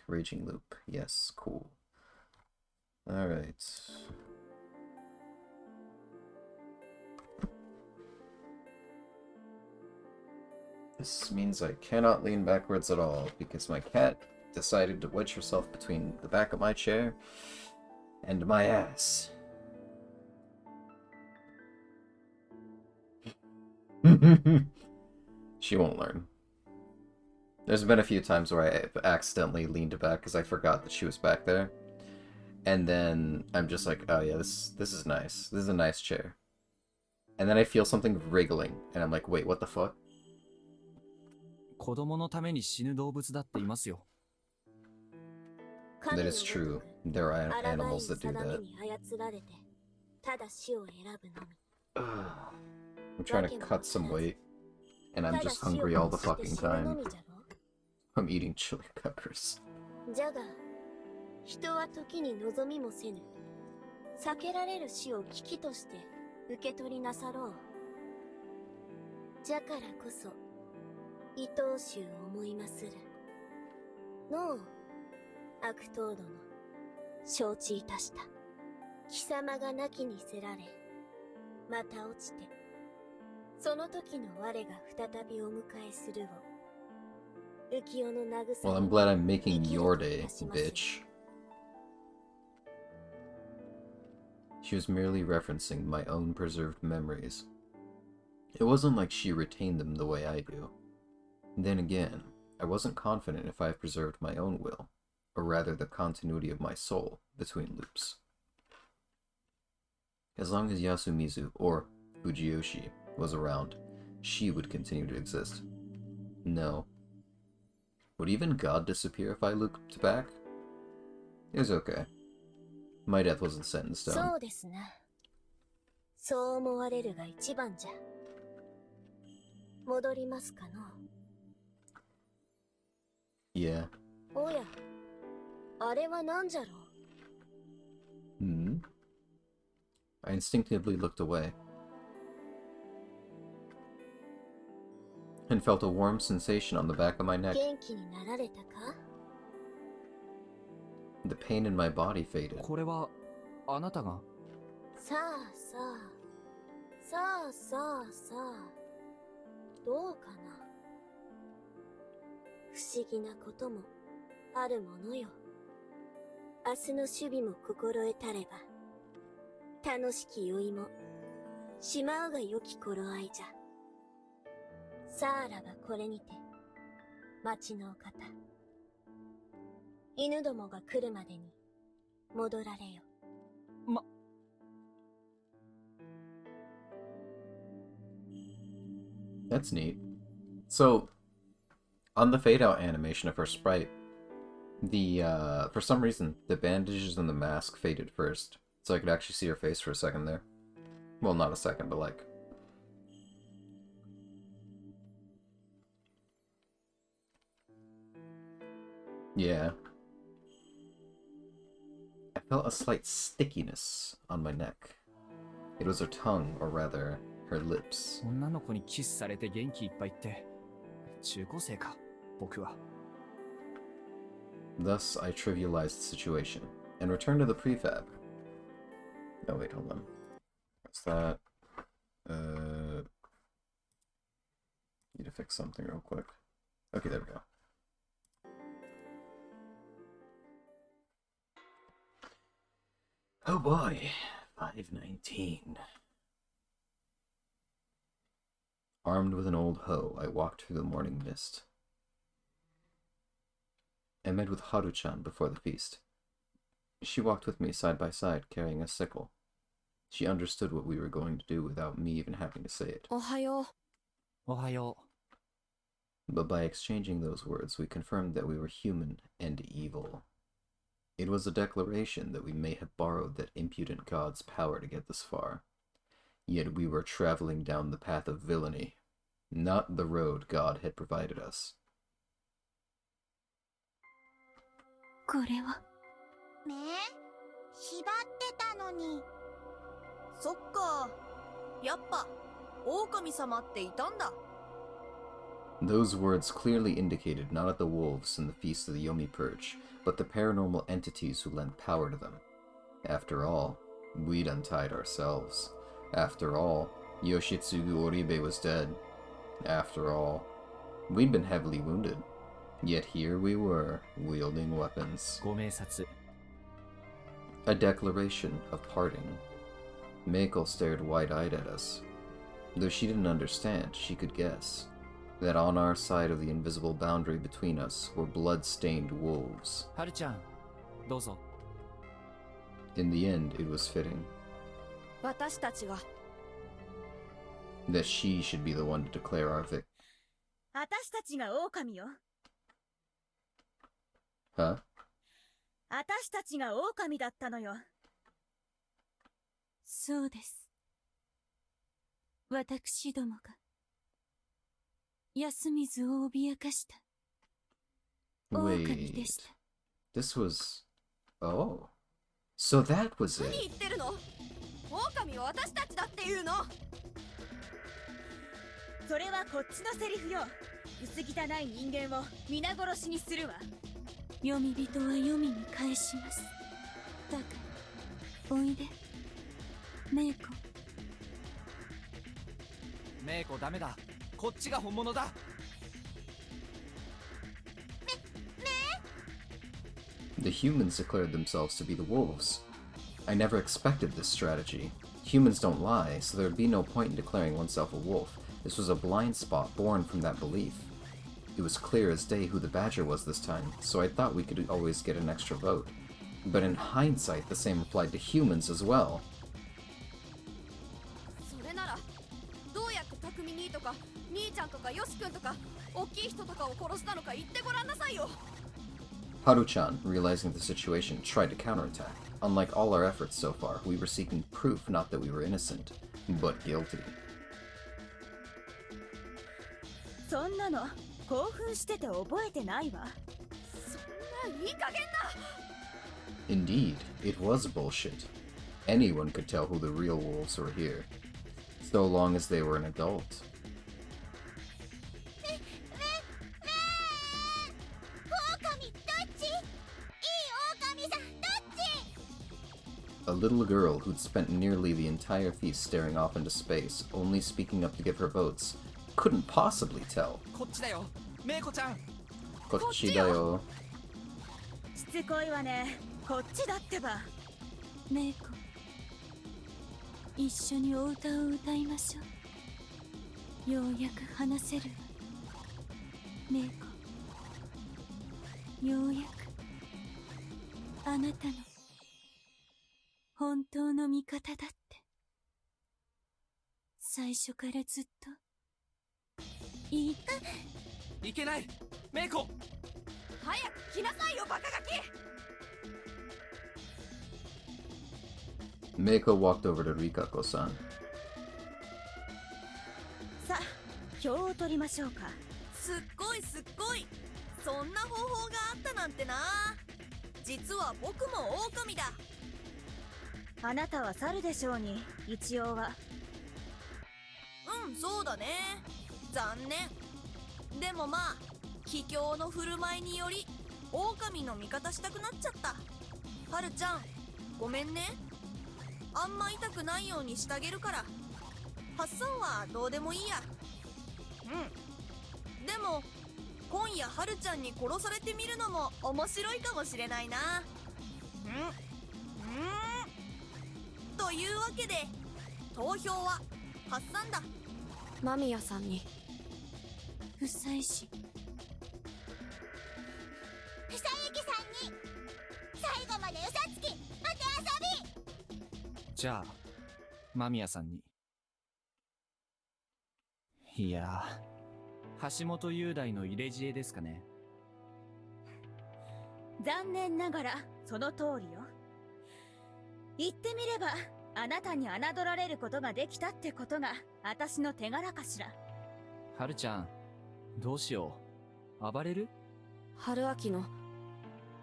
Raging loop. Yes, cool. Alright. This means I cannot lean backwards at all, because my cat decided to wedge herself between the back of my chair and my ass. She won't learn. There's been a few times where I accidentally leaned back because I forgot that she was back there. And then I'm just like, oh yeah, this is nice. This is a nice chair. And then I feel something wriggling, and I'm like, wait, what the fuck? 子供のために死ぬ動物だっていますよ。 That is true. There are animals that do that. I'm trying to cut some weight, and I'm just hungry all the fucking time. I'm eating chili peppers. 人は時に望みもせぬ避けられる死を危機として受け取りなさろう。じゃからこそ愛おしゅう思いまする。のう、悪党殿、承知いたした。貴様が亡きにせられ、また落ちて、その時の我が再びお迎えするを。浮世の慰 Well, I'm glad I'm making your day, bitch. She was merely referencing my own preserved memories. It wasn't like she retained them the way I do. Then again, I wasn't confident if I preserved my own will, or rather the continuity of my soul, between loops. As long as Yasumizu, or Fujiyoshi, was around, she would continue to exist. No. Would even God disappear if I looked back? It was okay. My death wasn't set in stone. そうですな。そう思われるが一番じゃ。戻りますかの。Yeah. おや、あれは何じゃろう。Hmm? I instinctively looked away and felt a warm sensation on the back of my neck. 元気になられたか？ The pain in my body faded. これはあなたが。さあさあ、さあさあさあ、どうかな。不思議なこともあるものよ。明日の守備も心得たれば、楽しき酔いもしまうが良き頃合いじゃ。さあらばこれにて、町のお方。犬どもが来るまでに戻られよ。That's neat. So, on the fade out animation of her sprite, for some reason, the bandages and the mask faded first. So I could actually see her face for a second there. Well, not a second, but like... Yeah. I felt a slight stickiness on my neck. It was her tongue, or rather, her lips. 女の子にキスされて元気いっぱいって中高生か僕は。 Thus, I trivialized the situation, and returned to the prefab. Oh wait, hold on. What's that? Need to fix something real quick. Okay, there we go. Oh boy, 519. Armed with an old hoe, I walked through the morning mist. I met with Haru-chan before the feast. She walked with me side by side, carrying a sickle. She understood what we were going to do without me even having to say it. おはよう。おはよ But by exchanging those words, we confirmed that we were human and evil. It was a declaration that we may have borrowed that impudent god's power to get this far. Yet we were traveling down the path of villainy, not the road God had provided us. これは。ねえ、縛ってたのに。そっか、やっぱ狼様っていたんだ。Those words clearly indicated not the wolves in the Feast of the Yomi Purge, but the paranormal entities who lent power to them. After all, we'd untied ourselves. After all, Yoshitsugu Oribe was dead. After all, we'd been heavily wounded. Yet here we were, wielding weapons. ご明察。 A declaration of parting. Meiko stared wide-eyed at us. Though she didn't understand, she could guess that on our side of the invisible boundary between us were blood-stained wolves. はるちゃん、どうぞ。 In the end, it was fitting 私たちが that she should be the one to declare our victory. 私たちが狼よ。 Huh? 私たちが狼だったのよ。そうです。私どもが安水を脅かした狼で Wait. した。 This was... Oh. So that was 何 it. 言ってるの？狼は私たちだっていうの？それはこっちのセリフよ。薄汚い人間を皆殺しにするわ。読み人は読みに返します。だからおいでメイコ。メイコダメだ。こっちが本物だ。 The humans declared themselves to be the wolves. I never expected this strategy. Humans don't lie, so there would be no point in declaring oneself a wolf. This was a blind spot born from that belief. It was clear as day who the badger was this time, so I thought we could always get an extra vote. But in hindsight, the same applied to humans as well. それならどうやって匠兄とか兄ちゃんとかヨシ君とか大きい人とかを殺したのか言ってごらんなさいよ。 Haru-chan, realizing the situation, tried to counterattack. Unlike all our efforts so far, we were seeking proof not that we were innocent, but guilty. そんなの興奮してて覚えてないわ。そんないい加減な。 Indeed, it was bullshit. Anyone could tell who the real wolves were here, so long as they were an adult. 狼どっち？いい狼さんどっち？ A little girl who'd spent nearly the entire feast staring off into space, only speaking up to give her votes, couldn't possibly tell. こっちだよ。メイコちゃん。 Kochidayo. しつこいわね。こっちだってば。メイコ、一緒にお歌を歌いましょう。ようやく話せるわ。メイコ、ようやくあなたの本当の味方だって。最初からずっと言いいけない。メイコ。早く来なさいよバカガキ。 Meiko walked over to Rikako-san. さあ、票を取りましょうか。すっごいすっごい。そんな方法があったなんてな。実は僕も狼だ。あなたは猿でしょうに、一応は。うん、そうだね。残念。でもまあ卑怯の振る舞いにより狼の味方したくなっちゃった。はるちゃんごめんね。あんま痛くないようにしてあげるから。発散はどうでもいいや。うん。でも今夜はるちゃんに殺されてみるのも面白いかもしれないな。というわけで投票は発散だ。間宮さんに不妻子。ふさゆきさんに最後まで嘘つきお手遊び。じゃあ、間宮さんに。いやー、橋本雄大の入れ知恵ですかね。残念ながらその通りよ。言ってみればあなたに侮られることができたってことが私の手柄かしら。はるちゃん、どうしよう。暴れる？春秋の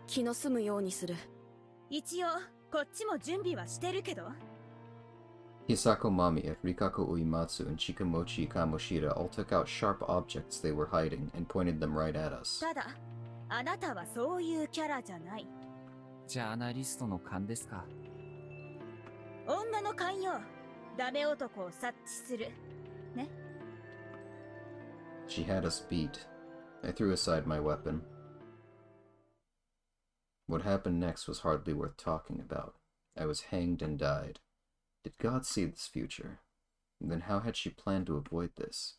気の済むようにする。一応こっちも準備はしてるけど。Hisako Mamiya, Rikako Uematsu, and Chikamochi Kamoshida all took out sharp objects they were hiding and pointed them right at us. ただあなたはそういうキャラじゃない。ジャーナリストの勘ですか。女の勘よ。ダメ男を察知するね。 She had us beat. I threw aside my weapon. What happened next was hardly worth talking about. I was hanged and died. Did God see this future? Then how had she planned to avoid this?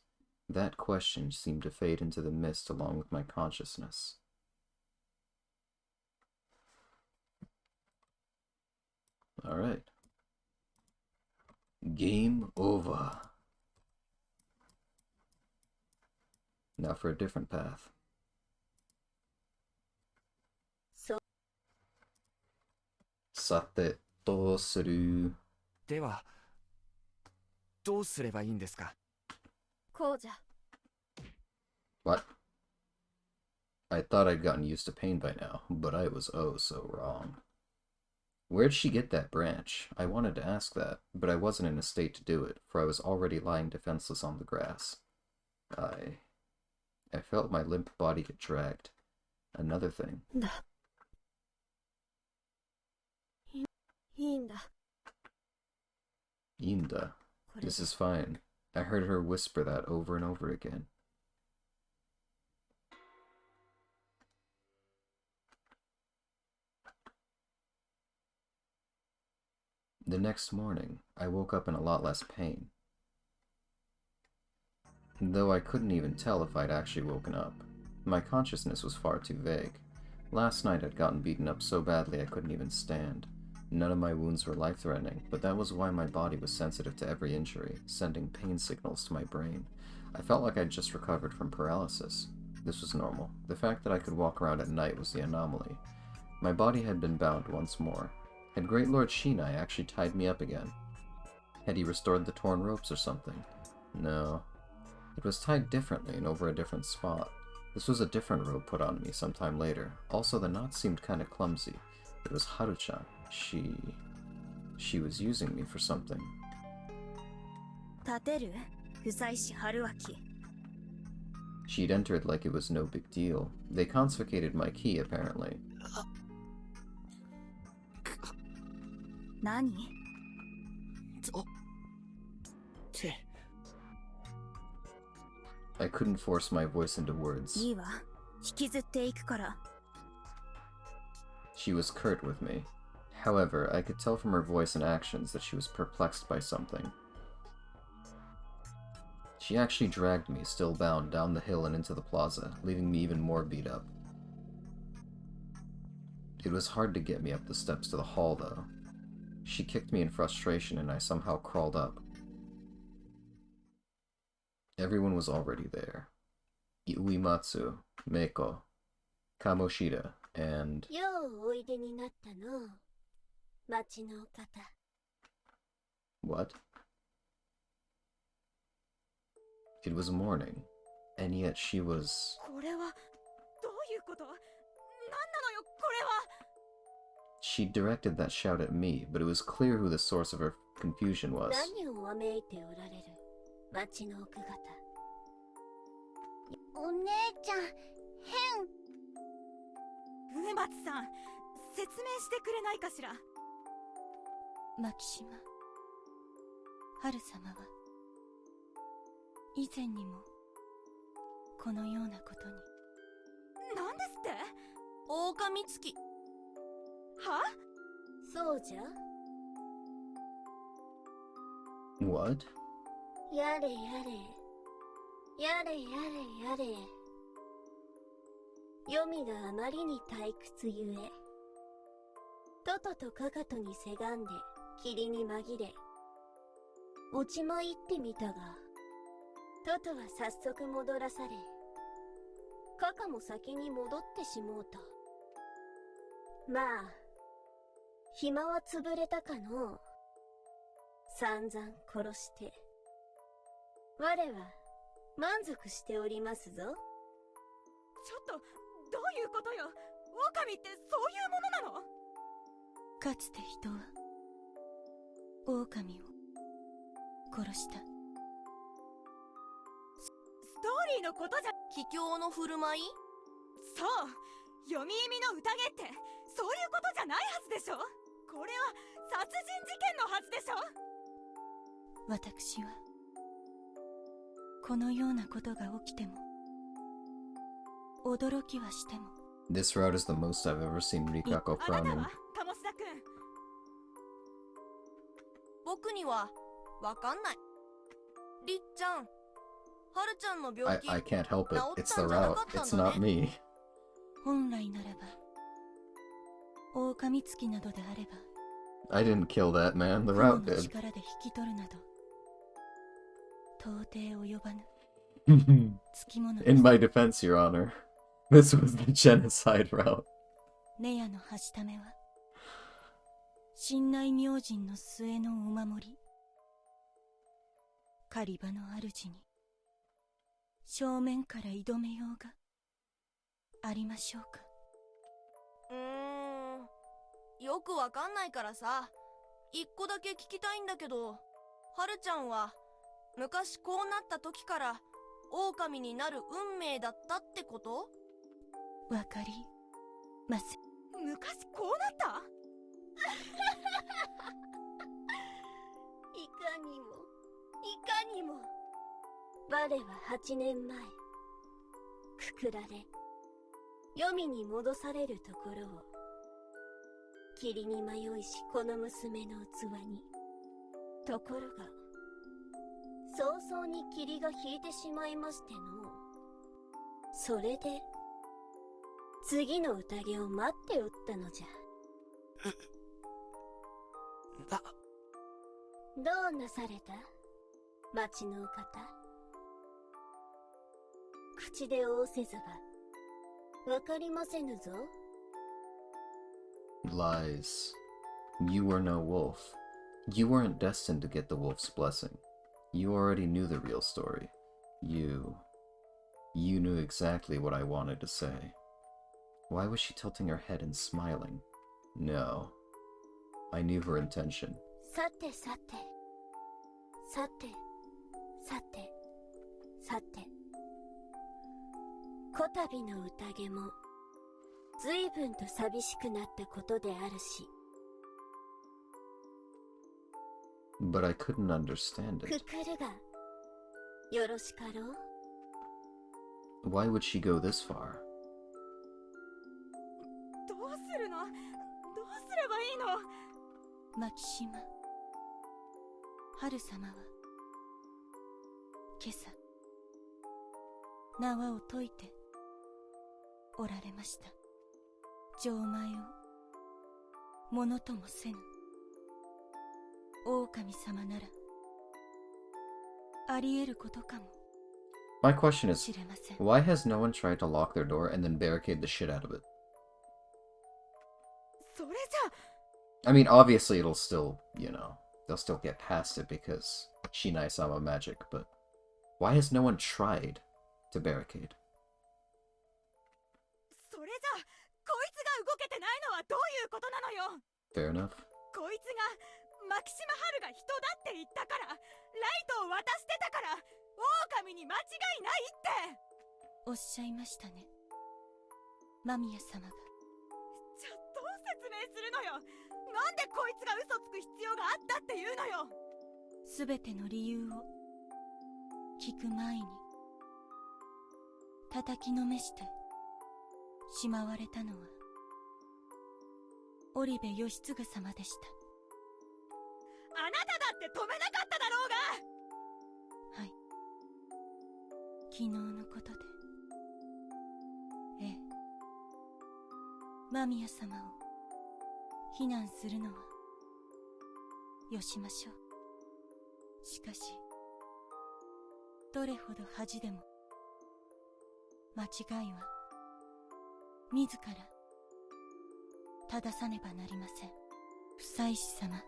That question seemed to fade into the mist along with my consciousness. Alright. Game over. Now for a different path. そう。さて、どうする？では、どうすればいいんですか。こうじゃ。 What? I thought I'd gotten used to pain by now, but I was oh so wrong. Where'd she get that branch? I wanted to ask that, but I wasn't in a state to do it, for I was already lying defenseless on the grass. I felt my limp body get dragged. Another thing. いいんだ。 Inda. これ This is fine. I heard her whisper that over and over again. The next morning, I woke up in a lot less pain. Though I couldn't even tell if I'd actually woken up. My consciousness was far too vague. Last night I'd gotten beaten up so badly I couldn't even stand. None of my wounds were life-threatening, but that was why my body was sensitive to every injury, sending pain signals to my brain. I felt like I'd just recovered from paralysis. This was normal. The fact that I could walk around at night was the anomaly. My body had been bound once more. Had Great Lord Shinai actually tied me up again? Had he restored the torn ropes or something? No. It was tied differently and over a different spot. This was a different rope put on me sometime later. Also, the knot seemed kinda clumsy. It was Haru-chan. She was using me for something. 立てる不妻子春秋。 She'd entered like it was no big deal. They confiscated my key, apparently. 何？て。 I couldn't force my voice into words. いいわ。引きずっていくから。 She was curt with me. However, I could tell from her voice and actions that she was perplexed by something. She actually dragged me, still bound, down the hill and into the plaza, leaving me even more beat up. It was hard to get me up the steps to the hall, though. She kicked me in frustration and I somehow crawled up. Everyone was already there. Uematsu, Meiko, Kamoshida, and... ようおいでになったの。町のお方。 What? It was morning, and yet she was... これはどういうこと？何なのよこれは。 She directed that shout at me, but it was clear who the source of her confusion was. 何をわめいておられる町の奥方。お姉ちゃん変。梅松さん、説明してくれないかしら。牧島春様は以前にもこのようなことに。なんですって？狼月。は？そうじゃ。 What? やれやれ。やれやれやれ。黄泉があまりに退屈ゆえ。トトとカカトにせがんで霧に紛れ。落ちまいってみたが、トトは早速戻らされ、カカも先に戻ってしもうた。まあ、暇は潰れたかのう。散々殺して。我は満足しておりますぞ。ちょっとどういうことよ。狼ってそういうものなの？かつて人は狼を殺した。ストーリーのことじゃ。卑怯の振る舞い？そう、読み意味の宴ってそういうことじゃないはずでしょ。これは殺人事件のはずでしょ。私はこのようなことが起きても驚きはしても。 This route is the most I've ever seen Rikako あなた frowning. は鴨志田くん。僕にはわかんない。りっちゃん、はるちゃんの病 I 気 can't help it. 治っ It's た the んじゃな route. かったん It's だ not ね。 me. 本来ならば狼つきなどであれば I didn't kill that man. The 雲 route の did. 力で引き取るなど到底及ばぬ つきもので In す。 my defense, Your Honor, this was the genocide route. ネヤのはしためは神内明神の末のお守り、狩り場の主に正面から挑めようがありましょうか。よくわかんないからさ、一個だけ聞きたいんだけど、はるちゃんは昔こうなった時から狼になる運命だったってこと？わかりません。昔こうなった？いかにもいかにも。我は8年前くくられ黄泉に戻されるところを霧に迷いしこの娘の器に。ところが早々に霧が引いてしまいましての。それで次の宴を待っておったのじゃ。どうなされた？町のお方。口で仰せずがわかりませぬぞ。 Lies. You were no wolf. You weren't destined to get the wolf's blessing. You already knew the real story. You knew exactly what I wanted to say. Why was she tilting her head and smiling? No. I knew her intention. さてさてさてさてさて、こたびの宴も随分と寂しくなったことであるし。 But I couldn't understand く it. くるがよろしかろう。 Why would she go this far? どうするの？どうすればいいの？牧島春様は今朝縄を解いておられました。錠前をものともせぬ狼様ならあり得ることかも My question is, しれません。 why has no one tried to lock their door and then barricade the shit out of it? それじゃ I mean, obviously it'll still, they'll still get past it because Shinai-sama magic, but why has no one tried to barricade? それじゃこいつが動けてないのはどういうことなのよ。 Fair enough. こいつが牧島春が人だって言ったから、ライトを渡してたから、狼に間違いないっておっしゃいましたね、間宮様が。じゃあどう説明するのよ。なんでこいつが嘘つく必要があったっていうのよ。すべての理由を聞く前に叩きのめしてしまわれたのは織部義継様でした。あなただって止めなかっただろうが。はい、昨日のことで。ええ、間宮様を非難するのはよしましょう。しかしどれほど恥でも間違いは自ら正さねばなりません。夫妻子様、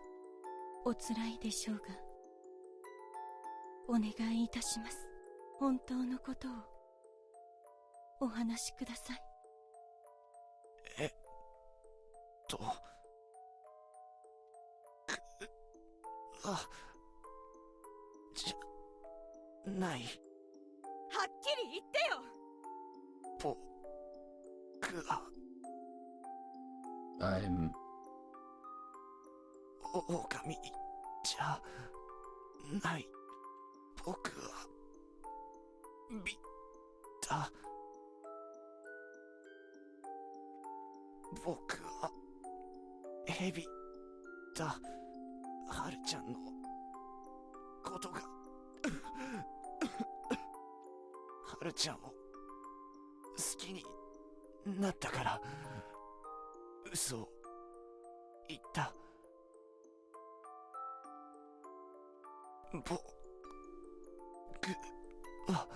おつらいでしょうがお願いいたします。本当のことをお話しください。じゃない。はっきり言ってよ。僕は I'm 狼じゃない。僕はビタ。僕はヘビだ。はるちゃんのことがはるちゃんを好きになったから嘘を言った。僕は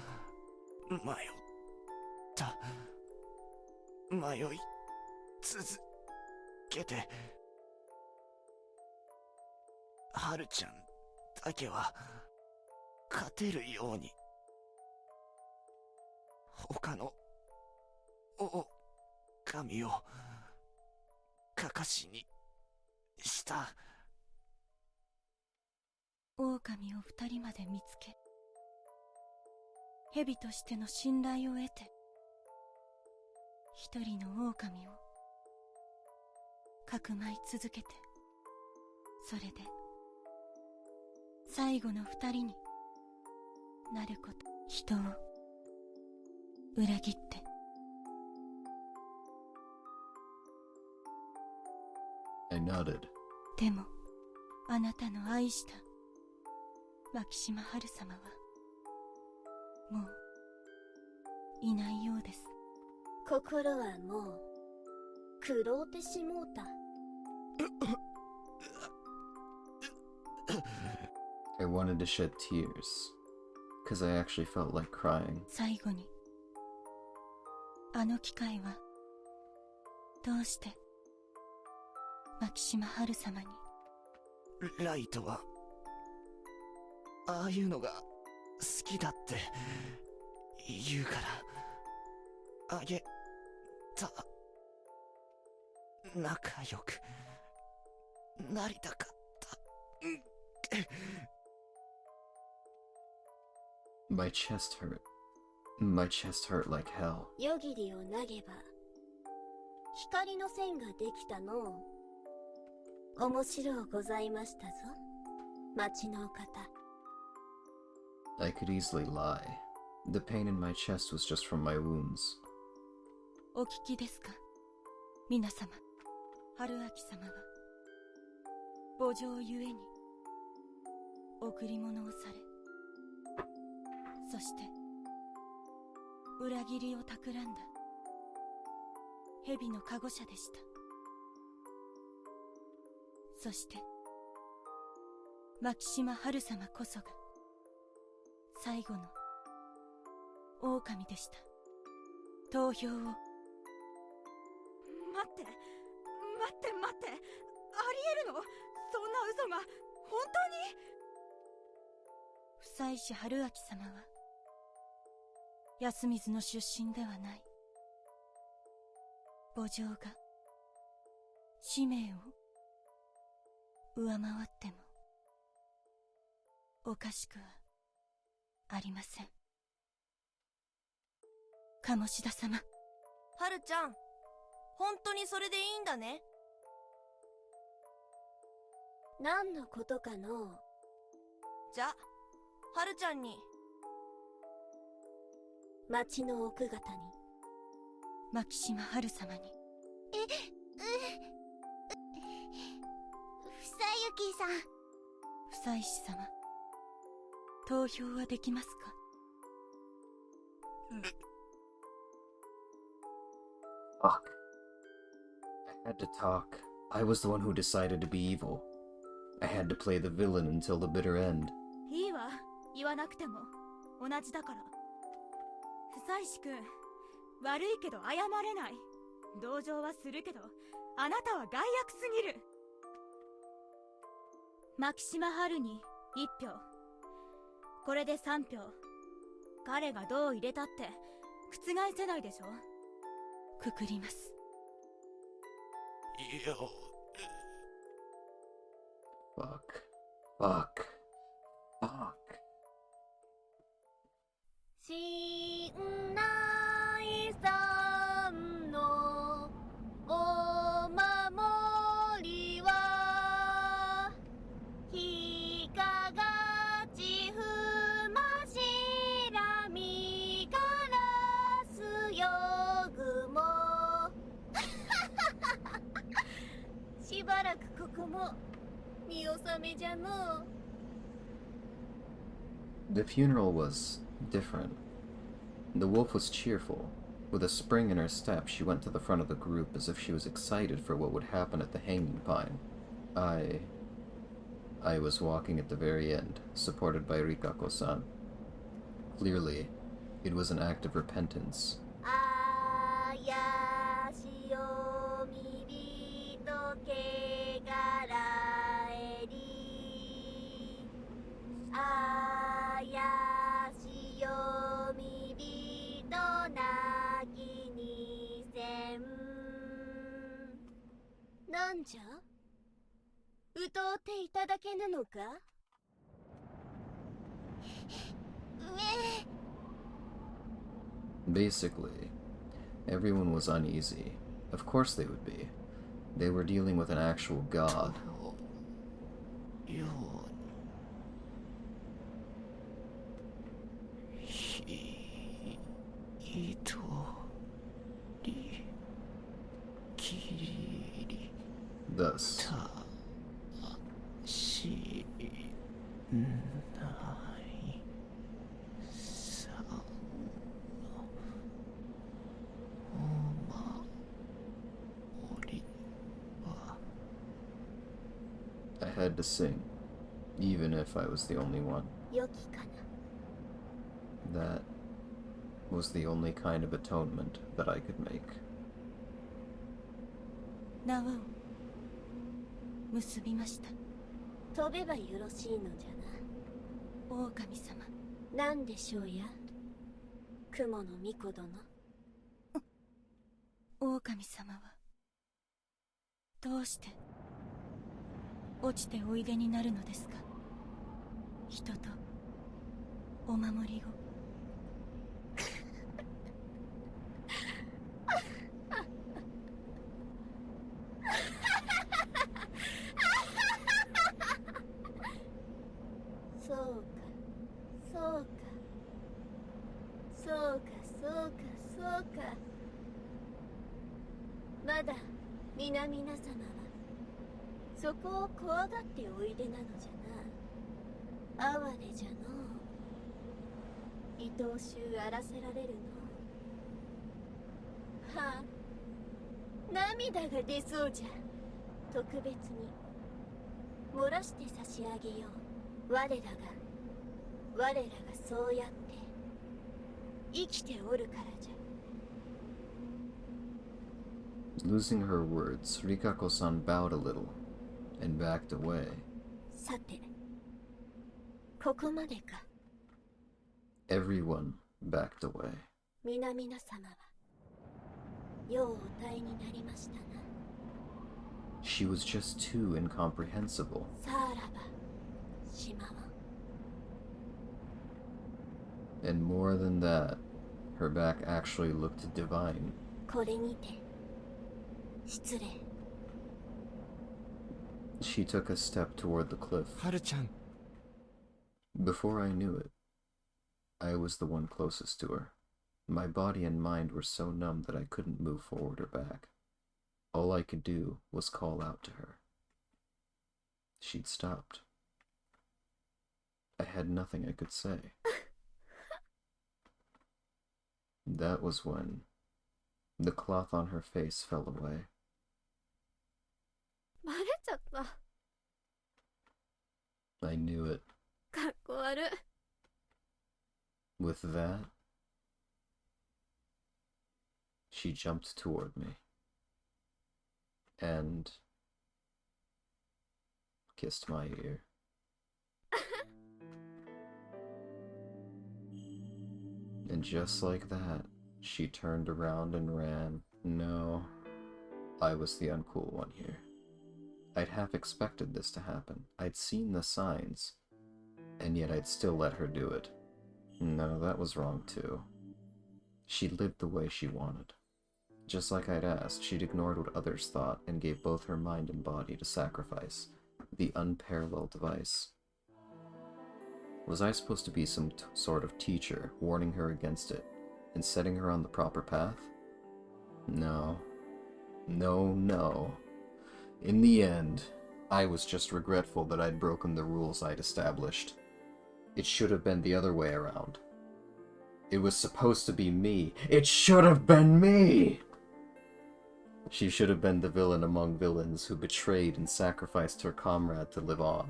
迷った迷い続けて、はるちゃんだけは勝てるように他の狼をかかしにした。狼を二人まで見つけ、蛇としての信頼を得て、一人の狼をかくまい続けて、それで最後の二人になること。人を裏切って。I nodded. でもあなたの愛した牧島春様はもういないようです。心はもう狂うてしもうた。I wanted to shed tears, because I actually felt like crying. 最後にあの機会はどうして牧島春様に。ライトはああいうのが好きだって言うからあげた。仲良くなりたかった。My chest hurt. My chest hurt like hell. 夜霧を投げば光の線ができたのう。面白うございましたぞ、町のお方。I could easily lie. The pain in my chest was just from my wounds. お聞きですか皆様。春明様は母情ゆえに贈り物をされ、そして裏切りを企んだ蛇の加護者でした。そして牧島春様こそが最後の狼でした。投票を。待ってありえるの？そんな嘘が本当に？夫妻子春明様は安水の出身ではない。母情が使命を上回ってもおかしくはありません。鴨志田様。はるちゃん、本当にそれでいいんだね。何のことかのう。じゃ、はるちゃんに。町の奥方に。牧島春様に。房幸さん。夫妻子様、投票はできますか？ Fuck. I had to talk. I was the one who decided to be evil. I had to play the villain until the bitter end. いいわ、言わなくても同じだから。夫妻子くん、悪いけど謝れない。同情はするけどあなたは害悪すぎる。牧島春に1票、これで3票。彼がどう入れたって覆せないでしょ。くくります。いや、Fuck. Fuck. Fuck. しばらくここも見納めじゃのう。 The funeral was different. The wolf was cheerful. With a spring in her step, she went to the front of the group as if she was excited for what would happen at the hanging pine. I was walking at the very end, supported by Rikako-san. Clearly, it was an act of repentance. あやしおみびとけがらえり。あやしおみびとなきにせん。なんじゃ、歌うていただけぬのか。Basically, everyone was uneasy. Of course they would be. They were dealing with an actual god. ようにひとりきり Thus, たしないさのおまりは I had to sing, even if I was the only one. 良きかな。 That was the only kind of atonement that I could make. 縄を結びました。飛べばよろしいのじゃ狼様。な。なんでしょうや、雲の巫女殿。狼様はどうして落ちておいでになるのですか。人とお守りを。そうか、そうか、そうか、そうか、そうか。まだ皆々様はそこを怖がっておいでなのじゃな。哀れじゃのう。愛おしゅうあらせられるの。はあ、涙が出そうじゃ。特別に漏らして差し上げよう。我らがそうやって生きておるからじゃ。 Losing her words, Rikako-san bowed a little and backed away. さて、ここまでか。 Everyone backed away. 皆々様はようお耐えになりましたな。 She was just too incomprehensible. さらばしまわん。 And more than that, her back actually looked divine. これにて失礼。 She took a step toward the cliff. はるちゃん。 Before I knew it, I was the one closest to her. My body and mind were so numb that I couldn't move forward or back. All I could do was call out to her. She'd stopped. I had nothing I could say. That was when the cloth on her face fell away. バレちゃった。 I knew it. かっこ悪い。 With that, she jumped toward me and kissed my ear. And just like that, she turned around and ran. No, I was the uncool one here. I'd half expected this to happen. I'd seen the signs, and yet I'd still let her do it. No, that was wrong too. She lived the way she wanted. Just like I'd asked, she'd ignored what others thought and gave both her mind and body to sacrifice. The unparalleled vice. Was I supposed to be some sort of teacher, warning her against it, and setting her on the proper path? No. No, no. In the end, I was just regretful that I'd broken the rules I'd established. It should have been the other way around. It was supposed to be me. It should have been me! She should have been the villain among villains who betrayed and sacrificed her comrade to live on.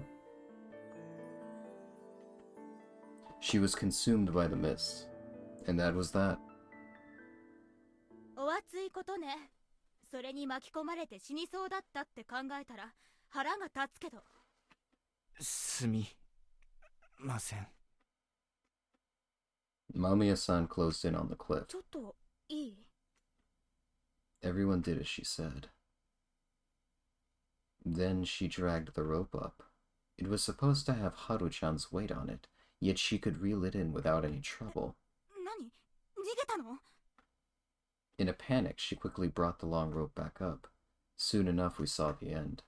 She was consumed by the mist, and that was that. お熱いことね。それに巻き込まれて死にそうだったって考えたら腹が立つけど。すみません。Mamiya-san closed in on the cliff. ちょっといい？ Everyone did as she said. Then she dragged the rope up. It was supposed to have Haru-chan's weight on it, yet she could reel it in without any trouble. 何？逃げたの？ In a panic, she quickly brought the long rope back up. Soon enough, we saw the end.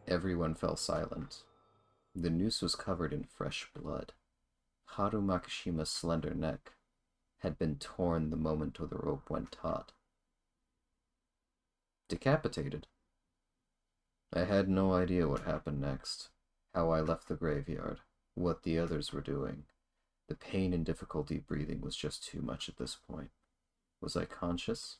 Everyone fell silent. The noose was covered in fresh blood. Haru Makishima's slender neck had been torn the moment the rope went taut. Decapitated. I had no idea what happened next, how I left the graveyard, what the others were doing. The pain and difficulty breathing was just too much at this point. Was I conscious?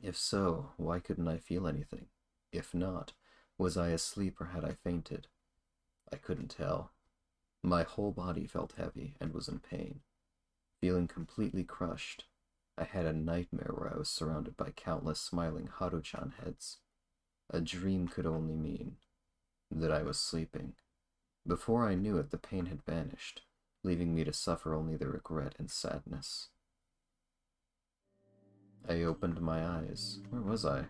If so, why couldn't I feel anything? If not, was I asleep or had I fainted? I couldn't tell. My whole body felt heavy and was in pain. Feeling completely crushed, I had a nightmare where I was surrounded by countless smiling Haru-chan heads. A dream could only mean that I was sleeping. Before I knew it, the pain had vanished, leaving me to suffer only the regret and sadness. I opened my eyes. Where was I?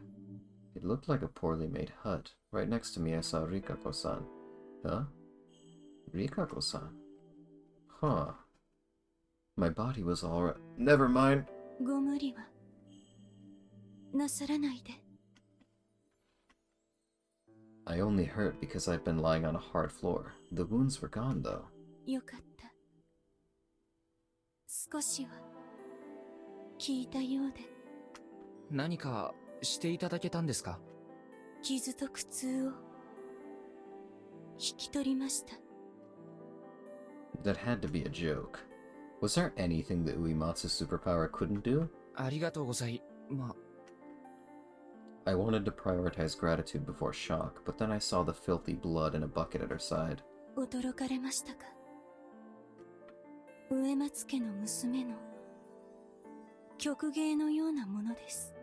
It looked like a poorly made hut. Right next to me I saw Rikako-san. Huh? Rikako-san? Huh. My body was alright. Never mind. ご無理はなさらないで。 I only hurt because I've been lying on a hard floor. The wounds were gone, though. よかった。少しは聞いたようで。何かしていただけたんですか？傷と苦痛を引き取りました。 That had to be a joke. Was there anything that Uematsu's superpower couldn't do? ありがとうございま。I wanted to prioritize gratitude before shock, but then I saw the filthy blood in a bucket at her side. 驚かれましたか？植松家の娘の曲芸のようなものです。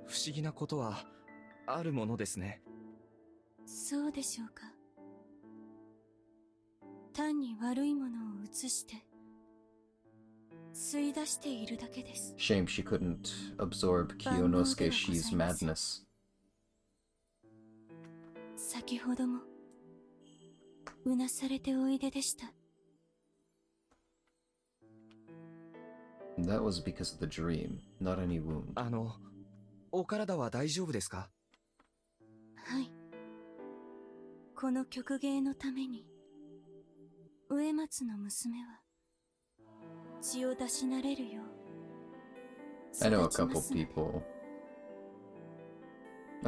不思議なことはあるものですね。そうでしょうか。単に悪いものを移して吸い出しているだけです。 Shame she couldn't absorb Kiyonosuke Shi's madness. 先ほどもうなされておいででした。 That was because of the dream, not any wound. お体は大丈夫ですか？はい。この曲芸のために植松の娘は血を出し慣れるよう I know a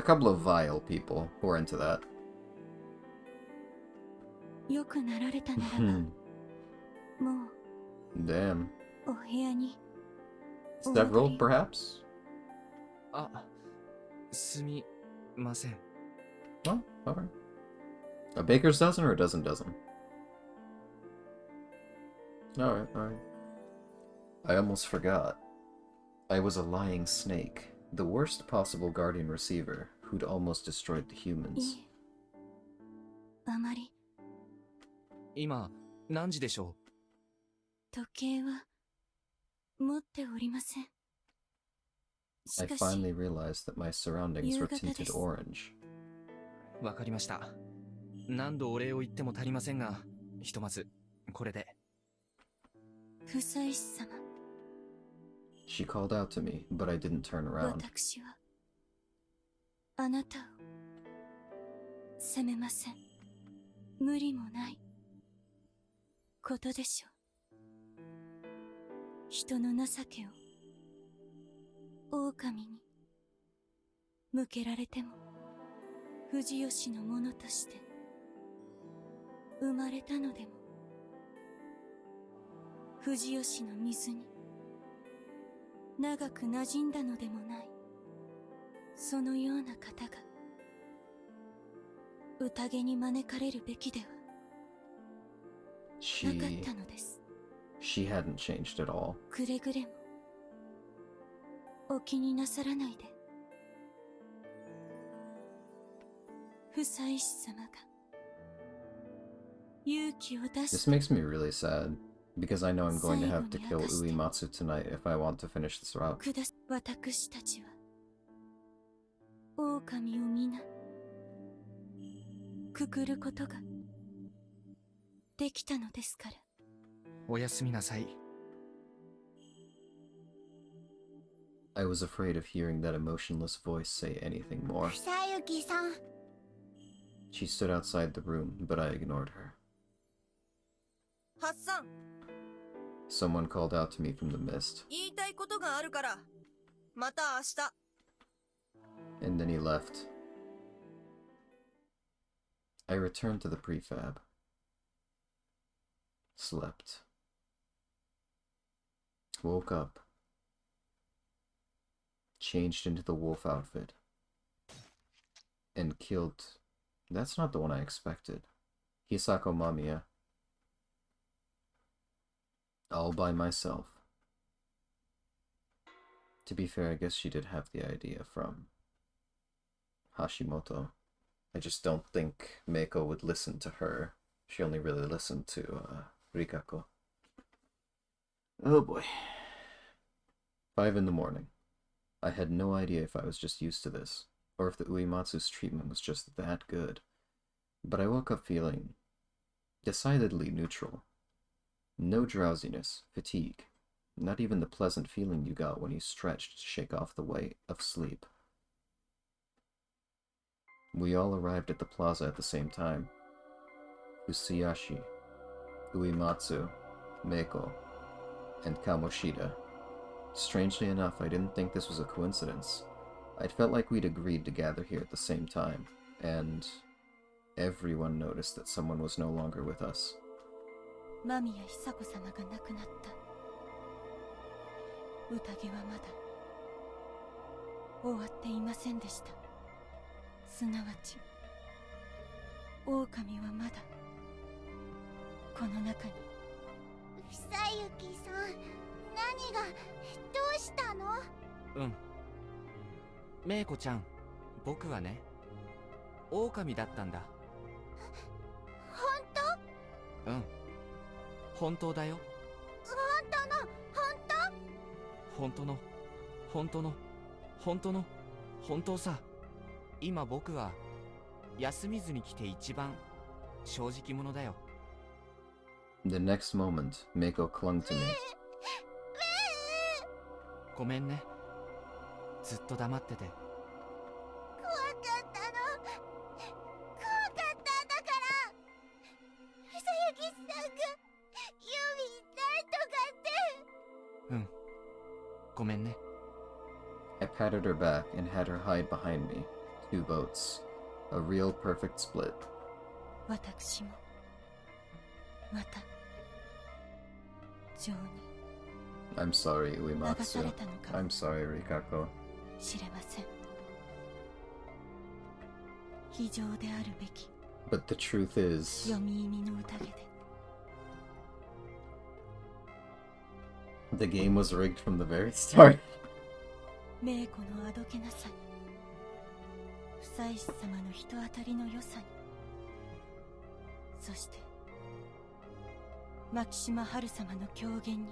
couple of vile people who are into that. よくなられたならばも Damn. うお部屋に Several, perhaps? あ、すみません。 Well, alright. A baker's dozen or a dozen dozen? Alright, alright. I almost forgot. I was a lying snake, the worst possible guardian receiver who'd almost destroyed the い humans. えあまり今何時でしょ時計は持っておりません。し I かし finally realized that my surroundings were tinted orange. う？わかりました。何度お礼を言っても足りませんが、ひとまずこれで。不妻子様、 She called out to me, but I didn't turn around. 私はあなたを責めません。無理もないことでしょう。人の情けを狼に向けられても藤吉のものとして生まれたのでも、藤吉の水に長く馴染んだのでもない、そのような方が宴に招かれるべきではなかったのです。She hadn't changed at all. くれぐれもお気になさらないで。不祭司様が勇気を出 This して makes me really sad, because I know I'm going to have to kill Uematsu tonight if I want to finish this route. 下す。私たちは狼を皆くくることができたのですから。おやすみなさい。 I was afraid of hearing that emotionless voice say anything more. 草雪さん、 She stood outside the room, but I ignored her. ハッサン、 Someone called out to me from the mist, 言いたいことがあるからまた明日。 and then he left. I returned to the prefab. Slept. Woke up. Changed into the wolf outfit. And killed... That's not the one I expected. Hisako Mamiya. All by myself. To be fair, I guess she did have the idea from Hashimoto. I just don't think Meiko would listen to her. She only really listened to Rikako. Oh boy. 5 in the morning. I had no idea if I was just used to this, or if the Uematsu's treatment was just that good. But I woke up feeling decidedly neutral. No drowsiness, fatigue, not even the pleasant feeling you got when you stretched to shake off the weight of sleep. We all arrived at the plaza at the same time. Usuyashi, Uematsu, Meiko, and Kamoshida. Strangely enough, I didn't think this was a coincidence. I'd felt like we'd agreed to gather here at the same time, and everyone noticed that someone was no longer with us. 間宮久子様が亡くなった。宴はまだ終わっていませんでした。すなわち狼はまだこの中に。草雪さん、何が、どうしたの？うん。メイコちゃん、僕はね、狼だったんだ。本当？うん。本当だよ。本当の本当さ。今僕は休みずに来て一番正直者だよ。The next moment, Meiko clung to me. ごめんね。ずっと黙ってて。怖かったの。怖かったんだから。草雪さんがユーミンないとかって。うん。ごめんね。I patted her back and had her hide behind me. 2 votes. A real perfect split. 私もまた情に I'm sorry, 流 Uematsu. されたのか I'm も sorry, Rikako. しれません。非常であるべき But the truth is, 読み意味の宴で the game was rigged from the very start. 名子のあどけなさに、不祭司様の人当たりの良さに、そして牧島春様の狂言に、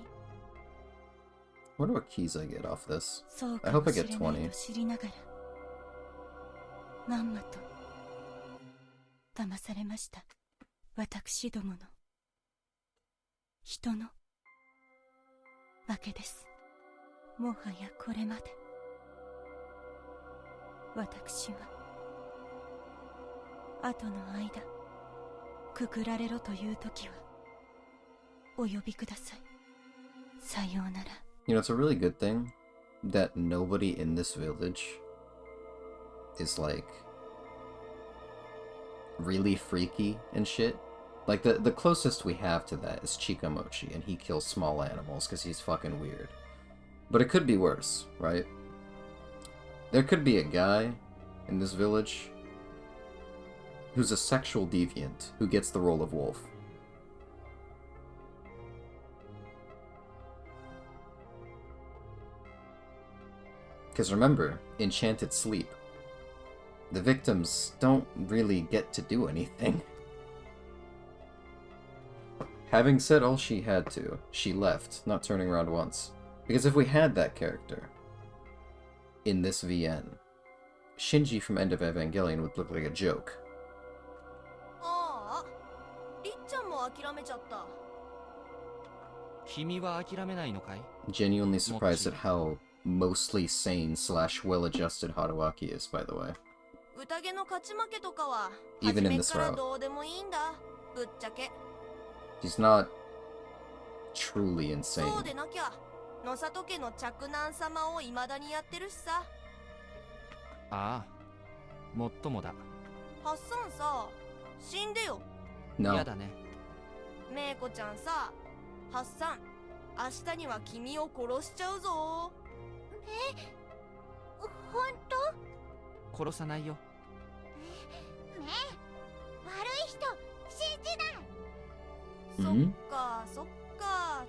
Wonder what keys I get off this. そう I か hope も I し get れない 20. と知りながらまんまと騙されました。私どもの人のわけです。もはやこれまで私は後の間くくられろという時はお呼びください。さようなら。 You know, it's a really good thing that nobody in this village is like really freaky and shit. Like the closest we have to that is Chikamochi, and he kills small animals because he's fucking weird. But it could be worse, right? There could be a guy in this village who's a sexual deviant who gets the role of wolf. Because remember, Enchanted Sleep, the victims don't really get to do anything. Having said all she had to, she left, not turning around once. Because if we had that character in this VN, Shinji from End of Evangelion would look like a joke. ああ、りっちゃんも諦めちゃった。君は諦めないのかい？ Genuinely surprised at how mostly sane / well-adjusted Haruaki is, by the way. 宴の勝ち負けとかは Even 初 in め this から route. どうでもいいんだ。ぶっちゃけ。 He's not truly そ insane. うでなきゃ、野里家の嫡男様を未だにやってるしさ。ああ、もっともだ。ハッサンさ、死んでよ。 No. 嫌だね。メイコちゃんさ、ハッサン、明日には君を殺しちゃうぞ。本当？殺さないよ。ねえ、悪い人信じない。そんっか、そっか、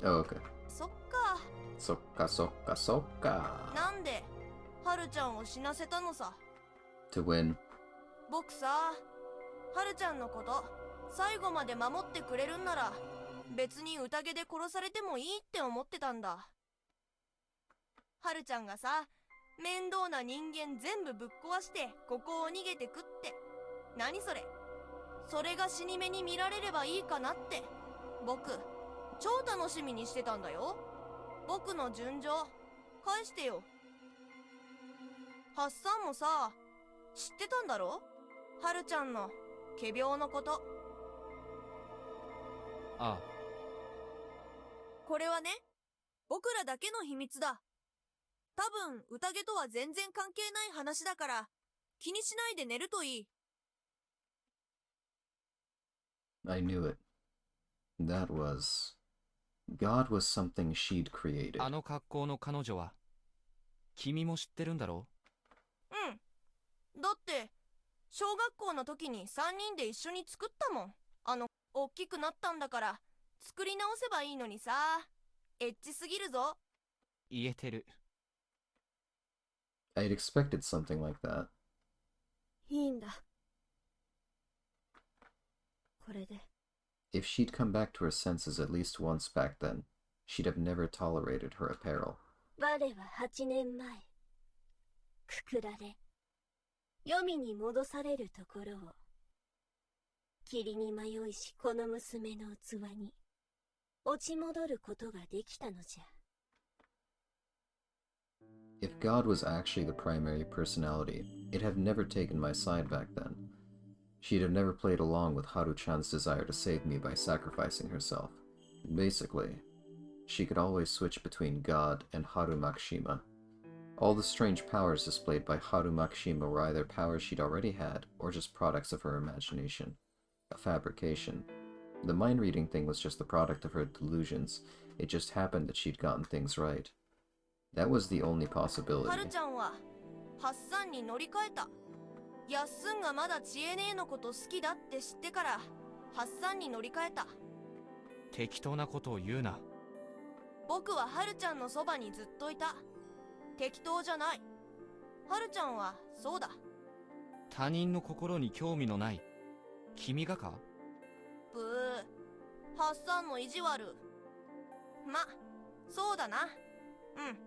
Oh, okay. そっか。 Sokka, sokka, sokka. なんで、ハルちゃんを死なせたのさ。 To win. 僕さ、ハルちゃんのこと最後まで守ってくれるんなら別に宴で殺されてもいいって思ってたんだ。ハルちゃんがさ、面倒な人間全部ぶっ壊してここを逃げてくって、何それ、それが死に目に見られればいいかなって、僕超楽しみにしてたんだよ。僕の純情返してよ。ハッサンもさ、知ってたんだろ、ハルちゃんの仮病のこと。ああ、これはね、僕らだけの秘密だ。多分宴とは全然関係ない話だから気にしないで寝るといい。 I knew it. That was... God was something she'd created. あの格好の彼女は君も知ってるんだろうん。だって小学校の時に3人で一緒に作ったもん。大きくなったんだから作り直せばいいのにさ。エッチすぎるぞ。言えてる。I'd expected something like that. いいんだ。これで。 If she'd come back to her senses at least once back then, she'd have never tolerated her apparel. 我は8年前、くくられ、黄泉に戻されるところを、霧に迷いしこの娘の器に、落ち戻ることができたのじゃ。If God was actually the primary personality, it'd have never taken my side back then. She'd have never played along with Haru-chan's desire to save me by sacrificing herself. Basically, she could always switch between God and Haru Makishima. All the strange powers displayed by Haru Makishima were either powers she'd already had, or just products of her imagination. A fabrication. The mind-reading thing was just the product of her delusions. It just happened that she'd gotten things right. That was the only ハ possibility. ルちゃんはハッサンに乗り換えた。ヤッスンがまだ知恵姉のこと好きだって知ってからハッサンに乗り換えた。適当なことを言うな。僕はハルちゃんのそばにずっといた。適当じゃない。ハルちゃんはそうだ。他人の心に興味のない君がか？ブー、ハッサンの意地悪。ま、そうだな。うん。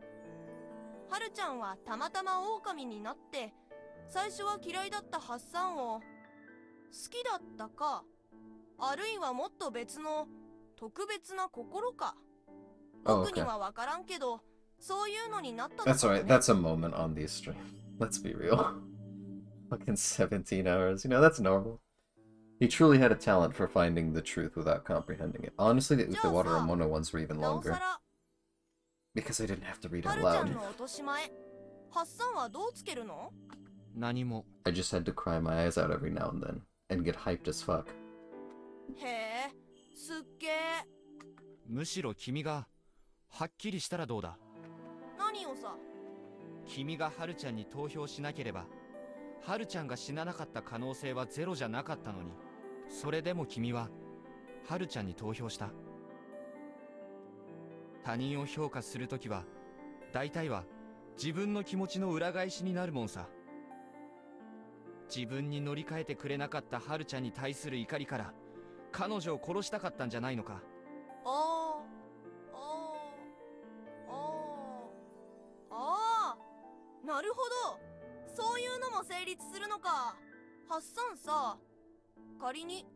ハルちゃんはたまたま狼になって最初は嫌いだったハッサンを好きだったか、あるいはもっと別の特別な心か、 Oh, 僕に okay. はわからんけどそういうのになったの That's かもね。 alright. That's a moment on the stream. Let's be real. Fucking 17 hours. You know, that's normal. He truly had a talent for finding the truth without comprehending it. Honestly, the Utawater and Mono ones were even なお longer. さら Because I didn't have to read ハ out ルちゃん loud. の落とし前ハッサンはどうつけるの？何も。 I just had to cry my eyes out every now and then and get hyped as fuck. へえ、すっげえ。むしろ君がはっきりしたらどうだ。何をさ？君がハルちゃんに投票しなければハルちゃんが死ななかった可能性はゼロじゃなかったのに、それでも君はハルちゃんに投票した。他人を評価するときは大体は自分の気持ちの裏返しになるもんさ。自分に乗り換えてくれなかったハルちゃんに対する怒りから彼女を殺したかったんじゃないのか。ああ、なるほど。そういうのも成立するのか。ハッサンさ、仮に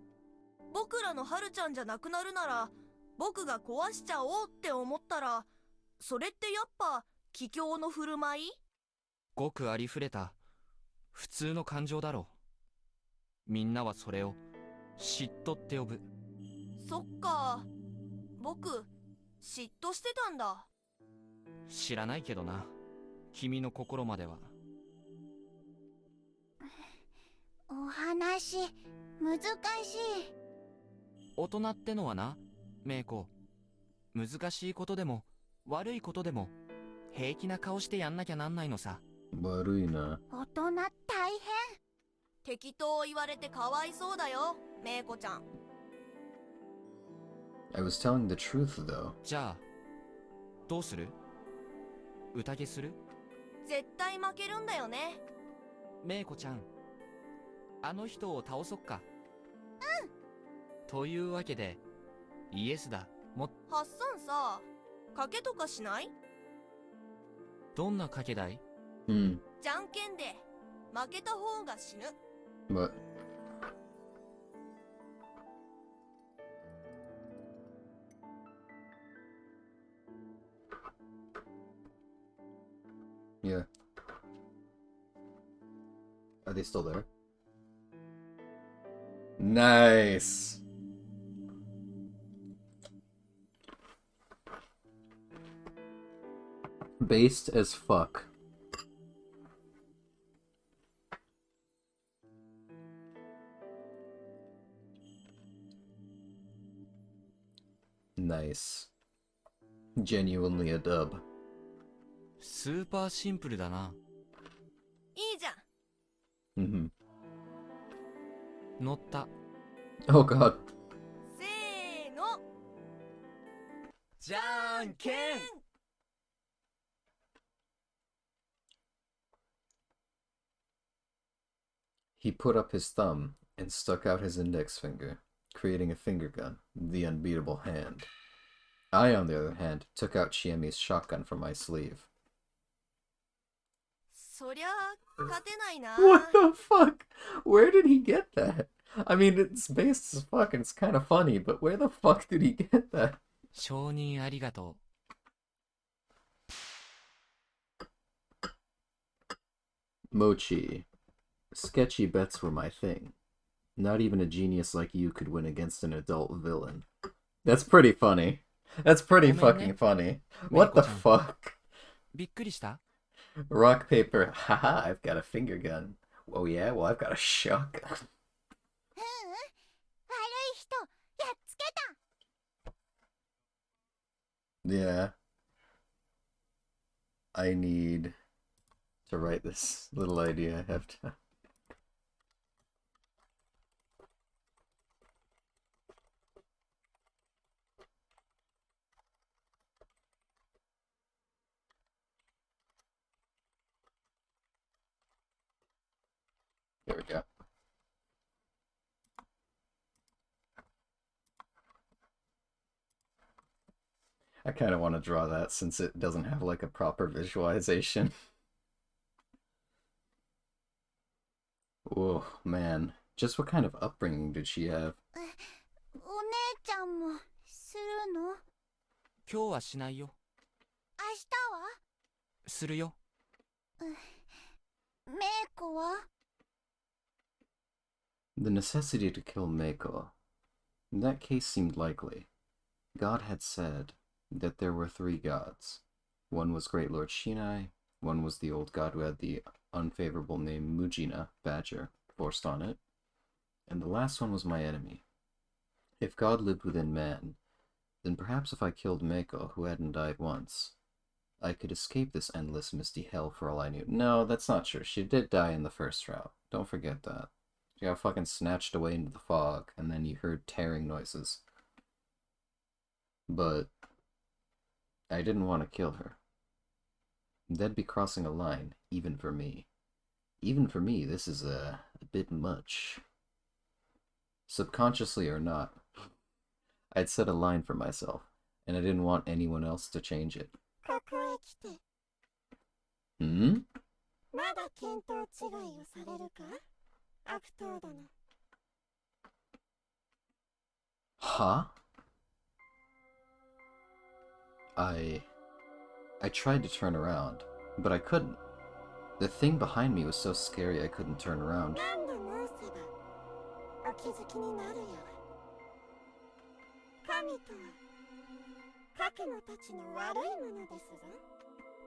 僕らのハルちゃんじゃなくなるなら僕が壊しちゃおうって思ったら、それってやっぱ帰郷の振る舞い？ごくありふれた普通の感情だろう。みんなはそれを嫉妬って呼ぶ。そっか、僕嫉妬してたんだ。知らないけどな、君の心までは。お話難しい。大人ってのはな、メイコ、難しいことでも悪いことでも平気な顔してやんなきゃなんないのさ。悪いな。大人大変。適当言われてかわいそうだよ、メイコちゃん。I was telling the truth though. じゃあどうする？宴する？絶対負けるんだよね。メイコちゃん、あの人を倒そっか。うん。というわけでイエスだ。ハッサンさ、賭けとかしない？どんな賭けだい？Hmm. じゃんけんで負けた方が死ぬ。 What? Yeah. Are they still there? Nice. Based as fuck. Nice. Genuinely a dub. スーパーシンプルだな。いいじゃん。 Mm-hmm. 乗った。 Oh god. せーの。じゃんけん。 He put up his thumb and stuck out his index finger, creating a finger gun, the unbeatable hand. I, on the other hand, took out Chiemi's shotgun from my sleeve. そりゃ勝てないな。 What the fuck? Where did he get that? I mean, it's based as fuck and it's kind of funny, but where the fuck did he get that? 承認ありがと Mochi. Sketchy bets were my thing. Not even a genius like you could win against an adult villain. That's pretty funny. That's pretty fucking funny. What the fuck? う。びっくりした？ Rock, paper, haha, I've got a finger gun. Oh yeah, well I've got a shotgun. 悪い人やっつけた。 Yeah. I need to write this little idea I have to... There we go. I kind of want to draw that since it doesn't have like a proper visualization. Oh, man. Just what kind of upbringing did she have? お姉ちゃんもするの？今日はしないよ。明日は？するよ。メイコは？ The necessity to kill Meiko. That case seemed likely. God had said that there were 3 gods. One was Great Lord Shinai, One was the old god who had the unfavorable name Mujina, Badger, forced on it. And the last one was my enemy. If God lived within man, then perhaps if I killed Meiko, who hadn't died once, I could escape this endless misty hell for all I knew. No, that's not true. She did die in the first route. Don't forget that. She got fucking snatched away into the fog, and then you heard tearing noises. But I didn't want to kill her. That'd be crossing a line, even for me. Even for me, this is a bit much. Subconsciously or not, I'd set a line for myself, and I didn't want anyone else to change it. ここへ来て Hmm? まだ見当違いをされるか悪党殿 Huh? I tried to turn around, but I couldn't. The thing behind me was so scary I couldn't turn around. 何度申せばお気づきになるよ神とは悪のたちの悪いものですぞ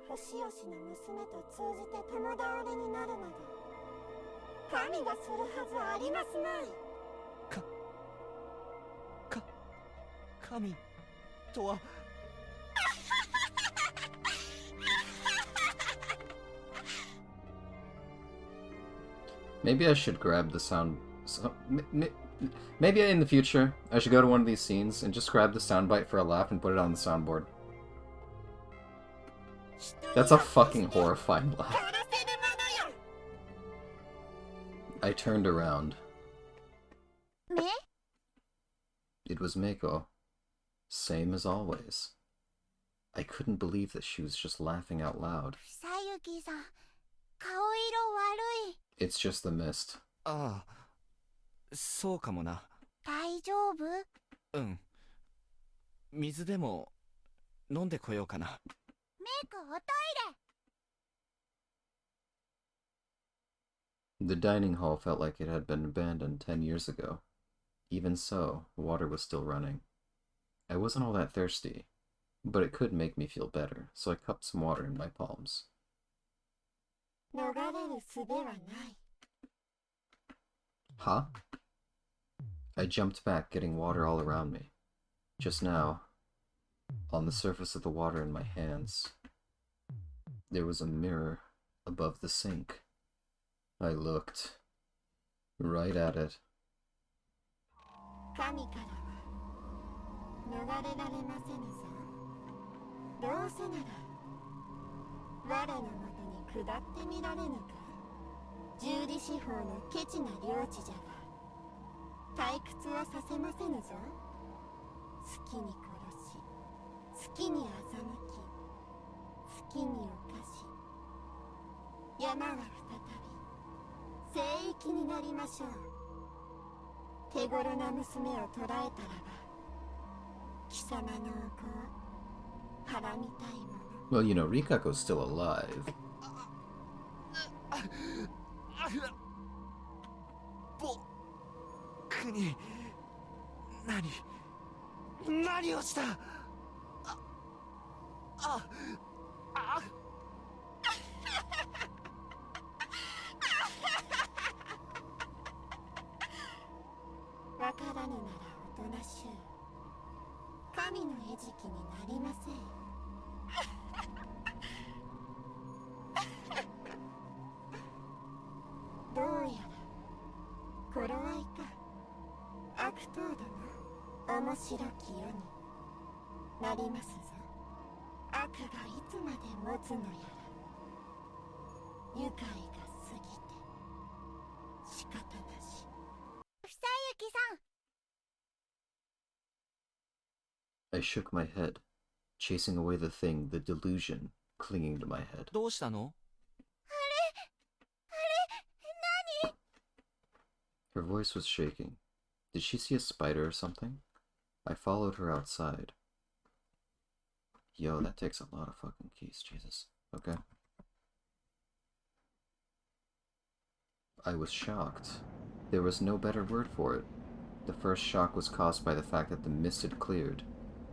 星吉の娘と通じて共倒れになるなど神がするはずありますまい神とは Maybe I should grab the sound... Maybe in the future, I should go to one of these scenes and just grab the soundbite for a laugh and put it on the soundboard. That's a fucking horrifying laugh. I turned around. Me? It was Meiko. Same as always. I couldn't believe that she was just laughing out loud. さゆきさん顔色悪い It's just the mist. ああ、そうかもな。大丈夫うん。水でも飲んでこようかな。メイクおトイレ The dining hall felt like it had been abandoned 10 years ago. Even so, the water was still running. I wasn't all that thirsty, but it could make me feel better, so I cupped some water in my palms. 逃れる術はない Huh? I jumped back, getting water all around me. Just now, on the surface of the water in my hands, there was a mirror above the sink. I looked right at it. 神からは逃れられませぬぞどうせなら我のもとに下ってみられぬか十里四方のケチな領地じゃが退屈はさせませぬぞ好きに殺し好きに欺き好きに犯し山は再び聖域になりましょう手頃な娘を捕らえたらば貴様のお子をはらみたいもの Well, you know, Rikako's still alive. 僕に何をしたわからぬならおとなしゅう神の餌食になりませんどうやら頃合いか悪党殿面白き世になりますぞ悪がいつまで持つのやら愉快が過ぎて仕方なしふさゆきさん I shook my head, chasing away the thing, the delusion, clinging to my head. どうしたの？ Her voice was shaking. Did she see a spider or something? I followed her outside. Yo, that takes a lot of fucking keys, Jesus. Okay. I was shocked. There was no better word for it. The first shock was caused by the fact that the mist had cleared.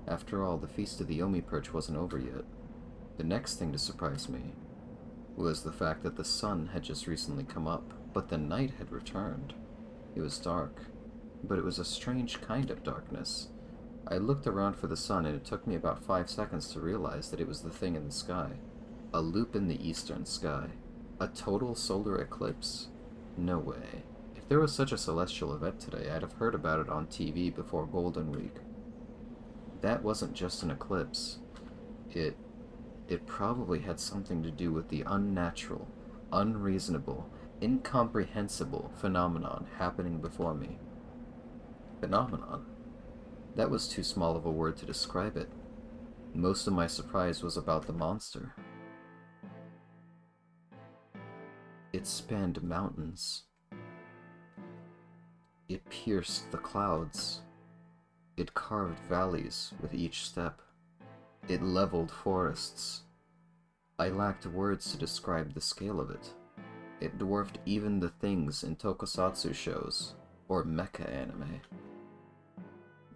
After all, the feast of the Omi Perch wasn't over yet. The next thing to surprise me was the fact that the sun had just recently come up, but the night had returned. It was dark, but it was a strange kind of darkness. I looked around for the sun, and it took me about 5 seconds to realize that it was the thing in the sky. A loop in the eastern sky. A total solar eclipse? No way. If there was such a celestial event today, I'd have heard about it on TV before Golden Week. That wasn't just an eclipse. It probably had something to do with the unnatural, unreasonable, incomprehensible phenomenon happening before me. Phenomenon? That was too small of a word to describe it. Most of my surprise was about the monster. It spanned mountains. It pierced the clouds. It carved valleys with each step. It leveled forests. I lacked words to describe the scale of it. It dwarfed even the things in tokusatsu shows or mecha anime.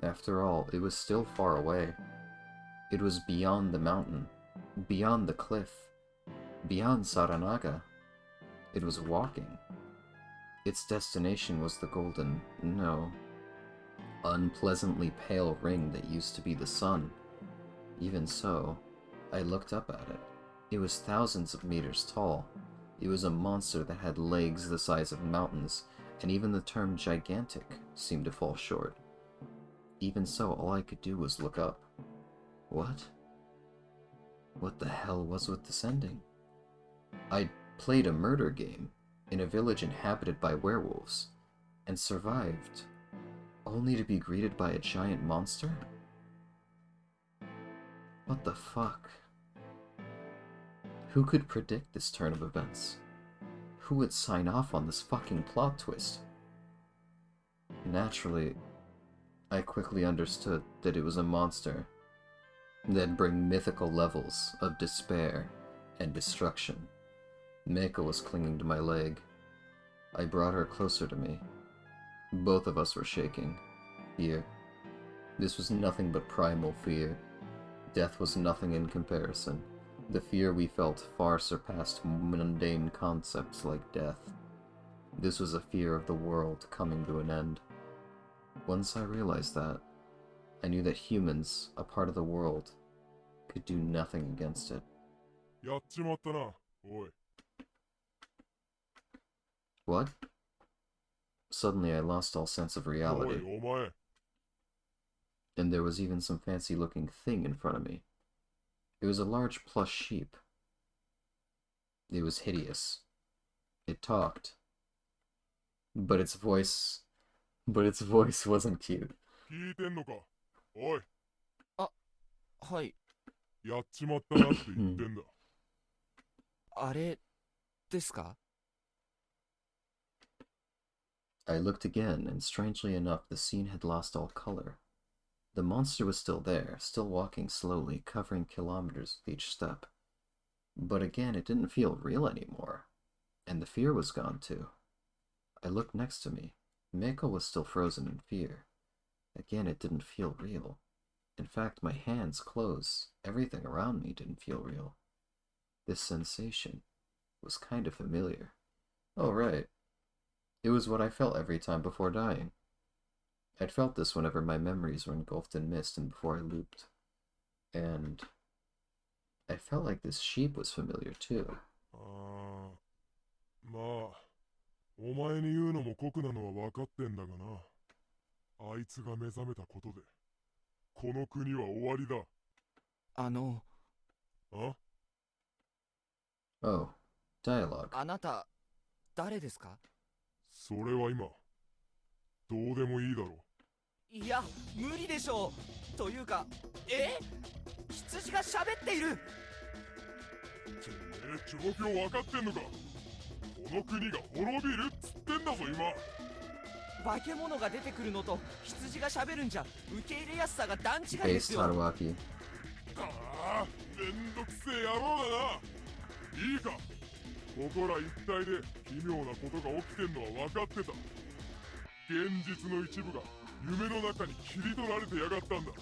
After all, it was still far away. It was beyond the mountain, beyond the cliff, beyond Saranaga. It was walking. Its destination was the golden, no, unpleasantly pale ring that used to be the sun. Even so, I looked up at it. It was thousands of meters tall. It was a monster that had legs the size of mountains, and even the term gigantic seemed to fall short. Even so, all I could do was look up. What? What the hell was with descending? I'd played a murder game in a village inhabited by werewolves, and survived, only to be greeted by a giant monster? What the fuck? Who could predict this turn of events? Who would sign off on this fucking plot twist? Naturally, I quickly understood that it was a monster that'd bring mythical levels of despair and destruction. Meiko was clinging to my leg. I brought her closer to me. Both of us were shaking. Fear. This was nothing but primal fear. Death was nothing in comparison. The fear we felt far surpassed mundane concepts like death. This was a fear of the world coming to an end. Once I realized that, I knew that humans, a part of the world, could do nothing against it. やっちまったな、おい。 What? Suddenly I lost all sense of おい、 reality, お前。 and there was even some fancy-looking thing in front of me. It was a large plush sheep. It was hideous. It talked. But its voice wasn't cute. 聞いてんのか、おい。はい。やっちまったなって言ってんだ。あれですか？ I looked again, and strangely enough, the scene had lost all color. The monster was still there, still walking slowly, covering kilometers with each step. But again, it didn't feel real anymore, and the fear was gone too. I looked next to me. Meiko was still frozen in fear. Again, it didn't feel real. In fact, my hands closed. Everything around me didn't feel real. This sensation was kind of familiar. Oh, right. It was what I felt every time before dying. I'd felt this whenever my memories were engulfed in mist and before I looped. And I felt like this sheep was familiar too. まあ、お前に言うのも酷なのは分かってんだがな。あいつが目覚めたことで、この国は終わりだ。Oh, dialogue. あなた、誰ですか？それは今、どうでもいいだろう。いや、無理でしょう。というか、羊が喋っている。てめえ、状況分かってんのか？この国が滅びるっつってんだぞ、今。化け物が出てくるのと羊が喋るんじゃ受け入れやすさが段違いで Base すよ。 Tarawaki. ああ、めんどくせえ野郎だな。いいか、ここら一帯で奇妙なことが起きてんのは分かってた。現実の一部が夢の中に切り取られてやがったんだ。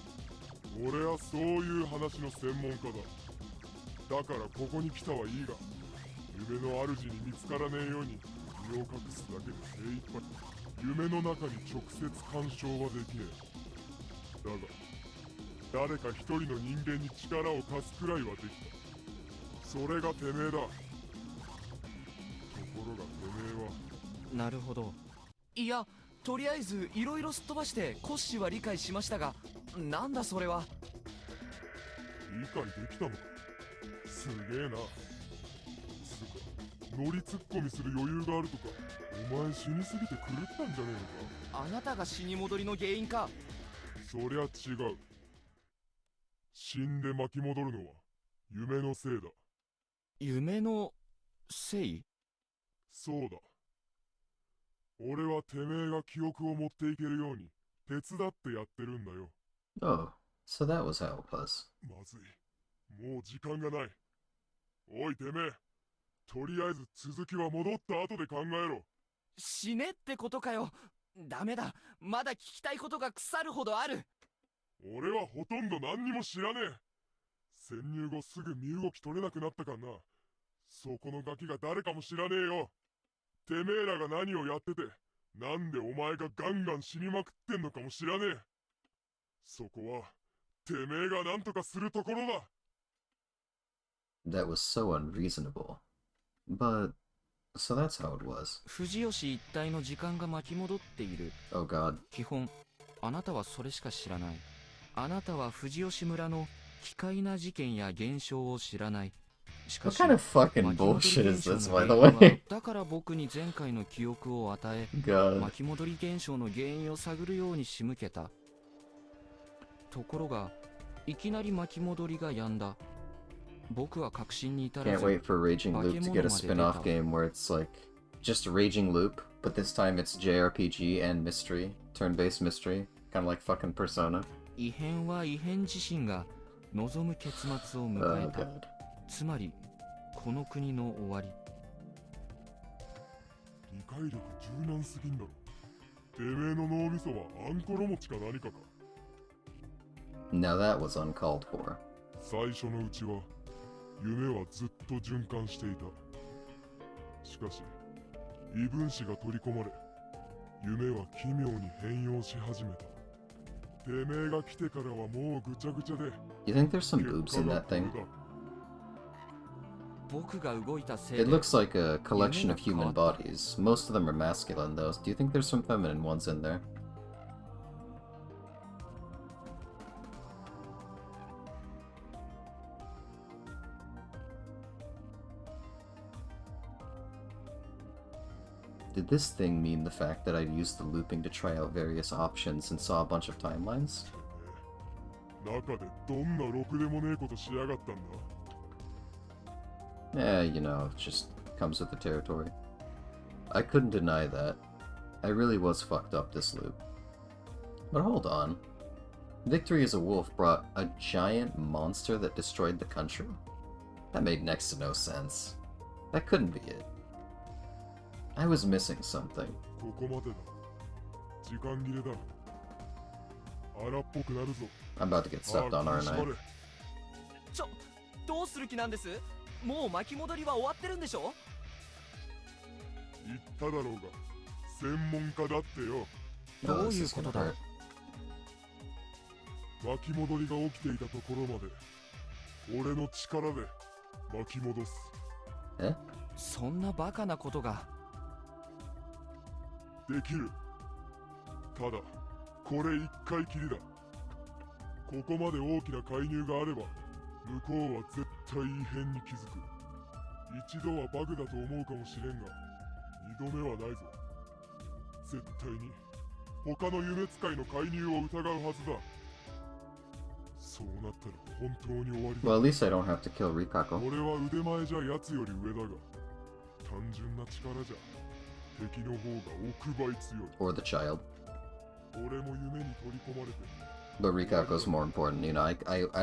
俺はそういう話の専門家だ。だからここに来たはいいが、夢の主に見つからねえように身を隠すだけで精一杯。夢の中に直接干渉はできねえ。だが誰か一人の人間に力を貸すくらいはできた。それがてめえだ。ところがてめえはなるほど。いや、とりあえずいろいろすっ飛ばしてコッシーは理解しましたが、なんだそれは。理解できたのか。すげえな。つうか乗りツッコミする余裕があるとか、お前死にすぎて狂ったんじゃねえのか。あなたが死に戻りの原因か。そりゃ違う。死んで巻き戻るのは夢のせいだ。夢のせい？そうだ。俺はてめえが記憶を持っていけるように手伝ってやってるんだよ。Oh, so that was how it was. まずい。もう時間がない。おいてめえ。とりあえず続きは戻った後で考えろ。死ねってことかよ。ダメだ。まだ聞きたいことが腐るほどある。俺はほとんど何にも知らねえ。潜入後すぐ身動き取れなくなったかな。そこのガキが誰かも知らねえよ。てめえらが何をやってて、なんでお前がガンガン死にまくってんのかも知らねえ。そこはてめえが何とかするところだ。That was so unreasonable. But, so that's how it was. 富士吉一帯の時間が巻き戻っている。 Oh god. 基本、あなたはそれしか知らない。あなたは富士吉村の奇怪な事件や現象を知らない。しか What し、 kind of fucking 巻き戻り bullshit 現 is 象の this, 原 by the 因は way? だから僕に前回の記憶を与え、 God. 巻き戻り現象の原因を探るように仕向けた。ところが、いきなり巻き戻りが止んだ。僕は確信に至ら Can't ず、 wait for Raging Loop to get a spin-off Bakemono game where it's like just Raging Loop, but this time it's JRPG and mystery, turn-based mystery, kind of like fucking Persona. 異変は異変自身が望む結末を迎 Oh えた。 god. つまり、この国の終わり。理解力柔軟すぎんだろ。てめえの脳みそはあんころ餅か何かか。 Now that was uncalled for. 最初のうちは夢はずっと循環していた。しかし異分子が取り込まれ、夢は奇妙に変容し始めた。てめえが来てからはもうぐちゃぐちゃで、 You think there's some 結 boobs 果 in が that これ thing? だ。僕が動いたせい It で、 looks like a collection of human bodies. Most of them are masculine though. Do you think there's some feminine ones in there? Did this thing mean the fact that I used the looping to try out various options and saw a bunch of timelines? 中でどんなろくでもねえことしやがったんだ。 Eh, you know, it just comes with the territory. I couldn't deny that. I really was fucked up this loop. But hold on. Victory as a Wolf brought a giant monster that destroyed the country? That made next to no sense. That couldn't be it. I was missing something. ここまでだ。時間切れだ。荒っぽくなるぞ。 I'm about to get stepped on, ああ、 aren't 縛 I? れ。どうする気なんです？もう巻き戻りは終わってるんでしょ？言っただろうが、専門家だってよ。 Oh, どう this いう is こ gonna とだ？ hurt. 巻き戻りが起きていたところまで、俺の力で巻き戻す。 Eh? そんなバカなことが。できる。ただ、これ一回きりだ。ここまで大きな介入があれば、向こうは絶対異変に気づく。一度はバグだと思うかもしれんが、二度目はないぞ。絶対に、他の夢使いの介入を疑うはずだ。そうなったら本当に終わりだ。 Well, at least I don't have to kill Rikako. 俺は腕前じゃ奴より上だが、単純な力じゃ敵の方が億倍強い。 Or the child. 俺も夢に取り込まれて、 But Rikako's more important. You know, I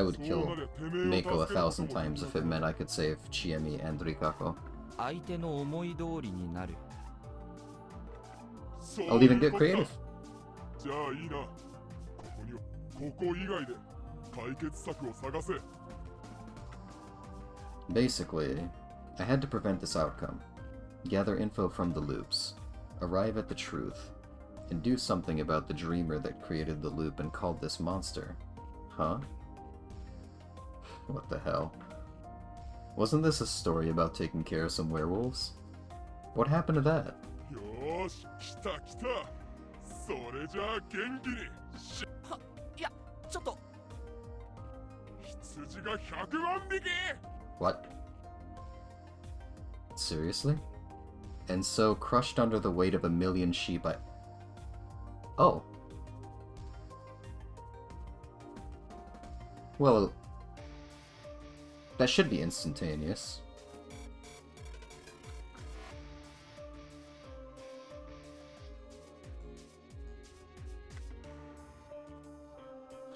would そう kill なりゃてめえ Mako を a 助けること thousand も times if it meant I could save Chiemi and Rikako. 相手の思い通りになる。そう I'll い even う get ことだ。 creative. じゃあいいな。ここ以外で解決策を探せ。 Basically, I had to prevent this outcome. Gather info from the loops. Arrive at the truth. And do something about the dreamer that created the loop and called this monster. Huh? What the hell? Wasn't this a story about taking care of some werewolves? What happened to that? よーし、来た来た。それじゃあ元気に。いや、ちょっと。羊が100万匹。 What? Seriously? And so, crushed under the weight of 1,000,000 sheep, I... Oh. Well, that should be instantaneous.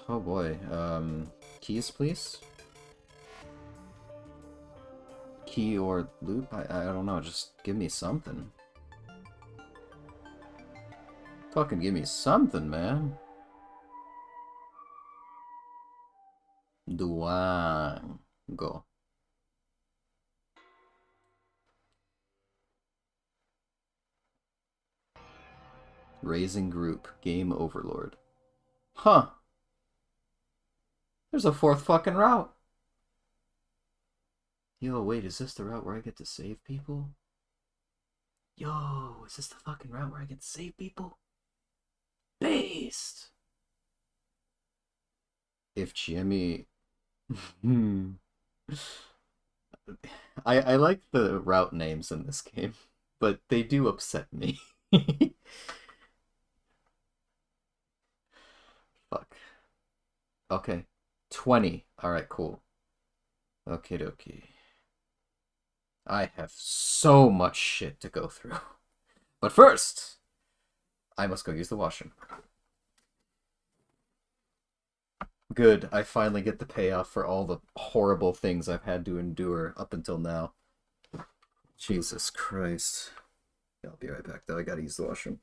Oh boy, keys please? Key or loop? I don't know, just give me something. Fucking give me something, man. Duang. Go. Raising group. Game overlord. Huh. There's a 4th fucking route. Yo, wait, is this the route where I get to save people? Yo, is this the fucking route where I get to save people? Based! If Chiemi... I like the route names in this game, but they do upset me. Fuck. Okay. 20. Alright, cool. Okie dokie. I have so much shit to go through. But first, I must go use the washroom. Good, I finally get the payoff for all the horrible things I've had to endure up until now. Jesus Christ. I'll be right back though, I gotta use the washroom.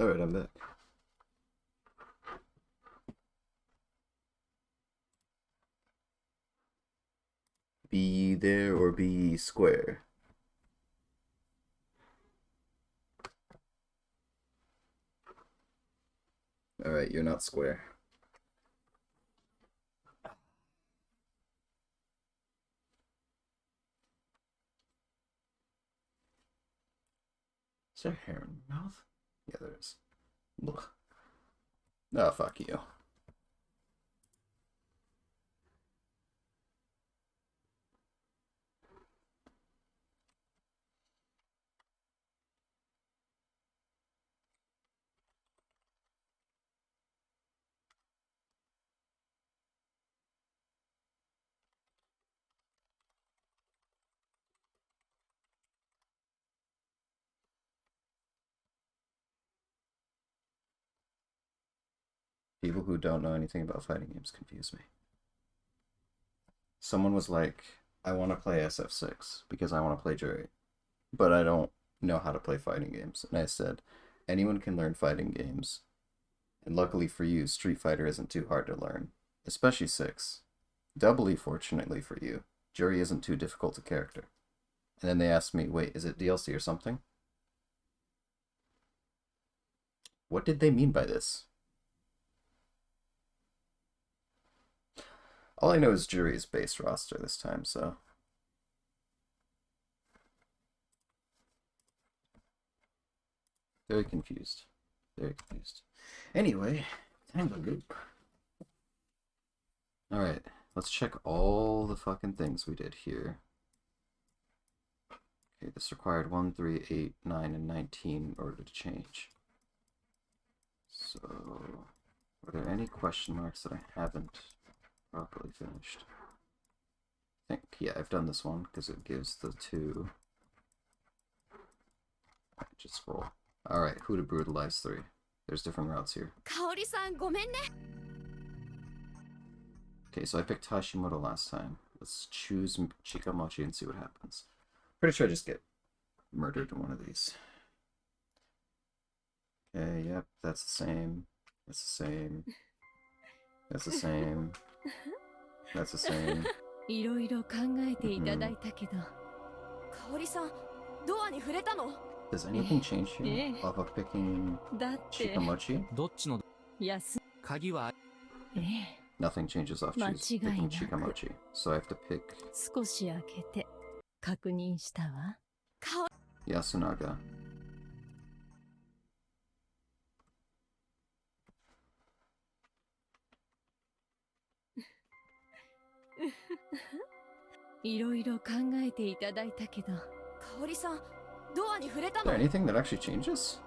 Alright, I'm back. Be there or be square? Alright, you're not square. Is there hair in your mouth? Yeah, there is. Ugh. Oh, fuck you. People who don't know anything about fighting games confuse me. Someone was like, I want to play SF6 because I want to play Jury, but I don't know how to play fighting games. And I said, anyone can learn fighting games. And luckily for you, Street Fighter isn't too hard to learn, especially 6. Doubly fortunately for you, Jury isn't too difficult a character. And then they asked me, wait, is it DLC or something? What did they mean by this? All I know is Jury is base roster this time, so. Very confused. Very confused. Anyway, time to loop. Alright, let's check all the fucking things we did here. Okay, this required 1, 3, 8, 9, and 19 in order to change. So, are there any question marks that I haven't properly finished? I think, yeah, I've done this one because it gives the 2. Alright, just scroll. Alright, who to brutalize 3. There's different routes here. Kaori-san, ごめんね. Okay, so I picked Hashimoto last time. Let's choose Chikamochi and see what happens. Pretty sure I just get murdered in one of these. Okay, yep, that's the same. That's the same. That's the same. That's the same. いろいろ考えていただいたけど、Kaori-san, ドアに触れたの? Does anything change here off of picking だって Chikamochi? どっちの安鍵はええ Nothing changes off picking Chikamochi. So I have to pick 少し開けて確認したわ。 Yasunaga.「いろいろ考えていただいたけど、 Kaori-san, ドアに触れた Is の? there anything that actually changes?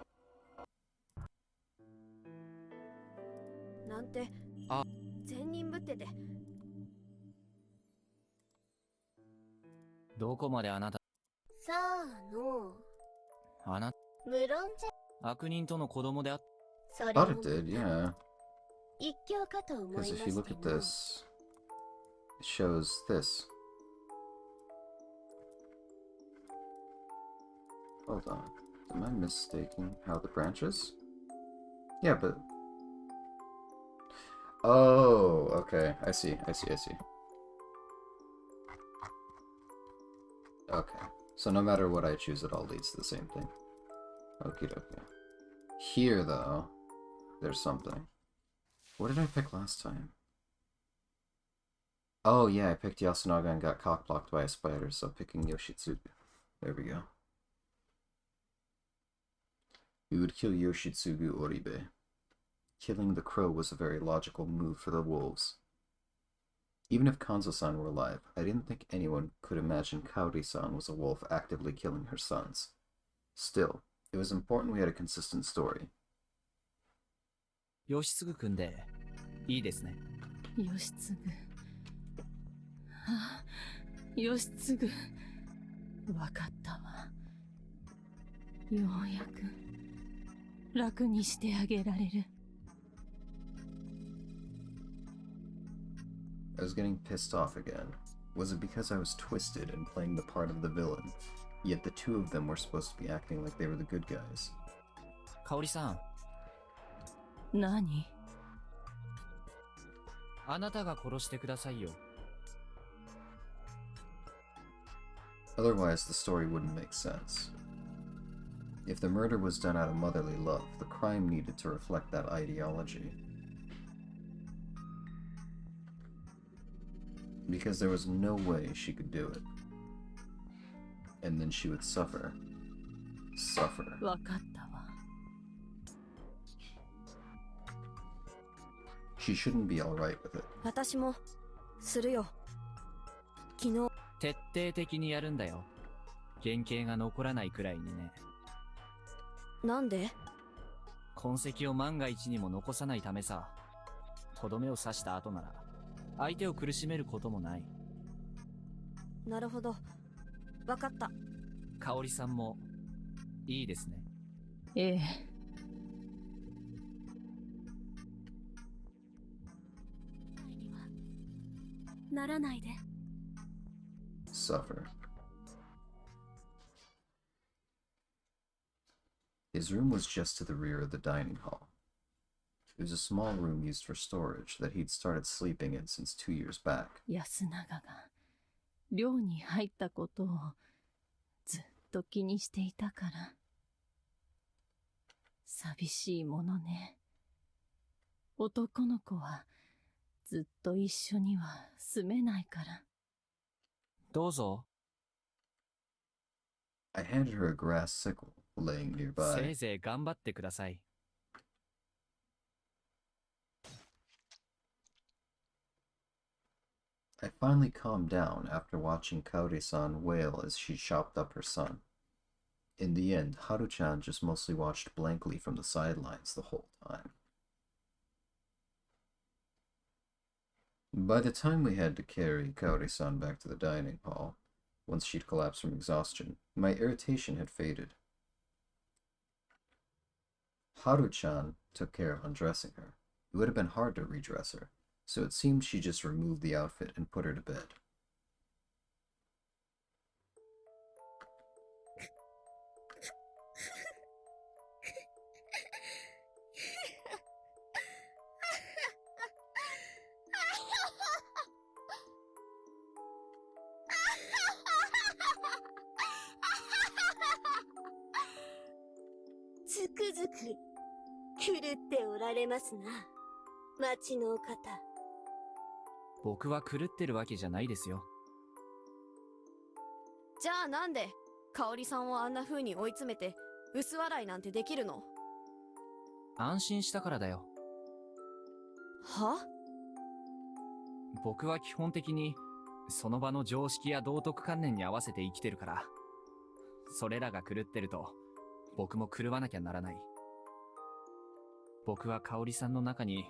なんて、あ、善人ぶってて。どこまであなた、さあの、あな無論じゃ、悪人との子供であっそれ Thought も it did, yeah. 一興かと思いま Because し if て you look at の。 this, it shows this. Hold on. Am I mistaking how the branches? Yeah, but... Oh, okay. I see. Okay. So no matter what I choose, it all leads to the same thing. Okie dokie. Here, though, there's something. What did I pick last time? Oh, yeah, I picked Yasunaga and got cock-blocked by a spider, so picking Yoshitsugu. There we go. We would kill Yoshitsugu Oribe. Killing the crow was a very logical move for the wolves. Even if Kanzo-san were alive, I didn't think anyone could imagine Kaori-san was a wolf actively killing her sons. Still, it was important we had a consistent story. 吉次君でいいですね。義継。あ、義継。わかったわ。ようやく楽にしてあげられる。I was getting pissed off again. Was it because I was twisted and playing the part of the villain? Yet the two of them were supposed to be acting like they were the good guys. 香織さん、何？あなたが殺してくださいよ。 Otherwise, the story wouldn't make sense. If the murder was done out of motherly love, the crime needed to reflect that ideology. Because there was no way she could do it. And then she would suffer. Suffer. わかったわ。She shouldn't be alright with it. 私もするよ。昨日徹底的にやるんだよ。原型が残らないくらいにね。なんで？痕跡を万が一にも残さないためさ。とどめを刺した後なら相手を苦しめることもない。なるほど。わかった。香織さんもいいですね。ええ。ならないで。Suffer. His room was just to the rear of the dining hall. It was a small room used for storage that he'd started sleeping in since 2 years back. 安永が寮に入ったことをずっと気にしていたから。寂しいものね。男の子はずっと一緒には住めないから。どうぞ。I handed her a grass sickle laying せい nearby. ぜい頑張ってください。I finally calmed down after watching Kaori-san wail as she chopped up her son. In the end, Haru-chan just mostly watched blankly from the sidelines the whole time. By the time we had to carry Kaori-san back to the dining hall, once she'd collapsed from exhaustion, my irritation had faded. Haru-chan took care of undressing her. It would have been hard to redress her, so it seemed she just removed the outfit and put her to bed.「つくづく狂っておられますな、町のお方。僕は狂ってるわけじゃないですよ。じゃあなんで香織さんをあんな風に追い詰めて薄笑いなんてできるの？安心したからだよ。は？僕は基本的にその場の常識や道徳観念に合わせて生きてるから。それらが狂ってると僕も狂わなきゃならない。僕は香織さんの中に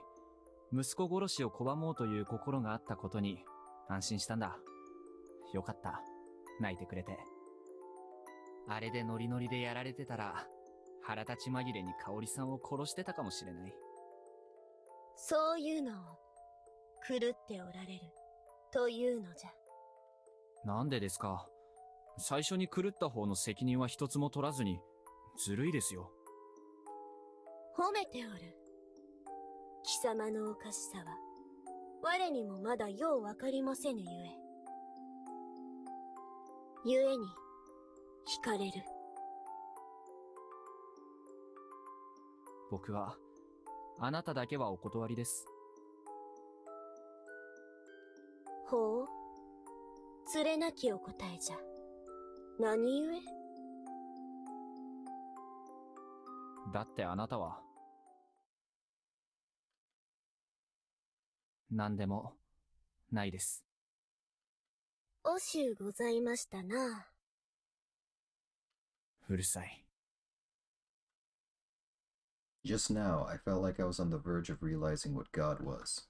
息子殺しを拒もうという心があったことに安心したんだ。よかった。泣いてくれて。あれでノリノリでやられてたら腹立ち紛れに香織さんを殺してたかもしれない。そういうのを狂っておられるというのじゃ。なんでですか。最初に狂った方の責任は一つも取らずにずるいですよ。褒めておる。貴様のおかしさは我にもまだようわかりませぬゆえに惹かれる。僕はあなただけはお断りです。ほう、つれなきお答えじゃ。何故？だってあなたは何でもないです。おしゅうございましたな。うるさい。Just now, I felt like I was on the verge of realizing what God was.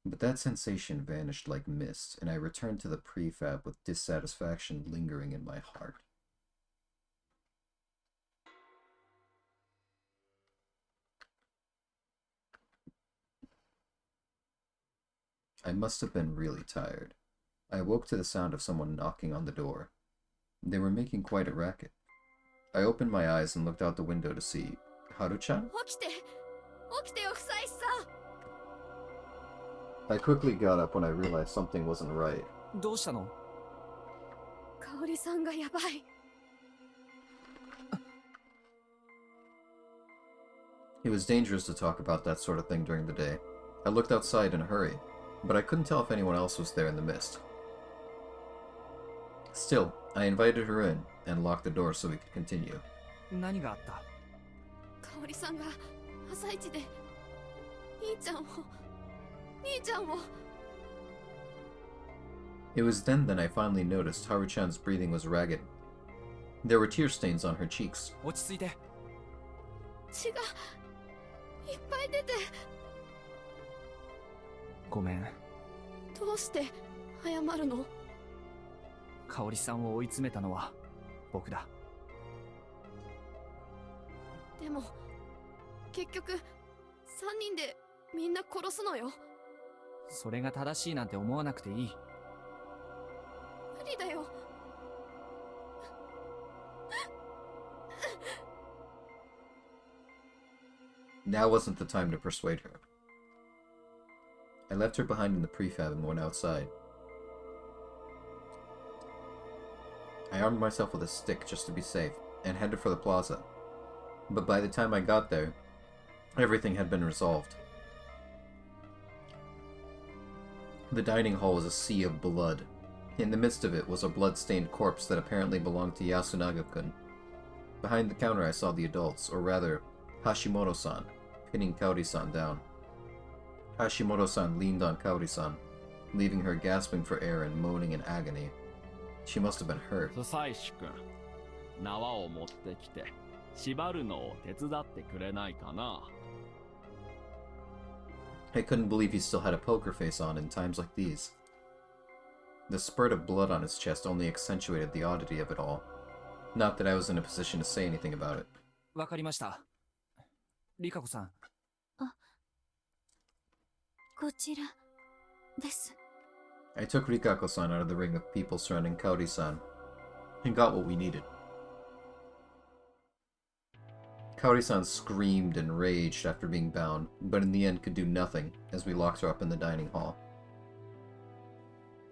But that sensation vanished like mist, and I returned to the prefab with dissatisfaction lingering in my heart. I must have been really tired. I awoke to the sound of someone knocking on the door. They were making quite a racket. I opened my eyes and looked out the window to see Haru-chan? 起きて。起きてよ久石さ I quickly got up when I realized something wasn't right. どうしたの？ん香織さんがやばい It was dangerous to talk about that sort of thing during the day. I looked outside in a hurry, but I couldn't tell if anyone else was there in the mist. Still, I invited her in and locked the door so we could continue. 何があった？香織さんが朝一で兄ちゃんを It was then that I finally noticed Haru-chan's breathing was ragged. There were tear stains on her cheeks. 落ち着いて。血がいっぱい出てごめん。どうして謝るの香織さんを追い詰めたのは僕だ。でも結局3人でみんな殺すのよそれが正しいなんて思わなくていい。無理だよ Now wasn't the time to persuade her. I left her behind in the prefab and went outside. I armed myself with a stick just to be safe, and headed for the plaza. But by the time I got there, everything had been resolved. The dining hall was a sea of blood. In the midst of it was a blood-stained corpse that apparently belonged to Yasunaga-kun. Behind the counter I saw the adults, or rather, Hashimoto-san, pinning Kaori-san down. Hashimoto-san leaned on Kaori-san, leaving her gasping for air and moaning in agony. She must have been hurt. スサイシ君、縄を持ってきて縛るのを手伝ってくれないかな。I couldn't believe he still had a poker face on in times like these. The spurt of blood on his chest only accentuated the oddity of it all. Not that I was in a position to say anything about it. わかりました。リカコさん。こちらです。I took Rikako-san out of the ring of people surrounding Kaori-san, and got what we needed. Kaori-san screamed and raged after being bound, but in the end could do nothing, as we locked her up in the dining hall.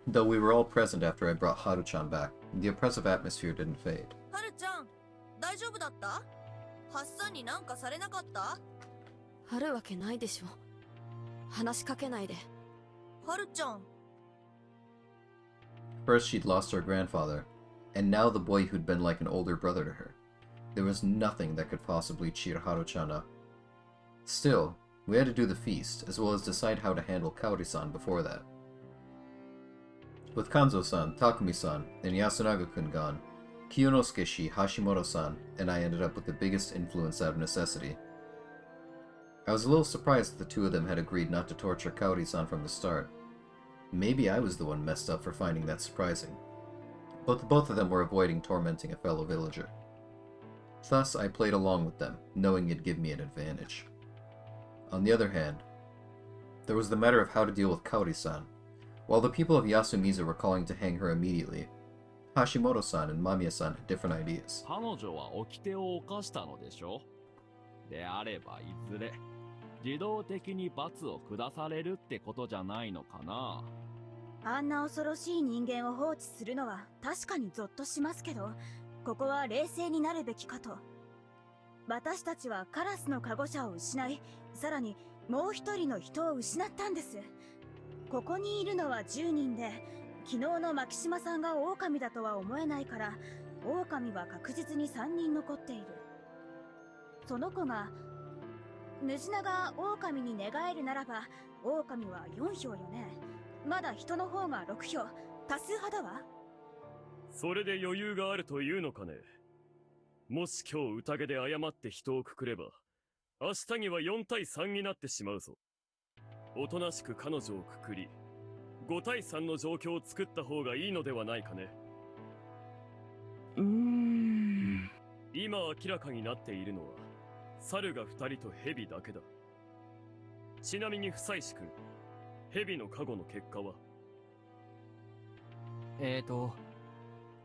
Though we were all present after I brought Haru-chan back, the oppressive atmosphere didn't fade. はるちゃん大丈夫だったハッサンになんかされなかったあるわけないでしょ話しかけないではるちゃん First she'd lost her grandfather, and now the boy who'd been like an older brother to her. There was nothing that could possibly cheer Haru-chan up. Still, we had to do the feast, as well as decide how to handle Kaori-san before that. With Kanzo-san, Takumi-san, and Yasunaga-kun gone, Kiyonosuke-shi, Hashimoto-san, and I ended up with the biggest influence out of necessity. I was a little surprised that the two of them had agreed not to torture Kaori-san from the start. Maybe I was the one messed up for finding that surprising. But both of them were avoiding tormenting a fellow villager. Thus, I played along with them, knowing it'd give me an advantage. On the other hand, there was the matter of how to deal with Kaori-san. While the people of Yasumizu were calling to hang her immediately, Hashimoto-san and Mamiya-san had different ideas. 彼女は掟を犯したのでしょ。であればいずれ自動的に罰を下されるってことじゃないのかな。あんな恐ろしい人間を放置するのは確かにゾッとしますけど、ここは冷静になるべきかと。私たちはカラスのカゴ車を失い、さらにもう一人の人を失ったんです。ここにいるのは10人で、昨日の牧島さんが狼だとは思えないから、狼は確実に3人残っている。その子が、ヌジナが狼に寝返るならば、狼は4票よね。まだ人の方が6票、多数派だわ。それで余裕があるというのかね。もし今日宴で誤って人をくくれば、明日には4対3になってしまうぞ。おとなしく彼女をくくり、5対3の状況を作った方がいいのではないかね。今明らかになっているのは、猿が2人と蛇だけだ。ちなみに不妻子君、蛇の加護の結果は？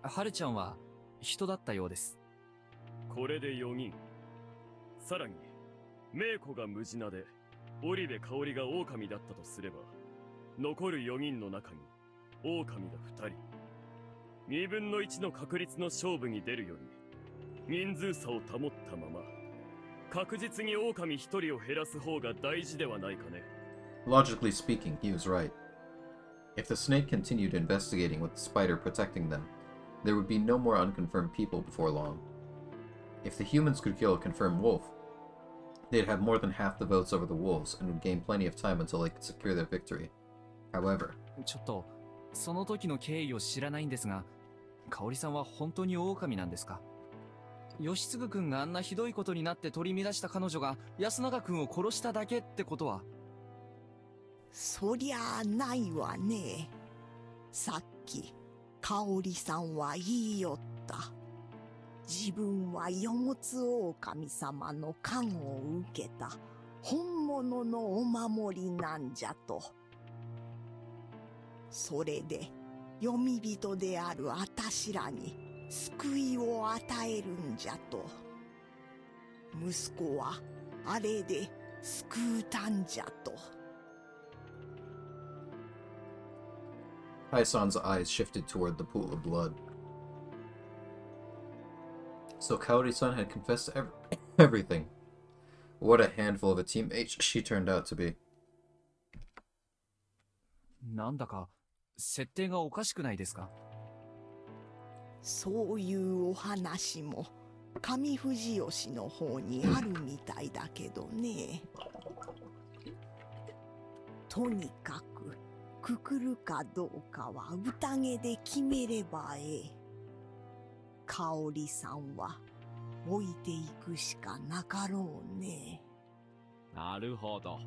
はるちゃんは人だったようです。これで4人。さらにメイコがムジナで織部香織が狼だったとすれば、残る4人の中に狼が2人。2分の1の確率の勝負に出るより、人数差を保ったまま確実に狼1人を減らす方が大事ではないかね。 Logically speaking, he was right. If the snake continued investigating with the spider protecting them, there would be no more unconfirmed people before long. If the humans could kill a confirmed wolf, they'd have more than half the votes over the wolves and would gain plenty of time until they could secure their victory. However, ちょっとその時の経緯を知らないんですが、香織さんは本当に狼なんですか？義継君があんなひどいことになって取り乱した彼女が安永君を殺しただけってことは？そりゃあないわね。さっき香織さんは言いよった。自分は四つ狼様の加護を受けた本物のお守りなんじゃと。それで読み人であるあたしらに救いを与えるんじゃと。息子はあれで救うたんじゃと。Haisan's eyes shifted toward the pool of blood. So Kaori-san had confessed everything. What a handful of a teammate she turned out to be. なんだか設定がおかしくないですか？そういうお話も上藤吉の方にあるみたいだけどね。とにかくくくるかどうかは宴で決めればええ。香織さんは置いていくしかなかろうね。なるほど。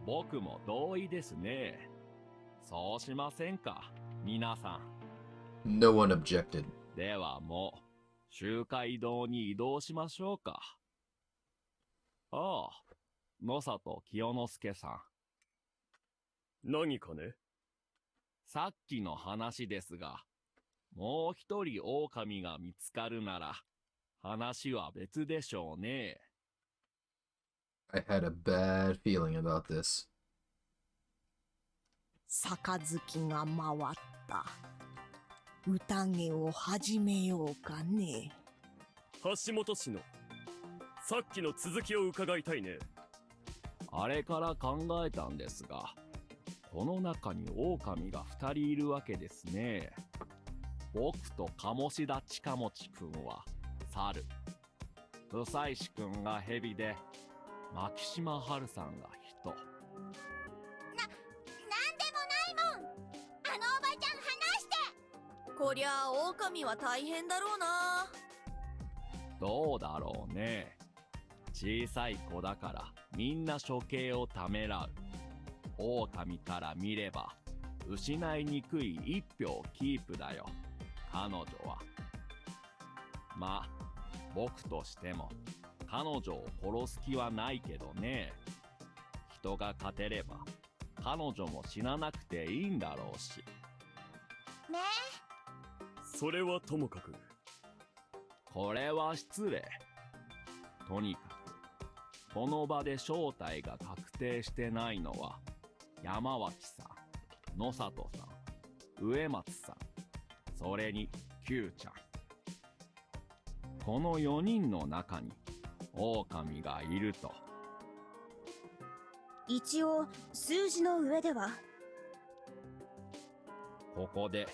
僕も同意ですね。そうしませんか、皆さん。No one objected. ではもう、集会堂に移動しましょうか。ああ、野里清之助さん。何かね？さっきの話ですが、もう一人狼が見つかるなら、話は別でしょうね。I had a bad feeling about this. 杯が回った。宴を始めようかね。橋本氏のさっきの続きを伺いたいね。あれから考えたんですが、この中に狼が2人いるわけですね。僕と鴨志田近持くんは猿、不妻子くんが蛇で、牧島春さんが人。なんでもないもん。あのおばちゃん話して。こりゃあ狼は大変だろうな。どうだろうね。小さい子だからみんな処刑をためらう。狼から見れば失いにくい1票キープだよ、彼女は。まあ僕としても彼女を殺す気はないけどね。人が勝てれば彼女も死ななくていいんだろうしね。それはともかく。これは失礼。とにかくこの場で正体が確定してないのは山脇さん、野里さん、植松さん、それに Q ちゃん。この4人の中に狼がいると。一応数字の上では。ここで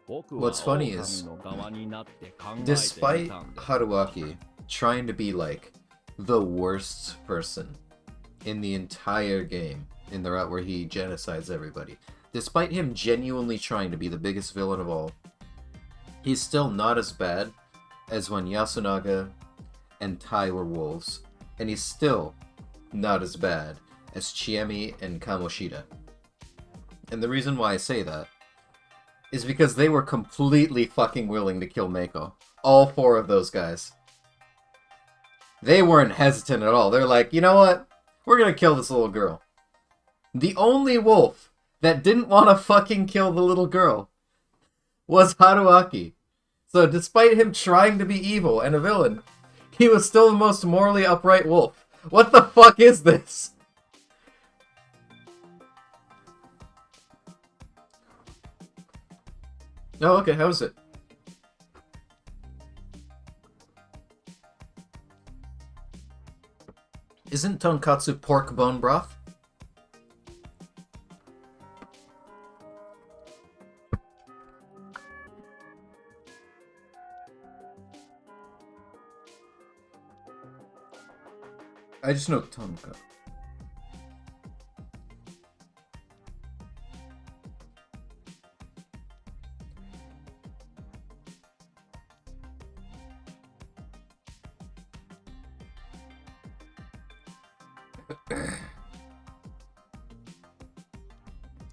僕は What's funny is, 狼の側になって考えてみ despite たんだ。 Haruaki trying to be like the worst person in the entire game, in the route where he genocides everybody, despite him genuinely trying to be the biggest villain of all, he's still not as bad as when Yasunaga and Tai were wolves, and he's still not as bad as Chiemi and Kamoshida. And the reason why I say that is because they were completely fucking willing to kill Mako. All 4 of those guys. They weren't hesitant at all. They're like, you know what? We're gonna kill this little girl. The only wolf that didn't want to fucking kill the little girl was Haruaki. So despite him trying to be evil and a villain, he was still the most morally upright wolf. What the fuck is this? Oh, okay, how is it? Isn't tonkatsu pork bone broth? I just know tonka.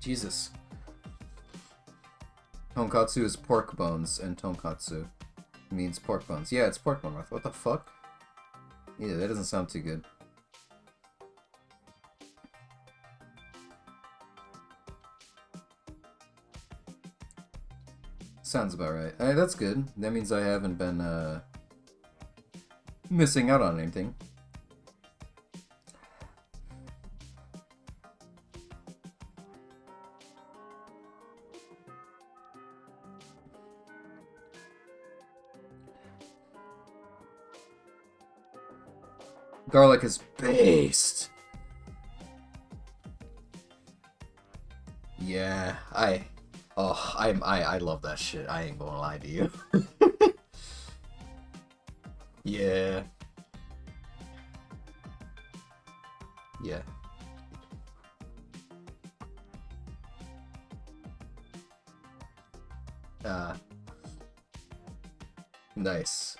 Jesus. Tonkatsu is pork bones, and tonkatsu means pork bones. Yeah, it's pork bone broth. What the fuck? Yeah, that doesn't sound too good. Sounds about right. That's good. That means I haven't been, missing out on anything. Garlic is based. Yeah, I love that shit. I ain't gonna lie to you. Yeah. Yeah. Nice.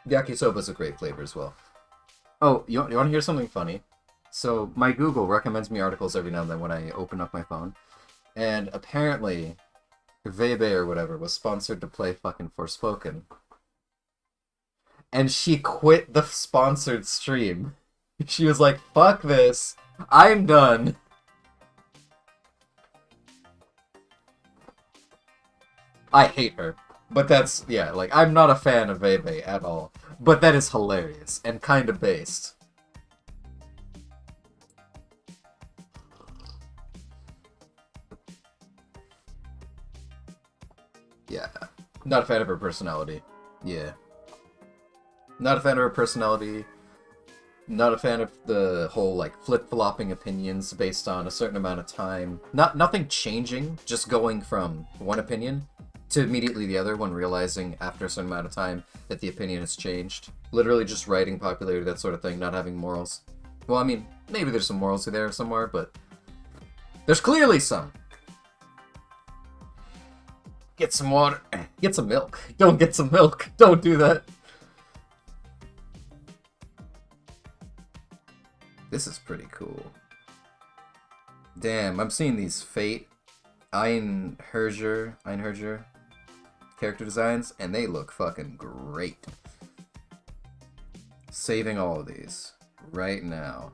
Yakisoba is a great flavor as well. Oh, you want to hear something funny? So, my Google recommends me articles every now and then when I open up my phone. And apparently, Vebe or whatever was sponsored to play fucking Forspoken. And she quit the sponsored stream. She was like, fuck this. I'm done. I hate her. But that's, yeah, like, I'm not a fan of Vebe at all. But that is hilarious and kind of based. Yeah. Not a fan of her personality. Yeah. Not a fan of her personality. Not a fan of the whole, like, flip-flopping opinions based on a certain amount of time. Nothing changing, just going from one opinion to immediately the other when realizing after a certain amount of time that the opinion has changed. Literally just writing popularity, that sort of thing, not having morals. Well, I mean, maybe there's some morals there somewhere, but there's clearly some. Get some water. Get some milk. Don't get some milk. Don't do that. This is pretty cool. Damn, I'm seeing these Fate, Einherjar character designs, and they look fucking great. Saving all of these right now.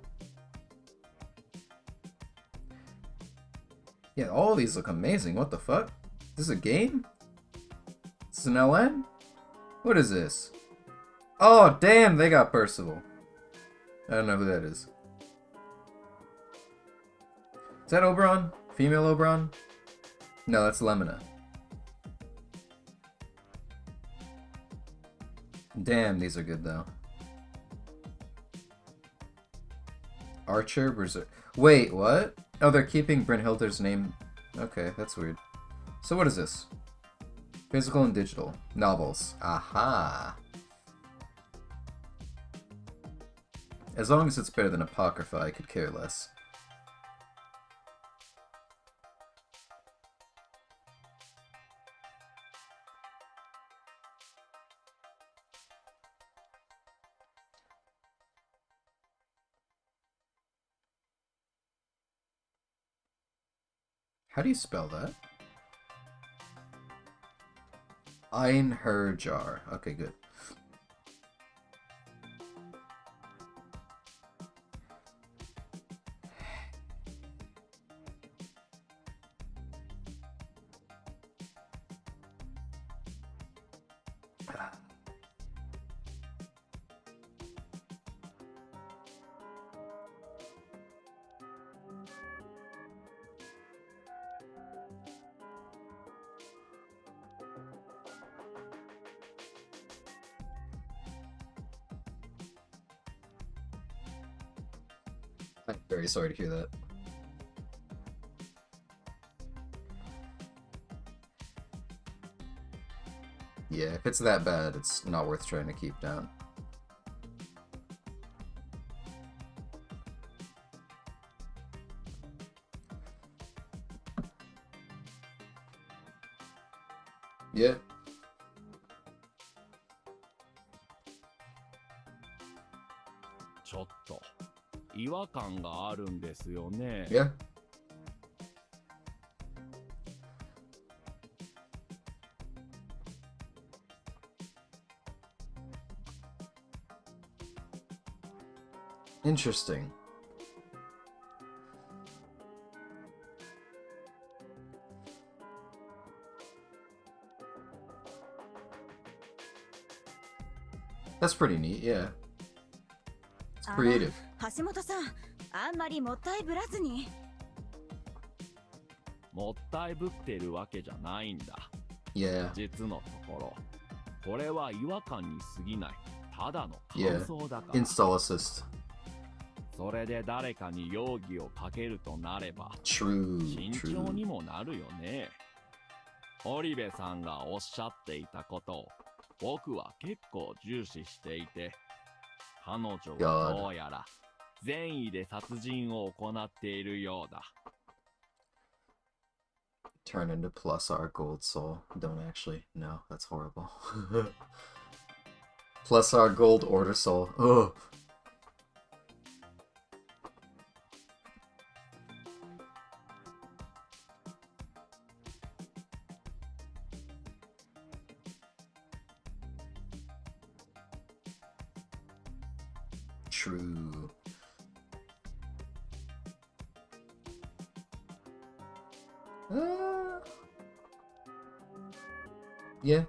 Yeah, all of these look amazing. What the fuck? Is this a game? Is this an LN? What is this? Oh, damn, they got Percival. I don't know who that is. Is that Oberon? Female Oberon? No, that's Lemina. Damn, these are good though. Archer, Berserk. Wait, what? Oh, they're keeping Brynhilder's name. Okay, that's weird. So what is this? Physical and digital. Novels. Aha! As long as it's better than Apocrypha, I could care less. How do you spell that? Einherjar. Okay, good. I'm very sorry to hear that. Yeah, if it's that bad, it's not worth trying to keep down. Yeah. Yeah. Interesting. That's pretty neat, yeah. It's creative. 橋本さん、あんまりもったいぶらずに。もったいぶってるわけじゃないんだ。Yeah. 実のところ、これは違和感に過ぎない。ただの Yeah. 感想だから。 Install assist. それで誰かに容疑をかけるとなれば、 True. 慎重にもなるよね。織部さんがおっしゃっていたことを僕は結構重視していて、彼女はどうやら善意で殺人を行っているようだ。Turn into plus R gold soul. Don't actually. No, that's horrible. Plus R gold order soul. Ugh. True. Yeah.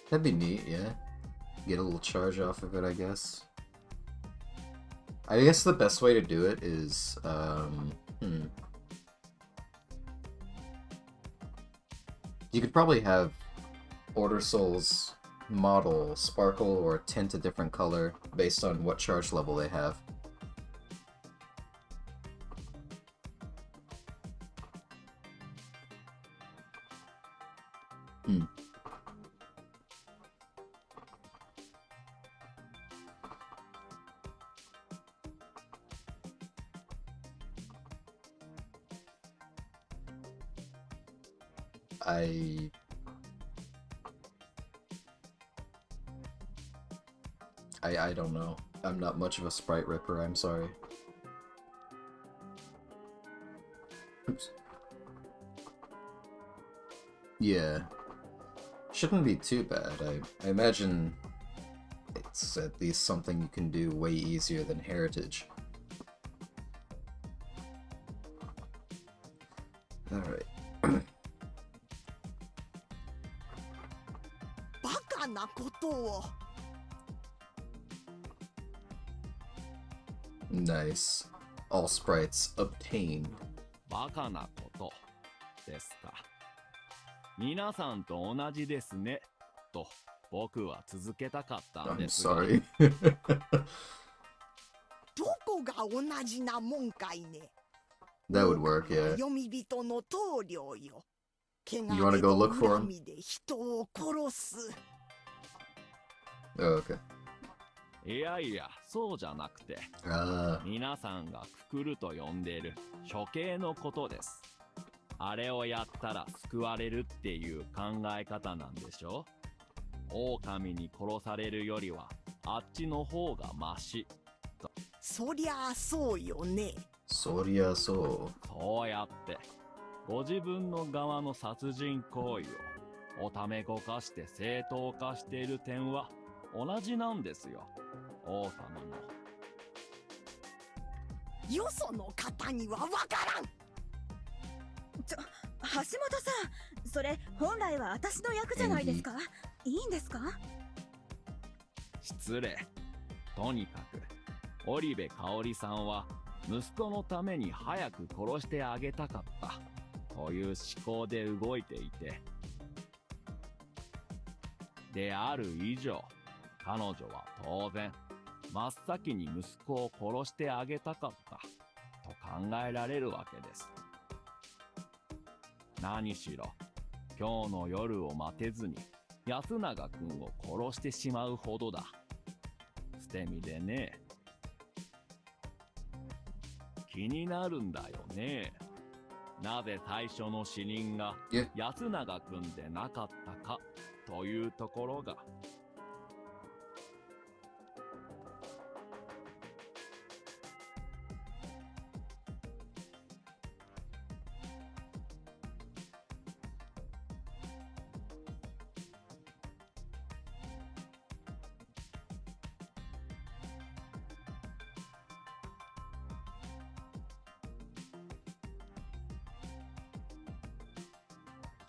That'd be neat, yeah. Get a little charge off of it, I guess. I guess the best way to do it is, You could probably have Order Souls model sparkle or tint a different color based on what charge level they have. I don't know. I'm not much of a sprite ripper, I'm sorry. Oops. Yeah. Shouldn't be too bad. I imagine it's at least something you can do way easier than Heritage. Alright. バカなことを。 Nice. All sprites obtained. バカなことですか。皆さんと同じですねと僕は続けたかったん I'm ですが。 sorry. どこが同じなもんかいね。 That would work, yeah. 読み人の棟梁よ。 You wanna go look for him? 恨みで人を殺す。 Oh, okay. いやいや、そうじゃなくて、皆さんがくくると呼んでいる処刑のことです。あれをやったら救われるっていう考え方なんでしょ。狼に殺されるよりはあっちの方がマシと。そりゃあそうよね。そりゃそう。そうやってご自分の側の殺人行為をおためごかして正当化している点は同じなんですよ。狼も。よその方にはわからん。橋本さん、それ本来は私の役じゃないですか。いいんですか。失礼。とにかく織部香織さんは息子のために早く殺してあげたかったという思考で動いていて、である以上彼女は当然真っ先に息子を殺してあげたかったと考えられるわけです。何しろ今日の夜を待てずに安永くんを殺してしまうほどだ。捨て身でね。気になるんだよね。なぜ最初の死人が安永くんでなかったかというところが。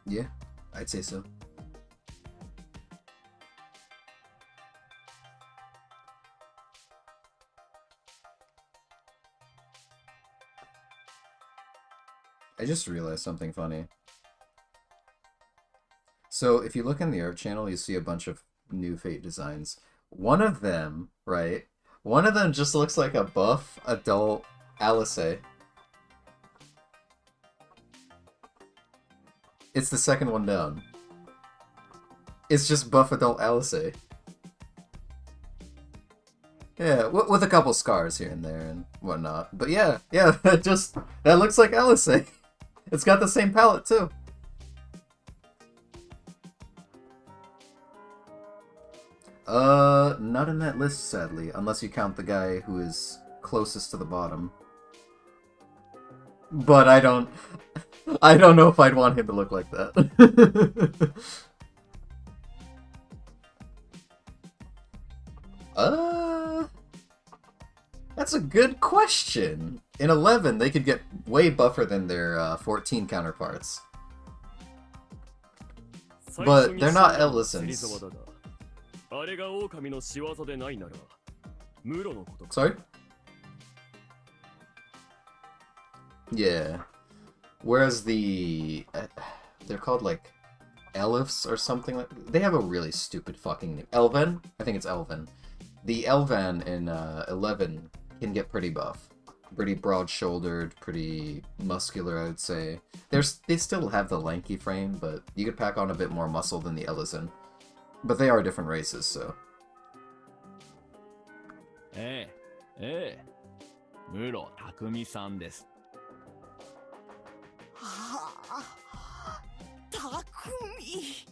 Yeah, I'd say so. I just realized something funny. So if you look in the art channel, you see a bunch of new Fate designs. One of them, right? One of them just looks like a buff adult Alice. It's the second one down. It's just buff adult Alice. Yeah, with a couple scars here and there and whatnot. But yeah, that looks like Alice. It's got the same palette too. Not in that list, sadly, unless you count the guy who is closest to the bottom. But I don't know if I'd want him to look like that. That's a good question. In 11, they could get way buffer than their 14 counterparts. But they're not Ellisons. Sorry? Yeah. Whereas the... they're called, like, Elifs or something like... They have a really stupid fucking name. Elven? I think it's Elven. The Elvan in 11 can get pretty buff. Pretty broad-shouldered, pretty muscular, I would say. They still have the lanky frame, but you could pack on a bit more muscle than the Ellison. But they are different races, so... 室匠さんです。はあ、匠、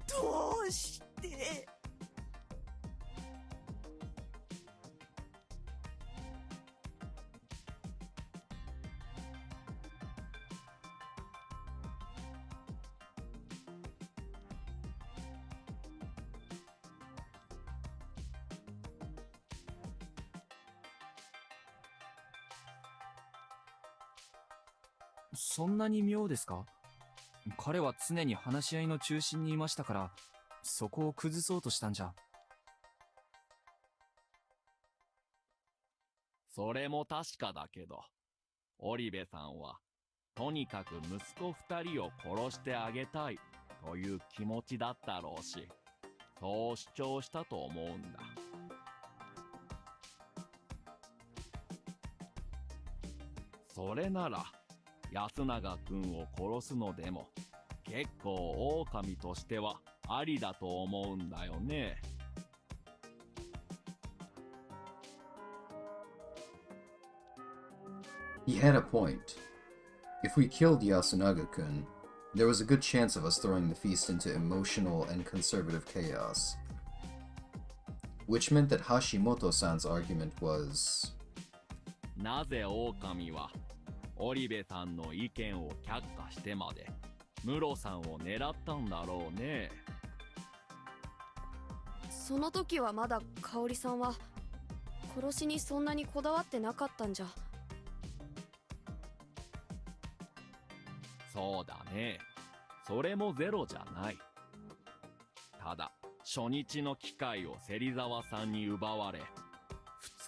どうして。そんなに妙ですか？彼は常に話し合いの中心にいましたから、そこを崩そうとしたんじゃ。それも確かだけど、織部さんはとにかく息子2人を殺してあげたいという気持ちだったろうし、そう主張したと思うんだ。それなら安永くんを殺すのでも結構狼としてはありだと思うんだよね。He had a point. If we killed Yasunaga-kun, there was a good chance of us throwing the feast into emotional and conservative chaos. Which meant that Hashimoto-san's argument was... なぜ狼は織部さんの意見を却下してまで室さんを狙ったんだろうね。その時はまだ香織さんは殺しにそんなにこだわってなかったんじゃ。そうだね。それもゼロじゃない。ただ初日の機会を芹沢さんに奪われ、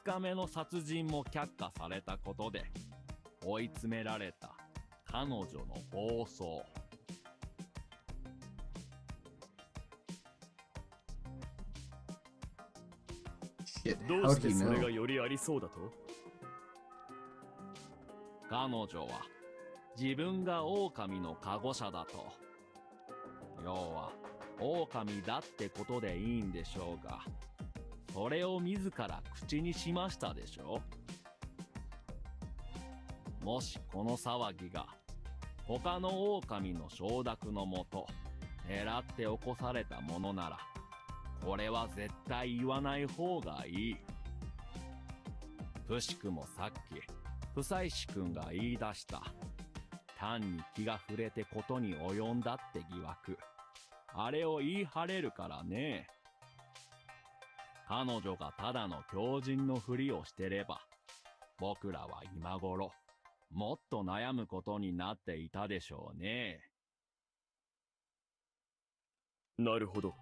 2日目の殺人も却下されたことで追い詰められた彼女の暴走。どう How し do て you それが know? よりありそうだと？彼女は自分が狼の加護者だと。要は狼だってことでいいんでしょうが、それを自ら口にしましたでしょ。もしこの騒ぎが他の狼の承諾のもと狙って起こされたものなら、これは絶対言わない方がいい。くしくもさっき不妻子くんが言い出した単に気が触れてことに及んだって疑惑、あれを言い張れるからね。彼女がただの狂人のふりをしてれば、僕らは今頃もっと悩むことになっていたでしょうね。なるほど。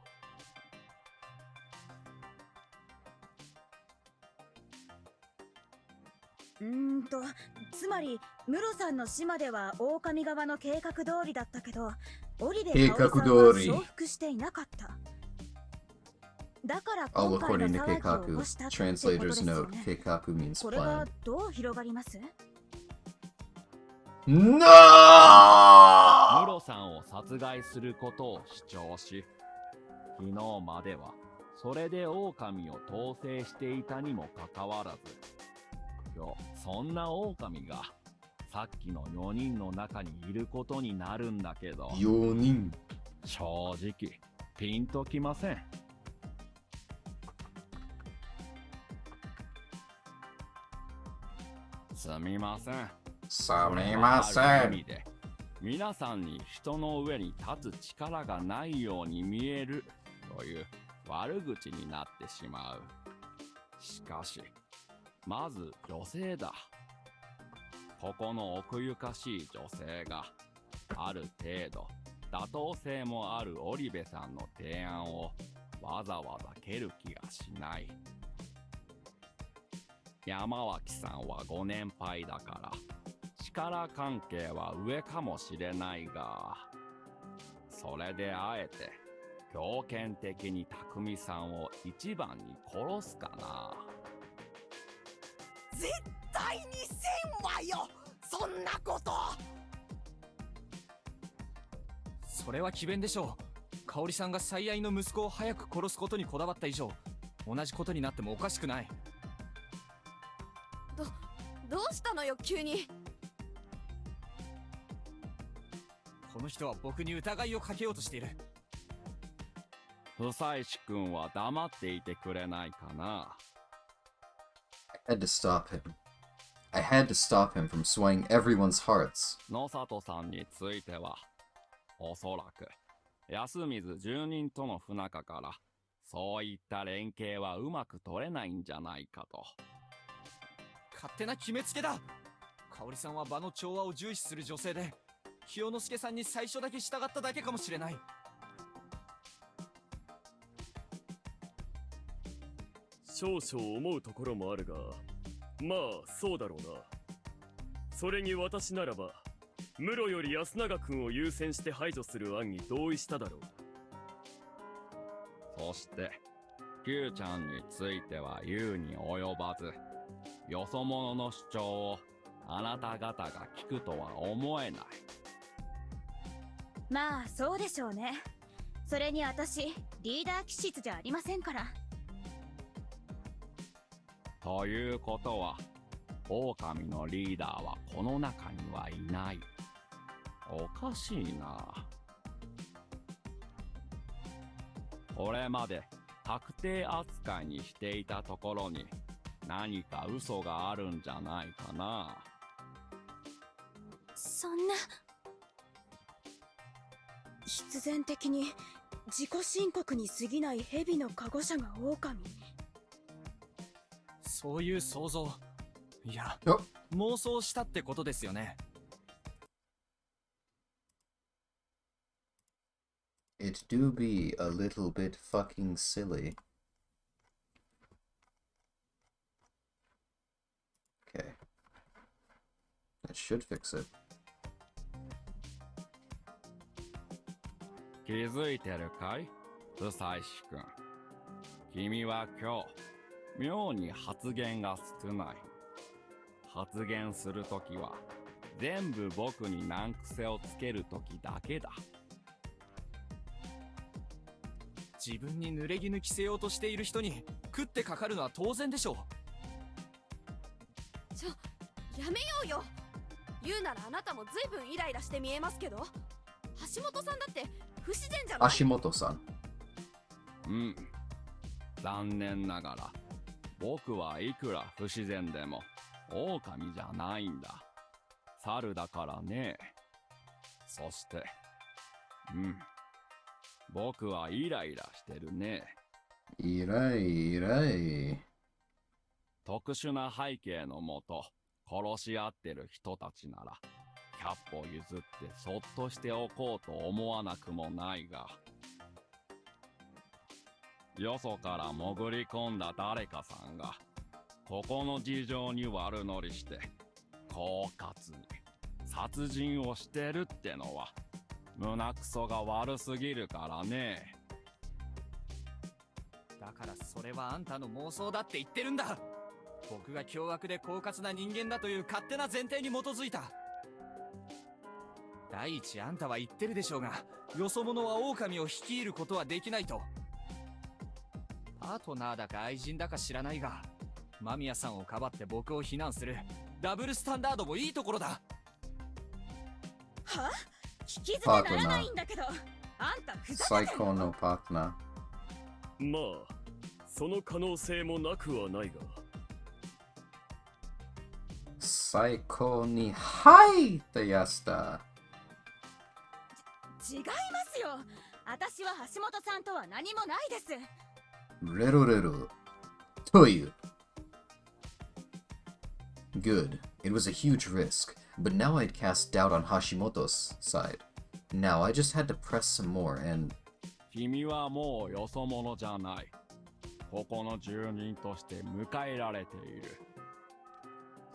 つまりムロさんの島では狼側の計画通りだったけど、オリベ計画香織さんは通り。承服していなかった。だから All 今回の according to 騒ぎを起 Keikaku. こしたってことです Translator's よ note: ね。 Keikaku means これが plan. どう広がります？ No! ムロさんを殺害することを主張し、昨日まではそれで狼を統制していたにもかかわらず、今日そんな狼がさっきの4人の中にいることになるんだけど、4人。正直ピンときません。すみません。すみません。皆さんに人の上に立つ力がないように見えるという悪口になってしまう。しかし、まず女性だ。ここの奥ゆかしい女性がある程度妥当性もある織部さんの提案をわざわざ蹴る気がしない。山脇さんはご年配だから力関係は上かもしれないが、それであえて強権的に匠さんを一番に殺すかな。絶対にせんわよ、そんなこと。それは詭弁でしょう。香織さんが最愛の息子を早く殺すことにこだわった以上、同じことになってもおかしくない。どうしたのよ急に。この人は僕に疑いをかけようとしている。不妻子くんは黙っていてくれないかな。I had to stop him. I had to stop him from swaying everyone's hearts. 野里さんについては、おそらく安水住人との不仲からそういった連携はうまく取れないんじゃないかと。勝手な決めつけだ。香織さんは場の調和を重視する女性で、清之助さんに最初だけ従っただけかもしれない。少々思うところもあるが、まあそうだろうな。それに私ならば室より安永君を優先して排除する案に同意しただろう。そして Q ちゃんについては言うに及ばず、よそ者の主張をあなた方が聞くとは思えない。まあそうでしょうね。それに私リーダー気質じゃありませんから。ということは狼のリーダーはこの中にはいない。おかしいな。これまで確定扱いにしていたところに何か嘘があるんじゃないかな。そんな。必然的に自己申告に過ぎない蛇の加護者が狼。そういう想像、いや、妄想したってことですよね。It do be a little bit fucking silly. Okay. That should fix it. 気づいてるかい、不妻子くん。君は今日妙に発言が少ない。発言するときは全部僕に難癖をつけるときだけだ。自分に濡れ衣着せようとしている人に食ってかかるのは当然でしょう。やめようよ。言うならあなたも随分イライラして見えますけど、橋本さんだって不自然じゃない？橋本さん。うん。残念ながら僕はいくら不自然でも狼じゃないんだ。猿だからね。そして僕はイライラしてるね。イライイライ。特殊な背景のもと殺し合ってる人たちなら100歩譲ってそっとしておこうと思わなくもないが、よそから潜り込んだ誰かさんがここの事情に悪乗りして狡猾に殺人をしてるってのは胸くそが悪すぎるからね。だからそれはあんたの妄想だって言ってるんだ。僕が凶悪で狡猾な人間だという勝手な前提に基づいた。第一あんたは言ってるでしょうが、よそ者は狼を率いることはできないと。パートナーだか愛人だか知らないが、間宮さんをかばって僕を非難するダブルスタンダードもいいところだ。は？聞き捨てならないんだけど、あんたふざけてるの？最高のパートナー。まあその可能性もなくはないが。最高にはいってやつだ。違いますよ。私は橋本さんとは何もないです。レロレロという。Good. It was a huge risk, but now I'd cast doubt on Hashimoto's side. Now I just had to press some more and... 君はもうよそ者じゃない。ここの住人として迎えられている。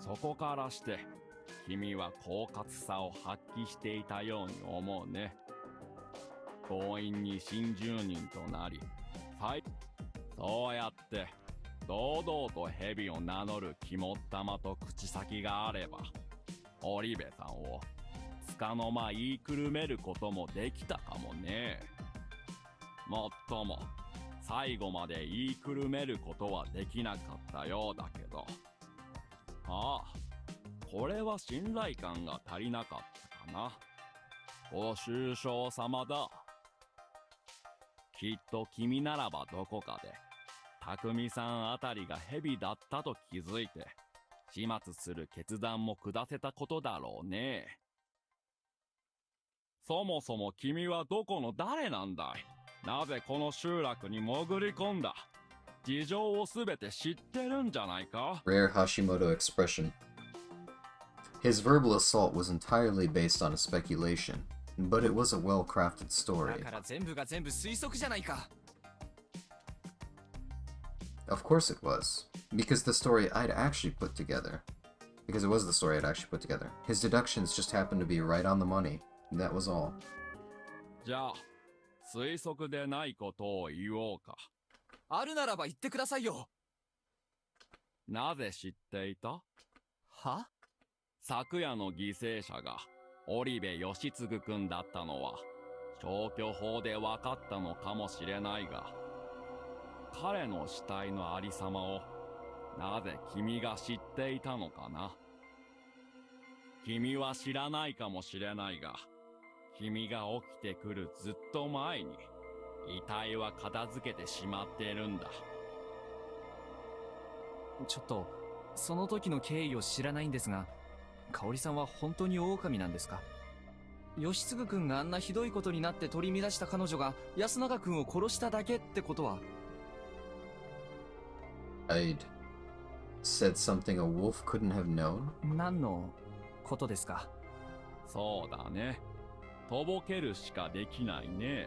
そこからして君は狡猾さを発揮していたように思うね。強引に新住人となり、そうやって堂々と蛇を名乗る肝っ玉と口先があれば、織部さんを束の間言いくるめることもできたかもね。もっとも最後まで言いくるめることはできなかったようだけど、ああ、これは信頼感が足りなかったかな。ご愁傷様だ。きっと君ならばどこかで匠さんあたりが蛇だったと気づいて始末する決断も下せたことだろうね。そもそも君はどこの誰なんだい？なぜこの集落に潜り込んだ？事情をすべて知ってるんじゃないか？ Rare Hashimoto expression. His verbal assault was entirely based on a speculation, but it was a well-crafted story. だから全部が全部推測じゃないか。Of course it was, because the story I'd actually put together. Because it was the story I'd actually put together. His deductions just happened to be right on the money. That was all. じゃあ、推測でないことを言おうか。あるならば言ってくださいよ。なぜ知っていた？は？昨夜の犠牲者が織部義継くんだったのは消去法で分かったのかもしれないが、彼の死体のありさまをなぜ君が知っていたのかな？君は知らないかもしれないが、君が起きてくるずっと前に遺体は片付けてしまっているんだ。ちょっとその時の経緯を知らないんですが、香織さんは本当に狼なんですか？義継くんがあんなひどいことになって取り乱した彼女が安永くんを殺しただけってことは。 I'd said something a wolf couldn't have known? 何のことですか？そうだね。とぼけるしかできないね。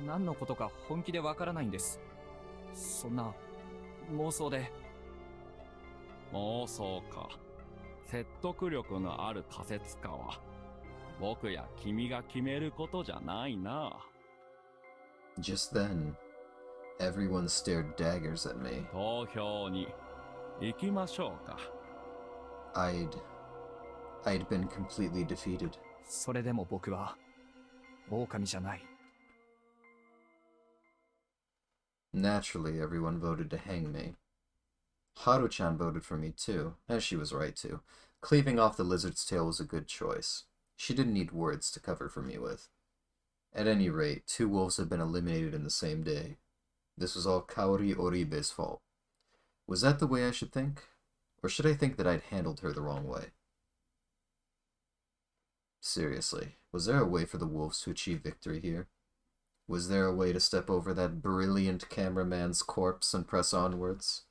何のことか本気でわからないんです。そんな妄想で。妄想か。説得力のある仮説かは僕や君が決めることじゃないな。 Just then, Everyone stared daggers at me. 投票に行きましょうか。I'd been completely defeated. それでも僕は狼じゃない。Naturally, everyone voted to hang me. Haru-chan voted for me too, as she was right to. Cleaving off the lizard's tail was a good choice. She didn't need words to cover for me with. At any rate, 2 wolves had been eliminated in the same day. This was all Kaori Oribe's fault. Was that the way I should think? Or should I think that I'd handled her the wrong way? Seriously, was there a way for the wolves to achieve victory here? Was there a way to step over that brilliant cameraman's corpse and press onwards?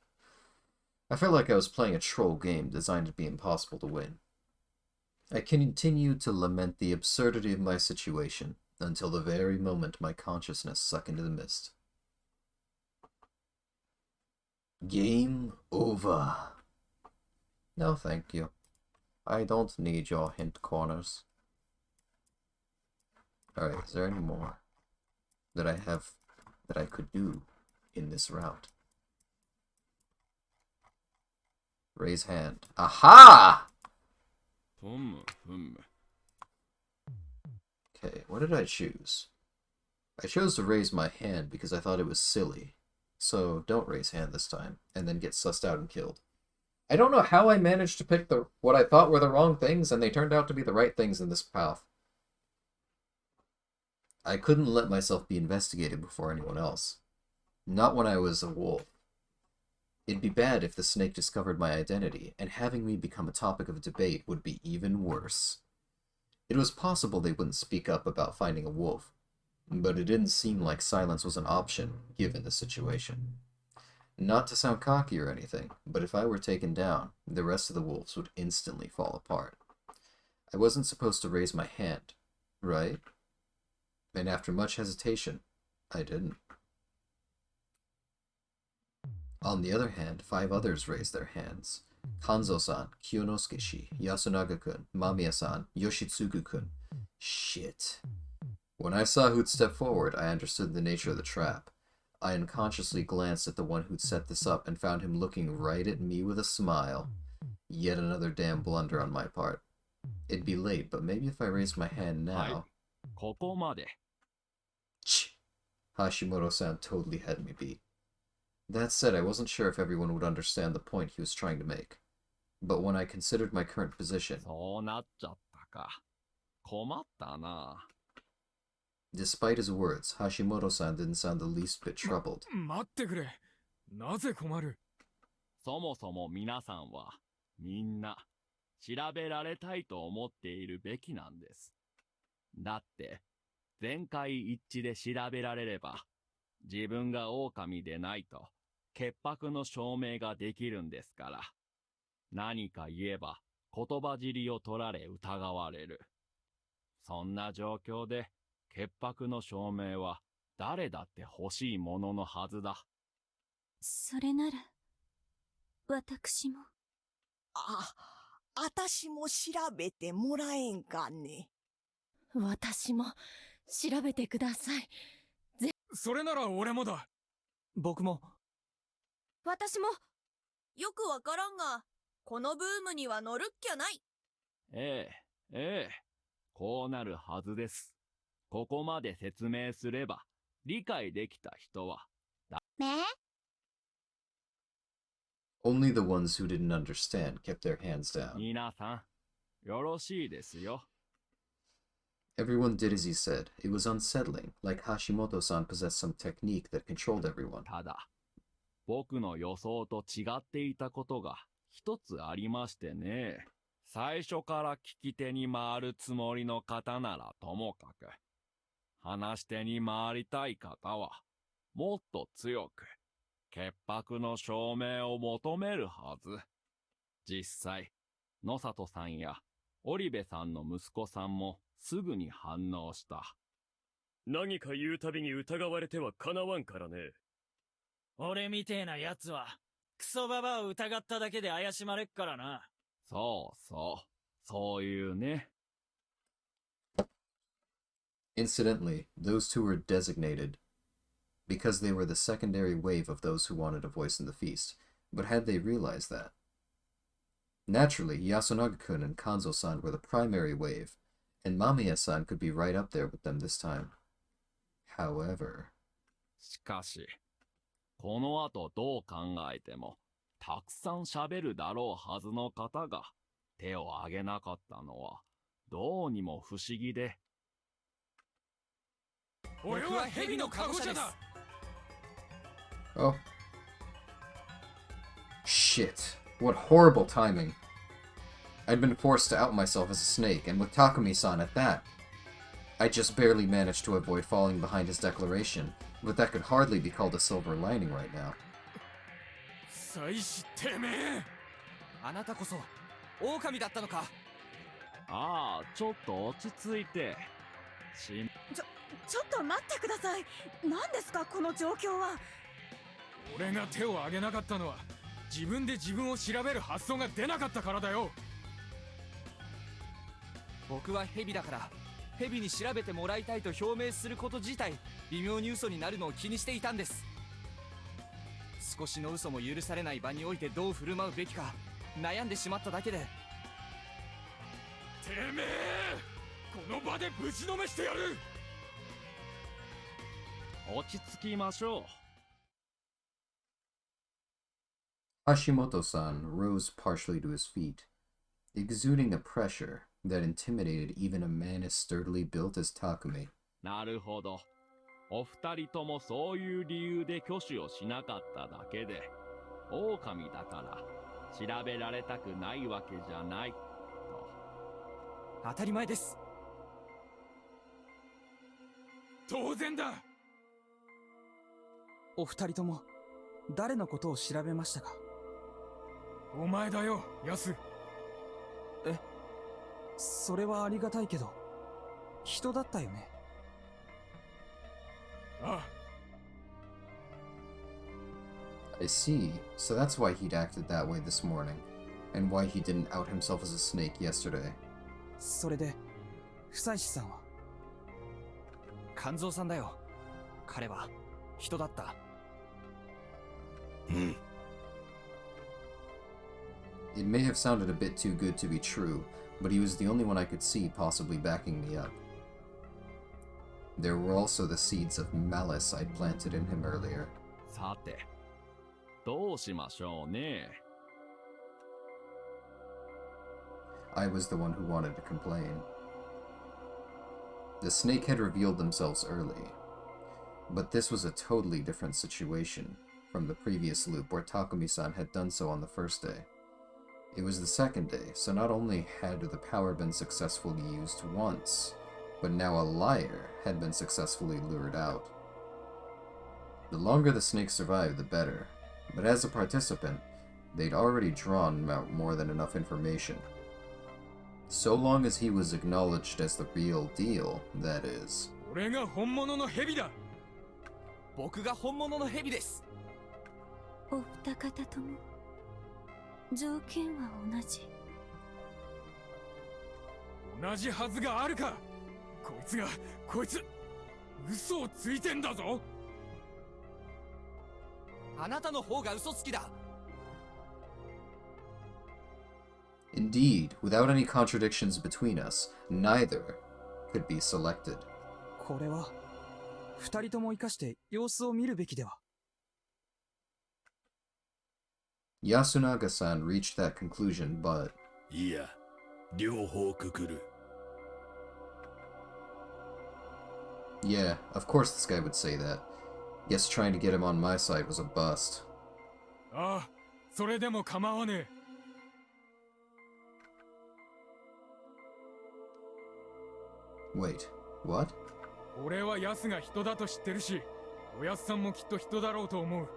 I felt like I was playing a troll game designed to be impossible to win. I continued to lament the absurdity of my situation until the very moment my consciousness sunk into the mist. Game over. No, thank you. I don't need your hint corners. Alright, is there any more that I could do in this route? Raise hand. Aha! Okay, what did I choose? I chose to raise my hand because I thought it was silly. So don't raise hand this time, and then get sussed out and killed. I don't know how I managed to pick what I thought were the wrong things, and they turned out to be the right things in this path. I couldn't let myself be investigated before anyone else. Not when I was a wolf. It'd be bad if the snake discovered my identity, and having me become a topic of debate would be even worse. It was possible they wouldn't speak up about finding a wolf, but it didn't seem like silence was an option, given the situation. Not to sound cocky or anything, but if I were taken down, the rest of the wolves would instantly fall apart. I wasn't supposed to raise my hand, right? And after much hesitation, I didn't. On the other hand, 5 others raised their hands. Kanzo-san, Kyonosuke-shi, Yasunaga-kun, Mamiya-san, Yoshitsugu-kun. Shit. When I saw who'd stepped forward, I understood the nature of the trap. I unconsciously glanced at the one who'd set this up and found him looking right at me with a smile. Yet another damn blunder on my part. It'd be late, but maybe if I raised my hand now... ここまで。 Hashimoto-san totally had me beat. That said, I wasn't sure if everyone would understand the point he was trying to make. But when I considered my current position... そうなっちゃったか。困ったな。 Despite his words, Hashimoto-san didn't sound the least bit troubled. 待ってくれ。なぜ困る？そもそも皆さんは、みんな、調べられたいと思っているべきなんです。だって、全会一致で調べられれば、自分が狼でないと、潔白の証明ができるんですから。何か言えば、言葉尻を取られ疑われる。そんな状況で、潔白の証明は、誰だって欲しいもののはずだ。それなら、私も。あたしも調べてもらえんかね。私も調べてください。それなら俺もだ。僕も。私も。よくわからんが、このブームには乗るっきゃない。ええ、こうなるはずです。ここまで説明すれば、理解できた人は。Only the ones who didn't understand kept their hands down. 皆さん、よろしいですよ。Everyone did as he said. It was unsettling, like Hashimoto-san possessed some technique that controlled everyone. ただ、僕の予想と違っていたことが一つありましてね。最初から聞き手に回るつもりの方ならともかく、話し手に回りたい方は、もっと強く、潔白の証明を求めるはず。実際、野里さんや織部さんの息子さんもすぐに反応した。何か言うたびに疑われてはかなわんからね。俺みてえな奴は、クソババアを疑っただけで怪しまれっからな。そういうね。Incidentally, those two were designated because they were the secondary wave of those who wanted a voice in the feast. But had they realized that? Naturally, Yasunaga-kun and Kanzo-san were the primary wave, and Mamiya-san could be right up there with them this time. However... しかし、この後どう考えても、たくさん喋るだろうはずの方が手を挙げなかったのは、どうにも不思議で。俺は蛇のカゴ車だ。 Oh. Shit. What horrible timing. I'd been forced to out myself as a snake, and with Takumi-san at that. I just barely managed to avoid falling behind his declaration, but that could hardly be called a silver lining right now. 祭司てめえ。あなたこそ狼だったのか。ああ、ちょっと落ち着いて。ちょっと待ってください。何ですかこの状況は。俺が手を挙げなかったのは自分で自分を調べる発想が出なかったからだよ。僕は蛇だから蛇に調べてもらいたいと表明すること自体微妙に嘘になるのを気にしていたんです。少しの嘘も許されない場においてどう振る舞うべきか悩んでしまっただけで。てめえ、この場でぶちのめしてやる。落ち着きましょう。Hashimoto-san rose partially to his feet, exuding a pressure that intimidated even a man as sturdily built as Takumi. なるほど。お二人ともそういう理由で挙手をしなかっただけで、狼だから調べられたくないわけじゃないと。当たり前です。当然だ。お二人とも誰のことを調べましたか？お前だよ、ヤス。え、それはありがたいけど、人だったよね。ああ。I see. So that's why he'd acted that way this morning, and why he didn't out himself as a snake yesterday. それで、夫妻子さんは？肝臓さんだよ。彼は人だった。It may have sounded a bit too good to be true, but he was the only one I could see possibly backing me up. There were also the seeds of malice I'd planted in him earlier. さて、どうしましょうね。I was the one who wanted to complain. The snake had revealed themselves early, but this was a totally different situation from the previous loop where Takumi-san had done so on the first day. It was the second day, so not only had the power been successfully used once, but now a liar had been successfully lured out. The longer the snake survived, the better, but as a participant, they'd already drawn out more than enough information. So long as he was acknowledged as the real deal, that is. 俺が本物の蛇だ。僕が本物の蛇です。お二方とも条件は同じ。同じはずがあるか。こいつ嘘をついてんだぞ。あなたの方が嘘つきだ。Indeed, without any contradictions between us, neither could be selected. これは二人とも生かして様子を見るべきでは。Yasunaga-san reached that conclusion, but... いや、両方くくる。Yeah, of course this guy would say that. Guess trying to get him on my side was a bust. ああ、それでも構わねえ。Wait, what? 俺はヤスが人だと知ってるし、おやすさんもきっと人だろうと思う。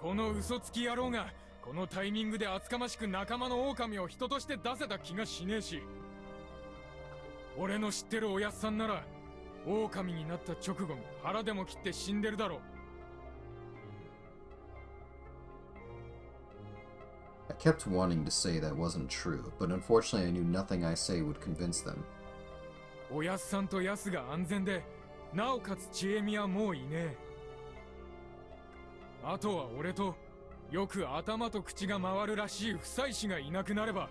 この嘘つき野郎がこのタイミングで厚かましく仲間の狼を人として出せた気がしねえし、俺の知ってるおやすさんなら狼になった直後に腹でも切って死んでるだろう。I kept wanting to say that wasn't true, but unfortunately I knew nothing I say would convince them. おやすさんとヤスが安全で、なおかつちえみはもういねえ。あとは俺とよく頭と口が回るらしい不妻子がいなくなれば、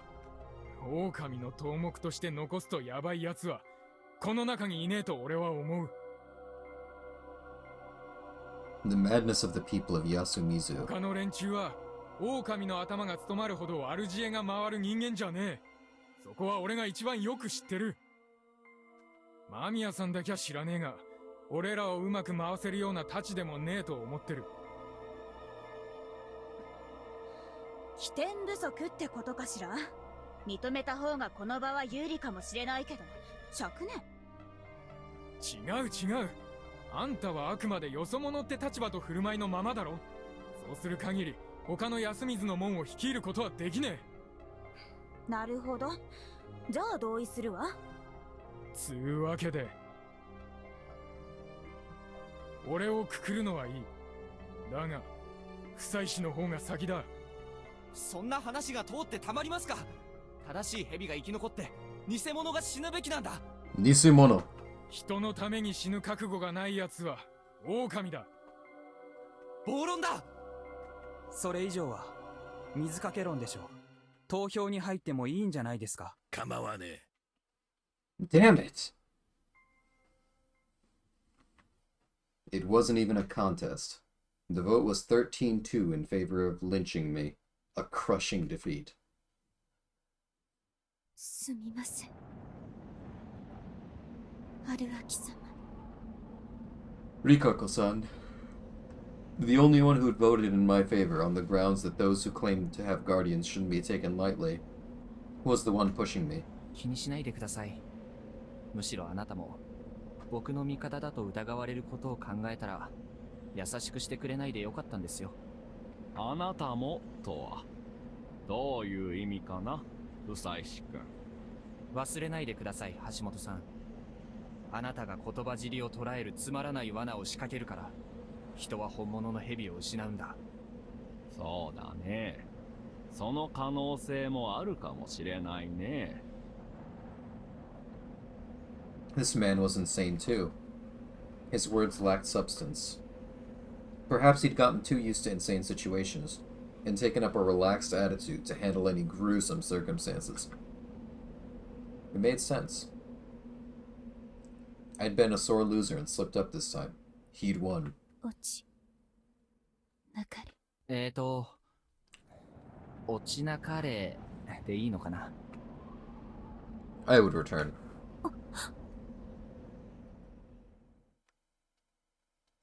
狼の頭目として残すとヤバいやつはこの中にいねえと俺は思う。 The madness of the people of Yasumizu. 他の連中は狼の頭が務まるほど悪知恵が回る人間じゃねえ。そこは俺が一番よく知ってる。間宮さんだけは知らねえが、俺らをうまく回せるような太刀でもねえと思ってる。起点不足ってことかしら。認めた方がこの場は有利かもしれないけど、灼ね。違う違う。あんたはあくまでよそ者って立場と振る舞いのままだろ。そうする限り他の安水の門を率いることはできねえ。なるほど。じゃあ同意するわ。つうわけで俺をくくるのはいい。だが不妻子の方が先だ。そんな話が通ってたまりますか。正しい蛇が生き残って偽物が死ぬべきなんだ。偽物。人のために死ぬ覚悟がない奴は狼だ。暴論だ。それ以上は水かけ論でしょう。投票に入ってもいいんじゃないですか。構わねえ。Damn it. It wasn't even a contest. The vote was 13-2 in favor of lynching me. A crushing defeat. すみません。春明様。Rikako-san. The only one who had voted in my favor on the grounds that those who claimed to have guardians shouldn't be taken lightly was the one pushing me. 気にしないでください。むしろあなたも僕の味方だと疑われることを考えたら優しくしてくれないでよかったんですよ。あなたもとはどういう意味かな、不妻子くん。忘れないでください、橋本さん。あなたが言葉尻を捉えるつまらない罠を仕掛けるから人は本物の蛇を失うんだ。そうだね。その可能性もあるかもしれないね。This man was insane too. His words lacked substance. Perhaps he'd gotten too used to insane situations, and taken up a relaxed attitude to handle any gruesome circumstances. It made sense. I'd been a sore loser and slipped up this time. He'd won. 落ちなか落れ。ちなかれでいいのかな。I would return.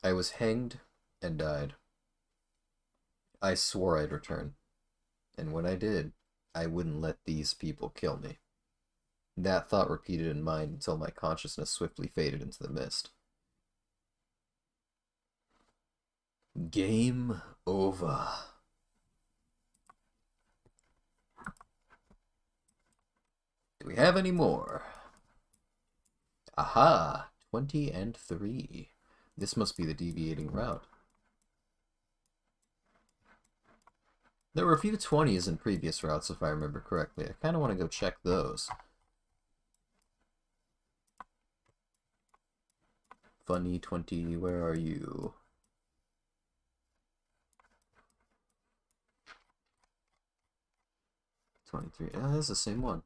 I was hanged and died. I swore I'd return. And when I did, I wouldn't let these people kill me. That thought repeated in mind until my consciousness swiftly faded into the mist. Game over. Do we have any more? Aha! 20-3. This must be the deviating route. There were a few 20s in previous routes, if I remember correctly. I kind of want to go check those. Funny 20, where are you? $23. Oh, that's the same one.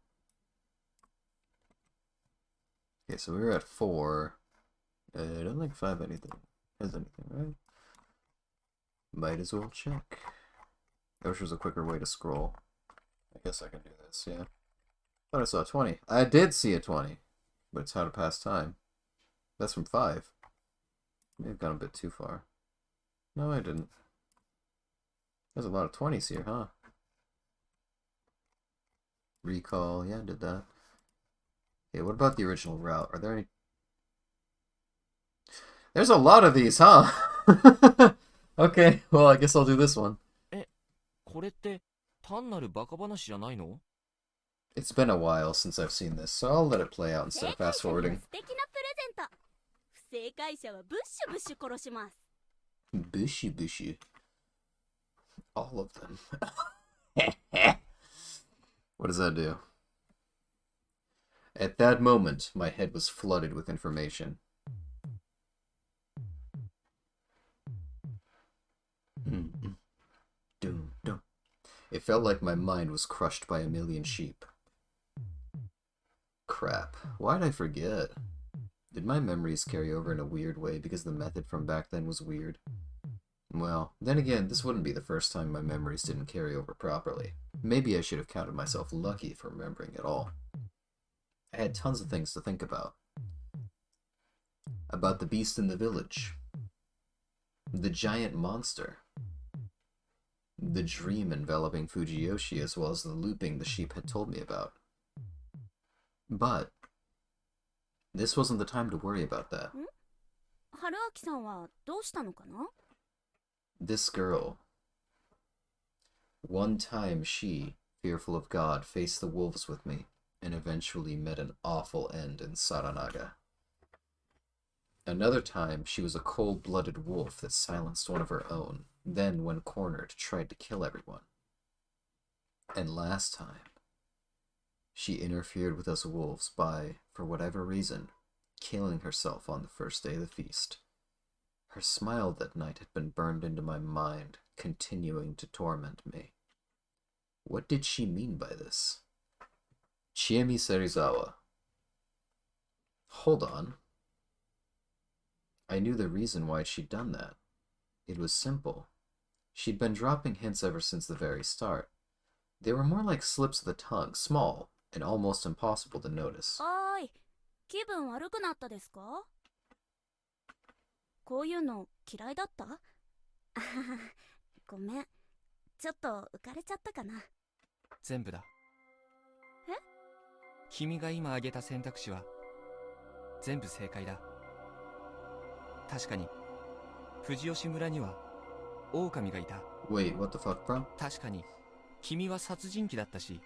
Okay, so we were at 4. I don't think 5 has anything, right? Might as well check. I wish there was a quicker way to scroll. I guess I can do this, yeah. Thought I saw a 20. I did see a 20, but it's how to pass time. That's from 5. May have gone a bit too far. No, I didn't. There's a lot of 20s here, huh? Recall, yeah, I did that. Okay, what about the original route? Are there any... There's a lot of these, huh? Okay, well, I guess I'll do this one. これって単なるバカ話じゃないの? It's been a while since I've seen this, so I'll let it play out instead of fast forwarding. 素敵なプレゼント。不正解者はブッシュブッシュ殺します。Bushy bushy. All of them. What does that do? At that moment, my head was flooded with information. It felt like my mind was crushed by a million sheep. Crap. Why'd I forget? Did my memories carry over in a weird way because the method from back then was weird? Well, then again, this wouldn't be the first time my memories didn't carry over properly. Maybe I should have counted myself lucky for remembering it all. I had tons of things to think about. About the beast in the village. The giant monster. The dream enveloping Fujiyoshi, as well as the looping the sheep had told me about. But this wasn't the time to worry about that. This girl. One time she, fearful of God, faced the wolves with me, and eventually met an awful end in Saranaga. Another time, she was a cold-blooded wolf that silenced one of her own, then, when cornered, tried to kill everyone. And last time, she interfered with us wolves by, for whatever reason, killing herself on the first day of the feast. Her smile that night had been burned into my mind, continuing to torment me. What did she mean by this? Chiemi Serizawa. Hold on. I knew the reason why she'd done that. It was simple. She'd been dropping hints ever since the very start. They were more like slips of the tongue, small, and almost impossible to notice. おーい、気分悪くなったですか？こういうの嫌いだった？ごめん、ちょっと浮かれちゃったかな。全部だ。え？君が今挙げた選択肢は全部正解だ。確かに藤吉村には狼がいた。Wait, what the fuck, bro? 確かに君は殺人鬼だったし、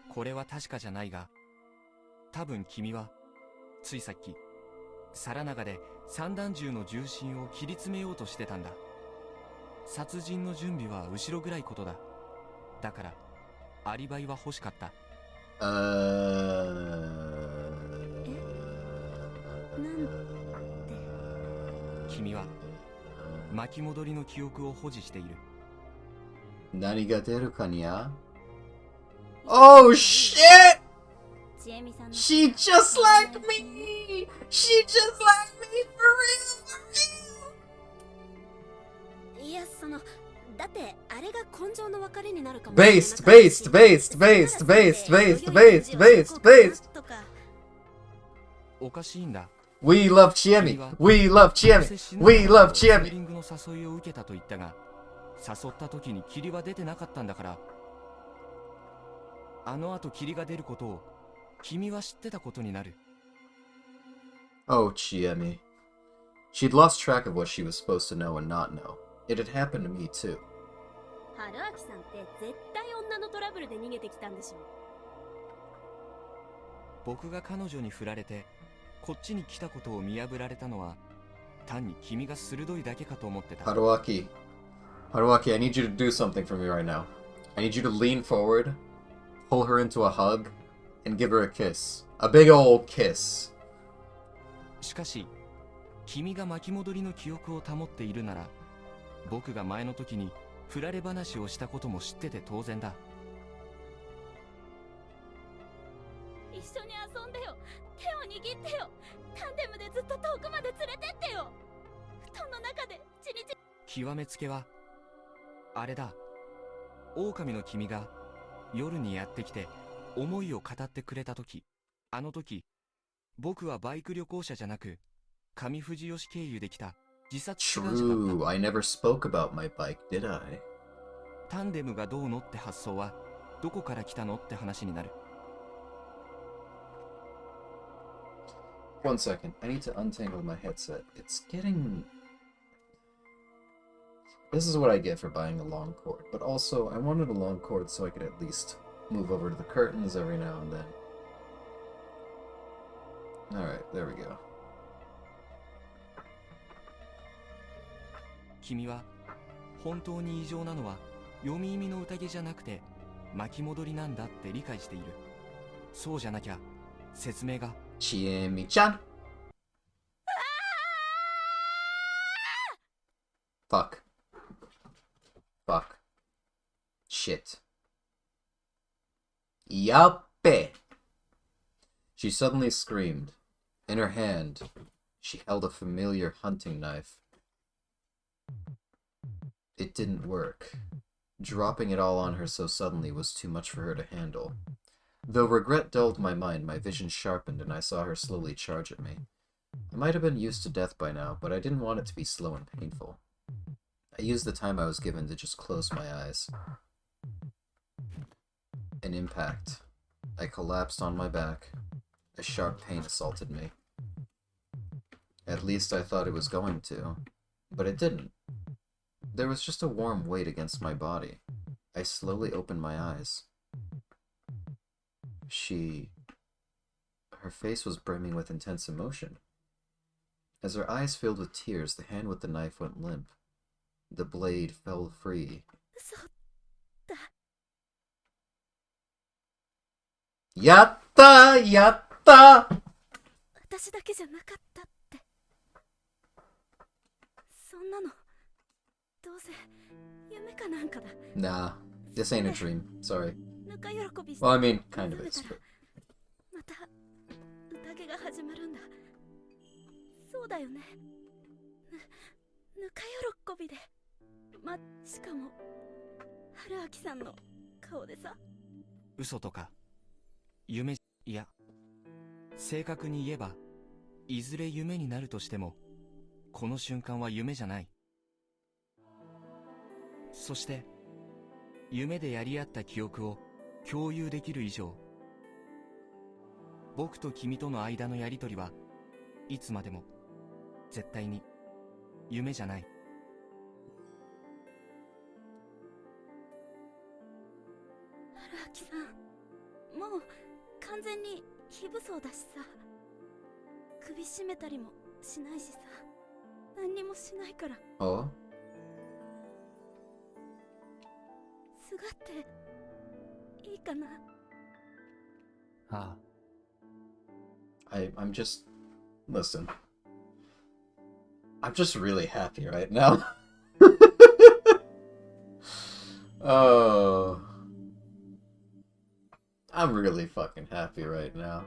これは確かじゃないが、多分君はついさっき皿長で散弾銃の重心を切り詰めようとしてたんだ。殺人の準備は後ろぐらいことだ。だからアリバイは欲しかった。君は巻き戻りの記憶を保持している。何が出るかにゃ? Oh shit! She just like me! She just like me for real! いや、だってあれが根性の別れになるかも。Based! おかしいんだ。We love Chiemi! We love Chiemi! We love Chiemi! リングの誘いを受けたと言ったが、誘った時に霧は出てなかったんだから。あの後霧が出ることを君は知ってたことになる。Oh, Chiemi. She'd lost track of what she was supposed to know and not know. It had happened to me too. 春明さんって絶対女のトラブルで逃げてきたんでしょ。僕が彼女に振られてこっちに来たことを見破られたのは単に君が鋭いだけかと思ってた。Haruaki, I need you to do something for me right now. I need you to lean forward, pull her into a hug, and give her a kiss. A big old kiss. しかし、君が巻き戻りの記憶を保っているなら、僕が前の時に振られ話をしたことも知ってて当然だ。一緒に遊んでよ。手を握ってよ。タンデムでずっと遠くまで連れてってよ。布団の中でちりちり。極めつけはあれだ。狼の君が夜にやってきて思いを語ってくれた時、あの時僕はバイク旅行者じゃなく上藤吉経由で来た自殺志願者だった。 True, I never spoke about my bike, did I? タンデムがどうのって発想はどこから来たのって話になる。One second, I need to untangle my headset. It's getting... This is what I get for buying a long cord, but also I wanted a long cord so I could at least move over to the curtains every now and then. Alright, there we go. 君は本当に異常なのは読み意味の宴じゃなくて巻き戻りなんだって理解している。そうじゃなきゃ説明が。Chiemi-chan! Fuck. Fuck. Shit. Yappe! She suddenly screamed. In her hand, she held a familiar hunting knife. It didn't work. Dropping it all on her so suddenly was too much for her to handle. Though regret dulled my mind, my vision sharpened and I saw her slowly charge at me. I might have been used to death by now, but I didn't want it to be slow and painful. I used the time I was given to just close my eyes. An impact. I collapsed on my back. A sharp pain assaulted me. At least I thought it was going to, but it didn't. There was just a warm weight against my body. I slowly opened my eyes. Her face was brimming with intense emotion. As her eyes filled with tears, the hand with the knife went limp. The blade fell free. Yatta! Yatta! 私だけじゃなかったって。そんなのどうせ夢かなんかだ。 Nah, this ain't a dream. Sorry. ぬか喜びして Well, I mean, kind of is, but... また宴が始まるんだ。そうだよね。ぬか喜びで。しかも春明さんの顔でさ。嘘とか夢、いや正確に言えばいずれ夢になるとしてもこの瞬間は夢じゃない。そして夢でやり合った記憶を共有できる以上、僕と君との間のやりとりはいつまでも絶対に夢じゃない。春明さん、もう完全に非武装だしさ、首絞めたりもしないしさ、何にもしないから。Oh? すがっていいかな。ああ。I'm just... Listen. I'm just really happy right now. Oh... I'm really fucking happy right now.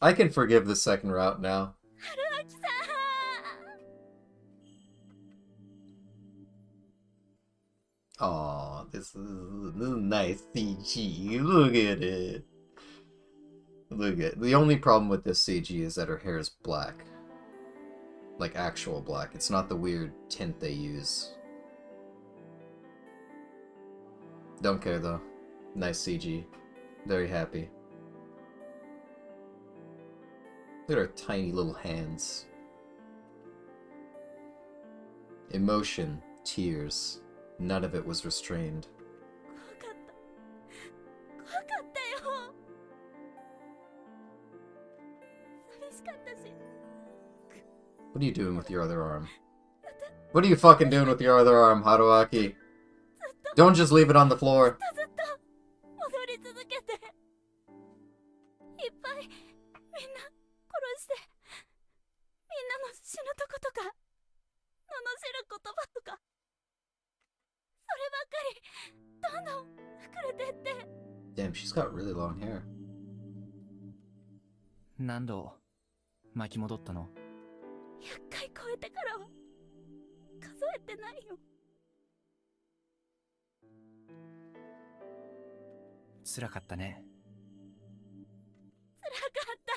I can forgive the second route now. Aw, this is nice CG. Look at it. Look at it. The only problem with this CG is that her hair is black. Like actual black. It's not the weird tint they use. Don't care though. Nice CG. Very happy. Look at her tiny little hands. Emotion, tears. None of it was restrained. What are you doing with your other arm? What are you fucking doing with your other arm, Haruaki? Don't just leave it on the floor. Damn, she's got really long hair. 何度巻き戻ったの？100回超えてからは数えてないよ。辛かったね。辛かった。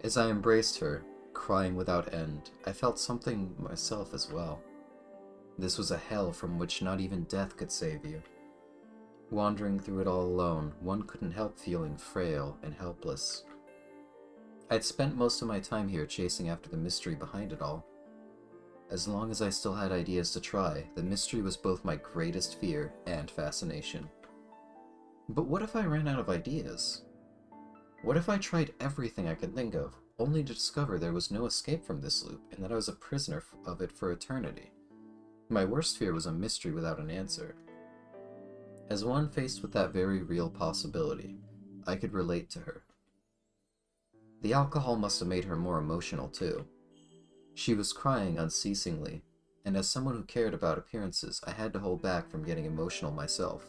As I embraced her, crying without end, I felt something myself as well. This was a hell from which not even death could save you. Wandering through it all alone, one couldn't help feeling frail and helpless. I'd spent most of my time here chasing after the mystery behind it all. As long as I still had ideas to try, the mystery was both my greatest fear and fascination. But what if I ran out of ideas? What if I tried everything I could think of, only to discover there was no escape from this loop and that I was a prisoner of it for eternity? My worst fear was a mystery without an answer. As one faced with that very real possibility, I could relate to her. The alcohol must have made her more emotional too. She was crying unceasingly, and as someone who cared about appearances, I had to hold back from getting emotional myself.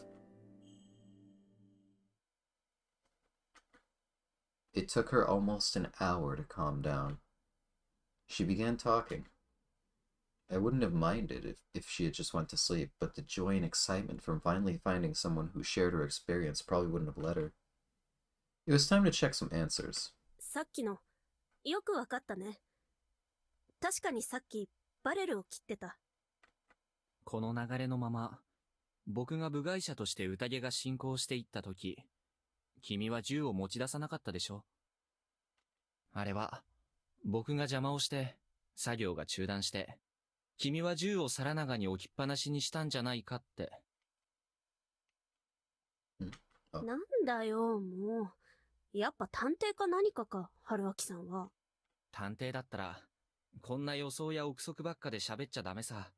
It took her almost an hour to calm down. She began talking. I wouldn't have minded if she had just went to sleep, but the joy and excitement from finally finding someone who shared her experience probably wouldn't have let her. It was time to check some answers. さっきの、よくわかったね。確かにさっき、バレルを切ってた。この流れのまま、僕が部外者として宴が進行していったとき、君は銃を持ち出さなかったでしょ。あれは、僕が邪魔をして、作業が中断して、君は銃を皿長に置きっぱなしにしたんじゃないかって。なんだよ、もう。やっぱ探偵か何かか、春秋さんは。探偵だったら、こんな予想や憶測ばっかで喋っちゃダメさ。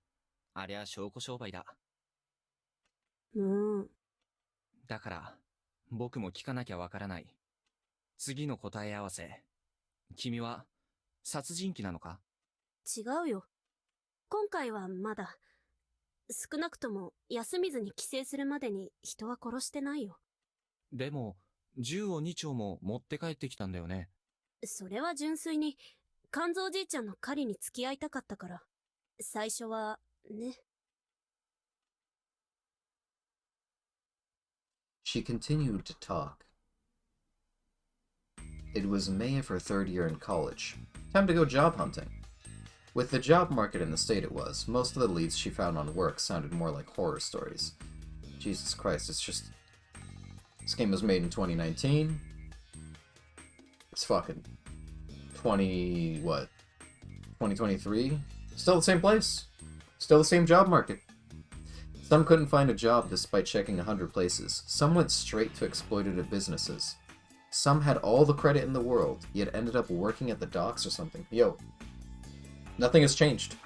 ありゃ証拠商売だ。だから、僕も聞かなきゃわからない。次の答え合わせ。君は、殺人鬼なのか？違うよ。今回はまだ。少なくとも、休みずに帰省するまでに人は殺してないよ。でも、銃を2丁も持って帰ってきたんだよね。それは純粋に、肝臓じいちゃんの狩りに付き合いたかったから。最初は、ね。She continued to talk. It was May of her third year in college. Time to go job hunting. With the job market in the state it was, most of the leads she found on work sounded more like horror stories. Jesus Christ, it's just... This game was made in 2019. It's fucking... 2023? Still the same place. Still the same job market. Some couldn't find a job despite checking 100 places. Some went straight to exploitative businesses. Some had all the credit in the world, yet ended up working at the docks or something. Yo. Nothing has changed.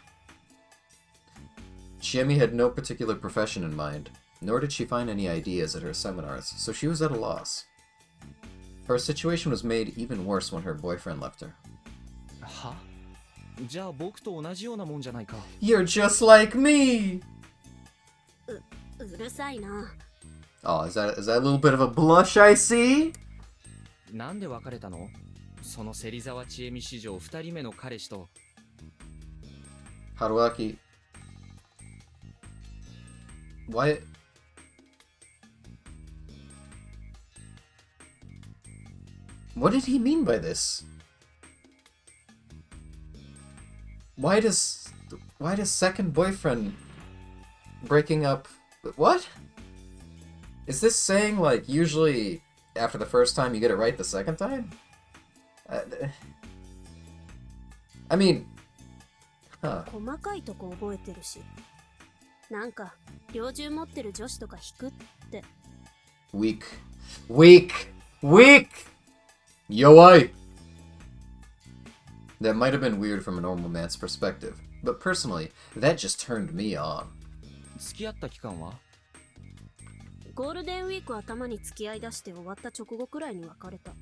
Chiemi had no particular profession in mind, nor did she find any ideas at her seminars, so she was at a loss. Her situation was made even worse when her boyfriend left her. は？じゃあ僕と同じようなもんじゃないか。You're just like me! うるさいな。Oh, is that a little bit of a blush I see? なんで別れたの？その芹沢千恵美史上2人目の彼氏と。Haruaki. Why? What did he mean by this? Why does second boyfriend breaking up? What? Is this saying like usually after the first time you get it right the second time? I mean, huh. 細かいとこ覚えてるし。なんか猟銃持ってる女子とか引くって。Weak. Yoi! That might have been weird from a normal man's perspective, but personally, that just turned me on. 付き合った期間は？ゴールデンウィーク頭に付き合い出して終わった直後くらいに別れた。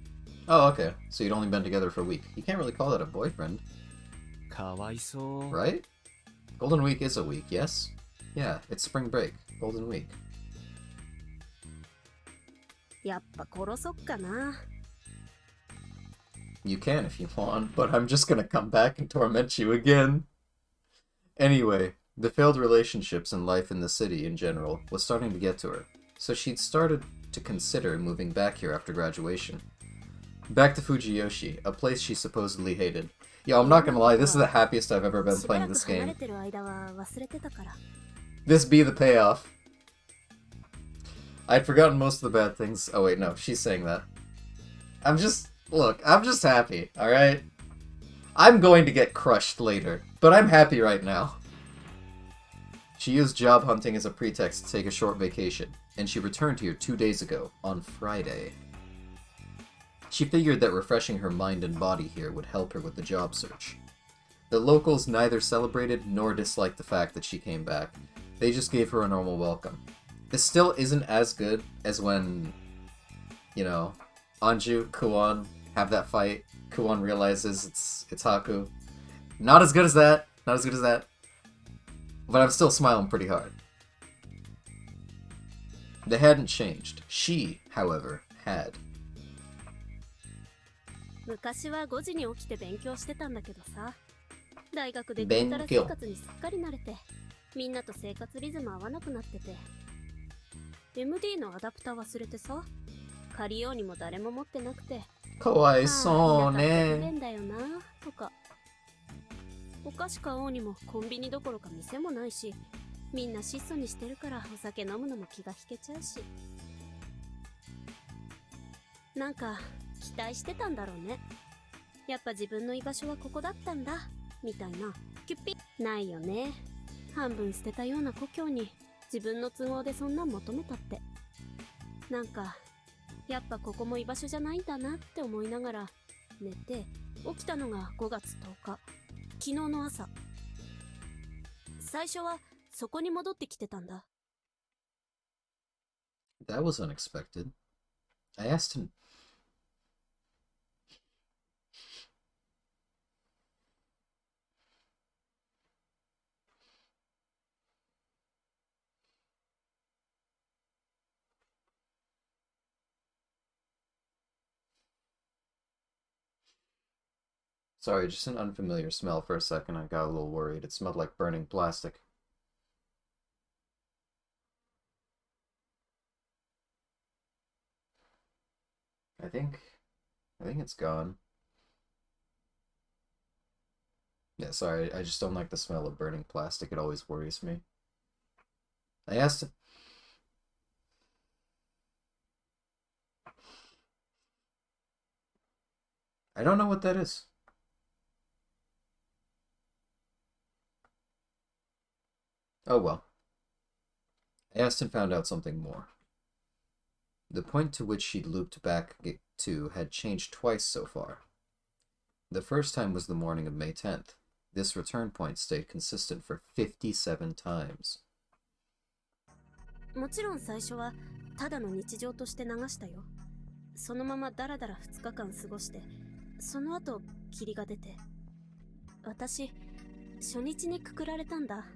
Oh, okay. So you'd only been together for a week. You can't really call that a boyfriend. かわいそう。Right? Golden Week is a week, yes? Yeah, it's spring break. Golden Week. やっぱ殺そっかな。You can if you want, but I'm just gonna come back and torment you again. Anyway, the failed relationships and life in the city in general was starting to get to her, so she'd started to consider moving back here after graduation. Back to Fujiyoshi, a place she supposedly hated. Yo, I'm not gonna lie, this is the happiest I've ever been playing this game. This be the payoff. I'd forgotten most of the bad things. Oh wait, no, she's saying that. I'm just happy, alright? I'm going to get crushed later, but I'm happy right now. She used job hunting as a pretext to take a short vacation, and she returned here 2 days ago, on Friday. She figured that refreshing her mind and body here would help her with the job search. The locals neither celebrated nor disliked the fact that she came back. They just gave her a normal welcome. This still isn't as good as when, you know, Anju, Kuon have that fight. Kuon realizes it's Haku. Not as good as that. Not as good as that. But I'm still smiling pretty hard. They hadn't changed. She, however, had. 昔は5時に起きて勉強してたんだけどさ、大学でぐうたら生活にすっかり慣れて、みんなと生活リズム合わなくなってて、MD のアダプター忘れてさ、借りようにも誰も持ってなくて、かわいそうね。不便だよなとか、お菓子買おうにもコンビニどころか店もないし、みんな質素にしてるからお酒飲むのも気が引けちゃうし、なんか期待してたんだろうね。やっぱ自分の居場所はここだったんだみたいな。キュッピないよね。半分捨てたような故郷に自分の都合でそんなん求めたって、なんかやっぱここも居場所じゃないんだなって思いながら寝て、起きたのが5月10日、昨日の朝。最初はそこに戻ってきてたんだ。That was unexpected. I asked him. Sorry, just an unfamiliar smell for a second. I got a little worried. It smelled like burning plastic. I think it's gone. Yeah, sorry, I just don't like the smell of burning plastic. It always worries me. I asked him. I don't know what that is. Oh well. I asked and found out something more. The point to which she'd looped back to had changed twice so far. The first time was the morning of May 10th. This return point stayed consistent for 57 times. もちろん最初はただの日常として流したよ。そのままダラダラ2日間過ごして、その後霧が出て、私初日にくくられたんだ。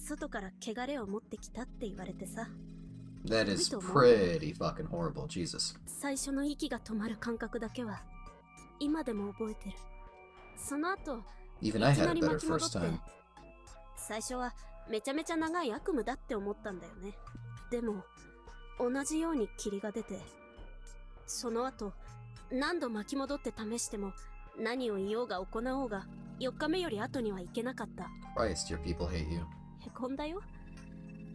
外から汚れを持ってきたって言われてさ。That is pretty fucking horrible, Jesus. 最初の息が止まる感覚だけは今でも覚えてる。その後 Even I had a better first time. 最初はめちゃめちゃ長い悪夢だって思ったんだよね。でも同じように霧が出て、その後何度巻き戻って試しても何を言おうが行おうが4日目より後には行けなかった。 Christ, your people hate you. へこんだよ。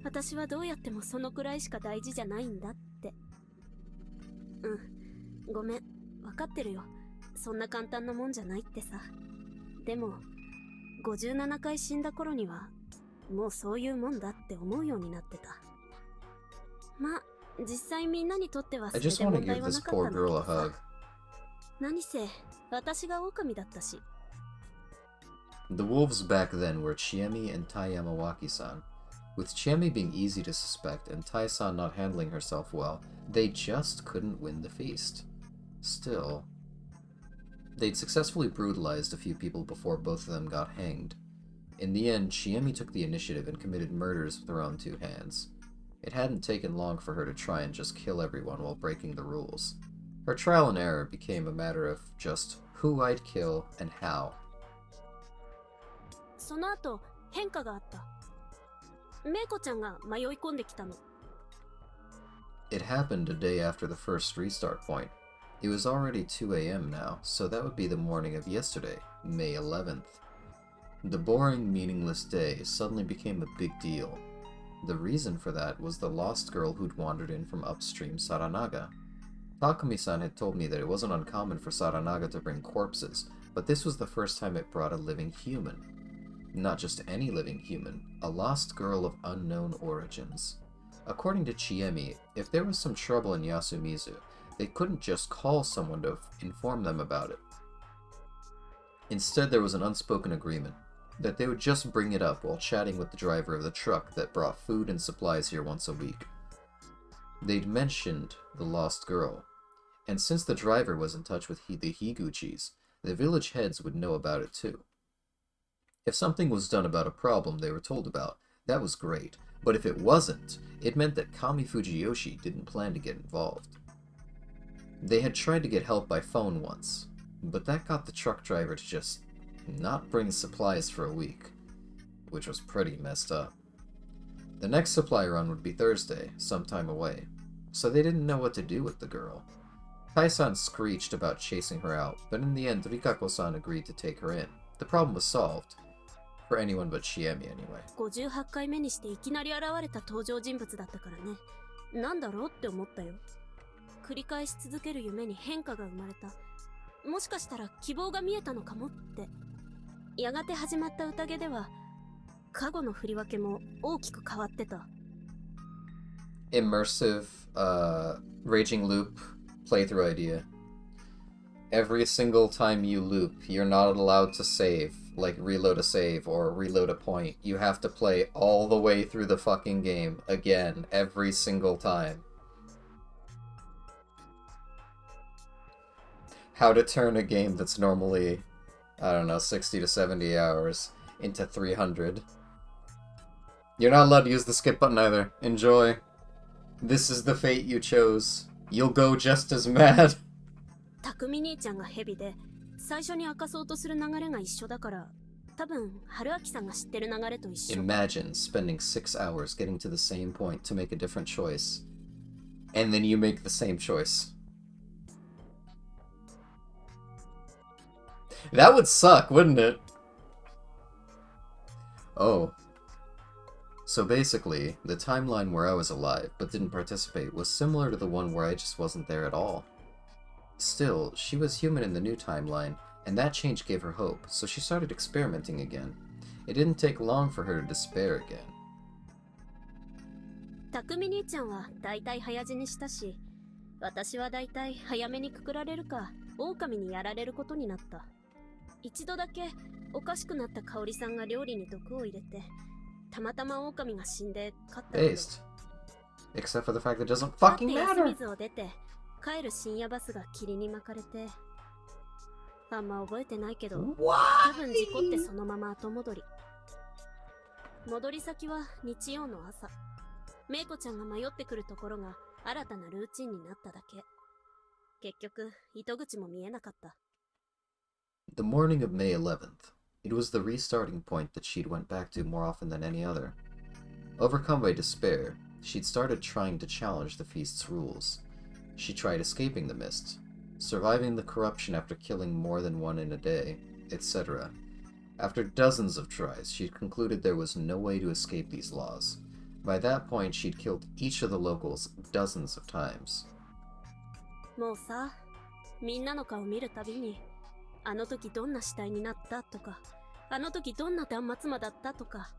私はどうやってもそのくらいしか大事じゃないんだって。ごめん、わかってるよ。そんな簡単なもんじゃないってさ。でも57回死んだ頃にはもうそういうもんだって思うようになってた。ま、実際みんなにとってはそれで問題はなかったんだけどさ。何せ私が狼だったし。 The wolves back then were Chiemi and Tai Yamawaki-san. With Chiemi being easy to suspect and Tai-san not handling herself well, they just couldn't win the feast. Still, they'd successfully brutalized a few people before both of them got hanged. In the end, Chiemi took the initiative and committed murders with her own two hands. It hadn't taken long for her to try and just kill everyone while breaking the rules. Her trial and error became a matter of just who I'd kill and how. その後、変化があった。メイコちゃんが迷い込んできたの。It happened a day after the first restart point. It was already 2 a.m. now, so that would be the morning of yesterday, May 11th. The boring, meaningless day suddenly became a big deal. The reason for that was the lost girl who'd wandered in from upstream Saranaga. Takumi-san had told me that it wasn't uncommon for Saranaga to bring corpses, but this was the first time it brought a living human. Not just any living human, a lost girl of unknown origins. According to Chiemi, if there was some trouble in Yasumizu, they couldn't just call someone to inform them about it. Instead, there was an unspoken agreement that they would just bring it up while chatting with the driver of the truck that brought food and supplies here once a week. They'd mentioned the lost girl, and since the driver was in touch with the Higuchis, the village heads would know about it too. If something was done about a problem they were told about, that was great, but if it wasn't, it meant that Kami Fujiyoshi didn't plan to get involved. They had tried to get help by phone once, but that got the truck driver to just not bring supplies for a week, which was pretty messed up. The next supply run would be Thursday, some time away, so they didn't know what to do with the girl. Tai-san screeched about chasing her out, but in the end Rikako-san agreed to take her in. The problem was solved. For anyone but Shiemi anyway. 58回目にしていきなり現れた登場人物だったからね。なんだろうって思ったよ。繰り返し続ける夢に変化が生まれた。もしかしたら希望が見えたのかもって。やがて始まった宴では、過去の振り分けも大きく変わってた。Immersive, raging loop playthrough idea. Every single time you loop, you're not allowed to save, like reload a save or reload a point. You have to play all the way through the fucking game again, every single time. How to turn a game that's normally, I don't know, 60 to 70 hours into 300. You're not allowed to use the skip button either. Enjoy. This is the fate you chose. You'll go just as mad. 匠兄ちゃんがヘビで、最初に明かそうとする流れが一緒だから、多分、春明さんが知ってる流れと一緒。Imagine spending 6 hours getting to the same point to make a different choice. And then you make the same choice. That would suck, wouldn't it? Oh. So basically, the timeline where I was alive but didn't participate was similar to the one where I just wasn't there at all. Still, she was human in the new timeline, and that change gave her hope, so she started experimenting again. It didn't take long for her to despair again. 匠兄ちゃんは大体早死にしたし、私は大体早めにくくられるか、狼にやられることになった。一度だけおかしくなった香織さんが料理に毒を入れて、たまたま狼が死んで勝ったけど。Based. Except for the fact that it doesn't fucking 休 matter. みずを出て、帰る深夜バスが霧に巻かれて、あんま覚えてないけど、多分事故ってそのまま後戻り。戻り先は日曜の朝。メイコちゃんが迷ってくるところが新たなルーチンになっただけ。結局、糸口も見えなかった。The morning of May 11th, it was the restarting point that she'd went back to more often than any other. Overcome by despair, she'd started trying to challenge the feast's rules. She tried escaping the mist, surviving the corruption after killing more than one in a day, etc. After dozens of tries, she'd concluded there was no way to escape these laws. By that point, she'd killed each of the locals dozens of times. もうさ、みんなの顔見るたびに、あの時どんな死体になったとか、あの時どんな断末魔だったとか、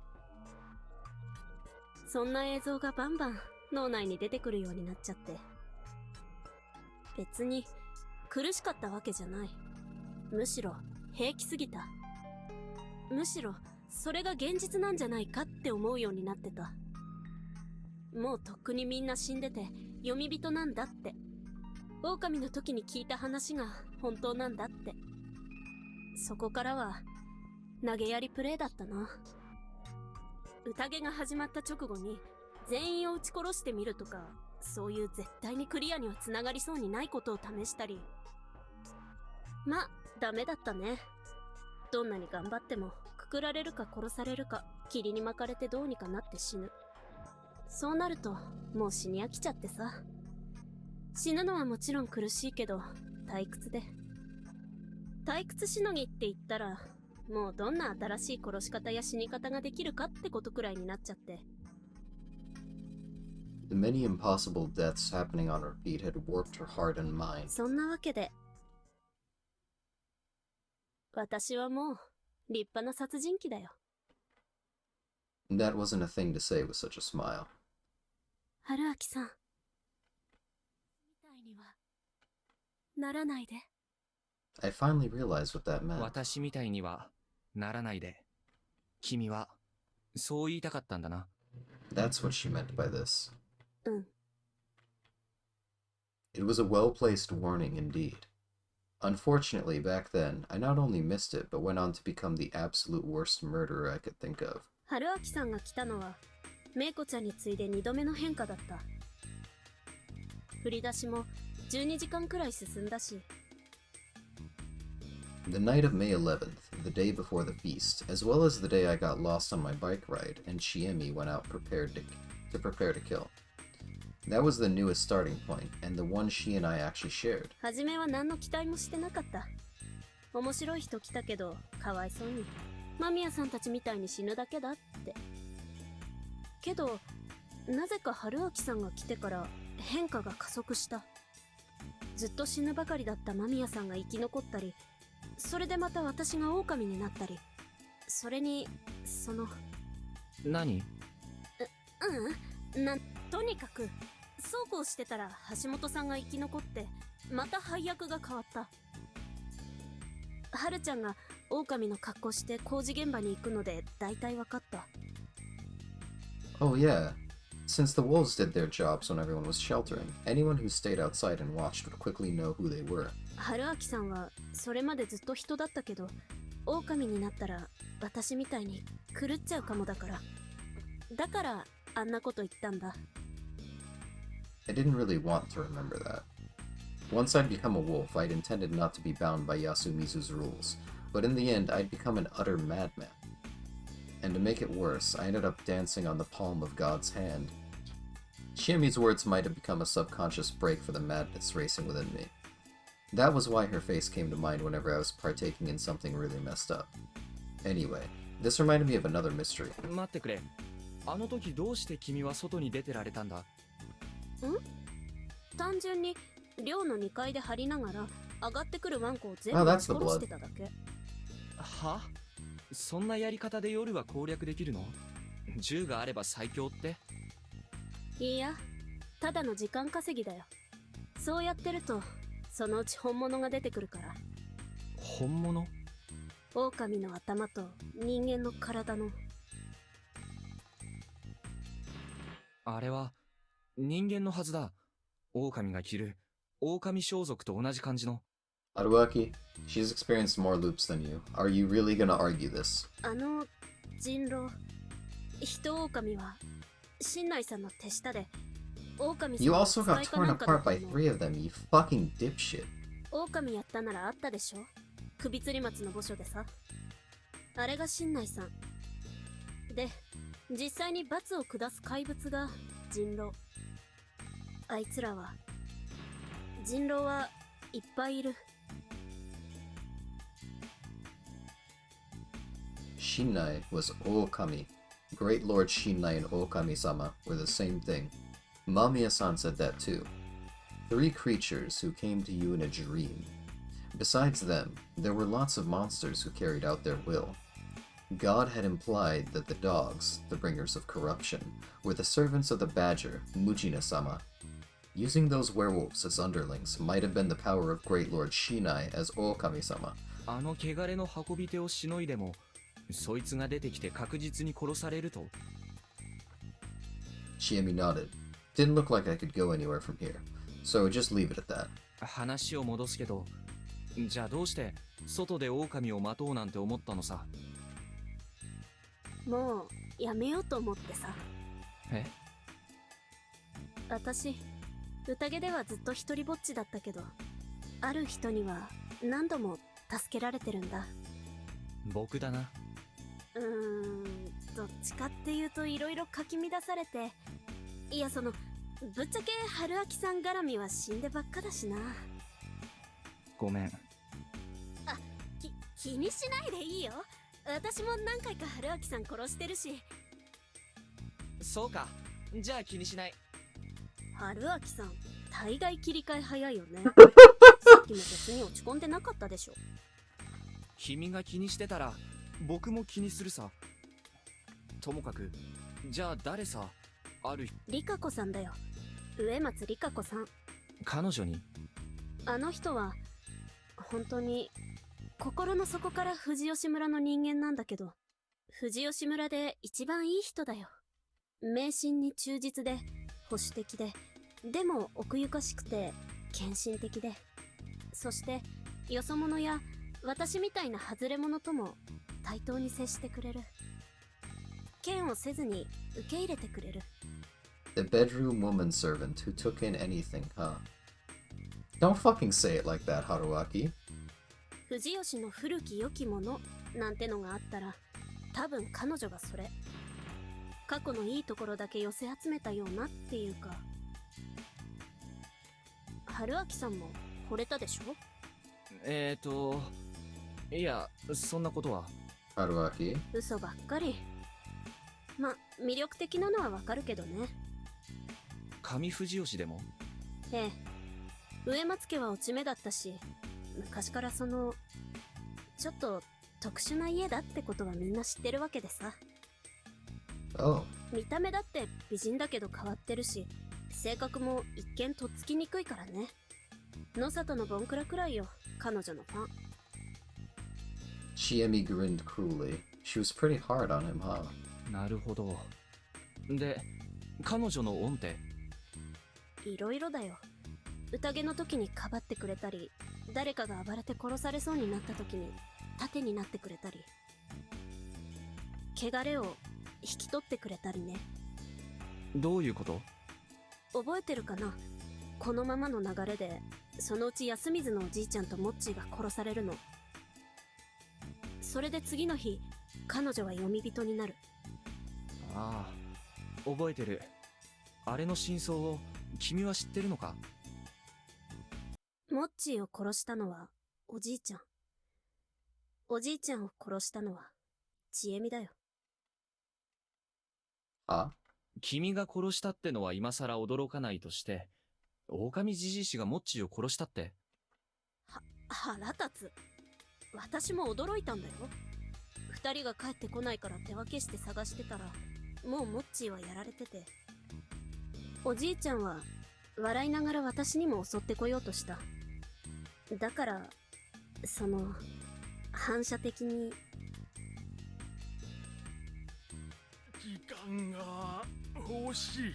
そんな映像がバンバン脳内に出てくるようになっちゃって。別に苦しかったわけじゃない。むしろ平気すぎた。むしろそれが現実なんじゃないかって思うようになってた。もうとっくにみんな死んでて読み人なんだって。狼の時に聞いた話が本当なんだって。そこからは投げやりプレイだったな。宴が始まった直後に全員を撃ち殺してみるとか、そういう絶対にクリアには繋がりそうにないことを試したり。ま、ダメだったね。どんなに頑張ってもくくられるか殺されるか、霧に巻かれてどうにかなって死ぬ。そうなるともう死に飽きちゃってさ。死ぬのはもちろん苦しいけど退屈で。退屈しのぎって言ったら、もうどんな新しい殺し方や死に方ができるかってことくらいになっちゃって。The many impossible deaths happening on repeat had warped her heart and mind. そんなわけで、私はもう立派な殺人鬼だよ。That wasn't a thing to say with such a smile. 春明さん。みたいにはならないで。I finally realized what that meant. 私みたいにはならないで。君はそう言いたかったんだな。That's what she meant by this. うん。It was a well-placed warning indeed. Unfortunately, back then, I not only missed it, but went on to become the absolute worst murderer I could think of. 春明さんが来たのは、メイコちゃんに次いで2度目の変化だった。振り出しも12時間くらい進んだし。The night of May 11th, the day before the feast, as well as the day I got lost on my bike ride and Chiemi went out prepare to kill. That was the newest starting point, and the one she and I actually shared. 初めは何の期待もしてなかった。面白い人来たけど、かわいそうに。間宮さんたちみたいに死ぬだけだって。けど、なぜか春明さんが来てから変化が加速した。ずっと死ぬばかりだった間宮さんが生き残ったり、それでまた私が狼になったり、それに、何？とにかく、そうこうしてたら橋本さんが生き残って、また配役が変わった。春ちゃんが狼の格好して工事現場に行くので大体わかった。Oh yeah. Since the wolves did their jobs when everyone was sheltering, anyone who stayed outside and watched would quickly know who they were. 春明さんはそれまでずっと人だったけど、狼になったら私みたいに狂っちゃうかもだから。だからあんなこと言ったんだ。I didn't really want to remember that. Once I'd become a wolf, I'd intended not to be bound by Yasumizu's rules, but in the end I'd become an utter madman. And to make it worse, I ended up dancing on the palm of God's hand. Chiemi's words might have become a subconscious brake for the madness racing within me. That was why her face came to mind whenever I was partaking in something really messed up. Anyway, this reminded me of another mystery. 待ってくれ。あの時どうして君は外に出てられたんだ？単純に寮の2階で張りながら上がってくるワンコを全部殺してただけ。は？そんなやり方で夜は攻略できるの？銃があれば最強って？いや、ただの時間稼ぎだよ。そうやってると、そのうち本物が出てくるから。本物？狼の頭と人間の体の。あれは人間のはずだ。狼が着る狼装束と同じ感じの。Haruaki, she's experienced more loops than you. Are you really gonna argue this? 人狼、人狼は、新内さんの手下で、狼さん You の also 使 got いか torn なんかだ apart と by 思う。 3 of them, you fucking dipshit. 狼やったならあったでしょ？首吊り松の墓所でさ。あれが新内さん。で、実際に罰を下す怪物が人狼。あいつらは、人狼はいっぱいいる。Shinai was Okami. Great Lord Shinai and Okami-sama were the same thing. Mamiya-san said that too. 3 creatures who came to you in a dream. Besides them, there were lots of monsters who carried out their will. God had implied that the dogs, the bringers of corruption, were the servants of the badger, Mujina-sama. Using those werewolves as underlings might have been the power of Great Lord Shinai as Okami-sama. あの汚れの運び手をしのいでも、そいつが出てきて確実に殺されると。Chiemi nodded. Didn't look like I could go anywhere from here, so just leave it at that. 話を戻すけど、じゃあどうして外で狼を待とうなんて思ったのさ。もうやめようと思ってさ。え？私、宴ではずっと一人ぼっちだったけど、ある人には何度も助けられてるんだ。僕だな。どっちかっていうと色々かき乱されて、いやぶっちゃけ春明さん絡みは死んでばっかだしな。ごめん。気にしないでいいよ。私も何回か春明さん殺してるし。そうか。じゃあ気にしない。春明さん、大概切り替え早いよね。さっきも別に落ち込んでなかったでしょ。君が気にしてたら僕も気にするさ。ともかく、じゃあ誰さ？あるリカ子さんだよ。植松リカ子さん。彼女に？あの人は本当に心の底から藤吉村の人間なんだけど、藤吉村で一番いい人だよ。迷信に忠実で保守的で、でも奥ゆかしくて献身的で、そしてよそ者や私みたいな外れ者とも対等に接してくれる。嫌悪せずに受け入れてくれる。 The bedroom woman servant who took in anything, huh? Don't fucking say it like that, Haruaki. 藤吉の古き良きものなんてのがあったら、多分彼女がそれ。過去のいいところだけ寄せ集めたようなっていうか。春明さんも惚れたでしょ？いや、そんなことは。Haruaki? 嘘ばっかり。ま、魅力的なのはわかるけどね。上藤吉でも？ええ。植松家は落ち目だったし、昔からその、ちょっと特殊な家だってことはみんな知ってるわけでさ。Oh. 見た目だって美人だけど変わってるし、性格も一見とっつきにくいからね。野里のボンクラくらいよ、彼女のファン。Chiemi grinned cruelly. She was pretty hard on him, huh? なるほど。で、彼女の恩って？いろいろだよ。宴の時にかばってくれたり、誰かが暴れて殺されそうになった時に盾になってくれたり、汚れを引き取ってくれたりね。どういうこと？覚えてるかな？このままの流れで、そのうち安水のおじいちゃんとモッチーが殺されるの。それで次の日、彼女は読み人になる。ああ、覚えてる。あれの真相を君は知ってるのか？モッチーを殺したのはおじいちゃん。おじいちゃんを殺したのはちえみだよ。あ？君が殺したってのは今さら驚かないとして、狼じじい氏がモッチーを殺したって？腹立つ。私も驚いたんだよ。二人が帰ってこないから手分けして探してたら、もうモッチーはやられてて。おじいちゃんは笑いながら私にも襲ってこようとした。だから、その、反射的に。時間が欲しい。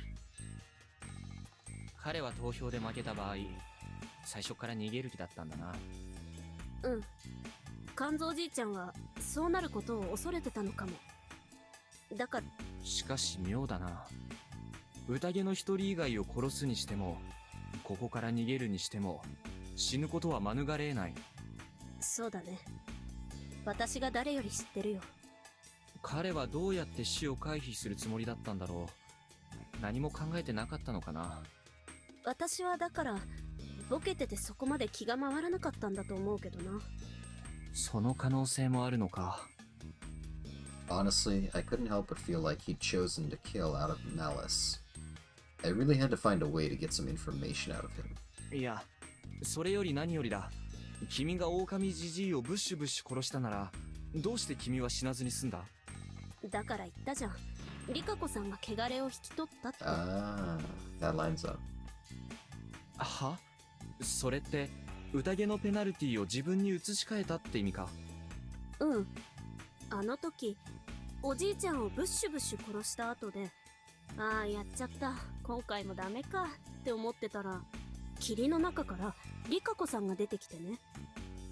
彼は投票で負けた場合、最初から逃げる気だったんだな。うん。肝臓じいちゃんはそうなることを恐れてたのかも。だから。しかし妙だな。宴の一人以外を殺すにしても、ここから逃げるにしても、死ぬことは免れない。そうだね。私が誰より知ってるよ。彼はどうやって死を回避するつもりだったんだろう。何も考えてなかったのかな。私はだから、ボケててそこまで気が回らなかったんだと思うけどな。その可能性もあるのか。Honestly, I couldn't help but feel like he'd chosen to kill out of malice. I really had to find a way to get some information out of him. いや、それより何よりだ。君が狼じじいをブッシュブッシュ殺したなら、どうして君は死なずに済んだ？だから言ったじゃん。リカ子さんが汚れを引き取ったって。Ah, that lines up. は？それって、宴のペナルティを自分に移し替えたって意味か？うん。あの時、おじいちゃんをブッシュブッシュ殺した後で、ああ、やっちゃった。今回もダメかって思ってたら、霧の中からリカ子さんが出てきてね。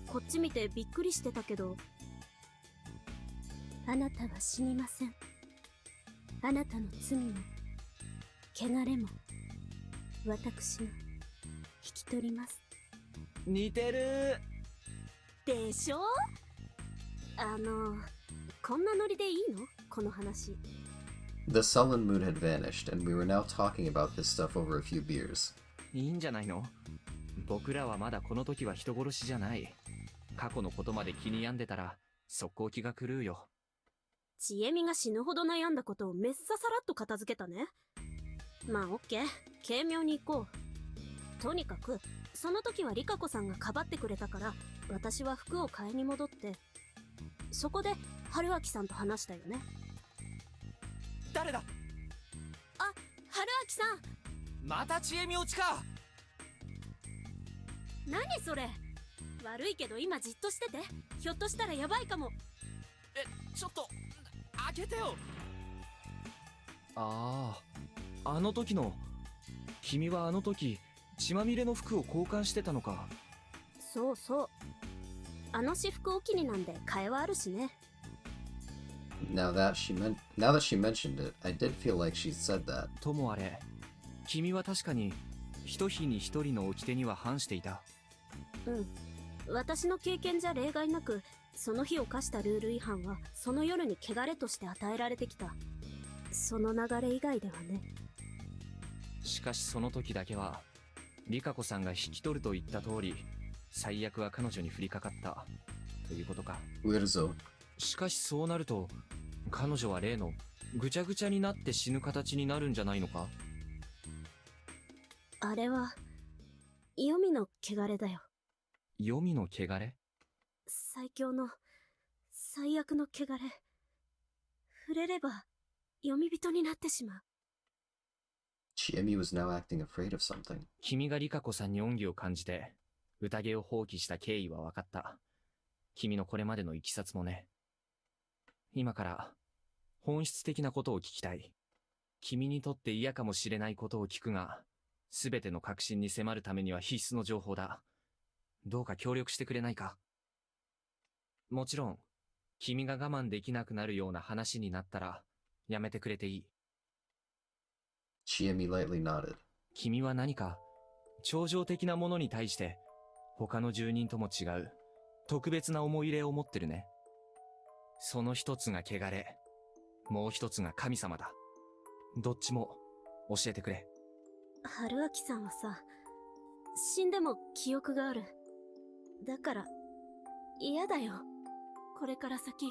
こっち見てびっくりしてたけど、あなたは死にません。あなたの罪も、汚れも、私が引き取ります。似てるでしょ？こんなノリでいいの？この話。The sullen mood had vanished, and we were now talking about this stuff over a few beers. いいんじゃないの？僕らはまだこの時は人殺しじゃない。過去のことまで気に病んでたら、速攻気が狂うよ。ちえみが死ぬほど悩んだことをめっささらっと片付けたね。まあオッケー、軽妙に行こう。とにかく、その時はリカ子さんがかばってくれたから、私は服を買いに戻って、そこで春明さんと話したよね。誰だ？あ、春明さん。またちえみ落ちか。何それ？悪いけど今じっとしてて。ひょっとしたらヤバいかも。ちょっと開けてよ。ああ、あの時の。君はあの時血まみれの服を交換してたのか。そうそう。あの私服お気になんで替えはあるしね。Now that she mentioned it, I did feel like she said that. ともあれ、君は確かに一日に一人の掟には反していた。うん。私の経験じゃ例外なく、その日犯したルール違反はその夜に汚れとして与えられてきた。その流れ以外ではね。しかしその時だけはリカ子さんが引き取ると言った通り、最悪は彼女に降りかかったということか。しかしそうなると彼女は例のぐちゃぐちゃになって死ぬ形になるんじゃないのか。あれは黄泉の汚れだよ。黄泉の汚れ？最強の最悪の汚れ。触れれば黄泉人になってしまう。Chiemi was now acting afraid of something. 君がリカ子さんに恩義を感じて宴を放棄した経緯は分かった。君のこれまでのいきさつもね。今から本質的なことを聞きたい。君にとって嫌かもしれないことを聞くが、すべての確信に迫るためには必須の情報だ。どうか協力してくれないか。もちろん君が我慢できなくなるような話になったらやめてくれていい。Chiemi lightly nodded. 君は何か超常的なものに対して他の住人とも違う特別な思い入れを持ってるね。その一つが汚れ、もう一つが神様だ。どっちも教えてくれ。春明さんはさ、死んでも記憶がある。だから嫌だよ。これから先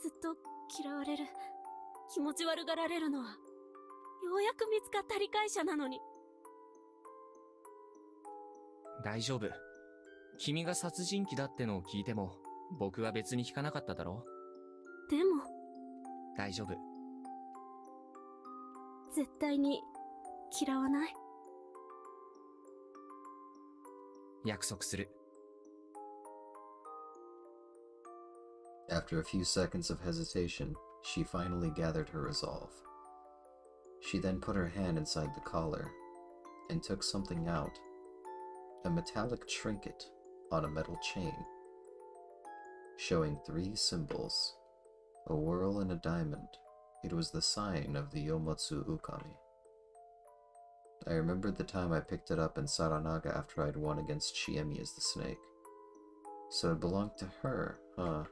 ずっと嫌われる、気持ち悪がられるのは。ようやく見つかった理解者なのに。大丈夫。君が殺人鬼だってのを聞いても僕は別に引かなかっただろう。でも大丈夫。絶対に嫌わない。約束する。After a few seconds of hesitation, she finally gathered her resolve. She then put her hand inside the collar and took something out, a metallic trinket on a metal chain, showing 3 symbols, a whirl and a diamond. It was the sign of the Yomotsu Ukami. I remembered the time I picked it up in Saranaga after I'd won against Chiemi as the snake. So it belonged to her, huh?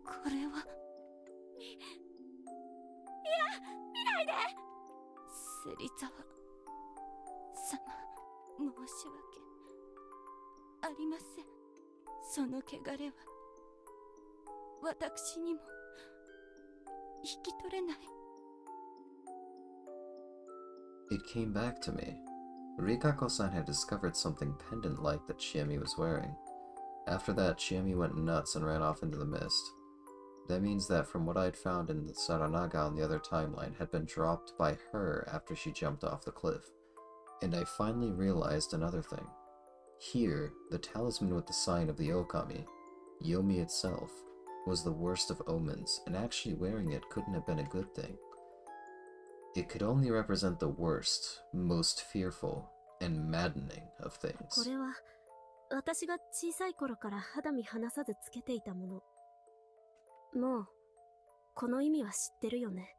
これは見ないで。芹沢様、申し訳ありません。その汚れは私にも引き取れない。 It came back to me. Rikako-san had discovered something pendant-like that Chiemi was wearing. After that, Chiemi went nuts and ran off into the mist. That means that from what I'd found in the Saranaga on the other timeline had been dropped by her after she jumped off the cliff. And I finally realized another thing. Here, the talisman with the sign of the Okami, Yomi itself, was the worst of omens, and actually wearing it couldn't have been a good thing. It could only represent the worst, most fearful, and maddening of things. これは私が小さい頃から肌身離さずつけていたもの。もうこの意味は知ってるよね。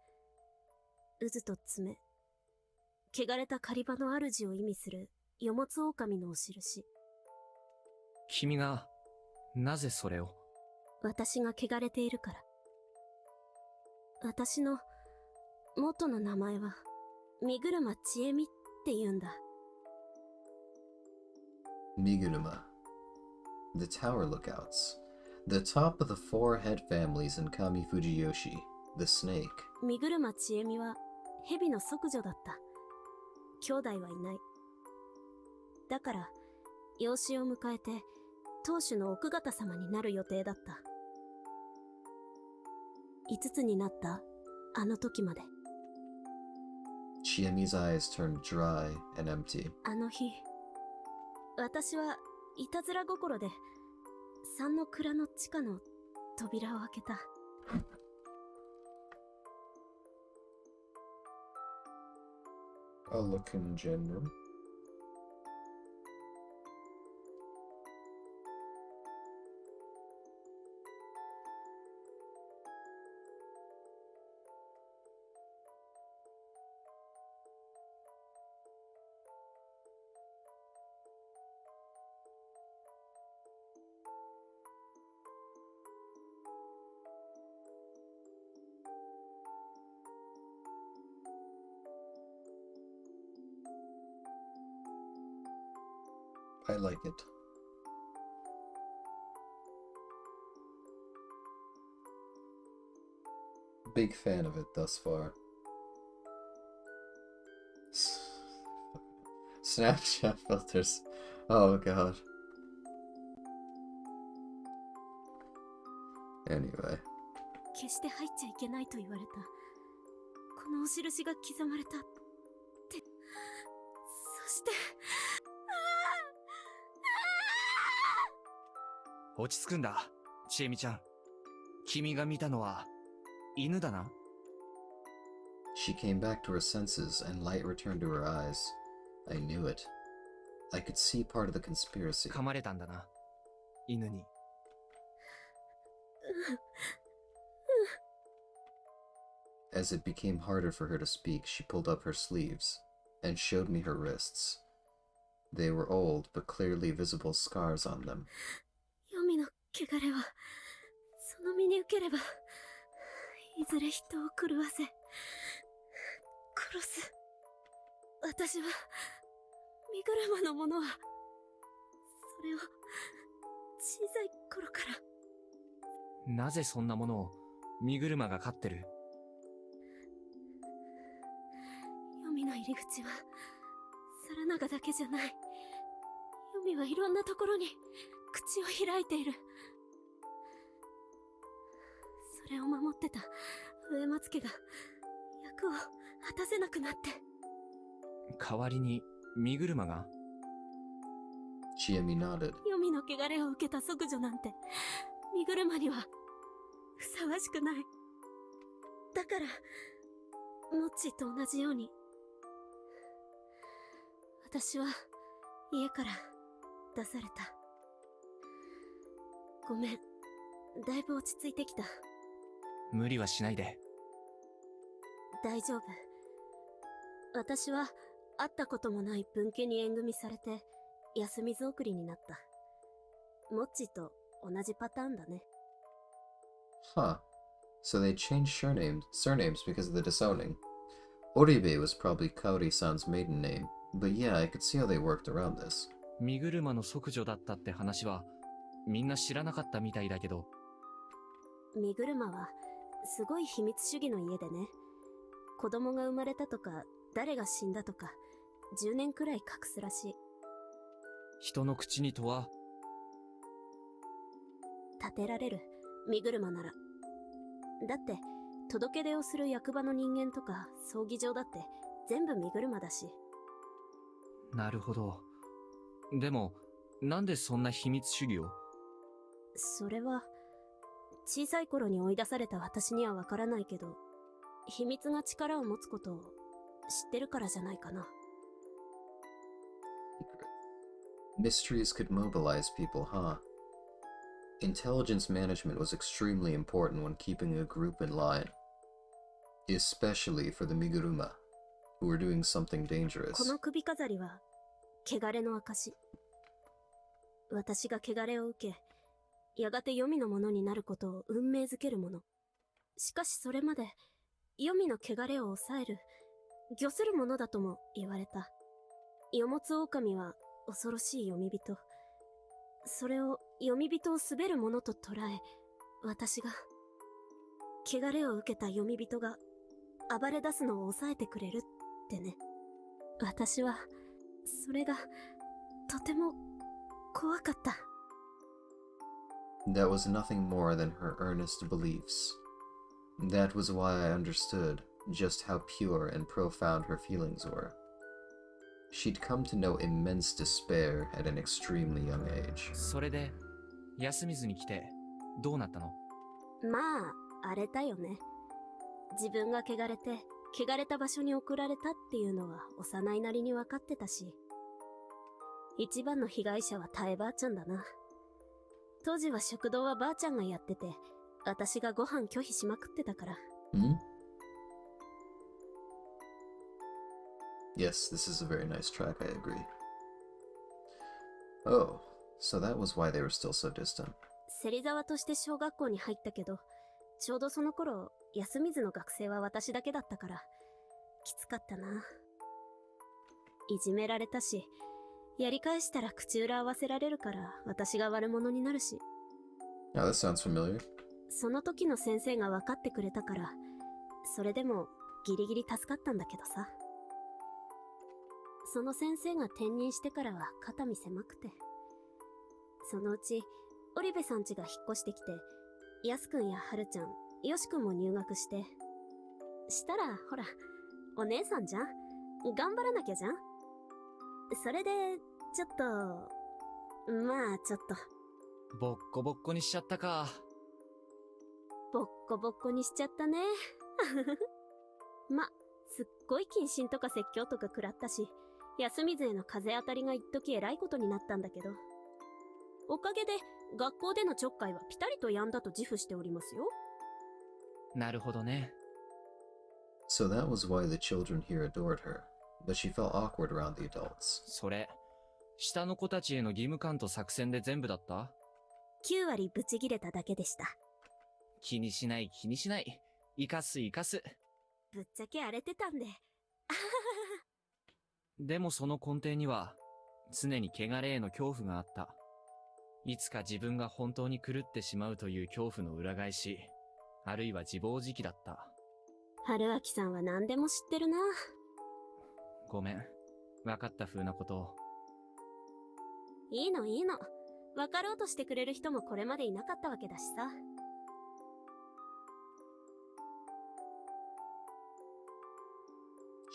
渦と爪、汚れた狩り場の主を意味する四物狼のお印。君がなぜそれを？私が汚れているから。私の元の名前は三車千恵美って言うんだ。Miguruma. The tower lookouts. The top of the 4 head families in Kami Fujiyoshi, the snake. 三車千恵美は蛇の息女だった。兄弟はいない。だから養子を迎えて当主の奥方様になる予定だった。5つになったあの時まで。Chiemi's eyes turned dry and empty. あの日、私はいたずら心で三の蔵の地下の扉を開けた。I'll look in general. I like it. Big fan of it thus far. Snapchat filters. Oh god. Anyway. 決して入っちゃいけないと言われた。このお印が刻まれた。って。そして。落ち着くんだ、ちえみちゃん。君が見たのは、犬だな。She came back to her senses and light returned to her eyes. I knew it. I could see part of the conspiracy. 噛まれたんだな、犬に。As it became harder for her to speak, she pulled up her sleeves and showed me her wrists. They were old, but clearly visible scars on them. 黄泉の汚れは、その身に受ければ、いずれ人を狂わせ、殺す。私は、身車の者は、それを、小さい頃から。なぜそんなものを、身車が飼ってる？黄泉の入り口は、サラナガだけじゃない。黄泉はいろんなところに、口を開いている。それを守ってた植松家が役を果たせなくなって。代わりに身車が？ Chiemi nodded. 黄泉の汚れを受けた即女なんて身車にはふさわしくない。だからモッチーと同じように私は家から出された。ごめん、だいぶ落ち着いてきた。無理はしないで。大丈夫。私は会ったこともない分家に縁組されて休みず送りになった。モッチーと同じパターンだね。Huh. So they changed surnames because of the disowning. Oribe was probably Kaori-san's maiden name, but yeah, I could see how they worked around this. 身車の即女だったって話はみんな知らなかったみたいだけど。身車はすごい秘密主義の家でね。子供が生まれたとか誰が死んだとか10年くらい隠すらしい。人の口にとは立てられる、身車なら。だって届け出をする役場の人間とか葬儀場だって全部身車だし。なるほど。でもなんでそんな秘密主義を？それは小さい頃に追い出された私にはわからないけど、秘密が力を持つことを知ってるからじゃないかな。Mysteries could mobilize people, huh? Intelligence management was extremely important when keeping a group in line. Especially for the Miguruma, who were doing something dangerous. この首飾りは、汚れの証。私が汚れを受け、やがて黄泉のものになることを運命づけるもの。しかしそれまで、黄泉の汚れを抑える、御するものだとも言われた。よもつ狼は恐ろしい読み人。それを読み人を滑るものと捉え、私が、汚れを受けた読み人が暴れ出すのを抑えてくれるってね。私は、それが、とても、怖かった。That was nothing more than her earnest beliefs. That was why I understood just how pure and profound her feelings were. she'd come to know immense despair at an extremely young age. それで休みずに来てどうなったの？まあ、荒れたよね。自分が汚れて、汚れた場所に送られたっていうのは幼いなりに分かってたし。一番の被害者はタエばあちゃんだな。当時は食堂はばあちゃんがやってて、私がご飯拒否しまくってたから。Yes, this is a very nice track, I agree. Oh, so that was why they were still so distant. 芹沢として小学校に入ったけど、ちょうどその頃、休みずの学生は私だけだったから、きつかったな。いじめられたし、やり返したら口裏合わせられるから、私が悪者になるし。Now that sounds familiar. その時の先生が分かってくれたから、それでもギリギリ助かったんだけどさ。その先生が転任してからは肩身狭くて。そのうち、オリベさん家が引っ越してきて、ヤスくんやハルちゃん、ヨシくんも入学して。したら、ほら、お姉さんじゃん？頑張らなきゃじゃん？それで、ちょっと、まあちょっと。ボッコボッコにしちゃったか。ボッコボッコにしちゃったね。ま、すっごい謹慎とか説教とか食らったし、休みずへの風当たりが一時偉いことになったんだけど。おかげで、学校でのちょっかいはピタリと止んだと自負しておりますよ。なるほどね。So that was why the children here adored her, but she felt awkward around the adults. それ、下の子たちへの義務感と作戦で全部だった？ 9割ブチギレただけでした。気にしない気にしない。生かす生かす。ぶっちゃけ荒れてたんで。でもその根底には、常に汚れへの恐怖があった。いつか自分が本当に狂ってしまうという恐怖の裏返し、あるいは自暴自棄だった。春明さんは何でも知ってるな。ごめん。分かった風なことを。いいのいいの。分かろうとしてくれる人もこれまでいなかったわけだしさ。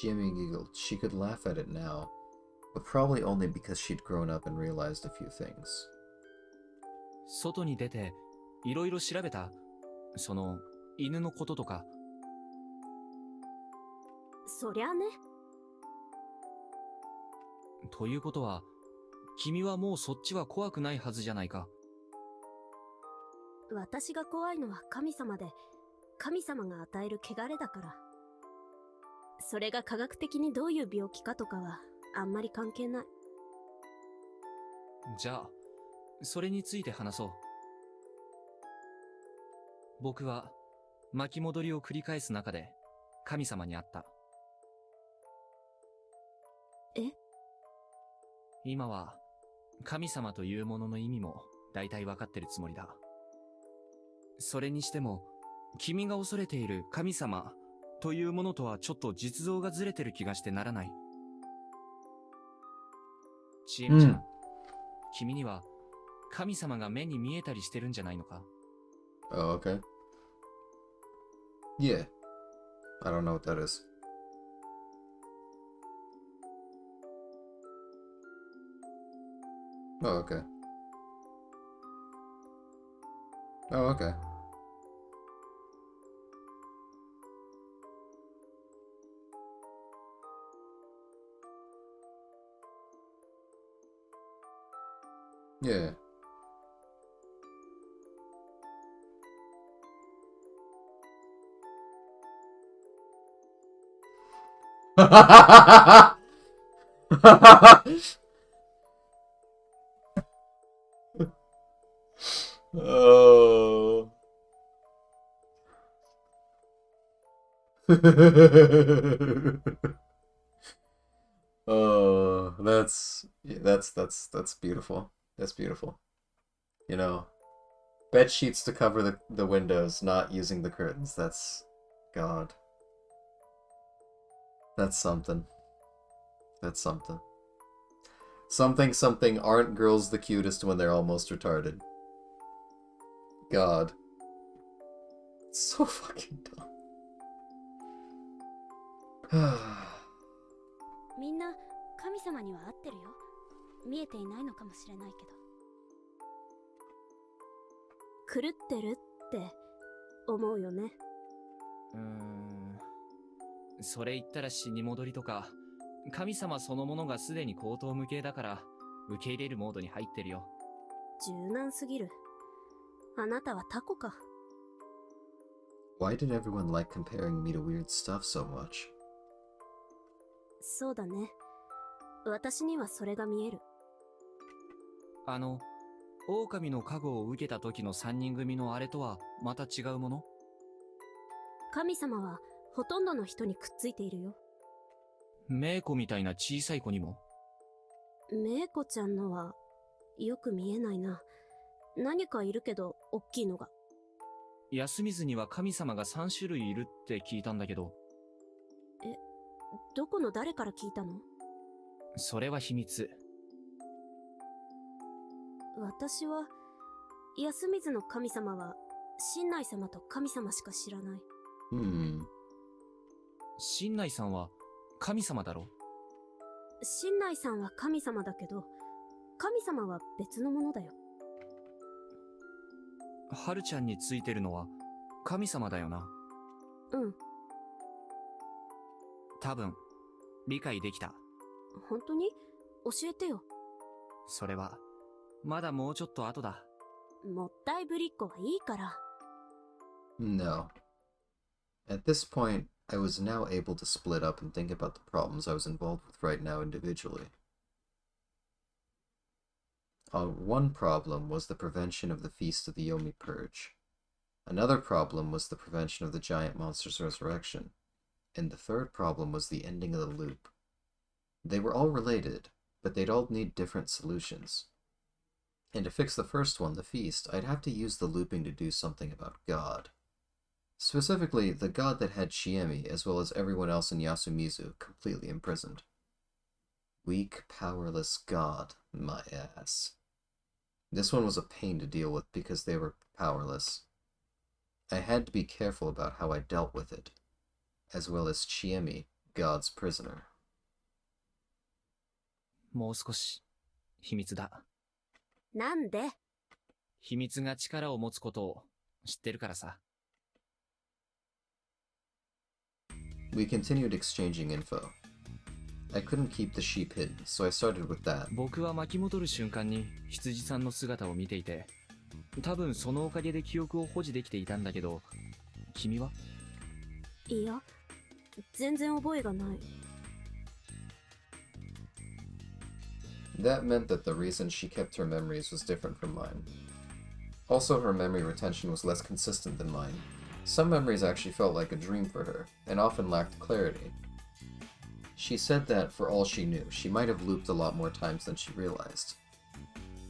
Jimmy giggled. She could laugh at it now, but probably only because she'd grown up and realized a few things. 外に出て、いろいろ調べた？その、犬のこととか。そりゃね。ということは、君はもうそっちは怖くないはずじゃないか。私が怖いのは神様で、神様が与える汚れだから。それが科学的にどういう病気かとかは、あんまり関係ない。じゃあ、それについて話そう。僕は、巻き戻りを繰り返す中で、神様に会った。え？今は、神様というものの意味も、大体わかってるつもりだ。それにしても、君が恐れている神様というものとはちょっと実像がずれてる気がしてならない。ちえみちゃん、君には神様が目に見えたりしてるんじゃないのか？ Oh, okay. Yeah. I don't know what that is. Oh, okay. Oh, okay. Yeah. Oh. Oh, that's beautiful. That's beautiful. You know, bed sheets to cover the windows, not using the curtains. That's God. That's something. That's something. Something aren't girls the cutest when they're almost retarded. God. It's so fucking dumb. みんな神様には合ってるよ。見えていないのかもしれないけど。狂ってるって思うよね。それ言ったら死に戻りとか、神様そのものがすでに荒唐無稽だから、受け入れるモードに入ってるよ。柔軟すぎる。あなたはタコか。Why did everyone like comparing me to weird stuff so much? そうだね。私にはそれが見える。狼の加護を受けた時の3人組のあれとはまた違うもの？神様はほとんどの人にくっついているよ。メイコみたいな小さい子にも？メイコちゃんのはよく見えないな。何かいるけど大きいのが。安水には神様が3種類いるって聞いたんだけど。どこの誰から聞いたの？それは秘密。私は安水の神様は神内様と神様しか知らない。神内さんは神様だろ？神内さんは神様だけど、神様は別のものだよ。はるちゃんについてるのは神様だよな？うん。多分理解できた。本当に？教えてよ。それはまだもうちょっと後だ。もったいぶりっ子はいいから。No. At this point, I was now able to split up and think about the problems I was involved with right now individually. One problem was the prevention of the Feast of the Yomi Purge. Another problem was the prevention of the giant monster's resurrection. And the third problem was the ending of the loop. They were all related, but they'd all need different solutions. And to fix the first one, the feast, I'd have to use the looping to do something about God. Specifically, the god that had Chiemi, as well as everyone else in Yasumizu, completely imprisoned. Weak, powerless god, my ass. This one was a pain to deal with because they were powerless. I had to be careful about how I dealt with it, as well as Chiemi, God's prisoner. もう少し秘密だ。なんで？秘密が力を持つことを知ってるからさ。We continued exchanging info. I couldn't keep the sheep hidden, so I started with that. 僕は巻き戻る瞬間に羊さんの姿を見ていて、多分そのおかげで記憶を保持できていたんだけど、君は？いや、全然覚えがない。That meant that the reason she kept her memories was different from mine. Also, her memory retention was less consistent than mine. Some memories actually felt like a dream for her, and often lacked clarity. She said that, for all she knew, she might have looped a lot more times than she realized.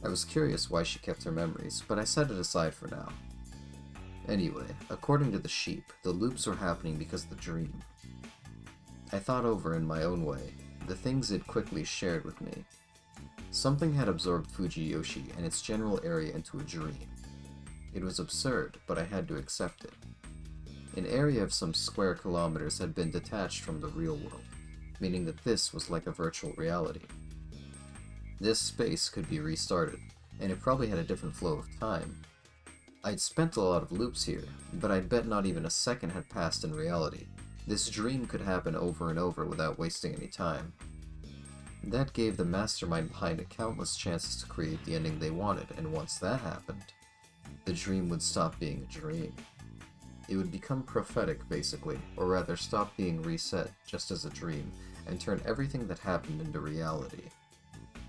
I was curious why she kept her memories, but I set it aside for now. Anyway, according to the sheep, the loops were happening because of the dream. I thought over in my own way the things it quickly shared with me. Something had absorbed Fujiyoshi and its general area into a dream. It was absurd, but I had to accept it. An area of some square kilometers had been detached from the real world, meaning that this was like a virtual reality. This space could be restarted, and it probably had a different flow of time. I'd spent a lot of loops here, but I'd bet not even a second had passed in reality. This dream could happen over and over without wasting any time. That gave the mastermind behind it countless chances to create the ending they wanted, and once that happened, the dream would stop being a dream. It would become prophetic, basically, or rather stop being reset just as a dream, and turn everything that happened into reality.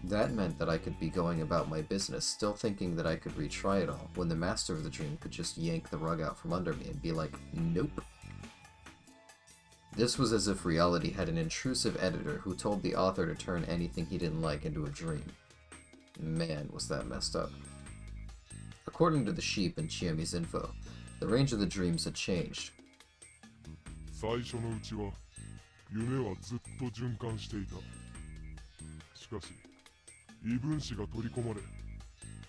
That meant that I could be going about my business still thinking that I could retry it all, when the master of the dream could just yank the rug out from under me and be like, nope. This was as if reality had an intrusive editor who told the author to turn anything he didn't like into a dream. Man, was that messed up. According to the sheep and Chiemi's info, the range of the dreams had changed. 最初のうちは夢はずっと循環していた。しかし、異分子が取り込まれ、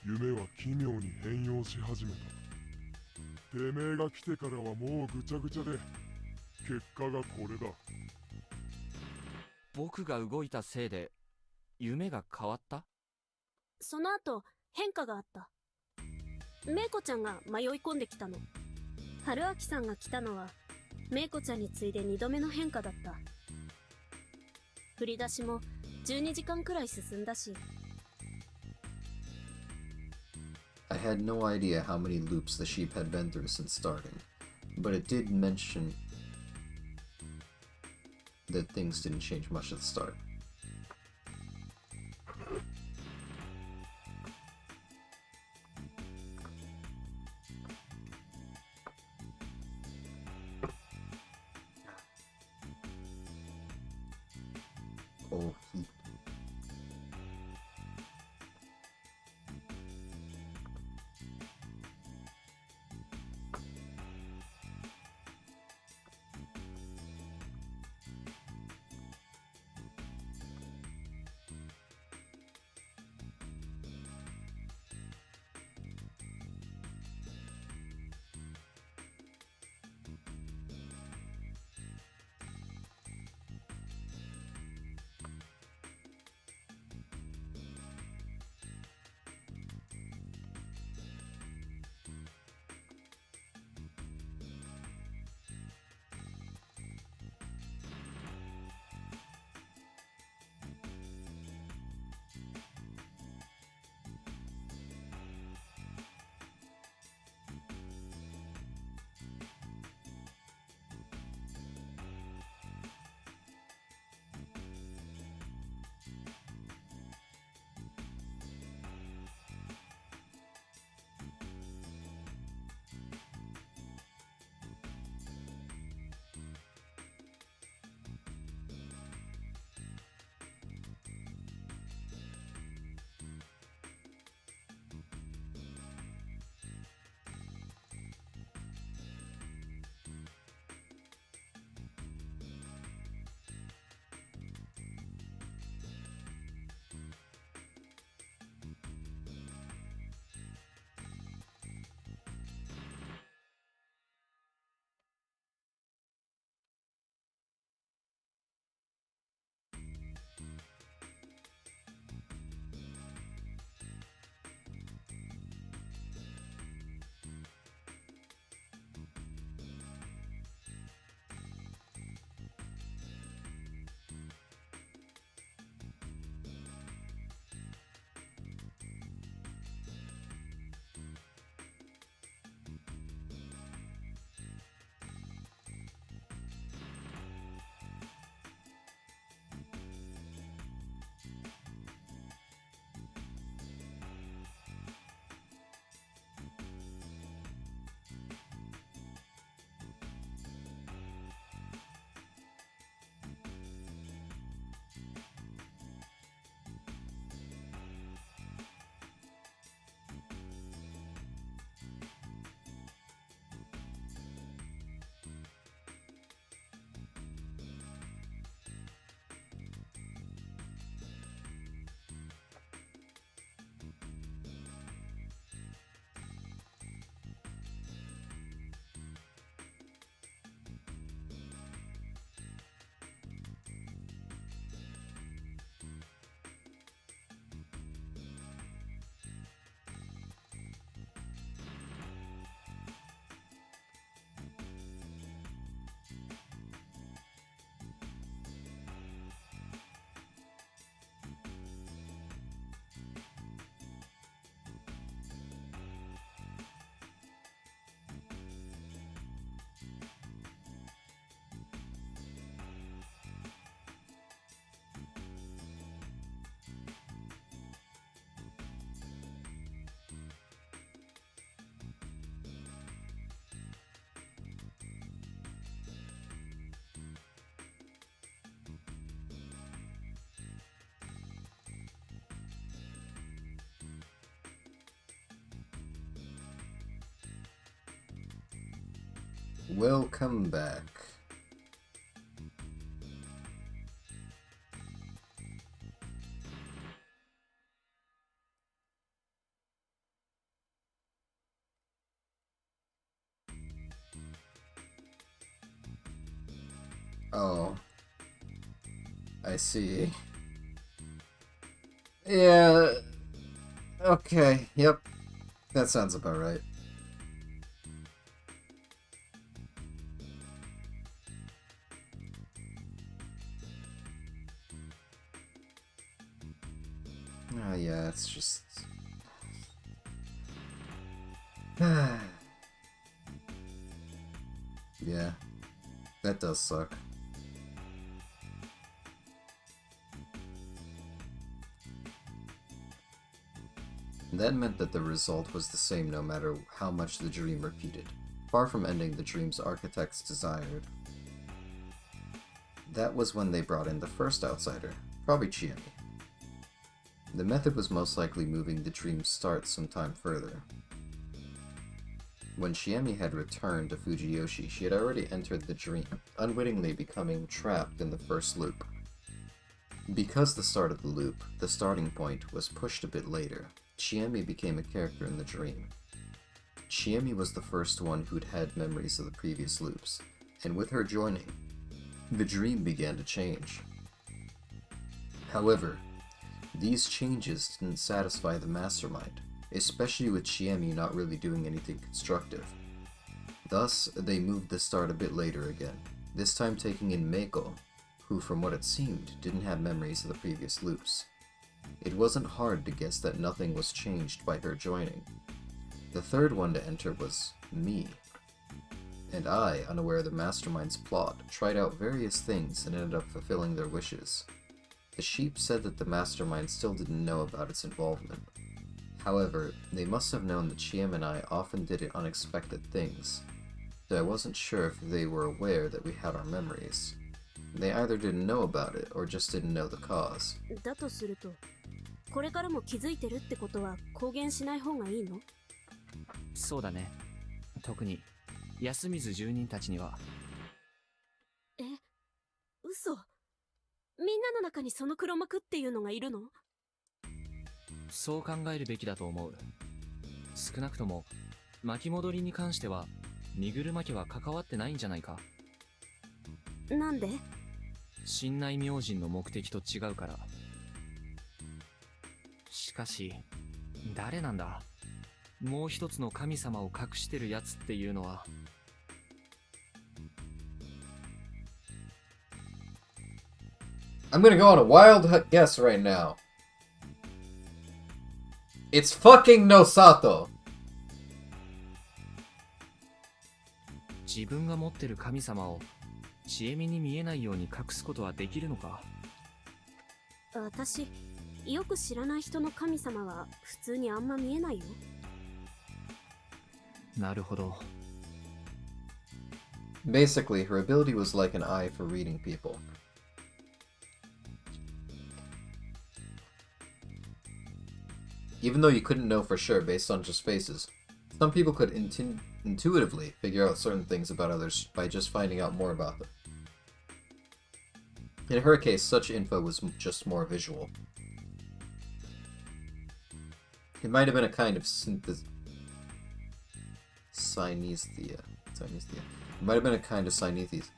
夢は奇妙に変容し始めた。てめえが来てからはもうぐちゃぐちゃで、結果がこれだ。僕が動いたせいで夢が変わった？その後、変化があった。メイコちゃんが迷い込んできたの。春明さんが来たのは、メイコちゃんに次いで2度目の変化だった。振り出しも12時間くらい進んだし。I had no idea how many loops the sheep had been through since starting, but it did mention that things didn't change much at the start. Oh, heat. Welcome back. Oh, I see. Yeah. Okay, yep. That sounds about right. Oh, yeah, it's just... yeah, that does suck. That meant that the result was the same no matter how much the dream repeated, far from ending the dream's architects desired. That was when they brought in the first outsider, probably Chiemi. The method was most likely moving the dream's start some time further. When Chiemi had returned to Fujiyoshi, she had already entered the dream, unwittingly becoming trapped in the first loop. Because the start of the loop, the starting point, was pushed a bit later, Chiemi became a character in the dream. Chiemi was the first one who'd had memories of the previous loops, and with her joining, the dream began to change. However, these changes didn't satisfy the mastermind, especially with Chiemi not really doing anything constructive. Thus, they moved the start a bit later again, this time taking in Meiko, who from what it seemed didn't have memories of the previous loops. It wasn't hard to guess that nothing was changed by her joining. The third one to enter was me. And I, unaware of the mastermind's plot, tried out various things and ended up fulfilling their wishes. The sheep said that the mastermind still didn't know about its involvement. However, they must have known that Chiemi and I often did unexpected things, so I wasn't sure if they were aware that we had our memories. They either didn't know about it, or just didn't know the cause. だとすると、これからも気づいてるってことは公言しない方がいいの？そうだね。特に安水住人たちには。え、嘘。みんなの中にその黒幕っていうのがいるの？そう考えるべきだと思う。少なくとも巻き戻りに関しては荷車家は関わってないんじゃないか。なんで？神内明神の目的と違うから。しかし誰なんだ？もう一つの神様を隠してるやつっていうのは。I'm gonna go on a wild guess right now. It's fucking Nosato! 自分が持ってる神様をChiemiに見えないように隠すことはできるのか？私、よく知らない人の神様は普通にあんま見えないよ。なるほど。Basically, her ability was like an eye for reading people. Even though you couldn't know for sure based on just faces, some people could intuitively figure out certain things about others by just finding out more about them. In her case, such info was just more visual. It might have been a kind of synesthesia. It might have been a kind of synesthesia.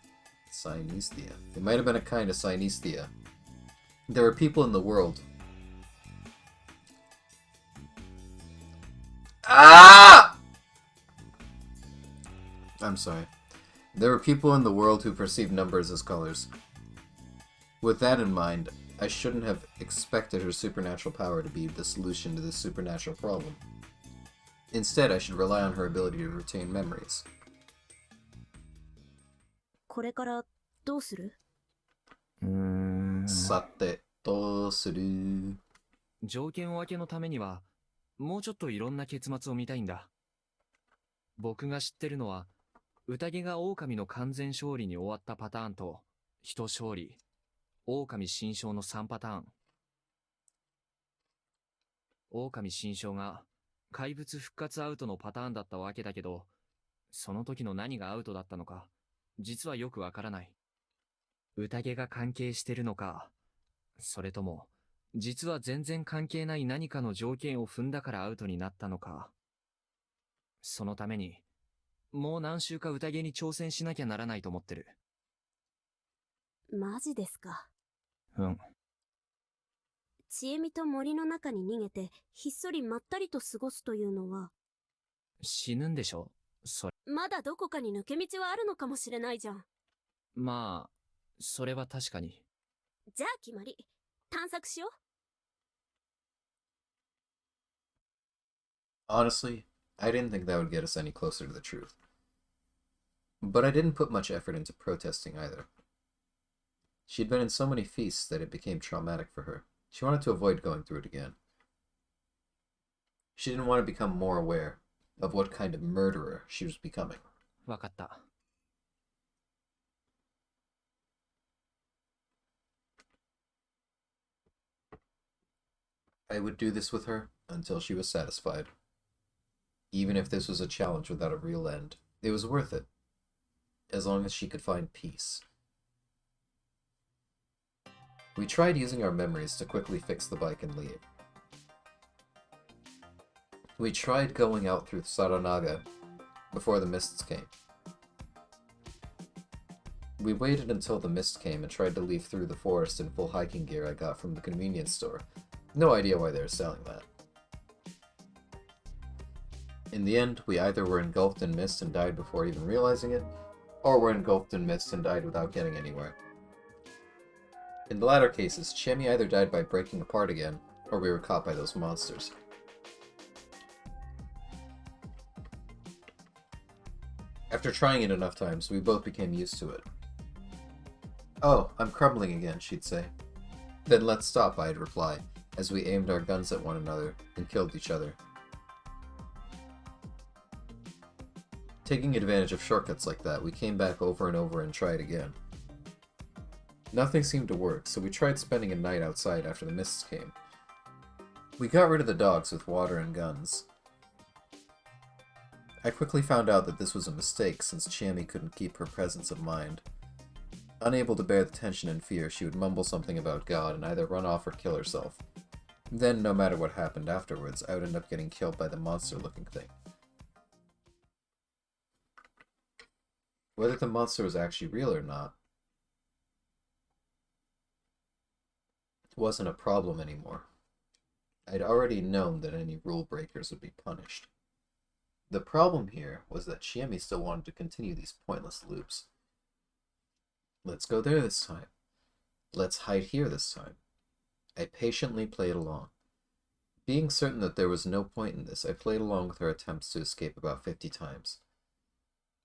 It might have been a kind of synesthesia. There are people in the world. Ah! I'm sorry. There are people in the world who perceive numbers as colors. With that in mind, I shouldn't have expected her supernatural power to be the solution to this supernatural problem. Instead, I should rely on her ability to retain memories. これからどうする？さて、どうする？条件分けのためにはもうちょっといろんな結末を見たいんだ。僕が知ってるのは宴が狼の完全勝利に終わったパターンと人勝利、狼新勝の3パターン。狼新勝が怪物復活アウトのパターンだったわけだけど、その時の何がアウトだったのか実はよくわからない。宴が関係してるのか、それとも実は全然関係ない何かの条件を踏んだからアウトになったのか。そのためにもう何週か宴に挑戦しなきゃならないと思ってる。マジですか？うん。千恵美と森の中に逃げて、ひっそりまったりと過ごすというのは、死ぬんでしょそれ。まだどこかに抜け道はあるのかもしれないじゃん。まあ、それは確かに。じゃあ決まり。探索しよう。Honestly, I didn't think that would get us any closer to the truth. But I didn't put much effort into protesting either. She'd been in so many feasts that it became traumatic for her. She wanted to avoid going through it again. She didn't want to become more aware of what kind of murderer she was becoming. わかった。I would do this with her until she was satisfied. Even if this was a challenge without a real end, it was worth it. As long as she could find peace. We tried using our memories to quickly fix the bike and leave. We tried going out through Saranaga before the mists came. We waited until the mist came and tried to leave through the forest in full hiking gear I got from the convenience store. No idea why they were selling that. In the end, we either were engulfed in mist and died before even realizing it, or were engulfed in mist and died without getting anywhere. In the latter cases, Chiemi either died by breaking apart again, or we were caught by those monsters. After trying it enough times, we both became used to it. "Oh, I'm crumbling again," she'd say. "Then let's stop," I'd reply, as we aimed our guns at one another and killed each other. Taking advantage of shortcuts like that, we came back over and over and tried again. Nothing seemed to work, so we tried spending a night outside after the mists came. We got rid of the dogs with water and guns. I quickly found out that this was a mistake since Chiemi couldn't keep her presence of mind. Unable to bear the tension and fear, she would mumble something about God and either run off or kill herself. Then, no matter what happened afterwards, I would end up getting killed by the monster-looking thing. Whether the monster was actually real or not wasn't a problem anymore. I'd already known that any rule breakers would be punished. The problem here was that Chiemi still wanted to continue these pointless loops. Let's go there this time. Let's hide here this time. I patiently played along. Being certain that there was no point in this, I played along with her attempts to escape about 50 times.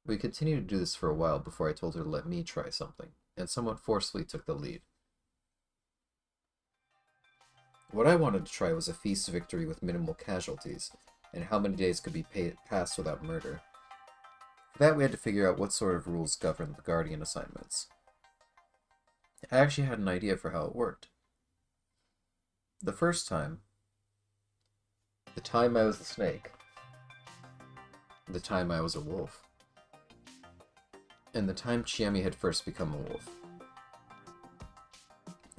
We continued to do this for a while before I told her to let me try something, and somewhat forcefully took the lead. What I wanted to try was a feast victory with minimal casualties, and how many days could be passed without murder. For that we had to figure out what sort of rules governed the Guardian assignments. I actually had an idea for how it worked. The first time, the time I was a snake, the time I was a wolf, and the time Chiemi had first become a wolf.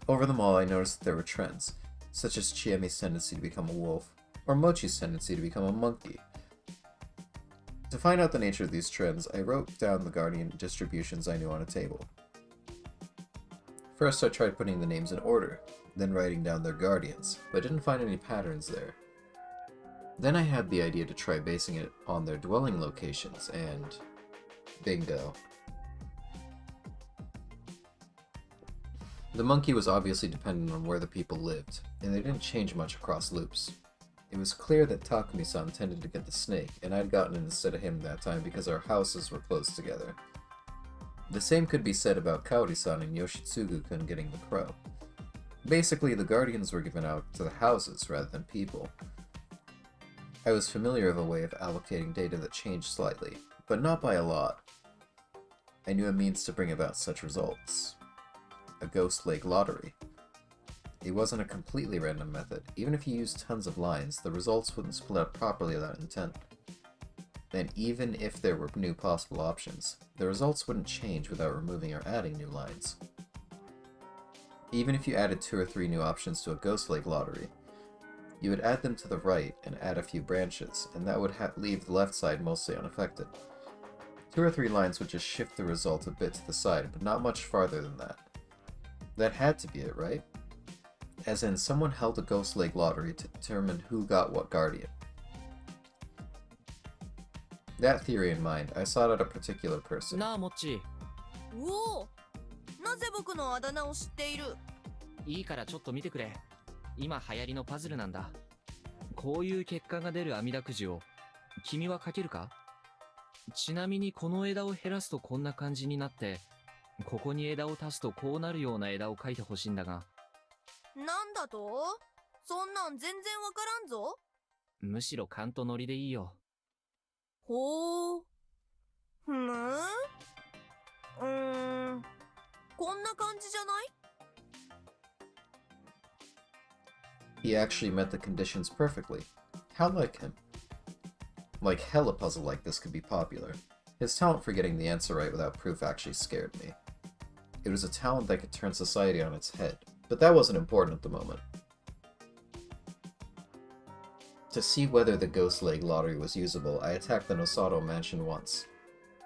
Over them all, I noticed that there were trends, such as Chiemi's tendency to become a wolf, or Mochi's tendency to become a monkey. To find out the nature of these trends, I wrote down the Guardian distributions I knew on a table. First, I tried putting the names in order, then writing down their guardians, but didn't find any patterns there. Then I had the idea to try basing it on their dwelling locations, and bingo. The monkey was obviously dependent on where the people lived, and they didn't change much across loops. It was clear that Takumi-san tended to get the snake, and I'd gotten it instead of him that time because our houses were close together. The same could be said about Kaori-san and Yoshitsugu-kun getting the crow. Basically, the guardians were given out to the houses rather than people. I was familiar of a way of allocating data that changed slightly, but not by a lot. I knew a means to bring about such results. A Ghost Lake lottery. It wasn't a completely random method. Even if you used tons of lines, the results wouldn't split up properly without intent. And even if there were new possible options, the results wouldn't change without removing or adding new lines. Even if you added 2 or 3 new options to a Ghost Lake lottery, you would add them to the right and add a few branches, and that would leave the left side mostly unaffected. 2 or 3 lines would just shift the result a bit to the side, but not much farther than that. That had to be it, right? As in, someone held a Ghost Lake lottery to determine who got what guardian. That theory in mind, I sought out a particular person. なあモッチおお、なぜ僕のあだ名を知っている？いいからちょっと見てくれ。今流行りのパズルなんだ。こういう結果が出る網だくじを君は書けるか？ちなみにこの枝を減らすとこんな感じになって、ここに枝を足すとこうなるような枝を書いてほしいんだが。なんだと？そんなん全然わからんぞ。むしろ勘とノリでいいよ。ほう。ふむ？こんな感じじゃない？ He actually met the conditions perfectly. How like him. Like hell a puzzle like this could be popular. His talent for getting the answer right without proof actually scared me. It was a talent that could turn society on its head, but that wasn't important at the moment. To see whether the Ghost Lake lottery was usable, I attacked the Nosato mansion once.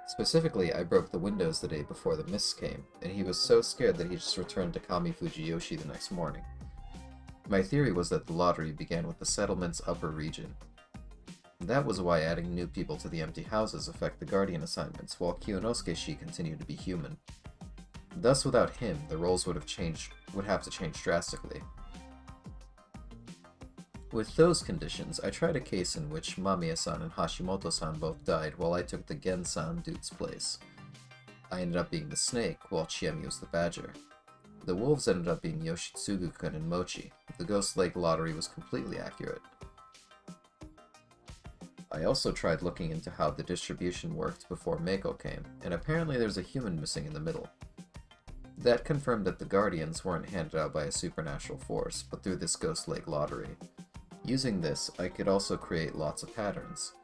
Specifically, I broke the windows the day before the mists came, and he was so scared that he just returned to Kami Fujiyoshi the next morning. My theory was that the lottery began with the settlement's upper region. That was why adding new people to the empty houses affect the guardian assignments, while Kyonosuke-shi continued to be human. Thus, without him, the roles would have to change drastically. With those conditions, I tried a case in which Mamiya-san and Hashimoto-san both died while I took the Gen-san dude's place. I ended up being the snake, while Chiemi was the badger. The wolves ended up being Yoshitsugu-kun and Mochi. The Ghost Lake lottery was completely accurate. I also tried looking into how the distribution worked before Meiko came, and apparently there's a human missing in the middle. That confirmed that the Guardians weren't handed out by a supernatural force, but through this Ghost Lake lottery. Using this, I could also create lots of patterns.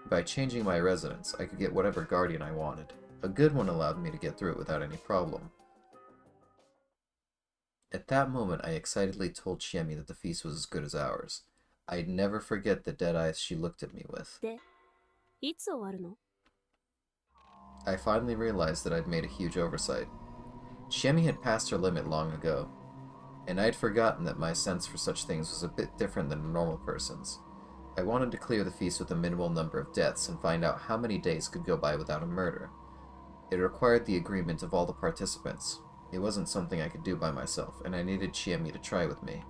By changing my residence, I could get whatever Guardian I wanted. A good one allowed me to get through it without any problem. At that moment, I excitedly told Chiemi that the feast was as good as ours. I'd never forget the dead eyes she looked at me with. I finally realized that I'd made a huge oversight. Chiemi had passed her limit long ago, and I'd forgotten that my sense for such things was a bit different than a normal person's. I wanted to clear the feast with a minimal number of deaths and find out how many days could go by without a murder. It required the agreement of all the participants. It wasn't something I could do by myself, and I needed Chiemi to try with me.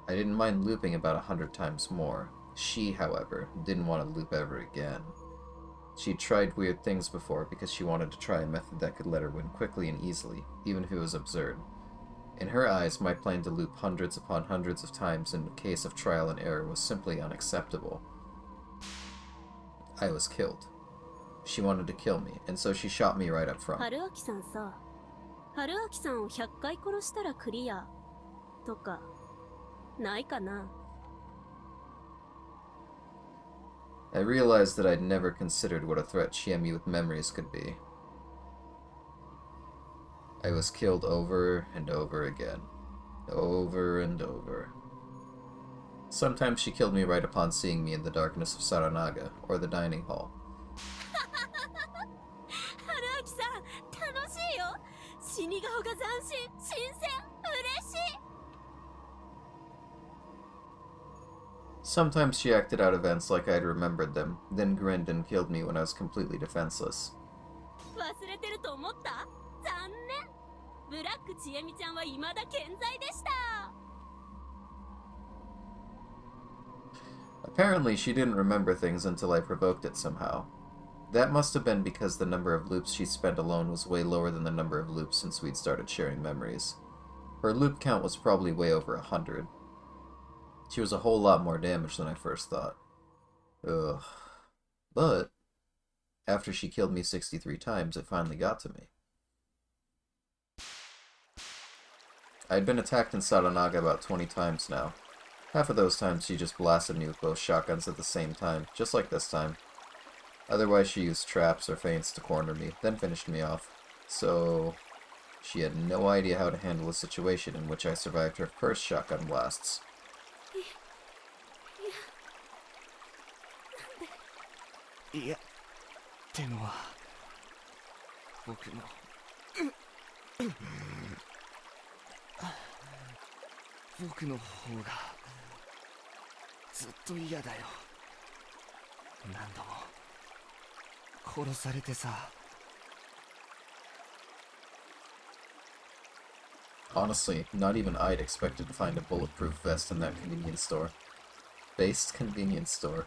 I didn't mind looping about 100 times more. She, however, didn't want to loop ever again. She'd tried weird things before because she wanted to try a method that could let her win quickly and easily, even if it was absurd. In her eyes, my plan to loop hundreds upon hundreds of times in a case of trial and error was simply unacceptable. I was killed. She wanted to kill me, and so she shot me right up front. 春明さんさ、春明さんを100回殺したらクリアとかないかな? I realized that I'd never considered what a threat Chiemi with memories could be. I was killed over and over again. Over and over. Sometimes she killed me right upon seeing me in the darkness of Saranaga, or the dining hall. 春明さん、楽しいよ。死に顔が斬新、新鮮、嬉しい。 Sometimes she acted out events like I'd remembered them, then grinned and killed me when I was completely defenseless. 忘れてると思った？残念。ブラックちえみちゃんは未だ健在でした。 Apparently, she didn't remember things until I provoked it somehow. That must have been because the number of loops she spent alone was way lower than the number of loops since we'd started sharing memories. Her loop count was probably way over 100. She was a whole lot more damaged than I first thought. Ugh. But, after she killed me 63 times, it finally got to me. I'd been attacked in Saranaga about 20 times now. Half of those times she just blasted me with both shotguns at the same time, just like this time. Otherwise she used traps or feints to corner me, then finished me off. So, she had no idea how to handle a situation in which I survived her first shotgun blasts. いや、でも僕の僕の方がずっと嫌だよ。何度も殺されてさ。Honestly, not even I'd expected to find a bulletproof vest in that convenience store. Based convenience store.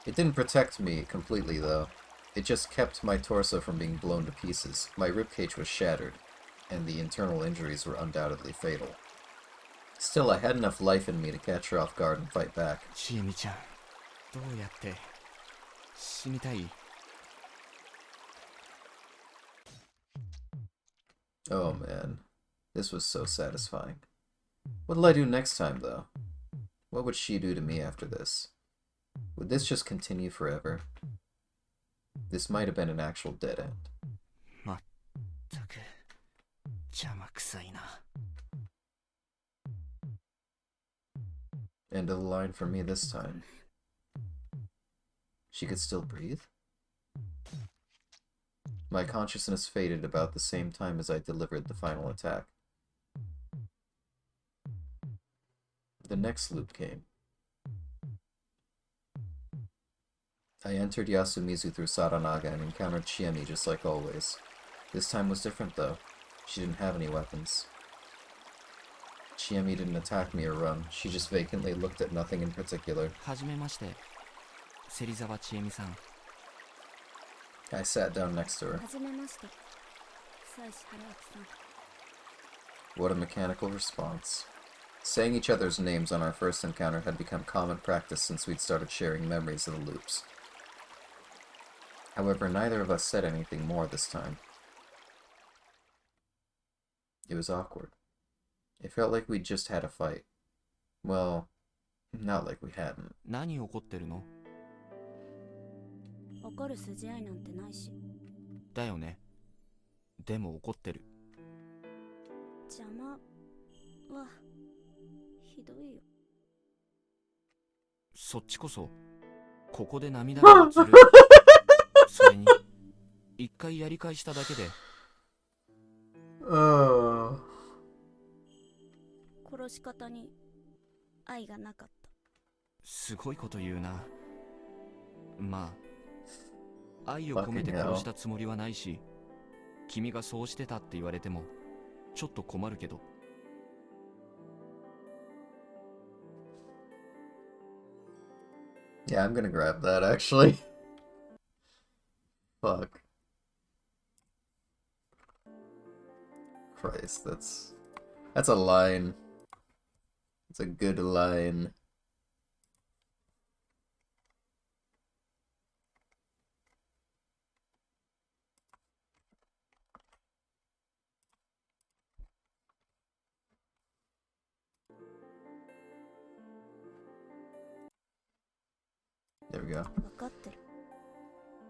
It didn't protect me completely, though. It just kept my torso from being blown to pieces. My ribcage was shattered, and the internal injuries were undoubtedly fatal. Still, I had enough life in me to catch her off guard and fight back. ちえみちゃん、どうやって死にたい？ Oh man, this was so satisfying. What'll I do next time, though? What would she do to me after this? Would this just continue forever? This might have been an actual dead end. まったく邪魔くさいな。 End of the line for me this time. She could still breathe? My consciousness faded about the same time as I delivered the final attack. The next loop came. I entered Yasumizu through Saranaga and encountered Chiemi just like always. This time was different though. She didn't have any weapons. Chiemi didn't attack me or run. She just vacantly looked at nothing in particular. はじめまして、芹沢千恵美さん。 I sat down next to her. はじめまして、久石春明さん。 What a mechanical response. Saying each other's names on our first encounter had become common practice since we'd started sharing memories of the loops. However, neither of us said anything more this time. It was awkward. It felt like we'd just had a fight. Well, not like we hadn't. 何怒ってるの？怒る筋合いなんてないし。だよね。でも怒ってる。邪魔はひどいよ。そっちこそここで涙がずる。それに一回やり返しただけで。殺し方に愛がなかった。すごいこと言うな。まあ愛を込めて殺したつもりはないし、君がそうしてたって言われてもちょっと困るけど。Yeah, I'm gonna grab that actually. Fuck. Christ, that's a line. It's a good line. There we go. 分かってる。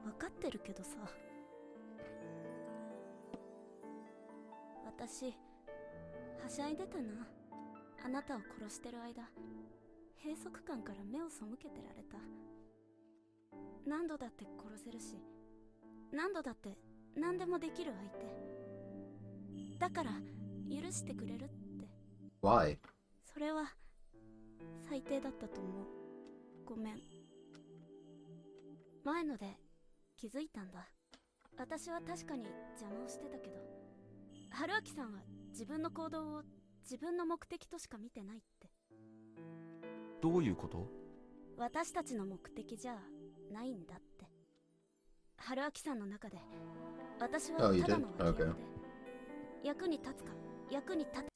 分かってるけどさ。私、はしゃいでたな。あなたを殺してる間、閉塞感から目を背けてられた。何度だって殺せるし、何度だって何でもできる相手。だから、許してくれるって。Why? それは、最低だったと思う。ごめん。前ので気づいたんだ。私は確かに邪魔をしてたけど、春明さんは自分の行動を自分の目的としか見てないって。どういうこと？私たちの目的じゃないんだって。春明さんの中で私はただの脇役で、役に立つか役に立た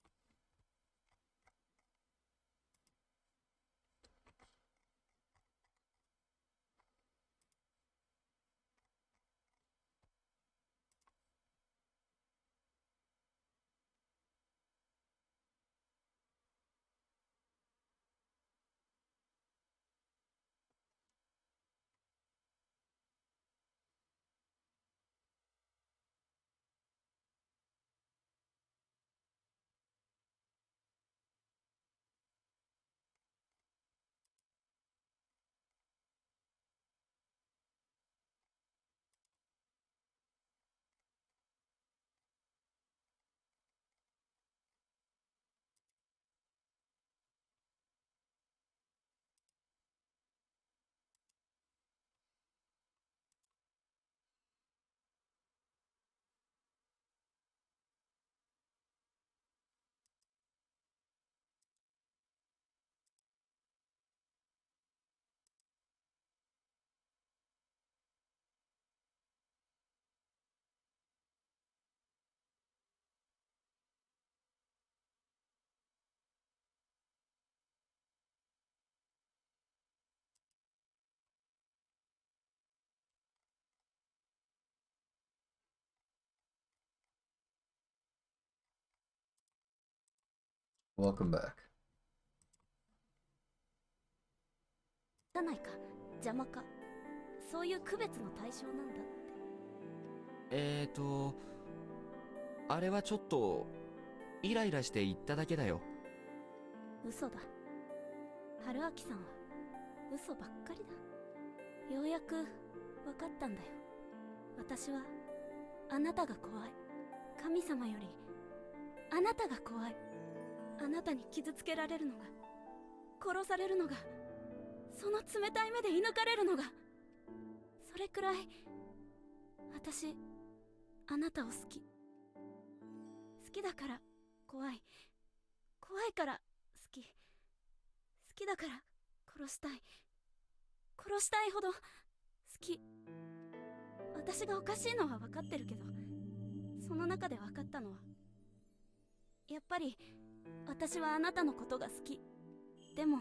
Welcome back. じゃないか、邪魔か。そういう区別の対象なんだって。あれはちょっとイライラして言っただけだよ。嘘だ。春明さんは嘘ばっかりだ。ようやく分かったんだよ。私はあなたが怖い。神様よりあなたが怖い。あなたに傷つけられるのが、殺されるのが、その冷たい目で射抜かれるのが、それくらい私あなたを好き。好きだから怖い。怖いから好き。好きだから殺したい。殺したいほど好き。私がおかしいのは分かってるけど、その中で分かったのは、やっぱり私はあなたのことが好き。でも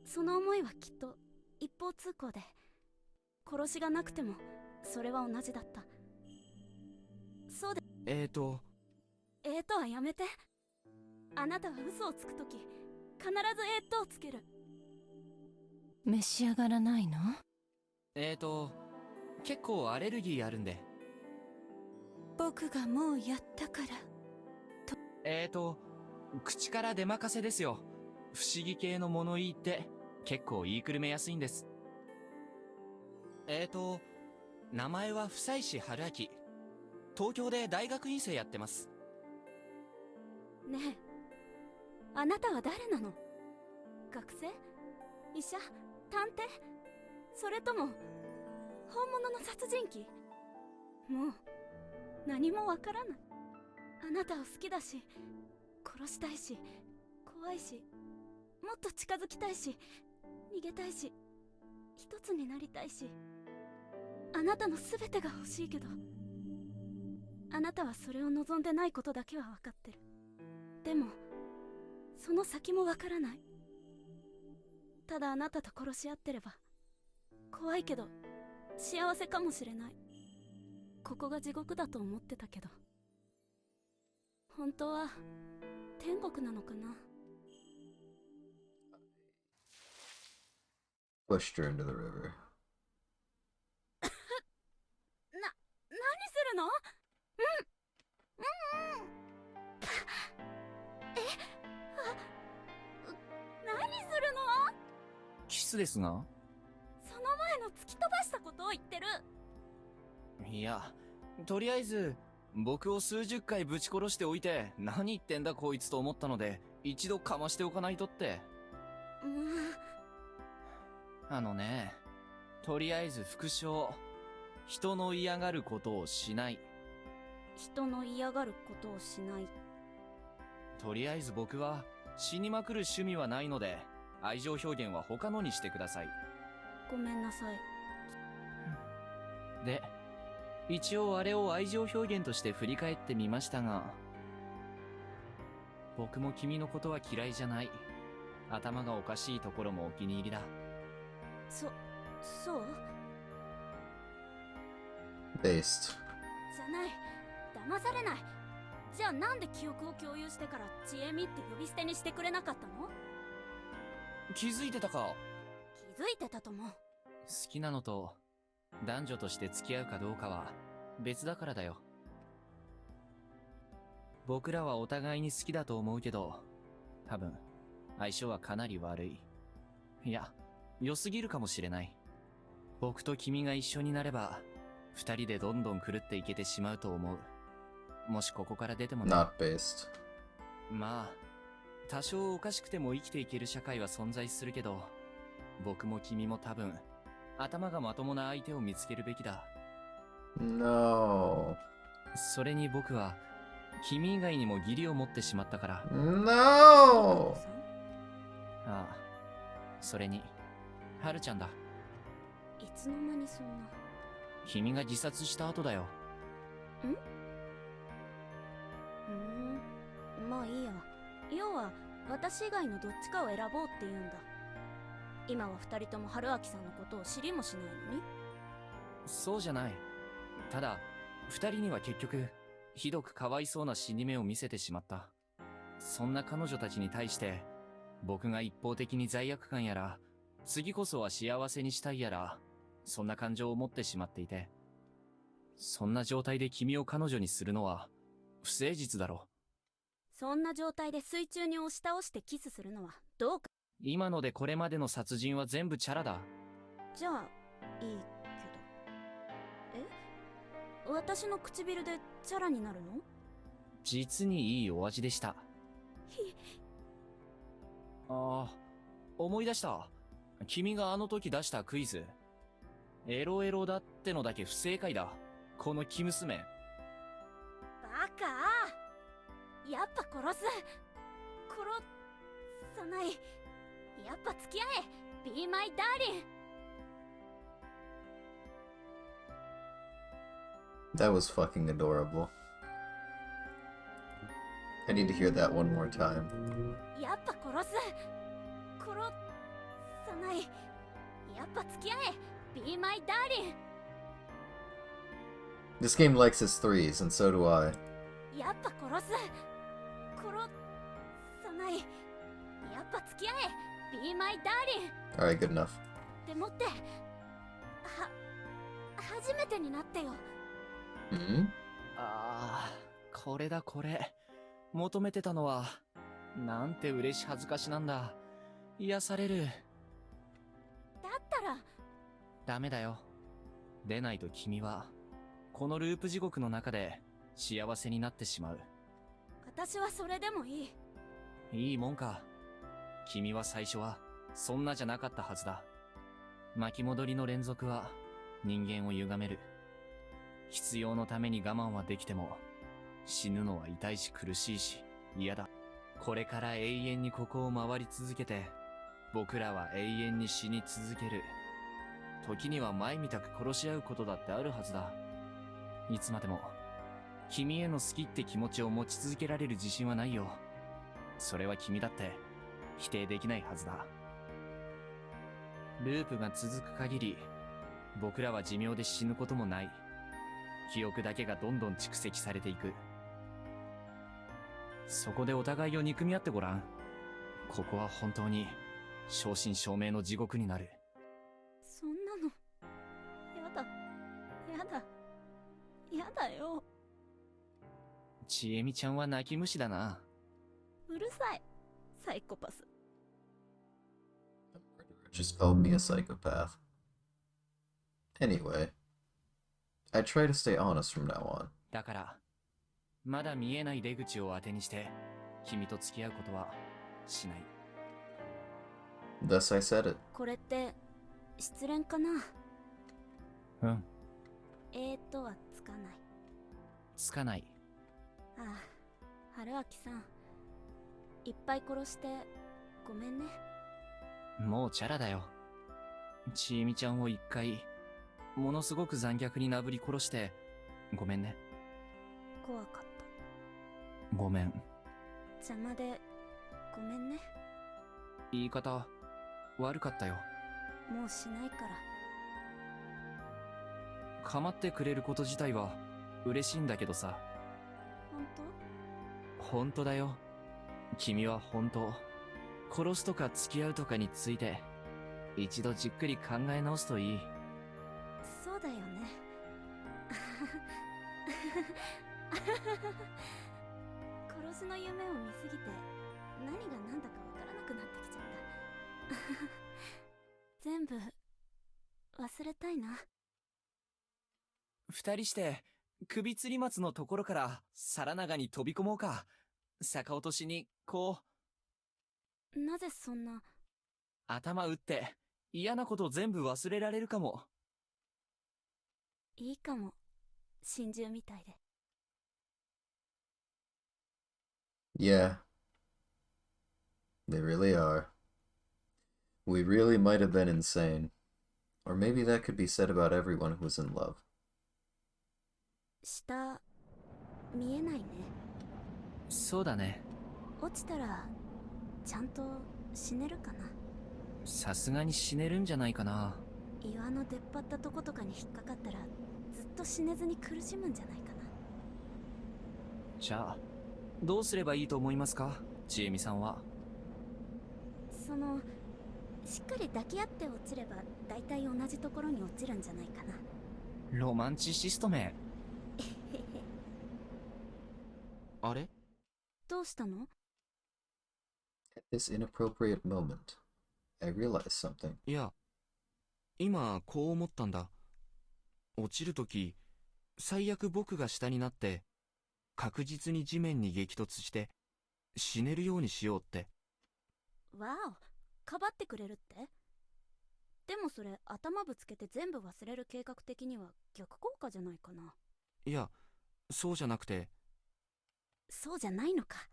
その思いはきっと一方通行で、殺しがなくてもそれは同じだった。そうで。はやめて。あなたは嘘をつくとき必ずをつける。召し上がらないの？結構アレルギーあるんで。僕がもうやったから。口から出任せですよ。不思議系の物言いって結構言いくるめやすいんです。名前は久石春明。東京で大学院生やってます。ねえ、あなたは誰なの？学生？医者？探偵？それとも本物の殺人鬼？もう何もわからない。あなたを好きだし、殺したいし、怖いし、もっと近づきたいし、逃げたいし、一つになりたいし、あなたの全てが欲しいけど、あなたはそれを望んでないことだけは分かってる。でもその先も分からない。ただあなたと殺し合ってれば怖いけど幸せかもしれない。ここが地獄だと思ってたけど、本当は天国なのかな。 Pushed her into the river. 何するの？何するの？キスですが？その前の突き飛ばしたことを言ってる。いや、とりあえず僕を数十回ぶち殺しておいて何言ってんだこいつと思ったので、一度かましておかないとって。とりあえず復唱。人の嫌がることをしない。人の嫌がることをしない。とりあえず僕は死にまくる趣味はないので、愛情表現は他のにしてください。ごめんなさい。で、一応あれを愛情表現として振り返ってみましたが、僕も君のことは嫌いじゃない。頭がおかしいところもお気に入りだ。そう？ Based. じゃない。騙されない。じゃあなんで記憶を共有してからちえみって呼び捨てにしてくれなかったの？気づいてたか？気づいてたとも。好きなのと男女として付き合うかどうかは別だからだよ。僕らはお互いに好きだと思うけど、多分相性はかなり悪い。いや、良すぎるかもしれない。僕と君が一緒になれば二人でどんどん狂っていけてしまうと思う。もしここから出てもね。 Not based. まあ多少おかしくても生きていける社会は存在するけど、僕も君も多分頭がまともな相手を見つけるべきだ。 No. それに僕は君以外にも義理を持ってしまったから。 No. ああ、それにハルちゃんだ。いつの間にそんな。君が自殺した後だよ。まあいいや。要は私以外のどっちかを選ぼうって言うんだ。今は二人とも春明さんのことを知りもしないのに。そうじゃない。ただ二人には結局ひどくかわいそうな死に目を見せてしまった。そんな彼女たちに対して、僕が一方的に罪悪感やら、次こそは幸せにしたいやら、そんな感情を持ってしまっていて、そんな状態で君を彼女にするのは、不誠実だろ。そんな状態で水中に押し倒してキスするのはどうか。今のでこれまでの殺人は全部チャラだ。じゃあいいけど。私の唇でチャラになるの？実にいいお味でした。ああ、思い出した。君があの時出したクイズ。エロエロだってのだけ不正解だ。この生娘。バカ！やっぱ殺す。殺さない。やっぱ付き合え。Be my darling。That was fucking adorable. I need to hear that one more time. やっぱ殺す。殺さない。やっぱ付き合え。Be my darling。This game likes its threes, and so do I. やっぱ殺す。殺さない。やっぱ付き合え。Be my darling。Alright, good enough. でもって、初めてになってよ。Hmm? ああ、これだこれ。求めてたのは、なんて嬉し恥ずかしなんだ。癒される。だったら。ダメだよ。出ないと君は、このループ地獄の中で幸せになってしまう。私はそれでもいい。いいもんか。君は最初は、そんなじゃなかったはずだ。巻き戻りの連続は、人間を歪める。必要のために我慢はできても、死ぬのは痛いし苦しいし、嫌だ。これから永遠にここを回り続けて、僕らは永遠に死に続ける。時には前みたく殺し合うことだってあるはずだ。いつまでも、君への好きって気持ちを持ち続けられる自信はないよ。それは君だって、否定できないはずだ。ループが続く限り、僕らは寿命で死ぬこともない。記憶だけがどんどん蓄積されていく。そこでお互いを憎み合ってごらん。ここは本当に正真正銘の地獄になる。そんなのやだやだやだよ。ちえみちゃんは泣き虫だな。うるさいサイコパス。 Just called me a psychopath. Anyway, I try to stay honest from now on. だからまだ見えない出口を当てにして君と付き合うことはしない。 Thus I said it. これって失恋かな。うん。はつかない。つかない。ああ、春明さん、いっぱい殺してごめんね。もうチャラだよ。ちえみちゃんを一回ものすごく残虐になぶり殺してごめんね。怖かった。ごめん。邪魔でごめんね。言い方悪かったよ。もうしないから。構ってくれること自体は嬉しいんだけどさ。本当？本当だよ。君は本当殺すとか付き合うとかについて一度じっくり考え直すといい。そうだよね。殺しの夢を見すぎて何が何だかわからなくなってきちゃった。全部忘れたいな。二人して首吊り松のところから皿長に飛び込もうか。逆落としにこう。なぜそんな。頭打って嫌なこと全部忘れられるかも。いいかも。心中みたいで。Yeah. They really are. We really might have been insane. Or maybe that could be said about everyone who's in love. 下、見えないね。そうだね。落ちたら、ちゃんと死ねるかな。さすがに死ねるんじゃないかな。岩の出っ張ったとことかに引っかかったら、ずっと死ねずに苦しむんじゃないかな。じゃあ、どうすればいいと思いますか、ちえみさんは。しっかり抱き合って落ちれば大体同じところに落ちるんじゃないかな。ロマンチシストめ。あれ？どうしたの？ At this inappropriate moment, I realized something. いや、今こう思ったんだ。落ちるとき、最悪僕が下になって、確実に地面に激突して、死ねるようにしようって。わお、かばってくれるって？でもそれ頭ぶつけて全部忘れる計画的には逆効果じゃないかな。いや、そうじゃなくて。そうじゃないのか。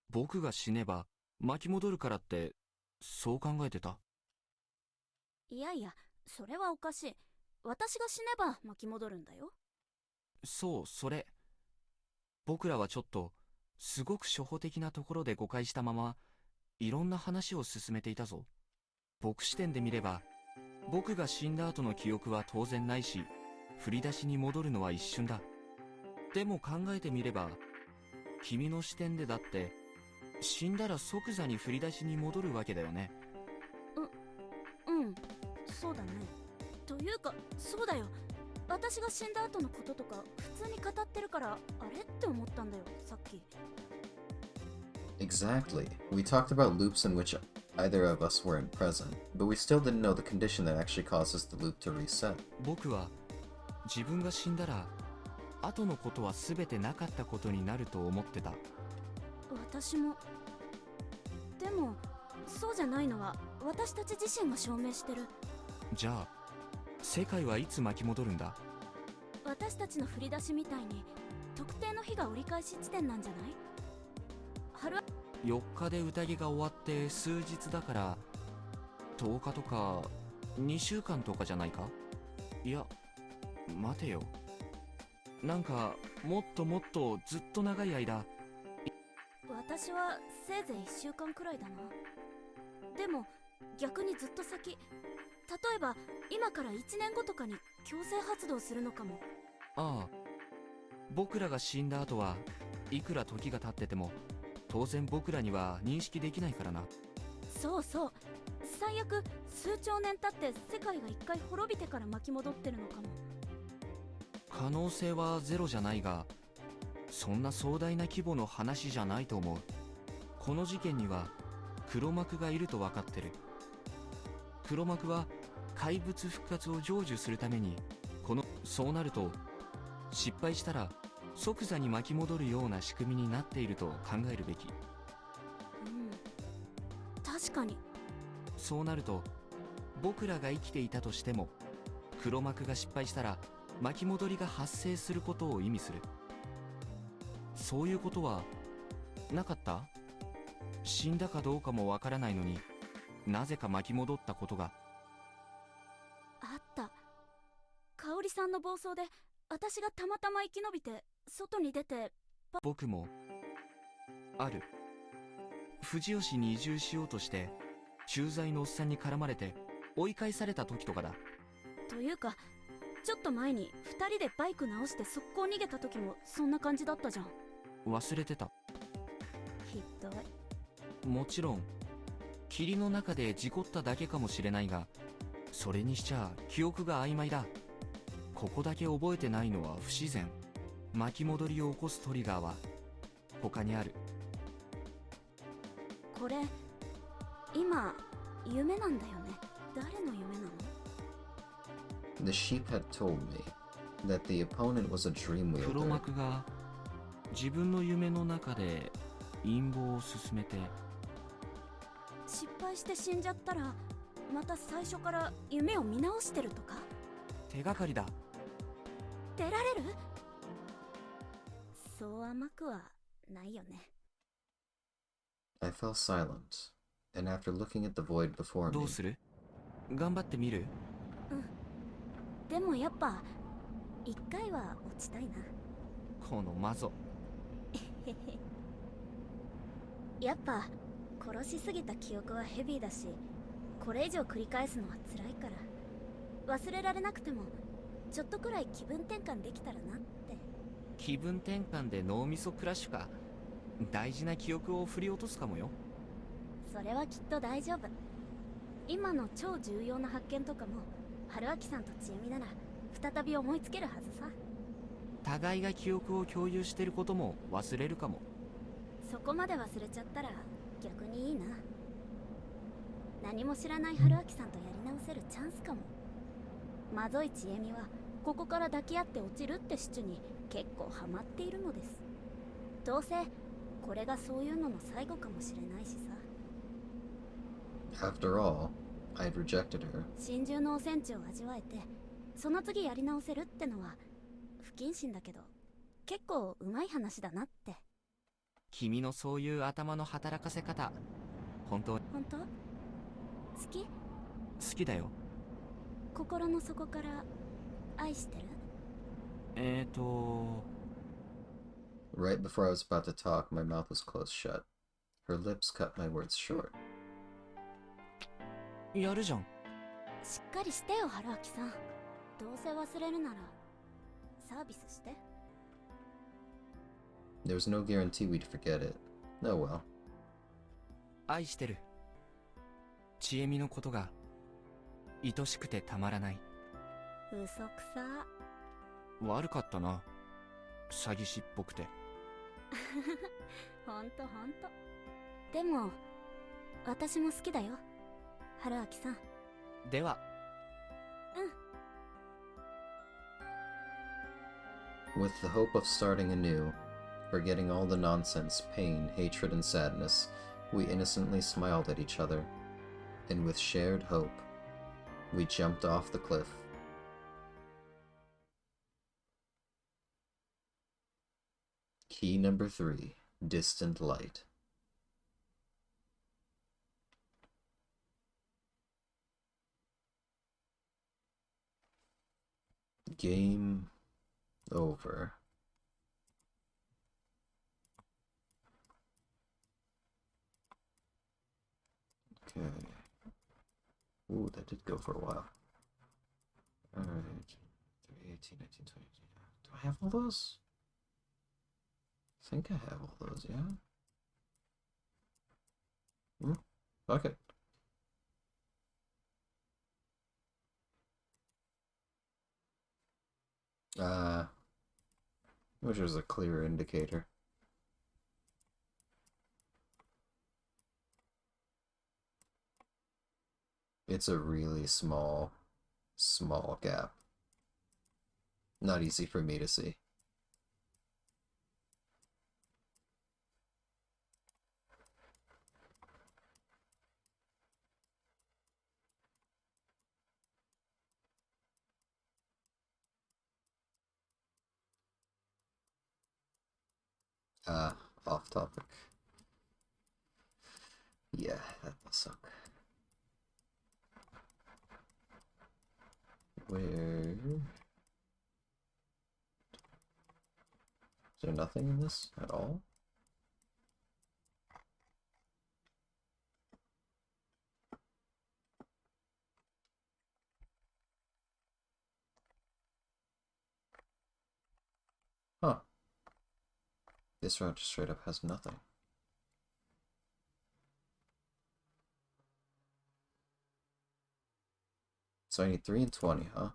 僕が死ねば巻き戻るからって、そう考えてた。いやいや、それはおかしい。私が死ねば巻き戻るんだよ。そう、それ。僕らはちょっと、すごく初歩的なところで誤解したまま、いろんな話を進めていたぞ。僕視点で見れば、僕が死んだ後の記憶は当然ないし、振り出しに戻るのは一瞬だ。でも考えてみれば、君の視点でだって、死んだら即座に振り出しに戻るわけだよね。うん、そうだね。というか、そうだよ。私が死んだ後のこととか普通に語ってるから、あれって思ったんだよ、さっき。Exactly. We talked about loops in which either of us weren't present, but we still didn't know the condition that actually causes the loop to reset. 僕は自分が死んだら後のことは全てなかったことになると思ってた。私も。でもそうじゃないのは私たち自身が証明してる。じゃあ世界はいつ巻き戻るんだ？私たちの振り出しみたいに特定の日が折り返し地点なんじゃない？4日で宴が終わって数日だから10日とか2週間とかじゃないか？いや、待てよ。なんかもっともっとずっと長い間。私はせいぜい1週間くらいだな。でも逆にずっと先、例えば今から1年後とかに強制発動するのかも。ああ、僕らが死んだ後はいくら時が経ってても当然僕らには認識できないからな。そうそう、最悪数兆年経って世界が一回滅びてから巻き戻ってるのかも。可能性はゼロじゃないが、そんな壮大な規模の話じゃないと思う。この事件には黒幕がいると分かってる。黒幕は怪物復活を成就するためにそうなると失敗したら即座に巻き戻るような仕組みになっていると考えるべき。確かに。そうなると僕らが生きていたとしても黒幕が失敗したら巻き戻りが発生することを意味する。そういうことはなかった？死んだかどうかもわからないのになぜか巻き戻ったことが。あった。香織さんの暴走で私がたまたま生き延びて外に出て。僕もある。藤吉に移住しようとして駐在のおっさんに絡まれて追い返された時とかだ。というかちょっと前に2人でバイク直して速攻逃げた時もそんな感じだったじゃん。忘れてた。ひどい。もちろん霧の中で事故っただけかもしれないが、それにしちゃ記憶が曖昧だ。ここだけ覚えてないのは不自然。巻き戻りを起こすトリガーは他にある。これ今夢なんだよね。誰の夢なの？ The sheep had told me that the opponent was a dream 黒 wielder. 幕が自分の夢の中で陰謀を進めて。失敗して死んじゃったらまた最初から夢を見直してるとか？手がかりだ。出られる？そう甘くはないよね。I fell silent, and after looking at the void before ど me, うする？頑張ってみる？でもやっぱ一回は落ちたいな。このマゾ。やっぱ殺しすぎた記憶はヘビーだし、これ以上繰り返すのは辛いから、忘れられなくてもちょっとくらい気分転換できたらなって。気分転換で脳みそクラッシュか。大事な記憶を振り落とすかもよ。それはきっと大丈夫。今の超重要な発見とかも春明さんと千恵美なら再び思いつけるはずさ。互いが記憶を共有してることも忘れるかも。そこまで忘れちゃったら逆にいいな。何も知らない春明さんとやり直せるチャンスかも。まぞい千恵美はここから抱き合って落ちるってシチュに結構ハマっているのです。どうせこれがそういうのの最後かもしれないしさ。 After all, I'd rejected her. 心中のお戦地を味わえてその次やり直せるってのは不謹慎だけど結構うまい話だなって。君のそういう頭の働かせ方、本当？本当？好き？好きだよ。心の底から愛してる？Right before I was about to talk, my mouth was closed shut. Her lips cut my words short. やるじゃん。しっかりしてよ春明さん。どうせ忘れるならサービスして。 There was no guarantee we'd forget it. Oh well. 愛してる。千恵美のことが愛しくてたまらない。嘘くさ。悪かったな、詐欺師っぽくて。ほんとほんと。でも私も好きだよ春明さん。では。With the hope of starting anew, forgetting all the nonsense, pain, hatred, and sadness, we innocently smiled at each other, and with shared hope, we jumped off the cliff. Key number 3, Distant Light. Game over. Okay. Ooh, that did go for a while. Alright. 3, 18, 19, 20. Do I have all those? I think I have all those, yeah? Fuck it. Which was a clear indicator. It's a really small gap. Not easy for me to see. Off topic. Yeah, that will suck. Where? Is there nothing in this at all? Huh. This route just straight up has nothing. So I need 3 and 20, huh?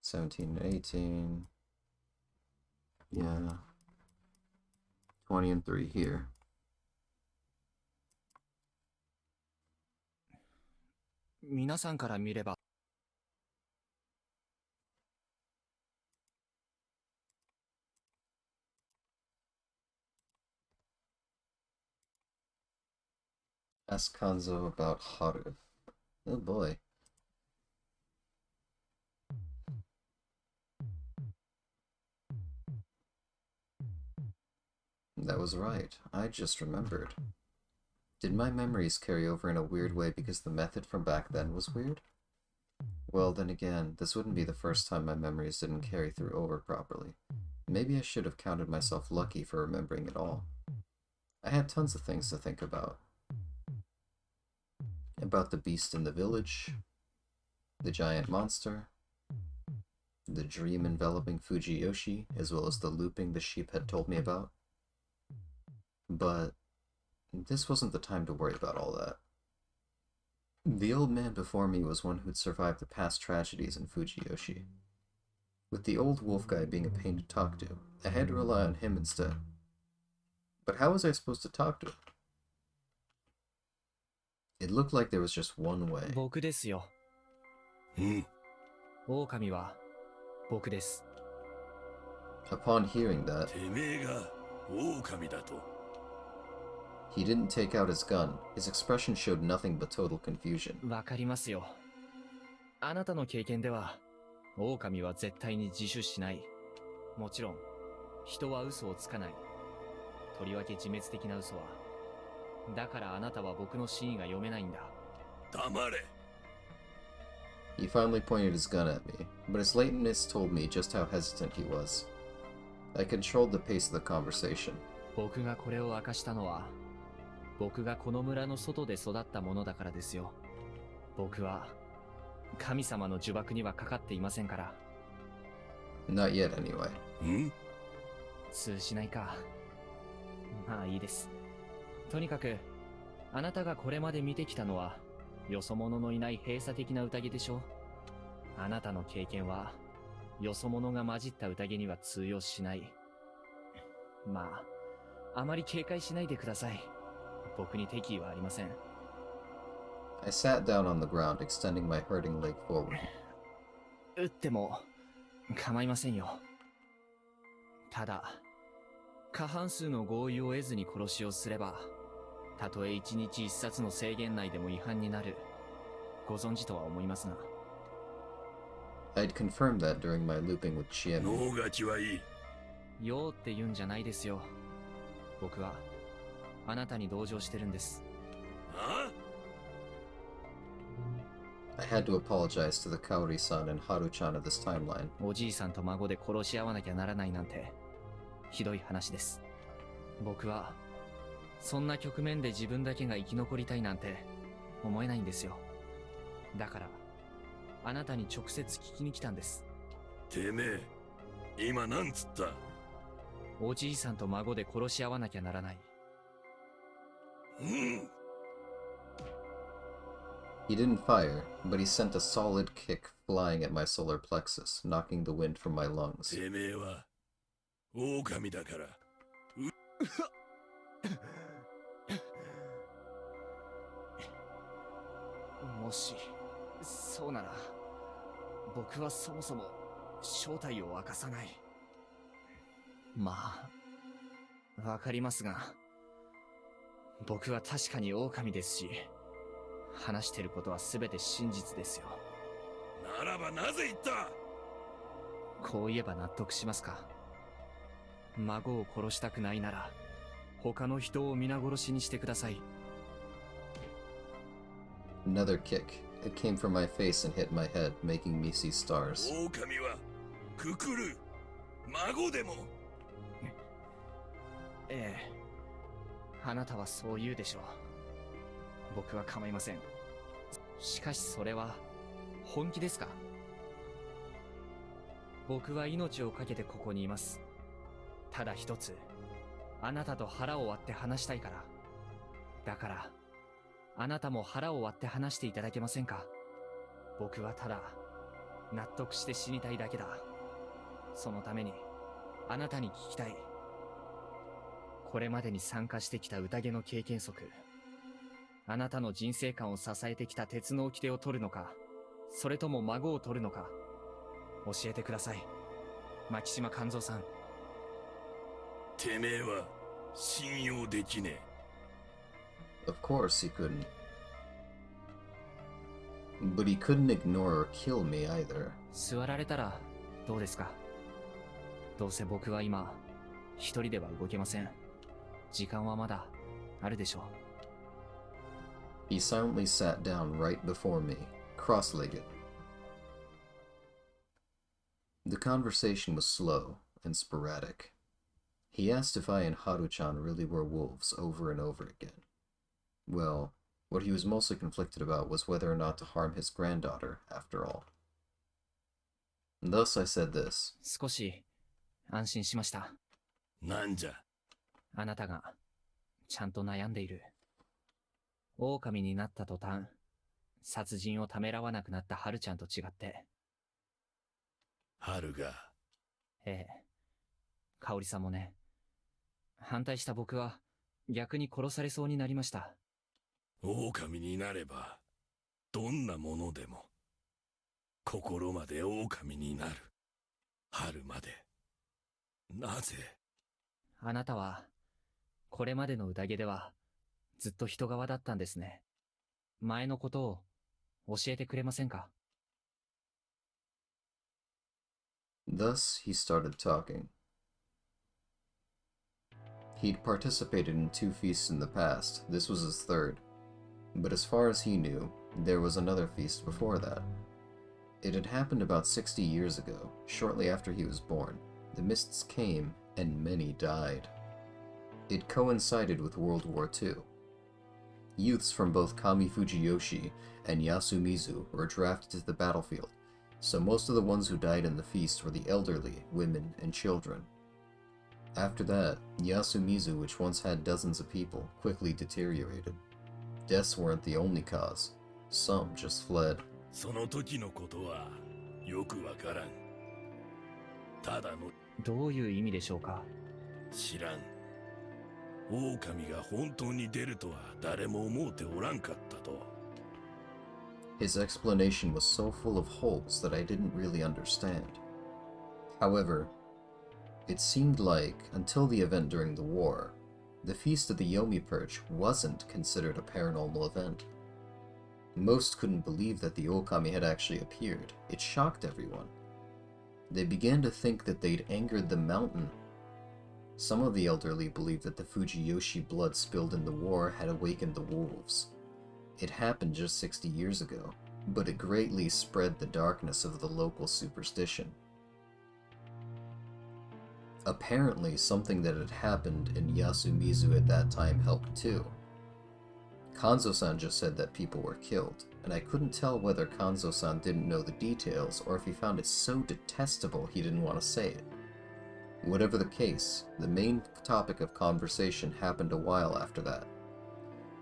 $17 and 18. Yeah. 20 and 3 here.皆さんから見れば。Ask Kanzo about Haru. Oh boy. That was right. I just remembered. Did my memories carry over in a weird way because the method from back then was weird? Well, then again, this wouldn't be the first time my memories didn't carry through over properly. Maybe I should have counted myself lucky for remembering it all. I had tons of things to think about. About the beast in the village, the giant monster, the dream enveloping Fujiyoshi, as well as the looping the sheep had told me about. But this wasn't the time to worry about all that. The old man before me was one who'd survived the past tragedies in Fujiyoshi. With the old wolf guy being a pain to talk to, I had to rely on him instead. But how was I supposed to talk to him? It looked like there was just one way. 僕ですよ。狼は僕です。 Upon hearing that, てめえが狼だと。 he didn't take out his gun. His expression showed nothing but total confusion. わかりますよ。あなたの経験では、狼は絶対に自首しない。もちろん、人は嘘をつかない。とりわけ自滅的な嘘は。だからあなたは僕の真意が読めないんだ。黙れ。 He finally pointed his gun at me, but his latentness told me just how hesitant he was. I controlled the pace of the conversation. 僕がこれを明かしたのは、僕がこの村の外で育ったものだからですよ。僕は、神様の呪縛にはかかっていませんから。Not yet, anyway. 通しないか。まあいいです。とにかく、あなたがこれまで見てきたのは、よそ者のいない閉鎖的な宴でしょ。あなたの経験は、よそ者が混じった宴には通用しない。まあ、あまり警戒しないでください。僕に敵意はありません。I sat down on the ground, extending my hurting leg forward. 撃っても構いませんよ。ただ、過半数の合意を得ずに殺しをすれば、たとえ一日一冊の制限内でも違反になる。ご存知とは思いますが。I'd confirmed that during my looping with Chiemi. 脳勝ちはいい。よーって言うんじゃないですよ。僕は、あなたに同情してるんです。I had to apologize to the Kaori-san and Haru-chan of this timeline. おじいさんと孫で殺し合わなきゃならないなんて、ひどい話です。僕は、そんな局面で自分だけが生き残りたいなんて思えないんですよ。だから、あなたに直接聞きに来たんです。てめえ、今なんつった？おじいさんと孫で殺し合わなきゃならない。He didn't fire, but he sent a solid kick flying at my solar plexus, knocking the wind from my lungs. てめえは狼だから。もし、そうなら、僕はそもそも正体を明かさない。まあ、わかりますが、僕は確かに狼ですし、話してることは全て真実ですよ。ならばなぜ言った？こう言えば納得しますか？孫を殺したくないなら、他の人を皆殺しにしてください。Another kick. It came from my face and hit my head, making me see stars. 狼はくくる。孫でも。ええ。あなたはそう言うでしょう。僕は構いません。しかしそれは本気ですか？僕は命を懸けてここにいます。ただ一つ、あなたと腹を割って話したいから。だから、あなたも腹を割って話していただけませんか？僕はただ、納得して死にたいだけだ。そのために、あなたに聞きたい。これまでに参加してきた宴の経験則。あなたの人生観を支えてきた鉄の掟を取るのか、それとも孫を取るのか、教えてください。牧島勘三さん。てめえは信用できねえ。Of course he couldn't. But he couldn't ignore or kill me either. 座られたらどうですか？どうせ僕は今、一人では動けません。時間はまだあるでしょう。He silently sat down right before me, cross-legged. The conversation was slow and sporadic. He asked if I and Haru-chan really were wolves over and over again. Well, what he was mostly conflicted about was whether or not to harm his granddaughter, after all. Thus I said this. 少し安心しました。なんじゃ。あなたがちゃんと悩んでいる。狼になった途端、殺人をためらわなくなったハルちゃんと違って。ハルが。ええ。香織さんもね。反対した僕は逆に殺されそうになりました。狼になれば、どんなものでも、心まで狼になる。春まで。なぜ？あなたは、これまでの宴では、ずっと人側だったんですね。前のことを教えてくれませんか？ Thus he started talking. He'd participated in 2 feasts in the past. This was his 3rd. But as far as he knew, there was another feast before that. It had happened about 60 years ago, shortly after he was born. The mists came, and many died. It coincided with World War II. Youths from both Kami Fujiyoshi and Yasumizu were drafted to the battlefield, so most of the ones who died in the feast were the elderly, women, and children. After that, Yasumizu, which once had dozens of people, quickly deteriorated. Deaths weren't the only cause. Some just fled. その時のことはよくわからん。ただの。どういう意味でしょうか？知らん。狼が本当に出るとは誰も思うておらんかったと。His explanation was so full of holes that I didn't really understand. However, it seemed like, until the event during the war, the Feast of the Yomi Perch wasn't considered a paranormal event. Most couldn't believe that the Okami had actually appeared. It shocked everyone. They began to think that they'd angered the mountain. Some of the elderly believed that the Fujiyoshi blood spilled in the war had awakened the wolves. It happened just 60 years ago, but it greatly spread the darkness of the local superstition. Apparently, something that had happened in Yasumizu at that time helped too. Kanzo-san just said that people were killed, and I couldn't tell whether Kanzo-san didn't know the details or if he found it so detestable he didn't want to say it. Whatever the case, the main topic of conversation happened a while after that.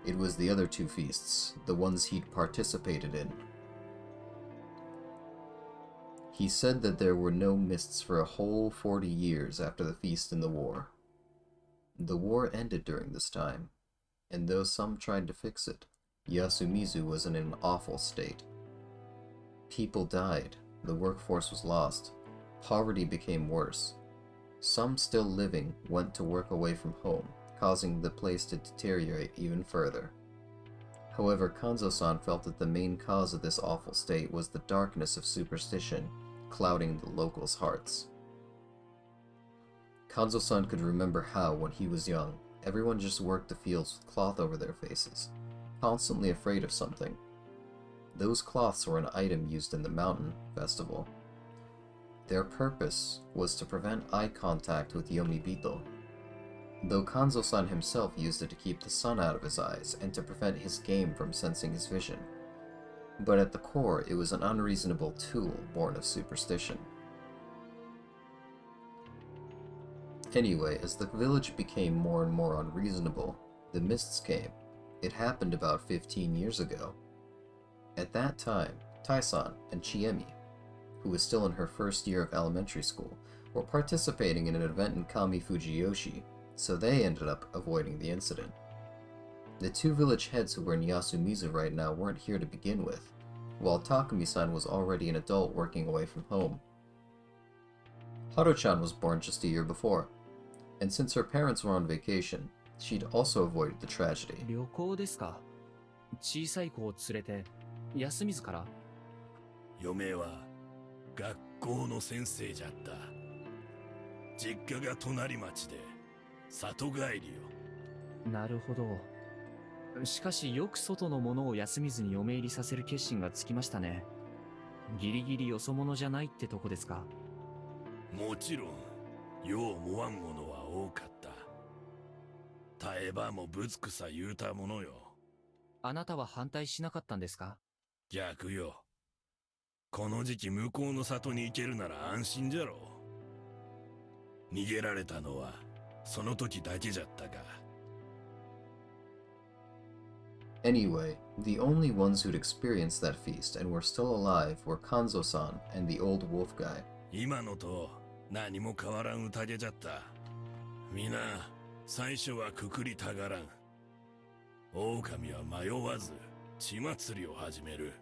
It was the other 2 feasts, the ones he'd participated in. He said that there were no mists for a whole 40 years after the feast in the war. The war ended during this time, and though some tried to fix it, Yasumizu was in an awful state. People died, the workforce was lost, poverty became worse. Some still living went to work away from home, causing the place to deteriorate even further. However, Kanzo-san felt that the main cause of this awful state was the darkness of superstition clouding the locals' hearts. Kanzo-san could remember how, when he was young, everyone just worked the fields with cloth over their faces, constantly afraid of something. Those cloths were an item used in the mountain festival. Their purpose was to prevent eye contact with Yomibito, though Kanzo-san himself used it to keep the sun out of his eyes and to prevent his game from sensing his vision. But at the core, it was an unreasonable tool born of superstition. Anyway, as the village became more and more unreasonable, the mists came. It happened about 15 years ago. At that time, Tai-san and Chiemi, who was still in her first year of elementary school, were participating in an event in Kami Fujiyoshi, so they ended up avoiding the incident. The 2 village heads who were in Yasumizu right now weren't here to begin with, while Takumi-san was already an adult working away from home. Haru-chan was born just a year before, and since her parents were on vacation, she'd also avoided the tragedy. 旅行ですか？小さい子を連れて、休みずから？嫁は学校の先生じゃった。実家が隣町で里帰りよ。なるほど。しかしよく外のものを休みずに嫁入りさせる決心がつきましたね。ギリギリよそ者じゃないってとこですか？もちろん、よう思わんものは多かった。耐えばもぶつくさ言うたものよ。あなたは反対しなかったんですか？逆よ。この時期向こうの里に行けるなら安心じゃろう。逃げられたのはその時だけじゃったか。Anyway, the only ones who'd experienced that feast and were still alive were Kanzo-san and the old wolf guy. 今のと何も変わらん宴じゃった。皆最初はくくりたがらん。狼は迷わず血祭りを始める。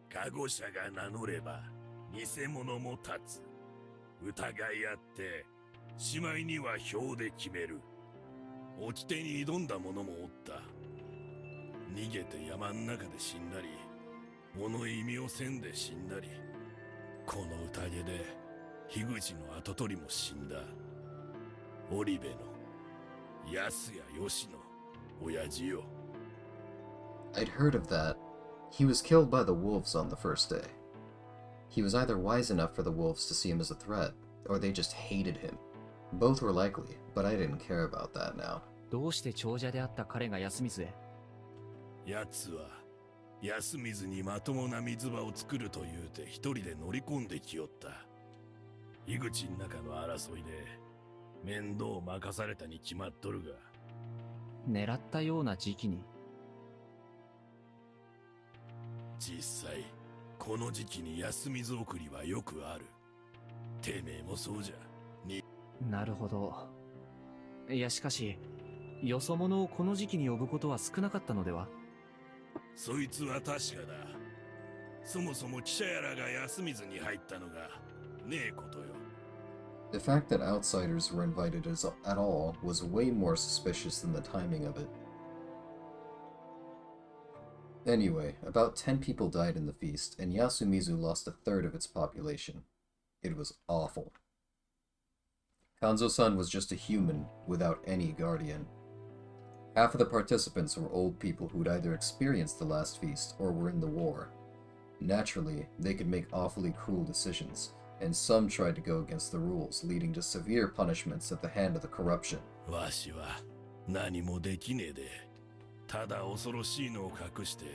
加護者が名乗れば偽物も立つ。疑い合ってしまいには票で決める。掟に挑んだ者もおった。逃げて山ん中で死んだり、物意味をせんで死んだり、この宴で樋口の跡取りも死んだ。織部の安や吉の親父よ。I'd heard of that. He was killed by the wolves on the first day. He was either wise enough for the wolves to see him as a threat, or they just hated him. Both were likely, but I didn't care about that now. どうして長者であった彼が安水へ？奴は安水にまともな水場を作ると言うて一人で乗り込んできよった。井口の中の争いで面倒を任されたに決まっとるが。狙ったような時期に。実際この時期に安水送りはよくある。てめえもそうじゃ。なるほど。いやしかし、よそ者をこの時期に呼ぶことは少なかったのでは？そいつは確かだ。そもそも記者やらが安水に入ったのがねえことよ。The fact that outsiders were invited at all was way more suspicious than the timing of it. Anyway, about 10 people died in the feast, and Yasumizu lost a third of its population. It was awful. Kanzo-san was just a human without any guardian. Half of the participants were old people who'd either experienced the last feast or were in the war. Naturally, they could make awfully cruel decisions, and some tried to go against the rules, leading to severe punishments at the hand of the corruption. わしは何もできねえで、ただ恐ろしいのを隠して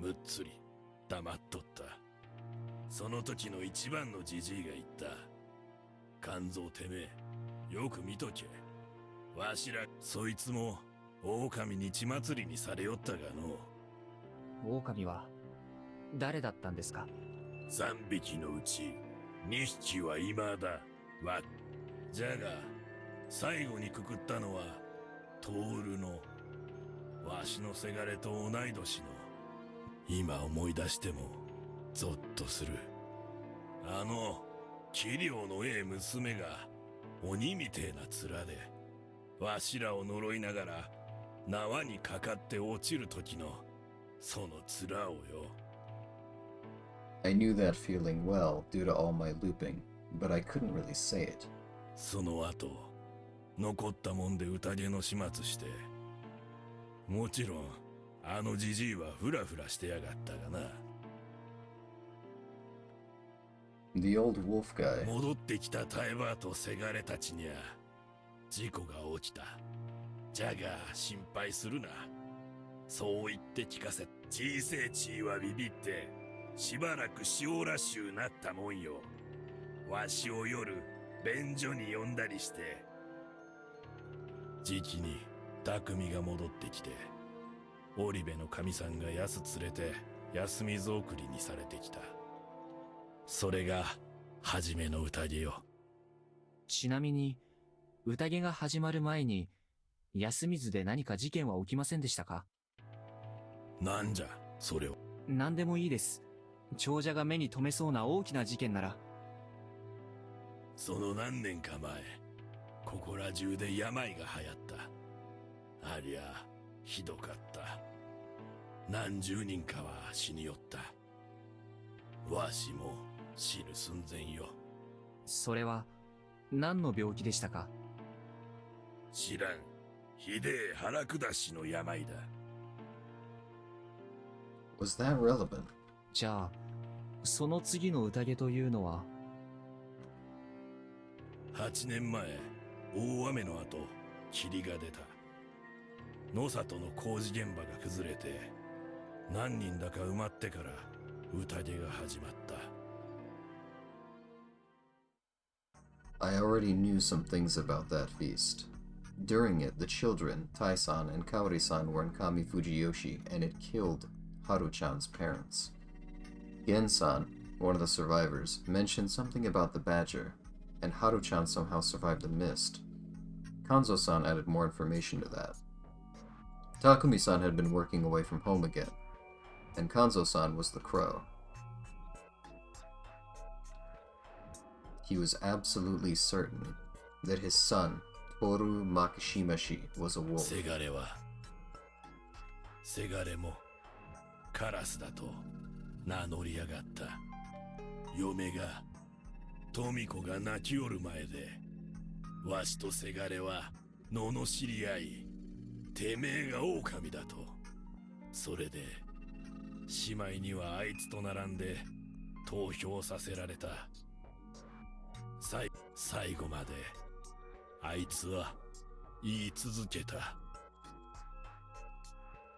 むっつり黙っとった。その時の一番のじじいが言った。肝臓てめえ、よく見とけ。わしら、そいつも狼に血祭りにされよったがの。狼は誰だったんですか？3匹のうち2匹は未だ。じゃが最後にくくったのはトールの、わしのせがれと同い年の。今思い出してもゾッとする。あの器量のええ娘が鬼みてえな面でわしらを呪いながら縄にかかって落ちる時のその面をよ。I knew that feeling well due to all my looping, but I couldn't really say it. その後残ったもんで宴の始末して、もちろんあのじじいはフラフラしてやがったがな。The old wolf guy. 戻ってきたタイバーとせがれたちにゃ事故が起きた。じゃが心配するな。そう言って聞かせ。小せえちいはビビってしばらく塩ラッシュなったもんよ。わしを夜便所に呼んだりして。じきに匠が戻ってきて、織部の神さんが安連れて安水送りにされてきた。それが初めの宴よ。ちなみに宴が始まる前に安水で何か事件は起きませんでしたか？なんじゃそれを。何でもいいです。長者が目に留めそうな大きな事件なら。その何年か前、ここら中で病が流行った。ありゃひどかった。何十人かは死によった。わしも死ぬ寸前よ。それは何の病気でしたか？知らん。ひでえ腹下しの病だ。Was that relevant? じゃあその次の宴というのは？8年前、大雨の後、霧が出た。野里の工事現場が崩れて、何人だか埋まってから宴が始まった。I already knew some things about that feast. During it, the children, Tai-san and Kaori-san, were in Kami Fujiyoshi, and it killed Haru-chan's parents. Gen-san, one of the survivors, mentioned something about the badger, and Haru-chan somehow survived the mist. Kanzo-san added more information to that. Takumi-san had been working away from home again, and Kanzo-san was the crow. He was absolutely certain that his son, Toru Makishimashi, was a wolf. せがれもカラスだと名乗りやがった。嫁が富子が泣きおる前で、わしとせがれは罵り合い、てめえが狼だと。それでしまいにはあいつと並んで投票させられた。最後まであいつは言い続けた。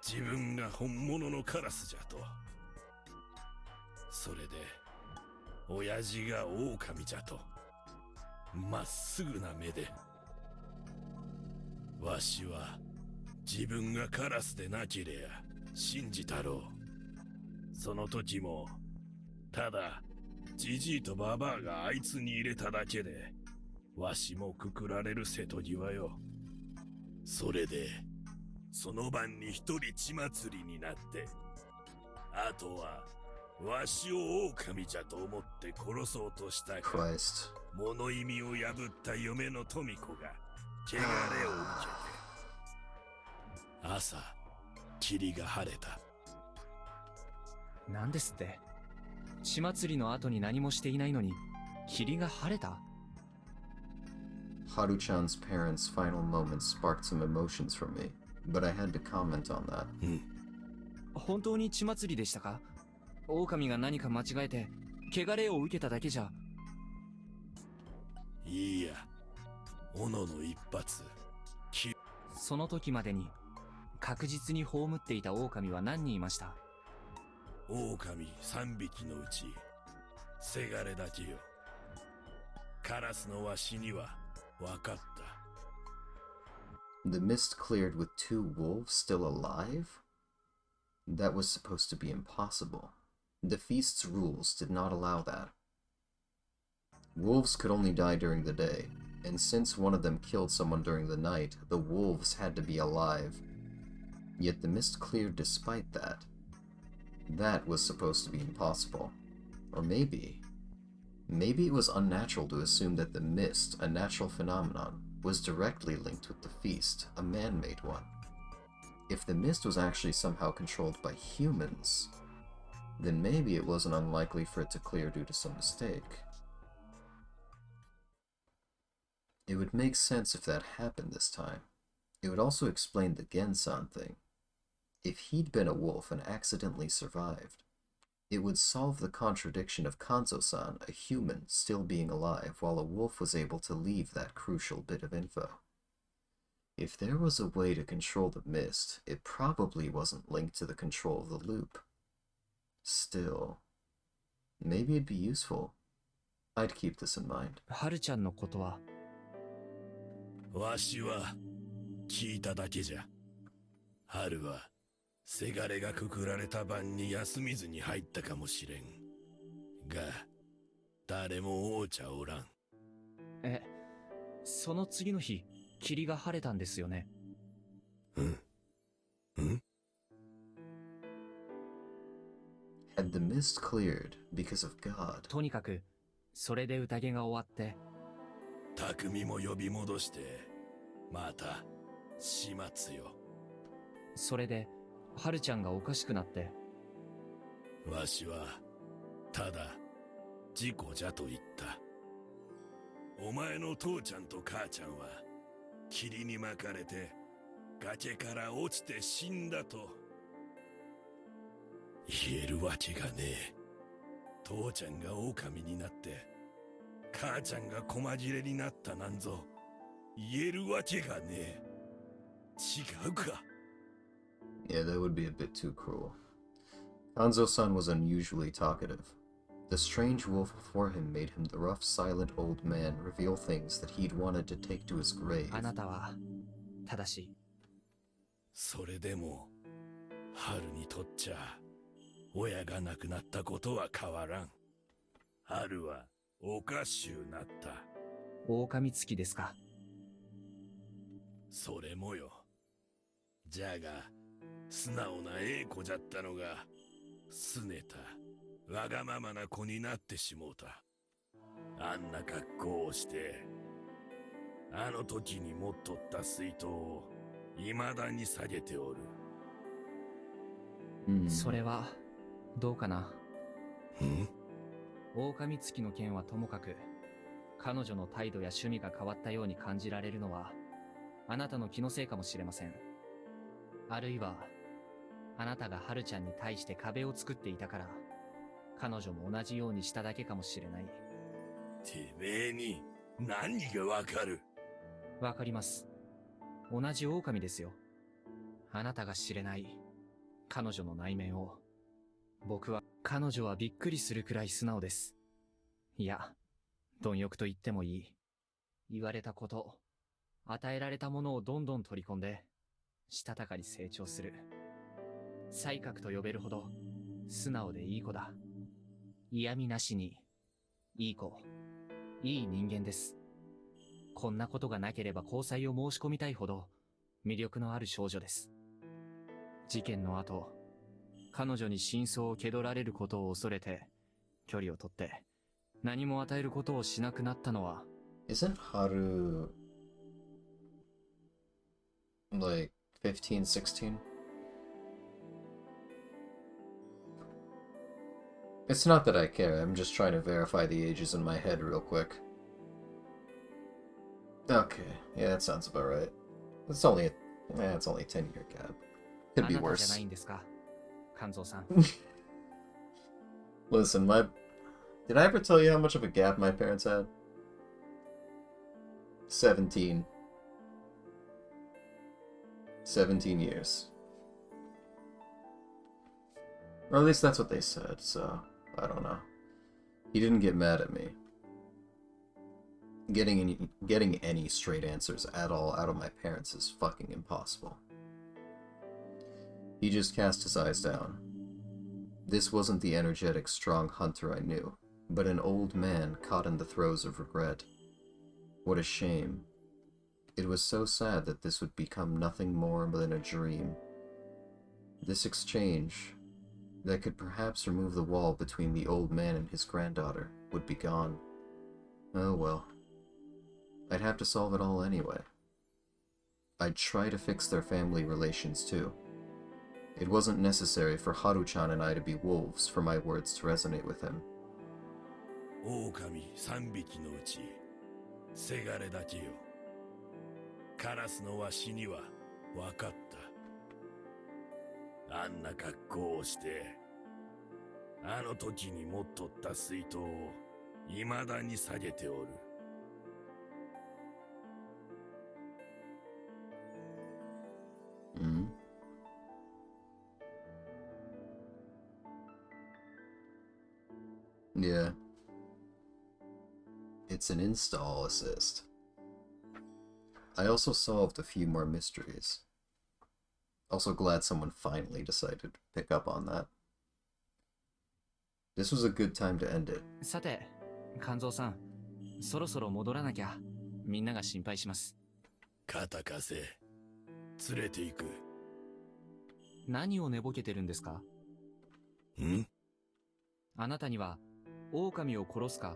自分が本物のカラスじゃと。それで親父が狼じゃと。まっすぐな目で。わしは自分がカラスでなけりゃ信じたろう。その時もただジジイとババアがあいつに入れただけで、わしもくくられる瀬戸際よ。それでその晩に一人血祭りになって、あとはわしを狼じゃと思って殺そうとしたが、物意味を破った嫁の富子が汚れを受けて、朝霧が晴れた。なんですって？血祭りの後に何もしていないのに霧が晴れた？ Haru-chan's parents' final moments sparked some emotions from me, but I had to comment on that. 本当に血祭りでしたか？狼が何か間違えて汚れを受けただけじゃ。いいや、斧の一発。その時までに確実に葬っていた狼は何人いました？狼3匹のうちせがれだけよ。カラスのわしには分かった。 The mist cleared with 2 wolves still alive? That was supposed to be impossible. The feast's rules did not allow that. Wolves could only die during the day, and since one of them killed someone during the night, the wolves had to be alive. Yet the mist cleared despite that. That was supposed to be impossible. Or maybe it was unnatural to assume that the mist, a natural phenomenon, was directly linked with the feast, a man-made one. If the mist was actually somehow controlled by humans, then maybe it wasn't unlikely for it to clear due to some mistake. It would make sense if that happened this time. It would also explain the Gen-san thing. If he'd been a wolf and accidentally survived, it would solve the contradiction of Kanzo-san, a human, still being alive, while a wolf was able to leave that crucial bit of info. If there was a way to control the mist, it probably wasn't linked to the control of the loop. Still, maybe it'd be useful. I'd keep this in mind. ハルちゃんのことは？わしは聞いただけじゃ。春はせがれがくくられた晩に休みずに入ったかもしれんが、誰も会うちゃおらん。その次の日、霧が晴れたんですよね。Had the mist cleared because of God? とにかくそれで宴が終わって、匠も呼び戻してまた始末よ。それでハルちゃんがおかしくなって、わしはただ事故じゃと言った。お前の父ちゃんと母ちゃんは霧に巻かれて崖から落ちて死んだと言えるわけがねえ。父ちゃんが狼になって母ちゃんが細切れになったなんぞ言えるわけがねえ。違うか。Yeah, that would be a bit too cruel. Kanzo-san was unusually talkative. The strange wolf before him made him the rough, silent old man reveal things that he'd wanted to take to his grave. あなたは正しい。それでも春にとっちゃ親が亡くなったことは変わらん。春はおかしゅうなった。狼付きですか。それもよ。じゃが素直なええ子じゃったのがすねたわがままな子になってしもうた。あんな格好をしてあの時に持っとった水筒を未だに下げておる。それはどうかな。ん？狼付きの件はともかく、彼女の態度や趣味が変わったように感じられるのはあなたの気のせいかもしれません。あるいはあなたがハルちゃんに対して壁を作っていたから彼女も同じようにしただけかもしれない。てめえに何がわかる？わかります。同じ狼ですよ。あなたが知れない彼女の内面を。彼女はびっくりするくらい素直です。いや、貪欲と言ってもいい。言われたこと、与えられたものをどんどん取り込んで、したたかに成長する。才覚と呼べるほど、素直でいい子だ。嫌味なしに、いい子、いい人間です。こんなことがなければ交際を申し込みたいほど、魅力のある少女です。事件の後、彼女に真相を蹴取られることを恐れて、距離を取って、何も与えることをしなくなったのは。Isn't Haru like 15, 16? It's not that I care, I'm just trying to verify the ages in my head real quick. Okay, yeah, that sounds about right. It's only a 10-year gap. Could be worse. あなたじゃないんですか、カンゾーさん。Listen, did I ever tell you how much of a gap my parents had? 17. 17 years. Or at least that's what they said, so I don't know. He didn't get mad at me. Getting any straight answers at all out of my parents is fucking impossible. He just cast his eyes down. This wasn't the energetic, strong hunter I knew, but an old man caught in the throes of regret. What a shame. It was so sad that this would become nothing more than a dream. This exchange, that could perhaps remove the wall between the old man and his granddaughter, would be gone. Oh well. I'd have to solve it all anyway. I'd try to fix their family relations too. It wasn't necessary for Haru-chan and I to be wolves for my words to resonate with him. 狼3匹のうちせがれだけよ。カラスのわしには分かった。あんな格好をしてあの時に持っとった水筒を未だに下げておる。Yeah. It's an install assist. I also solved a few more mysteries. Also glad someone finally decided to pick up on that. This was a good time to end it. さて、カンゾーさん、そろそろ戻らなきゃ。みんなが心配します。肩貸せ。連れて行く。何を寝ぼけてるんですか？ん？あなたには、狼を殺すか、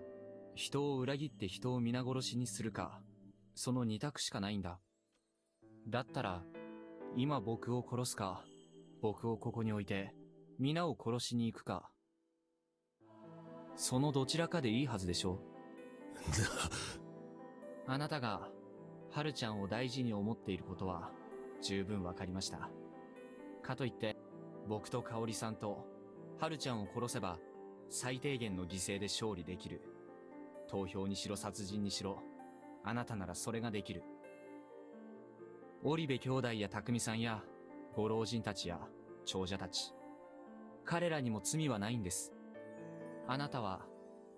人を裏切って人を皆殺しにするか、その二択しかないんだ。だったら、今僕を殺すか、僕をここに置いて、皆を殺しに行くか。そのどちらかでいいはずでしょう。あなたが、ハルちゃんを大事に思っていることは、十分わかりました。かといって、僕と香織さんと、ハルちゃんを殺せば、最低限の犠牲で勝利できる。投票にしろ殺人にしろ、あなたならそれができる。織部兄弟や匠さんや、ご老人たちや長者たち、彼らにも罪はないんです。あなたは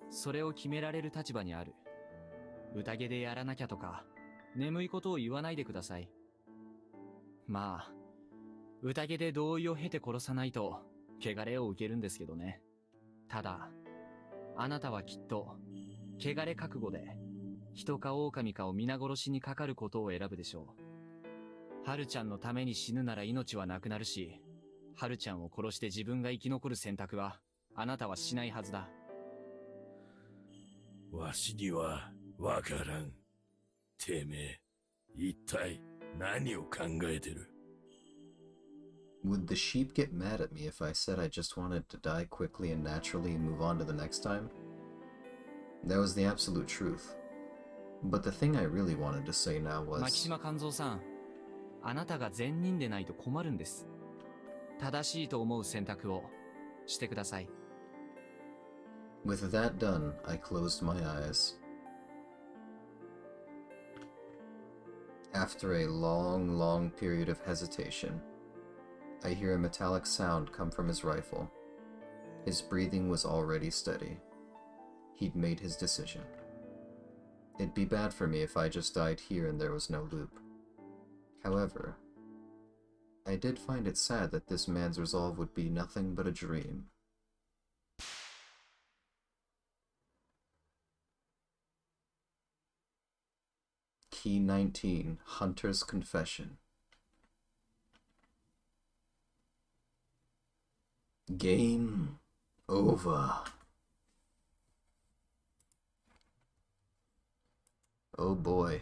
それを決められる立場にある。宴でやらなきゃとか眠いことを言わないでください。まあ宴で同意を経て殺さないと汚れを受けるんですけどね。ただあなたはきっと汚れ覚悟で人か狼かを皆殺しにかかることを選ぶでしょう。ハルちゃんのために死ぬなら命はなくなるし、ハルちゃんを殺して自分が生き残る選択はあなたはしないはずだ。わしにはわからん。てめえ、一体何を考えてる？ Would the sheep get mad at me if I said I just wanted to die quickly and naturally and move on to the next time? That was the absolute truth. But the thing I really wanted to say now was... 牧島勘三さん、あなたが善人でないと困るんです。正しいと思う選択をしてください。With that done, I closed my eyes. After a long, long period of hesitation, I hear a metallic sound come from his rifle. His breathing was already steady. He'd made his decision. It'd be bad for me if I just died here and there was no loop. However, I did find it sad that this man's resolve would be nothing but a dream. Key 19, Hunter's Confession. Game over. Oh boy.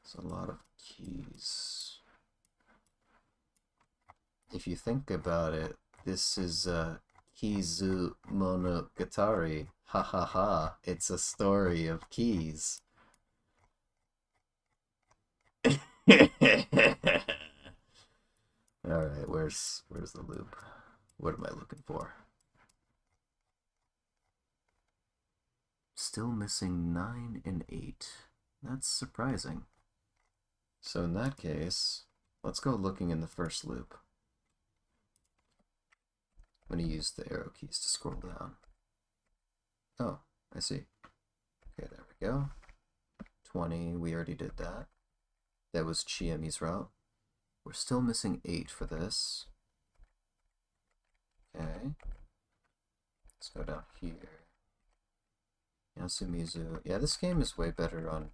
There's a lot of keys. If you think about it, this is Kizu Monogatari. Ha ha ha. It's a story of keys. Alright, where's the loop? What am I looking for? Still missing 9 and 8. That's surprising. So in that case, let's go looking in the first loop. I'm going to use the arrow keys to scroll down. Oh, I see. Okay, there we go. 20, we already did that. That was Chiemi's route. We're still missing 8 for this. Okay. Let's go down here. Yasumizu. Yeah, this game is way better on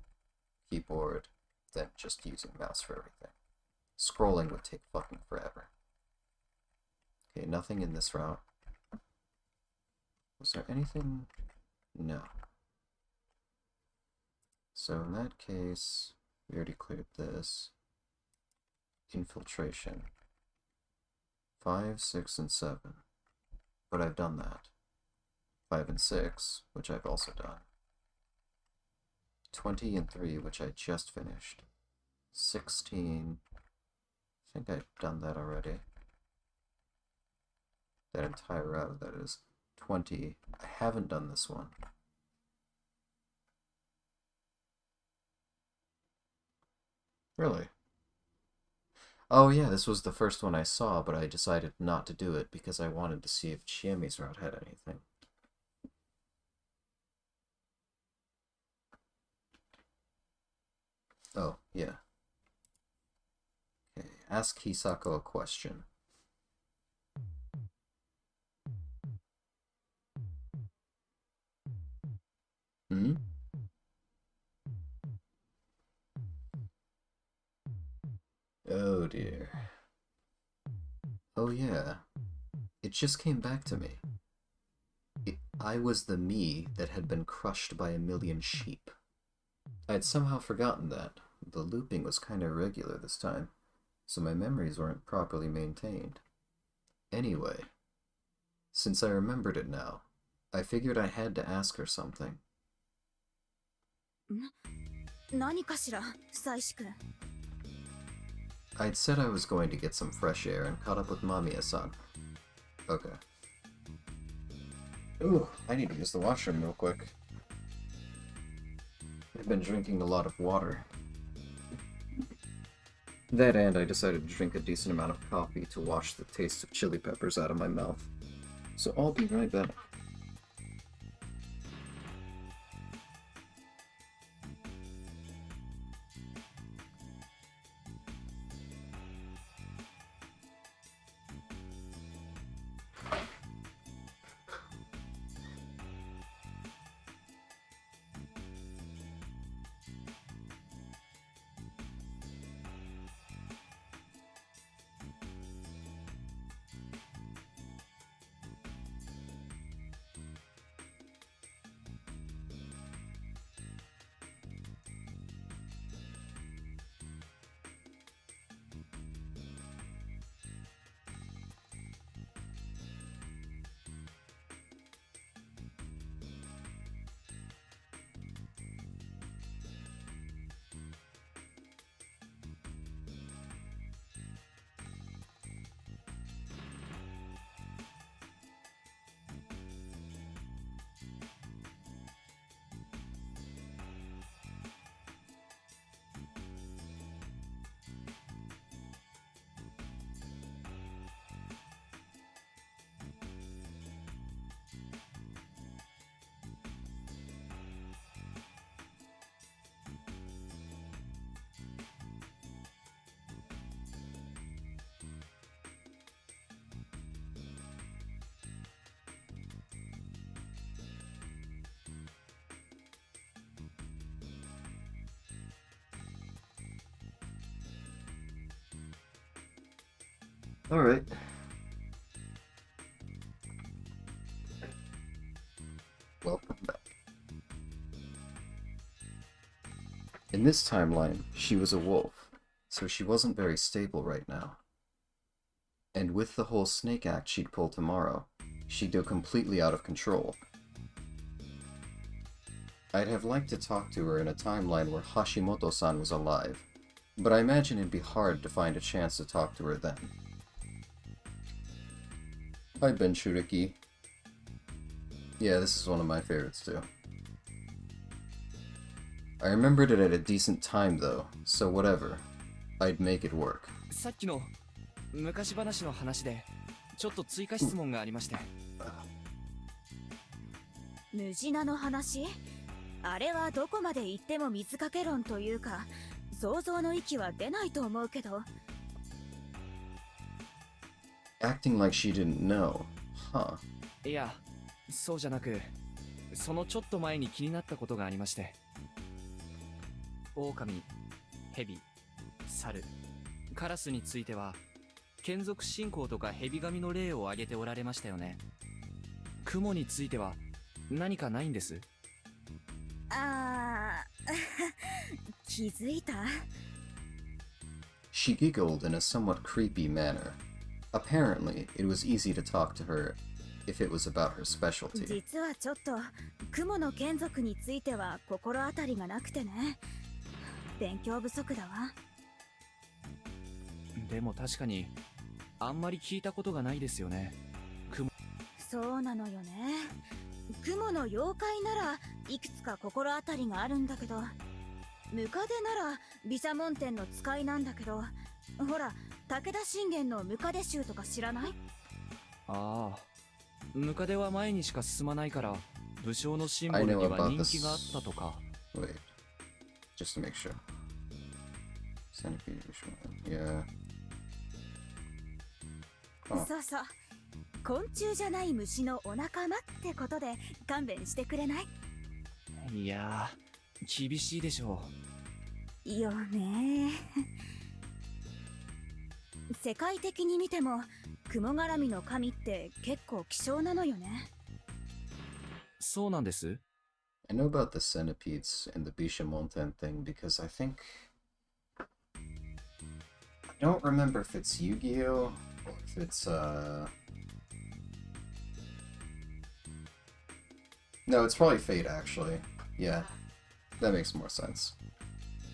keyboard than just using mouse for everything. Scrolling would take fucking forever. Okay, nothing in this route. Was there anything? No. So in that case, we already cleared this. Infiltration. 5, 6, and 7. But I've done that. 5 and 6, which I've also done. 20 and 3, which I just finished. 16. I think I've done that already. That entire route, that is. 20. I haven't done this one. Really? Oh yeah, this was the first one I saw, but I decided not to do it because I wanted to see if Chiemi's route had anything. Oh, yeah. Okay, ask Hisako a question. Hmm? Oh dear. Oh yeah. It just came back to me. I was the me that had been crushed by a million sheep. I'd somehow forgotten that. The looping was kinda irregular this time, so my memories weren't properly maintained. Anyway, since I remembered it now, I figured I had to ask her something. 何かしら、妻子くん。 I'd said I was going to get some fresh air and caught up with Mamiya-san. Okay. Ooh, I need to use the washroom real quick. I've been drinking a lot of water. That and I decided to drink a decent amount of coffee to wash the taste of chili peppers out of my mouth. So I'll be right back. Alright. Welcome back. In this timeline, she was a wolf, so she wasn't very stable right now. And with the whole snake act she'd pull tomorrow, she'd go completely out of control. I'd have liked to talk to her in a timeline where Hashimoto-san was alive, but I imagine it'd be hard to find a chance to talk to her then. Hi, Ben Shuriki. Yeah, this is one of my favorites too. I remembered it at a decent time though, so whatever. I'd make it work. さっきの昔話の話でちょっと追加質問がありまして。ムジナの話？あれはどこまで行っても水かけ論というか、想像の域は出ないと思うけど。Acting like she didn't know. Huh. いや、そうじゃなく、そのちょっと前に気になったことがありまして。狼、蛇、猿、カラスについては、眷属信仰とか蛇神の例を挙げておられましたよね。雲については何かないんです。気づいた？ She giggled in a somewhat creepy manner. Apparently, it was easy to talk to her if it was about her specialty. 実はちょっと雲の眷属については心当たりがなくてね。勉強不足だわ。でも確かにあんまり聞いたことがないですよね。そうなのよね。雲の妖怪ならいくつか心当たりがあるんだけど、ムカデなら毘沙門天の使いなんだけど、ほら武田信玄のムカデ衆とか知らない？ああ、ムカデは前にしか進まないから武将のシンボルには人気があったとか。Wait, just to make sure. Centipede visual. Yeah. そうそう。昆虫じゃない虫のお仲間ってことで勘弁してくれない？いやー、厳しいでしょう。よね。世界的に見ても雲絡みの神って結構希少なのよね。そうなんです。I know about the centipedes and the Bishamonten thing because I think... I don't remember if it's Yu-Gi-Oh! Or if it's, No, it's probably Fate, actually. Yeah, that makes more sense.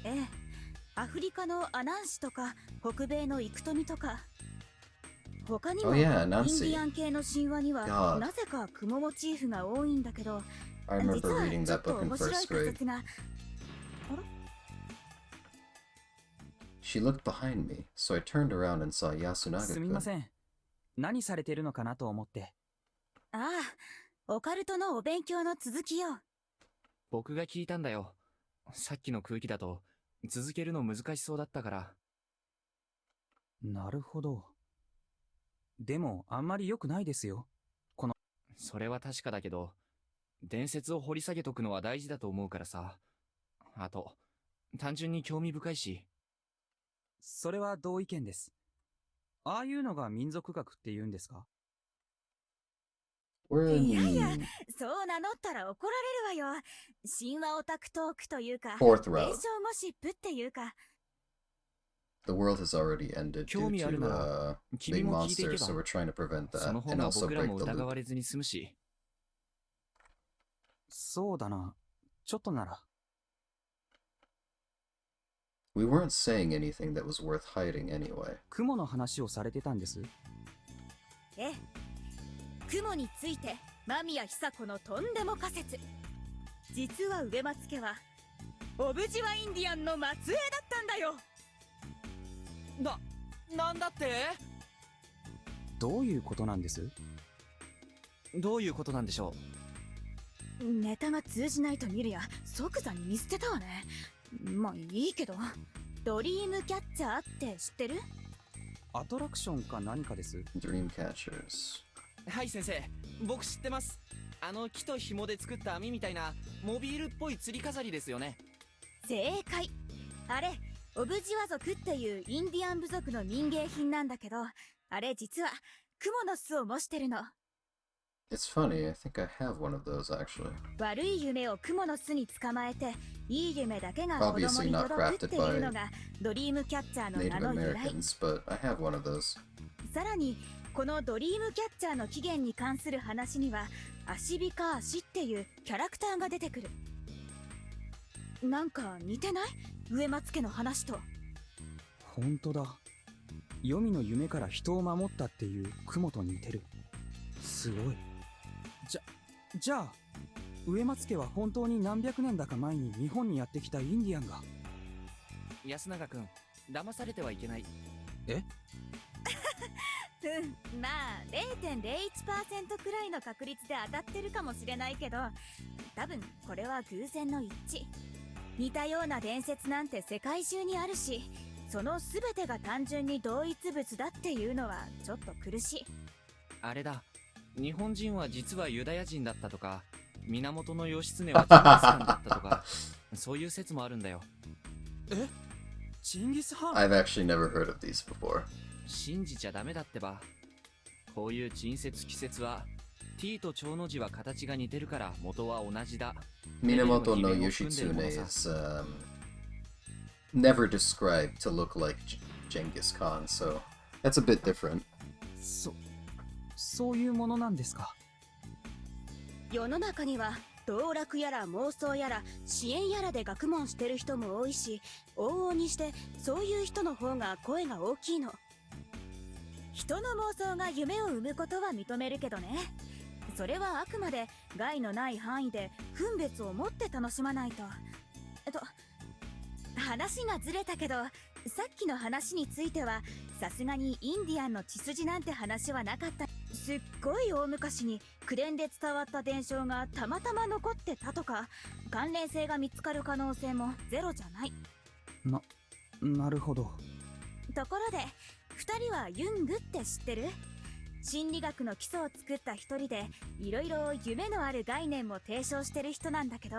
ええ、アフリカのアナンシとか北米のイクトミとか、他にもインディアン系の神話にはなぜか雲モチーフが多いんだけど、実はちょっと面白い仮説が。あら？ She looked behind me, so I turned around and saw すみま Yasunaga-kun. せん。何されてるのかなと思って。ああ、オカルトのお勉強の続きよ。僕が聞いたんだよ。さっきの空気だと続けるの難しそうだったから。なるほど。でも、あんまり良くないですよ。それは確かだけど、伝説を掘り下げとくのは大事だと思うからさ。あと、単純に興味深いし。それは同意見です。ああいうのが民族学って言うんですか？いやいや、そう名乗ったら怒られるわよ。神話オタクトークというか、伝 Fourth 承 route. ゴシップっていうか。The world has already ended 興 due 味ある to なら、 big 君も聞いていけ monsters, so we're ば。trying to prevent そ that の方 and が also 僕ら break も the 疑わ loop. れずに済むし。そうだな。ちょっとなら。We weren't saying anything that was worth hiding anyway. 雲の話をされてたんです。ええ。雲について、間宮久子のとんでも仮説。実は上松家は、オブジワインディアンの末裔だったんだよ。なんだって？どういうことなんです？どういうことなんでしょネタが通じないと見るや、即座に見捨てたわね。まあいいけど、ドリームキャッチャーって知ってる？アトラクションか何かです。Dream catchers. う？はい先生、僕知ってます。木と紐で作った網みたいなモビールっぽい吊り飾りですよね。正解。あれ、オブジワ族っていうインディアン部族の民芸品なんだけど、あれ実は雲の巣を模してるの。It's funny, I think I have one of those actually. 悪い夢を雲の巣に捕まえて、いい夢だけが子供 Obviously に not 届くって crafted いうの by がドリームキャッチャーの Native 名の由来。 Americans, but I have one of those. さらにこのドリームキャッチャーの起源に関する話には、アシビカアシっていうキャラクターが出てくる。なんか似てない？上松家の話と。ほんとだ。黄泉の夢から人を守ったっていう雲と似てる。すごい。じゃあ、上松家は本当に何百年だか前に日本にやってきたインディアンが。安永くん、騙されてはいけない。え？まあ 0.01% くらいの確率で当たってるかもしれないけど、多分これは偶然の一致。似たような伝説なんて世界中にあるし、その全てが単純に同一物だっていうのはちょっと苦しい。あれだ、日本人は実はユダヤ人だったとか、源義経はチンギスカンだったとか、そういう説もあるんだよ。え？チンギスハン？ I've actually never heard of these before. 信じちゃダメだってば。こういう珍説奇説は T と長の字は形が似てるから元は同じだ。Minamoto no Yoshitsune is never described to look like Genghis Khan, so that's a bit different. そういうものなんですか。世の中には道楽やら妄想やら支援やらで学問してる人も多いし、往々にしてそういう人の方が声が大きいの。人の妄想が夢を生むことは認めるけどね。それはあくまで害のない範囲で分別を持って楽しまないと。話がずれたけど、さっきの話についてはさすがにインディアンの血筋なんて話はなかった。すっごい大昔に口伝で伝わった伝承がたまたま残ってたとか、関連性が見つかる可能性もゼロじゃない。なるほど。ところで2人はユングって知ってる？心理学の基礎を作った一人で、いろいろ夢のある概念も提唱してる人なんだけど。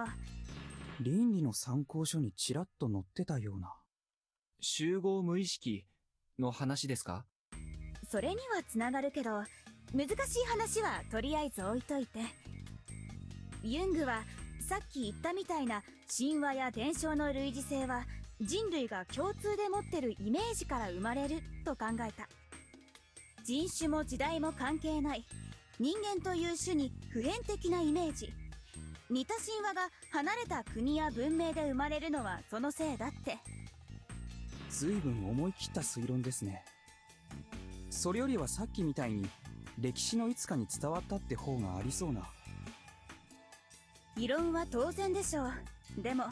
倫理の参考書にちらっと載ってたような。集合無意識の話ですか？それにはつながるけど、難しい話はとりあえず置いといて。ユングはさっき言ったみたいな神話や伝承の類似性は人類が共通で持ってるイメージから生まれると考えた。人種も時代も関係ない人間という種に普遍的なイメージ。似た神話が離れた国や文明で生まれるのはそのせいだって。随分思い切った推論ですね。それよりはさっきみたいに歴史のいつかに伝わったって方がありそうな。異論は当然でしょう。でも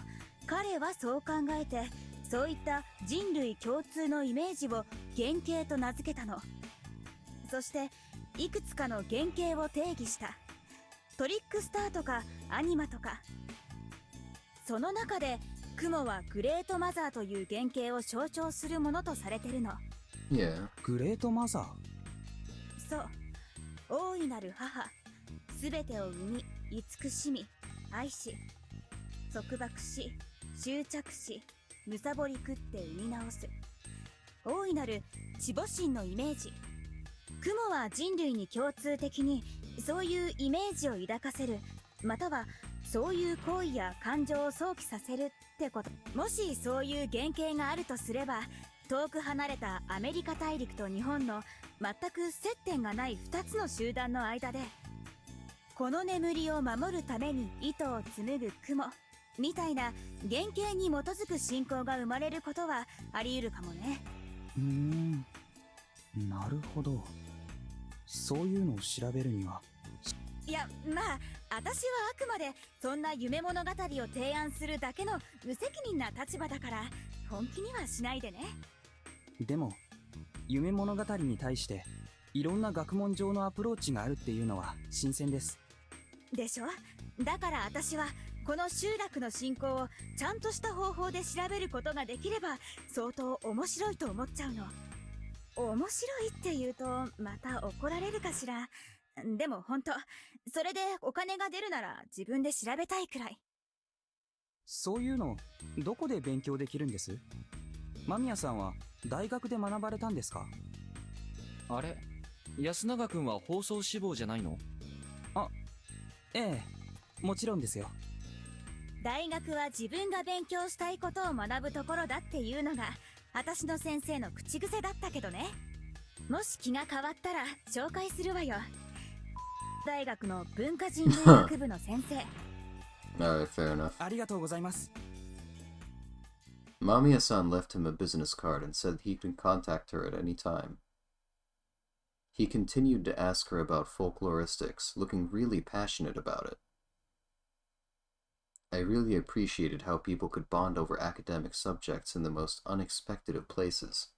彼はそう考えて、そういった人類共通のイメージを原型と名付けたの。そしていくつかの原型を定義した。トリックスターとかアニマとか。その中で雲はグレートマザーという原型を象徴するものとされてるの。Yeah. グレートマザー。そう、大いなる母、すべてを生み慈しみ愛し、束縛し執着し貪り食って生み直す大いなる地母神のイメージ。雲は人類に共通的にそういうイメージを抱かせる、またはそういう行為や感情を想起させるってこと。もしそういう原型があるとすれば、遠く離れたアメリカ大陸と日本の全く接点がない2つの集団の間で、この眠りを守るために糸を紡ぐ雲みたいな原型に基づく信仰が生まれることはあり得るかもね。なるほど。そういうのを調べるには。いや、まあ私はあくまでそんな夢物語を提案するだけの無責任な立場だから本気にはしないでね。でも夢物語に対していろんな学問上のアプローチがあるっていうのは新鮮です。でしょ。だから私はこの集落の信仰をちゃんとした方法で調べることができれば相当面白いと思っちゃうの。面白いって言うとまた怒られるかしら。でも本当、それでお金が出るなら自分で調べたいくらい。そういうのどこで勉強できるんです？間宮さんは大学で学ばれたんですか？あれ、安永君は放送志望じゃないの？ええ、もちろんですよ。大学は自分が勉強したいことを学ぶところだっていうのが私の先生の口癖だったけどね。もし気が変わったら紹介するわよ。大学の文化人類学部の先生。Alright, fair enough. ありがとうございます。Mamiya-san left him a business card and said he could contact her at any time. He continued to ask her about folkloristics, looking really passionate about it. I really appreciated how people could bond over academic subjects in the most unexpected of places.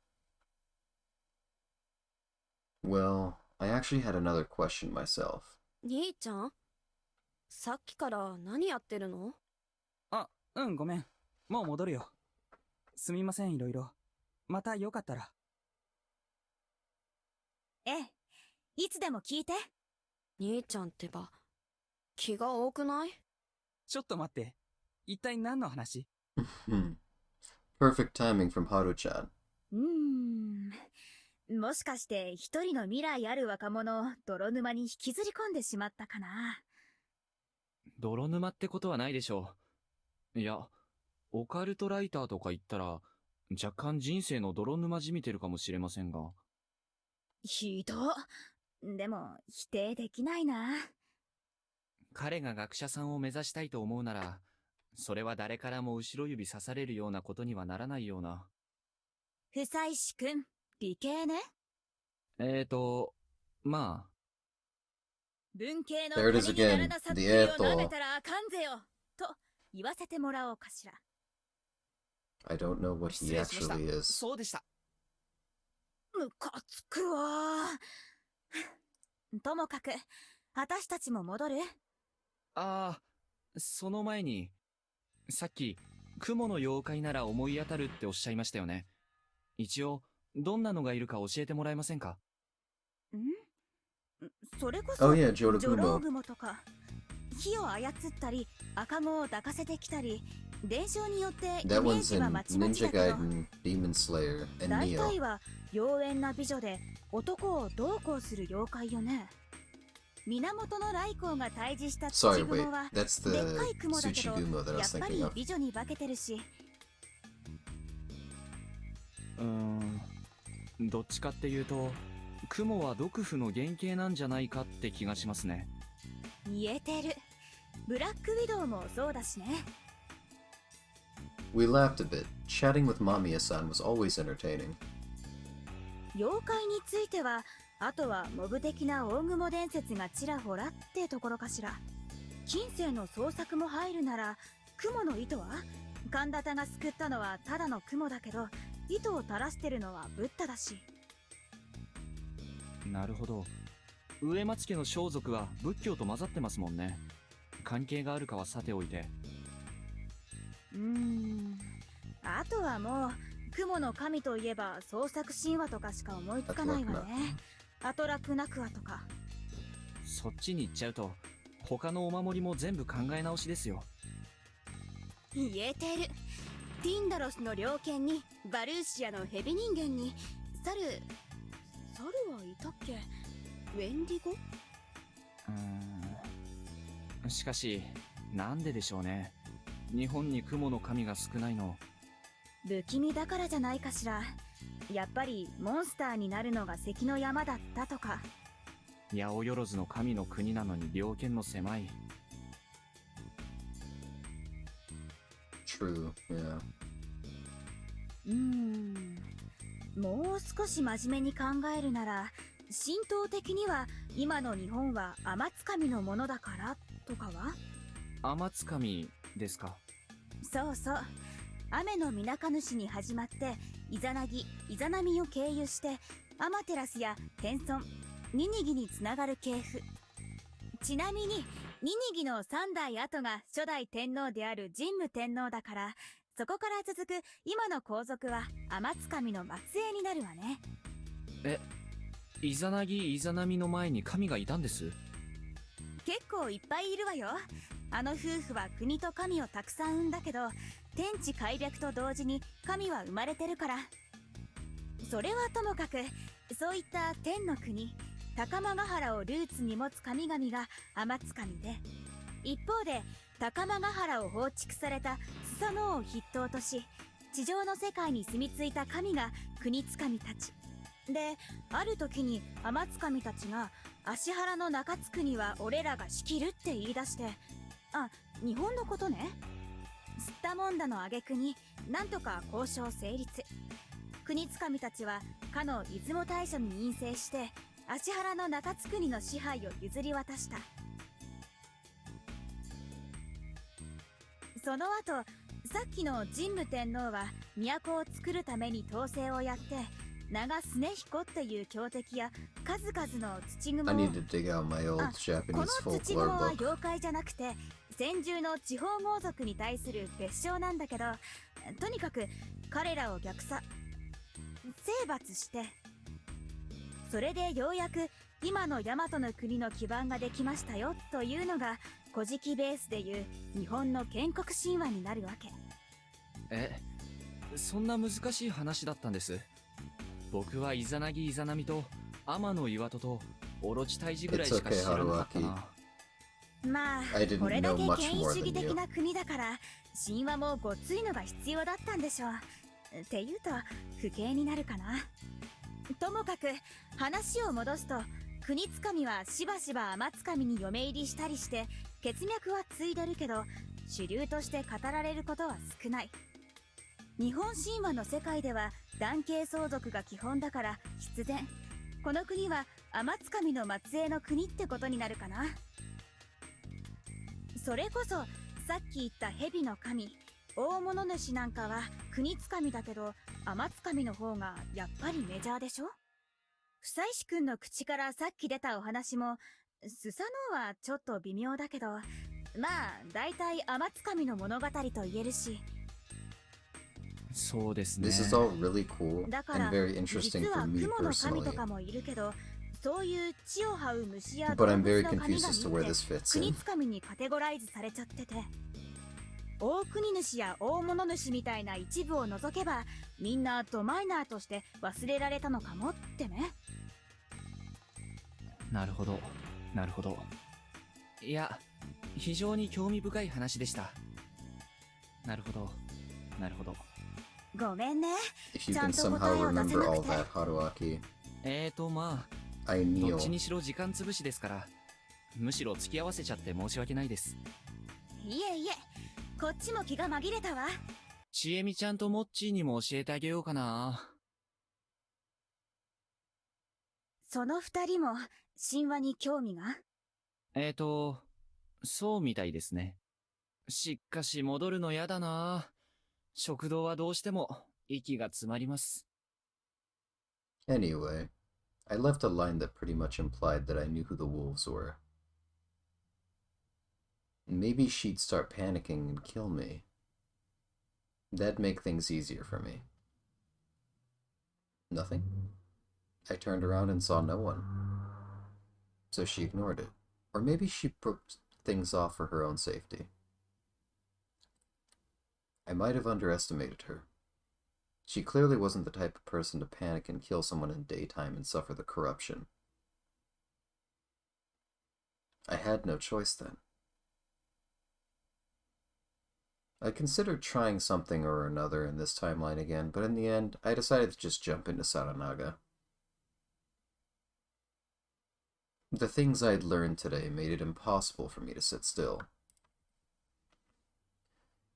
Well, I actually had another question myself. 兄ちゃん、さっきから何やってるの？ごめん。もう戻るよ。すみません、いろいろ。またよかったら。ええ、いつでも聞いて。兄ちゃんってば、気が多くない？ちょっと待って。一体何の話？ Perfect timing from Haru-chan. もしかして一人の未来ある若者を泥沼に引きずり込んでしまったかな。泥沼ってことはないでしょう。いや、オカルトライターとか言ったら若干人生の泥沼じみてるかもしれませんが。ひど。でも否定できないな。彼が学者さんを目指したいと思うなら、それは誰からも後ろ指刺されるようなことにはならないような。不採志くん、理系ね。まあ。文系の金にならなさっぷりを舐めたらあかんぜよと言わせてもらおうかしら。I don't know what he actually is. そうでした。ムカつくわ。ともかく、私たちも戻る？その前に、さっき、雲の妖怪なら思い当たるっておっしゃいましたよね。一応、どんなのがいるか教えてもらえませんか？それこそ、Oh yeah, ジョロウグモとか、火を操ったり、赤子を抱かせてきたり、伝承によってイメ That ー one's ジ in はまちまち Ninja だけど、 Gaiden, Demon Slayer, and 大 Neo. 体は妖艶な美女で男をどうこうする妖怪よね。源の来光が退治した土 Sorry, 雲 wait. は That's で the っかい雲だけど Tsuchigumo that I や was っぱ thinking り of. 美女に化けてるし。どっちかっていうと、雲は毒婦の原型なんじゃないかって気がしますね。言えてる。ブラックウィドウもそうだしね。We laughed a bit. Chatting with Mamiya-san was always entertaining. 妖怪については、あとはモブ的な大雲伝説がちらほらってところかしら。近世の創作も入るなら、雲の糸は神田田が救ったのはただの雲だけど、糸を垂らしてるのはブッダだし。なるほど。植松家の装束は仏教と混ざってますもんね。関係があるかはさておいて。あとはもう雲の神といえば創作神話とかしか思いつかないわね。アトラクナクアとか。そっちに行っちゃうと他のお守りも全部考え直しですよ。言えてる。ティンダロスの猟犬にバルーシアのヘビ人間に猿はいたっけ？ウェンディゴ？しかしなんででしょうね。日本に雲の神が少ないの。不気味だからじゃないかしら。やっぱりモンスターになるのが関の山だったとか。八百万の神の国なのに猟犬の狭い。True, yeah. もう少し真面目に考えるなら、神道的には今の日本は天津神のものだからとかは？天津神ですか？そうそう。雨の水上主に始まって、イザナギ、イザナミを経由して、アマテラスや天孫、ニニギにつながる系譜。ちなみに、ニニギの3代後が初代天皇である神武天皇だから、そこから続く今の皇族は天津神の末裔になるわね。イザナギ、イザナミの前に神がいたんです？結構いっぱいいるわよ。あの夫婦は国と神をたくさん産んだけど、天地開闢と同時に神は生まれてるから。それはともかく、そういった天の国、高間ヶ原をルーツに持つ神々が天津神で、一方で高間ヶ原を放逐されたスサノオを筆頭とし、地上の世界に住み着いた神が国津神たち。で、ある時に天津神たちが、芦原の中津国は俺らが仕切るって言い出して、日本のことね。吸ったもんだの挙句になんとか交渉成立。国津神たちはかの出雲大社に任命して芦原の中津国の支配を譲り渡した。その後、さっきの神武天皇は都を作るために統制をやって、長スネ彦っていう強敵や数々の土蜘蛛 I need to dig out my old こ Japanese の土蜘蛛 folklore は book. 妖怪じゃなくて先住の地方豪族に対する別称なんだけど、とにかく彼らを征伐して、それでようやく今の大和の国の基盤ができましたよというのが古事記ベースでいう日本の建国神話になるわけ。そんな難しい話だったんです。僕はイザナギイザナミと天の岩戸とオロチ退治ぐらいしか知らなかったな。まあ I didn't これだ know け much 権威 more 主義 than 的 you. な国だから神話もごついのが必要だったんでしょう。っていうと不敬になるかな。ともかく話を戻すと、国津神はしばしば天津神に嫁入りしたりして血脈は継いでるけど、主流として語られることは少ない。日本神話の世界では男系相続が基本だから必然、この国は天津神の末裔の国ってことになるかな。それこそさっき言った蛇の神大物主なんかは国津神だけど、天津神の方がやっぱりメジャーでしょ。久石くんの口からさっき出たお話もスサノオはちょっと微妙だけど、まあ大体天津神の物語と言えるし。そうですね。 This is all really cool だから and very interesting 実は for me 雲の神 personally. とかもいるけど、そういう地を這う虫や But 動 I'm 物 very の神 confused as to 々 where って this fits 国 in. 津神にカテゴライズされちゃってて、大国主や大物主みたいな一部を除けばみんなドマイナーとして忘れられたのかもってね。なるほど、なるほど。いや、非常に興味深い話でした。なるほど、なるほど。ごめんね。 If you ちゃ can んと somehow 答えを出せ remember な all くて。 that, Haruaki. まあ、 I どっ kneel. ちにしろ時間つぶしですから、むしろ付き合わせちゃって申し訳ないです。いえいえ、こっちも気が紛れたわ。ちえみちゃんとモッチーにも教えてあげようかな。その二人も神話に興味が？そうみたいですね。しかし戻るのやだな。食堂はどうしても息が詰まります。Anyway, I left a line that pretty much implied that I knew who the wolves were. Maybe she'd start panicking and kill me. That'd make things easier for me. Nothing? I turned around and saw no one. So she ignored it. Or maybe she broke things off for her own safety. I might have underestimated her. She clearly wasn't the type of person to panic and kill someone in daytime and suffer the corruption. I had no choice then. I considered trying something or another in this timeline again, but in the end, I decided to just jump into Saranaga. The things I'd learned today made it impossible for me to sit still.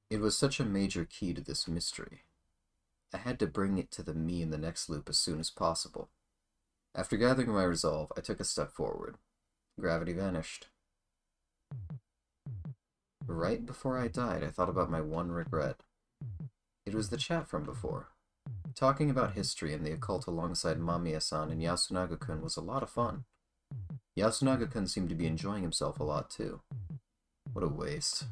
It was such a major key to this mystery. I had to bring it to the me in the next loop as soon as possible. After gathering my resolve, I took a step forward. Gravity vanished. Right before I died, I thought about my one regret. It was the chat from before. Talking about history and the occult alongside Mamiya-san and Yasunaga-kun was a lot of fun. Yasunaga-kun seemed to be enjoying himself a lot too. What a waste.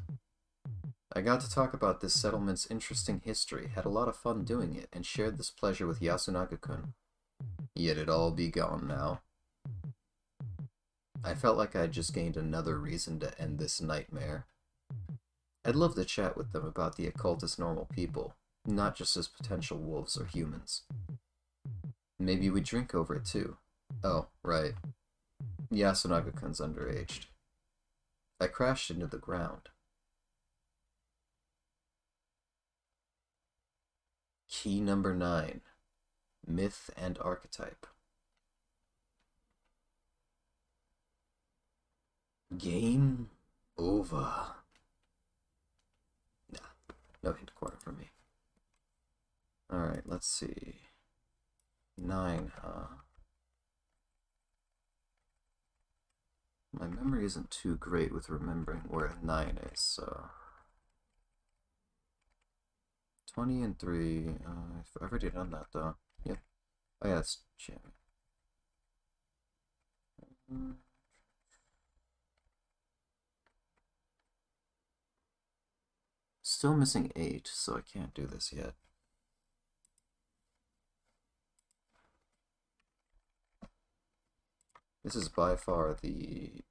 I got to talk about this settlement's interesting history, had a lot of fun doing it, and shared this pleasure with Yasunaga-kun. Yet it'd all be gone now. I felt like I'd just gained another reason to end this nightmare. I'd love to chat with them about the occult as normal people, not just as potential wolves or humans. Maybe we'd drink over it too. Oh, right. Yasunaga-kun's underaged. I crashed into the ground. Key number 9. Myth and Archetype. Game over. Nah, no hint corner for me. Alright, let's see. 9, huh? My memory isn't too great with remembering where 9 is, so... 20 and 3, I've already done that though. Yep. Oh yeah, that's jamming. Still missing 8, so I can't do this yet. This is by far the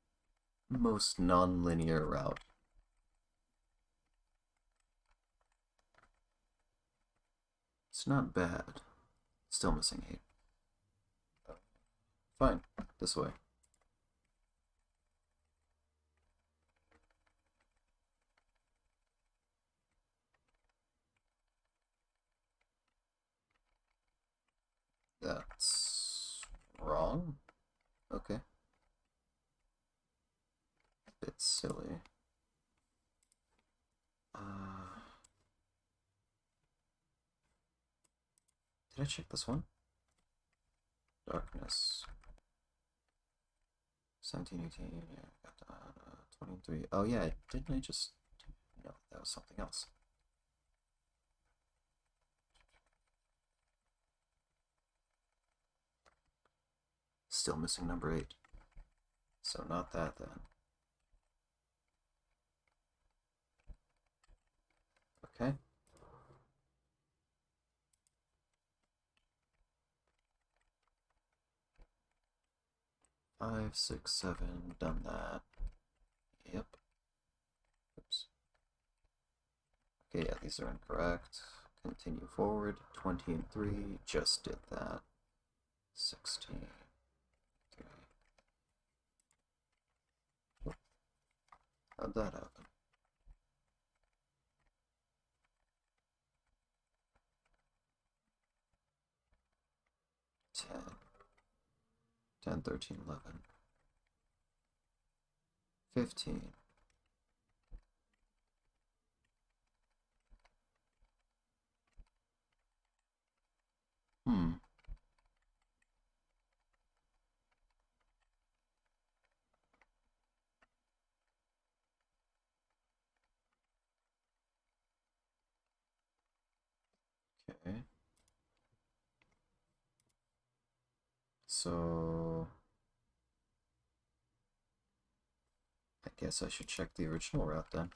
most non-linear route. It's not bad. Still missing 8. Fine, this way. That's wrong. Okay. Bit silly. Did I check this one? Darkness. 17, 18, yeah, got 23. Oh yeah, didn't I just... No, that was something else. Still missing number 8. So not that then. Okay. Five, 6, 7, done that. Yep. Oops. Okay, yeah, these are incorrect. Continue forward. 20 and 3, just did that. 16. 3. Oh. How'd that happen? Ten. 10, 13, 11. 15. Okay. So I guess I should check the original route then.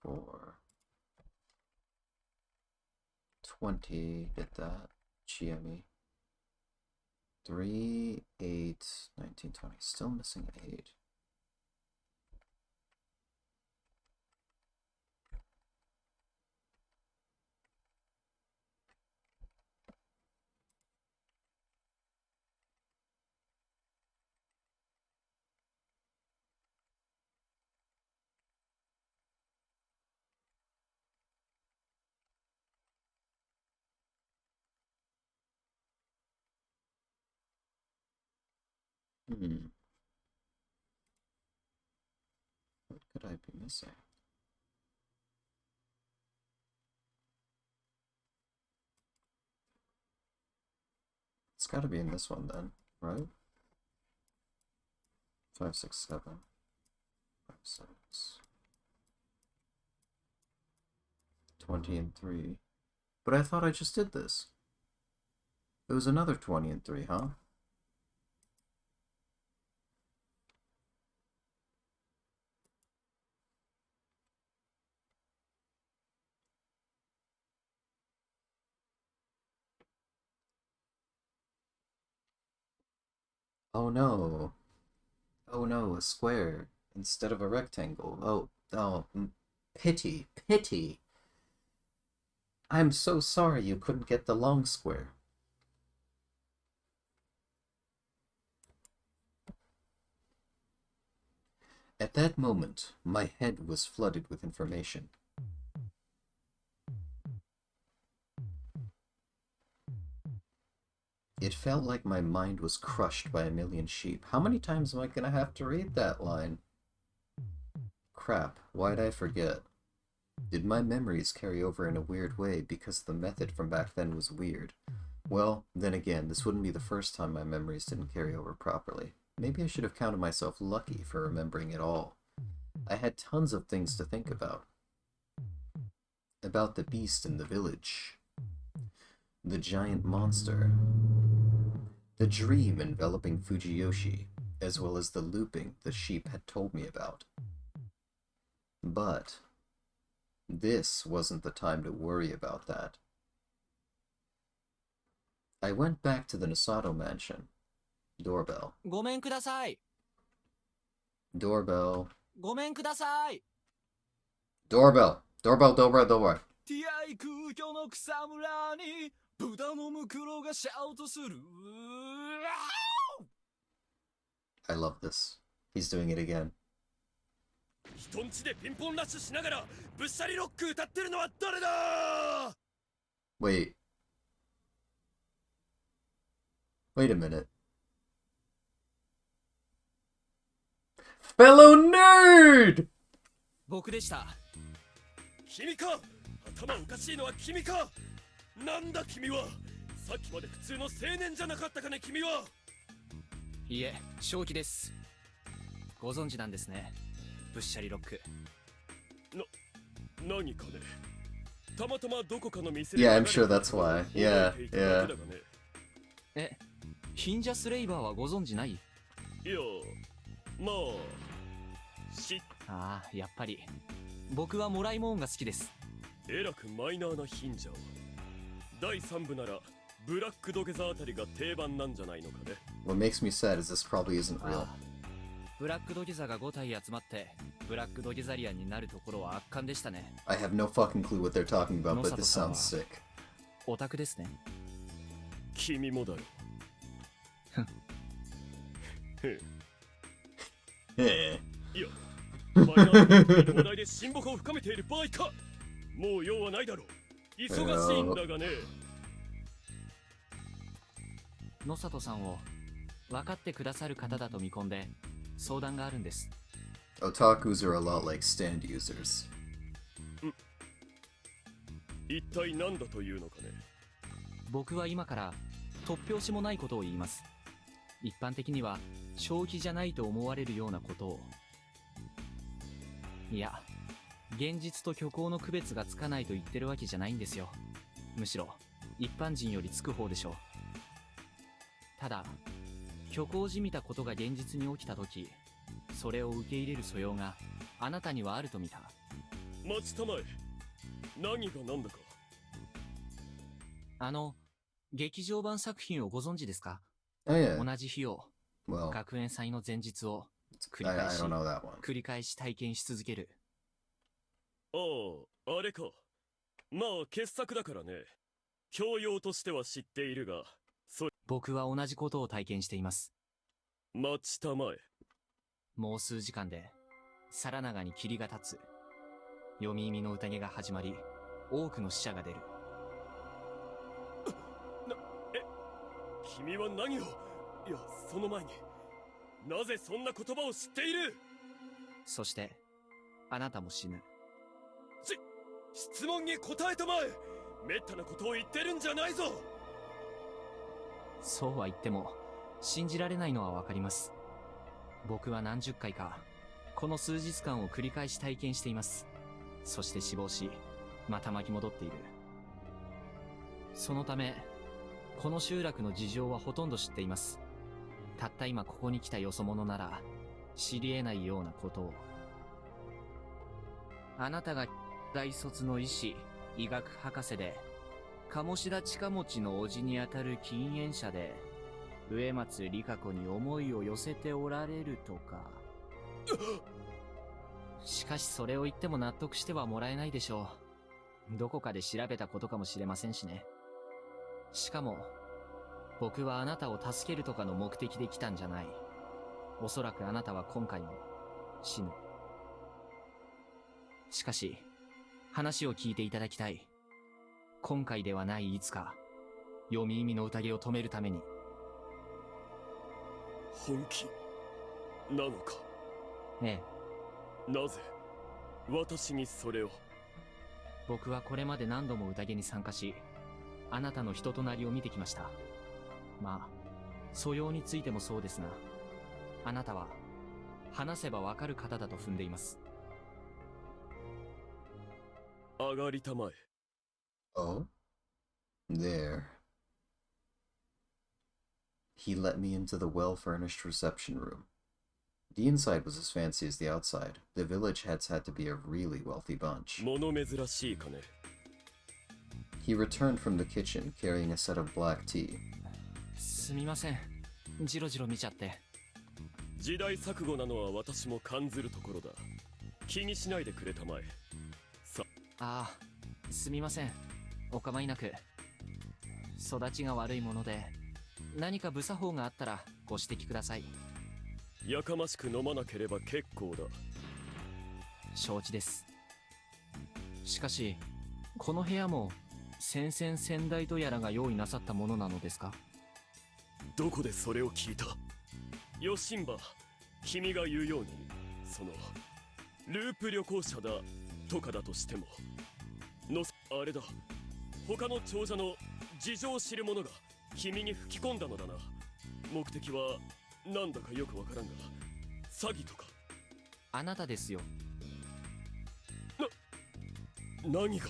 4 20, get that. GME. 3 8 19 20. Still missing 8. What could I be missing? It's got to be in this one then, right? 5 6 7 5 6 20 and 3. But I thought I just did this. It was another 20 and 3, huh? Oh no. Oh no, a square instead of a rectangle. Oh, pity, pity. I'm so sorry you couldn't get the long square. At that moment, my head was flooded with information. It felt like my mind was crushed by a million sheep. How many times am I gonna have to read that line? Crap, why'd I forget? Did my memories carry over in a weird way because the method from back then was weird? Well, then again, this wouldn't be the first time my memories didn't carry over properly. Maybe I should have counted myself lucky for remembering it all. I had tons of things to think about. About the beast in the village. The giant monster. The dream enveloping Fujiyoshi, as well as the looping the sheep had told me about. But this wasn't the time to worry about that. I went back to the Nosato mansion. Doorbell. ごめんください。 Doorbell. ごめんください。 Doorbell. Doorbell, doorbell, doorbell. ティアイ空虚の草むらに豚のムクロがシャウトする。 I love this. He's doing it again. 人んちでピンポンラッシュしながらぶっしゃりロック歌ってるのは誰だ Wait. Wait a minute. Fellow nerd! 僕でした。君か頭おかしいのは君かなんだ君はさっきまで普通の青年じゃなかったかね君はいいえ、正気です。ご存知なんですね。ぶっしゃりロック。何かねたまたまどこかの店 Yeah, I'm sure that's why. Yeah, yeah. え、ヒンジャスレイバーはご存知ない？いや、まあ、ああ、やっぱり。僕はモライモーンが好きです。えらくマイナーなヒンジャー。第3部ならブラックドゲザあたりが定番なんじゃないのかね。What makes me sad is this probably isn't real. ブラックドゲザが5体集まってブラックドゲザリアンになるところは圧巻でしたね。I have no fucking clue what they're talking about, but this sounds sick. オタクですね。君もだろ。へえ。いや、マイナーな話題で親睦を深めている場合か。もう用はないだろう。忙しいんだがね。野里さんを分かってくださる方だと見込んで相談があるんです。Otakus are a lot like stand users. 一体何だというのかね。僕は今から突拍子もないことを言います。一般的には正気じゃないと思われるようなことを。いや、現実と虚構の区別がつかないと言ってるわけじゃないんですよ。むしろ一般人よりつく方でしょう。ただ虚構じみたことが現実に起きた時、それを受け入れる素養があなたにはあると見た。待ちたまえ。何が何だか。劇場版作品をご存知ですか？ Oh yeah. 同じ日を、Well, 学園祭の前日を繰り I 返し don't know that one. 繰り返し体験し続ける。ああ、あれか。まあ傑作だからね。教養としては知っているが、僕は同じことを体験しています。待ちたまえ。もう数時間で皿長に霧が立つ。読み意味の宴が始まり、多くの死者が出る。君は何を？いや、その前に、なぜそんな言葉を知っている？そしてあなたも死ぬ。質問に答えたまえ。めったなことを言ってるんじゃないぞ。そうは言っても信じられないのはわかります。僕は何十回かこの数日間を繰り返し体験しています。そして死亡し、また巻き戻っている。そのためこの集落の事情はほとんど知っています。たった今ここに来たよそ者なら知り得ないようなことを。あなたが大卒の医師、医学博士で鴨志田近持の叔父にあたる禁煙者で、植松里香子に思いを寄せておられるとか。しかしそれを言っても納得してはもらえないでしょう。どこかで調べたことかもしれませんしね。しかも僕はあなたを助けるとかの目的で来たんじゃない。おそらくあなたは今回も死ぬ。しかし話を聞いていただきたい。今回ではないいつか、読み意味の宴を止めるために。本気なのか？ええ。なぜ私にそれを？僕はこれまで何度も宴に参加し、あなたの人となりを見てきました。まあ素養についてもそうですが、あなたは話せばわかる方だと踏んでいます。上がりたまえ。Oh? There. He let me into the well-furnished reception room. The inside was as fancy as the outside. The village heads had to be a really wealthy bunch. 物珍しいかね。He returned from the kitchen carrying a set of black tea. すみません。じろじろ見ちゃって。時代錯誤なのは私も感ずるところだ。気にしないでくれたまえ。ああ、すみません。お構いなく。育ちが悪いもので、何か無作法があったらご指摘ください。やかましく飲まなければ結構だ。承知です。しかし、この部屋も先々先代とやらが用意なさったものなのですか？どこでそれを聞いた？ヨシンバ、君が言うように、ループ旅行者だとかだとしても、あれだ、他の長者の事情を知る者が君に吹き込んだのだな。目的はなんだかよくわからんが、詐欺とか。あなたですよ。何が？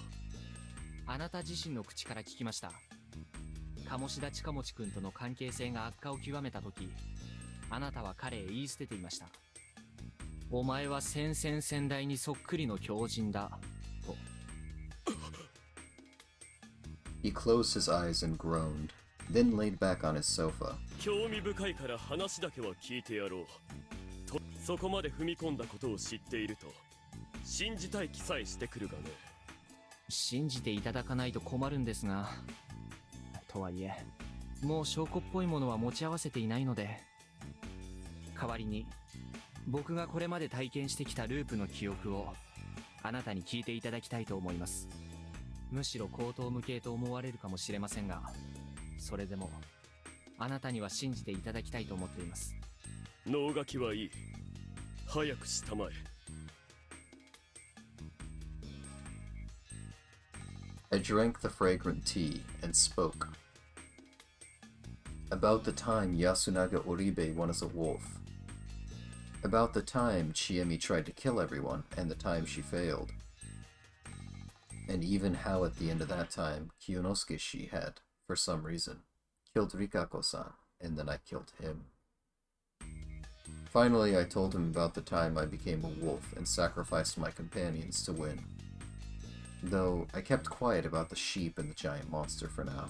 あなた自身の口から聞きました。鴨志田近持君との関係性が悪化を極めた時、あなたは彼へ言い捨てていました。お前は先々先代にそっくりの狂人だと。He closed his eyes and groaned, then laid back on his sofa. 興味深いから話だけは聞いてやろう。と、そこまで踏み込んだことを知っていると、信じたい気さえしてくるがね。信じていただかないと困るんですが、とはいえ、もう証拠っぽいものは持ち合わせていないので、代わりに、僕がこれまで体験してきたループの記憶を、あなたに聞いていただきたいと思います。むしろ口頭無形と思われるかもしれませんが、それでもあなたには信じていただきたいと思っています。脳書きはいい。早くしたまえ。I drank the fragrant tea and spoke. About the time Yasunaga Oribe won as a wolf. About the time Chiemi tried to kill everyone and the time she failed. And even how at the end of that time, Kiyonosuke-shi had, for some reason, killed Rikako-san, and then I killed him. Finally, I told him about the time I became a wolf and sacrificed my companions to win. Though, I kept quiet about the sheep and the giant monster for now.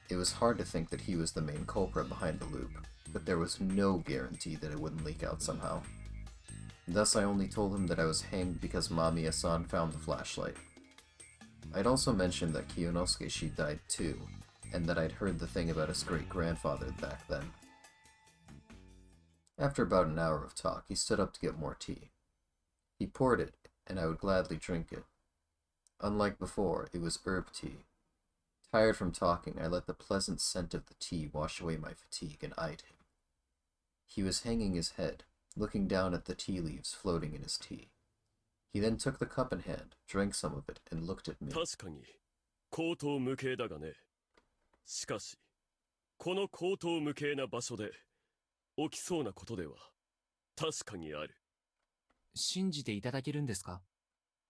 It was hard to think that he was the main culprit behind the loop, but there was no guarantee that it wouldn't leak out somehow. Thus, I only told him that I was hanged because Mamiya-san found the flashlight. I'd also mentioned that Kiyonosuke-shi died too, and that I'd heard the thing about his great-grandfather back then. After about an hour of talk, he stood up to get more tea. He poured it, and I would gladly drink it. Unlike before, it was herb tea. Tired from talking, I let the pleasant scent of the tea wash away my fatigue and eyed him. He was hanging his head, looking down at the tea leaves floating in his tea. He then took the cup in hand, drank some of it, and looked at me. 確かに口頭無形だがね。しかし、この口頭無形な場所で起きそうなことでは確かにある。信じていただけるんですか？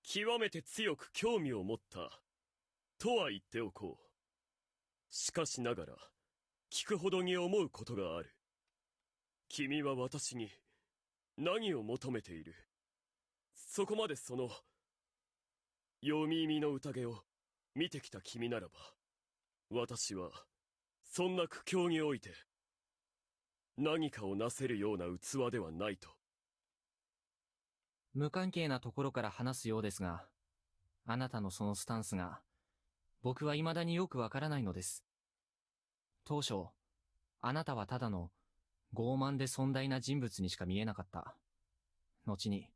極めて強く興味を持ったとは言っておこう。しかしながら聞くほどに思うことがある。君は私に何を求めている？そこまでその読み耳の宴を見てきた君ならば、私はそんな苦境において何かをなせるような器ではないと。無関係なところから話すようですが、あなたのそのスタンスが僕は未だによくわからないのです。当初、あなたはただの傲慢で尊大な人物にしか見えなかった。後に、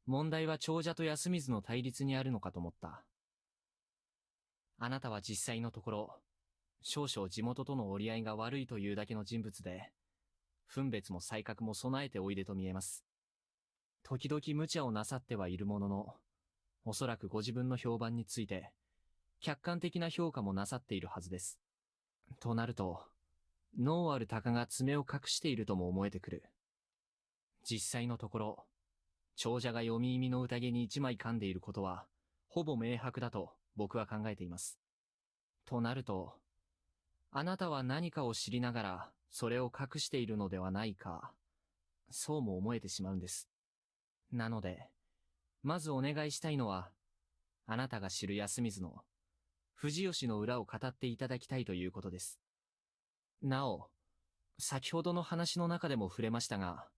問題は長者と安水の対立にあるのかと思った。あなたは実際のところ、少々地元との折り合いが悪いというだけの人物で、分別も才覚も備えておいでと見えます。時々無茶をなさってはいるものの、おそらくご自分の評判について、客観的な評価もなさっているはずです。となると、能ある鷹が爪を隠しているとも思えてくる。実際のところ、長者が読み意味の宴に一枚噛んでいることは、ほぼ明白だと僕は考えています。となると、あなたは何かを知りながら、それを隠しているのではないか、そうも思えてしまうんです。なので、まずお願いしたいのは、あなたが知る安水の、藤吉の裏を語っていただきたいということです。なお、先ほどの話の中でも触れましたが、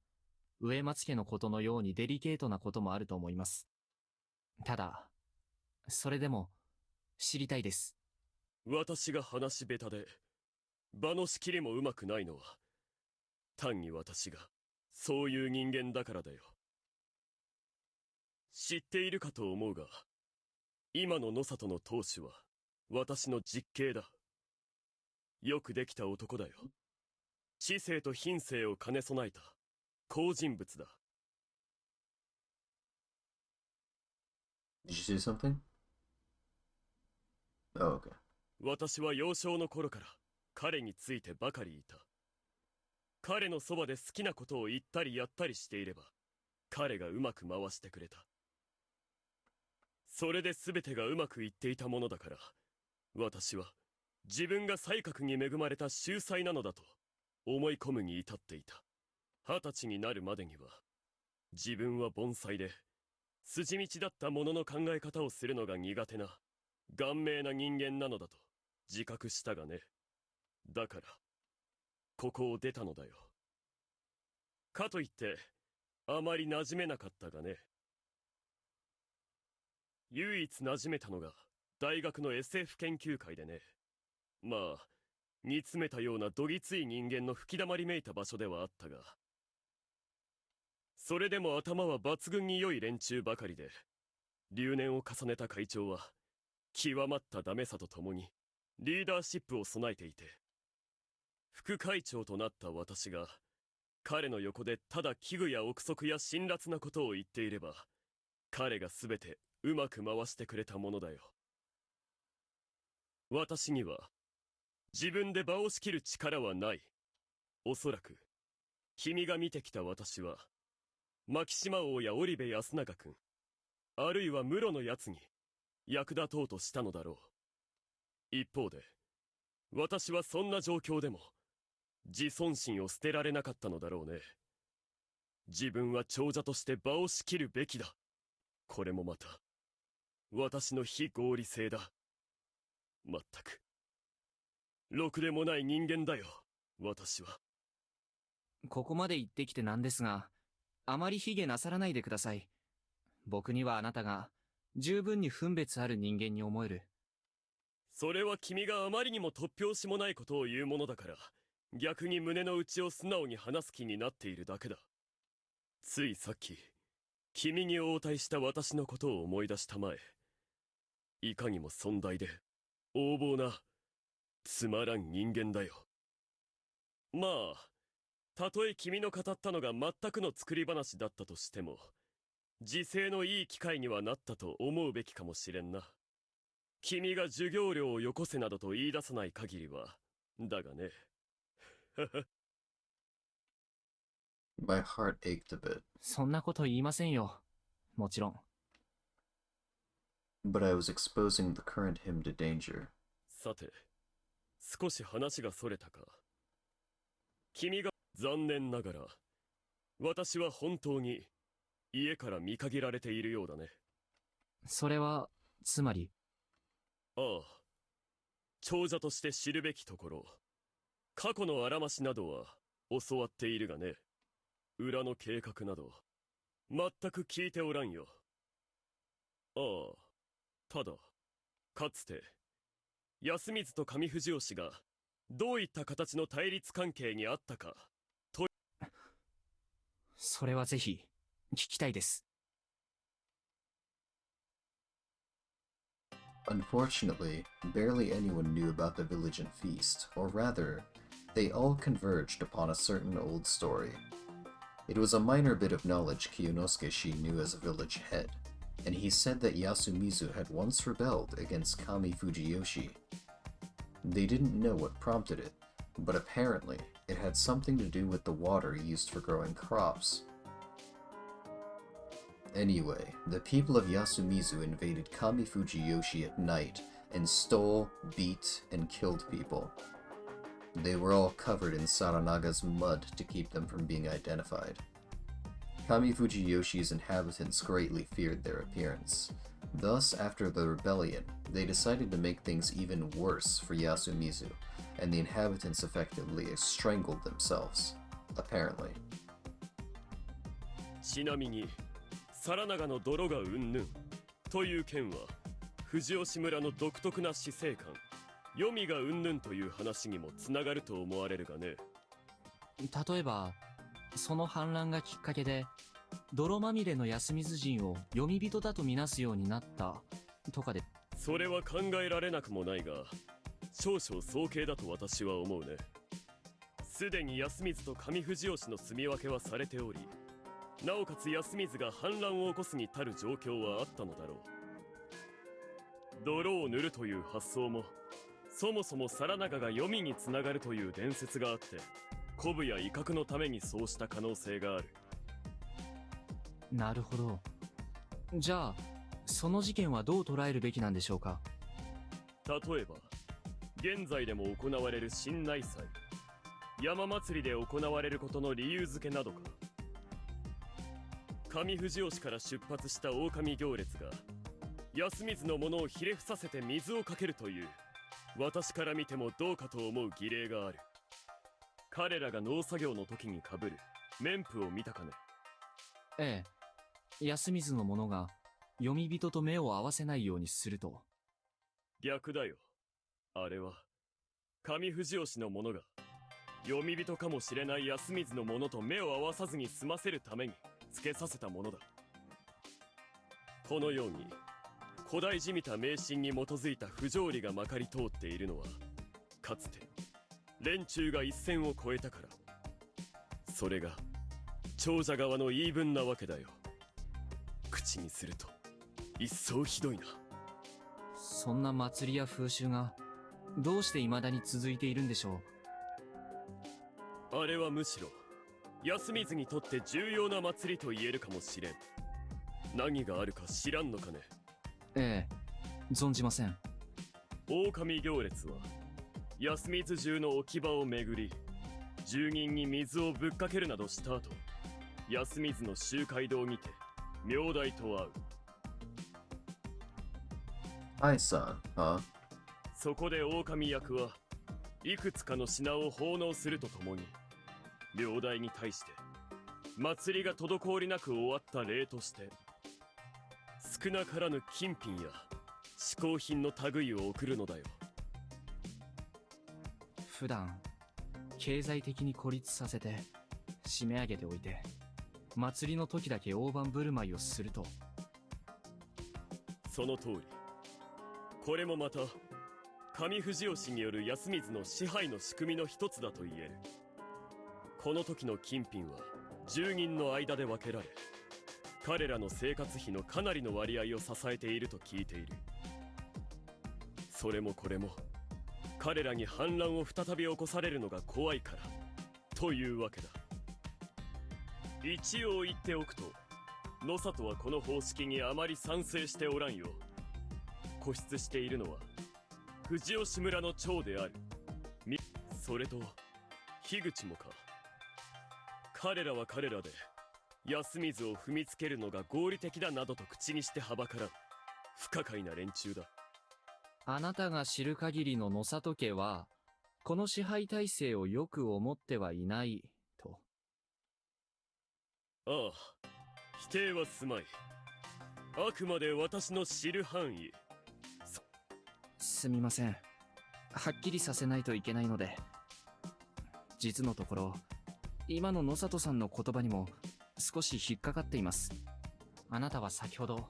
植松家のことのようにデリケートなこともあると思います。ただ、それでも、知りたいです。私が話し下手で、場の仕切りもうまくないのは、単に私が、そういう人間だからだよ。知っているかと思うが、今の野里の当主は、私の実兄だ。よくできた男だよ。知性と品性を兼ね備えた、好人物だ。Did you say something? Oh, okay. 私は幼少の頃から彼についてばかりいた。彼のそばで好きなことを言ったりやったりしていれば、彼がうまく回してくれた。それで全てがうまくいっていたものだから、私は自分が才覚に恵まれた秀才なのだと思い込むに至っていた。20歳になるまでには、自分は凡才で、筋道だったものの考え方をするのが苦手な、顔面な人間なのだと自覚したがね。だから、ここを出たのだよ。かといって、あまり馴染めなかったがね。唯一馴染めたのが、大学の SF 研究会でね。まあ、煮詰めたようなどぎつい人間の吹き溜まりめいた場所ではあったが、それでも頭は抜群に良い連中ばかりで、留年を重ねた会長は、極まったダメさとともに、リーダーシップを備えていて、副会長となった私が、彼の横でただ危惧や憶測や辛辣なことを言っていれば、彼がすべてうまく回してくれたものだよ。私には、自分で場を仕切る力はない。おそらく、君が見てきた私は、牧島王や織部安永君、あるいは室のやつに、役立とうとしたのだろう。一方で私はそんな状況でも自尊心を捨てられなかったのだろうね。自分は長者として場を仕切るべきだ。これもまた私の非合理性だ。まったくろくでもない人間だよ、私は。ここまで言ってきてなんですが、あまり卑下なさらないでください。僕にはあなたが十分に分別ある人間に思える。それは君があまりにも突拍子もないことを言うものだから、逆に胸の内を素直に話す気になっているだけだ。ついさっき君に応対した私のことを思い出したまえ。いかにも尊大で横暴なつまらん人間だよ。まあたとえ君の語ったのが全くの作り話だったとしても、自制のいい機会にはなったと思うべきかもしれんな。君が授業料をよこせなどと言い出さない限りは。だがね。My heart ached a bit. そんなこと言いませんよ。もちろん。But I was exposing the current him to danger. さて、少し話がそれたか。君が残念ながら、私は本当に家から見限られているようだね。それは、つまり。ああ、長者として知るべきところ、過去のあらましなどは教わっているがね、裏の計画など全く聞いておらんよ。ああ、ただかつて安水と上藤吉がどういった形の対立関係にあったかと。それはぜひ聞きたいです。Unfortunately, barely anyone knew about the village and feast, or rather, they all converged upon a certain old story. It was a minor bit of knowledge Kiyonosuke-shi knew as a village head, and he said that Yasumizu had once rebelled against Kami Fujiyoshi. They didn't know what prompted it, but apparently it had something to do with the water used for growing crops. Anyway, the people of Yasumizu invaded Kami Fujiyoshi at night and stole, beat, and killed people. They were all covered in Saranaga's mud to keep them from being identified. Kami Fujiyoshi's inhabitants greatly feared their appearance. Thus, after the rebellion, they decided to make things even worse for Yasumizu, and the inhabitants effectively strangled themselves, apparently. ちなみに皿長の泥がうんぬんという件は藤吉村の独特な死生観、黄泉がうんぬんという話にもつながると思われるがね。例えばその反乱がきっかけで泥まみれの安水人を読み人だとみなすようになったとかで。それは考えられなくもないが、少々早計だと私は思うね。すでに安水と上藤吉の住み分けはされており、なおかつ安水が反乱を起こすに足る状況はあったのだろう。泥を塗るという発想も、そもそも皿長が黄泉につながるという伝説があって、鼓舞や威嚇のためにそうした可能性がある。なるほど。じゃあその事件はどう捉えるべきなんでしょうか。例えば現在でも行われる新内祭、山祭りで行われることの理由付けなどか。上藤吉から出発した狼行列が安水のものをひれ伏させて水をかけるという、私から見てもどうかと思う儀礼がある。彼らが農作業の時にかぶる綿布を見たかね。ええ、安水の者が読み人と目を合わせないようにすると。逆だよ。あれは上藤吉の者が読み人かもしれない安水の者と目を合わさずに済ませるためにつけさせたものだ。このように古代じみた迷信に基づいた不条理がまかり通っているのは、かつて連中が一線を越えたから。それが長者側の言い分なわけだよ。口にすると一層ひどいな。そんな祭りや風習がどうして未だに続いているんでしょう。あれはむしろ安水にとって重要な祭りと言えるかもしれん。何があるか知らんのかね。ええ、存じません。狼行列は安水中の置き場を巡り、住人に水をぶっかけるなどした後、安水の集会堂にて名代と会う。Hi, son. Huh? そこで狼役はいくつかの品を奉納するとともに、名代に対して祭りが滞りなく終わった礼として、少なからぬ金品や嗜好品の類を送るのだよ。普段経済的に孤立させて締め上げておいて、祭りの時だけ大盤振る舞いをすると。その通り。これもまた上藤吉による安水の支配の仕組みの一つだと言える。この時の金品は住人の間で分けられ、彼らの生活費のかなりの割合を支えていると聞いている。それもこれも彼らに反乱を再び起こされるのが怖いからというわけだ。一応言っておくと、野里はこの方式にあまり賛成しておらんよ。固執しているのは藤吉村の長であるそれと樋口もか。彼らは彼らで安水を踏みつけるのが合理的だなどと口にしてはばからん不可解な連中だ。あなたが知る限りの野里家は、この支配体制をよく思ってはいないと。ああ、否定はすまい。あくまで私の知る範囲。すみません。はっきりさせないといけないので。実のところ、今の野里さんの言葉にも少し引っかかっています。あなたは先ほど、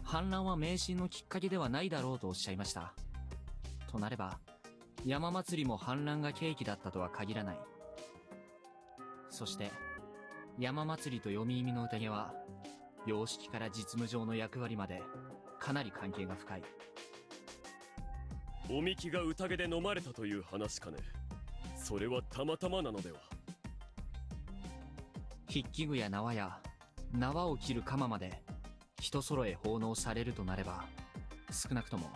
反乱は迷信のきっかけではないだろうとおっしゃいました。となれば、山祭りも反乱が契機だったとは限らない。そして、山祭りと読み意味の宴は、様式から実務上の役割まで、かなり関係が深い。おみきが宴で飲まれたという話かね。それはたまたまなのでは。筆記具や縄や縄を切る鎌まで人揃え奉納されるとなれば、少なくとも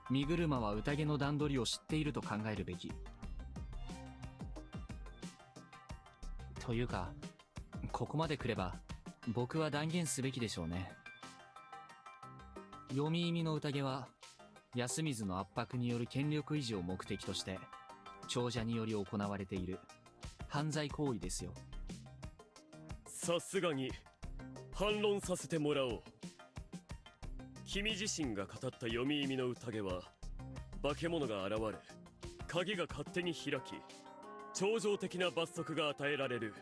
身車は宴の段取りを知っていると考えるべき。というか、ここまで来れば僕は断言すべきでしょうね。読み意味の宴は安水の圧迫による権力維持を目的として長者により行われている犯罪行為ですよ。さすがに反論させてもらおう。君自身が語った読み意味の宴は、化け物が現れ鍵が勝手に開き、超常的な罰則が与えられる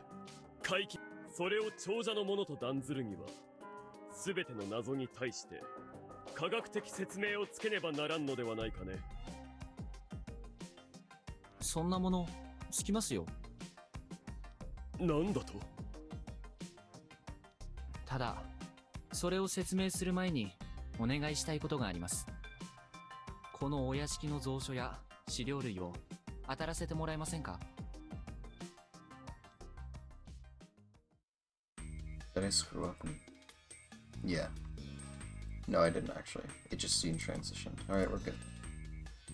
怪奇。それを長者のものと断ずるには、全ての謎に対して科学的説明をつけねばならんのではないかね。そんなものつきますよ。なんだと？ただ、それを説明する前にお願いしたいことがあります。このお屋敷の蔵書や資料類を当たらせてもらえませんか？Did I screw up? Yeah. No, I didn't actually. It just scene transitioned. Alright, we're good.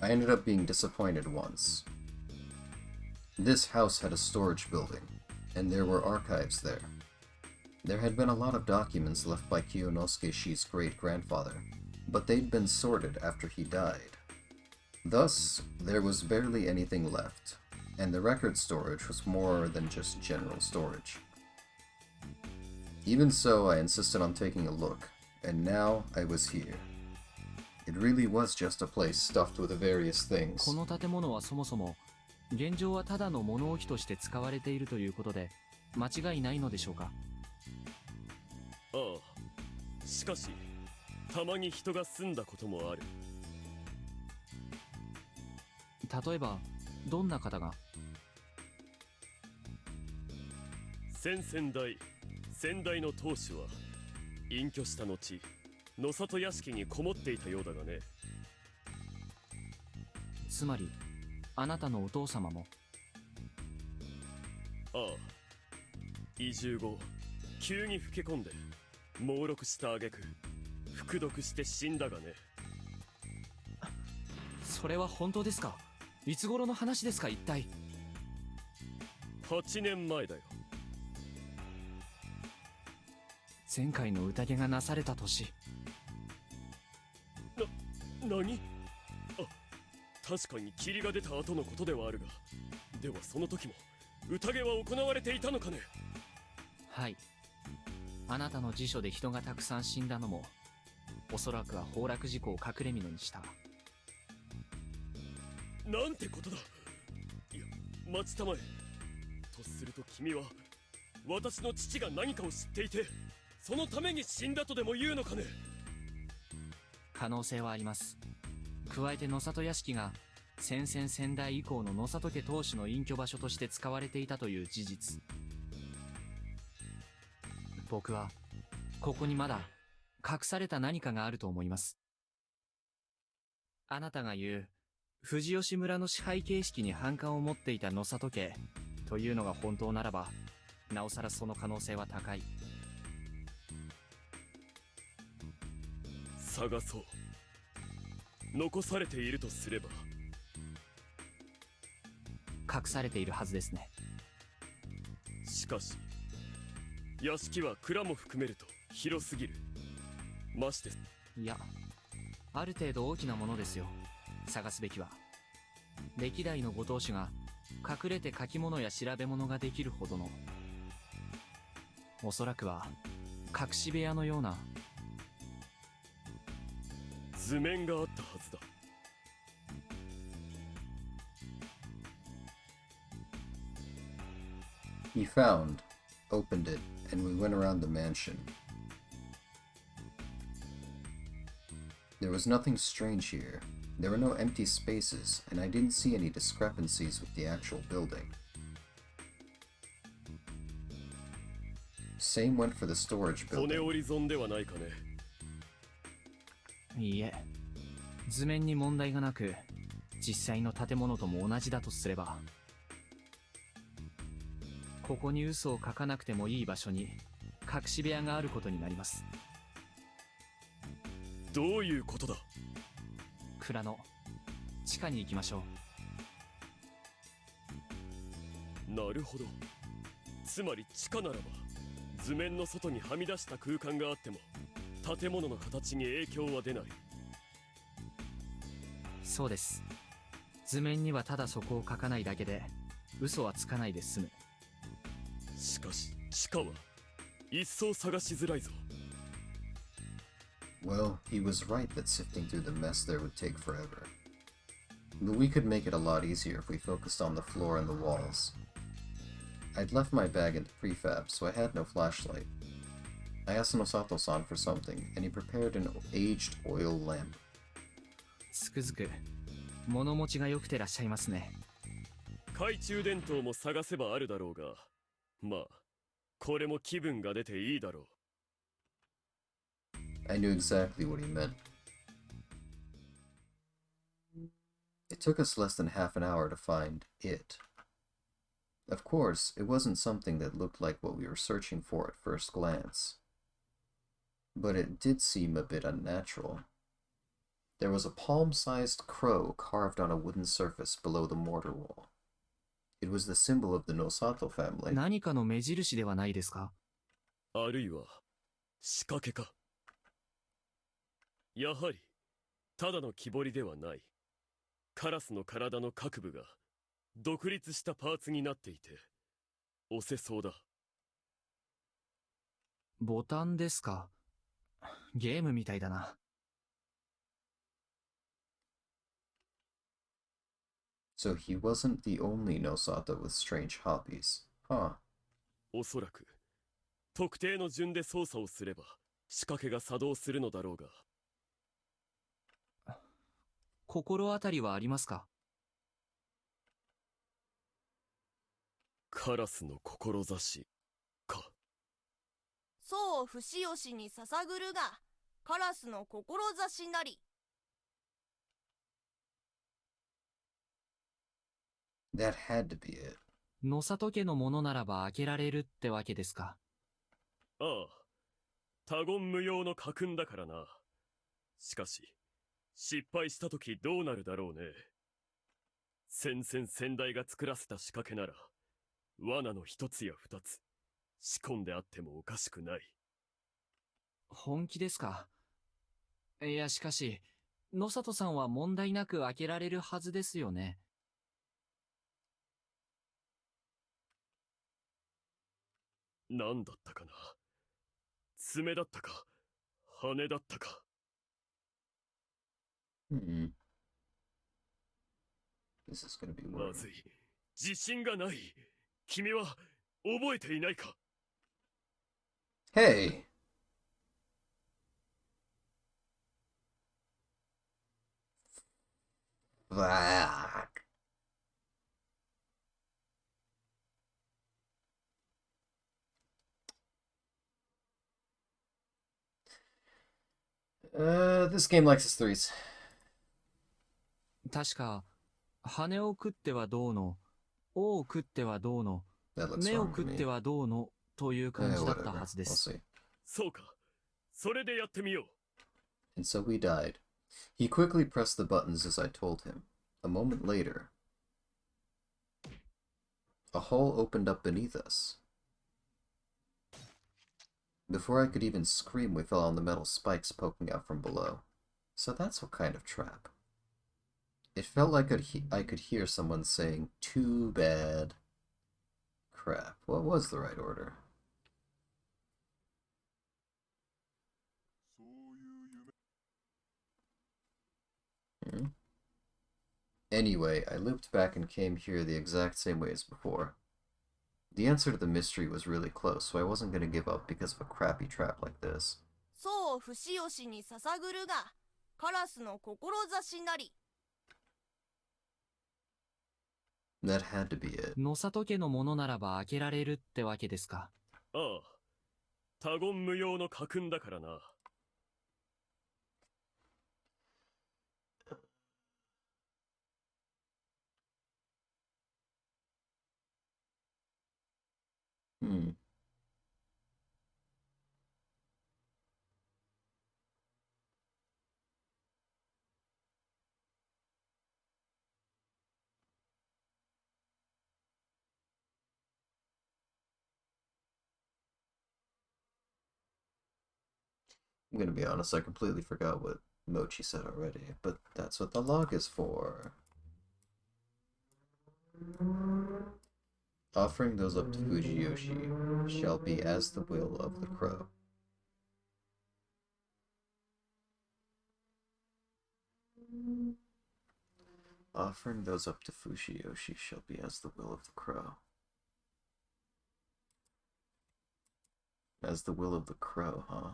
I ended up being disappointed once. This house had a storage building, and there were archives there. There had been a lot of documents left by Kiyonosuke Shi's great-grandfather, but they'd been sorted after he died. Thus, there was barely anything left, and the record storage was more than just general storage. Even so, I insisted on taking a look, and now I was here. It really was just a place stuffed with various things. この建物はそもそも現状はただの物置として使われているということで間違いないのでしょうか？ああ、しかしたまに人が住んだこともある。例えばどんな方が？先代の当主は隠居した後、野里屋敷にこもっていたようだがね。つまりあなたのお父様も？ああ、移住後急に老け込んで猛録した挙句服毒して死んだがね。それは本当ですか？いつ頃の話ですか一体。8年前だよ。前回の宴がなされた年。何？あ、確かに霧が出た後のことではあるが、ではその時も宴は行われていたのかね？はい。あなたの辞書で人がたくさん死んだのも、おそらくは崩落事故を隠れ蓑にした。なんてことだ。いや、待ちたまえ。とすると君は私の父が何かを知っていて、そのために死んだとでも言うのかね？可能性はあります。加えて野里屋敷が先々先代以降の野里家当主の隠居場所として使われていたという事実。僕はここにまだ隠された何かがあると思います。あなたが言う藤吉村の支配形式に反感を持っていた野里家というのが本当ならば、なおさらその可能性は高い。探そう。残されているとすれば隠されているはずですね。しかし屋敷は蔵も含めると広すぎる。まして、いや、ある程度大きなものですよ。探すべきは歴代のご当主が隠れて書き物や調べ物ができるほどの、おそらくは隠し部屋のような。図面があったはずだ。He found, opened it, and we went around the mansion. There was nothing strange here. There were no empty spaces, and I didn't see any discrepancies with the actual building. Same went for the storage 骨 building. 折り損ではないかね。いいえ、図面に問題がなく、実際の建物とも同じだとすれば、ここに嘘を書かなくてもいい場所に隠し部屋があることになります。どういうことだ？蔵の地下に行きましょう。なるほど。つまり地下ならば図面の外にはみ出した空間があっても建物の形に影響は出ない。そうです。図面にはただそこを書かないだけで嘘はつかないで済む。しかし地下は一層探しづらいぞ。Well, he was right that sifting through the mess there would take forever. But we could make it a lot easier if we focused on the floor and the walls. I'd left my bag in the prefab, so I had no flashlight. I asked Nosato-san for something, and he prepared an aged oil lamp. つくづく物持ちが良くてらっしゃいますね。懐中電灯も探せばあるだろうが、まあこれも気分が出ていいだろう。I knew exactly what he meant. It took us less than half an hour to find it. Of course, it wasn't something that looked like what we were searching for at first glance. But it did seem a bit unnatural. There was a palm-sized crow carved on a wooden surface below the mortar wall. It was the symbol of the Nosato family. 何かの目印ではないですか？あるいは仕掛けか。やはりただの木彫りではない。カラスの体の各部が独立したパーツになっていて押せそうだ。ボタンですか？ゲームみたいだな。So he wasn't the only Nosato with strange hobbies, huh? おそらく特定の順で操作をすれば仕掛けが作動するのだろうが。心当たりはありますか？カラスの志か。そう不死吉に捧ぐるがカラスの志なり。That had to be it. 野里家のものならば開けられるってわけですか？ああ、他言無用の家訓だからな。しかし失敗した時どうなるだろうね。先々先代が作らせた仕掛けなら、罠の一つや二つ、仕込んであってもおかしくない。本気ですか？いや、しかし、野里さんは問題なく開けられるはずですよね。何だったかな。爪だったか、羽だったか。Hmm. This is gonna be ま worrying. ずい。自信がない。君は覚えていないか？ Hey! Fuck. This game likes its threes. 確か、羽を食ってはどうの、尾を食ってはどうの、 That looks 目を wrong 食 to って me. はどうのという感じだった whatever. はずで We'll す。 see. そうか。それでやってみよう。 And so we died. He quickly pressed the buttons as I told him. A moment later, a hole opened up beneath us. Before I could even scream, we fell on the metal spikes poking out from below. So that's what kind of trap. It felt like I could hear someone saying, "Too bad." Crap, what was the right order? Anyway, I looped back and came here the exact same way as before. The answer to the mystery was really close, so I wasn't going to give up because of a crappy trap like this. そう不死よしに捧ぐるが、カラスの志なり。That had to be it. 野里家のものならば開けられるってわけですか。ああ。他言無用の家訓だからな。Hmm. I'm gonna be honest, I completely forgot what Mochi said already, but that's what the log is for. Offering those up to Fujiyoshi shall be as the will of the crow. Offering those up to Fujiyoshi shall be as the will of the crow. As the will of the crow, huh?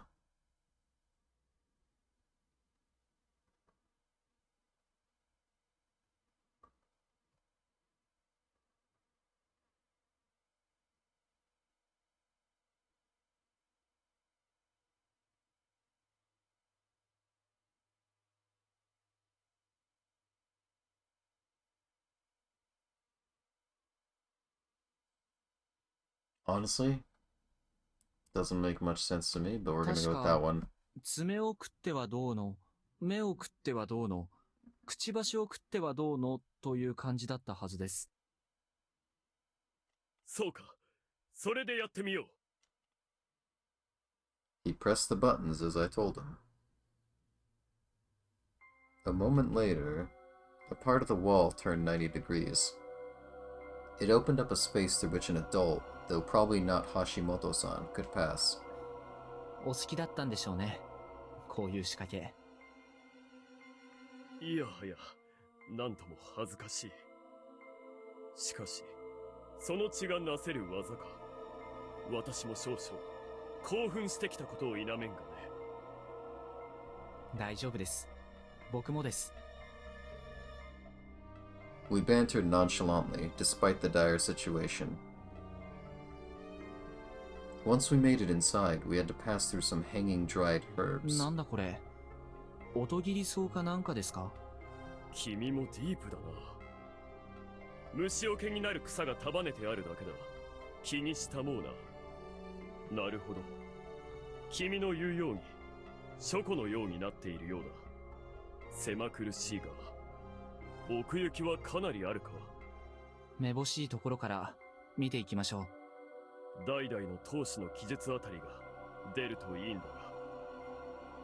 Honestly, doesn't make much sense to me, but we're gonna go with that one. 爪を食ってはどうの、目を食ってはどうの、くちばしを食ってはどうのという感じだったはずです。そうか。それでやってみよう。He pressed the buttons as I told him. A moment later, a part of the wall turned 90 degrees. It opened up a space through which an adult, though probably not Hashimoto-san, could pass. お好きだったんでしょうね。こういう仕掛け。いやはや、なんとも恥ずかしい。しかし、その血がなせる技か。私も少々、興奮してきたことを否めんがね。大丈夫です。僕もです。We bantered nonchalantly, despite the dire situation. Once we made it inside, we had to pass through some hanging dried herbs. なんだこれ。音切り草かなんかですか？君もディープだな。虫除けになる草が束ねてあるだけだ。気にしたもうな。なるほど。君の言うように、書庫のようになっているようだ。狭苦しいが、奥行きはかなりあるか。めぼしいところから見ていきましょう。代々の当主の記述あたりが出るといいんだが。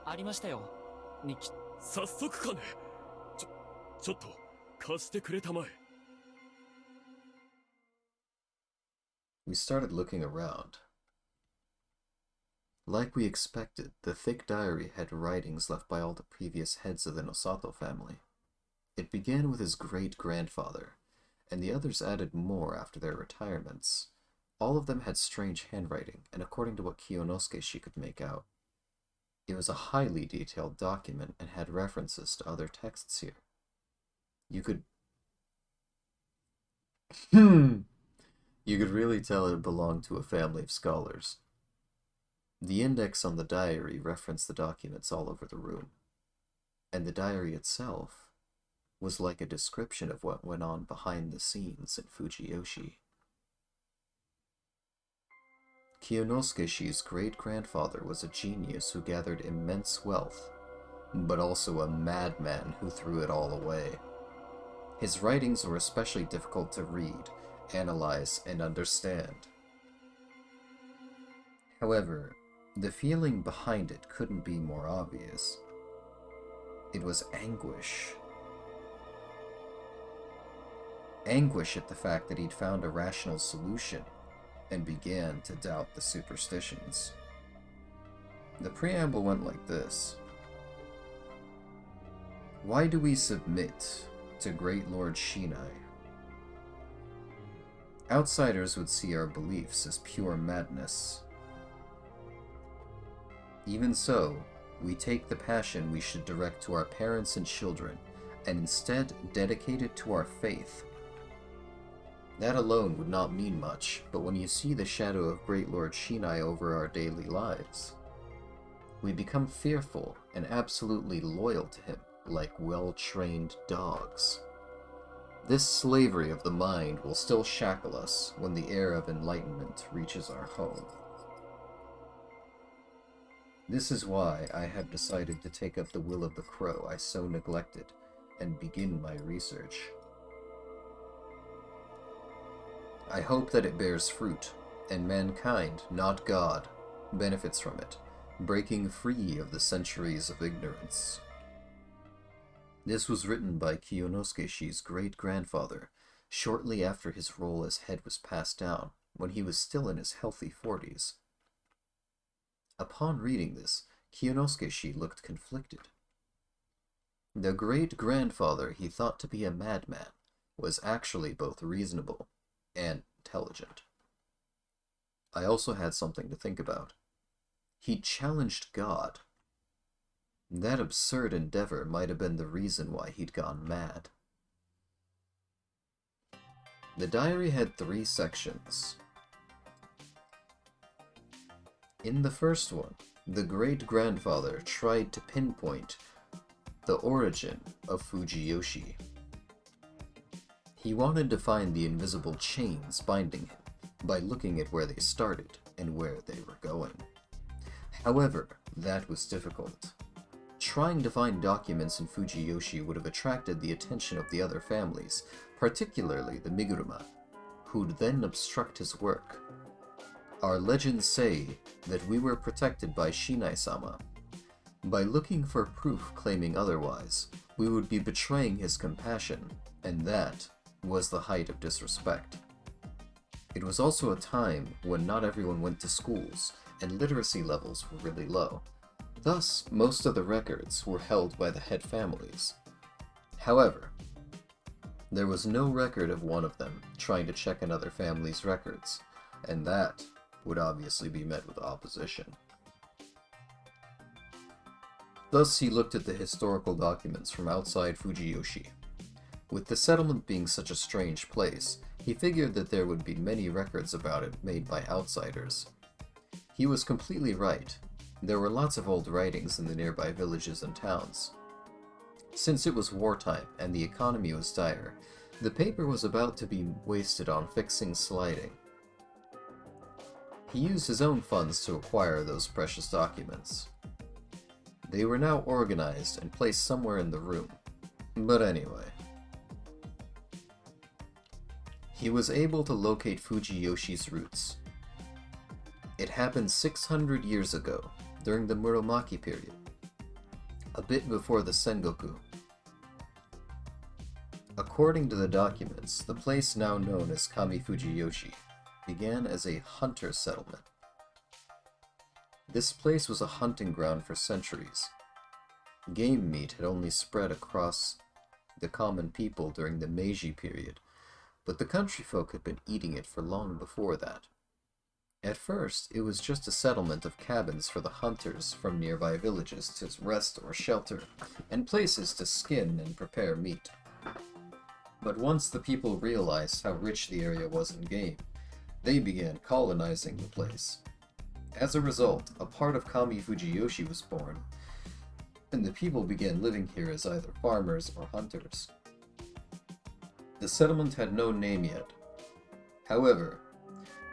ありましたよ、日記。早速かね。ちょっと貸してくれたまえ。We started looking around. Like we expected, the thick diary had writings left by all the previous heads of the Nosato family. It began with his great-grandfather, and the others added more after their retirements. All of them had strange handwriting, and according to what Kiyonosuke could make out, it was a highly detailed document and had references to other texts here. You could really tell it belonged to a family of scholars. The index on the diary referenced the documents all over the room, and the diary itself was like a description of what went on behind the scenes in Fujiyoshi. Kiyonosuke-shi's great-grandfather was a genius who gathered immense wealth, but also a madman who threw it all away. His writings were especially difficult to read, analyze, and understand. However, the feeling behind it couldn't be more obvious. It was anguish. Anguish at the fact that he'd found a rational solution and began to doubt the superstitions. The preamble went like this. Why do we submit to Great Lord Shinai? Outsiders would see our beliefs as pure madness. Even so, we take the passion we should direct to our parents and children, and instead dedicate it to our faith. That alone would not mean much, but when you see the shadow of Great Lord Shinai over our daily lives, we become fearful and absolutely loyal to him, like well-trained dogs. This slavery of the mind will still shackle us when the era of enlightenment reaches our home. This is why I have decided to take up the will of the crow I so neglected and begin my research. I hope that it bears fruit, and mankind, not God, benefits from it, breaking free of the centuries of ignorance. This was written by Kiyonosuke-shi's great-grandfather, shortly after his role as head was passed down, when he was still in his healthy 40s. Upon reading this, Kiyonosuke-shi looked conflicted. The great-grandfather he thought to be a madman was actually both reasonable and intelligent. I also had something to think about. He challenged God. That absurd endeavor might have been the reason why he'd gone mad. The diary had 3 sections. In the first one, the great-grandfather tried to pinpoint the origin of Fujiyoshi. He wanted to find the invisible chains binding him by looking at where they started and where they were going. However, that was difficult. Trying to find documents in Fujiyoshi would have attracted the attention of the other families, particularly the Miguruma, who'd then obstruct his work. Our legends say that we were protected by Shinai-sama. By looking for proof claiming otherwise, we would be betraying his compassion, and that was the height of disrespect. It was also a time when not everyone went to schools, and literacy levels were really low. Thus, most of the records were held by the head families. However, there was no record of one of them trying to check another family's records, and that would obviously be met with opposition. Thus, he looked at the historical documents from outside Fujiyoshi. With the settlement being such a strange place, he figured that there would be many records about it made by outsiders. He was completely right. There were lots of old writings in the nearby villages and towns. Since it was wartime and the economy was dire, the paper was about to be wasted on fixing sliding. He used his own funds to acquire those precious documents. They were now organized and placed somewhere in the room. But anyway. He was able to locate Fujiyoshi's roots. It happened 600 years ago, during the Muromachi period, a bit before the Sengoku. According to the documents, the place now known as Kami Fujiyoshi began as a hunter settlement. This place was a hunting ground for centuries. Game meat had only spread across the common people during the Meiji period, but the country folk had been eating it for long before that. At first, it was just a settlement of cabins for the hunters from nearby villages to rest or shelter, and places to skin and prepare meat. But once the people realized how rich the area was in game, they began colonizing the place. As a result, a part of Kami Fujiyoshi was born, and the people began living here as either farmers or hunters. The settlement had no name yet. However,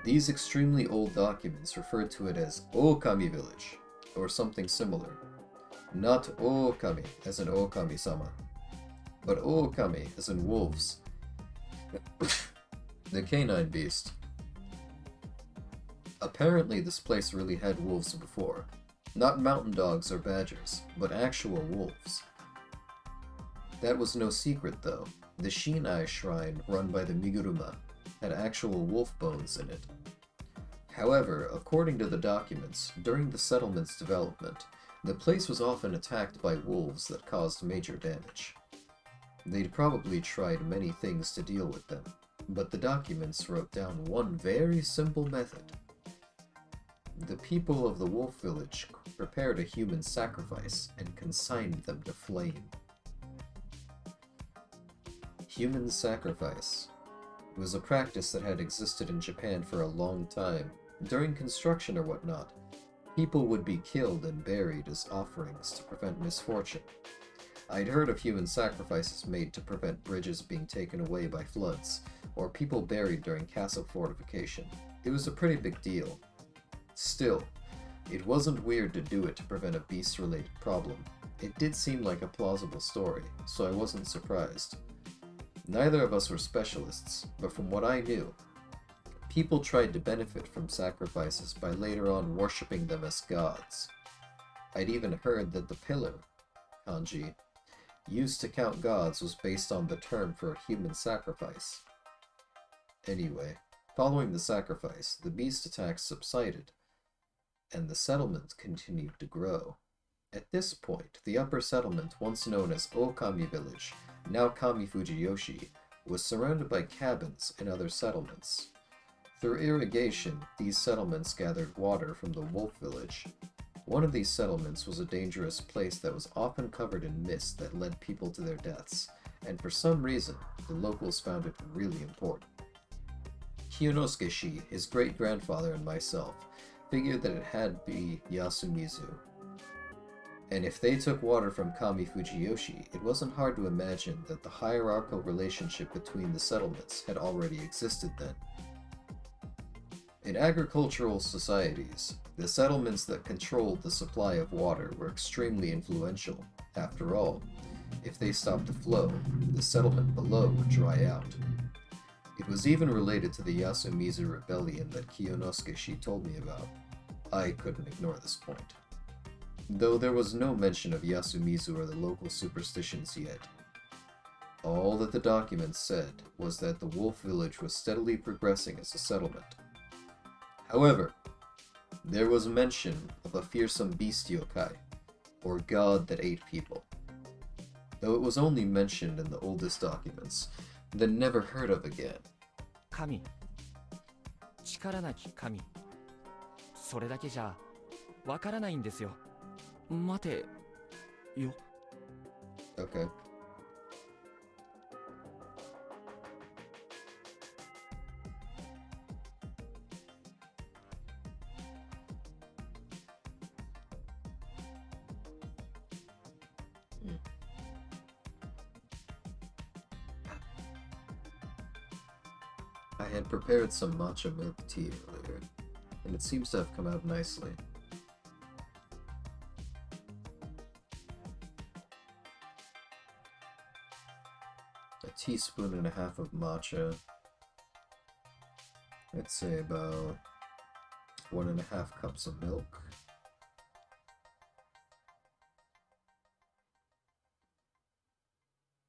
these extremely old documents referred to it as Okami Village, or something similar. Not Okami as in Okami-sama, but Okami as in wolves. The canine beast. Apparently this place really had wolves before. Not mountain dogs or badgers, but actual wolves. That was no secret though. The Shinai shrine run by the Miguruma had actual wolf bones in it. However, according to the documents, during the settlement's development, the place was often attacked by wolves that caused major damage. They'd probably tried many things to deal with them, but the documents wrote down one very simple method. The people of the wolf village prepared a human sacrifice and consigned them to flame. Human sacrifice was a practice that had existed in Japan for a long time. During construction or whatnot, people would be killed and buried as offerings to prevent misfortune. I'd heard of human sacrifices made to prevent bridges being taken away by floods, or people buried during castle fortification. It was a pretty big deal. Still, it wasn't weird to do it to prevent a beast-related problem. It did seem like a plausible story, so I wasn't surprised. Neither of us were specialists, but from what I knew, people tried to benefit from sacrifices by later on worshipping them as gods. I'd even heard that the pillar, kanji, used to count gods was based on the term for a human sacrifice. Anyway, following the sacrifice, the beast attacks subsided, and the settlement continued to grow. At this point, the upper settlement, once known as Okami Village, now Kami Fujiyoshi, was surrounded by cabins and other settlements. Through irrigation, these settlements gathered water from the wolf village. One of these settlements was a dangerous place that was often covered in mist that led people to their deaths, and for some reason, the locals found it really important. Kiyonosuke-shi, his great-grandfather, and myself figured that it had to be Yasumizu. And if they took water from Kami Fujiyoshi, it wasn't hard to imagine that the hierarchical relationship between the settlements had already existed then. In agricultural societies, the settlements that controlled the supply of water were extremely influential. After all, if they stopped the flow, the settlement below would dry out. It was even related to the Yasumizu rebellion that Kiyonosuke-shi told me about. I couldn't ignore this point. Though there was no mention of Yasumizu or the local superstitions yet. All that the documents said was that the wolf village was steadily progressing as a settlement. However, there was mention of a fearsome beast yokai, or god that ate people. Though it was only mentioned in the oldest documents, then never heard of again. 神、力なき神。それだけじゃわからないんですよ。待てよ。Okay. I had prepared some matcha milk tea earlier, and it seems to have come out nicely. teaspoon and a half of matcha. I'd say about 1.5 cups of milk.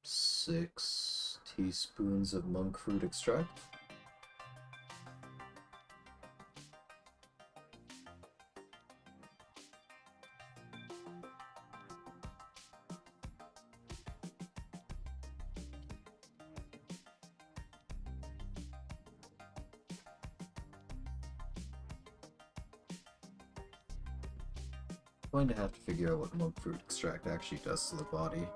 Six teaspoons of monk fruit extract. Going to have to figure out what monk fruit extract actually does to the body.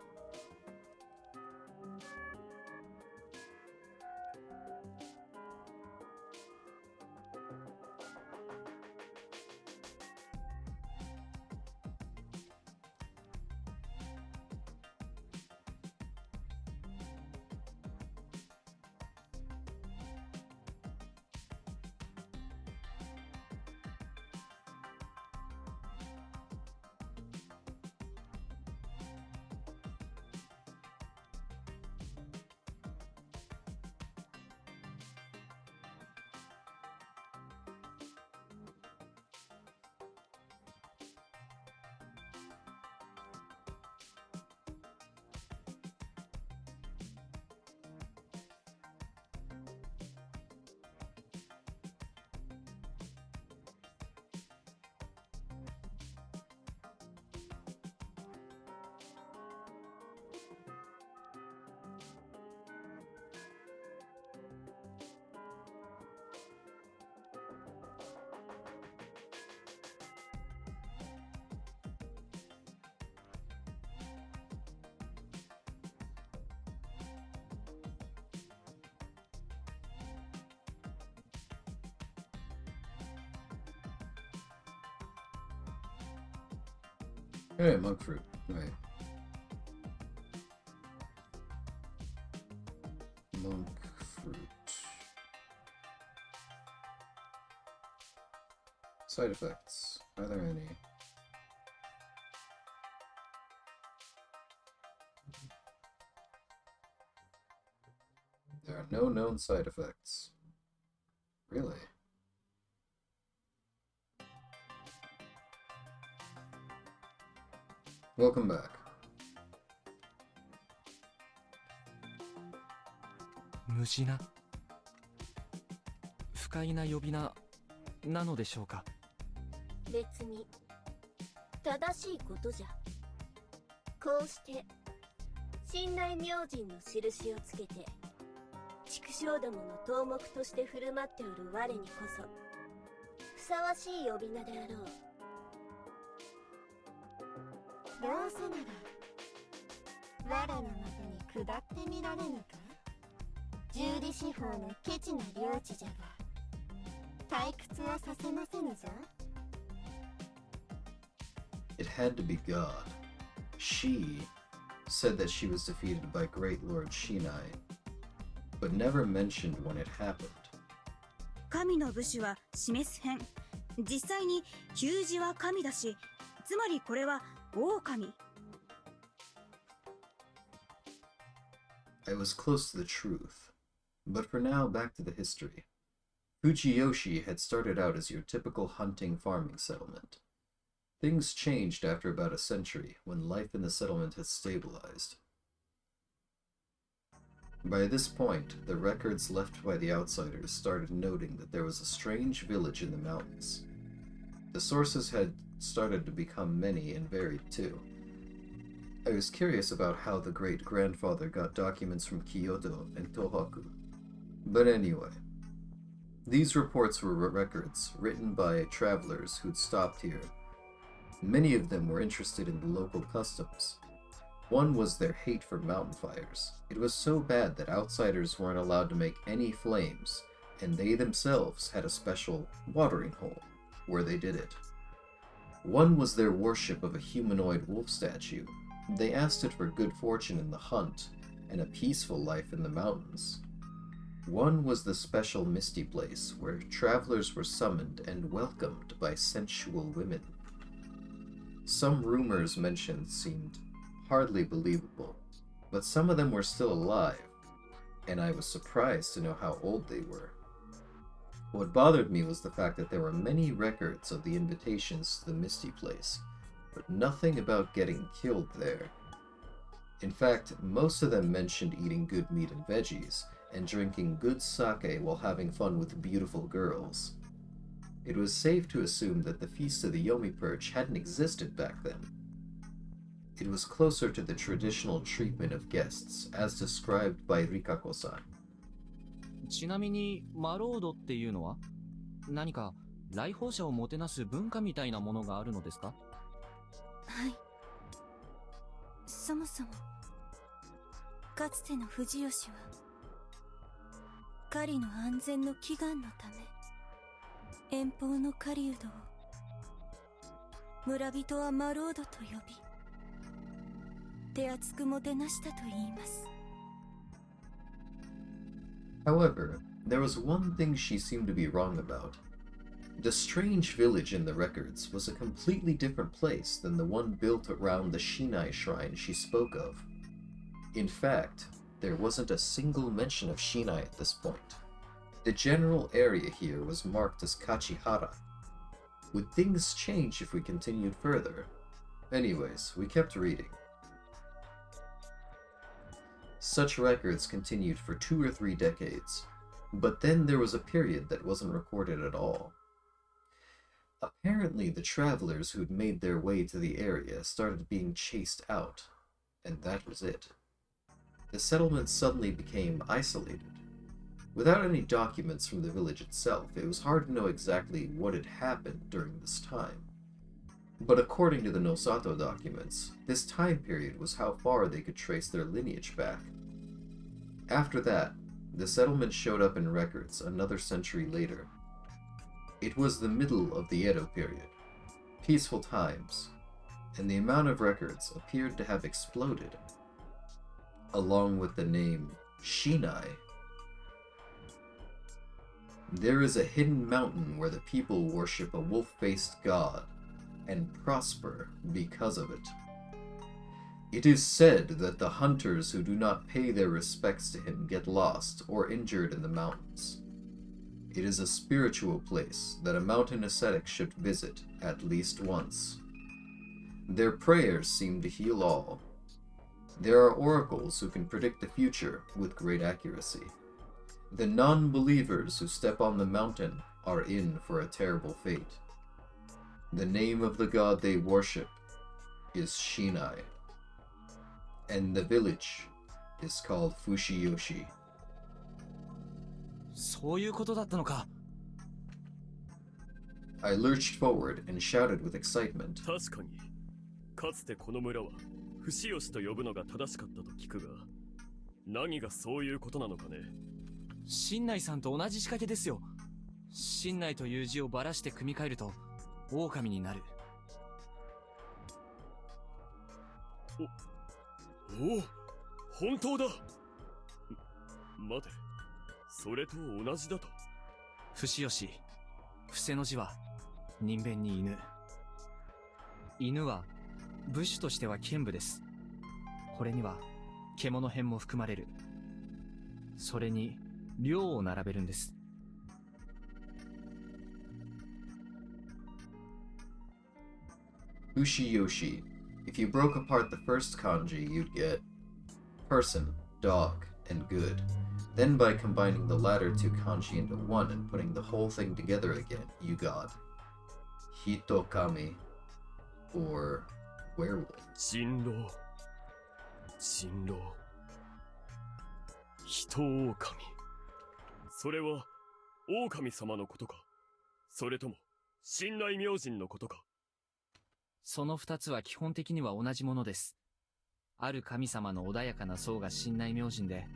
Hey, monk fruit. Right. Monk fruit. Side effects. Are there any? There are no known side effects. Really? Welcome back. 無事な不快な呼び名なのでしょうか。別に正しいことじゃ。こうして信頼明神の印をつけて畜生どもの頭目として振る舞っておる我にこそふさわしい呼び名であろう。どうせなら我のもとに下ってみられぬか。十里四方のケチな領地じゃが退屈はさせませぬぞ。It had to be God. She said that she was defeated by Great Lord Shinai, but never mentioned when it happened. 神の武士は示す編。実際に給仕は神だし、つまりこれは狼。I was close to the truth. But for now, back to the history. Fujiyoshi had started out as your typical hunting farming settlement. Things changed after about a century, when life in the settlement had stabilized. By this point, the records left by the outsiders started noting that there was a strange village in the mountains. The sources had started to become many and varied too. I was curious about how the great-grandfather got documents from Kyoto and Tohoku. But anyway, these reports were records written by travelers who'd stopped here. Many of them were interested in the local customs. One was their hate for mountain fires. It was so bad that outsiders weren't allowed to make any flames, and they themselves had a special watering hole where they did it. One was their worship of a humanoid wolf statue. They asked it for good fortune in the hunt and a peaceful life in the mountains. One was the special misty place where travelers were summoned and welcomed by sensual women. Some rumors mentioned seemed hardly believable, but some of them were still alive, and I was surprised to know how old they were. What bothered me was the fact that there were many records of the invitations to the Misty Place, but nothing about getting killed there. In fact, most of them mentioned eating good meat and veggies, and drinking good sake while having fun with beautiful girls. It was safe to assume that the Feast of the Yomi Perch hadn't existed back then. It was closer to the traditional treatment of guests, as described by Rikako-san. ちなみに、マロードっていうのは何か来訪者をもてなす文化みたいなものがあるのですか？はい。そもそも、かつての藤吉は、狩りの安全の祈願のため、遠方の狩人を、村人はマロードと呼び、手厚くもてなしたと言います。However, there was one thing she seemed to be wrong about. The strange village in the records was a completely different place than the one built around the Shinai shrine she spoke of. In fact, there wasn't a single mention of Shinai at this point. The general area here was marked as Kachihara. Would things change if we continued further? Anyways, we kept reading. Such records continued for 2 or 3 decades, but then there was a period that wasn't recorded at all. Apparently, the travelers who'd made their way to the area started being chased out, and that was it. The settlement suddenly became isolated. Without any documents from the village itself, it was hard to know exactly what had happened during this time. But according to the Nosato documents, this time period was how far they could trace their lineage back. After that, the settlement showed up in records another century later. It was the middle of the Edo period, peaceful times, and the amount of records appeared to have exploded, along with the name Shinai. There is a hidden mountain where the people worship a wolf-faced god, and prosper because of it. It is said that the hunters who do not pay their respects to him get lost or injured in the mountains. It is a spiritual place that a mountain ascetic should visit at least once. Their prayers seem to heal all. There are oracles who can predict the future with great accuracy. The non-believers who step on the mountain are in for a terrible fate. The name of the god they worship is Shinai, and the village is called Fushiyoshi. そういうことだったのか。I lurched forward and shouted with excitement. 確かに、かつてこの村はフシヨシと呼ぶのが正しかったと聞くが、何がそういうことなのかね。新内さんと同じ仕掛けですよ。新内という字をばらして組み替えると狼になる。おお、本当だ。待て、それと同じだと。フシヨシ、伏せの字は人弁に犬。犬は部首としては剣部です。これには獣編も含まれる。それに量を並べるんです。Fushiyoshi. If you broke apart the first kanji, you'd get person, dog, and good. Then by combining the latter 2 kanji into one and putting the whole thing together again, you got Hitokami, or werewolf. 人狼。人狼。人狼。それは狼様のことか、それとも神内明神のことか。その2つは基本的には同じものです。ある神様の穏やかな層が神内明神で、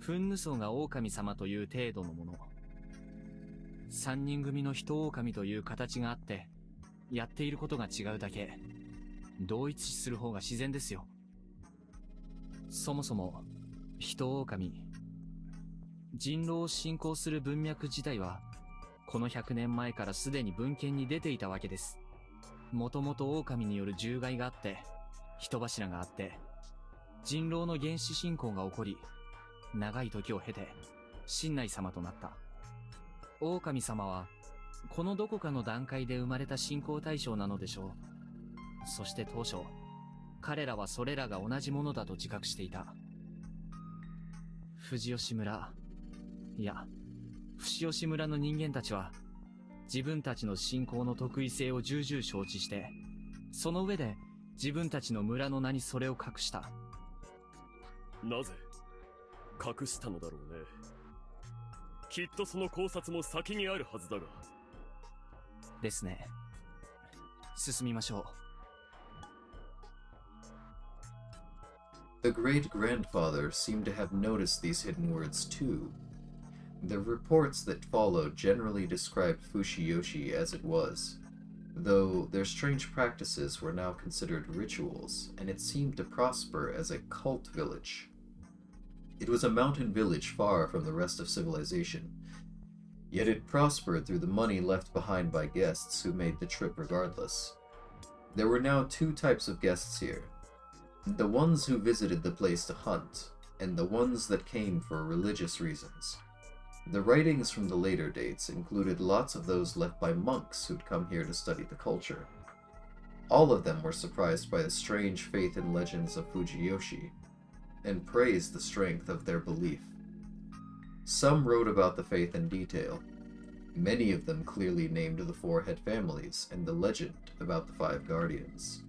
憤怒層が狼様という程度のもの。3人組の人狼という形があって、やっていることが違うだけ。同一視する方が自然ですよ。そもそも、人狼、人狼を信仰する文脈自体は、この100年前からすでに文献に出ていたわけです。もともと狼による獣害があって、人柱があって、人狼の原始信仰が起こり、長い時を経て神内様となった。狼様はこのどこかの段階で生まれた信仰対象なのでしょう。そして当初彼らはそれらが同じものだと自覚していた。藤吉村、いや伏吉村の人間たちは自分たちの信仰の特異性を重々承知して、その上で自分たちの村の名にそれを隠した。なぜ隠したのだろうね。きっとその考察も先にあるはずだが。ですね。進みましょう。The great-grandfather seemed to have noticed these hidden words too. The reports that followed generally described Fushiyoshi as it was, though their strange practices were now considered rituals, and it seemed to prosper as a cult village. It was a mountain village far from the rest of civilization, yet it prospered through the money left behind by guests who made the trip regardless. There were now two types of guests here: the ones who visited the place to hunt, and the ones that came for religious reasons. The writings from the later dates included lots of those left by monks who'd come here to study the culture. All of them were surprised by the strange faith and legends of Fujiyoshi, and praised the strength of their belief. Some wrote about the faith in detail. Many of them clearly named the four head families and the legend about the five guardians.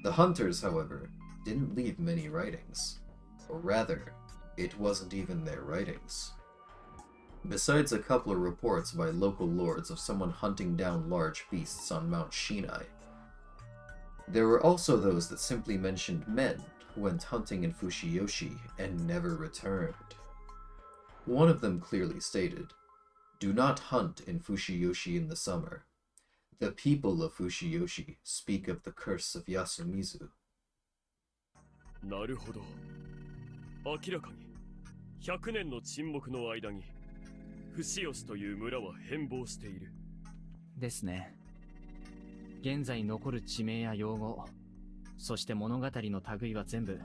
The hunters, however, didn't leave many writings. Or rather, it wasn't even their writings. Besides a couple of reports by local lords of someone hunting down large beasts on Mount Shinai, there were also those that simply mentioned men who went hunting in Fushiyoshi and never returned. One of them clearly stated, "Do not hunt in Fushiyoshi in the summer. The people of Fushiyoshi speak of the curse of Yasumizu." なるほど。明らかに100年の沈黙の間に伏吉という村は変貌している。ですね。現在残る地名や用語、そして物語の類は全部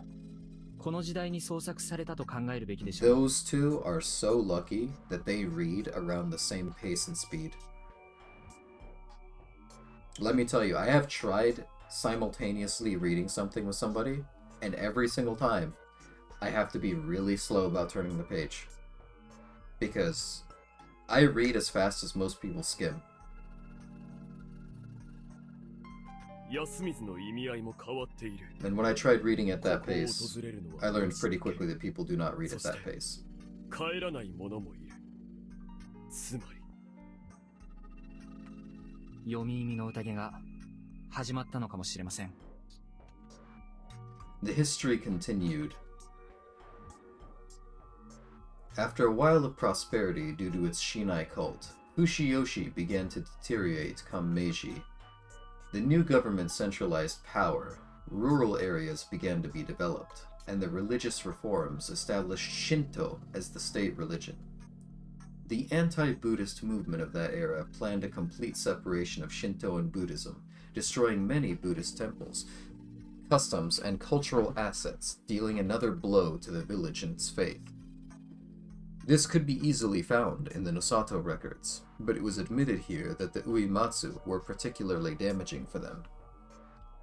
この時代に創作されたと考えるべきでしょう。Those two are so lucky that they read around the same pace and speed. Let me tell you, I have tried simultaneously reading something with somebody, and every single time I have to be really slow about turning the page. Because I read as fast as most people skim. 安水の意味合いも変わっている。 And when I tried reading at that pace, I learned pretty quickly that people do not read at that pace. 帰らない者もいる。つまり読み意味の宴が始まったのかもしれません。The history continued. After a while of prosperity due to its Shinai cult, Fushiyoshi began to deteriorate come Meiji. The new government centralized power, rural areas began to be developed, and the religious reforms established Shinto as the state religion. The anti-Buddhist movement of that era planned a complete separation of Shinto and Buddhism, destroying many Buddhist temples, customs, and cultural assets, dealing another blow to the village and its faith. This could be easily found in the Nosato records, but it was admitted here that the Uematsu were particularly damaging for them.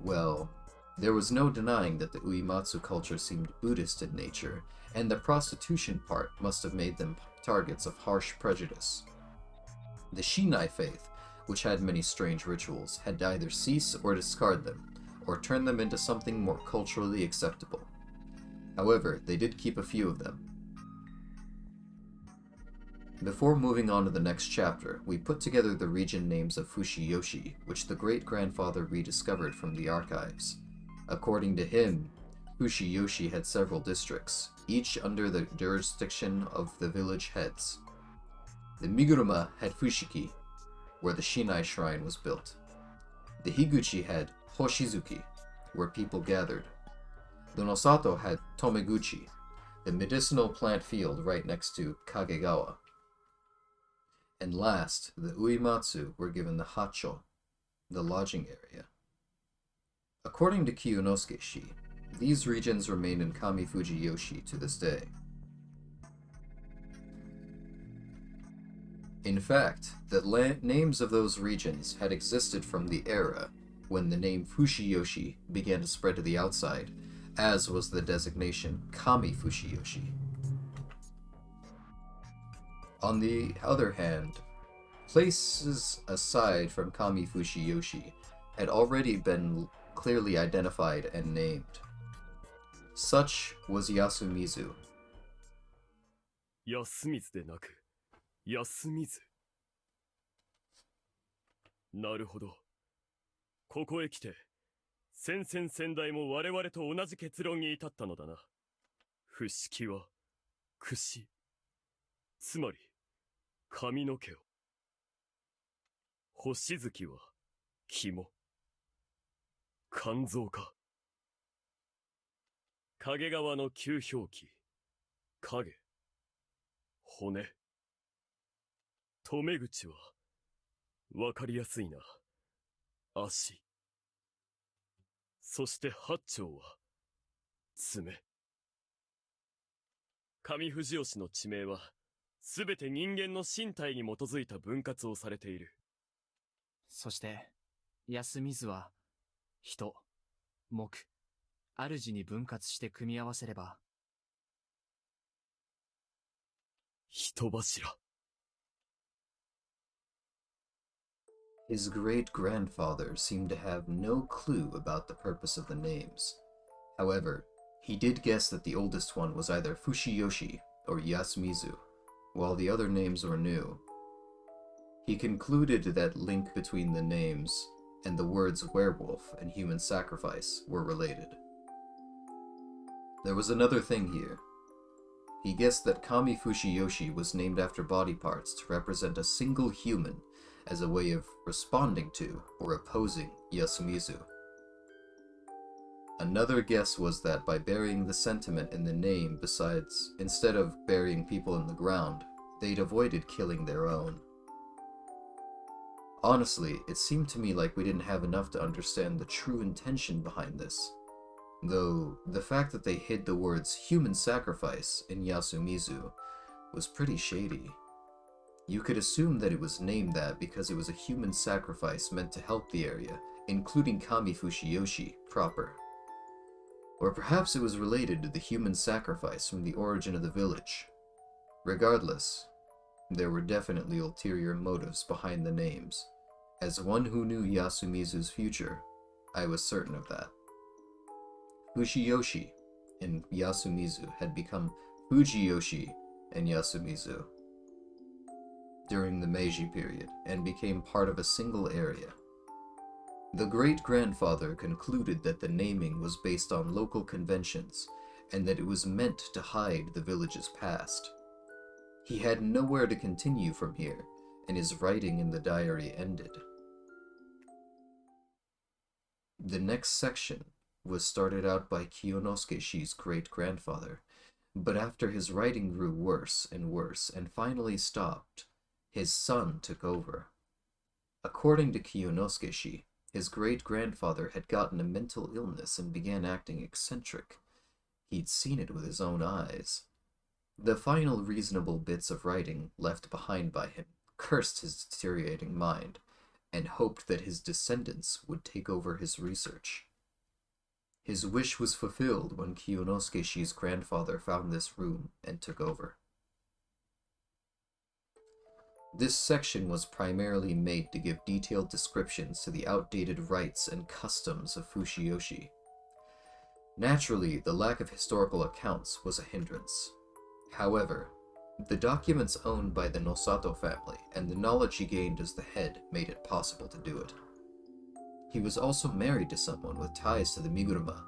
Well, there was no denying that the Uematsu culture seemed Buddhist in nature, and the prostitution part must have made them targets of harsh prejudice. The Shinai faith, which had many strange rituals, had to either cease or discard them, or turn them into something more culturally acceptable. However, they did keep a few of them. Before moving on to the next chapter, we put together the region names of Fushiyoshi, which the great-grandfather rediscovered from the archives. According to him, Fushiyoshi had several districts, each under the jurisdiction of the village heads. The Miguruma had Fushiki, where the Shinai shrine was built. The Higuchi had Hoshizuki, where people gathered. The Nosato had Tomeguchi, the medicinal plant field right next to Kagegawa. And last, the Uematsu were given the Hacho, the lodging area. According to Kiyonosuke-shi, these regions remain in Kami Fujiyoshi to this day. In fact, the names of those regions had existed from the era when the name Fushiyoshi began to spread to the outside, as was the designation Kami Fushiyoshi. On the other hand, places aside from Kami Fushiyoshi had already been clearly identified and named. Such was Yasumizu. 安水でなく、安水。なるほど。ここへ来て、先々先代も我々と同じ結論に至ったのだな。不識は、櫛。つまり、髪の毛を。星月は、肝。肝臓か。影川の旧表記。影。骨。留め口は、わかりやすいな。足。そして八丁は、爪。上藤吉の地名は、すべて人間の身体に基づいた分割をされている。そして、安水は、人、木、主に分割して組み合わせれば、人柱。His great-grandfather seemed to have no clue about the purpose of the names. However, he did guess that the oldest one was either Fushiyoshi or Yasumizu, while the other names were new. He concluded that link between the names and the words werewolf and human sacrifice were related. There was another thing here. He guessed that Kami Fushiyoshi was named after body parts to represent a single human as a way of responding to or opposing Yasumizu. Another guess was that by burying the sentiment in the name instead of burying people in the ground, they'd avoided killing their own. Honestly, it seemed to me like we didn't have enough to understand the true intention behind this. Though, the fact that they hid the words human sacrifice in Yasumizu was pretty shady. You could assume that it was named that because it was a human sacrifice meant to help the area, including Kami Fushiyoshi proper. Or perhaps it was related to the human sacrifice from the origin of the village. Regardless, there were definitely ulterior motives behind the names. As one who knew Yasumizu's future, I was certain of that. Fushiyoshi in Yasumizu had become Fujiyoshi in Yasumizu during the Meiji period, and became part of a single area. The great-grandfather concluded that the naming was based on local conventions, and that it was meant to hide the village's past. He had nowhere to continue from here, and his writing in the diary ended. The next section was started out by Kiyonosuke-shi's great-grandfather, but after his writing grew worse and finally stopped, his son took over. According to Kiyonosuke-shi, his great-grandfather had gotten a mental illness and began acting eccentric. He'd seen it with his own eyes. The final reasonable bits of writing left behind by him cursed his deteriorating mind, and hoped that his descendants would take over his research. His wish was fulfilled when Kiyonosuke-shi's grandfather found this room and took over. This section was primarily made to give detailed descriptions to the outdated rites and customs of Fushiyoshi. Naturally, the lack of historical accounts was a hindrance. However, the documents owned by the Nosato family and the knowledge he gained as the head made it possible to do it. He was also married to someone with ties to the Miguruma,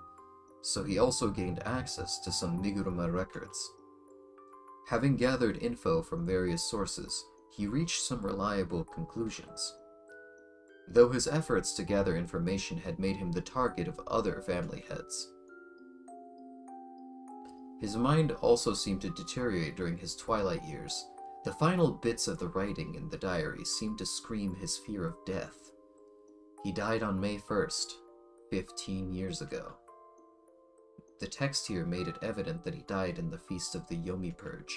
so he also gained access to some Miguruma records. Having gathered info from various sources, he reached some reliable conclusions. Though his efforts to gather information had made him the target of other family heads. His mind also seemed to deteriorate during his twilight years. The final bits of the writing in the diary seemed to scream his fear of death. He died on May 1st, 15 years ago. The text here made it evident that he died in the feast of the Yomi Purge.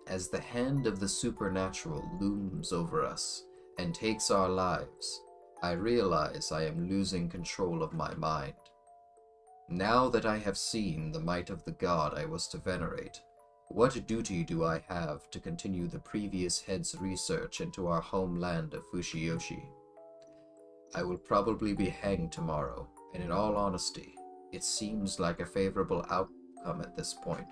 As the hand of the supernatural looms over us and takes our lives, I realize I am losing control of my mind. Now that I have seen the might of the god I was to venerate, what duty do I have to continue the previous head's research into our homeland of Fushiyoshi? I will probably be hanged tomorrow, and in all honesty, it seems like a favorable outcome at this point.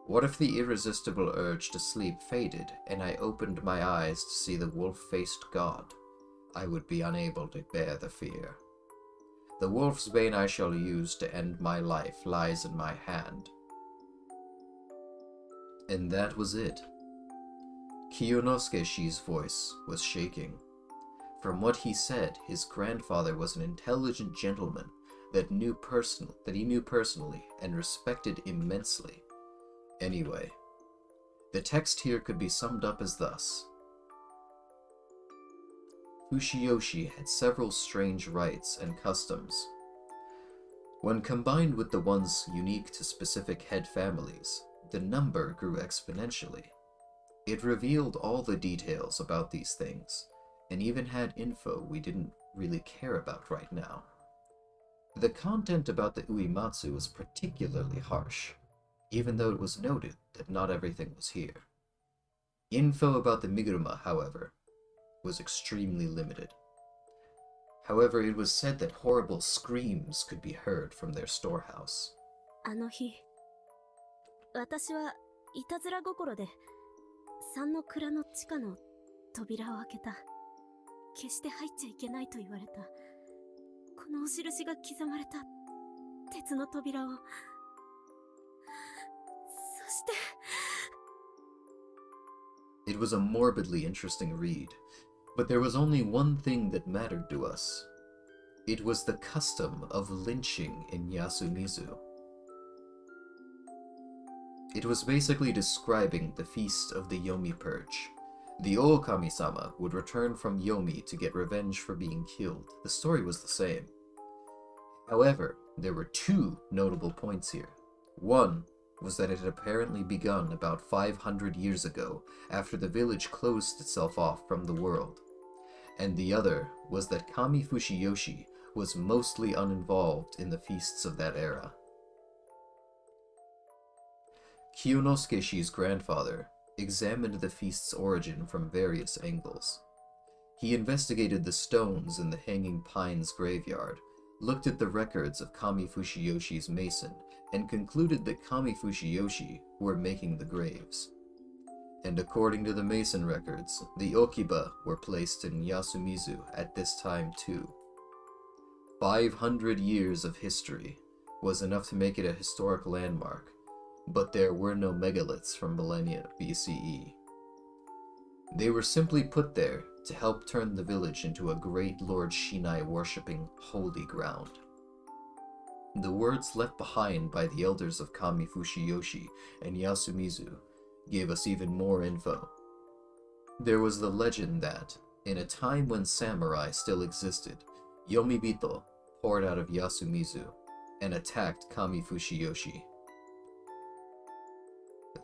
What if the irresistible urge to sleep faded, and I opened my eyes to see the wolf-faced god? I would be unable to bear the fear. The wolf's bane I shall use to end my life lies in my hand. And that was it. Kiyonosuke-shi's voice was shaking. From what he said, his grandfather was an intelligent gentleman that he knew personally and respected immensely. Anyway, the text here could be summed up as thus. Fushiyoshi had several strange rites and customs. When combined with the ones unique to specific head families, the number grew exponentially. It revealed all the details about these things, and even had info we didn't really care about right now. The content about the Uematsu was particularly harsh, even though it was noted that not everything was here. Info about the Miguruma, however, was extremely limited. However, it was said that horrible screams could be heard from their storehouse. あの日、私はいたずら心で三の蔵の地下の扉を開けた。決して入っちゃいけないと言われた。このお印が刻まれた鉄の扉を。そして。It was a morbidly interesting read, but there was only one thing that mattered to us. It was the custom of lynching in Yasumizu. It was basically describing the feast of the Yomi Purge. The Okami-sama would return from Yomi to get revenge for being killed. The story was the same. However, there were two notable points here. One was that it had apparently begun about 500 years ago, after the village closed itself off from the world. And the other was that Kami Fushiyoshi was mostly uninvolved in the feasts of that era. Kiyonosuke-shi's grandfather examined the feast's origin from various angles. He investigated the stones in the Hanging Pines graveyard, looked at the records of Kami Fushiyoshi's mason, and concluded that Kami Fushiyoshi were making the graves. And according to the mason records, the Okiba were placed in Yasumizu at this time too. 500 years of history was enough to make it a historic landmark, but there were no megaliths from millennia BCE. They were simply put there to help turn the village into a great Lord Shinai worshipping holy ground. The words left behind by the elders of Kami Fushiyoshi and Yasumizu gave us even more info. There was the legend that, in a time when samurai still existed, Yomibito poured out of Yasumizu and attacked Kami Fushiyoshi.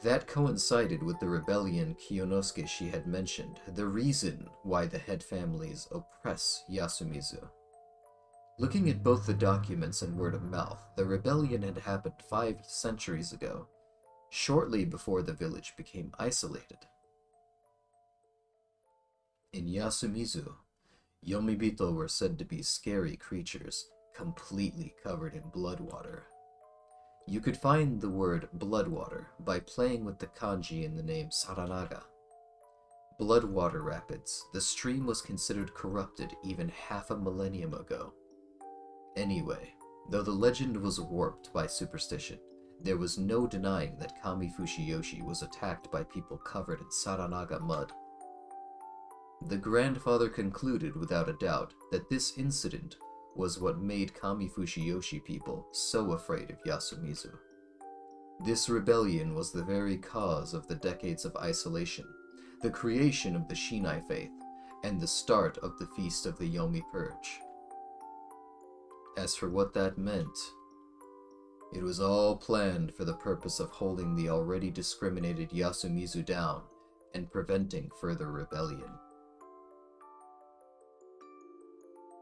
That coincided with the rebellion Kiyonosuke-shi had mentioned, the reason why the head families oppress Yasumizu. Looking at both the documents and word of mouth, the rebellion had happened 5 centuries ago, shortly before the village became isolated. In Yasumizu, Yomibito were said to be scary creatures, completely covered in blood water. You could find the word bloodwater by playing with the kanji in the name Saranaga. Bloodwater Rapids, the stream was considered corrupted even half a millennium ago. Anyway, though the legend was warped by superstition, there was no denying that Kami Fushiyoshi was attacked by people covered in Saranaga mud. The grandfather concluded without a doubt that this incident was what made Kami Fushiyoshi people so afraid of Yasumizu. This rebellion was the very cause of the decades of isolation, the creation of the Shinai faith, and the start of the Feast of the Yomi Purge. As for what that meant, It was all planned for the purpose of holding the already discriminated Yasumizu down and preventing further rebellion.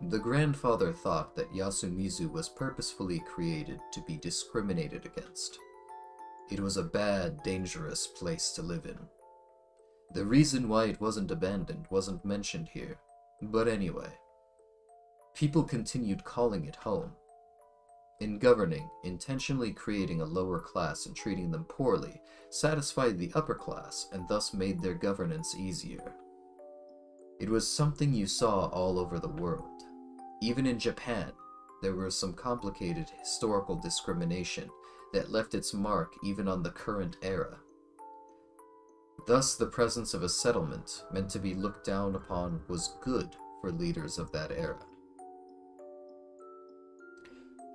The grandfather thought that Yasumizu was purposefully created to be discriminated against. It was a bad, dangerous place to live in. The reason why it wasn't abandoned wasn't mentioned here, but anyway. People continued calling it home. In governing, intentionally creating a lower class and treating them poorly satisfied the upper class and thus made their governance easier. It was something you saw all over the world. Even in Japan, there was some complicated historical discrimination that left its mark even on the current era. Thus, the presence of a settlement meant to be looked down upon was good for leaders of that era.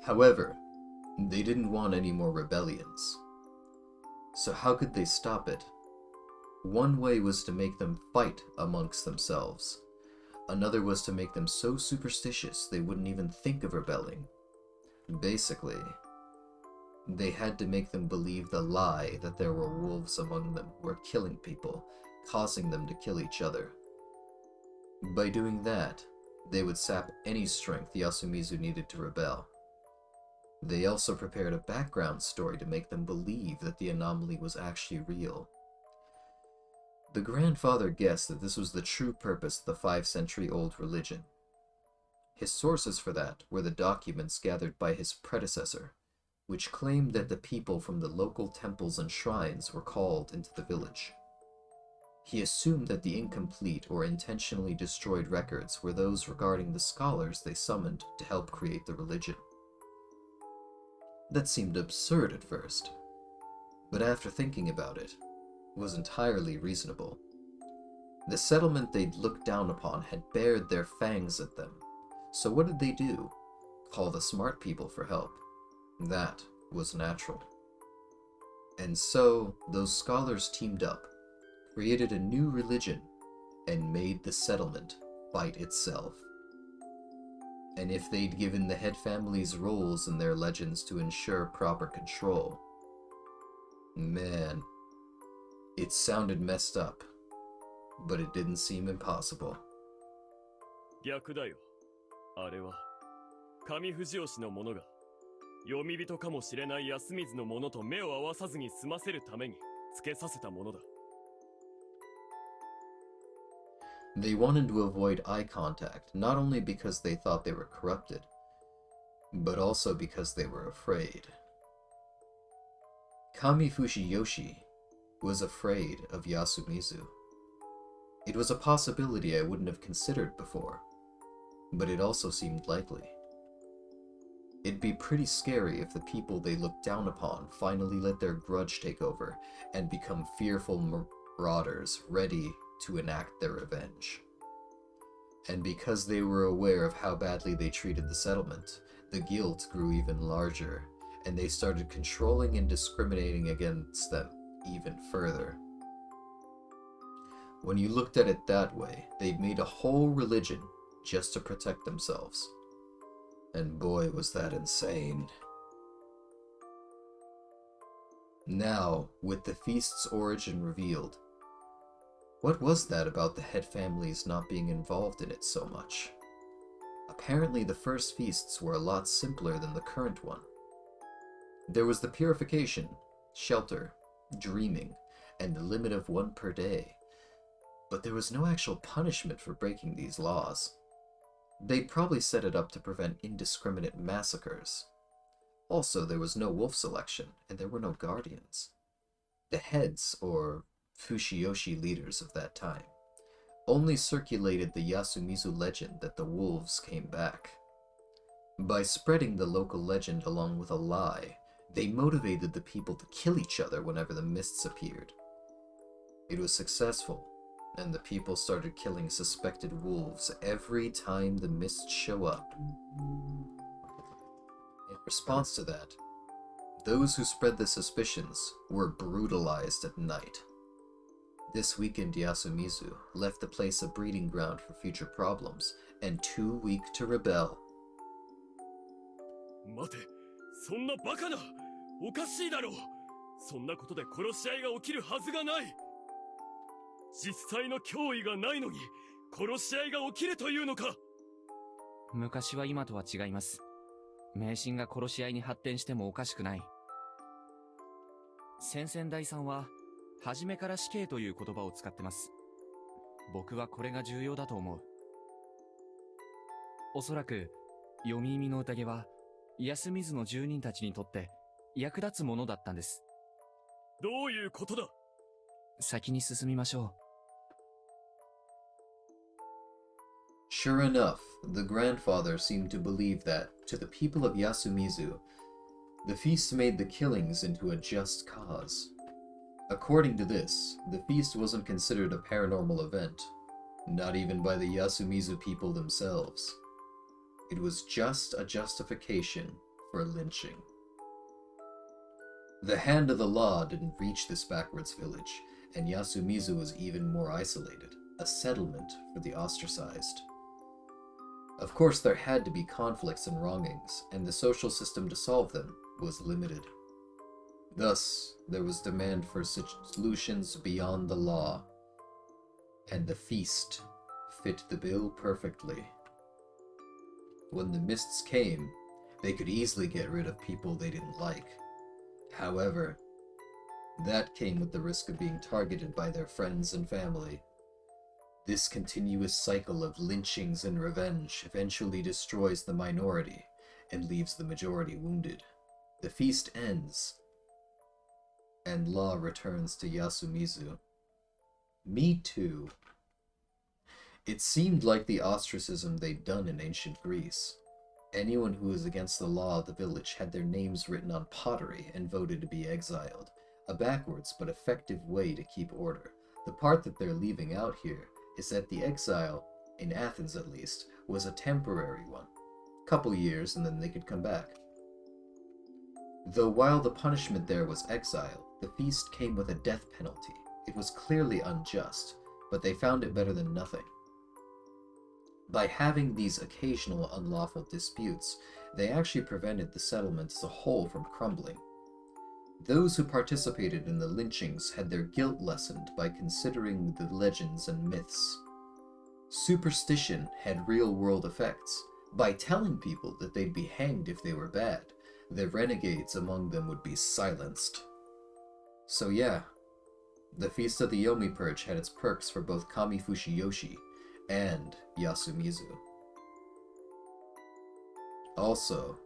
However, they didn't want any more rebellions. So how could they stop it? One way was to make them fight amongst themselves. Another was to make them so superstitious they wouldn't even think of rebelling. Basically, they had to make them believe the lie that there were wolves among them who were killing people, causing them to kill each other. By doing that, they would sap any strength Yasumizu needed to rebel. They also prepared a background story to make them believe that the anomaly was actually real. The grandfather guessed that this was the true purpose of the 5-century-old religion. His sources for that were the documents gathered by his predecessor, which claimed that the people from the local temples and shrines were called into the village. He assumed that the incomplete or intentionally destroyed records were those regarding the scholars they summoned to help create the religion. That seemed absurd at first, but after thinking about it, was entirely reasonable. The settlement they'd looked down upon had bared their fangs at them, so what did they do? Call the smart people for help. That was natural. And so, those scholars teamed up, created a new religion, and made the settlement fight itself. And if they'd given the head families roles in their legends to ensure proper control, man, it sounded messed up, but it didn't seem impossible. 逆だよ。あれは上藤吉の者が読み人かもしれない安水の者と目を合わさずに済ませるためにつけさせたものだ。They wanted to avoid eye contact, not only because they thought they were corrupted, but also because they were afraid. Kami Fushiyoshi was afraid of Yasumizu. It was a possibility I wouldn't have considered before, but it also seemed likely. It'd be pretty scary if the people they looked down upon finally let their grudge take over and become fearful marauders ready to enact their revenge. And because they were aware of how badly they treated the settlement, the guilt grew even larger, and they started controlling and discriminating against them even further. When you looked at it that way, they'd made a whole religion just to protect themselves. And boy, was that insane. Now, with the feast's origin revealed, what was that about the head families not being involved in it so much? Apparently the first feasts were a lot simpler than the current one. There was the purification, shelter, dreaming, and the limit of 1 per day. But there was no actual punishment for breaking these laws. They'd probably set it up to prevent indiscriminate massacres. Also, there was no wolf selection, and there were no guardians. The heads, or Fushiyoshi leaders of that time, only circulated the Yasumizu legend that the wolves came back. By spreading the local legend along with a lie, they motivated the people to kill each other whenever the mists appeared. It was successful, and the people started killing suspected wolves every time the mists show up. In response to that, those who spread the suspicions were brutalized at night. This weakened Yasumizu left the place a breeding ground for future problems, and too weak to rebel. 待て、そんなバカな!おかしいだろう。そんなことで殺し合いが起きるはずがない。実際の脅威がないのに殺し合いが起きるというのか。昔は今とは違います。迷信が殺し合いに発展してもおかしくない。先々代さんは初めから死刑という言葉を使ってます。僕はこれが重要だと思う。おそらく読み意味の宴は安水の住人たちにとって役立つものだったんです。どういうことだ。先に進みましょう。Sure enough, the grandfather seemed to believe that, to the people of Yasumizu, the feast made the killings into a just cause. According to this, the feast wasn't considered a paranormal event, not even by the Yasumizu people themselves. It was just a justification for lynching. The hand of the law didn't reach this backwards village, and Yasumizu was even more isolated, a settlement for the ostracized. Of course, there had to be conflicts and wrongings, and the social system to solve them was limited. Thus, there was demand for solutions beyond the law, and the feast fit the bill perfectly. When the mists came, they could easily get rid of people they didn't like. However, that came with the risk of being targeted by their friends and family. This continuous cycle of lynchings and revenge eventually destroys the minority and leaves the majority wounded. The feast ends, and law returns to Yasumizu. Me too. It seemed like the ostracism they'd done in ancient Greece. Anyone who was against the law of the village had their names written on pottery and voted to be exiled. A backwards but effective way to keep order. The part that they're leaving out here is that the exile, in Athens at least, was a temporary one. Couple years and then they could come back. Though while the punishment there was exile, the feast came with a death penalty. It was clearly unjust, but they found it better than nothing. By having these occasional unlawful disputes, they actually prevented the settlement as a whole from crumbling. Those who participated in the lynchings had their guilt lessened by considering the legends and myths. Superstition had real-world effects. By telling people that they'd be hanged if they were bad, the renegades among them would be silenced. So yeah, the Feast of the Yomi Purge had its perks for both Kami Fushiyoshi and Yasumizu. Also,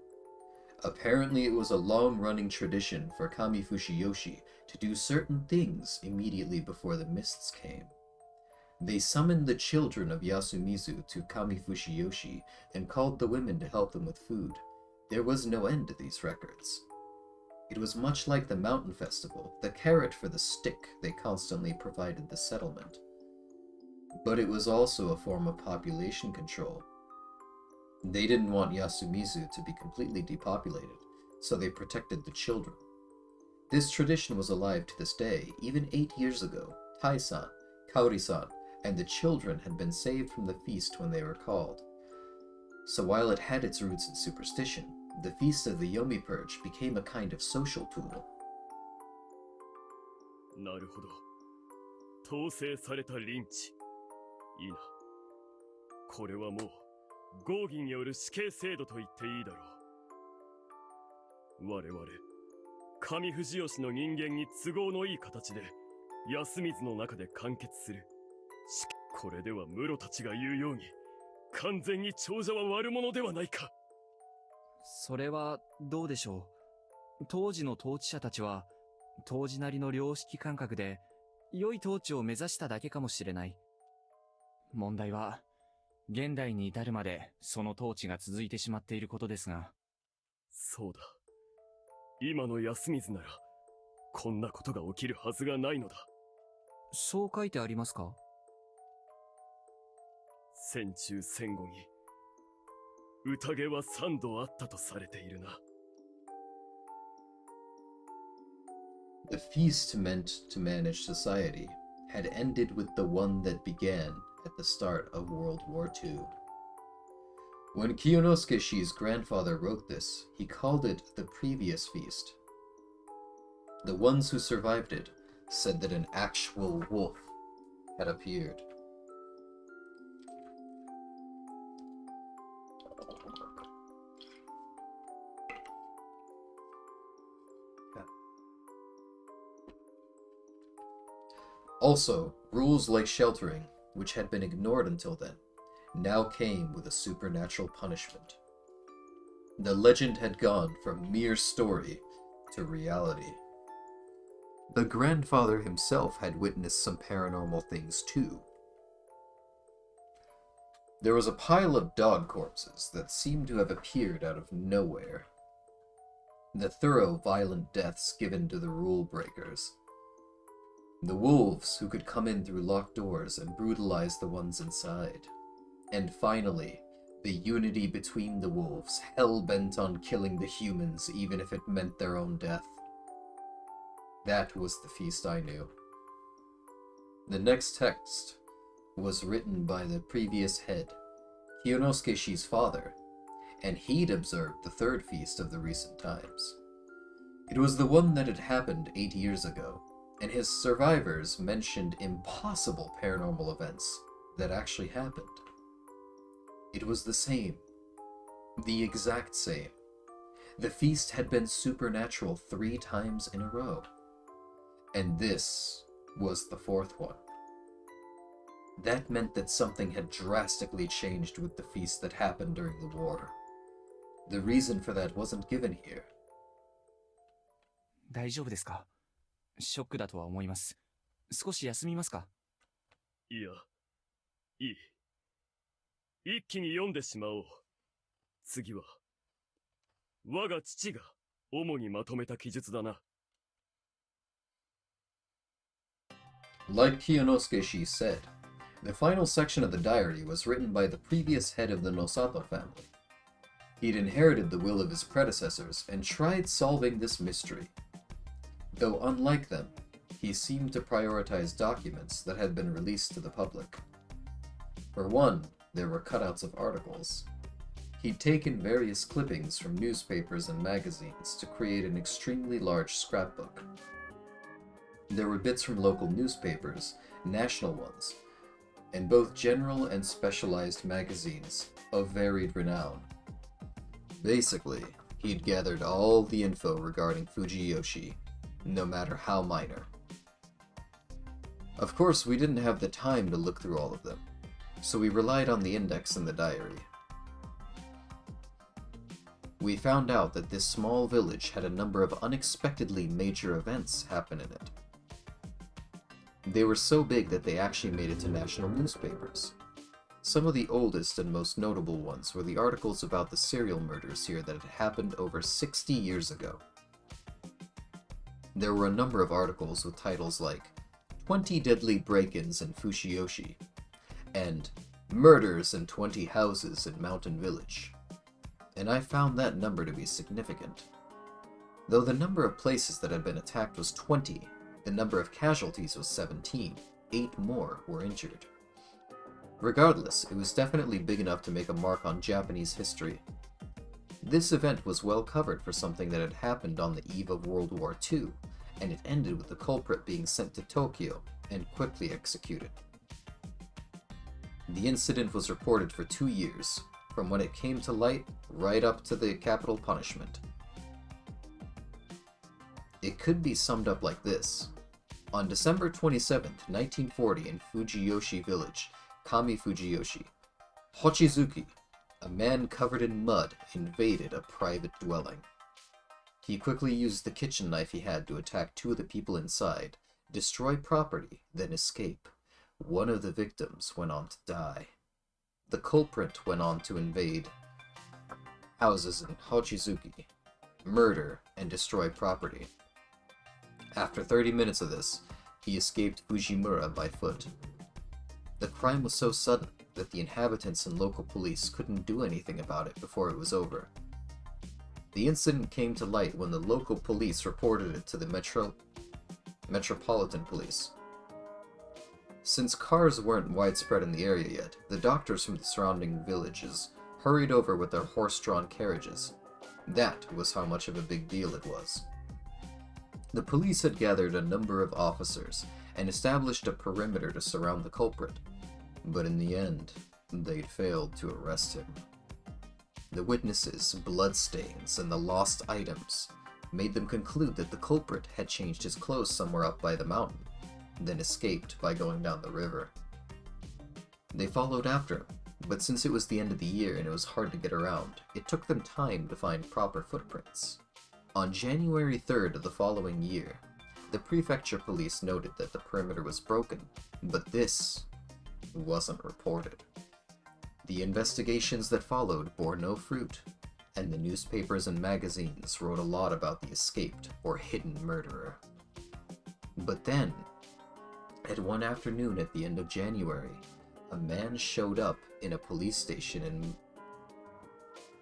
apparently it was a long-running tradition for Kami Fushiyoshi to do certain things immediately before the mists came. They summoned the children of Yasumizu to Kami Fushiyoshi and called the women to help them with food. There was no end to these records. It was much like the mountain festival, the carrot for the stick they constantly provided the settlement. But it was also a form of population control. They didn't want Yasumizu to be completely depopulated, so they protected the children. This tradition was alive to this day. Even 8 years ago, Tai-san, Kaori-san, and the children had been saved from the feast when they were called. So while it had its roots in superstition, the Feast of the Yomi Purge became a kind of social tool. なるほど。統制されたリンチ。いいな。これはもう合議による死刑制度と言っていいだろう。我々、上藤吉の人間に都合のいい形で安水の中で完結する。これでは室たちが言うように、完全に長者は悪者ではないか。それはどうでしょう。当時の統治者たちは、当時なりの良識感覚で、良い統治を目指しただけかもしれない。問題は、現代に至るまでその統治が続いてしまっていることですが。そうだ。今の安水なら、こんなことが起きるはずがないのだ。そう書いてありますか？戦中戦後に、宴は3度あったとされているな。The feast meant to manage society had ended with the one that began at the start of World War II. When Kiyonosuke Shi's grandfather wrote this, he called it the previous feast. The ones who survived it said that an actual wolf had appeared. Also, rules like sheltering, which had been ignored until then, now came with a supernatural punishment. The legend had gone from mere story to reality. The grandfather himself had witnessed some paranormal things too. There was a pile of dog corpses that seemed to have appeared out of nowhere. The thorough, violent deaths given to the rule breakers. The wolves who could come in through locked doors and brutalize the ones inside. And finally, the unity between the wolves, hell-bent on killing the humans even if it meant their own death. That was the feast I knew. The next text was written by the previous head, Kiyonosuke-shi's father, and he'd observed the third feast of the recent times. It was the one that had happened 8 years ago, and his survivors mentioned impossible paranormal events that actually happened. It was the same. The exact same. The feast had been supernatural 3 times in a row. And this was the 4th one. That meant that something had drastically changed with the feast that happened during the war. The reason for that wasn't given here. 大丈夫ですか？ショックだとは思います。少し休みますか？いや、いい。一気に読んでしまおう。次は、我が父が主にまとめた記述だな。Like Kiyonosuke-shi said, the final section of the diary was written by the previous head of the Nosato family. He'd inherited the will of his predecessors and tried solving this mystery. Though unlike them, he seemed to prioritize documents that had been released to the public. For one, there were cutouts of articles. He'd taken various clippings from newspapers and magazines to create an extremely large scrapbook. There were bits from local newspapers, national ones, and both general and specialized magazines of varied renown. Basically, he'd gathered all the info regarding Fujiyoshi, no matter how minor. Of course, we didn't have the time to look through all of them, so we relied on the index in the diary. We found out that this small village had a number of unexpectedly major events happen in it. They were so big that they actually made it to national newspapers. Some of the oldest and most notable ones were the articles about the serial murders here that had happened over 60 years ago. There were a number of articles with titles like 20 Deadly Break-ins in Fujiyoshi, and Murders in 20 Houses in Mountain Village. And I found that number to be significant. Though the number of places that had been attacked was 20, the number of casualties was 17. 8 more were injured. Regardless, it was definitely big enough to make a mark on Japanese history. This event was well covered for something that had happened on the eve of World War II, and it ended with the culprit being sent to Tokyo and quickly executed. The incident was reported for 2 years, from when it came to light right up to the capital punishment. It could be summed up like this. On December 27th, 1940 in Fujiyoshi Village, Kami Fujiyoshi, Hochizuki, a man covered in mud, invaded a private dwelling. He quickly used the kitchen knife he had to attack 2 of the people inside, destroy property, then escape. One of the victims went on to die. The culprit went on to invade houses in Hochizuki, murder, and destroy property. After 30 minutes of this, he escaped Fujimura by foot. The crime was so sudden that the inhabitants and local police couldn't do anything about it before it was over. The incident came to light when the local police reported it to the Metropolitan Police. Since cars weren't widespread in the area yet, the doctors from the surrounding villages hurried over with their horse-drawn carriages. That was how much of a big deal it was. The police had gathered a number of officers and established a perimeter to surround the culprit, but in the end, they'd failed to arrest him. The witnesses, bloodstains, and the lost items made them conclude that the culprit had changed his clothes somewhere up by the mountain, then escaped by going down the river. They followed after him, but since it was the end of the year and it was hard to get around, it took them time to find proper footprints. On January 3rd of the following year, the prefecture police noted that the perimeter was broken, but this wasn't reported. The investigations that followed bore no fruit, and the newspapers and magazines wrote a lot about the escaped or hidden murderer. But then, at one afternoon at the end of January, a man showed up in a police station in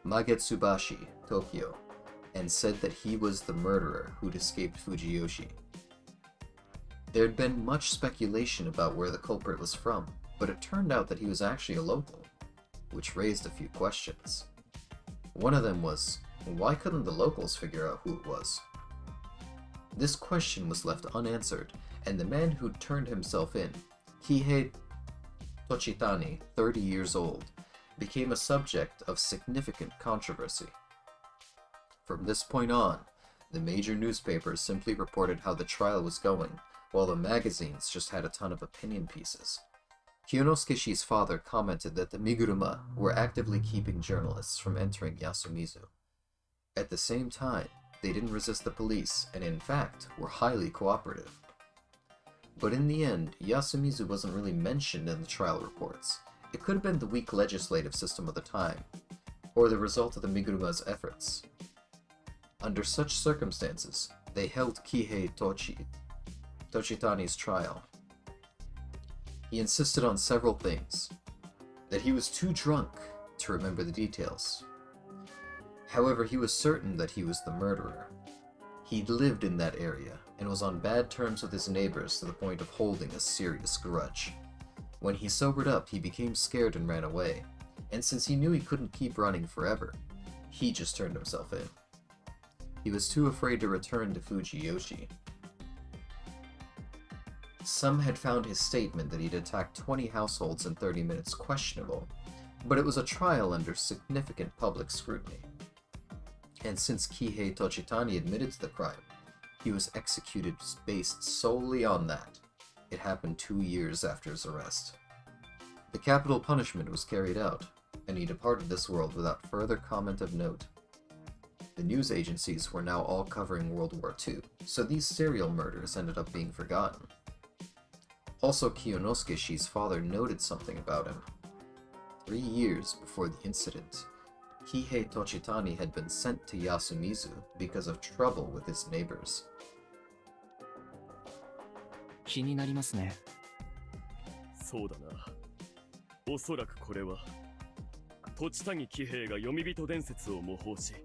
Magetsubashi, Tokyo, and said that he was the murderer who'd escaped Fujiyoshi. There had been much speculation about where the culprit was from, but it turned out that he was actually a local, which raised a few questions. One of them was, why couldn't the locals figure out who it was? This question was left unanswered, and the man who'd turned himself in, Kihei Tochitani, 30 years old, became a subject of significant controversy. From this point on, the major newspapers simply reported how the trial was going, while the magazines just had a ton of opinion pieces. Kiyonosuke-shi's father commented that the Miguruma were actively keeping journalists from entering Yasumizu. At the same time, they didn't resist the police, and in fact, were highly cooperative. But in the end, Yasumizu wasn't really mentioned in the trial reports. It could have been the weak legislative system of the time, or the result of the Miguruma's efforts. Under such circumstances, they held Kihei Tochitani's trial. He insisted on several things. That he was too drunk to remember the details. However, he was certain that he was the murderer. He'd lived in that area, and was on bad terms with his neighbors to the point of holding a serious grudge. When he sobered up, he became scared and ran away, and since he knew he couldn't keep running forever, he just turned himself in. He was too afraid to return to Fujiyoshi. Some had found his statement that he'd attacked 20 households in 30 minutes questionable, but it was a trial under significant public scrutiny. And since Kihei Tochitani admitted to the crime, he was executed based solely on that. It happened 2 years after his arrest. The capital punishment was carried out, and he departed this world without further comment of note. The news agencies were now all covering World War II, so these serial murders ended up being forgotten. Also, Kiyonosuke-shi's father noted something about him. 3 years before the incident, Kihei Tochitani had been sent to Yasumizu because of trouble with his neighbors. 気になりますね。そうだな。おそらくこれは土地谷喜兵衛が読み人伝説を模倣し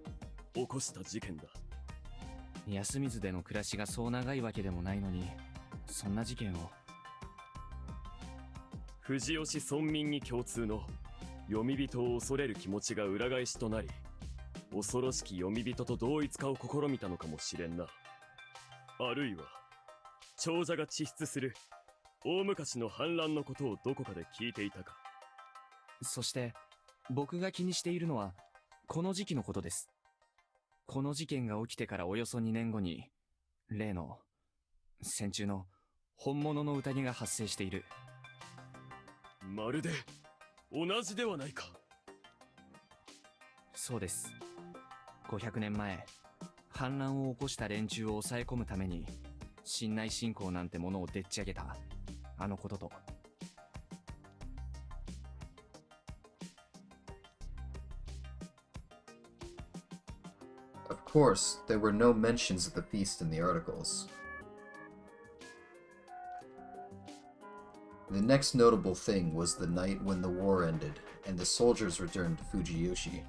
起こした事件だ。安水での暮らしがそう長いわけでもないのに、そんな事件を。富士吉村民に共通の読み人を恐れる気持ちが裏返しとなり、恐ろしき読み人と同一化を試みたのかもしれんな。あるいは長者が地質する大昔の反乱のことをどこかで聞いていたか。そして僕が気にしているのはこの時期のことです。この事件が起きてからおよそ2年後に例の戦中の本物の宴が発生している。まるで同じではないか。そうです。500年前、反乱を起こした連中を抑え込むために侵内侵攻なんてものをでっち上げたあのことと。Of course, there were no mentions of the feast in the articles. The next notable thing was the night when the war ended and the soldiers returned to Fujiyoshi.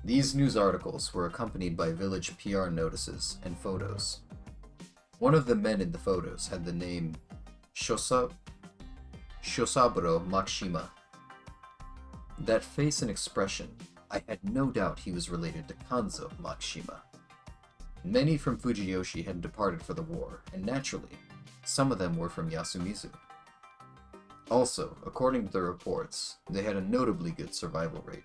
These news articles were accompanied by village PR notices and photos. One of the men in the photos had the name Shosaburo Makishima. That face and expression, I had no doubt he was related to Kanzo Makishima. Many from Fujiyoshi had departed for the war, and naturally, some of them were from Yasumizu. Also, according to the reports, they had a notably good survival rate.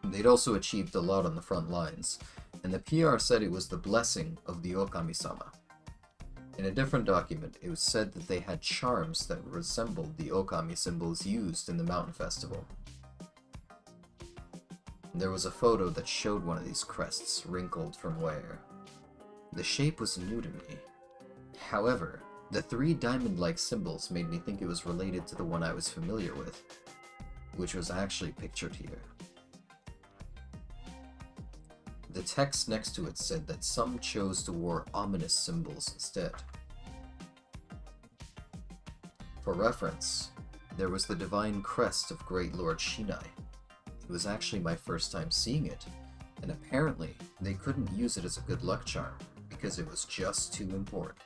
They'd also achieved a lot on the front lines, and the PR said it was the blessing of the Okami-sama. In a different document, it was said that they had charms that resembled the Okami symbols used in the mountain festival. There was a photo that showed one of these crests wrinkled from wear. The shape was new to me. However, the 3 diamond-like symbols made me think it was related to the one I was familiar with, which was actually pictured here. The text next to it said that some chose to wear ominous symbols instead. For reference, there was the divine crest of Great Lord Shinai. It was actually my first time seeing it, and apparently they couldn't use it as a good luck charm because it was just too important.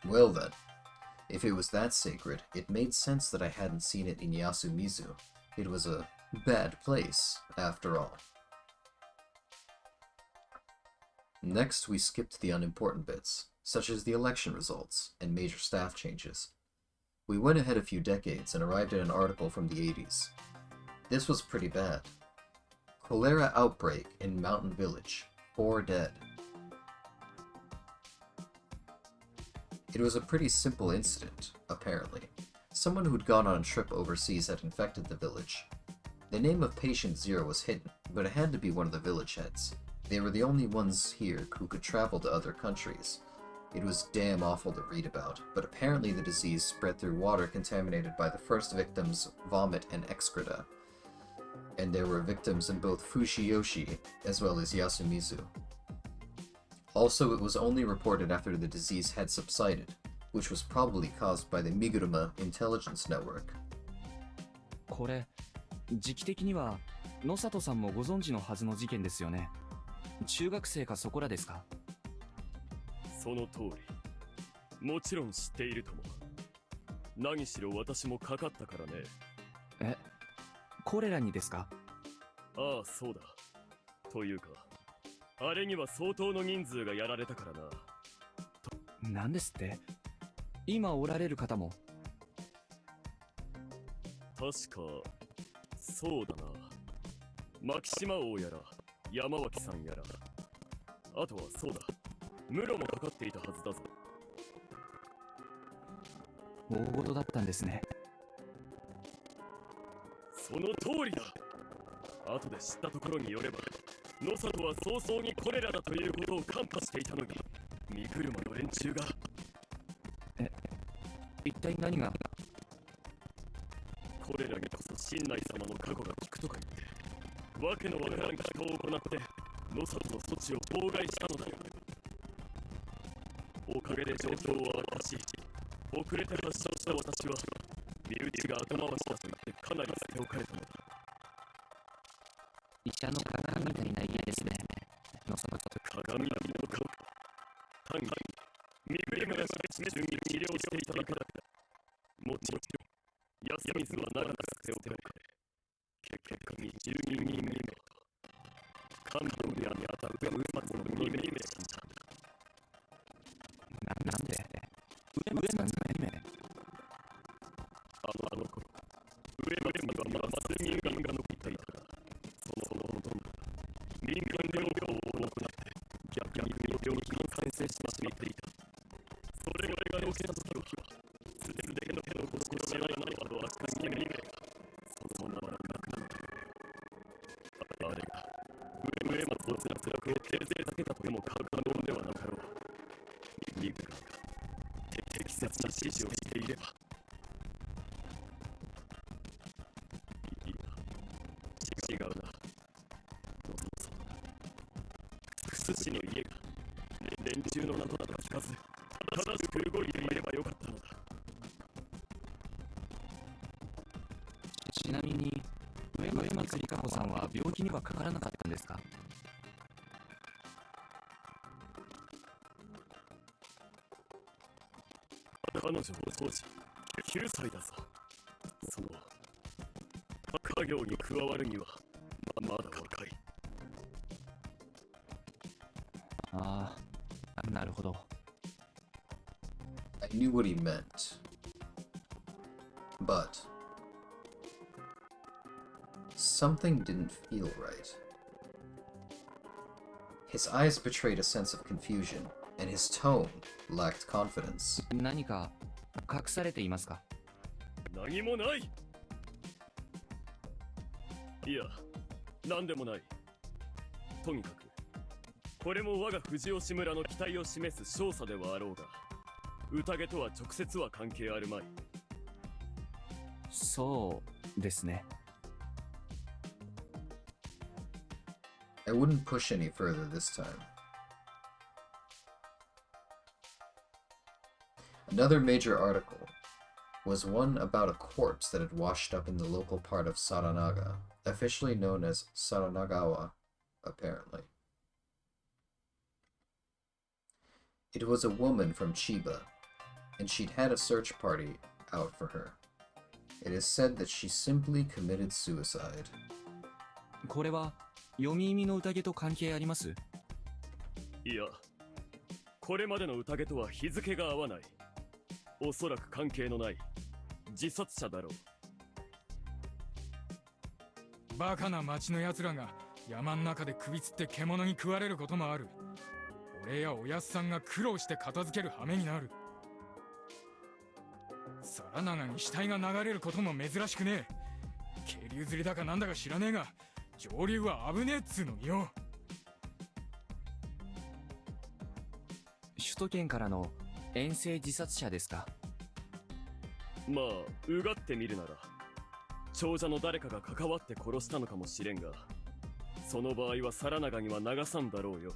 Well then, if it was that sacred, it made sense that I hadn't seen it in Yasumizu. It was a bad place, after all. Next, we skipped the unimportant bits, such as the election results and major staff changes. We went ahead a few decades and arrived at an article from the 80s. This was pretty bad. Cholera outbreak in Mountain Village. 4 dead. It was a pretty simple incident, apparently. Someone who'd gone on a trip overseas had infected the village. The name of patient 0 was hidden, but it had to be one of the village heads. They were the only ones here who could travel to other countries. It was damn awful to read about, but apparently the disease spread through water contaminated by the first victim's vomit and excreta. And there were victims in both Fujiyoshi as well as Yasumizu. Also, it was only reported after the disease had subsided, which was probably caused by the Miguruma intelligence network. これ、時期的には野里さんもご存知のはずの事件ですよね。中学生かそこらですか？その通り。もちろん知っているとも。何しろ私もかかったからね。え、コレラにですか？ああ、そうだ。というか、あれには相当の人数がやられたからな。なんですって？今おられる方も？確か、そうだな。牧島王やら、山脇さんやら。あとはそうだ。室もかかっていたはずだぞ。大事だったんですね。その通りだ。後で知ったところによれば、野里は早々にコレラだということを看破していたのに、荷車の連中が。一体何が？コレラにこそ親内様の過去が効くとか言って、わけのわからん気候を行って、野里の措置を妨害したのだよ。おかげで状況は悪化し、遅れて発症した私は、身内が後回しだと言ってかなり捨て置かれたのだ。医者の鏡みたいな家ですね。鏡の顔か。単に、身車が示す順に治療していただけだ。もちろん、安水は長く捨て置かれ、結果に12人目が、関東部屋に当たる上松の2名目死んだ。なんで上松の2名？あの頃、上松にはまだ数人間が残っていたが、そのほとんど、民間療法を行って、逆に病気に感染してしまっていた。それが起きた時は、すでにの手のことを知らないなど悪化して2名が、そのまま亡くなった。あれが、上松をつらつらく形成させたとでも過言ではなかろう。リグが適切な指示をしていれば。いや、違うな。福祉の家が連中の名となど聞かず、正しく動いていればよかったのだ。ちなみに、上松里香子さんは病気にはかからなかったんですか？彼女も当時9歳だぞ。その家業に加わるにはまだ若い。ああ、なるほど。I knew what he meant. But something didn't feel right. His eyes betrayed a sense of confusion, and his tone lacked confidence. 何か隠されていますか？何もない。いや、何でもない。とにかく、これも我が藤吉村の期待を示す証左ではあろうが、宴とは直接は関係あるまい。そうですね。I wouldn't push any further this time. Another major article was one about a corpse that had washed up in the local part of Saranaga, officially known as Saranagawa, apparently. It was a woman from Chiba, and she'd had a search party out for her. It is said that she simply committed suicide. これは読み意味の宴と関係あります？いや、これまでの宴とは日付が合わない。おそらく関係のない自殺者だろう。バカな町の奴らが山ん中で首吊って獣に食われることもある。俺やおやっさんが苦労して片付ける羽目になる。皿長に死体が流れることも珍しくねえ。渓流釣りだかなんだか知らねえが、上流は危ねえっつうのによ。首都圏からの遠征自殺者ですか？まあ、うがってみるなら、長者の誰かが関わって殺したのかもしれんが、その場合は皿長には流さんだろうよ。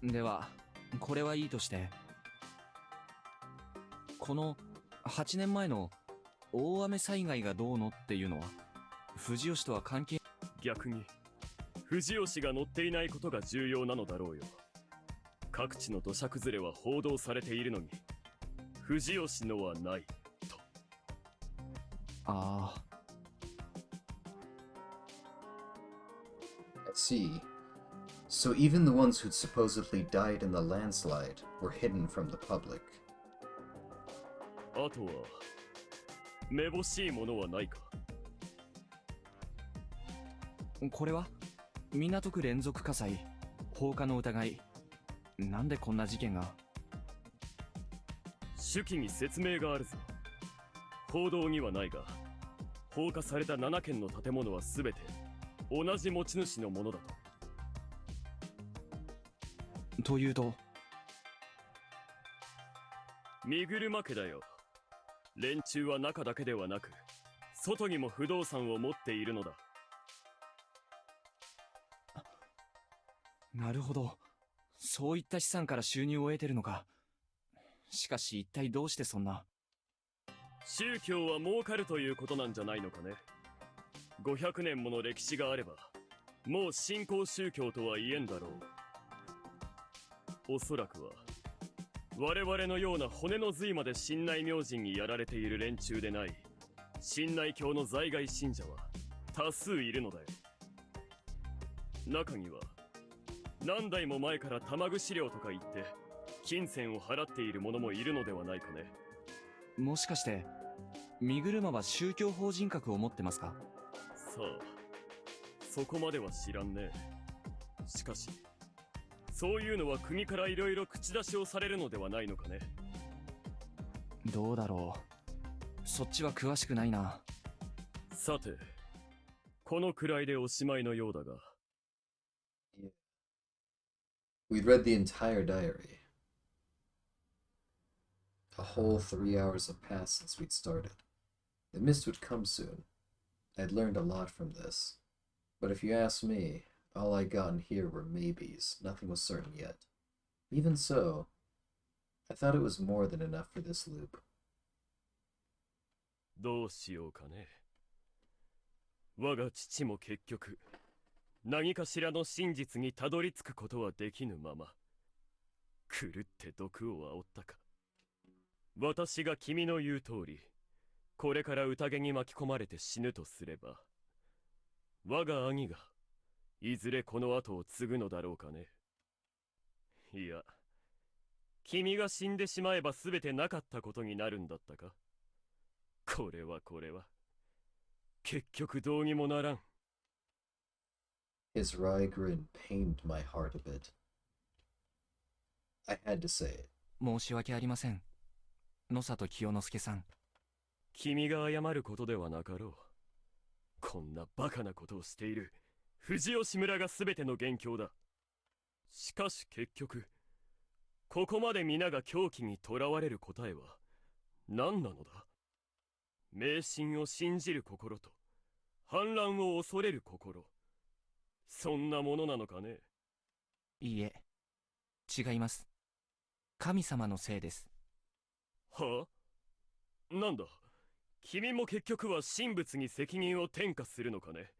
では、これはいいとして、この8年前の大雨災害がどうのっていうのは、藤吉とは関係…逆に、藤吉が乗っていないことが重要なのだろうよ。各地の土砂崩れは報道されているのに、藤吉のはないと。ああ。I see. So even the ones who'd supposedly died in the landslide were hidden from the public. あとは、めぼしいものはないか？これは港区連続火災、放火の疑い。なんでこんな事件が？手記に説明があるぞ。報道にはないが、放火された7軒の建物は全て同じ持ち主のものだと。というと？身車家だよ。連中は中だけではなく、外にも不動産を持っているのだ。なるほど。そういった資産から収入を得てるのか。しかし一体どうしてそんな…宗教は儲かるということなんじゃないのかね。500年もの歴史があれば、もう新興宗教とは言えんだろう。おそらくは、我々のような骨の髄まで神内明神にやられている連中でない、神内教の在外信者は多数いるのだよ。中には、何代も前から玉串料とか言って金銭を払っている者もいるのではないかね。もしかして身車は宗教法人格を持ってますか？さあ、そこまでは知らんね。しかしそういうのは国からいろいろ口出しをされるのではないのかね。どうだろう。そっちは詳しくないな。さて、このくらいでおしまいのようだが。We'd read the entire diary. A whole 3 hours have passed since we'd started. The mist would come soon. I'd learned a lot from this. But if you ask me, all I got in here were maybes. Nothing was certain yet. Even so, I thought it was more than enough for this loop. どうしようかね。我が父も結局、何かしらの真実にたどり着くことはできぬまま、狂って毒を煽ったか。私が君の言う通り、これから宴に巻き込まれて死ぬとすれば、我が兄がいずれこの後を継ぐのだろうかね。いや、君が死んでしまえば全てなかったことになるんだったか。これは結局どうにもならん。His wry grin pained my heart a bit. I had to say it. 申し訳ありません、野里清之助さん。君が謝ることではなかろう。こんなバカなことをしている藤吉村が全ての元凶だ。しかし結局、ここまで皆が狂気にとらわれる答えは何なのだ。迷信を信じる心と反乱を恐れる心、そんなものなのかね。いいえ、違います。神様のせいです。はあ？なんだ、君も結局は神仏に責任を転嫁するのかね。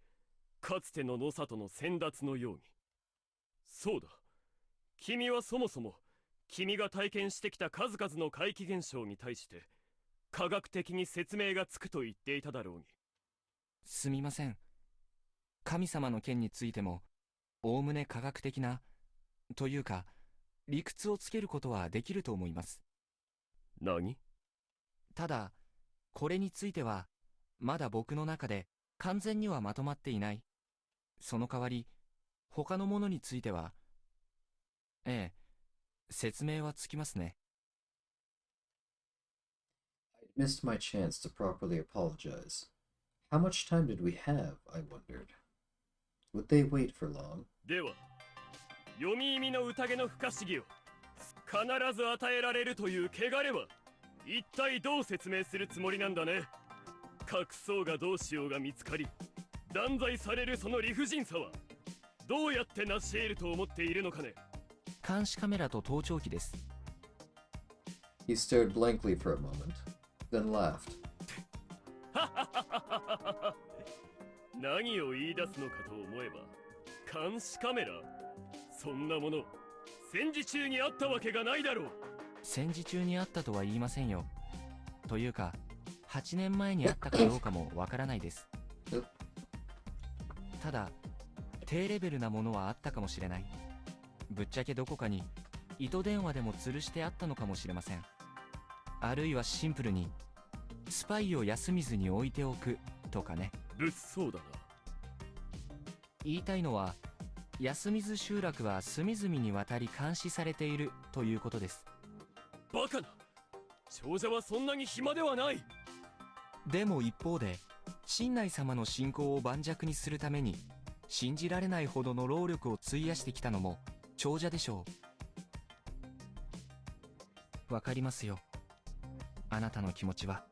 かつての野里の先達のように。そうだ、君はそもそも君が体験してきた数々の怪奇現象に対して科学的に説明がつくと言っていただろうに。すみません、神様の件についてもおおむね科学的なというか理屈をつけることはできると思います。何？ただこれについてはまだ僕の中で完全にはまとまっていない。その代わり他のものについては、ええ、説明はつきますね。I missed my chance to properly apologize. How much time did we have, I wondered. Would they wait for long? では、読み意味の宴の不可思議を必ず与えられるという汚れは一体どう説明するつもりなんだね。隠そうがどうしようが見つかり、断罪されるその理不尽さはどうやって成し得ると思っているのかね。監視カメラと盗聴器です。He stared blankly for a moment, then laughed. 何を言い出すのかと思えば、監視カメラ？そんなもの戦時中にあったわけがないだろう。戦時中にあったとは言いませんよ。というか8年前にあったかどうかもわからないです。ただ低レベルなものはあったかもしれない。ぶっちゃけどこかに糸電話でも吊るしてあったのかもしれません。あるいはシンプルにスパイを休みずに置いておくとかね。物騒だな。言いたいのは安水集落は隅々にわたり監視されているということです。バカな、長者はそんなに暇ではない。でも一方で神内様の信仰を盤石にするために信じられないほどの労力を費やしてきたのも長者でしょう。わかりますよ、あなたの気持ちは。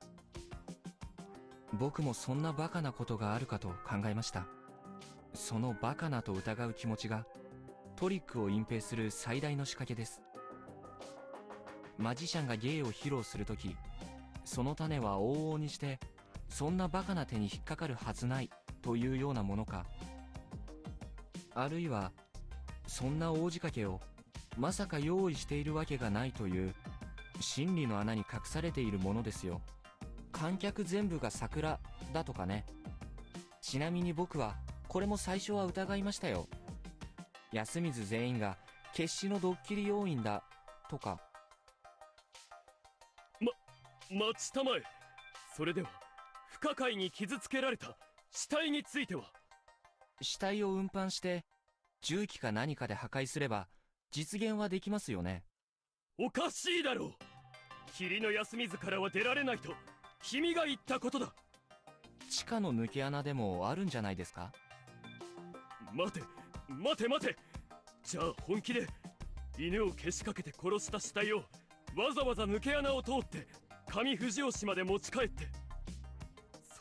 僕もそんなバカなことがあるかと考えました。そのバカなと疑う気持ちがトリックを隠蔽する最大の仕掛けです。マジシャンが芸を披露するとき、その種は往々にしてそんなバカな手に引っかかるはずないというようなものか、あるいはそんな大仕掛けをまさか用意しているわけがないという真理の穴に隠されているものですよ。観客全部が桜だとかね。ちなみに僕はこれも最初は疑いましたよ。安水全員が決死のドッキリ要員だとか。待ちたまえ。それでは不可解に傷つけられた死体については？死体を運搬して重機か何かで破壊すれば実現はできますよね。おかしいだろう。霧の安水からは出られないと君が言ったことだ。地下の抜け穴でもあるんじゃないですか？待て。じゃあ本気で犬をけしかけて殺した死体をわざわざ抜け穴を通って上藤吉まで持ち帰って、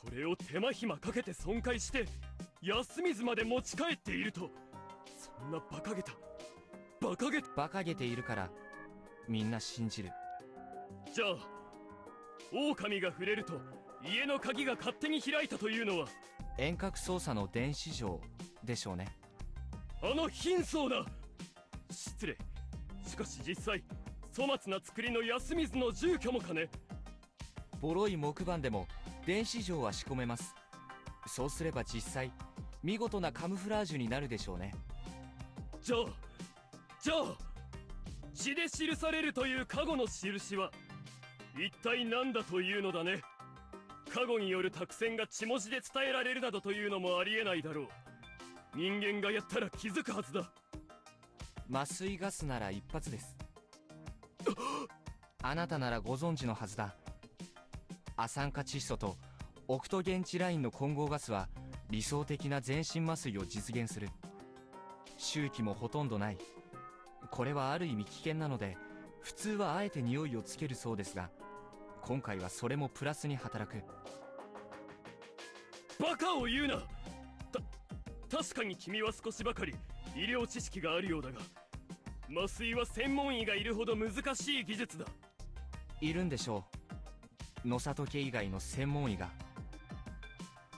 それを手間暇かけて損壊して安水まで持ち帰っていると、そんな馬鹿げているからみんな信じる。じゃあ狼が触れると家の鍵が勝手に開いたというのは遠隔操作の電子錠でしょうね。あの貧相な、失礼。しかし実際粗末な作りの安水の住居もかね。ボロい木板でも電子錠は仕込めます。そうすれば実際見事なカムフラージュになるでしょうね。じゃあ血で記されるという加護の印は一体何だというのだね。加護による託戦が血文字で伝えられるなどというのもありえないだろう。人間がやったら気づくはずだ。麻酔ガスなら一発です。あなたならご存知のはずだ。亜酸化窒素とオクトゲンチラインの混合ガスは理想的な全身麻酔を実現する。周期もほとんどない。これはある意味危険なので普通はあえて匂いをつけるそうですが、今回はそれもプラスに働く。バカを言うな。確かに君は少しばかり医療知識があるようだが、麻酔は専門医がいるほど難しい技術だ。いるんでしょう、野里家以外の専門医が。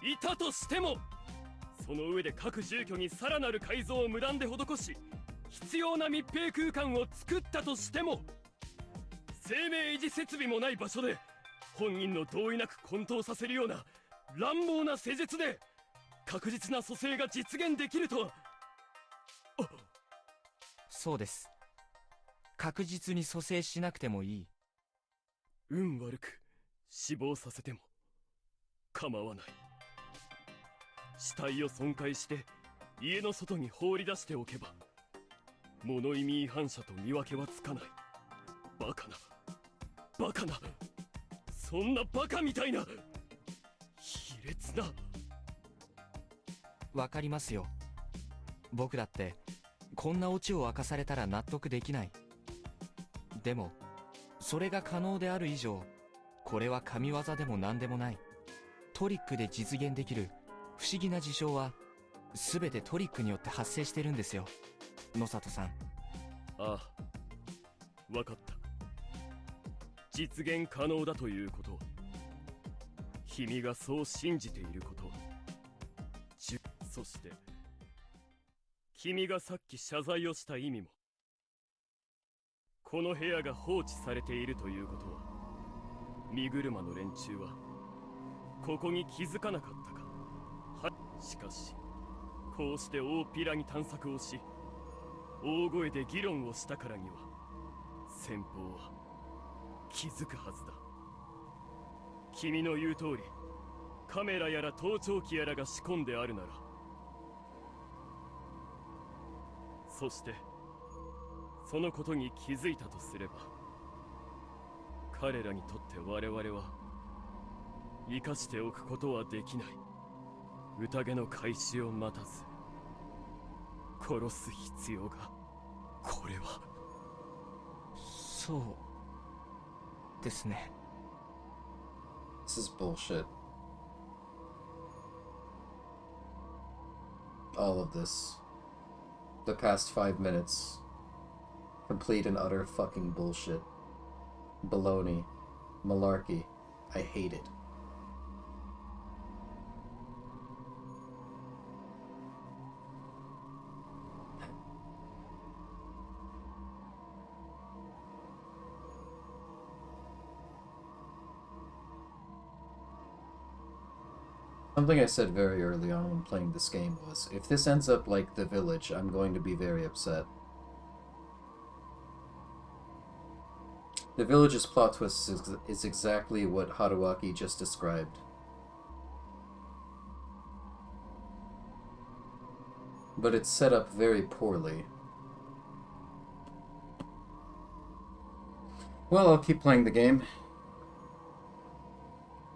いたとしても、その上で各住居にさらなる改造を無断で施し必要な密閉空間を作ったとしても、生命維持設備もない場所で本人の同意なく混沌させるような乱暴な施術で確実な蘇生が実現できるとは。そうです。確実に蘇生しなくてもいい。運悪く死亡させても構わない。死体を損壊して家の外に放り出しておけば物意味違反者と見分けはつかない。バカなそんなバカみたいな卑劣な。わかりますよ。僕だってこんなオチを明かされたら納得できない。でもそれが可能である以上、これは神業でも何でもない。トリックで実現できる不思議な事象は全てトリックによって発生してるんですよ、野里さん。ああ、わかった。実現可能だということ、君がそう信じていること、そして君がさっき謝罪をした意味も、この部屋が放置されているということは、荷車の連中はここに気づかなかったか。しかしこうして大っぴらに探索をし大声で議論をしたからには先方は気づくはずだ。君の言う通りカメラやら盗聴器やらが仕込んであるなら、そしてそのことに気づいたとすれば、彼らにとって我々は生かしておくことはできない。宴の開始を待たず殺す必要が、これは。そうですね。 This is bullshit. All of this. The past 5 minutes. Complete and utter fucking bullshit. Baloney. Malarkey. I hate it. Something I said very early on when playing this game was, if this ends up like The Village, I'm going to be very upset. The Village's plot twist is exactly what Haruaki just described. But it's set up very poorly. Well, I'll keep playing the game.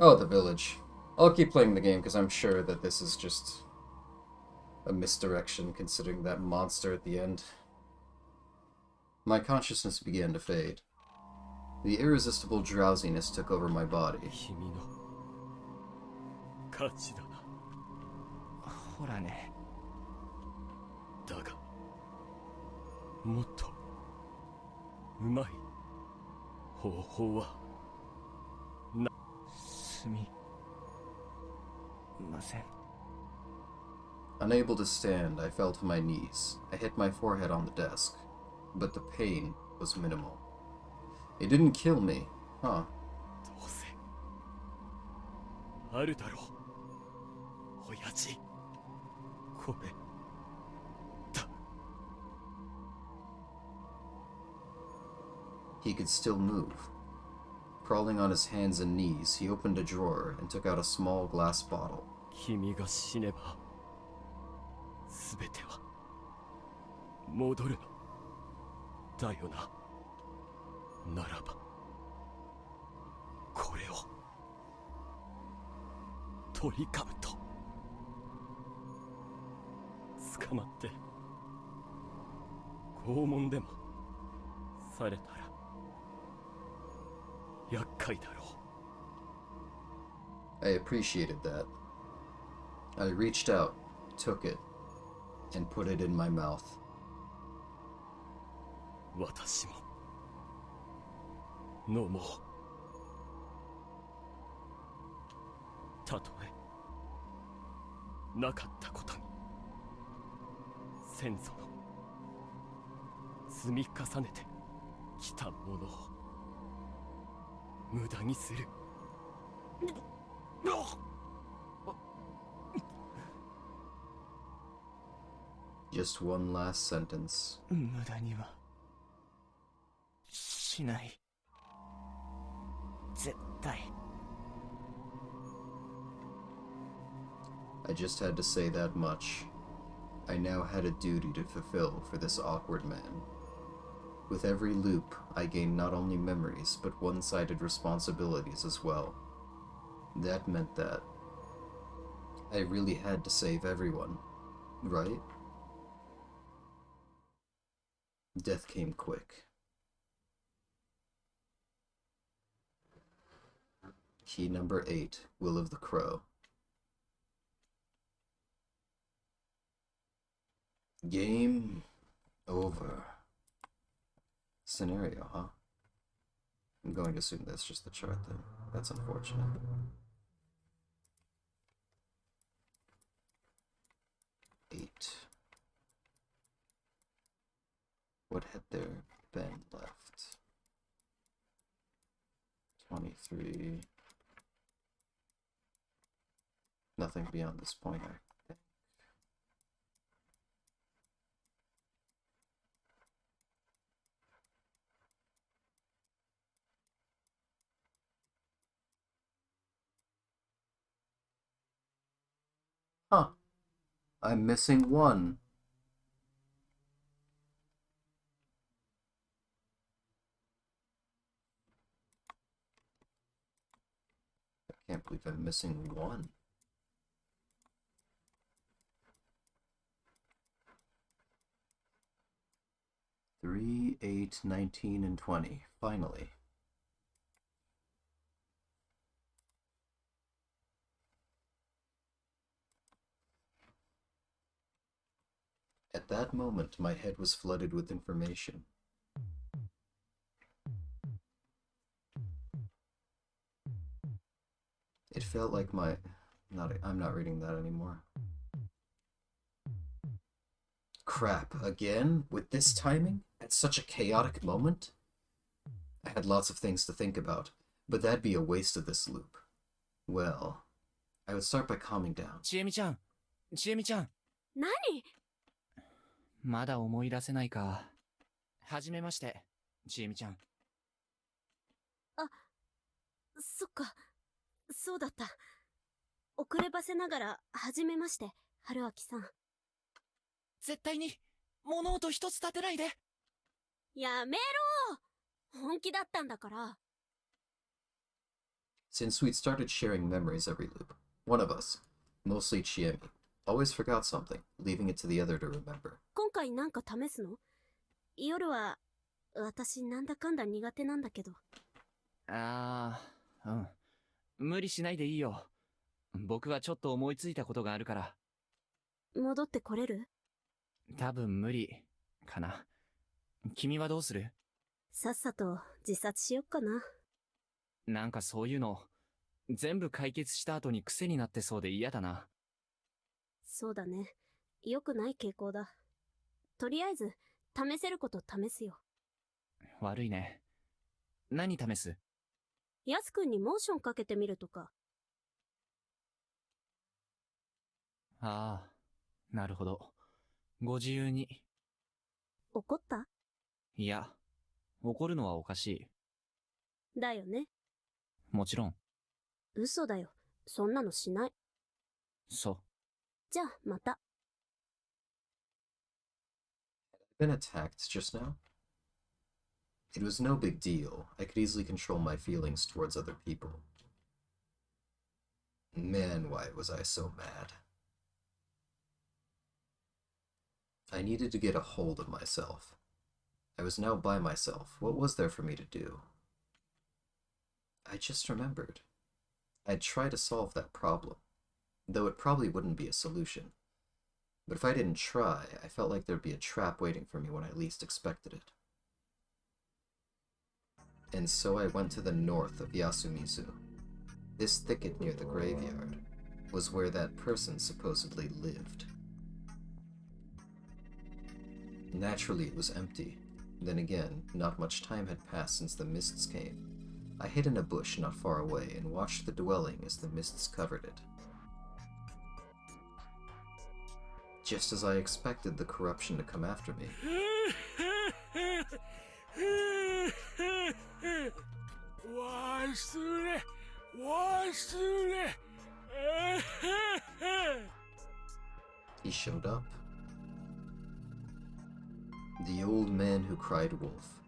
Oh, The Village. I'll keep playing the game because I'm sure that this is just a misdirection considering that monster at the end. My consciousness began to fade. The irresistible drowsiness took over my body. 勝ちだな。ほらね。だが、もっとうまい方法はな。すみません。 Unable to stand, I fell to my knees. I hit my forehead on the desk, but the pain was minimal. It didn't kill me, huh? どうせあるだろう、親父。これ He could still move. Crawling on his hands and knees, he opened a drawer and took out a small glass bottle. 君が死ねば全ては戻るのだよな。ならばこれをトリカブト捕まって拷問でもされたら厄介だろう。 I appreciated that. I reached out, took it, and put it in my mouth. 私も飲もう。たとえなかったことに先祖の積み重ねてきたものを無駄にする。Just one last sentence. 無駄にはしない。絶対。I just had to say that much. I now had a duty to fulfill for this awkward man. With every loop, I gained not only memories, but one-sided responsibilities as well. That meant that I really had to save everyone, right? Death came quick. Key number 8, Will of the Crow. Game over. Scenario, huh? I'm going to assume that's just the chart then. That's unfortunate. Eight. What had there been left? 23. Nothing beyond this point, I think. Huh. I'm missing one. I can't believe I'm missing one. Three, 8, 19, and 20. Finally. At that moment, my head was flooded with information. It felt like my... I'm not reading that anymore. Crap, again? With this timing? At such a chaotic moment? I had lots of things to think about, but that'd be a waste of this loop. Well, I would start by calming down. ちえみちゃん、ちえみちゃん。何？まだ思い出せないか。はじめまして、ちえみちゃん。あ、そっか。そうだった。遅ればせながら、はじめまして、春明さん。絶対に、物音一つ立てないで。やめろ！本気だったんだから。Since we'd started sharing memories every loop, one of us, mostly Chiemi, always forgot something, leaving it to the other to remember. 今回なんか試すの？夜は、私なんだかんだ苦手なんだけど。ああ、うん。無理しないでいいよ。僕はちょっと思いついたことがあるから。戻ってこれる？多分無理、かな。君はどうする？さっさと自殺しよっかな。なんかそういうの、全部解決した後に癖になってそうで嫌だな。そうだね。良くない傾向だ。とりあえず、試せること試すよ。悪いね。何試す？ヤスくんにモーションかけてみるとか。ああ、なるほど。ご自由に。怒った？いや、怒るのはおかしい。だよね。もちろん。嘘だよ。そんなのしない。そう。じゃあ、また。Been attacked just now? It was no big deal. I could easily control my feelings towards other people. Man, why was I so mad? I needed to get a hold of myself. I was now by myself. What was there for me to do? I just remembered. I'd try to solve that problem, though it probably wouldn't be a solution. But if I didn't try, I felt like there'd be a trap waiting for me when I least expected it. And so I went to the north of Yasumizu. This thicket near the graveyard was where that person supposedly lived. Naturally, it was empty. Then again, not much time had passed since the mists came. I hid in a bush not far away and watched the dwelling as the mists covered it. Just as I expected the corruption to come after me. He showed up. The old man who cried wolf.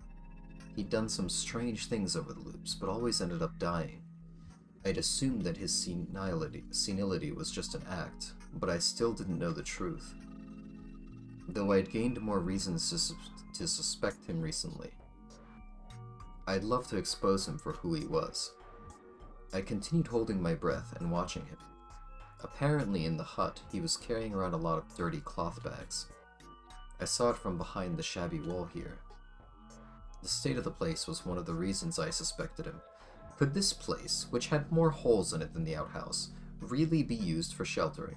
He'd done some strange things over the loops, but always ended up dying. I'd assumed that his senility was just an act, but I still didn't know the truth. Though I'd gained more reasons to suspect him recently. I'd love to expose him for who he was. I continued holding my breath and watching him. Apparently in the hut, he was carrying around a lot of dirty cloth bags. I saw it from behind the shabby wall here. The state of the place was one of the reasons I suspected him. Could this place, which had more holes in it than the outhouse, really be used for sheltering?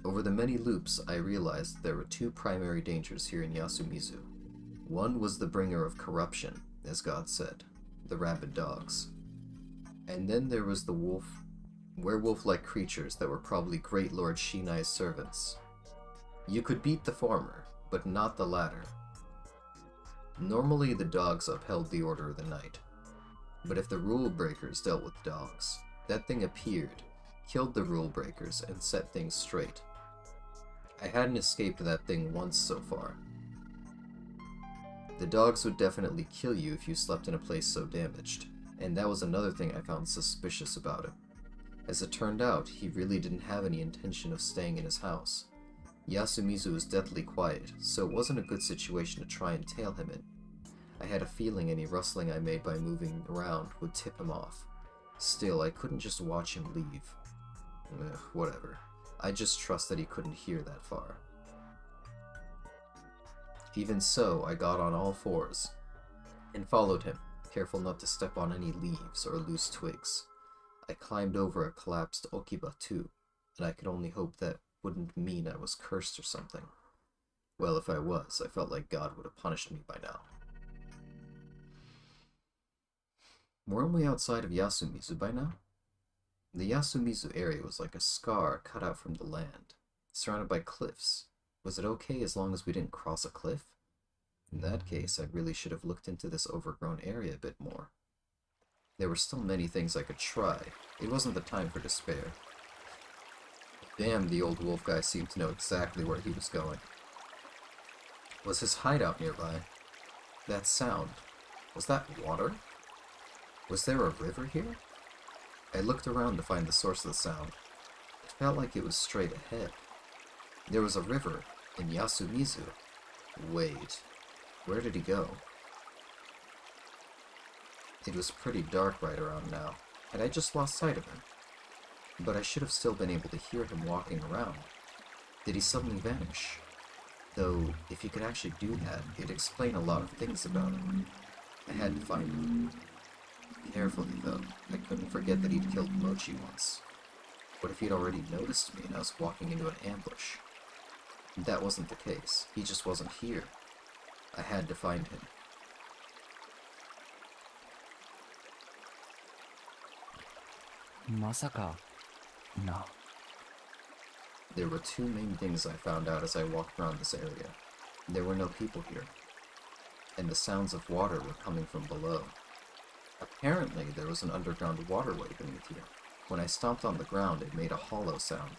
Over the many loops, I realized there were two primary dangers here in Yasumizu. One was the bringer of corruption, as God said, the rabid dogs. And then there was the werewolf-like creatures that were probably Great Lord Shinai's servants. You could beat the former, but not the latter. Normally the dogs upheld the order of the night. But if the rule breakers dealt with dogs, that thing appeared, killed the rule breakers, and set things straight. I hadn't escaped that thing once so far. The dogs would definitely kill you if you slept in a place so damaged, and that was another thing I found suspicious about him. As it turned out, he really didn't have any intention of staying in his house. Yasumizu was deathly quiet, so it wasn't a good situation to try and tail him in. I had a feeling any rustling I made by moving around would tip him off. Still, I couldn't just watch him leave. Whatever. I just trust that he couldn't hear that far. Even so, I got on all fours and followed him, careful not to step on any leaves or loose twigs. I climbed over a collapsed okiba too, and I could only hope that wouldn't mean I was cursed or something. Well, if I was, I felt like God would have punished me by now. Weren't we outside of Yasumizu by now? The Yasumizu area was like a scar cut out from the land, surrounded by cliffs. Was it okay as long as we didn't cross a cliff? In that case, I really should have looked into this overgrown area a bit more. There were still many things I could try. It wasn't the time for despair. Damn, the old wolf guy seemed to know exactly where he was going. Was his hideout nearby? That sound, was that water? Was there a river here? I looked around to find the source of the sound. It felt like it was straight ahead. There was a river in Yasumizu. Wait, where did he go? It was pretty dark right around now. Had I just lost sight of him? But I should have still been able to hear him walking around. Did he suddenly vanish? Though, if he could actually do that, it'd explain a lot of things about him. I had to find him. Carefully, though. I couldn't forget that he'd killed Mochi once. What if he'd already noticed me and I was walking into an ambush? That wasn't the case. He just wasn't here. I had to find him. There were two main things I found out as I walked around this area. There were no people here, and the sounds of water were coming from below. Apparently, there was an underground waterway beneath here. When I stomped on the ground, it made a hollow sound.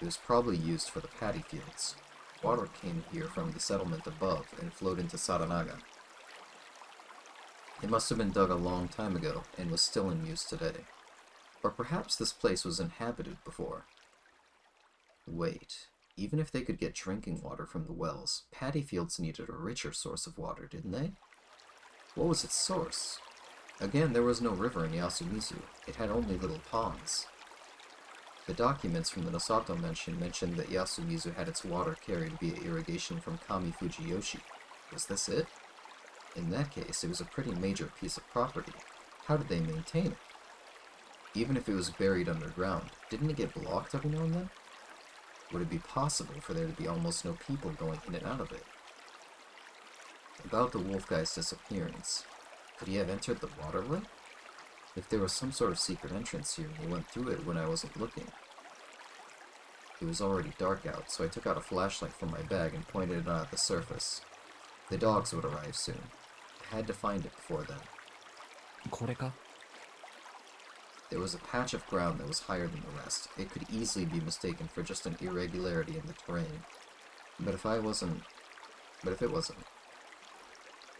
It was probably used for the paddy fields. Water came here from the settlement above and flowed into Saranaga. It must have been dug a long time ago and was still in use today. Or perhaps this place was inhabited before. Wait, even if they could get drinking water from the wells, paddy fields needed a richer source of water, didn't they? What was its source? Again, there was no river in Yasumizu. It had only little ponds. The documents from the Nosato mentioned that Yasumizu had its water carried via irrigation from Kami Fujiyoshi. Was this it? In that case, it was a pretty major piece of property. How did they maintain it? Even if it was buried underground, didn't it get blocked every now and then? Would it be possible for there to be almost no people going in and out of it? About the wolf guy's disappearance, could he have entered the waterway? If there was some sort of secret entrance here and he went through it when I wasn't looking. It was already dark out, so I took out a flashlight from my bag and pointed it out at the surface. The dogs would arrive soon. I had to find it before then. これか? There was a patch of ground that was higher than the rest. It could easily be mistaken for just an irregularity in the terrain. But if it wasn't...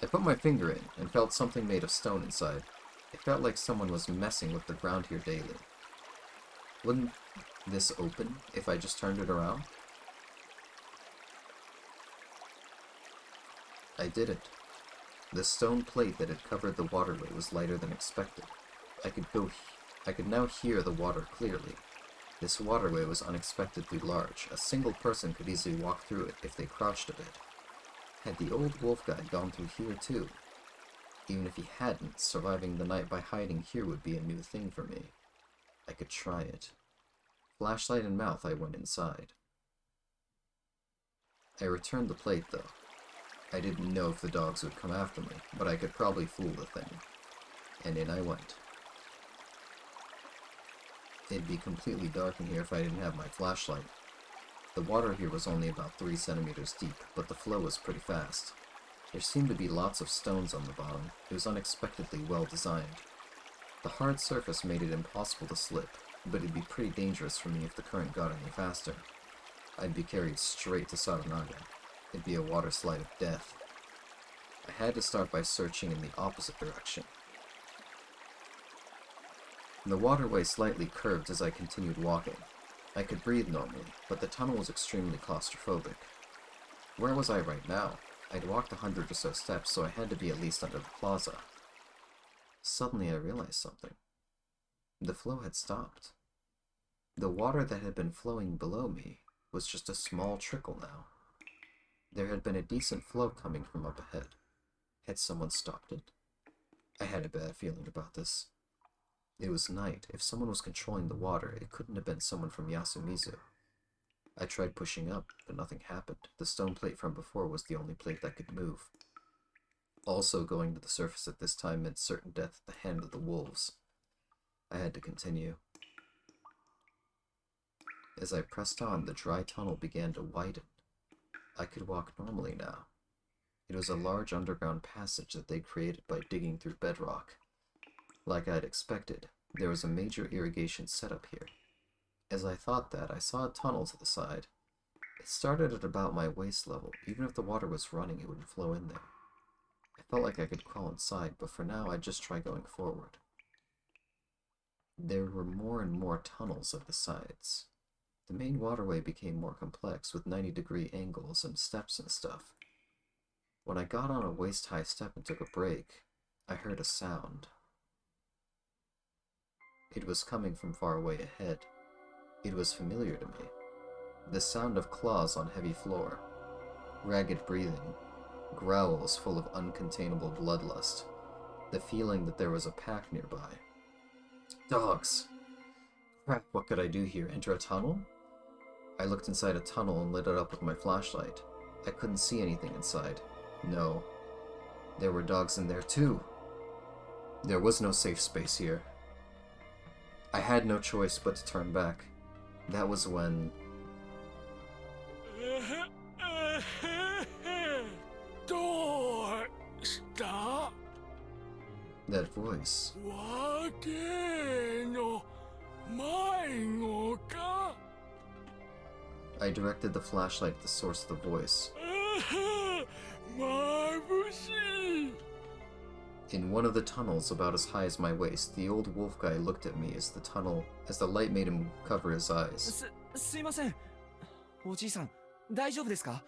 I put my finger in and felt something made of stone inside. It felt like someone was messing with the ground here daily. Wouldn't this open if I just turned it around? I didn't. The stone plate that had covered the waterway was lighter than expected. I could now hear the water clearly. This waterway was unexpectedly large. A single person could easily walk through it if they crouched a bit. Had the old wolf guy gone through here too? Even if he hadn't, surviving the night by hiding here would be a new thing for me. I could try it. Flashlight in mouth, I went inside. I returned the plate, though. I didn't know if the dogs would come after me, but I could probably fool the thing. And in I went. It'd be completely dark in here if I didn't have my flashlight. The water here was only about 3 centimeters deep, but the flow was pretty fast. There seemed to be lots of stones on the bottom. It was unexpectedly well designed. The hard surface made it impossible to slip, but it'd be pretty dangerous for me if the current got any faster. I'd be carried straight to Saranaga. It'd be a water slide of death. I had to start by searching in the opposite direction. The waterway slightly curved as I continued walking. I could breathe normally, but the tunnel was extremely claustrophobic. Where was I right now? I'd walked 100 or so steps, so I had to be at least under the plaza. Suddenly I realized something. The flow had stopped. The water that had been flowing below me was just a small trickle now. There had been a decent flow coming from up ahead. Had someone stopped it? I had a bad feeling about this. It was night. If someone was controlling the water, it couldn't have been someone from Yasumizu. I tried pushing up, but nothing happened. The stone plate from before was the only plate that could move. Also, going to the surface at this time meant certain death at the hand of the wolves. I had to continue. As I pressed on, the dry tunnel began to widen. I could walk normally now. It was a large underground passage that they'd created by digging through bedrock. Like I'd expected, there was a major irrigation setup here. As I thought that, I saw a tunnel to the side. It started at about my waist level. Even if the water was running, it wouldn't flow in there. I felt like I could crawl inside, but for now I'd just try going forward. There were more and more tunnels at the sides. The main waterway became more complex, with 90-degree angles and steps and stuff. When I got on a waist-high step and took a break, I heard a sound. It was coming from far away ahead. It was familiar to me. The sound of claws on heavy floor, ragged breathing, growls full of uncontainable bloodlust, the feeling that there was a pack nearby. Dogs! Crap, what could I do here? Enter a tunnel? I looked inside a tunnel and lit it up with my flashlight. I couldn't see anything inside. No. There were dogs in there too. There was no safe space here. I had no choice but to turn back. That was when That voice. わけの迷子か I directed the flashlight at the source of the voice. 眩しい In one of the tunnels about as high as my waist, the old wolf guy looked at me as the light made him cover his eyes. すいません。おじいさん、大丈夫ですか？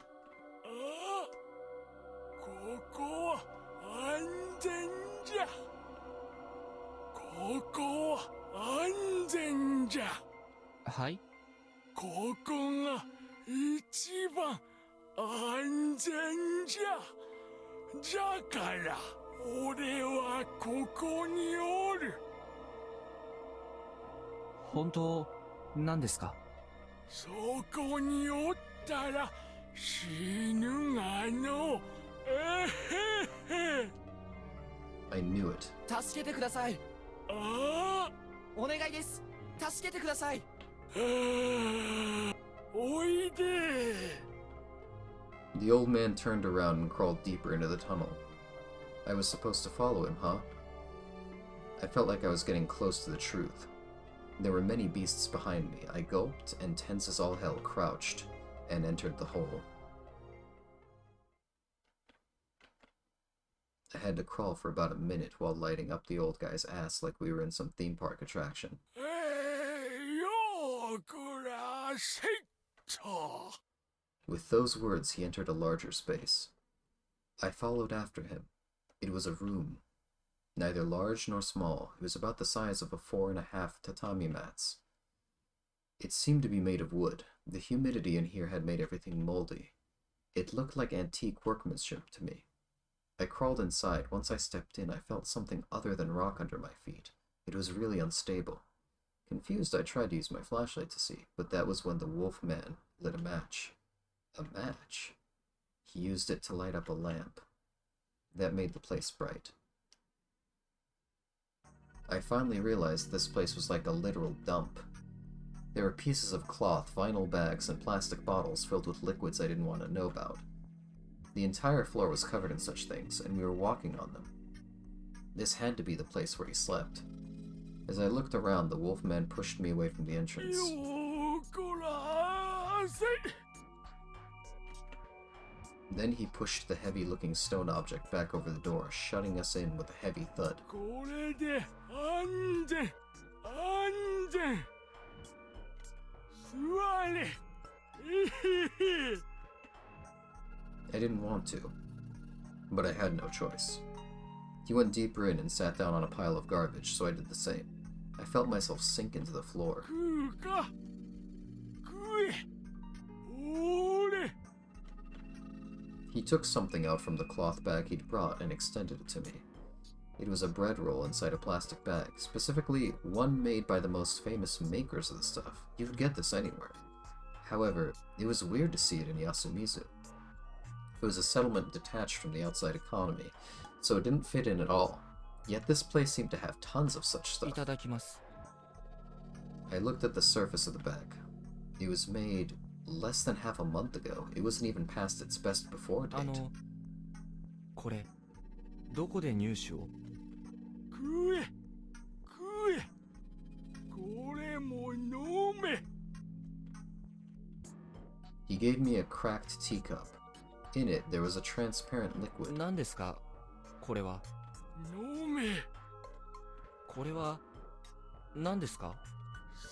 ここは安全じゃここは安全じゃはい？ここが一番安全じゃじゃから俺はここにおる本当なんですか？そこにおったら死ぬがのI knew it. 助けてください。ああお願いです。助けてください。おいで The old man turned around and crawled deeper into the tunnel. I was supposed to follow him, huh? I felt like I was getting close to the truth. There were many beasts behind me. I gulped and, tense as all hell, crouched and entered the hole. I had to crawl for about a minute while lighting up the old guy's ass like we were in some theme park attraction. With those words, he entered a larger space. I followed after him. It was a room. Neither large nor small. It was about the size of a 4.5 tatami mats. It seemed to be made of wood. The humidity in here had made everything moldy. It looked like antique workmanship to me. I crawled inside. Once I stepped in, I felt something other than rock under my feet. It was really unstable. Confused, I tried to use my flashlight to see, but that was when the wolf man lit a match. A match? He used it to light up a lamp. That made the place bright. I finally realized this place was like a literal dump. There were pieces of cloth, vinyl bags, and plastic bottles filled with liquids I didn't want to know about. The entire floor was covered in such things, and we were walking on them. This had to be the place where he slept. As I looked around, the wolfman pushed me away from the entrance. Then he pushed the heavy-looking stone object back over the door, shutting us in with a heavy thud. I didn't want to, but I had no choice. He went deeper in and sat down on a pile of garbage, so I did the same. I felt myself sink into the floor. He took something out from the cloth bag he'd brought and extended it to me. It was a bread roll inside a plastic bag, specifically one made by the most famous makers of the stuff. You could get this anywhere. However, it was weird to see it in Yasumizu. It was a settlement detached from the outside economy, so it didn't fit in at all. Yet this place seemed to have tons of such stuff. I looked at the surface of the bag. It was made less than half a month ago. It wasn't even past its best before date. これ、どこで入手を？これも飲め He gave me a cracked teacup. In it, there was a transparent liquid. 何ですか？これは。飲めこれは何ですか？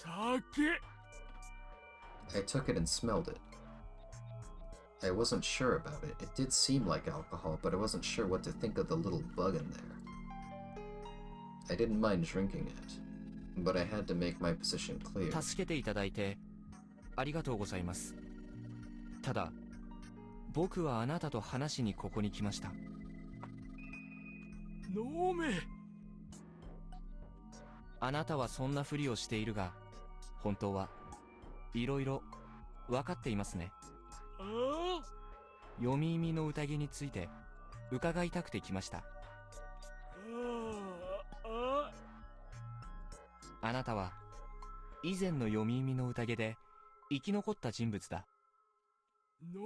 酒 I took it and smelled it. I wasn't sure about it. It did seem like alcohol, but I wasn't sure what to think of the little bug in there. I didn't mind drinking it, but I had to make my position clear. 助けていただいてありがとうございます。ただ、僕はあなたと話しにここに来ました。飲めあなたはそんなふりをしているが、本当はいろいろ分かっていますね。読み意味の宴について伺いたくて来ました。あなたは以前の読み意味の宴で生き残った人物だ。飲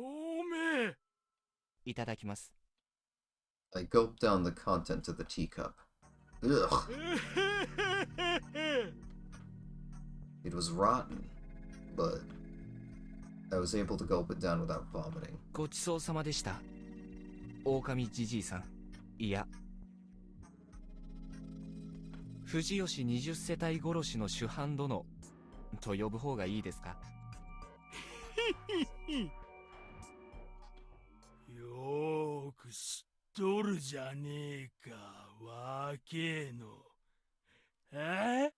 めいただきます。I gulped down the content of the teacup. Ugh. It was rotten, but I was able to gulp it down without vomiting. ごちそうさまでした。狼じじいさん。いや。藤吉20世帯殺しの主犯殿と呼ぶ方がいいですか？よーく知っとるじゃねえか、わけの。え？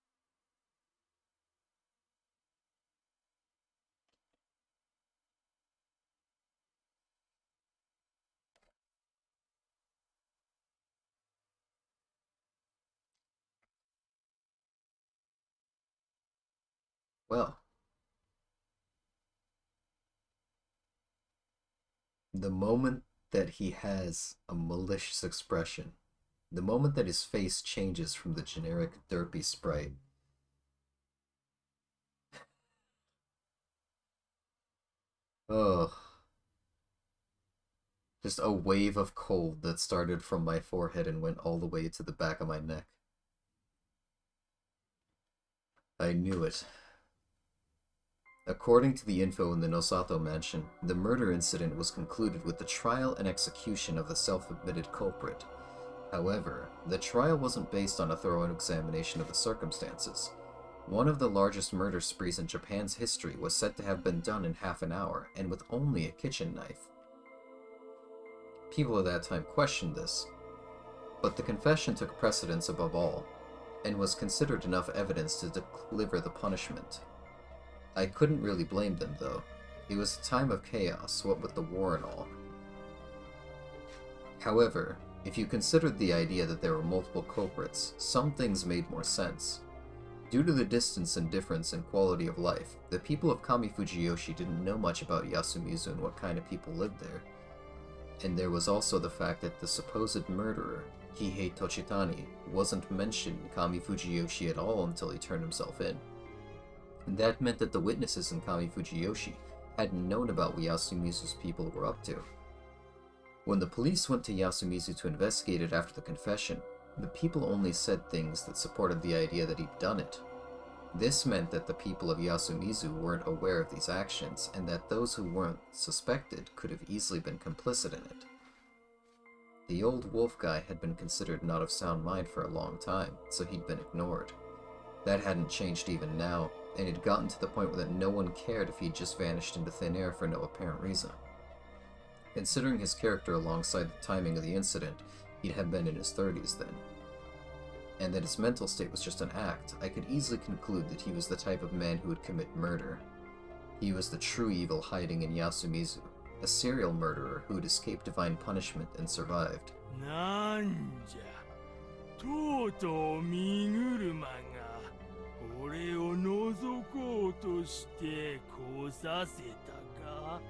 Well, the moment that he has a malicious expression, the moment that his face changes from the generic derpy sprite, ugh, just a wave of cold that started from my forehead and went all the way to the back of my neck. I knew it. According to the info in the Nosato mansion, the murder incident was concluded with the trial and execution of the self-admitted culprit. However, the trial wasn't based on a thorough examination of the circumstances. One of the largest murder sprees in Japan's history was said to have been done in half an hour, and with only a kitchen knife. People at that time questioned this, but the confession took precedence above all, and was considered enough evidence to deliver the punishment. I couldn't really blame them, though. It was a time of chaos, what with the war and all. However, if you considered the idea that there were multiple culprits, some things made more sense. Due to the distance and difference in quality of life, the people of Kamifujiyoshi didn't know much about Yasumizu and what kind of people lived there. And there was also the fact that the supposed murderer, Kihei Tochitani, wasn't mentioned in Kamifujiyoshi at all until he turned himself in. And that meant that the witnesses in Kamifujiyoshi hadn't known about what Yasumizu's people were up to. When the police went to Yasumizu to investigate it after the confession, the people only said things that supported the idea that he'd done it. This meant that the people of Yasumizu weren't aware of these actions, and that those who weren't suspected could have easily been complicit in it. The old wolf guy had been considered not of sound mind for a long time, so he'd been ignored. That hadn't changed even now, and it had gotten to the point that no one cared if he'd just vanished into thin air for no apparent reason. Considering his character alongside the timing of the incident, he'd have been in his 30s then. And that his mental state was just an act, I could easily conclude that he was the type of man who would commit murder. He was the true evil hiding in Yasumizu, a serial murderer who had escaped divine punishment and survived. なんじゃ、とうとう身車が俺を覗こうとしてこうさせたか。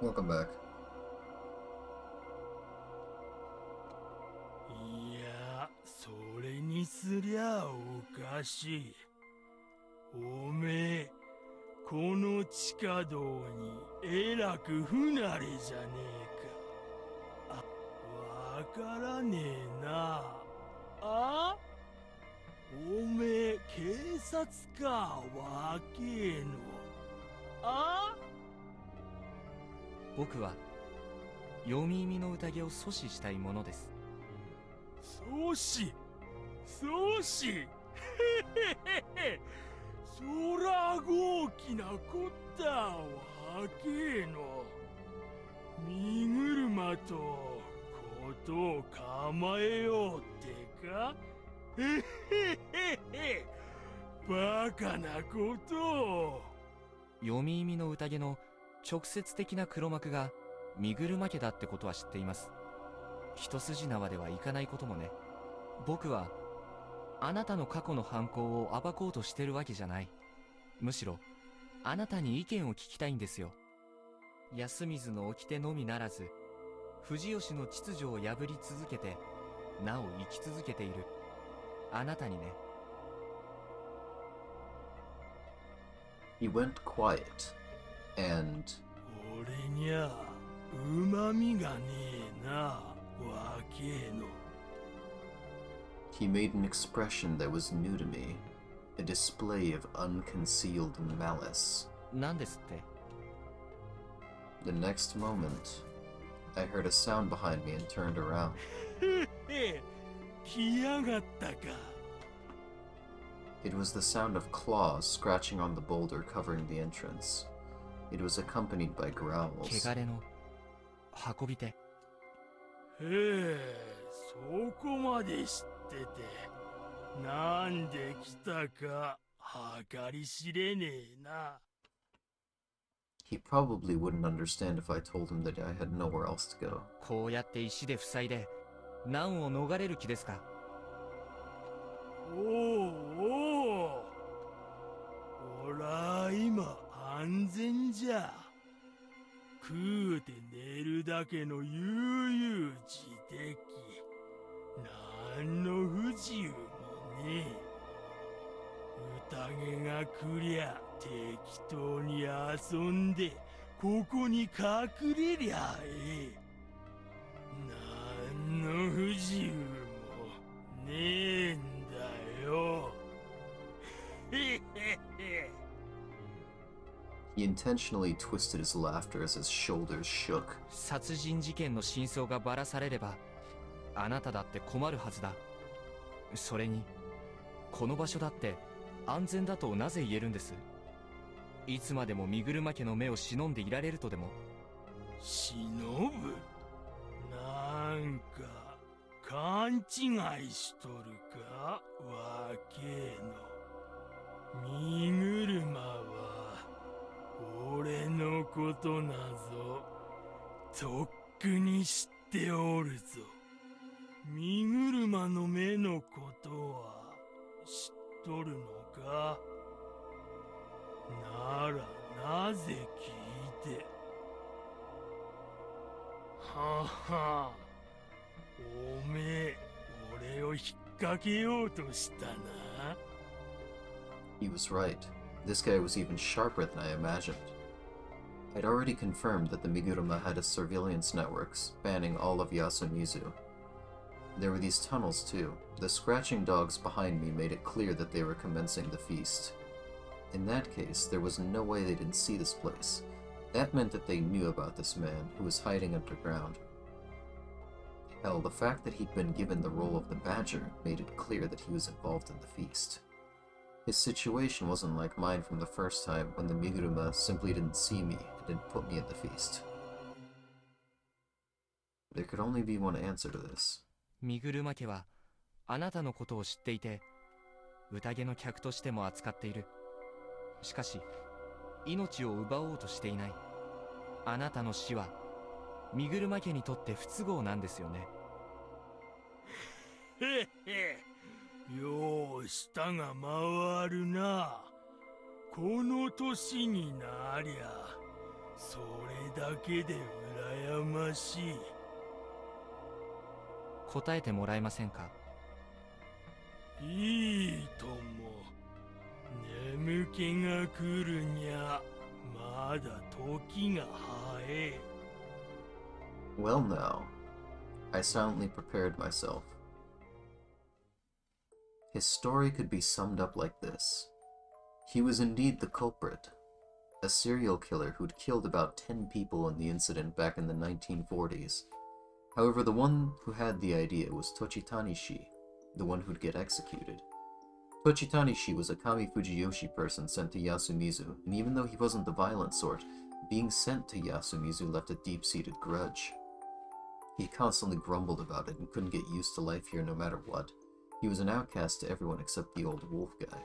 Welcome back. いや、それにすりゃおかしい。おめえ、この地下道にえらく不慣れじゃねえか。わからねえな。あ？おめえ、警察か、わけえの。あ？僕は読み耳の宴を阻止したいものです。阻止へへへ。そら豪気なこったわけえの。身車とことを構えようってか。へへへへ。バカなことを。読み耳の宴の直接的な黒幕が身車家だってことは知っています。一筋縄ではいかないこともね。僕はあなたの過去の犯行を暴こうとしてるわけじゃない。むしろあなたに意見を聞きたいんですよ。安水の掟のみならず藤吉の秩序を破り続けてなお生き続けているあなたにね。He went quiet, and 俺にゃ旨味がねえなわけえの。he made an expression that was new to me, a display of unconcealed malice. 何ですって？ The next moment, I heard a sound behind me and turned around. へへ、来やがったか。It was the sound of claws scratching on the boulder covering the entrance. It was accompanied by growls. 汚れの運び手。へえ、そこまで知ってて、なんで来たか計り知れねえな。He probably wouldn't understand if I told him that I had nowhere else to go. こうやって石で塞いで難を逃れる気ですか？おうおう、ほら今安全じゃ。食うて寝るだけの悠々自適。なんの不自由もねえ。宴が来りゃ適当に遊んでここに隠れりゃええ。なんの不自由もねえんだよ。へへへ。He intentionally twisted his laughter as his shoulders shook. 殺人事件の真相がばらされればあなただって困るはずだ。それにこの場所だって安全だとなぜ言えるんです？いつまでも身車家の目を忍んでいられるとでも？忍ぶ？なんか勘違いしとるかわけの。身車は俺のことなぞとっくに知っておるぞ。身車の目のことは知っとるのか？ならなぜ聞いて。はは、おめえ俺を引っ掛けようとしたな。He was right. This guy was even sharper than I imagined. I'd already confirmed that the Miguruma had a surveillance network spanning all of Yasumizu. There were these tunnels too. The scratching dogs behind me made it clear that they were commencing the feast. In that case, there was no way they didn't see this place. That meant that they knew about this man who was hiding underground. Hell, the fact that he'd been given the role of the Badger made it clear that he was involved in the feast. His situation wasn't like mine from the first time when the Miguruma simply didn't see me and didn't put me in the feast. There could only be one answer to this. 身車家はあなたのことを知っていて宴の客としても扱っている。しかし命を奪おうとしていない。あなたの死は身車家にとって不都合なんですよね。へへ、よう舌が回るな。この年になりゃそれだけで羨ましい。答えてもらえませんか？いいとも。眠気が来るにゃ、まだ時が早え。Well now, I silently prepared myself. His story could be summed up like this. He was indeed the culprit, a serial killer who'd killed about 10 people in the incident back in the 1940s. However, the one who had the idea was Tochitanishi, the one who'd get executed. Tochitanishi was a Kami Fujiyoshi person sent to Yasumizu, and even though he wasn't the violent sort, being sent to Yasumizu left a deep-seated grudge. He constantly grumbled about it and couldn't get used to life here no matter what. He was an outcast to everyone except the old wolf guy.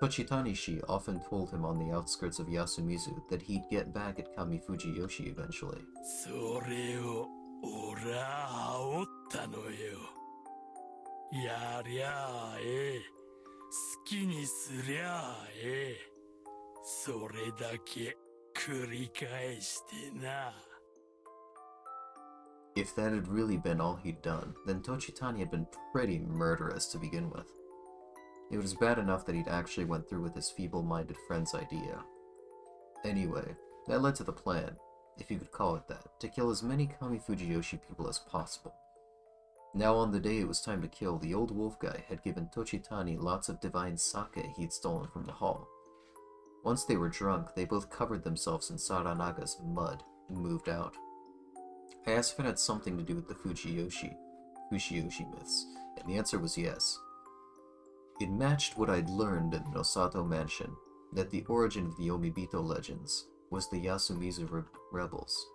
Tochitanishi often told him on the outskirts of Yasumizu that he'd get back at Kami Fujiyoshi eventually. それを俺は煽ったのよ。やりゃあええ。好きにすりゃあええ。それだけ繰り返してな。If that had really been all he'd done, then Tochitani had been pretty murderous to begin with. It was bad enough that he'd actually went through with his feeble-minded friend's idea. Anyway, that led to the plan, if you could call it that, to kill as many Kami Fujiyoshi people as possible. Now on the day it was time to kill, the old wolf guy had given Tochitani lots of divine sake he'd stolen from the hall. Once they were drunk, they both covered themselves in Saranaga's mud and moved out. I asked if it had something to do with the Fujiyoshi myths, and the answer was yes. It matched what I'd learned in the Nosato mansion, that the origin of the Yomibito legends was the Yasumizu rebels.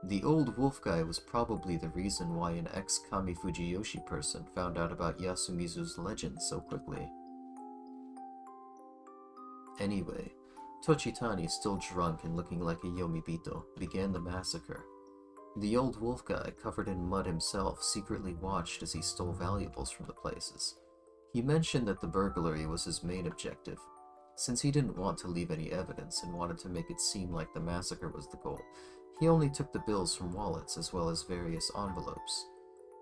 The old wolf guy was probably the reason why an ex-Kami Fujiyoshi person found out about Yasumizu's legend so quickly. Anyway, Tochitani, still drunk and looking like a Yomibito, began the massacre. The old wolf guy, covered in mud himself, secretly watched as he stole valuables from the places. He mentioned that the burglary was his main objective, since he didn't want to leave any evidence and wanted to make it seem like the massacre was the goal. He only took the bills from wallets as well as various envelopes.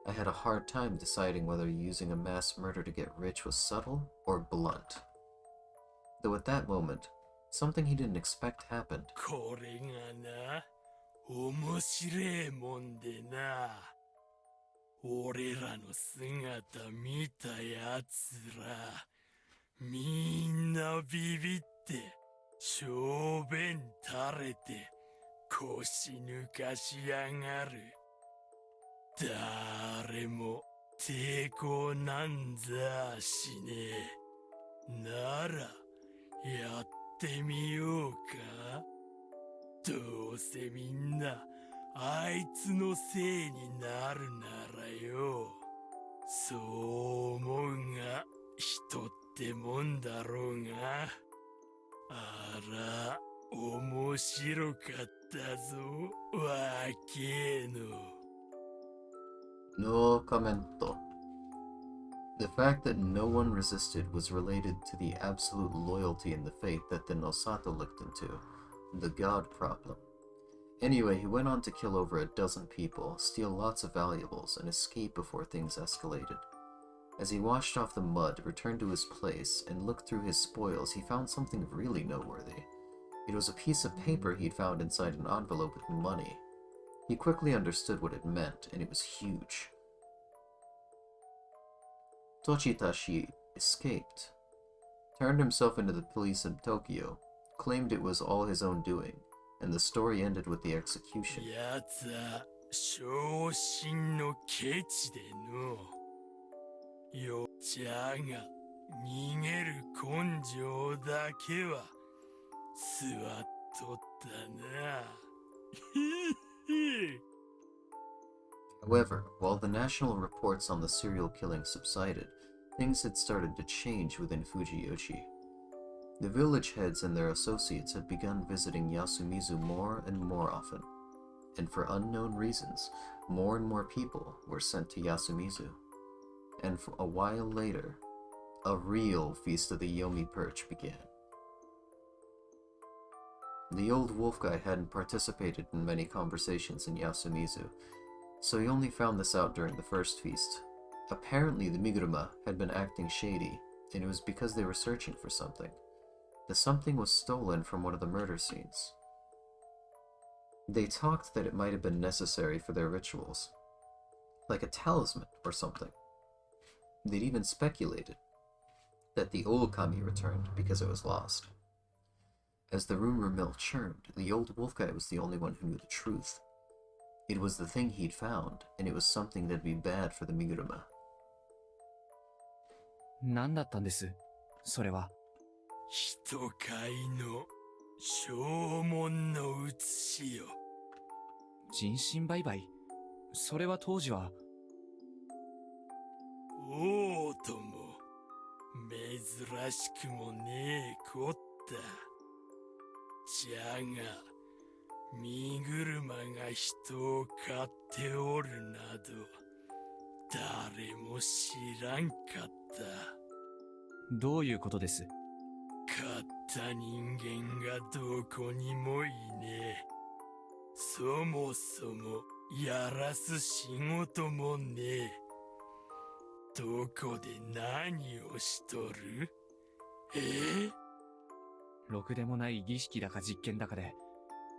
I had a hard time deciding whether using a mass murder to get rich was subtle or blunt. Though at that moment, something he didn't expect happened. これがな、面白えもんでな。俺らの姿見たやつら、みんなビビって、小便垂れて、腰抜かしやがる。誰も抵抗なんざしねえ。なら、やってみようか。どうせみんなあいつのせいになるならよ。そう思うが人ってもんだろうが。あら、面白かったぞ、わけえの。No commento. The fact that no one resisted was related to the absolute loyalty and the faith that the Nosato looked into, the god problem. Anyway, he went on to kill over a dozen people, steal lots of valuables, and escape before things escalated. As he washed off the mud, returned to his place, and looked through his spoils, he found something really noteworthy. It was a piece of paper he'd found inside an envelope with money. He quickly understood what it meant, and it was huge. Tochitashi escaped, turned himself into the police in Tokyo, claimed it was all his own doing, and the story ended with the execution. やつは昇進のケチでの。よっちゃが逃げる根性だけは座っとったな。However, while the national reports on the serial killing subsided, things had started to change within Fujiyoshi. The village heads and their associates had begun visiting Yasumizu more and more often, and for unknown reasons, more and more people were sent to Yasumizu. And for a while later, a real Feast of the Yomi Perch began. The old wolf guy hadn't participated in many conversations in Yasumizu, so he only found this out during the first feast. Apparently the Miguruma had been acting shady, and it was because they were searching for something. The something was stolen from one of the murder scenes. They talked that it might have been necessary for their rituals, like a talisman or something. They'd even speculated that the Okami returned because it was lost. As the rumor mill churned, the old wolf guy was the only one who knew the truth. It was the thing he'd found, and it was something that'd be bad for the Miguruma. 何だったんです、それは。人飼いの証文の写しよ。人身売買、それは当時は。おうとも、珍しくもねえこった。じゃが、身車が人を飼っておるなど、誰も知らんかった。どういうことです？買った人間がどこにもいねえ。そもそもやらす仕事もねえ。どこで何をしとる？ろくでもない儀式だか実験だかで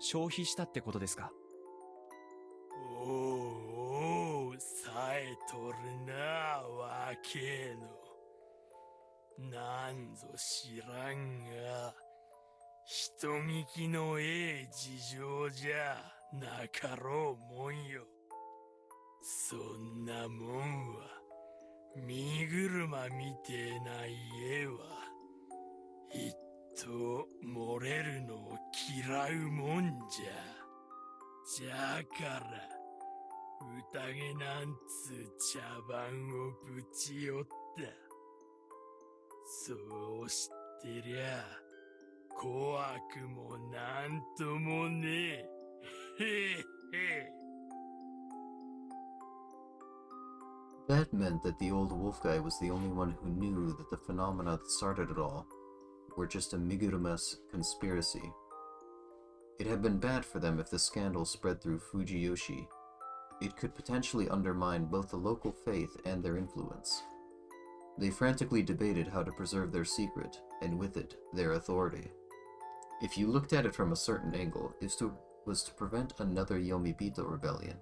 消費したってことですか？おうおう、さえとるな、わけの。なんぞ知らんが、人聞きのええ事情じゃなかろうもんよ。そんなもんは、身車みてえな家は、一と漏れるのを嫌うもんじゃ。じゃから、宴なんつう茶番をぶちよった。そうしてりゃ、怖くもなんともねえ。へへへ。That meant that the old wolf guy was the only one who knew that the phenomena that started it all were just a Miguruma's conspiracy. It had been bad for them if the scandal spread through Fujiyoshi. It could potentially undermine both the local faith and their influence. They frantically debated how to preserve their secret, and with it, their authority. If you looked at it from a certain angle, it was to prevent another Yomibito rebellion,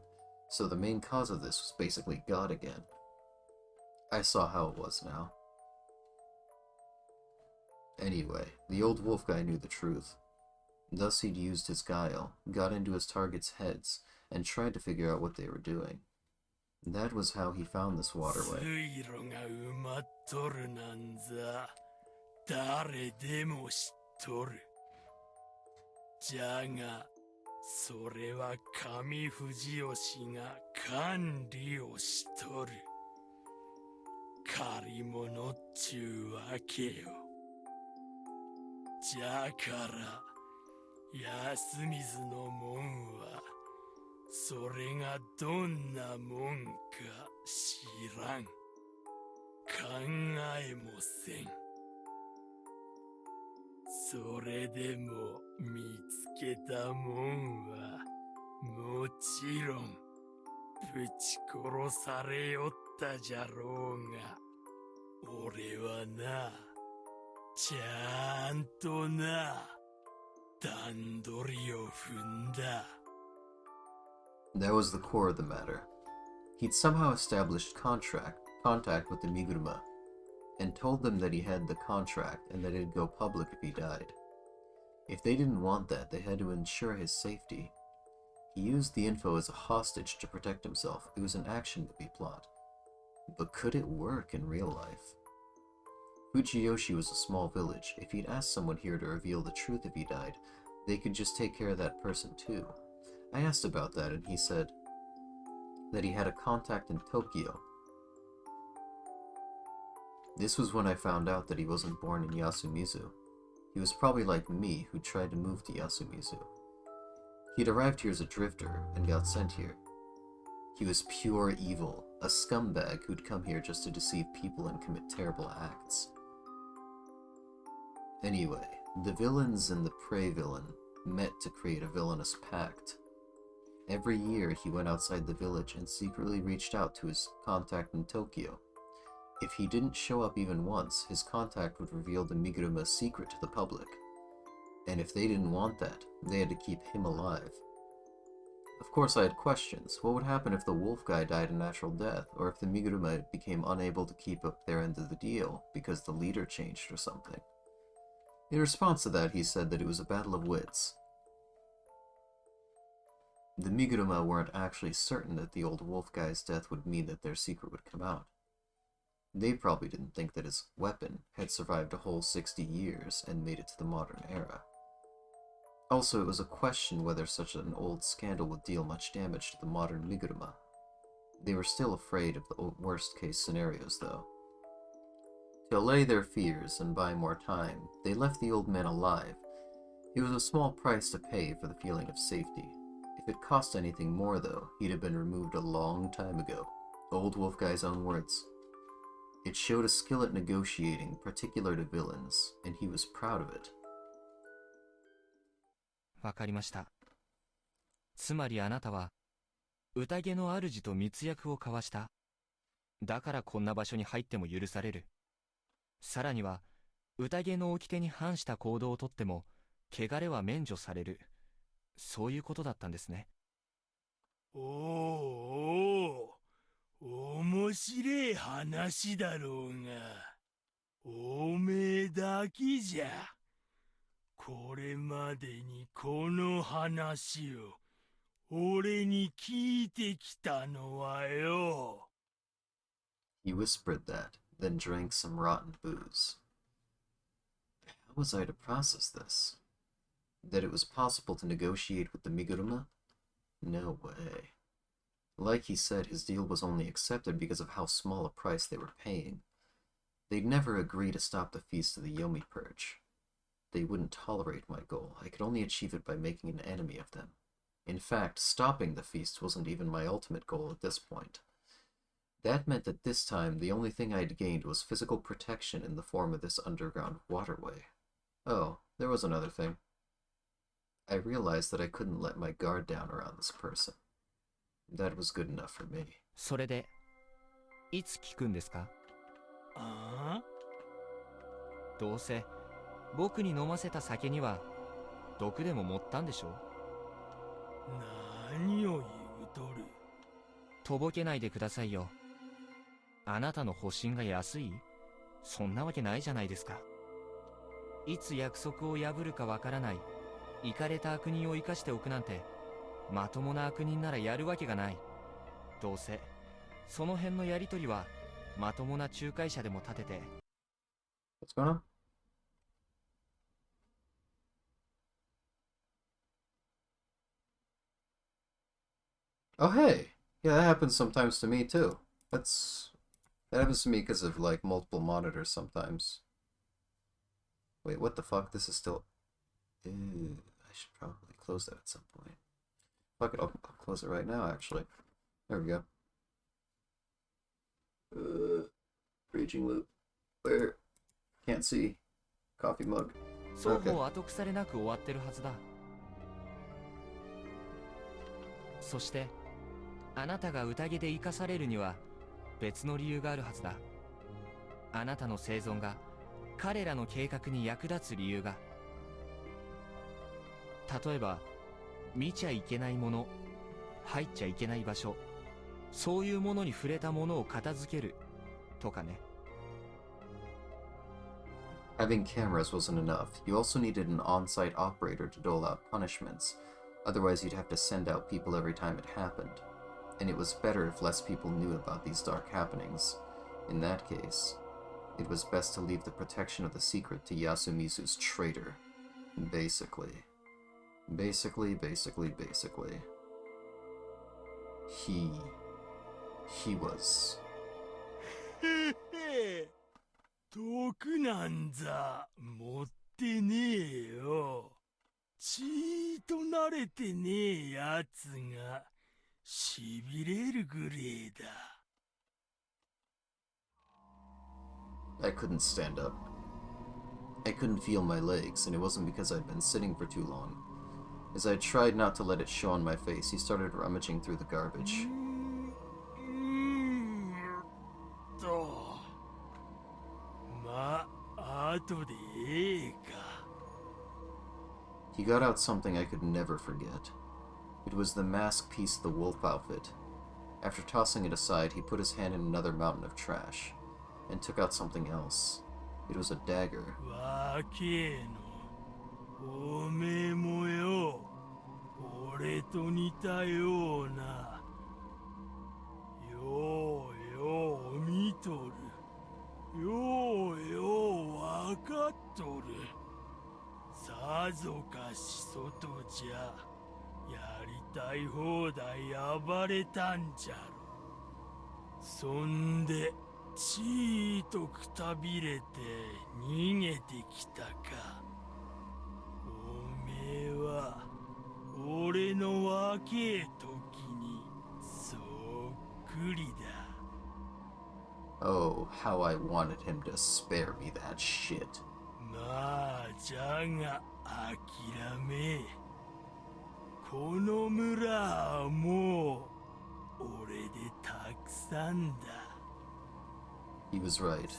so the main cause of this was basically God again. I saw how it was now. Anyway, the old wolf guy knew the truth. Thus he'd used his guile, got into his targets' heads, and tried to figure out what they were doing. That was how he found this waterway. 水路が埋まっとるなんざ、誰でも知っとる。じゃが、それは上藤吉が管理をしとる。借り物っちゅうわけよ。じゃから、安水のもんは、それがどんなもんか知らん。考えもせん。それでも見つけたもんは、もちろん、ぶち殺されよったじゃろうが、俺はな、ちゃんとな、段取りを踏んだ。That was the core of the matter. He'd somehow established contact with the Miguruma, and told them that he had the contract and that it'd go public if he died. If they didn't want that, they had to ensure his safety. He used the info as a hostage to protect himself. It was an action movie plot. But could it work in real life? Fujiyoshi was a small village. If he'd asked someone here to reveal the truth if he died, they could just take care of that person too. I asked about that, and he said that he had a contact in Tokyo. This was when I found out that he wasn't born in Yasumizu. He was probably like me, who tried to move to Yasumizu. He'd arrived here as a drifter, and got sent here. He was pure evil, a scumbag who'd come here just to deceive people and commit terrible acts. Anyway, the villains and the prey villain met to create a villainous pact. Every year he went outside the village and secretly reached out to his contact in Tokyo. If he didn't show up even once, his contact would reveal the Miguruma's secret to the public. And if they didn't want that, they had to keep him alive. Of course I had questions. What would happen if the wolf guy died a natural death, or if the Miguruma became unable to keep up their end of the deal because the leader changed or something? In response to that, he said that it was a battle of wits. The Miguruma weren't actually certain that the old wolf guy's death would mean that their secret would come out. They probably didn't think that his weapon had survived a whole 60 years and made it to the modern era. Also, it was a question whether such an old scandal would deal much damage to the modern Miguruma. They were still afraid of the worst-case scenarios, though. To allay their fears and buy more time, they left the old man alive. It was a small price to pay for the feeling of safety. If it cost anything more, though, he'd have been removed a long time ago. Old Wolf Guy's own words. It showed a skill at negotiating particular to villains, and he was proud of it. わかりました。つまりあなたは、宴の主と密約を交わした。だからこんな場所に入っても許される。さらには、宴の掟に反した行動をとっても、汚れは免除される。そういうことだったんですね。おお、面白い話だろうが、おめえだけじゃ。これまでにこの話を俺に聞いてきたのはよ。He whispered that, then drank some rotten booze. How was I to process this? That it was possible to negotiate with the Miguruma? No way. Like he said, his deal was only accepted because of how small a price they were paying. They'd never agree to stop the feast of the Yomi Purge. They wouldn't tolerate my goal. I could only achieve it by making an enemy of them. In fact, stopping the feast wasn't even my ultimate goal at this point. That meant that this time, the only thing I'd gained was physical protection in the form of this underground waterway. Oh, there was another thing. I realized that I couldn't let my guard down around this person. That was good enough for me. それで、いつ聞くんですか？ああ？どうせ、僕に飲ませた酒には毒でも盛ったんでしょ？何を言うとる？とぼけないでくださいよ。あなたの保身が安い？そんなわけないじゃないですか。いつ約束を破るかわからないイカれた悪人を生かしておくなんて、まともな悪人ならやるわけがない。どうせその辺のやりとりはまともな仲介者でも立てて。What's going on? Oh, hey! Yeah, that happens sometimes to me, too. That happens to me because of, like, multiple monitors sometimes. Wait, what the fuck? This is still... Ew, I should probably close that at some point. Fuck it, I'll close it right now, actually. There we go. Raging loop. Where? Can't see. Coffee mug. 双方後腐れなく終わってるはずだ。そして、あなたが宴で生かされるには別の理由があるはずだ。あなたの生存が彼らの計画に役立つ理由が。例えば、見ちゃいけないもの、入っちゃいけない場所、そういうものに触れたものを片付けるとかね。Having cameras wasn't enough. You also needed an on-site operator to dole out punishments. Otherwise, you'd have to send out people every time it happened. And it was better if less people knew about these dark happenings. In that case, it was best to leave the protection of the secret to Yasumizu's traitor. Basically. Basically. He was... 毒なんざ持ってねえよ。ちーと慣れてねえやつがしびれるぐれえだ。I couldn't stand up. I couldn't feel my legs, and it wasn't because I'd been sitting for too long. As I tried not to let it show on my face, he started rummaging through the garbage. He got out something I could never forget. It was the mask piece of the wolf outfit. After tossing it aside, he put his hand in another mountain of trash, and took out something else. It was a dagger. Oh, how I wanted him to spare me that shit. He was right.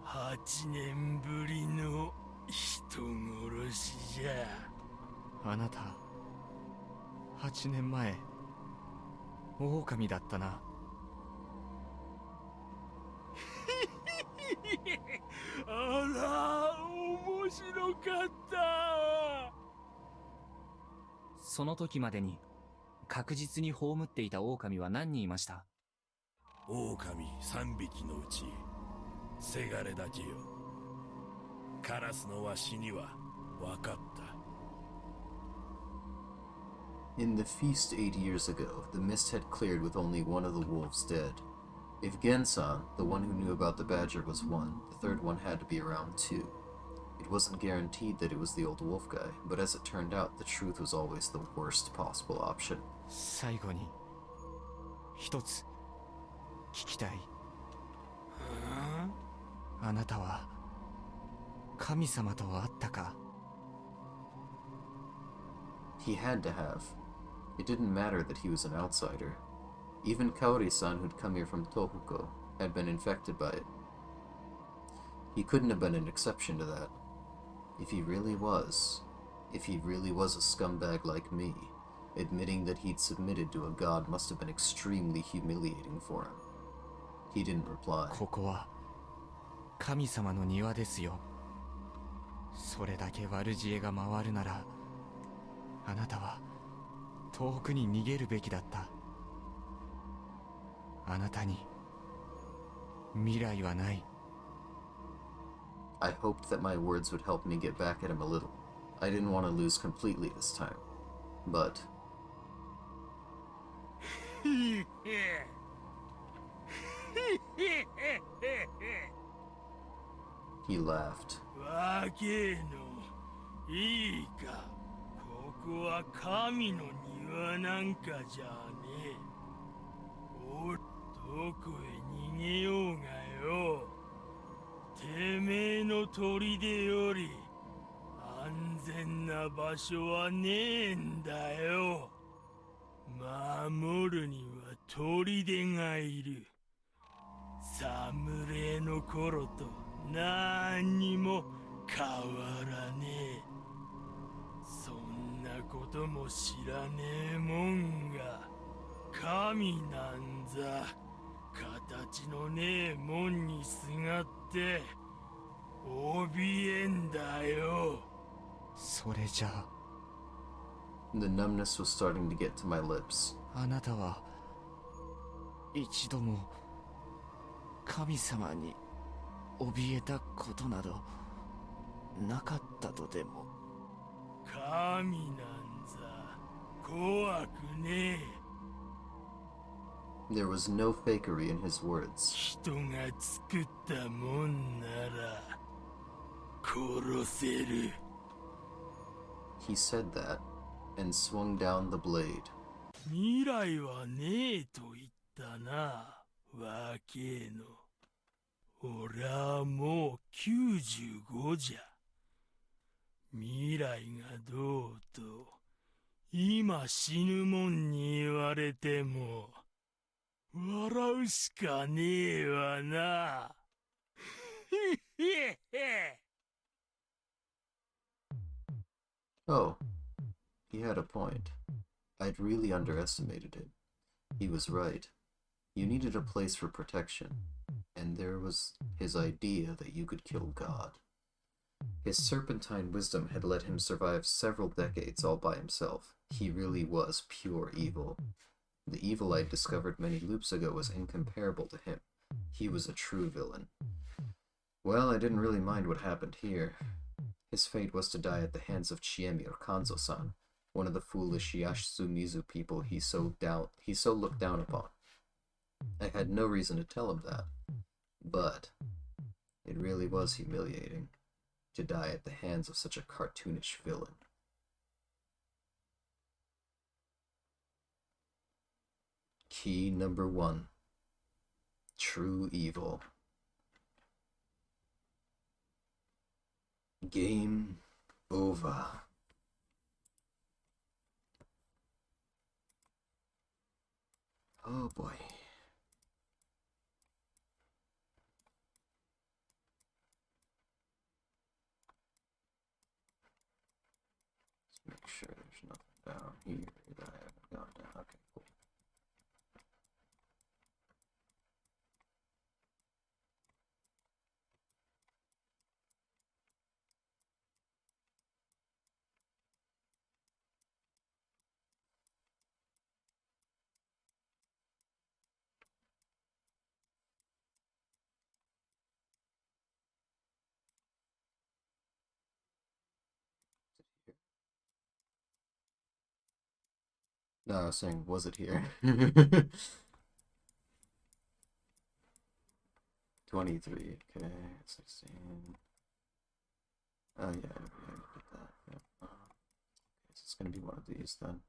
8年ぶりの人殺しじゃ。あなた、8年前、狼だったな。あら、面白かった。その時までに確実に葬っていた狼は何人いました？狼3匹のうちせがれだけよ。カラスのわしには分かった。In the feast 8 years ago, the mist had cleared with only one of the wolves dead. If Gensan, the one who knew about the badger, was one, the third one had to be around 2. It wasn't guaranteed that it was the old wolf guy, but as it turned out, the truth was always the worst possible option. 最後に一つ聞きたい。あなたは神様と会ったか？ He had to have. It didn't matter that he was an outsider. Even Kaori-san, who'd come here from Tohoku, had been infected by it. He couldn't have been an exception to that. If he really was a scumbag like me, admitting that he'd submitted to a god must have been extremely humiliating for him. He didn't reply. ここは神様の庭ですよ。それだけ悪知恵が回るなら、あなたは遠くに逃げるべきだった。あなたに未来はない。I hoped that my words would help me get back at him a little. I didn't want to lose completely this time. But... He laughed. わけのいいか。ここは神の庭なんかじゃねえ。お、どこへ逃げようがよ。てめえの砦より安全な場所はねえんだよ。守るには砦がいる。侍の頃と何にも変わらねえ。そんなことも知らねえもんが神なんざ形のねえもんにすがって怯えんだよ。それじゃあ The numbness was starting to get to my lips. あなたは一度も神様に怯えたことなどなかったとでも。神なんざ怖くねえ。There was no fakery in his words. 人が作ったもんなら殺せる。He said that and swung down the blade. 未来はねえと言ったな、わけの。俺はもう95じゃ。未来がどうと今死ぬもんに言われても笑うしかねえわな。Oh, he had a point. I'd really underestimated it. He was right. You needed a place for protection, and there was his idea that you could kill God. His serpentine wisdom had let him survive several decades all by himself. He really was pure evil. The evil I'd discovered many loops ago was incomparable to him. He was a true villain. Well, I didn't really mind what happened here. His fate was to die at the hands of Chiemir Kanzo-san, one of the foolish Yasumizu people he so looked down upon. I had no reason to tell him that, but it really was humiliating to die at the hands of such a cartoonish villain. Key number 1. True evil. Game over. Oh boy. Let's make sure there's nothing down here that I haven't gone down. Okay, cool. No, I was saying, was it here? 23, okay, 16. Oh, yeah, we already did that. Yep. Okay, so it's gonna be one of these then.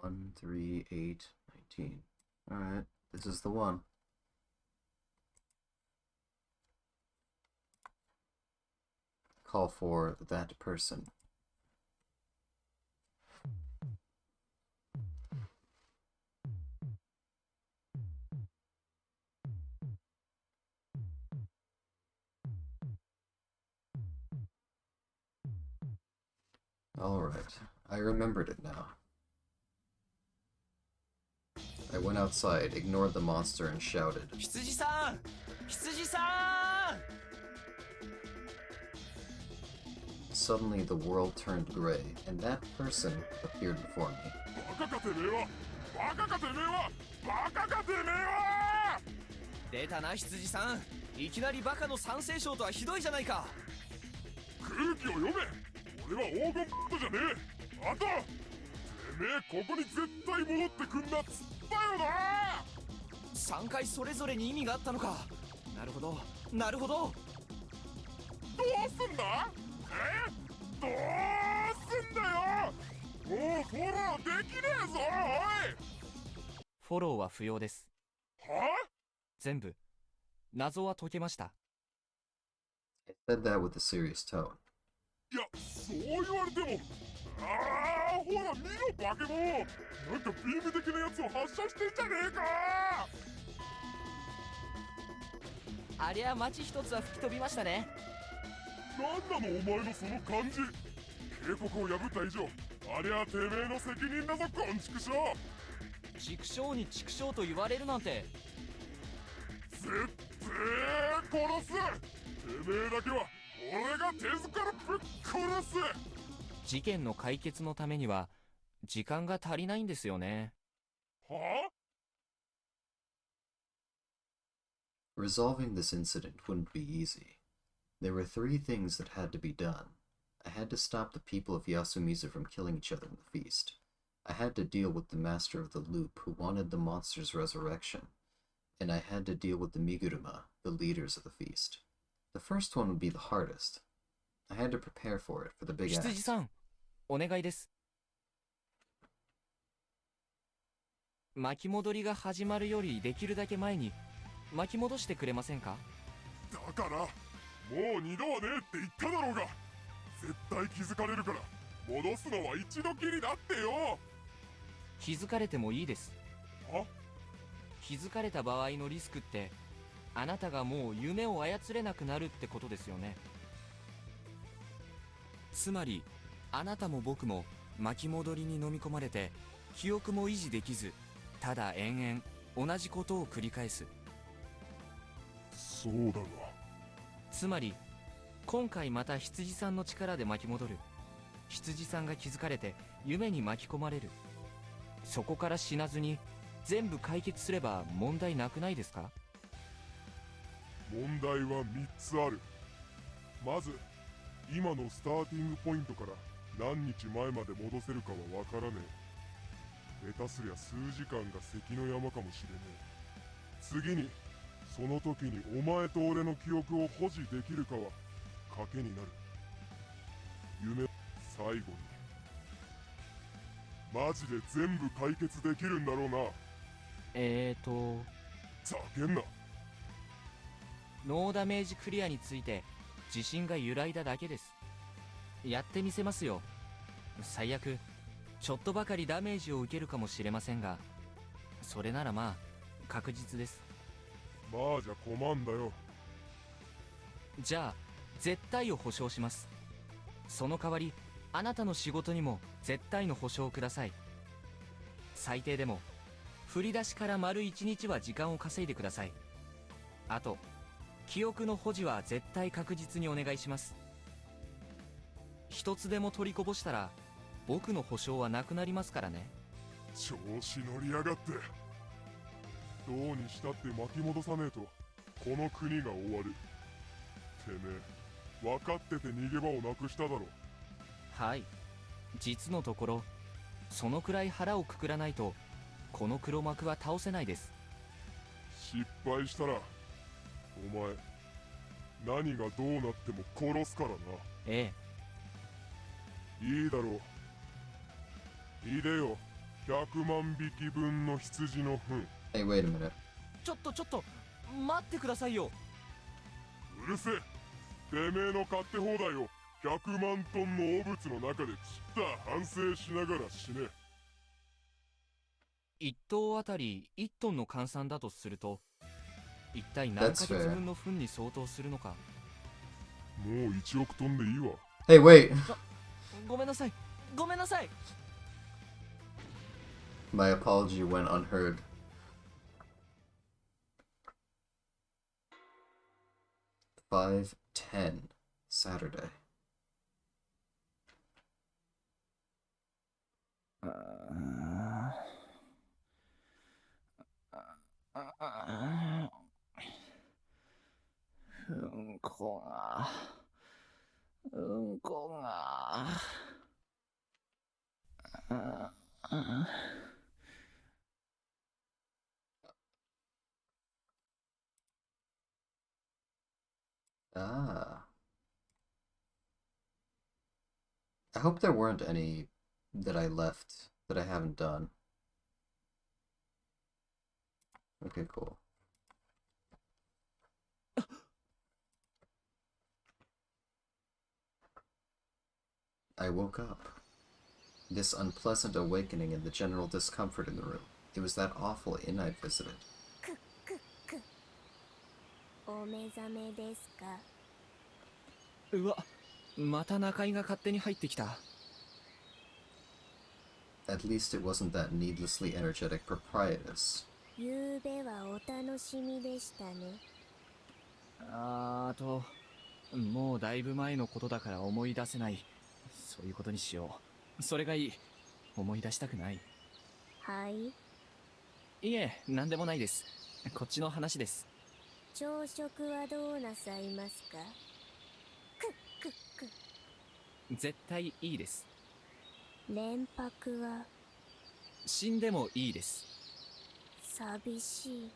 One, 3, 8, 19. Alright, this is the one. Call for that person. Alright, I remembered it now. I went outside, ignored the monster, and shouted, "Hitsuji-san! Hitsuji-san!" Suddenly the world turned gray, and that person appeared before me. 出たな、羊さん。いきなりバカの三聖将とはひどいじゃないか。空気を読め。俺は黄金じゃねえ。あと、てめえここに絶対戻ってくんなっつったよな。3回それぞれに意味があったのか。なるほど、なるほど。どうすんだ？どうすんだよ。もうフォローできねえぞ、おい。フォローは不要です。は？全部謎は解けました。I said that with a serious tone. いや、そう言われても、ほら見ろバケモン。なんかビーム的なやつを発射してんじゃねえか。ありゃ街一つは吹き飛びましたね。なんなのお前のその感じ。警告を破った以上ありゃてめえの責任だぞ、こんちくしょう。畜生に畜生と言われるなんて。絶対殺す。てめえだけは俺が手ずからぶっ殺す。事件の解決のためには時間が足りないんですよね。はあ？ Resolving this incident wouldn't be easy. There were 3 things that had to be done. I had to stop the people of Yasumizu from killing each other in the feast. I had to deal with the master of the loop who wanted the monster's resurrection. And I had to deal with the Miguruma, the leaders of the feast. The first one would be the hardest. I had to prepare for it for the big 羊 act. さん、お願いです。巻き戻りが始まるよりできるだけ前に巻き戻してくれませんか？だからもう二度はねえって言っただろうが。絶対気づかれるから戻すのは一度きりだってよ。気づかれてもいいです。は？気づかれた場合のリスクってあなたがもう夢を操れなくなるってことですよね。つまりあなたも僕も巻き戻りに飲み込まれて記憶も維持できず、ただ延々同じことを繰り返す。そうだが。つまり今回また羊さんの力で巻き戻る。羊さんが気づかれて夢に巻き込まれる。そこから死なずに全部解決すれば問題なくないですか？問題は3つある。まず今のスターティングポイントから何日前まで戻せるかはわからねえ。下手すりゃ数時間が関の山かもしれねえ。次にその時にお前と俺の記憶を保持できるかは賭けになる。夢、最後にマジで全部解決できるんだろうな。ざけんな。ノーダメージクリアについて自信が揺らいだだけです。やってみせますよ。最悪ちょっとばかりダメージを受けるかもしれませんが、それならまあ確実です。まあじゃ困んだよ。じゃあ絶対を保証します。その代わりあなたの仕事にも絶対の保証をください。最低でも振り出しから丸1日は時間を稼いでください。あと記憶の保持は絶対確実にお願いします。一つでも取りこぼしたら僕の保証はなくなりますからね。調子乗りやがって。どうにしたって巻き戻さねえとこの国が終わる。てめえ分かってて逃げ場をなくしただろ。はい、実のところそのくらい腹をくくらないとこの黒幕は倒せないです。失敗したらお前何がどうなっても殺すからな。ええ。いいだろう。いでよ、100万匹分の羊の糞。Hey, wait a minute. ちょっと待ってくださいよ。うるせえ。てめえの勝手放題を100万トンの汚物の中でちった反省しながら死ね。1頭あたり1トンの換算だとすると一体何ヶ月分の糞に相当するのか。もう1億トンでいいわ。Hey, wait! ごめんなさい、ごめんなさい。My apology went unheard. $5:10 Saturday.うんこがAh. I hope there weren't any that I left that I haven't done. Okay, cool. I woke up. This unpleasant awakening and the general discomfort in the room. It was that awful inn I'd visited. お目覚めですか？うわ、また中井が勝手に入ってきた。At least it wasn't that needlessly energetic proprietress. ゆうべはお楽しみでしたね。もうだいぶ前のことだから思い出せない。そういうことにしよう。それがいい。思い出したくない。はい。いえ、なんでもないです。こっちの話です。朝食はどうなさいますか？くっくっく。絶対いいです。連泊は死んでもいいです。寂しい。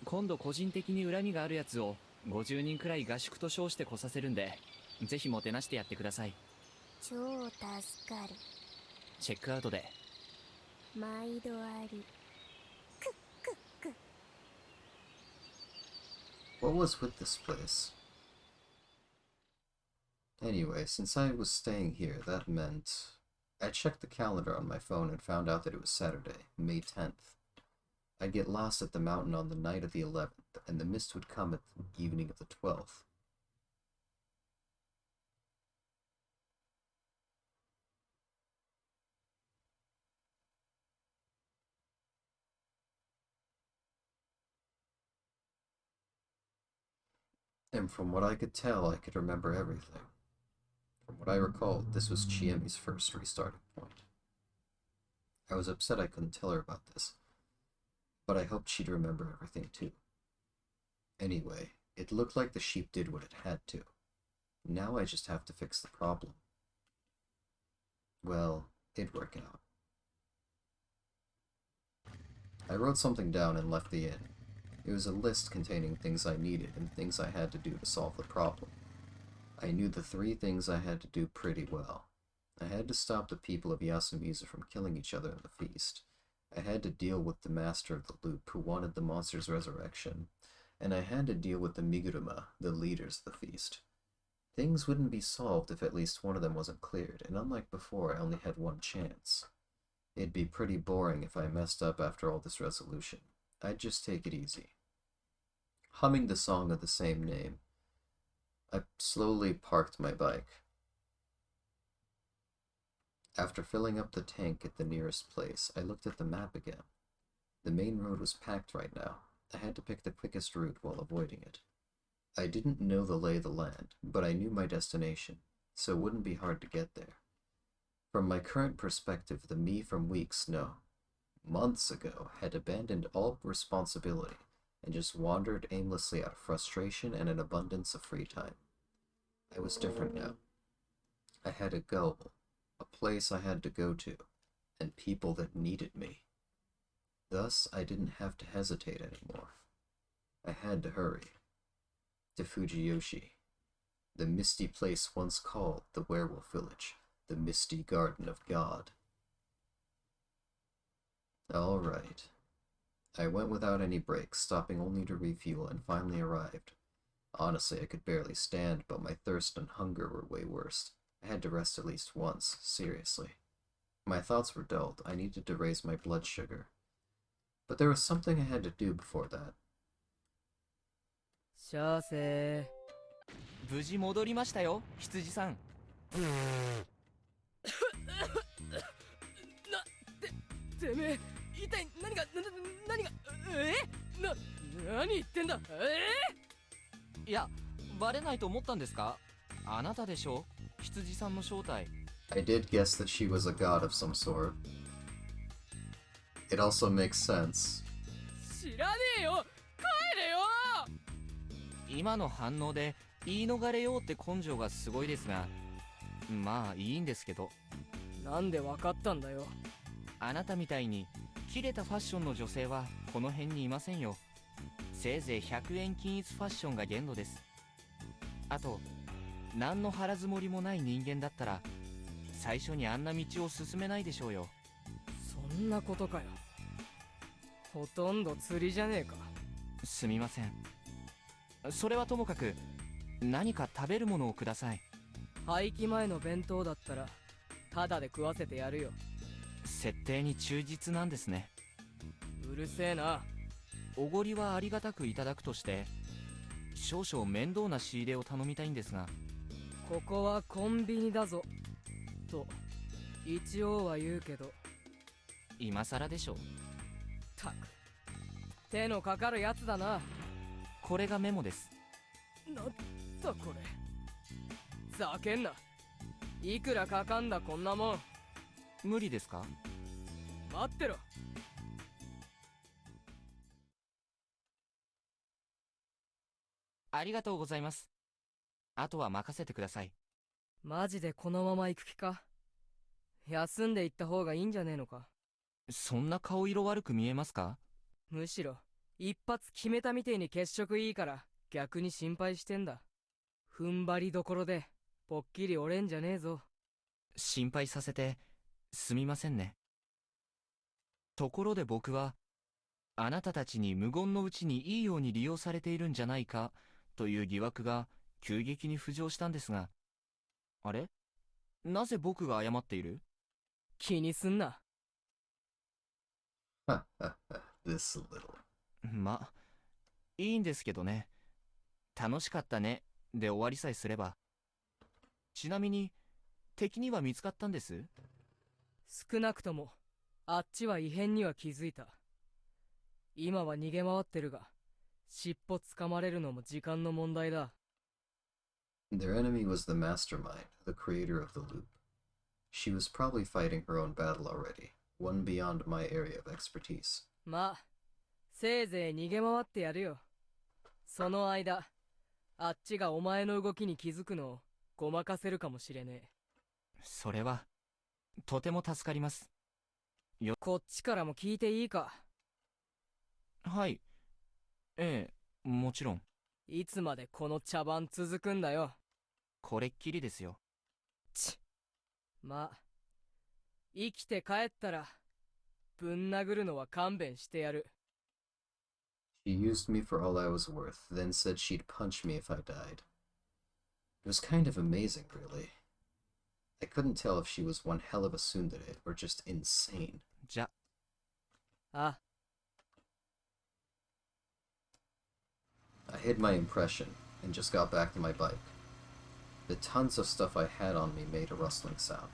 今度個人的に恨みがあるやつを50人くらい合宿と称して来させるんで、ぜひもてなしてやってください。超助かる。チェックアウトで。毎度あり。くっくっく。What was with this place? Anyway, since I was staying here, that meant... I checked the calendar on my phone and found out that it was Saturday, May 10th. I'd get lost at the mountain on the night of the 11th, and the mist would come at the evening of the 12th. And from what I could tell, I could remember everything. From what I recalled, this was Chiemi's first restarting point. I was upset I couldn't tell her about this, but I hoped she'd remember everything too. Anyway, it looked like the sheep did what it had to. Now I just have to fix the problem. Well, it'd work out. I wrote something down and left the inn. It was a list containing things I needed and things I had to do to solve the problem. I knew the 3 things I had to do pretty well. I had to stop the people of Yasumizu from killing each other in the feast. I had to deal with the master of the loop who wanted the monster's resurrection. And I had to deal with the Miguruma, the leaders of the feast. Things wouldn't be solved if at least one of them wasn't cleared, and unlike before, I only had one chance. It'd be pretty boring if I messed up after all this resolution. I'd just take it easy. Humming the song of the same name, I slowly parked my bike. After filling up the tank at the nearest place, I looked at the map again. The main road was packed right now. I had to pick the quickest route while avoiding it. I didn't know the lay of the land, but I knew my destination, so it wouldn't be hard to get there. From my current perspective, the me from weeks, no, months ago, had abandoned all responsibility and just wandered aimlessly out of frustration and an abundance of free time. I was different now. I had a goal, a place I had to go to, and people that needed me. Thus, I didn't have to hesitate anymore. I had to hurry. To Fujiyoshi, the misty place once called the Werewolf Village, the Misty Garden of God. All right. I went without any breaks, stopping only to refuel, and finally arrived. Honestly, I could barely stand, but my thirst and hunger were way worse. I had to rest at least once, seriously. My thoughts were dulled. I needed to raise my blood sugar. But there was something I had to do before that. シャーセー。無事戻りましたよ、羊さん。てめえ、一体何が何言ってんだ。いや、バレないと思ったんですか？あなたでしょ、羊さんの正体。I did guess that she was a god of some sort. It also makes sense. 知らねえよ、帰れよ。今の反応で言い逃れようって根性がすごいですが、まあいいんですけど。なんでわかったんだよ。あなたみたいに切れたファッションの女性はこの辺にいませんよ。せいぜい100円均一ファッションが限度です。あと、何の腹積もりもない人間だったら最初にあんな道を進めないでしょうよ。そんなことかよ。ほとんど釣りじゃねえか。すみません。それはともかく、何か食べるものをください。廃棄前の弁当だったらタダで食わせてやるよ。設定に忠実なんですね。うるせえな。おごりはありがたくいただくとして、少々面倒な仕入れを頼みたいんですが。ここはコンビニだぞと一応は言うけど、今更でしょう。たく手のかかるやつだな。これがメモです。なんだこれ。ざけんな。いくらかかんだこんなもん。無理ですか？待ってろ。ありがとうございます。あとは任せてください。マジでこのまま行く気か？休んで行った方がいいんじゃねえのか？そんな顔色悪く見えますか？むしろ一発決めたみてえに血色いいから逆に心配してんだ。踏ん張りどころでぽっきり折れんじゃねえぞ。心配させてすみませんね。ところで僕はあなたたちに無言のうちにいいように利用されているんじゃないかという疑惑が急激に浮上したんですが、あれ？なぜ僕が謝っている？気にすんな。This little. ま、いいんですけどね。楽しかったねで終わりさえすれば。ちなみに敵には見つかったんです？少なくともあっちは異変には気づいた。今は逃げ回ってるが、尻尾掴まれるのも時間の問題だ。Their enemy was the mastermind, the creator of the loop. She was probably fighting her own battle already, one beyond my area of expertise. まあ、せいぜい逃げ回ってやるよ。その間、あっちがお前の動きに気づくのをごまかせるかもしれねえ。それは、とても助かります。こっちからも聞いていいか？はい。ええ、もちろん。いつまでこの茶番続くんだよ。これっきりですよ。まあ、生きて帰ったら、ぶん殴るのは勘弁してやる。She used me for all I was worth, then said she'd punch me if I died. It was kind of amazing, really. I couldn't tell if she was one hell of a tsundere or just insane. じゃ。あ。I hid my impression and just got back to my bike. The tons of stuff I had on me made a rustling sound.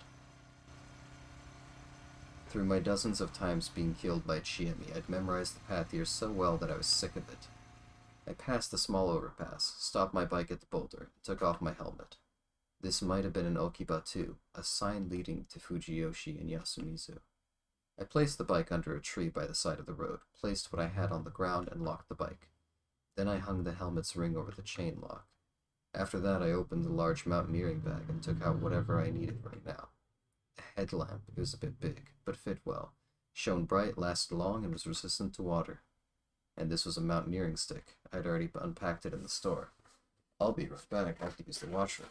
Through my dozens of times being killed by Chiemi, I'd memorized the path here so well that I was sick of it. I passed the small overpass, stopped my bike at the boulder, and took off my helmet. This might have been an Okiba too, a sign leading to Fujiyoshi and Yasumizu. I placed the bike under a tree by the side of the road, placed what I had on the ground, and locked the bike. Then I hung the helmet's ring over the chain lock. After that, I opened the large mountaineering bag and took out whatever I needed right now. A headlamp, it was a bit big, but fit well. Shone bright, lasted long, and was resistant to water. And this was a mountaineering stick. I'd already unpacked it in the store. I'll be right back. I have to use the washroom.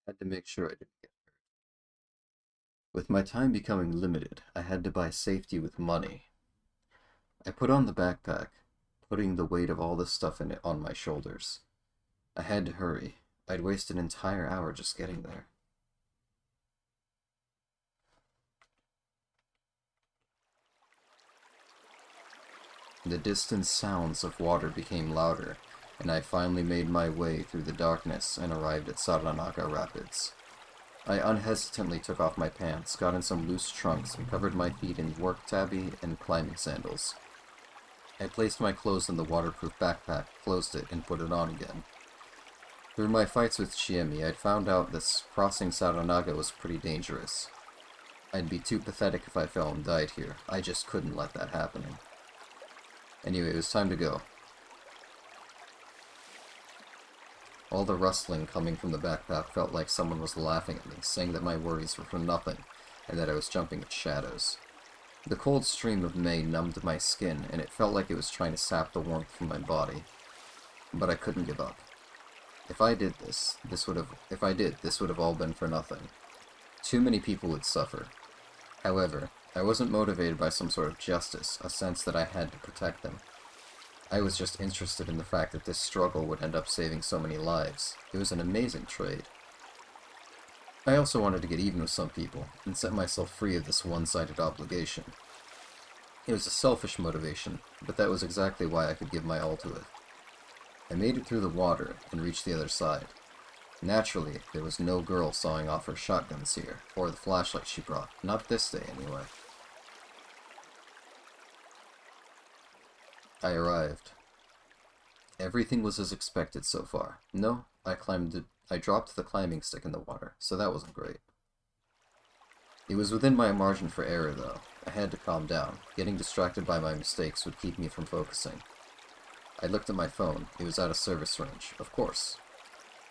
had to make sure I didn't get hurt. With my time becoming limited, I had to buy safety with money. I put on the backpack, putting the weight of all this stuff in it on my shoulders. I had to hurry. I'd waste an entire hour just getting there. The distant sounds of water became louder, and I finally made my way through the darkness and arrived at Saranaga Rapids. I unhesitantly took off my pants, got in some loose trunks, and covered my feet in work tabby and climbing sandals. I placed my clothes in the waterproof backpack, closed it, and put it on again. Through my fights with Chiemi, I'd found out this crossing Saranaga was pretty dangerous. I'd be too pathetic if I fell and died here. I just couldn't let that happen. Anyway, it was time to go. All the rustling coming from the backpack felt like someone was laughing at me, saying that my worries were for nothing, and that I was jumping at shadows. The cold stream of May numbed my skin, and it felt like it was trying to sap the warmth from my body. But I couldn't give up. If I did, this would have all been for nothing. Too many people would suffer. However, I wasn't motivated by some sort of justice, a sense that I had to protect them. I was just interested in the fact that this struggle would end up saving so many lives. It was an amazing trade. I also wanted to get even with some people, and set myself free of this one-sided obligation. It was a selfish motivation, but that was exactly why I could give my all to it. I made it through the water, and reached the other side. Naturally, there was no girl sawing off her shotguns here, or the flashlight she brought. Not this day, anyway. I arrived. Everything was as expected so far. No, I dropped the climbing stick in the water, so that wasn't great. It was within my margin for error, though. I had to calm down. Getting distracted by my mistakes would keep me from focusing. I looked at my phone. It was out of service range, of course.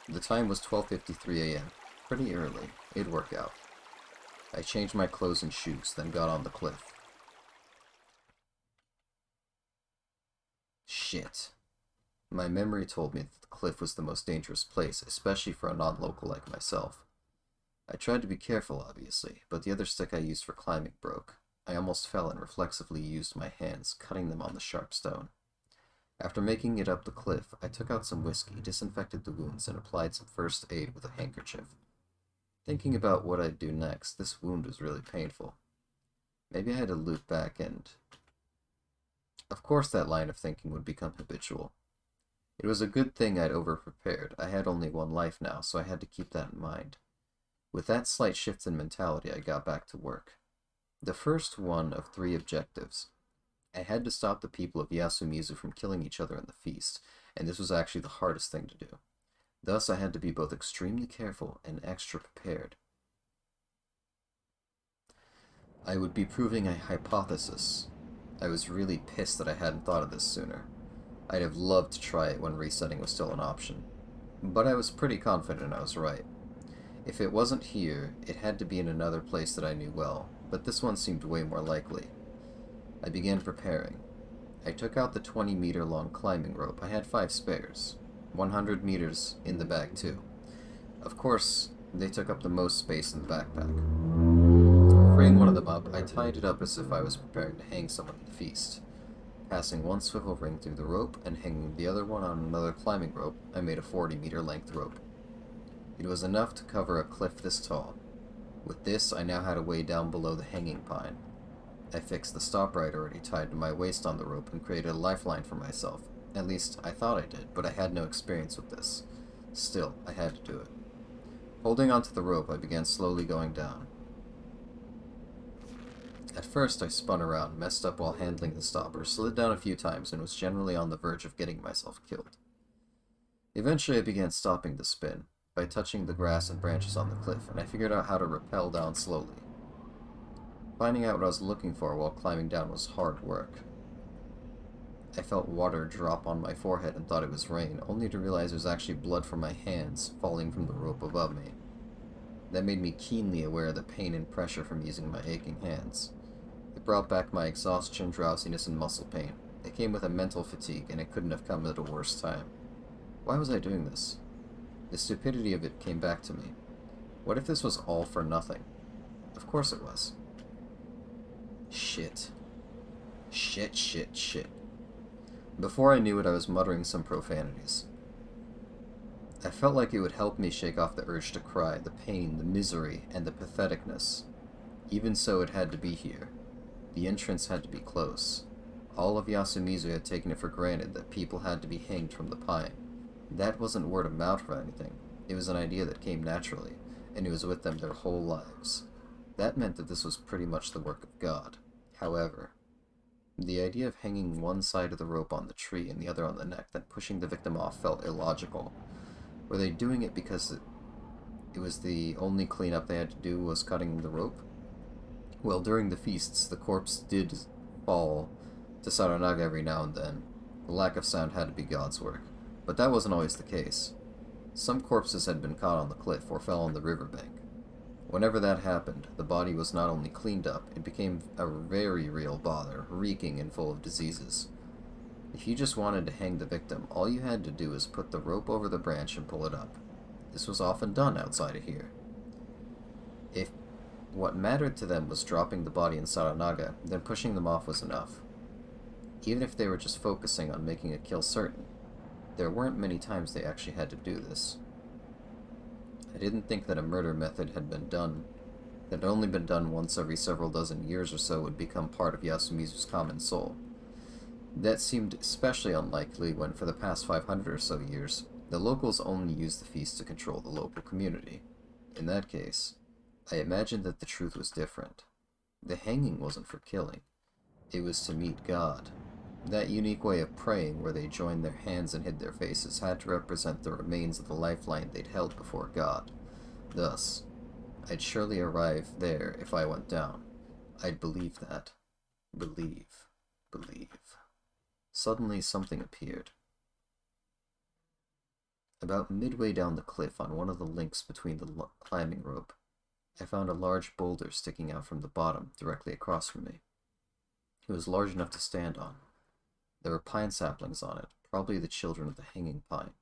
The time was 12:53 a.m. Pretty early. It'd work out. I changed my clothes and shoes, then got on the cliff. Shit. My memory told me that the cliff was the most dangerous place, especially for a non-local like myself. I tried to be careful, obviously, but the other stick I used for climbing broke. I almost fell and reflexively used my hands, cutting them on the sharp stone. After making it up the cliff, I took out some whiskey, disinfected the wounds, and applied some first aid with a handkerchief. Thinking about what I'd do next, this wound was really painful. Maybe I had to loop back and... Of course that line of thinking would become habitual. It was a good thing I'd over-prepared. I had only one life now, so I had to keep that in mind. With that slight shift in mentality, I got back to work. The first one of 3 objectives. I had to stop the people of Yasumizu from killing each other in the feast, and this was actually the hardest thing to do. Thus, I had to be both extremely careful and extra prepared. I would be proving a hypothesis. I was really pissed that I hadn't thought of this sooner. I'd have loved to try it when resetting was still an option. But I was pretty confident I was right. If it wasn't here, it had to be in another place that I knew well, but this one seemed way more likely. I began preparing. I took out the 20-meter-long climbing rope. I had 5 spares. 100 meters in the bag, too. Of course, they took up the most space in the backpack. Freeing one of them up, I tied it up as if I was preparing to hang someone at the feast. Passing one swivel ring through the rope and hanging the other one on another climbing rope, I made a 40-meter length rope. It was enough to cover a cliff this tall. With this, I now had a way down below the hanging pine. I fixed the stopper I'd already tied to my waist on the rope and created a lifeline for myself. At least, I thought I did, but I had no experience with this. Still, I had to do it. Holding onto the rope, I began slowly going down. At first, I spun around, messed up while handling the stopper, slid down a few times, and was generally on the verge of getting myself killed. Eventually, I began stopping the spin by touching the grass and branches on the cliff, and I figured out how to rappel down slowly. Finding out what I was looking for while climbing down was hard work. I felt water drop on my forehead and thought it was rain, only to realize it was actually blood from my hands falling from the rope above me. That made me keenly aware of the pain and pressure from using my aching hands. It brought back my exhaustion, drowsiness, and muscle pain. It came with a mental fatigue, and it couldn't have come at a worse time. Why was I doing this? The stupidity of it came back to me. What if this was all for nothing? Of course it was. Shit. Shit, shit, shit. Before I knew it, I was muttering some profanities. I felt like it would help me shake off the urge to cry, the pain, the misery, and the patheticness. Even so, it had to be here. The entrance had to be close. All of Yasumizu had taken it for granted that people had to be hanged from the pine. That wasn't word of mouth or anything. It was an idea that came naturally, and it was with them their whole lives. That meant that this was pretty much the work of God. However, the idea of hanging one side of the rope on the tree and the other on the neck, then pushing the victim off, felt illogical. Were they doing it because it was the only cleanup they had to do was cutting the rope? Well, during the feasts, the corpse did fall to Saranaga every now and then. The lack of sound had to be God's work. But that wasn't always the case. Some corpses had been caught on the cliff or fell on the riverbank. Whenever that happened, the body was not only cleaned up, it became a very real bother, reeking and full of diseases. If you just wanted to hang the victim, all you had to do was put the rope over the branch and pull it up. This was often done outside of here. If what mattered to them was dropping the body in Saranaga, then pushing them off was enough. Even if they were just focusing on making a kill certain, there weren't many times they actually had to do this. I didn't think that a murder method that had only been done once every several dozen years or so would become part of Yasumizu's common soul. That seemed especially unlikely when, for the past 500 or so years, the locals only used the feast to control the local community. In that case, I imagined that the truth was different. The hanging wasn't for killing. It was to meet God. That unique way of praying where they joined their hands and hid their faces had to represent the remains of the lifeline they'd held before God. Thus, I'd surely arrive there if I went down. I'd believe that. Believe. Suddenly something appeared. About midway down the cliff on one of the links between the climbing rope, I found a large boulder sticking out from the bottom directly across from me. It was large enough to stand on. There were pine saplings on it, probably the children of the hanging pine.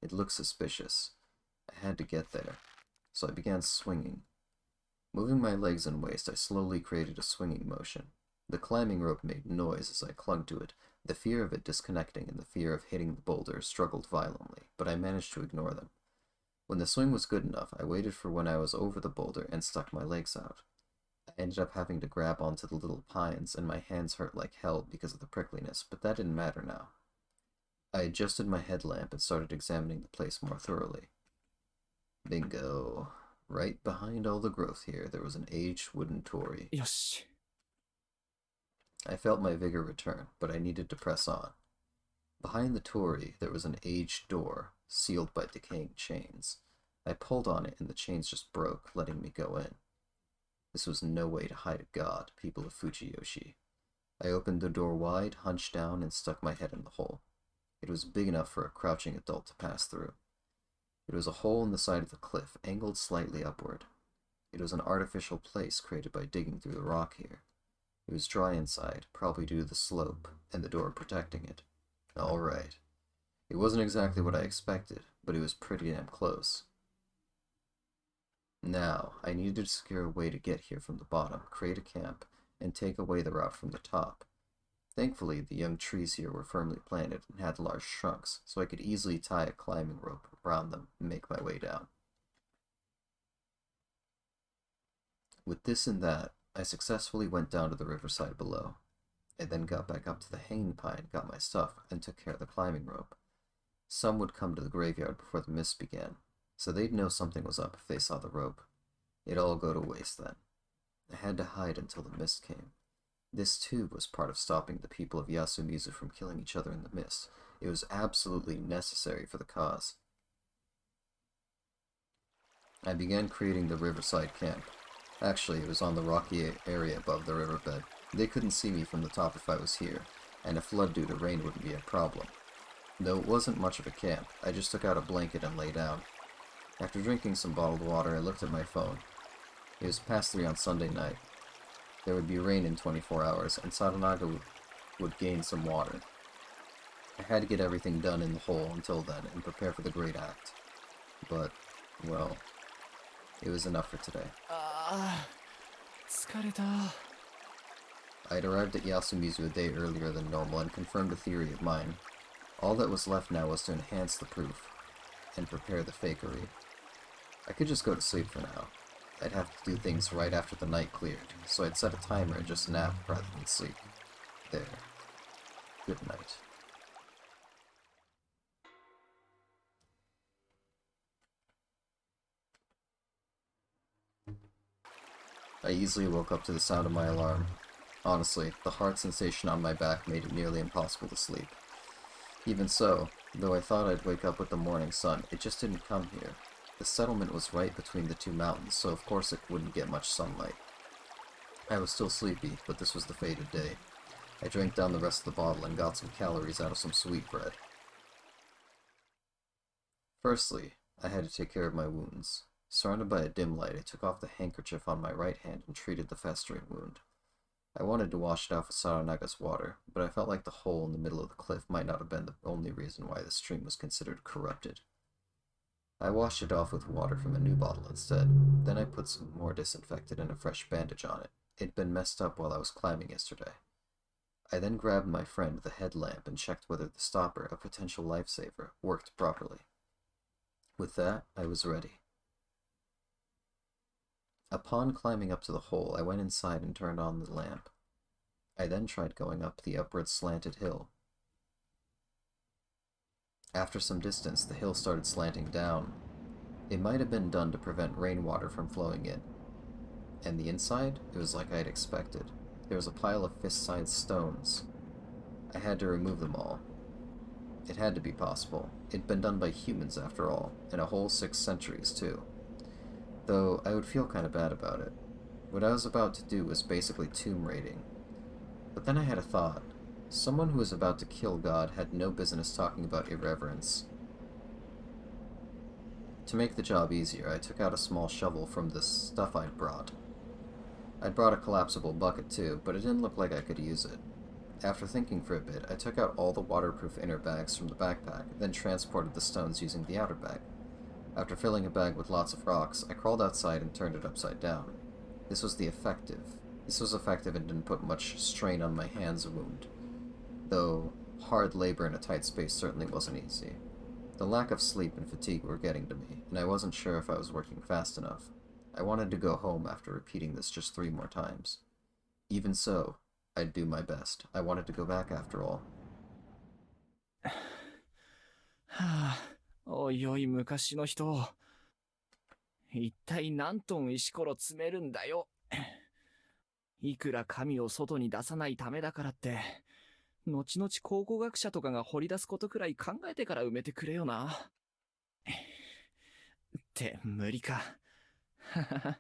It looked suspicious. I had to get there, so I began swinging. Moving my legs and waist, I slowly created a swinging motion. The climbing rope made noise as I clung to it. The fear of it disconnecting and the fear of hitting the boulder struggled violently, but I managed to ignore them. When the swing was good enough, I waited for when I was over the boulder and stuck my legs out. I ended up having to grab onto the little pines, and my hands hurt like hell because of the prickliness, but that didn't matter now. I adjusted my headlamp and started examining the place more thoroughly. Bingo. Right behind all the growth here, there was an aged wooden torii. Yosh. I felt my vigor return, but I needed to press on. Behind the torii, there was an aged door, sealed by decaying chains. I pulled on it, and the chains just broke, letting me go in. This was no way to hide a god, people of Fujiyoshi. I opened the door wide, hunched down, and stuck my head in the hole. It was big enough for a crouching adult to pass through. It was a hole in the side of the cliff, angled slightly upward. It was an artificial place created by digging through the rock here. It was dry inside, probably due to the slope, and the door protecting it. All right. It wasn't exactly what I expected, but it was pretty damn close. Now, I needed to secure a way to get here from the bottom, create a camp, and take away the route from the top. Thankfully, the young trees here were firmly planted and had large trunks, so I could easily tie a climbing rope around them and make my way down. With this and that, I successfully went down to the riverside below. I then got back up to the hanging pine, got my stuff, and took care of the climbing rope. Some would come to the graveyard before the mist began, so they'd know something was up if they saw the rope. It'd all go to waste then. I had to hide until the mist came. This too was part of stopping the people of Yasumizu from killing each other in the mist. It was absolutely necessary for the cause. I began creating the riverside camp. Actually, it was on the rocky area above the riverbed. They couldn't see me from the top if I was here, and a flood due to rain wouldn't be a problem. Though it wasn't much of a camp, I just took out a blanket and lay down. After drinking some bottled water, I looked at my phone. It was past 3 on Sunday night. There would be rain in 24 hours, and Saranaga would gain some water. I had to get everything done in the hole until then and prepare for the great act. But, well, It was enough for today. 疲れた。 I had arrived at Yasumizu a day earlier than normal and confirmed a theory of mine. All that was left now was to enhance the proof and prepare the fakery. I could just go to sleep for now. I'd have to do things right after the night cleared, so I'd set a timer and just nap rather than sleep. There. Good night. I easily woke up to the sound of my alarm. Honestly, the hard sensation on my back made it nearly impossible to sleep. Even so, though I thought I'd wake up with the morning sun, it just didn't come here. The settlement was right between the two mountains, so of course it wouldn't get much sunlight. I was still sleepy, but this was the fated day. I drank down the rest of the bottle and got some calories out of some sweet bread. Firstly, I had to take care of my wounds. Surrounded by a dim light, I took off the handkerchief on my right hand and treated the festering wound. I wanted to wash it off with Saranaga's water, but I felt like the hole in the middle of the cliff might not have been the only reason why the stream was considered corrupted. I washed it off with water from a new bottle instead. Then I put some more disinfectant and a fresh bandage on it. It'd been messed up while I was climbing yesterday. I then grabbed my friend the headlamp and checked whether the stopper, a potential lifesaver, worked properly. With that, I was ready. Upon climbing up to the hole, I went inside and turned on the lamp. I then tried going up the upward slanted hill. After some distance, the hill started slanting down. It might have been done to prevent rainwater from flowing in. And the inside, it was like I had expected. There was a pile of fist-sized stones. I had to remove them all. It had to be possible. It'd been done by humans after all, in a whole 6 centuries too. Though I would feel kind of bad about it. What I was about to do was basically tomb raiding. But then I had a thought. Someone who was about to kill God had no business talking about irreverence. To make the job easier, I took out a small shovel from the stuff I'd brought. I'd brought a collapsible bucket too, but it didn't look like I could use it. After thinking for a bit, I took out all the waterproof inner bags from the backpack, then transported the stones using the outer bag. After filling a bag with lots of rocks, I crawled outside and turned it upside down. This was effective and didn't put much strain on my hands wound. Though hard labor in a tight space certainly wasn't easy. The lack of sleep and fatigue were getting to me, and I wasn't sure if I was working fast enough. I wanted to go home after repeating this just 3 more times. Even so, I'd do my best. I wanted to go back after all. おいおい昔の人。一体何トン石ころ詰めるんだよ。いくら神を外に出さないためだからって、後々考古学者とかが掘り出すことくらい考えてから埋めてくれよな。って無理か。I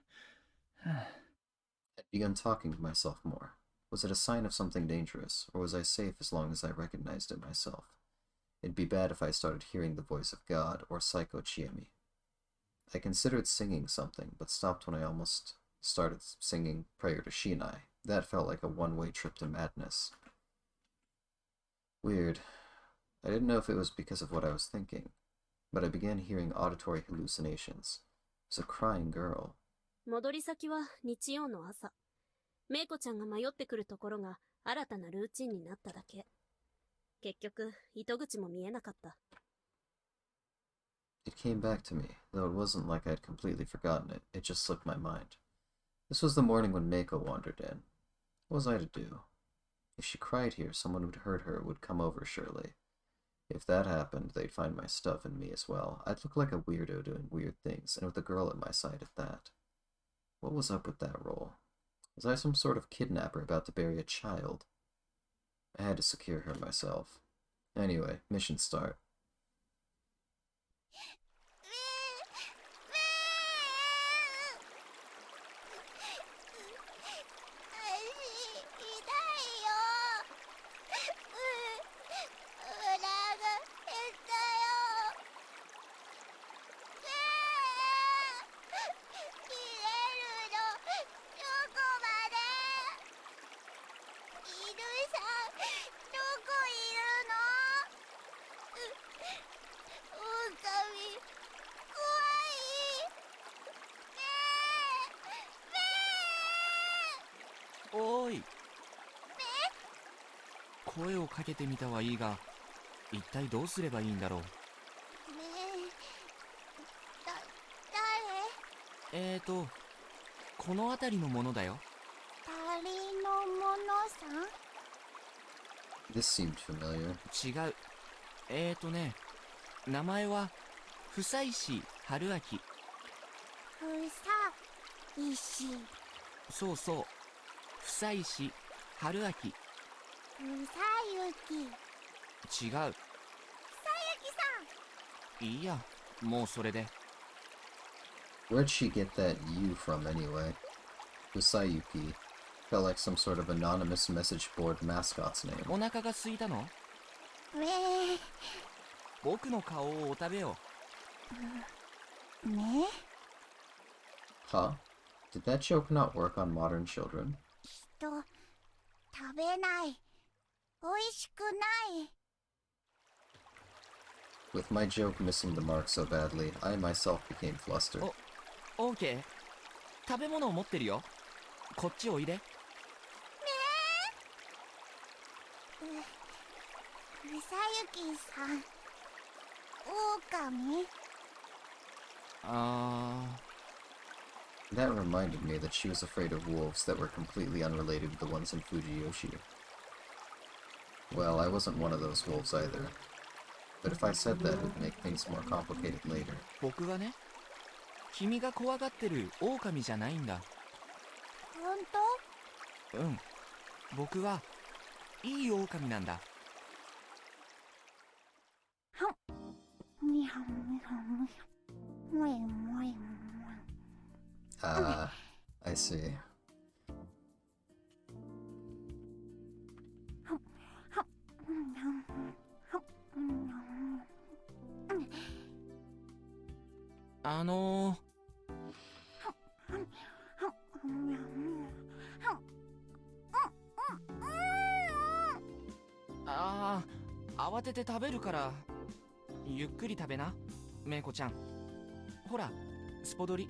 began talking to myself more. Was it a sign of something dangerous, or was I safe as long as I recognized it myself? It'd be bad if I started hearing the voice of God or Psycho Chiemi. I considered singing something, but stopped when I almost started singing Prayer to Shinai. That felt like a one-way trip to madness. Weird. I didn't know if it was because of what I was thinking, but I began hearing auditory hallucinations. It was a crying girl. 戻り先は日曜の朝。メイコちゃんが迷ってくるところが新たなルーチンになっただけ。結局、糸口も見えなかった。It came back to me, though it wasn't like I'd completely forgotten it. It just slipped my mind. This was the morning when Meiko wandered in. What was I to do? If she cried here, someone who'd heard her would come over, surely. If that happened, they'd find my stuff and me as well. I'd look like a weirdo doing weird things, and with a girl at my side at that. What was up with that role? Was I some sort of kidnapper about to bury a child? I had to secure her myself. Anyway, mission start. おーい。声をかけてみたはいいが、一体どうすればいいんだろう。この辺りのものだよ。誰のものさん？ This seemed familiar. 違う。名前は、夫妻石春明。ふさ石。そうそう。夫妻石春明。ふさゆき。違う。ふさゆきさん。いいや、もうそれで。Where'd she get that U from anyway? Usayuki felt like some sort of anonymous message board mascot's name. お腹が空いたの？僕の顔をお食べよ。ね？ Huh? Did that joke not work on modern children? 人、食べない。おいしくない。With my joke missing the mark so badly, I myself became flustered. オーケー。食べ物を持ってるよ。こっちおいで。ふさゆきさん。狼？ That reminded me that she was afraid of wolves that were completely unrelated to the ones in Fujiyoshi. Well, I wasn't one of those wolves either. But if I said that, it would make things more complicated later. 僕がね、君が怖がってる狼じゃないんだ。本当？うん。僕はいい狼なんだ。Ah, I see. Ah, 慌てて食べるから、ゆっくり食べな、メイコちゃん。ほら、スポドリ。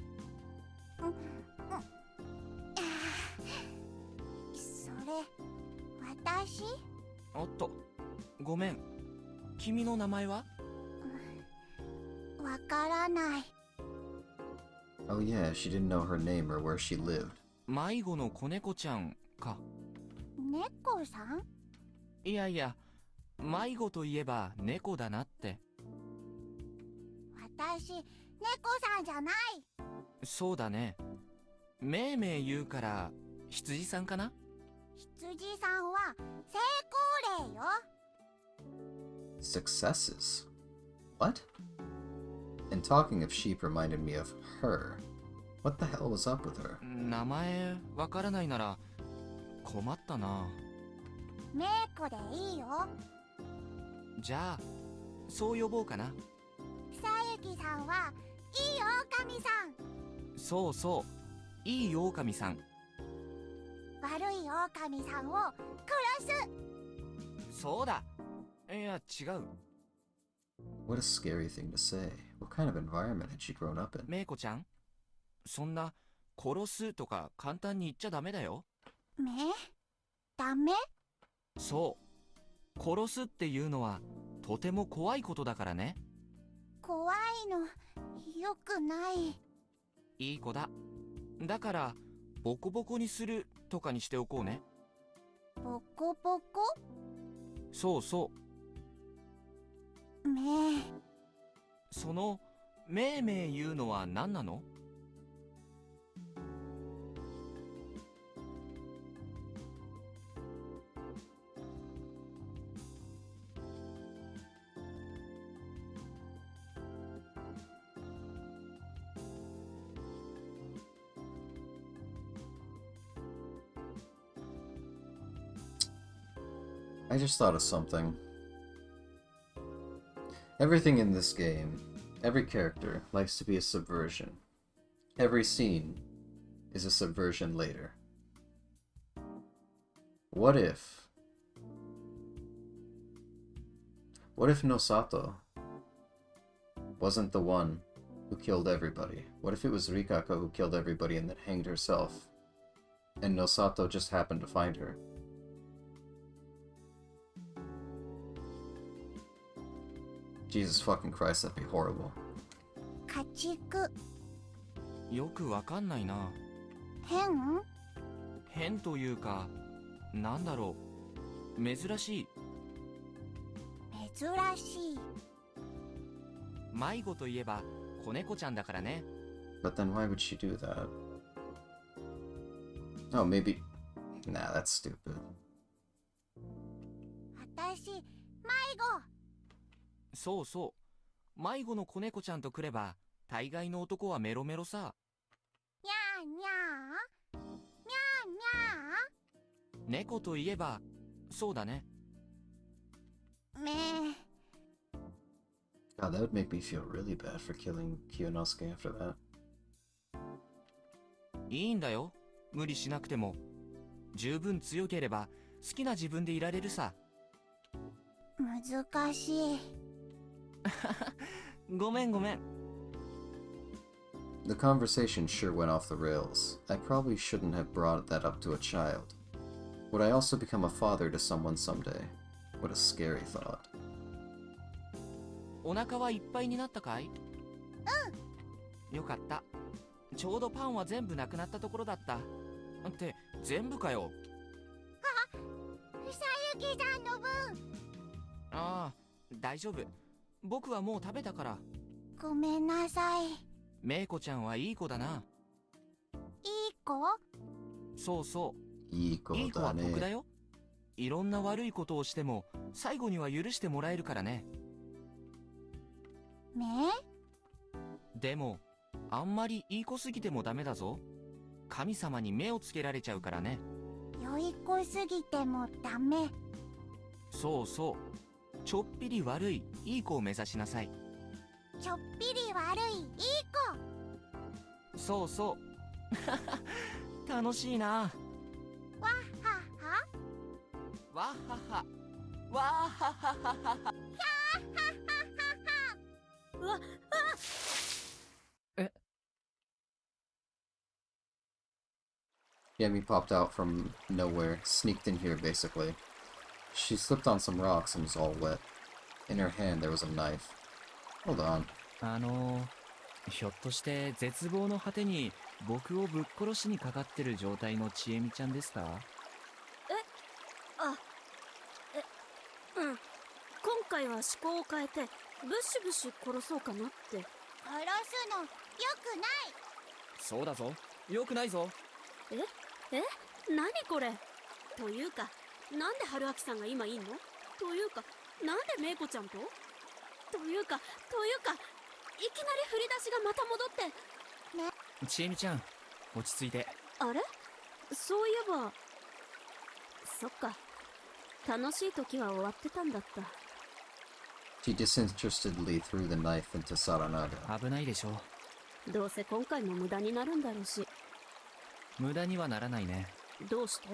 それ、私？おっと、ごめん。君の名前は？わからない。Oh yeah, she didn't know her name or where she lived. 迷子の子猫ちゃんか。猫さん？いやいや、迷子といえば猫だなって。私、猫さんじゃない。そうだね。めいめい言うから羊さんかな？羊さんは成功例よ。Successes? What? And talking of sheep reminded me of her. What the hell was up with her? 名前わからないなら困ったな。メイコでいいよ。じゃあそう呼ぼうかな。ふさゆきさんはいい狼さん。そうそう、いい狼さん。悪い狼さんを殺す。そうだ。いや違う。What a scary thing to say. What kind of environment had she grown up in? メイコちゃん、そんな殺すとか簡単に言っちゃダメだよ。ダメ？そう。殺すっていうのはとても怖いことだからね。怖いのよくない。いい子だ。だからボコボコにするとかにしておこうね。ボコボコ？そうそう。そのめいめい言うのは何なのI just thought of something. Everything in this game, every character likes to be a subversion. Every scene is a subversion later. What if Nosato wasn't the one who killed everybody? What if it was Rikako who killed everybody and then hanged herself And Nosato just happened to find her. Jesus fucking Christ, that'd be horrible. 家畜よくわかんないな。変変というか、なんだろう。珍しい。珍しい迷子といえば子猫ちゃんだからね。 But then why would she do that? Oh, maybe... Nah, that's stupid. 私迷子そうそう。迷子の子猫ちゃんとくれば大概の男はメロメロさ。にゃーにゃーにゃーにゃ猫といえばそうだね。ーめGod, that would make me feel really bad for killing Kiyonosuke after that. いいんだよ。無理しなくても。十分強ければ好きな自分でいられるさ。難しいごめんごめん。 The conversation sure went off the rails. I probably shouldn't have brought that up to a child. Would I also become a father to someone someday? What a scary thought. お腹はいっぱいになったかい？よかった。ちょうどパンは全部なくなったところだった。って全部かよ。ふさゆきさんの分ああ、大丈夫。僕はもう食べたから。ごめんなさいメイコちゃんはいい子だな。いい子そうそう。いい子だね。いい子は得だよ。いろんな悪いことをしても最後には許してもらえるからね。めでもあんまりいい子すぎてもダメだぞ。神様に目をつけられちゃうからね。良い子すぎてもダメそうそう。ちょっぴり悪いいい子を目指しなさい。ちょっぴり悪いいい子そうそう楽しいな。わっはわっははわっははははは。うわ、え Yemi popped out from nowhere, sneaked in here basically. She slipped on some rocks and was all wet. In her hand there was a knife. Hold on. ひょっとして絶望の果てに僕をぶっ殺しにかかってる状態のちえみちゃんですか？うん。今回は思考を変えてブシブシ殺そうかなって。殺すのよくないそうだぞ。よくないぞ。何これ。というかなんで春明さんが今いんの？というかなんでメイコちゃんと？というかいきなり振り出しがまた戻ってちえみちゃん、落ち着いて。あれ？そういえばそっか、楽しい時は終わってたんだった。 She disinterestedly threw the knife into Saranaga. 危ないでしょ。どうせ今回も無駄になるんだろうし。無駄にはならないね。どうして？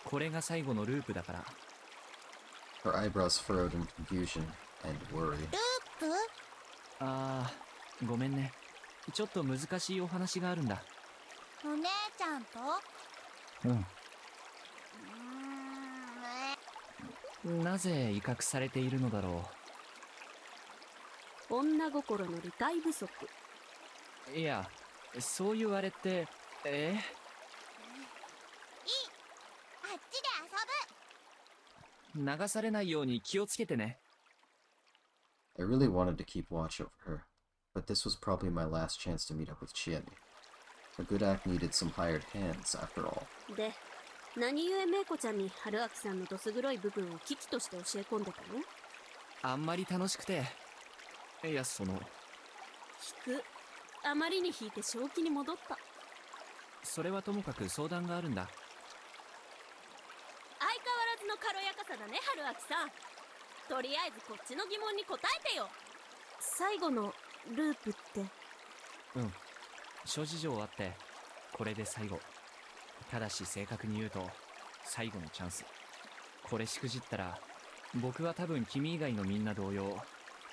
これが最後のループだから。 Her eyebrows furrowed in confusion and worry. ループあー、ごめんね。ちょっと難しいお話があるんだ。お姉ちゃんとなぜ威嚇されているのだろ女心の理解不足。う。いや、そう言われて、いい、あっちで遊ぶ。流されないように気をつけてね。I really wanted to keep watch over her, but this was probably my last chance to meet up with Chiemi. A good act needed some hired hands, after all. で、何故メイコちゃんに春明さんのどす黒い部分を危機として教え込んでたの？あんまり楽しくて。いや、引く。あまりに引いて正気に戻った。それはともかく相談があるんだ。相変わらずの軽やかさだね、春明さん。とりあえずこっちの疑問に答えてよ。最後のループって。諸事情あってこれで最後。ただし正確に言うと最後のチャンス。これしくじったら僕は多分君以外のみんな同様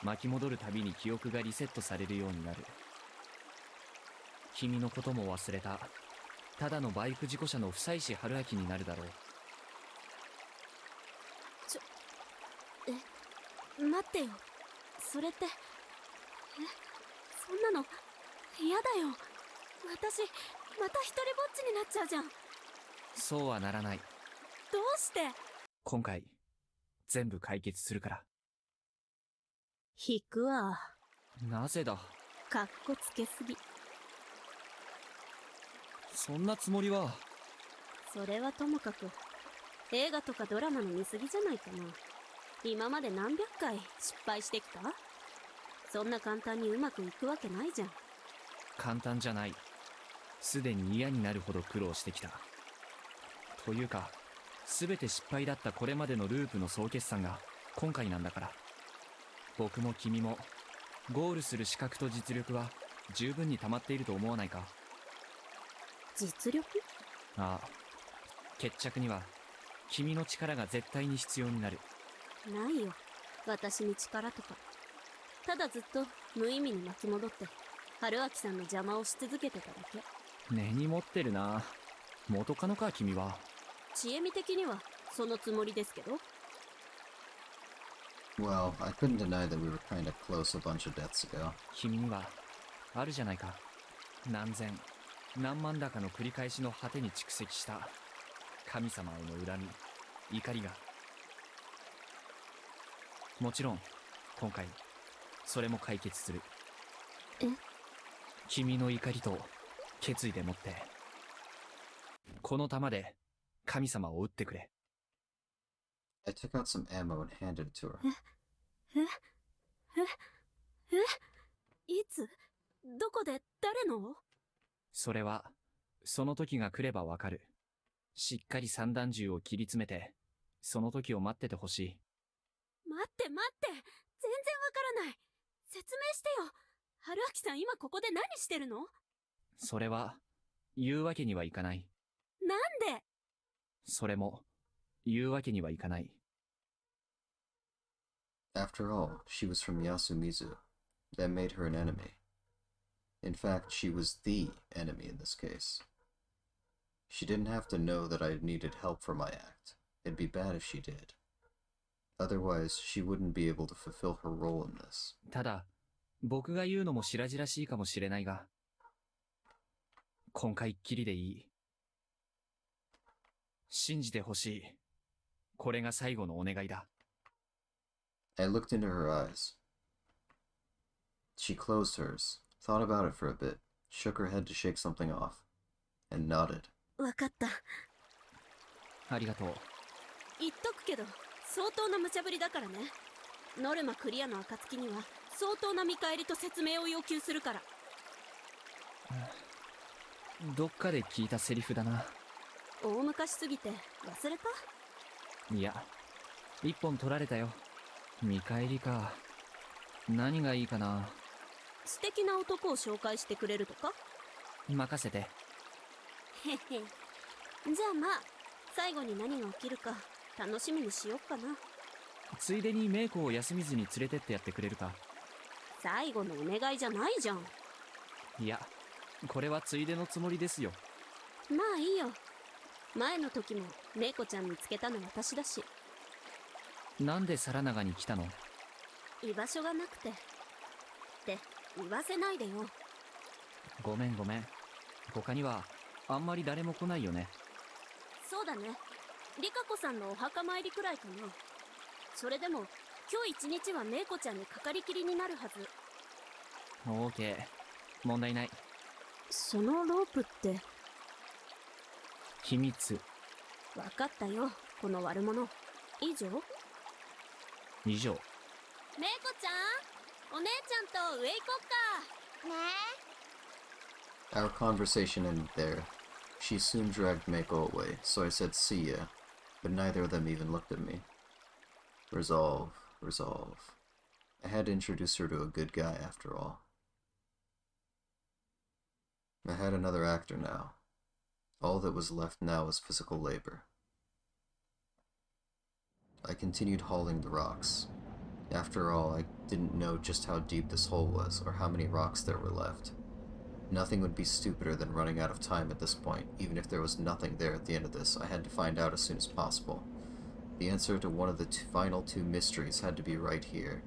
巻き戻るたびに記憶がリセットされるようになる。君のことも忘れた。ただのバイク事故車の久石春明になるだろう。待ってよ。それってそんなの嫌だよ。私また一人ぼっちになっちゃうじゃん。そうはならない。どうして？今回全部解決するから。引くわ。なぜだ。かっこつけすぎ。そんなつもりは。それはともかく映画とかドラマの見過ぎじゃないかな。今まで何百回失敗してきた？そんな簡単にうまくいくわけないじゃん。簡単じゃない。すでに嫌になるほど苦労してきた。というか全て失敗だったこれまでのループの総決算が今回なんだから。僕も君もゴールする資格と実力は十分に溜まっていると思わないか？実力？ああ、決着には君の力が絶対に必要になる。ないよ、私に力とか。ただずっと無意味に巻き戻って春明さんの邪魔をし続けてただけ。根に持ってるな。元カノか君は。知恵見的にはそのつもりですけど。 Well, I couldn't deny that we were kinda close a bunch of deaths ago. 君にはあるじゃないか。何千何万だかの繰り返しの果てに蓄積した神様への恨み、怒りが。もちろん今回それも解決する。え？君の怒りと決意でもってこの弾で神様を撃ってくれ。I took out some ammo and handed it to her. いつ？どこで？誰の？それはその時が来ればわかる。しっかり散弾銃を切り詰めてその時を待っててほしい。待って全然わからない。説明してよ。春明さん今ここで何してるの？それは言うわけにはいかない。なんで？それも言うわけにはいかない。After all, she was from Yasumizu. That made her an enemy. In fact, she was the enemy in this case. She didn't have to know that I needed help for my act. It'd be bad if she did. Otherwise, she wouldn't be able to fulfill her role in this. ただ、僕が言うのも白々しいかもしれないが、今回っきりでいい。信じてほしい。これが最後のお願いだ。I looked into her eyes. She closed hers, thought about it for a bit, shook her head to shake something off, and nodded. わかった。ありがとう。言っとくけど、相当な無茶ぶりだからね。ノルマクリアの暁には相当な見返りと説明を要求するから。どっかで聞いたセリフだな。大昔すぎて忘れた？いや、一本取られたよ。見返りか。何がいいかな。素敵な男を紹介してくれるとか？任せて。へへ。じゃあまあ、最後に何が起きるか楽しみにしよっかな。ついでにメイコを休みずに連れてってやってくれるか。最後のお願いじゃないじゃん。いや、これはついでのつもりですよ。まあいいよ。前の時もメイコちゃん見つけたの私だし。なんでサラナガに来たの？居場所がなくて。って言わせないでよ。ごめん。他にはあんまり誰も来ないよね。そうだね。リカ子さんのお墓参りくらいかな。それでも今日一日はメイコちゃんにかかりきりになるはず。オーケー、問題ない。そのロープって秘密。わかったよ、この悪者。以上？以上。メイコちゃん、お姉ちゃんと上行こっか。ねえ。Our conversation ended there. She soon dragged Meiko away, so I said see ya, but neither of them even looked at me. Resolve. I had to introduce her to a good guy after all. I had another actor now. All that was left now was physical labor. I continued hauling the rocks. After all, I didn't know just how deep this hole was or how many rocks there were left. Nothing would be stupider than running out of time at this point. Even if there was nothing there at the end of this, I had to find out as soon as possible. The answer to one of the final two mysteries had to be right here,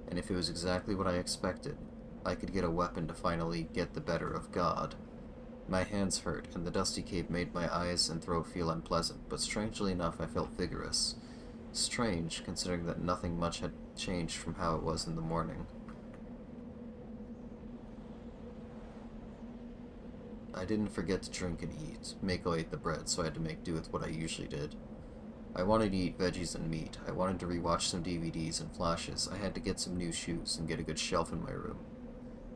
and if it was exactly what I expected, I could get a weapon to finally get the better of God. My hands hurt, and the dusty cape made my eyes and throat feel unpleasant, but strangely enough I felt vigorous. Strange, considering that nothing much had changed from how it was in the morning. I didn't forget to drink and eat. Mako ate the bread, so I had to make do with what I usually did. I wanted to eat veggies and meat. I wanted to rewatch some DVDs and flashes. I had to get some new shoes and get a good shelf in my room.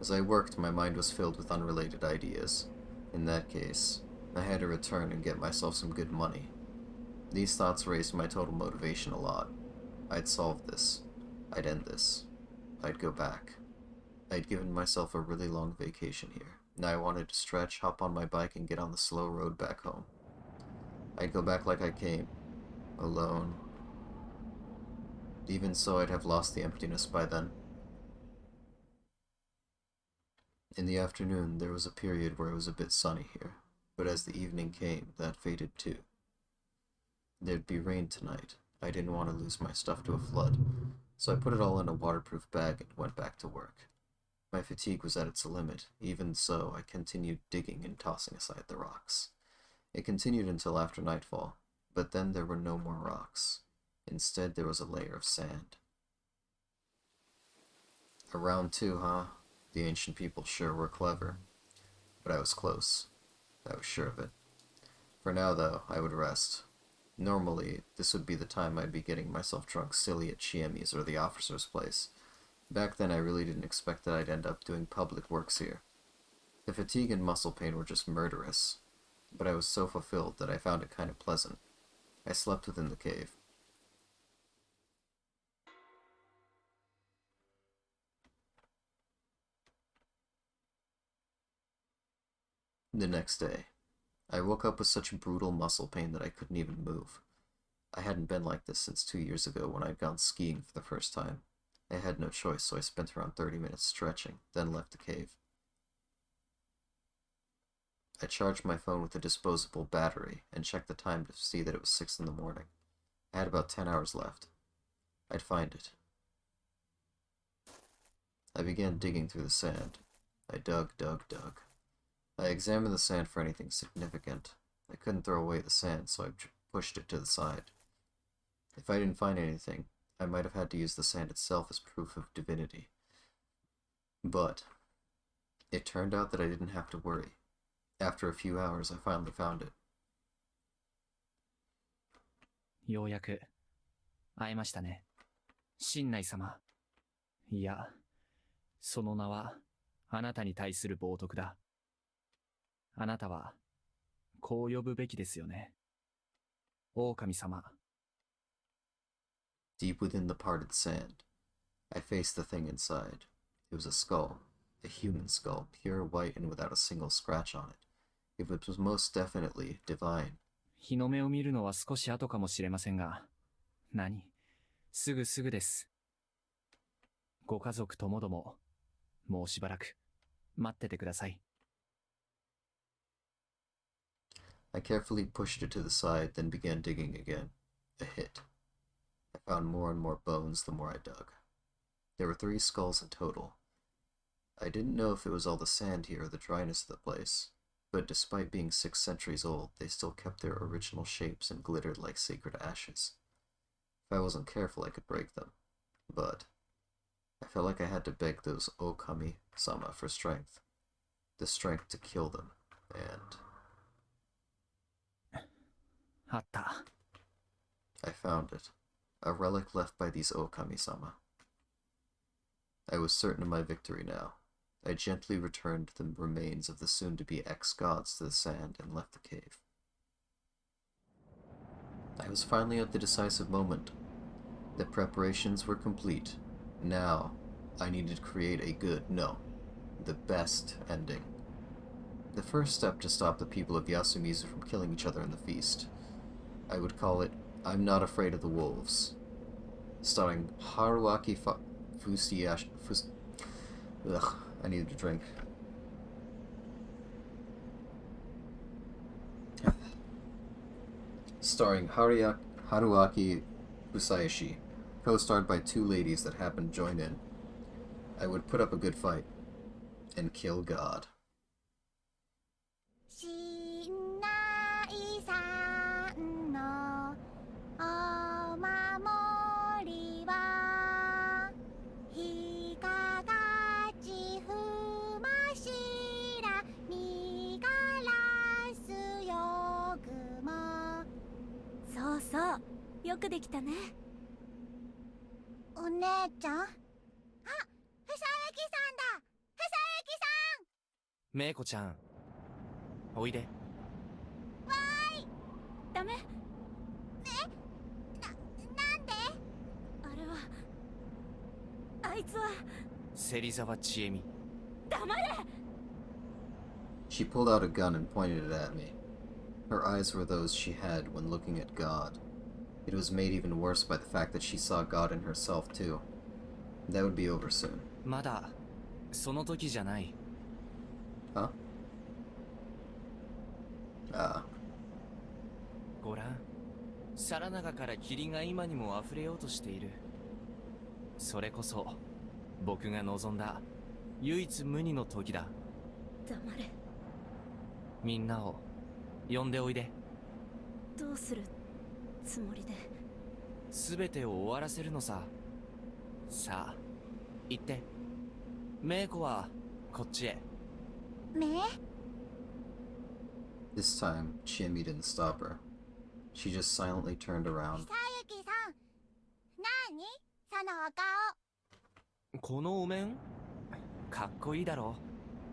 As I worked, my mind was filled with unrelated ideas. In that case, I had to return and get myself some good money. These thoughts raised my total motivation a lot. I'd solve this. I'd end this. I'd go back. I'd given myself a really long vacation here. Now I wanted to stretch, hop on my bike, and get on the slow road back home. I'd go back like I came. Alone. Even so, I'd have lost the emptiness by then. In the afternoon, there was a period where it was a bit sunny here, but as the evening came, that faded too. There'd be rain tonight. I didn't want to lose my stuff to a flood, so I put it all in a waterproof bag and went back to work. My fatigue was at its limit. Even so, I continued digging and tossing aside the rocks. It continued until after nightfall, but then there were no more rocks. Instead, there was a layer of sand. A round two, huh? The ancient people sure were clever. But I was close. I was sure of it. For now, though, I would rest. Normally, this would be the time I'd be getting myself drunk silly at Chiemi's or the officer's place. Back then, I really didn't expect that I'd end up doing public works here. The fatigue and muscle pain were just murderous, but I was so fulfilled that I found it kind of pleasant. I slept within the cave. The next day, I woke up with such brutal muscle pain that I couldn't even move. I hadn't been like this since 2 years ago when I'd gone skiing for the first time. I had no choice, so I spent around 30 minutes stretching, then left the cave. I charged my phone with a disposable battery and checked the time to see that it was 6 in the morning. I had about 10 hours left. I'd find it. I began digging through the sand. I dug. I examined the sand for anything significant. I couldn't throw away the sand, so I pushed it to the side. If I didn't find anything, I might have had to use the sand itself as proof of divinity. But it turned out that I didn't have to worry. After a few hours, I finally found it. ようやく会えましたね、神内様。いや、その名はあなたに対する冒涜だ。あなたはこう呼ぶべきですよね。狼様。Deep within the parted sand, I faced the thing inside. It was a skull, a human skull, pure white and without a single scratch on it. It was most definitely divine. 日の目を見るのは少し後かもしれませんが、すぐです。ご家族ともども、もうしばらく待っててください。I carefully pushed it to the side, then began digging again. A hit. I found more and more bones the more I dug. There were 3 skulls in total. I didn't know if it was all the sand here or the dryness of the place, but despite being 6 centuries old, they still kept their original shapes and glittered like sacred ashes. If I wasn't careful, I could break them, but I felt like I had to beg those Okami-sama for strength. The strength to kill them, and... あった。I found it. A relic left by these Okami-sama. I was certain of my victory now. I gently returned the remains of the soon-to-be ex-gods to the sand and left the cave. I was finally at the decisive moment. The preparations were complete. Now, I needed to create a good, no, the best ending. The first step to stop the people of Yasumizu from killing each other in the feast. I would call it I'm Not Afraid of the Wolves. Starring Haruaki Fusiyashi. Ugh, I needed a drink. starring Haruaki Usaishi, co-starred by two ladies that happened to join in. I would put up a good fight and kill God. しんないさんのお守りはひかがちふましらみがらすよぐもそうそうよくできたね。お姉ちゃん、あ、ふさゆきさんだ。ふさゆきさん。メイコちゃん、おいで。わーい。ダメ。なんで？あれはあいつは芹沢千恵美。黙れ。 She pulled out a gun and pointed it at me. Her eyes were those she had when looking at God. It was made even worse by the fact that she saw God in herself too. That would be over soon. まだその時じゃない。Huh? Ah. ごらん、皿長から霧が今にも溢れようとしている。それこそ僕が望んだ唯一無二の時だ。黙れ。みんなを呼んでおいで。どうするつもりで。全てを終わらせるのさ。さあ行って。メイコはこっちへ。This time, Chiemi didn't stop her. She just silently turned around. さゆきさん、なにそのお顔。このお面かっこいいだろ。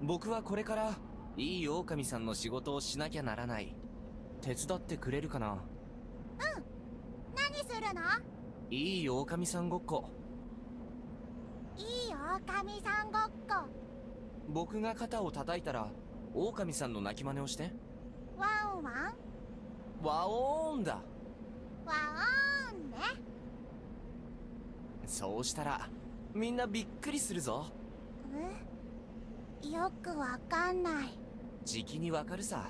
僕はこれからいい狼さんの仕事をしなきゃならない。手伝ってくれるかな。何するの？いい狼さんごっこ。いい狼さんごっこ。僕が肩を叩いたら狼さんの鳴き真似をして。ワンワン。ワオーンだ。ワオーンね。そうしたらみんなびっくりするぞ。よくわかんない。じきにわかるさ。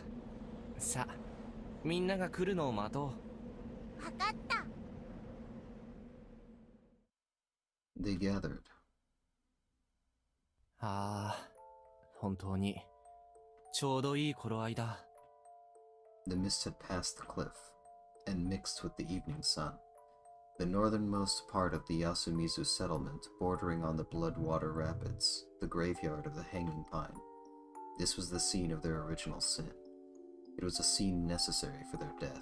さあみんなが来るのを待とう。わかった。They gathered. ああ、本当にちょうどいい頃合いだ。The mist had passed the cliff and mixed with the evening sun. The northernmost part of the Yasumizu settlement, bordering on the Bloodwater Rapids, the graveyard of the Hanging Pine. This was the scene of their original sin. It was a scene necessary for their death.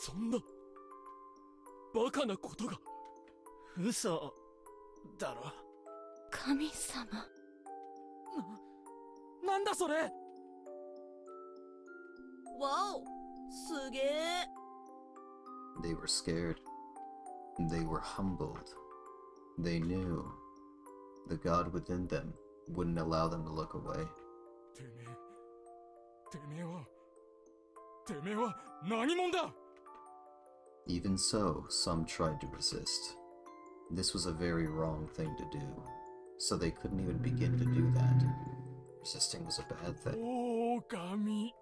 そんなバカなことが。嘘だろ。神様。なんだそれ。わお、すげえ。They were scared. They were humbled. They knew the God within them wouldn't allow them to look away. てめえは何者だ。 Even so, some tried to resist. This was a very wrong thing to do, so they couldn't even begin to do that. Resisting was a bad thing. 狼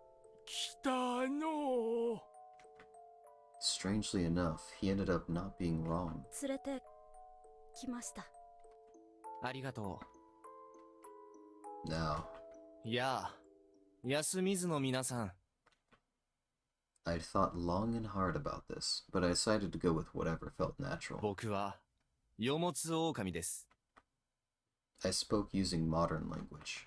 来たの。 Strangely enough, he ended up not being wrong. 連れてきました。ありがとう。Now. やあ、休みずの皆さん。I'd thought long and hard about this, but I decided to go with whatever felt natural. 僕はよもつ狼です。I spoke using modern language.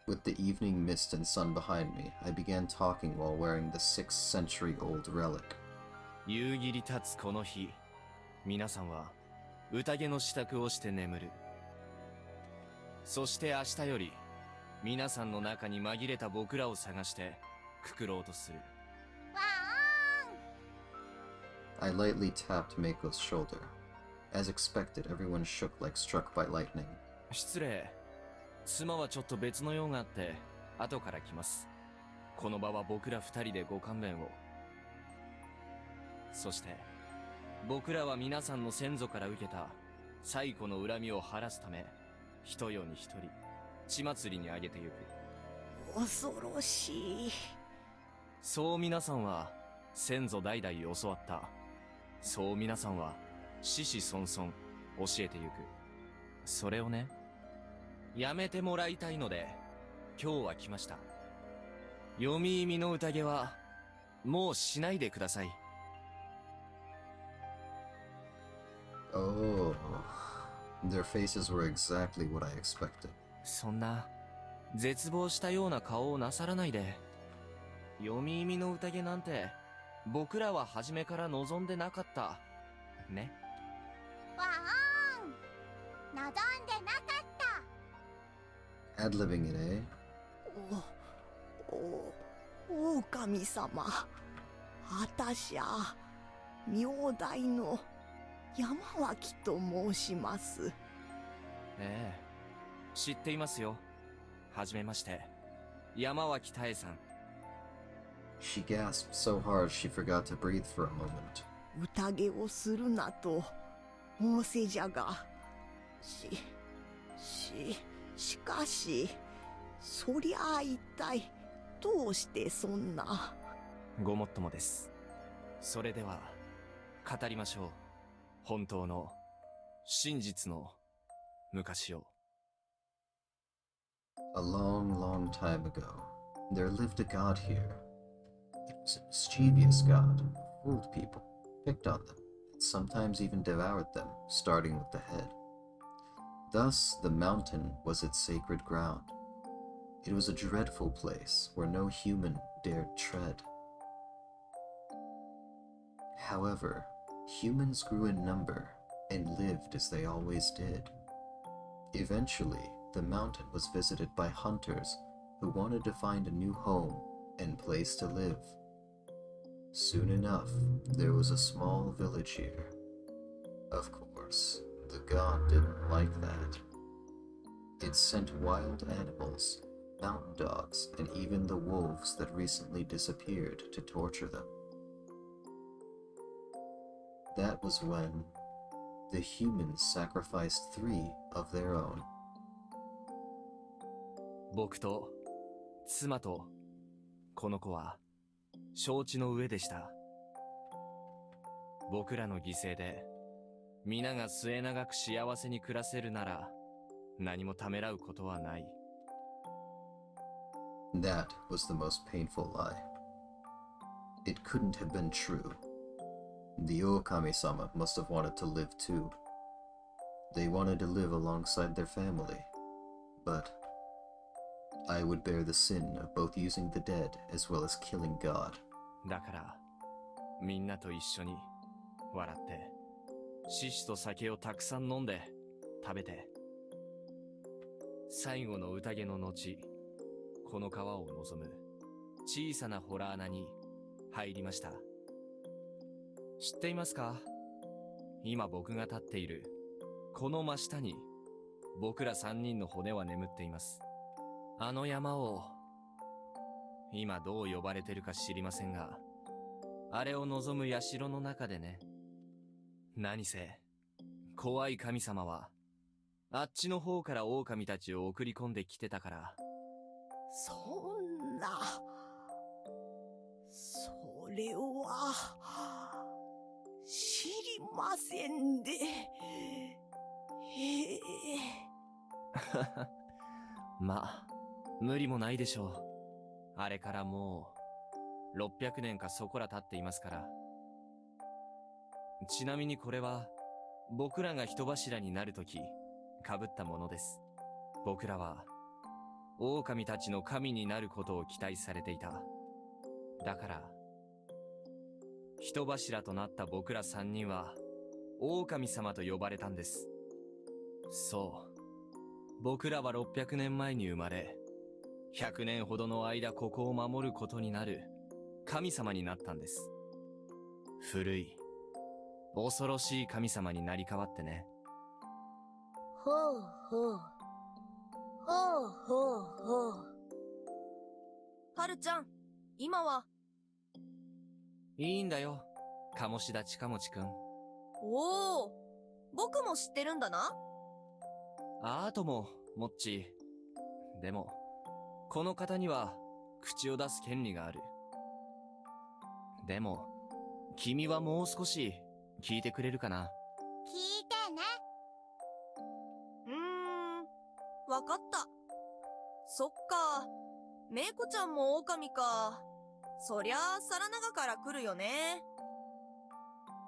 With the evening mist and sun behind me, I began talking while wearing the 6th century-old relic. 夕霧立つこの日、皆さんは宴の支度をして眠る。そして明日より、皆さんの中に紛れた僕らを探してくくろうとする。I lightly tapped Meiko's shoulder. As expected, everyone shook like struck by lightning. 失礼。妻はちょっと別の用があって後から来ます。この場は僕ら二人でご勘弁を。そして僕らは皆さんの先祖から受けた最古の恨みを晴らすため、一世に一人血祭りにあげてゆく。恐ろしい。そう皆さんは先祖代々教わった。そう皆さんは子々孫々教えてゆく。それをね、やめてもらいたいので今日は来ました。読み意味の宴はもうしないでください。Oh, their faces were exactly what I expected. そんな絶望したような顔をなさらないで。読み意味の宴なんて僕らは初めから望んでなかったね。わーん、望んでなかった。 Ad-libbing it, eh? 狼様、あたしゃ名代の山脇と申します。ええ、知っていますよ。はじめまして、山脇妙さん。She gasped so hard she forgot to breathe for a moment. 宴をするなと仰せじゃが、しかし、そりゃあ一体どうしてそんな。ごもっともです。それでは語りましょう。本当の真実の昔を。A long, long time ago, there lived a god here. It was a mischievous god who fooled people, picked on them, and sometimes even devoured them, starting with the head. Thus, the mountain was its sacred ground. It was a dreadful place where no human dared tread. However, humans grew in number and lived as they always did. Eventually, the mountain was visited by hunters who wanted to find a new home and place to live. Soon enough, there was a small village here. Of course, the god didn't like that. It sent wild animals, mountain dogs, and even the wolves that recently disappeared to torture them. That was when the humans sacrificed 3 of their own. 僕と妻とこの子は承知の上でした。僕らの犠牲で皆が末永く幸せに暮らせるなら何もためらうことはない。That was the most painful lie. It couldn't have been true. The Okami-sama must have wanted to live too. They wanted to live alongside their family, but I would bear the sin of both using the dead as well as killing God. だからみんなと一緒に笑って獅子と酒をたくさん飲んで食べて、最後の宴の後、この川を望む小さな洞穴に入りました。知っていますか？今僕が立っているこの真下に僕ら3人の骨は眠っています。あの山を今どう呼ばれてるか知りませんが、あれを望む社の中でね。何せ怖い神様はあっちの方から狼たちを送り込んできてたから。そんな、それは知りませんで。まあ無理もないでしょう。あれからもう600年かそこら経っていますから。ちなみにこれは僕らが人柱になるとき被ったものです。僕らは狼たちの神になることを期待されていた。だから人柱となった僕ら3人は狼様と呼ばれたんです。そう、僕らは600年前に生まれ、100年ほどの間ここを守ることになる神様になったんです。古い恐ろしい神様になり変わってね。ほうほう。ほうほうほう。はるちゃん、今は。いいんだよ、鴨志田近持くん。おお、僕も知ってるんだな。あとも、もっち。でも、この方には口を出す権利がある。でも、君はもう少し聞いてくれるかな？聞いてね。わかった。そっか。メイコちゃんも狼か。そりゃあ、サラナガから来るよね。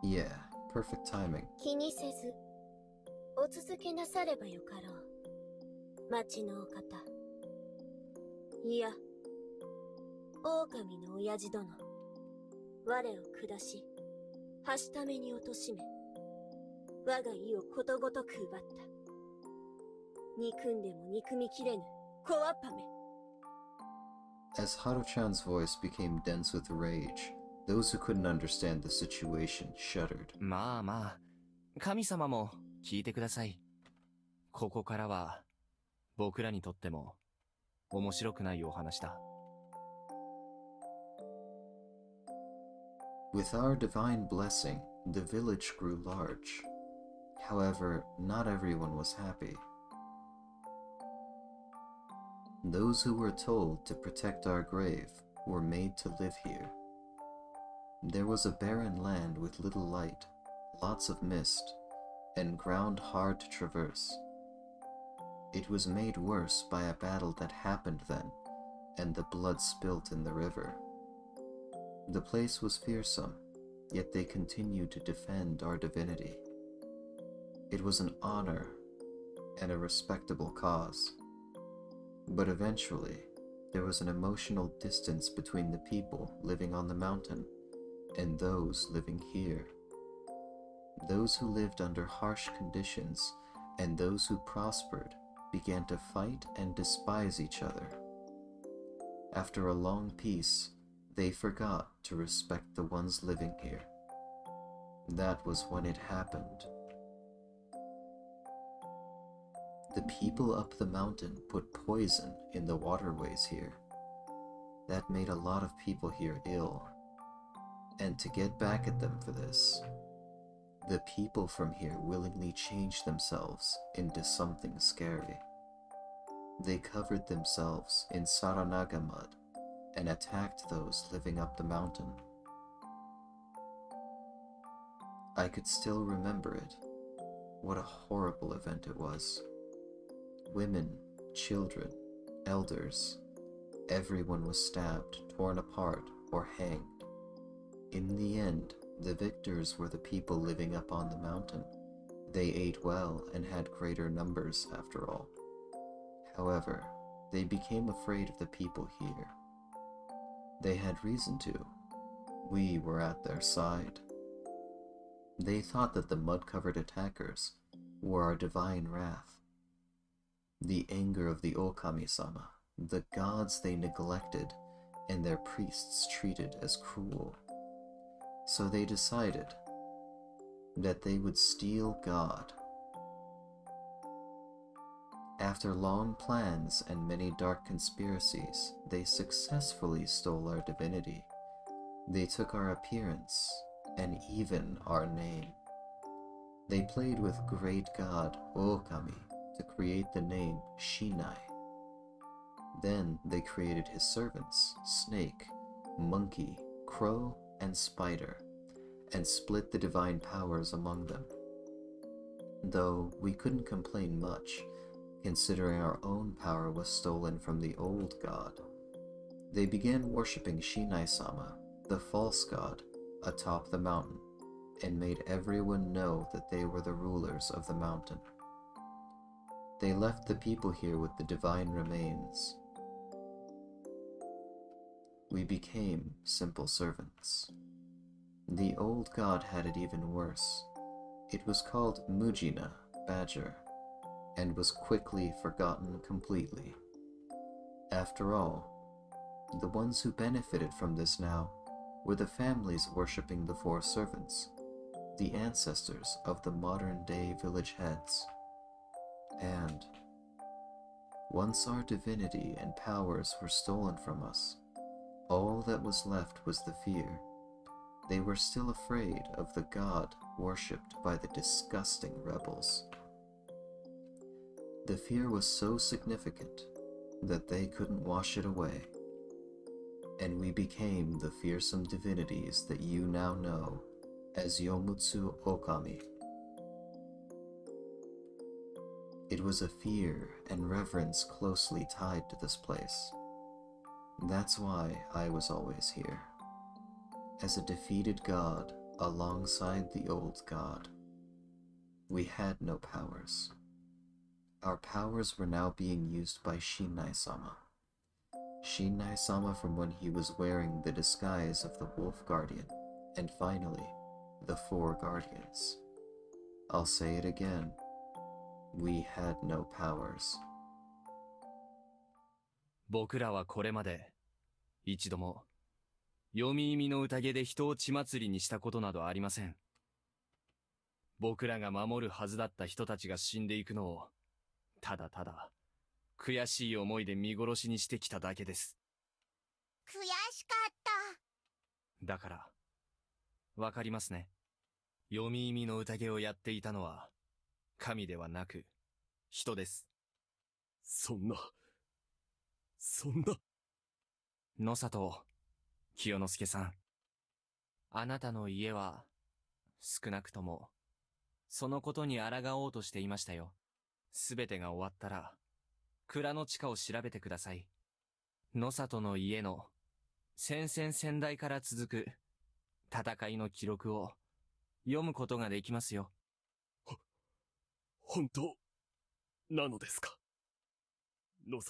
Yeah, perfect timing. 気にせず、お続けなさればよかろう。町のお方。いや、狼の親父殿。我を下し、はしために貶め、我が意をことごとく奪った。憎んでも憎みきれぬ、小わっぱめ。As Haru-chan's voice became dense with rage, those who couldn't understand the situation shuddered. まあまあ、神様も聞いてください。ここからは、僕らにとっても、面白くないお話だ。With our divine blessing, the village grew large. However, not everyone was happy. Those who were told to protect our grave were made to live here. There was a barren land with little light, lots of mist, and ground hard to traverse. It was made worse by a battle that happened then, and the blood spilt in the river. The place was fearsome, yet they continued to defend our divinity. It was an honor and a respectable cause. But eventually, there was an emotional distance between the people living on the mountain and those living here. Those who lived under harsh conditions and those who prospered began to fight and despise each other. After a long peace, they forgot to respect the ones living here. That was when it happened. The people up the mountain put poison in the waterways here. That made a lot of people here ill. And to get back at them for this, the people from here willingly changed themselves into something scary. They covered themselves in Saranaga mud and attacked those living up the mountain. I could still remember it. What a horrible event it was. Women, children, elders, everyone was stabbed, torn apart, or hanged. In the end, the victors were the people living up on the mountain. They ate well and had greater numbers after all. However, they became afraid of the people here. They had reason to. We were at their side. They thought that the mud-covered attackers were our divine wrath. The anger of the Okami-sama, the gods they neglected and their priests treated as cruel. So they decided that they would steal God. After long plans and many dark conspiracies, they successfully stole our divinity. They took our appearance and even our name. They played with great god Okami to create the name Shinai. Then they created his servants, snake, monkey, crow, and spider, and split the divine powers among them. Though we couldn't complain much, considering our own power was stolen from the old god. They began worshipping Shinai-sama, the false god, atop the mountain, and made everyone know that they were the rulers of the mountain. They left the people here with the divine remains. We became simple servants. The old god had it even worse. It was called Mujina, badger, and was quickly forgotten completely. After all, the ones who benefited from this now were the families worshipping the four servants, the ancestors of the modern-day village heads. And once our divinity and powers were stolen from us, all that was left was the fear. They were still afraid of the god worshipped by the disgusting rebels. The fear was so significant that they couldn't wash it away, and we became the fearsome divinities that you now know as Yomutsu Okami. It was a fear and reverence closely tied to this place. That's why I was always here, as a defeated god alongside the old god. We had no powers. Our powers were now being used by Shinai-sama. Shinai-sama from when he was wearing the disguise of the Wolf Guardian, and finally, the Four Guardians. I'll say it again. We had no powers. 僕らはこれまで一度も読み意味の宴で人を血祭りにしたことなどありません。僕らが守るはずだった人たちが死んでいくのをただただ悔しい思いで見殺しにしてきただけです。悔しかった。だからわかりますね。読み意味の宴をやっていたのは神ではなく人です。そんな野里清之助さん、あなたの家は少なくともそのことに抗おうとしていましたよ。すべてが終わったら蔵の地下を調べてください。野里の家の先々先代から続く戦いの記録を読むことができますよ。本当なのですか？野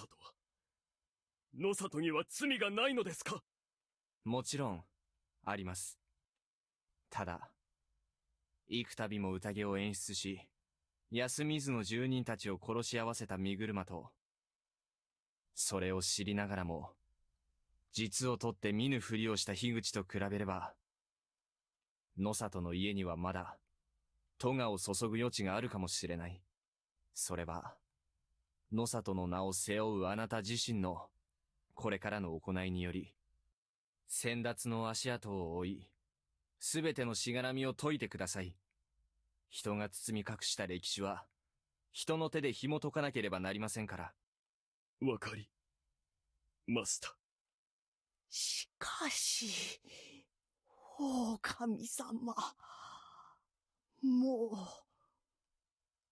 里には罪がないのですか？もちろんあります。ただ幾度も宴を演出し、休みずの住人たちを殺し合わせた身車と、それを知りながらも実を取って見ぬふりをした樋口と比べれば、野里の家にはまだ咎を注ぐ余地があるかもしれない。それは野里の名を背負うあなた自身のこれからの行いにより、先達の足跡を追い、すべてのしがらみを解いてください。人が包み隠した歴史は、人の手で紐解かなければなりませんから。わかりました。しかし、狼様、もう、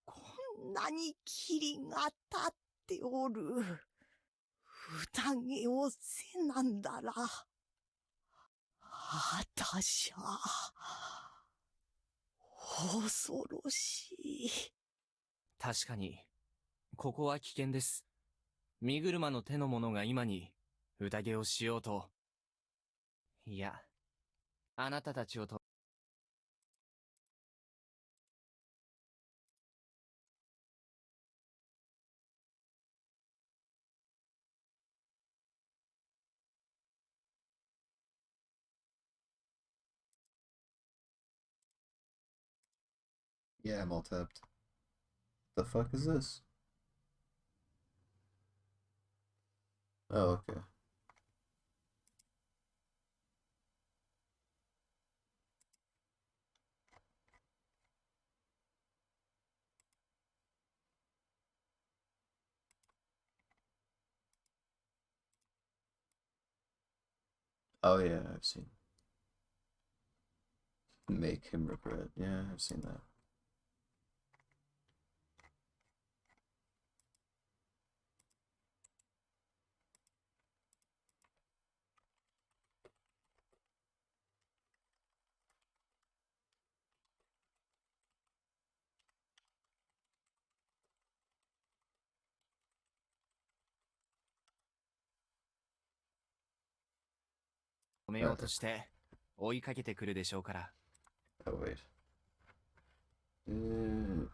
こんなに霧が立っておる。宴をせなんだら、あたしゃ、恐ろしい。確かに、ここは危険です。身車の手の者が今に宴をしようと。いや、あなたたちをと。Yeah, I'm all tapped. The fuck is this? Oh, okay. Oh yeah, I've seen. Make him regret. Yeah, I've seen that.止めようとして追いかけてくるでしょうから。Oh wait. Where's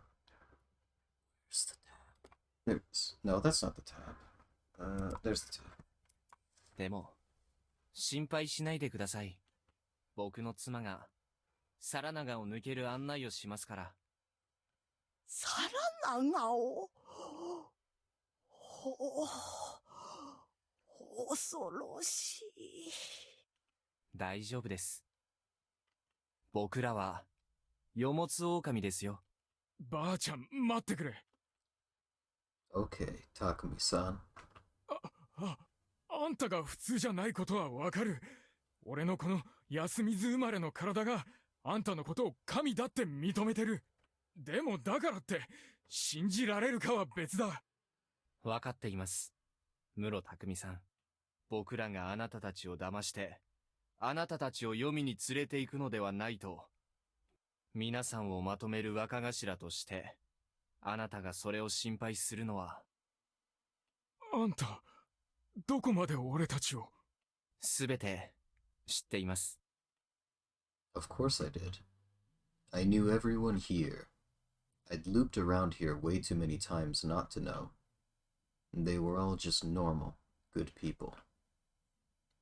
the tab? There it is. No, that's not the tab. There's the tab. でも心配しないでください。僕の妻がサラナガを抜ける案内をしますから。サラナガを？恐ろしい。大丈夫です。僕らは、よもつ狼ですよ。ばあちゃん、待ってくれ。Okay, Takumi-san. あんたが普通じゃないことはわかる。俺のこの安水生まれの体があんたのことを神だって認めてる。でもだからって信じられるかは別だ。わかっています。室匠さん。僕らがあなたたちを騙して、あなたたちを黄泉に連れて行くのではないと。皆さんをまとめる若頭として、あなたがそれを心配するのは。あんた、どこまで俺たちを。すべて知っています。Of course I did. I knew everyone here. I'd looped around here way too many times not to know. They were all just normal, good people.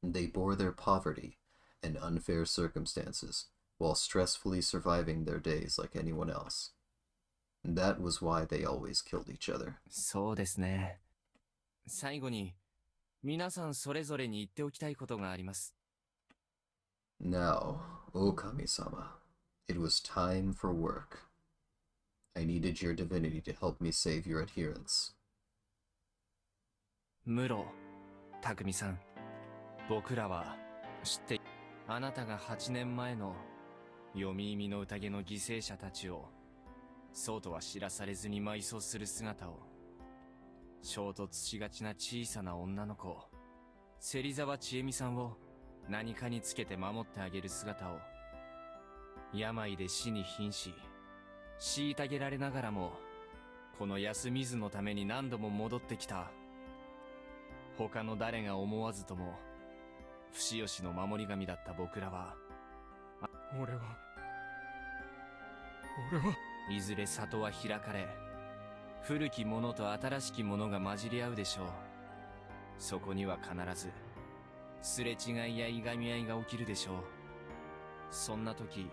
They bore their poverty and unfair circumstances while stressfully surviving their days like anyone else. That was why they always killed each other. そうですね。最後に、皆さんそれぞれに言っておきたいことがあります。Now, Okami-sama, it was time for work. I needed your divinity to help me save your adherents. 室匠さん、僕らは知って、あなたが8年前の読み意味の宴の犠牲者たちをそうとは知らされずに埋葬する姿を、衝突しがちな小さな女の子芹沢千恵美さんを何かにつけて守ってあげる姿を、病で死に瀕し虐げられながらもこの安水のために何度も戻ってきた他の誰が思わずとも不吉の守り神だった僕らは、俺はいずれ里は開かれ、古きものと新しきものが混じり合うでしょう。そこには必ずすれ違いやいがみ合いが起きるでしょう。そんな時、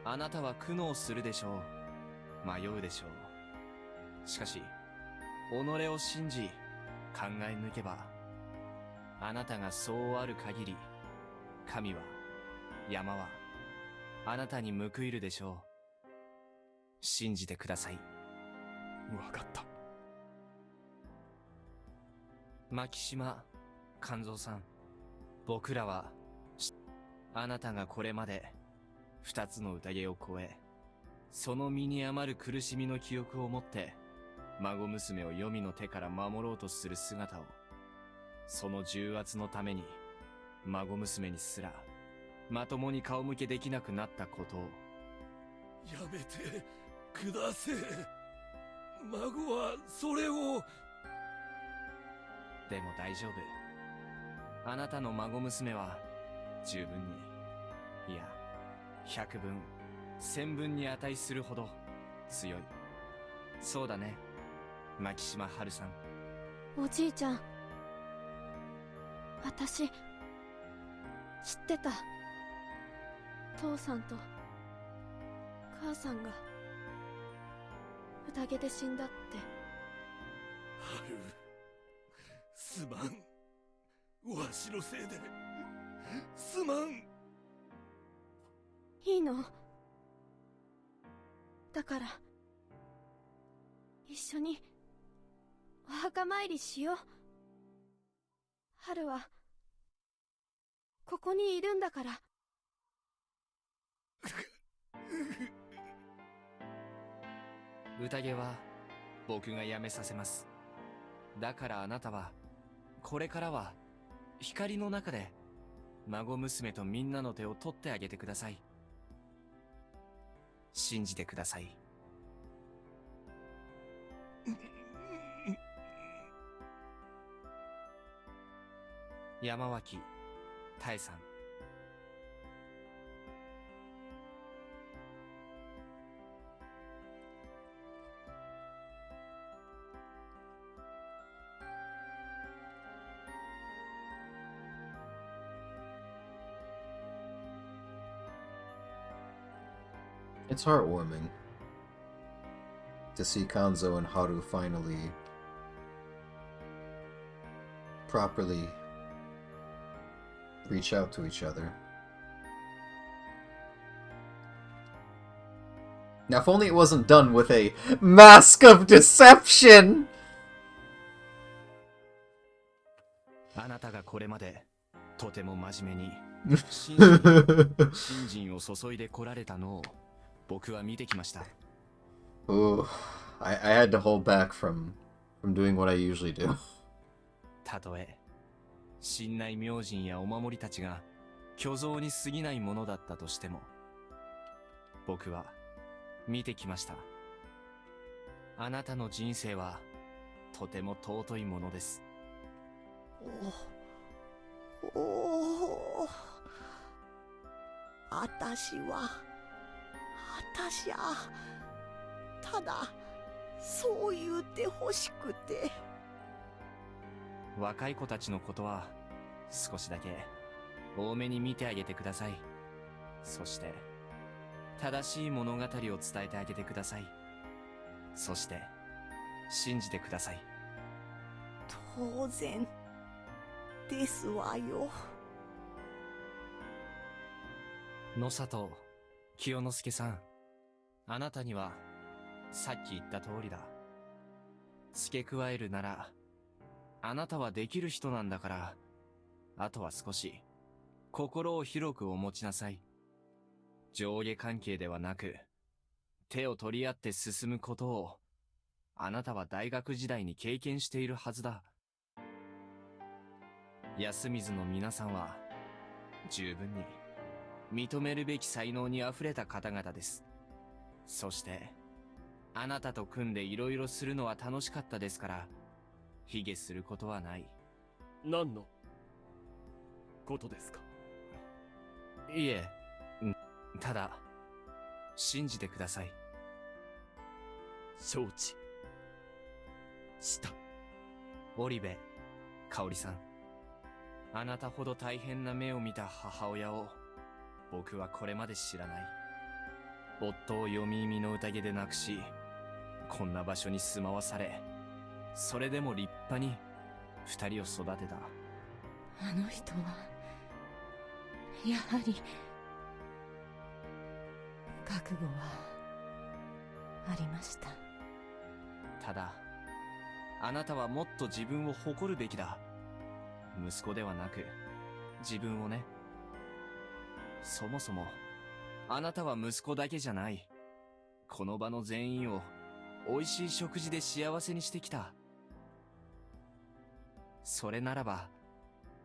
あなたは苦悩するでしょう。迷うでしょう。しかし己を信じ考え抜けば、あなたがそうある限り、神は、山はあなたに報いるでしょう。信じてください。わかった。牧島勘三さん、僕らはあなたがこれまで2つの宴を超え、その身に余る苦しみの記憶を持って孫娘を黄泉の手から守ろうとする姿を、その重圧のために孫娘にすらまともに顔向けできなくなったことを。やめてくだせえ。孫はそれを。でも大丈夫。あなたの孫娘は十分に、いや100分1000分に値するほど強い。そうだね、牧島春さん。おじいちゃん、私知ってた。父さんと母さんが宴で死んだって。春、すまん。わしのせいですまん。いいの？だから一緒にお墓参りしよう。春はここにいるんだから。宴は僕がやめさせます。だからあなたはこれからは光の中で孫娘とみんなの手を取ってあげてください。信じてください。山脇妙さん。It's heartwarming to see Kanzo and Haru finally properly reach out to each other. Now, if only it wasn't done with a mask of deception! あなたがこれまでとても真面目に真摯に信心を注いでこられたのを僕は見てきました。Ooh, I had to hold back from doing what I usually do. たとえ信内明神やお守りたちが虚像に過ぎないものだったとしても、僕は見てきました。あなたの人生はとても尊いものです。おお、あたしはただそう言うて欲しくて。若い子たちのことは少しだけ多めに見てあげてください。そして正しい物語を伝えてあげてください。そして信じてください。当然ですわよ。野里清之助さん、あなたにはさっき言った通りだ。付け加えるなら、あなたはできる人なんだから、あとは少し心を広くお持ちなさい。上下関係ではなく、手を取り合って進むことを、あなたは大学時代に経験しているはずだ。安水の皆さんは、十分に認めるべき才能にあふれた方々です。そして、あなたと組んでいろいろするのは楽しかったですから、卑下することはない。何のことですか？いえ、ただ、信じてください。承知した。織部香織さん、あなたほど大変な目を見た母親を僕はこれまで知らない。夫を読み意味の宴で亡くし、こんな場所に住まわされ、それでも立派に二人を育てた。あの人はやはり覚悟はありました。ただ、あなたはもっと自分を誇るべきだ。息子ではなく、自分をね。そもそも、あなたは息子だけじゃない。この場の全員を、美味しい食事で幸せにしてきた。それならば、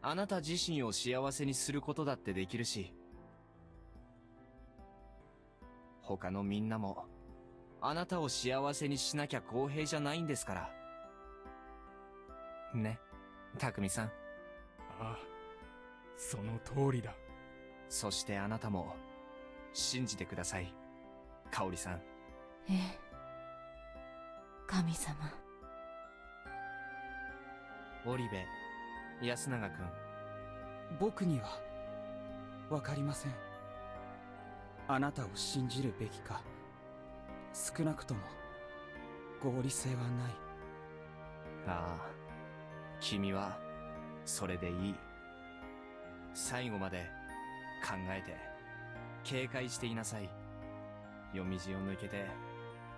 あなた自身を幸せにすることだってできるし、他のみんなも、あなたを幸せにしなきゃ公平じゃないんですから。ね、匠さん。ああ、その通りだ。そしてあなたも、信じてください、香織さん。ええ、神様。織部安永君。僕にはわかりません。あなたを信じるべきか、少なくとも合理性はない。ああ、君はそれでいい。最後まで考えて警戒していなさい。夜道を抜けて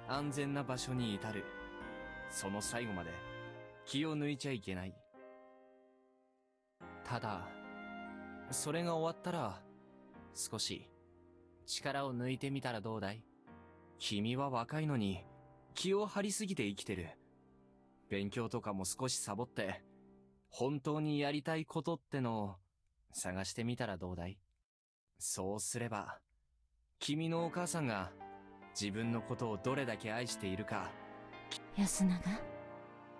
安全な場所に至る、その最後まで気を抜いちゃいけない。ただ、それが終わったら少し力を抜いてみたらどうだい？君は若いのに気を張りすぎて生きてる。勉強とかも少しサボって本当にやりたいことってのを探してみたらどうだい？そうすれば君のお母さんが自分のことをどれだけ愛しているか。安永、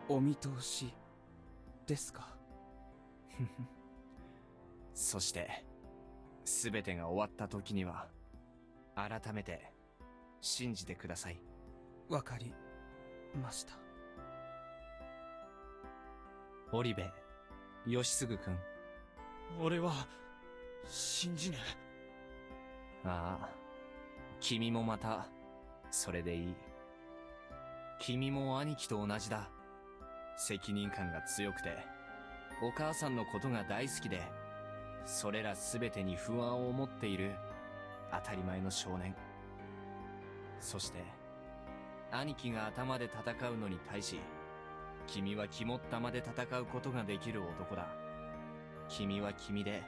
お見通しですか？そして全てが終わった時には改めて信じてください。わかりました。織部義嗣君。俺は信じねえ。ああ、君もまたそれでいい。君も兄貴と同じだ。責任感が強くてお母さんのことが大好きで、それら全てに不安を持っている当たり前の少年。そして兄貴が頭で戦うのに対し、君は肝っ玉で戦うことができる男だ。君は君で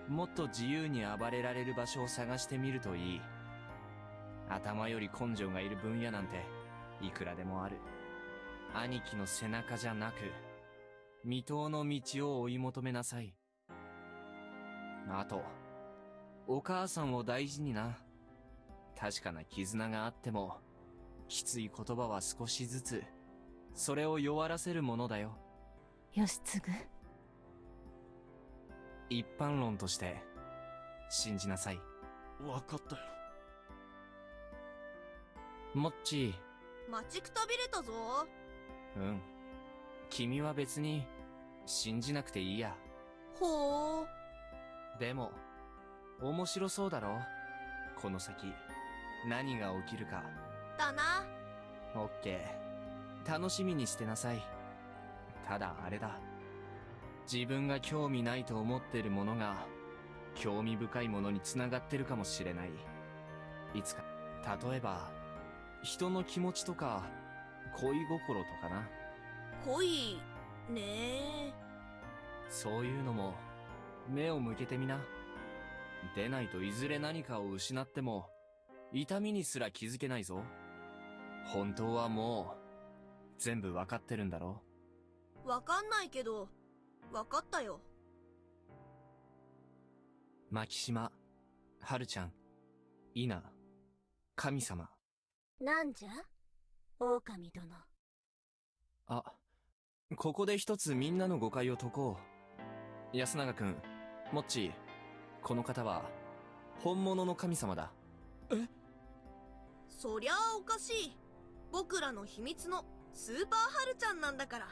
もっと自由に暴れられる場所を探してみるといい。頭より根性がいる分野なんていくらでもある。兄貴の背中じゃなく未踏の道を追い求めなさい。あとお母さんを大事にな。確かな絆があってもきつい言葉は少しずつそれを弱らせるものだよ。義継。一般論として信じなさい。わかったよ。モッチ待ちくたびれたぞ。ー。うん。君は別に信じなくていいや。ほう。でも面白そうだろ。この先何が起きるか。だな。オッケー。楽しみにしてなさい。ただあれだ。自分が興味ないと思ってるものが興味深いものに繋がってるかもしれない。いつか。例えば人の気持ちとか恋心とかな。恋ねえ。そういうのも目を向けてみな。でないといずれ何かを失っても痛みにすら気づけないぞ。本当はもう全部わかってるんだろ。わかんないけどわかったよ。牧島、春ちゃん、イナ、神様。なんじゃ狼殿。あ、ここで一つみんなの誤解を解こう。安永くん、モッチー、この方は本物の神様だ。え？そりゃあおかしい。僕らの秘密のスーパーハルちゃんなんだから。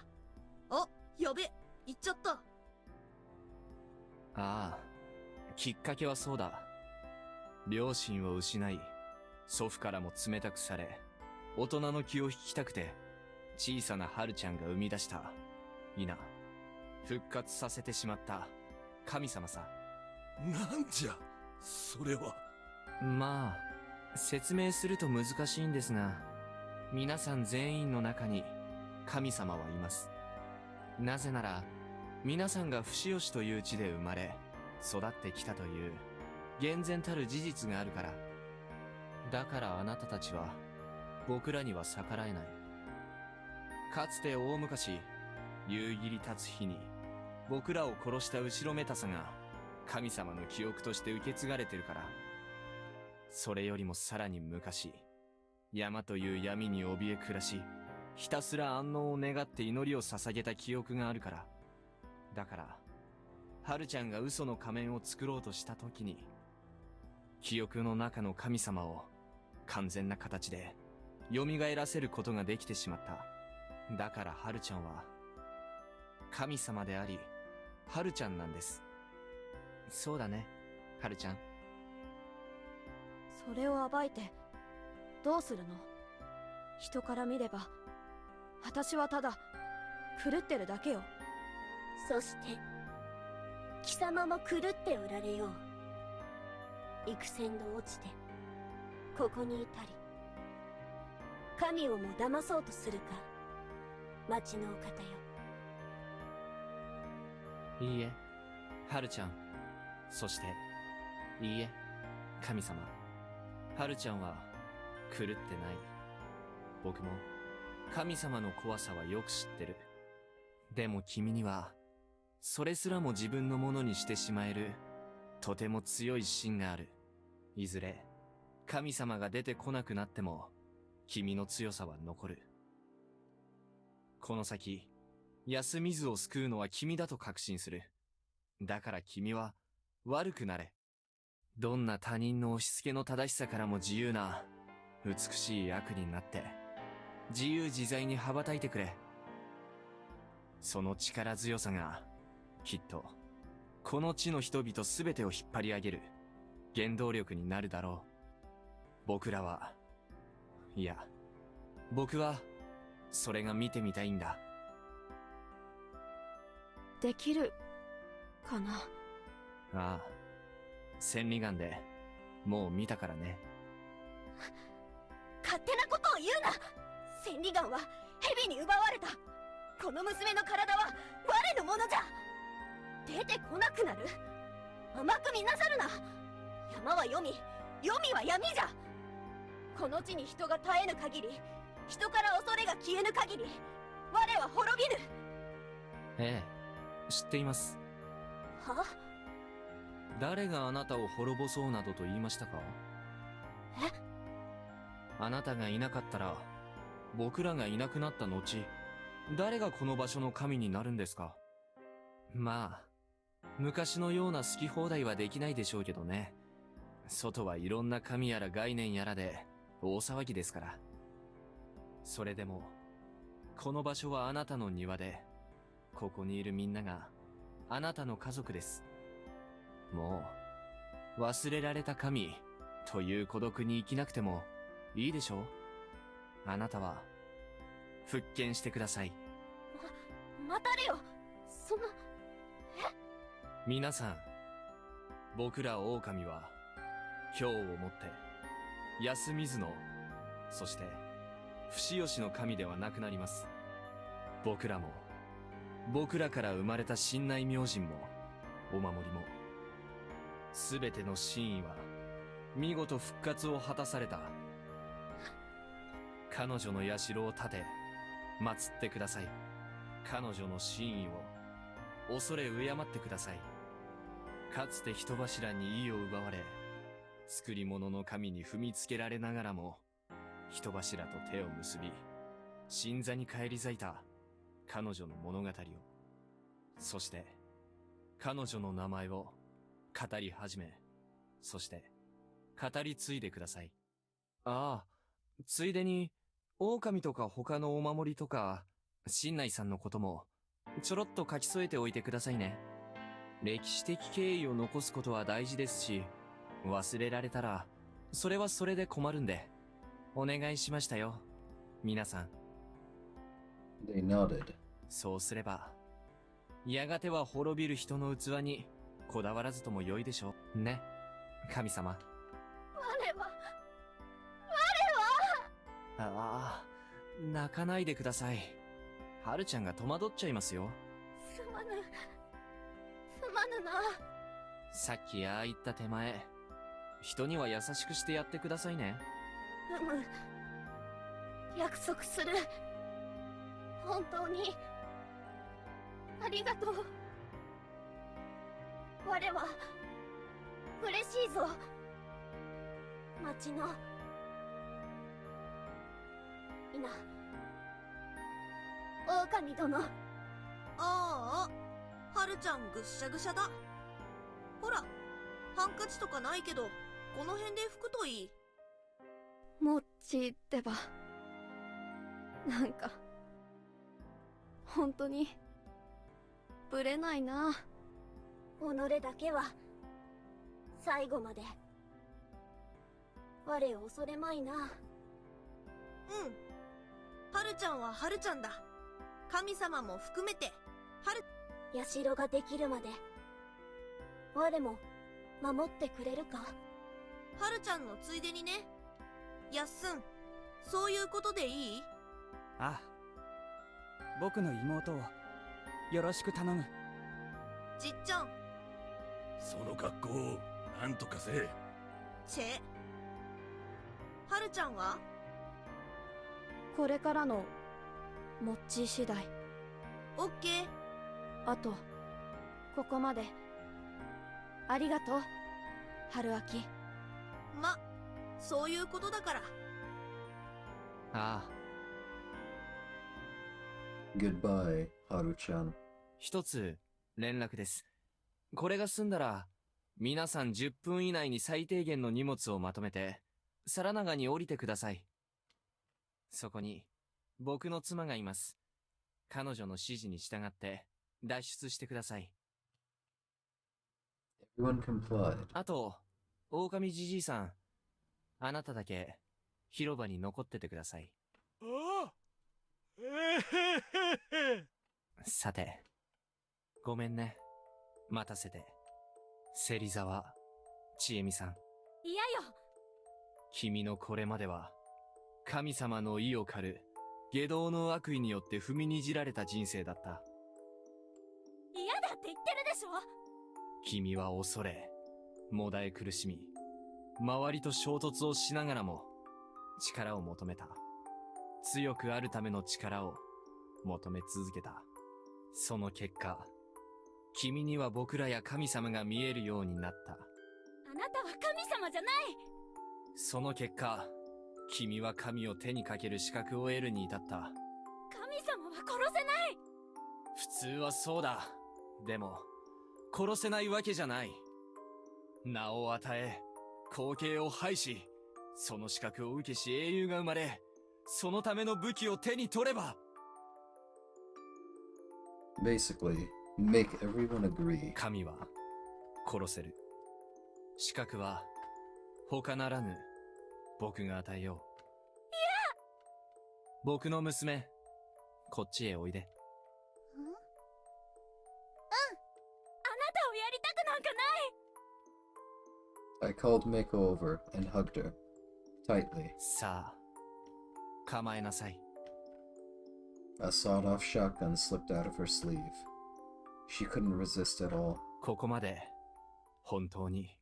あ、やべ、言っちゃった。ああ、きっかけはそうだ。両親を失い、祖父からも冷たくされ、大人の気を引きたくて、小さなハルちゃんが生み出した、イナ、復活させてしまった神様さ。なんじゃ、それは。まあ、説明すると難しいんですが、皆さん全員の中に神様はいます。なぜなら、皆さんが不死吉という地で生まれ、育ってきたという、厳然たる事実があるから。だからあなたたちは、僕らには逆らえない。かつて大昔、夕霧立つ日に、僕らを殺した後ろめたさが、神様の記憶として受け継がれてるから。それよりもさらに昔、山という闇に怯え暮らし、ひたすら安穏を願って祈りを捧げた記憶があるから。だから、春ちゃんが嘘の仮面を作ろうとした時に、記憶の中の神様を完全な形で蘇らせることができてしまった。だから春ちゃんは、神様であり、春ちゃんなんです。そうだね、春ちゃん。それを暴いてどうするの？人から見れば私はただ狂ってるだけよ。そして貴様も狂っておられよう。幾千度落ちてここにいたり、神をも騙そうとするか、町のお方よ。いいえ、春ちゃん。そして、いいえ、神様。春ちゃんは狂ってない。僕も神様の怖さはよく知ってる。でも君にはそれすらも自分のものにしてしまえるとても強い芯がある。いずれ神様が出てこなくなっても君の強さは残る。この先安水を救うのは君だと確信する。だから君は悪くなれ。どんな他人の押し付けの正しさからも自由な美しい悪になって自由自在に羽ばたいてくれ。その力強さがきっとこの地の人々すべてを引っ張り上げる原動力になるだろう。僕らは、いや、僕はそれが見てみたいんだ。できるかな？ああ、千里眼でもう見たからね。勝手なことを言うな。千里眼は蛇に奪われた。この娘の体は我のものじゃ。出てこなくなる。甘く見なさるな。山は黄泉、黄泉は闇じゃ。この地に人が絶えぬ限り、人から恐れが消えぬ限り、我は滅びぬ。ええ、知っています。は？誰があなたを滅ぼそうなどと言いましたか？え？あなたがいなかったら、僕らがいなくなった後、誰がこの場所の神になるんですか？まあ、昔のような好き放題はできないでしょうけどね。外はいろんな神やら概念やらで大騒ぎですから。それでも、この場所はあなたの庭で、ここにいるみんながあなたの家族です。もう、忘れられた神という孤独に生きなくてもいいでしょう？あなたは、復権してください。待たれよ。そんな、皆さん、僕ら狼は、今日をもって、休みずの、そして、不死吉の神ではなくなります。僕らも、僕らから生まれた神内明神も、お守りも、すべての真意は、見事復活を果たされた。彼女の社を建て、祀ってください。彼女の真意を、恐れ敬ってください。かつて人柱に意を奪われ、作り物の神に踏みつけられながらも、人柱と手を結び、神座に返り咲いた彼女の物語を、そして彼女の名前を語り始め、そして語り継いでください。ああ、ついでに狼とか他のお守りとか、神内さんのこともちょろっと書き添えておいてくださいね。歴史的経緯を残すことは大事ですし、忘れられたらそれはそれで困るんで、お願いしましたよ、皆さん。They nodded. そうすれば、やがては滅びる人の器にこだわらずとも良いでしょう。ね、神様。我は、ああ、泣かないでください。はるちゃんが戸惑っちゃいますよ。すまぬな。さっきああ言った手前、人には優しくしてやってくださいね。約束する。本当にありがとう。我は嬉しいぞ。町の皆、狼殿。ああ、はるちゃんぐっしゃぐしゃだ。ほら、ハンカチとかないけど、この辺で拭くといい。もっちってば、なんか本当にぶれないな。己だけは最後まで我を恐れまいな。はるちゃんははるちゃんだ。神様も含めて社ができるまで我も守ってくれるか？はるちゃんのついでにね。やっすん、そういうことでいい？ああ、僕の妹をよろしく頼む。じっちゃん。その格好をなんとかせえ。チェ。はるちゃんは？これからのもっち次第。オッケー。あとここまでありがとう、春秋。そういうことだから。ああ。Goodbye, Haru-chan. 一つ連絡です。これが済んだら、皆さん10分以内に最低限の荷物をまとめて、皿長に降りてください。そこに、僕の妻がいます。彼女の指示に従って脱出してください。Everyone complied. あと、狼じじいさん、あなただけ広場に残っててください。さて、ごめんね、待たせて。芹沢千恵美さん、嫌よ。君のこれまでは神様の意を狩る下道の悪意によって踏みにじられた人生だった。嫌だって。って言ってるでしょ。君は恐れ、もだえ苦しみ、周りと衝突をしながらも、力を求めた。強くあるための力を求め続けた。その結果、君には僕らや神様が見えるようになった。あなたは神様じゃない。その結果、君は神を手にかける資格を得るに至った。神様は殺せない。普通はそうだ。でも、殺せないわけじゃない。名を与え、後継を廃し、その資格を受けし英雄が生まれ、そのための武器を手に取れば。Basically, make everyone agree. 神は殺せる。資格は他ならぬ僕が与えよう。いや！僕の娘、こっちへおいで。あなたをやりたくなんかない。 I called Mako over and hugged her tightly. さあ、構えなさい。A sawed-off shotgun slipped out of her sleeve. She couldn't resist at all. ここまで本当に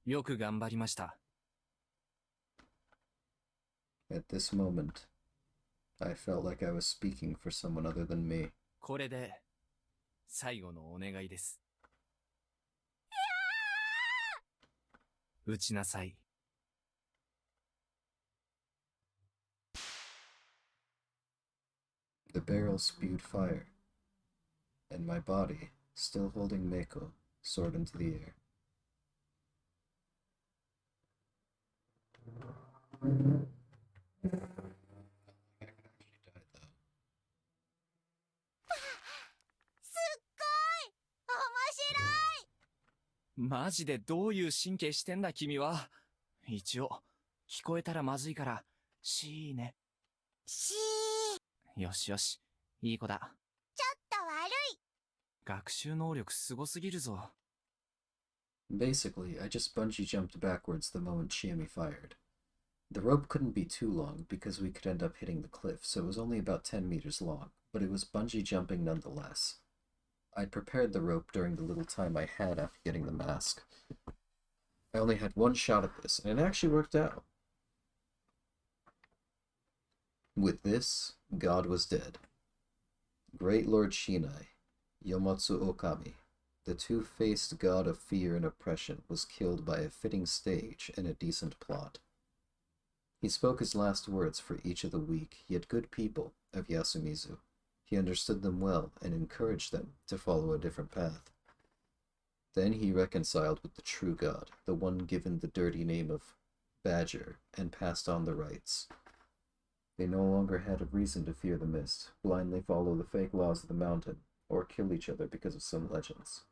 よく頑張りました。At this moment, I felt like I was speaking for someone other than me. これで最後のお願いです。撃ちなさい。The barrel spewed fire, and my body, still holding Mako, soared into the air. Meiko マジでどういう神経してんだ君は。一応、聞こえたらまずいから、しーね。しー。よしよし、いい子だ。ちょっと悪い。学習能力すごすぎるぞ。Basically, I just bungee jumped backwards the moment Chiemi fired. The rope couldn't be too long because we could end up hitting the cliff, so it was only about 10 meters long, but it was bungee jumping nonetheless. I'd prepared the rope during the little time I had after getting the mask. I only had one shot at this, and it actually worked out. With this, God was dead. Great Lord Shinai, Yomatsu Okami, the two-faced god of fear and oppression, was killed by a fitting stage and a decent plot. He spoke his last words for each of the weak, yet good people of Yasumizu. He understood them well and encouraged them to follow a different path. Then he reconciled with the true god, the one given the dirty name of Badger, and passed on the rites. They no longer had a reason to fear the mist, blindly follow the fake laws of the mountain, or kill each other because of some legends.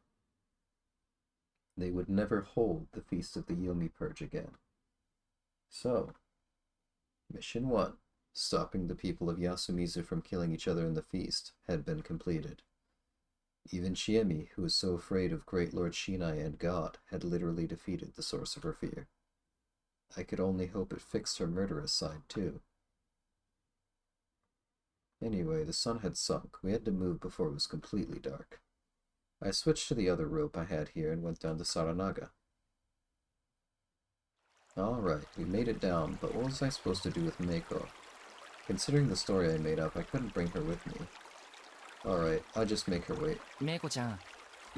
They would never hold the Feast of the Yomi Purge again. So, Mission 1, stopping the people of Yasumizu from killing each other in the feast, had been completed. Even Chiemi, who was so afraid of Great Lord Shinai and God, had literally defeated the source of her fear. I could only hope it fixed her murderous side, too. Anyway, the sun had sunk. We had to move before it was completely dark. I switched to the other rope I had here and went down to Saranaga. Alright, we made it down, but what was I supposed to do with Meiko? Considering the story I made up, I couldn't bring her with me. Alright, I'll just make her wait. メイコちゃん、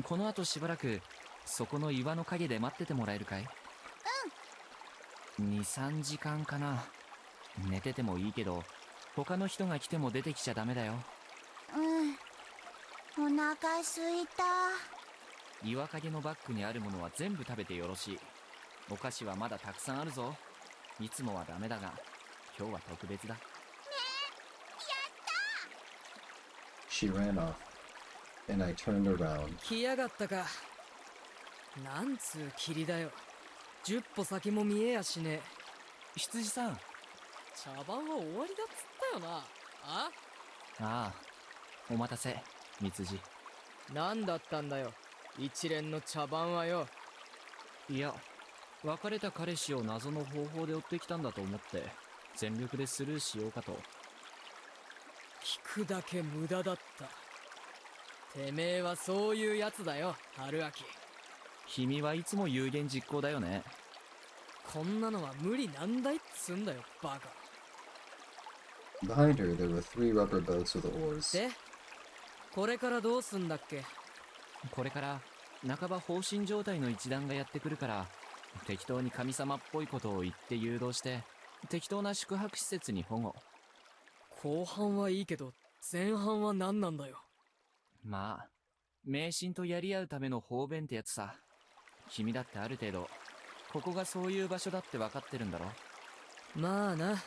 この後しばらく、そこの岩の陰で待っててもらえるかい？うん。2、3時間かな。寝ててもいいけど、他の人が来ても出てきちゃダメだよ。うん。お腹すいた。岩陰のバッグにあるものは全部食べてよろしい。お菓子はまだたくさんあるぞ。いつもはダメだが、今日は特別だ。She ran off, and I turned around. 来やがったか。なんつう霧だよ。10歩先も見えやしねえ。羊さん。茶番は終わりだっつったよな。ああ、お待たせ、三辻。なんだったんだよ、一連の茶番はよ。いや、別れた彼氏を謎の方法で追ってきたんだと思って、全力でスルーしようかと。聞くだけ無駄だった。てめえはそういうやつだよ、春明。君はいつも有言実行だよね。こんなのは無理なんだいっつんだよ、バカ。Behind her, there were 3 rubber boats with oars. で、これからどうすんだっけ？これから半ば放心状態の一団がやってくるから、適当に神様っぽいことを言って誘導して、適当な宿泊施設に保護。後半はいいけど、前半は何なんだよ。まあ、迷信とやり合うための方便ってやつさ。君だってある程度、ここがそういう場所だって分かってるんだろ。まあな。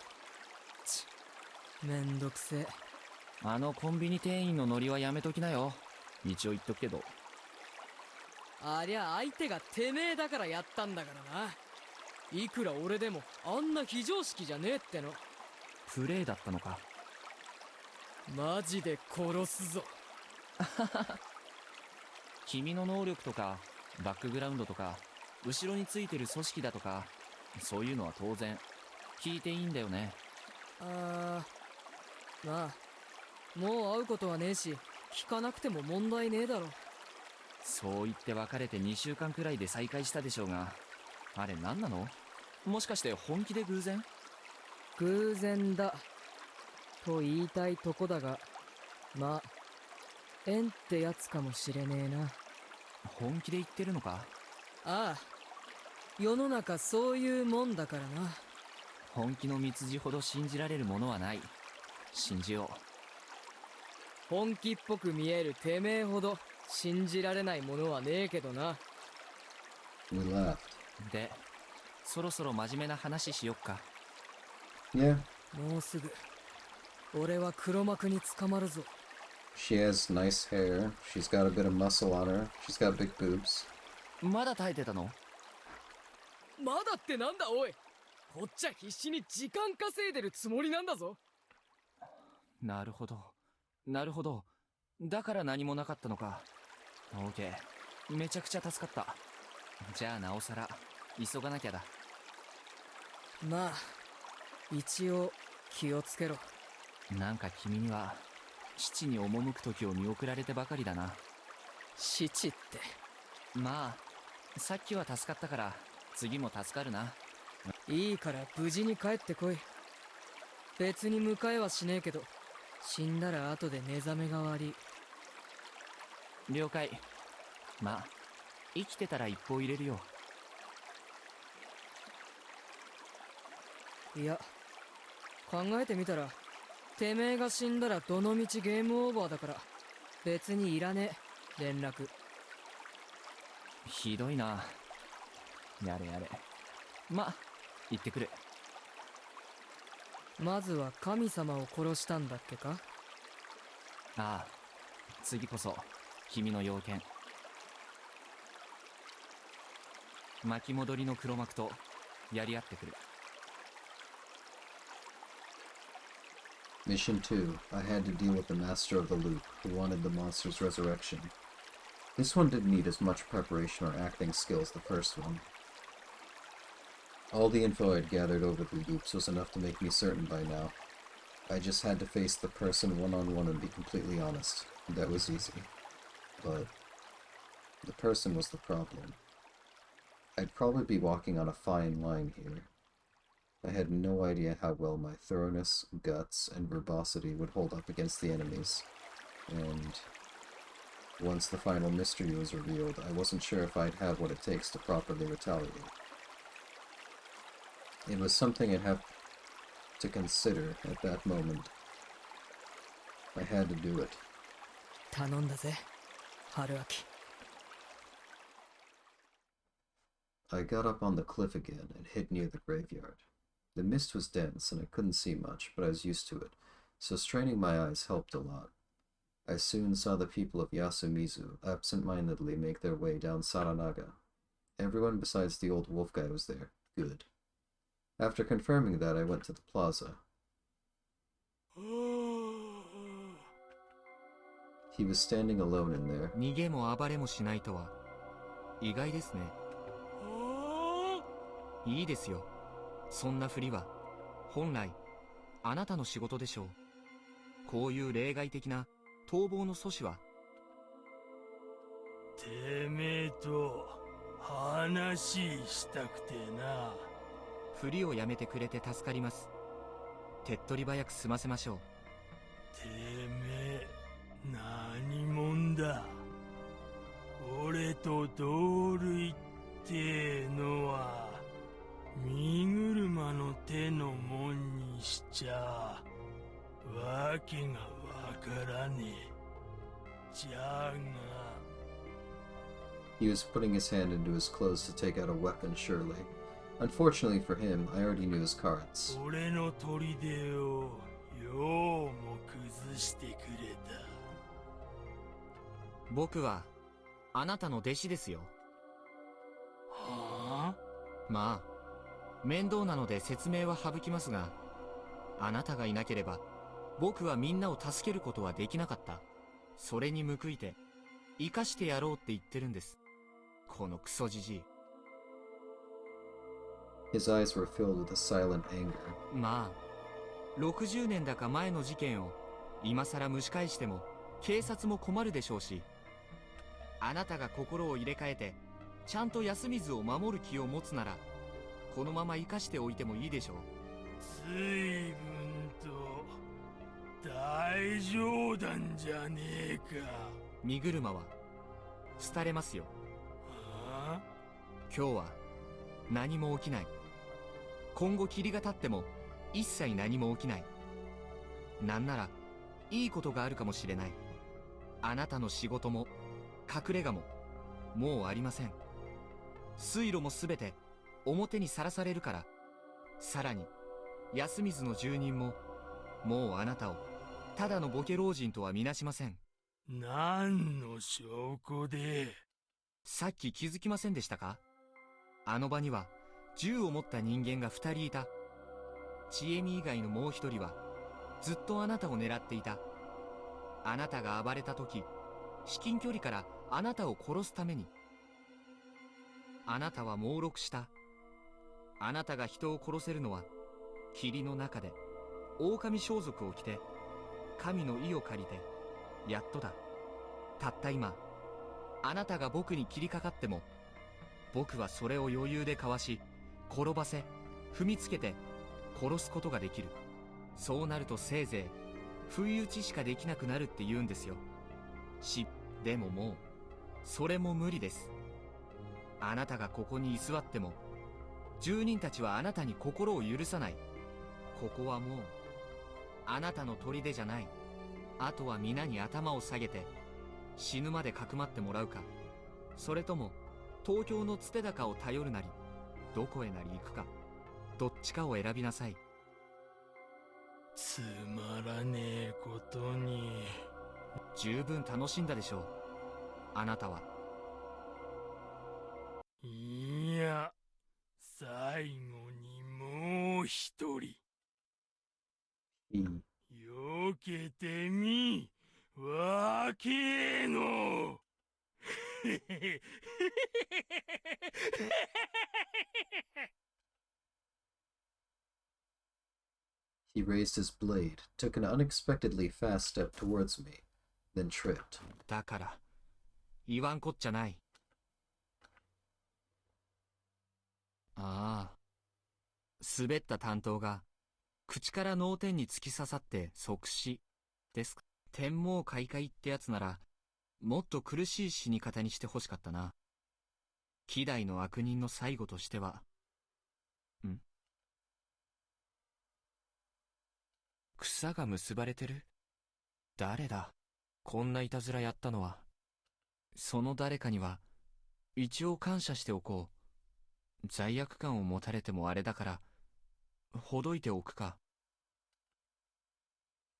めんどくせえ。あのコンビニ店員のノリはやめときなよ。一応言っとくけど。ありゃ相手がてめえだからやったんだからな。いくら俺でもあんな非常識じゃねえっての。プレイだったのか。マジで殺すぞ。君の能力とかバックグラウンドとか後ろについてる組織だとか、そういうのは当然聞いていいんだよね。まあもう会うことはねえし、聞かなくても問題ねえだろ。そう言って別れて2週間くらいで再会したでしょうが、あれ何なの？もしかして本気で偶然？偶然だと言いたいとこだが、まあ縁ってやつかもしれねえな。本気で言ってるのか？ああ、世の中そういうもんだからな。本気の蜜汁ほど信じられるものはない。信じよう。本気っぽく見えるてめえほど信じられないものはねえけどな。We laughed. で、そろそろ真面目な話しよっか。Yeah. もうすぐ俺は黒幕に捕まるぞ。She has nice hair. She's got a bit of muscle on her. She's got big boobs. まだ耐えてたの？まだってなんだおい。こっちは必死に時間稼いでるつもりなんだぞ。なるほど。なるほど。だから何もなかったのか。オーケー。めちゃくちゃ助かった。じゃあなおさら急がなきゃだ。まあ一応気をつけろ。なんか君には父に赴く時を見送られてばかりだな。父って。まあさっきは助かったから次も助かるな。いいから無事に帰ってこい。別に迎えはしねえけど、死んだら後で目覚めが悪い。了解。まあ生きてたら一報入れるよ。いや、考えてみたらてめえが死んだらどのみちゲームオーバーだから、別にいらねえ連絡。ひどいな。やれやれ。ま、行ってくる。まずは神様を殺したんだっけか？ああ、次こそ君の要件。巻き戻りの黒幕とやり合ってくる。Mission 2. I had to deal with the Master of the Loop, who wanted the monster's resurrection. This one didn't need as much preparation or acting skill as the first one. All the info I'd gathered over the loops was enough to make me certain by now. I just had to face the person one-on-one and be completely honest. That was easy. But the person was the problem. I'd probably be walking on a fine line here. I had no idea how well my thoroughness, guts, and verbosity would hold up against the enemies. And once the final mystery was revealed, I wasn't sure if I'd have what it takes to properly retaliate. It was something I'd have to consider at that moment. I had to do it. 頼んだぜ、春明。I got up on the cliff again and hid near the graveyard. The mist was dense and I couldn't see much, but I was used to it, so straining my eyes helped a lot. I soon saw the people of Yasumizu absent-mindedly make their way down Saranaga. Everyone besides the old wolf guy was there. Good. After confirming that, I went to the plaza. He was standing alone in there. 逃げも暴れもしないとは意外ですね。いいですよ。そんなふりは本来あなたの仕事でしょう。こういう例外的な逃亡の阻止はてめえと話したくてな。ふりをやめてくれて助かります。手っ取り早く済ませましょう。てめえ何者だ。俺と同類ってのは身車の手のもんにしちゃわけがわからねえ。じゃがHe was putting his hand into his clothes to take out a weapon, surely. Unfortunately for him, I already knew his cards. 俺の砦をようも崩してくれた。僕はあなたの弟子ですよ。はあ？まあ面倒なので説明は省きますが、あなたがいなければ僕はみんなを助けることはできなかった。それに報いて生かしてやろうって言ってるんです。このクソじじい。His eyes were filled with a silent anger. まあ60年だか前の事件を今さら蒸し返しても警察も困るでしょうし、あなたが心を入れ替えてちゃんと安水を守る気を持つならこのまま生かしておいてもいいでしょう。随分と大冗談じゃねえか。身車は廃れますよ。はあ？今日は何も起きない。今後霧が立っても一切何も起きない。なんならいいことがあるかもしれない。あなたの仕事も隠れ家ももうありません。水路もすべて表にさらされるから。さらに安水の住人ももうあなたをただのボケ老人とはみなしません。何の証拠で？さっき気づきませんでしたか？あの場には銃を持った人間が2人いた。ちえみ以外のもう1人はずっとあなたを狙っていた。あなたが暴れた時、至近距離からあなたを殺すために。あなたは猛録した。あなたが人を殺せるのは霧の中で狼装束を着て神の意を借りてやっとだ。たった今あなたが僕に切りかかっても僕はそれを余裕でかわし、転ばせ踏みつけて殺すことができる。そうなるとせいぜい不意打ちしかできなくなるって言うんですよ。でももうそれも無理です。あなたがここに居座っても住人たちはあなたに心を許さない。ここはもうあなたの砦じゃない。あとは皆に頭を下げて死ぬまでかくまってもらうか、それとも東京のつて高を頼るなりどこへなり行くか、どっちかを選びなさい。つまらねえことに。十分楽しんだでしょう、あなたは。いや、最後にもう一人。よけてみ、わけーの。He raised his blade, took an unexpectedly fast step towards me, then tripped. だから言わんこっちゃない。ああ、滑った担当が口から脳天に突き刺さって即死ですか。天網開会ってやつならもっと苦しい死に方にしてほしかったな。希代の悪人の最後としては。草が結ばれてる？誰だこんないたずらやったのは。その誰かには一応感謝しておこう。罪悪感を持たれてもあれだからほどいておくか。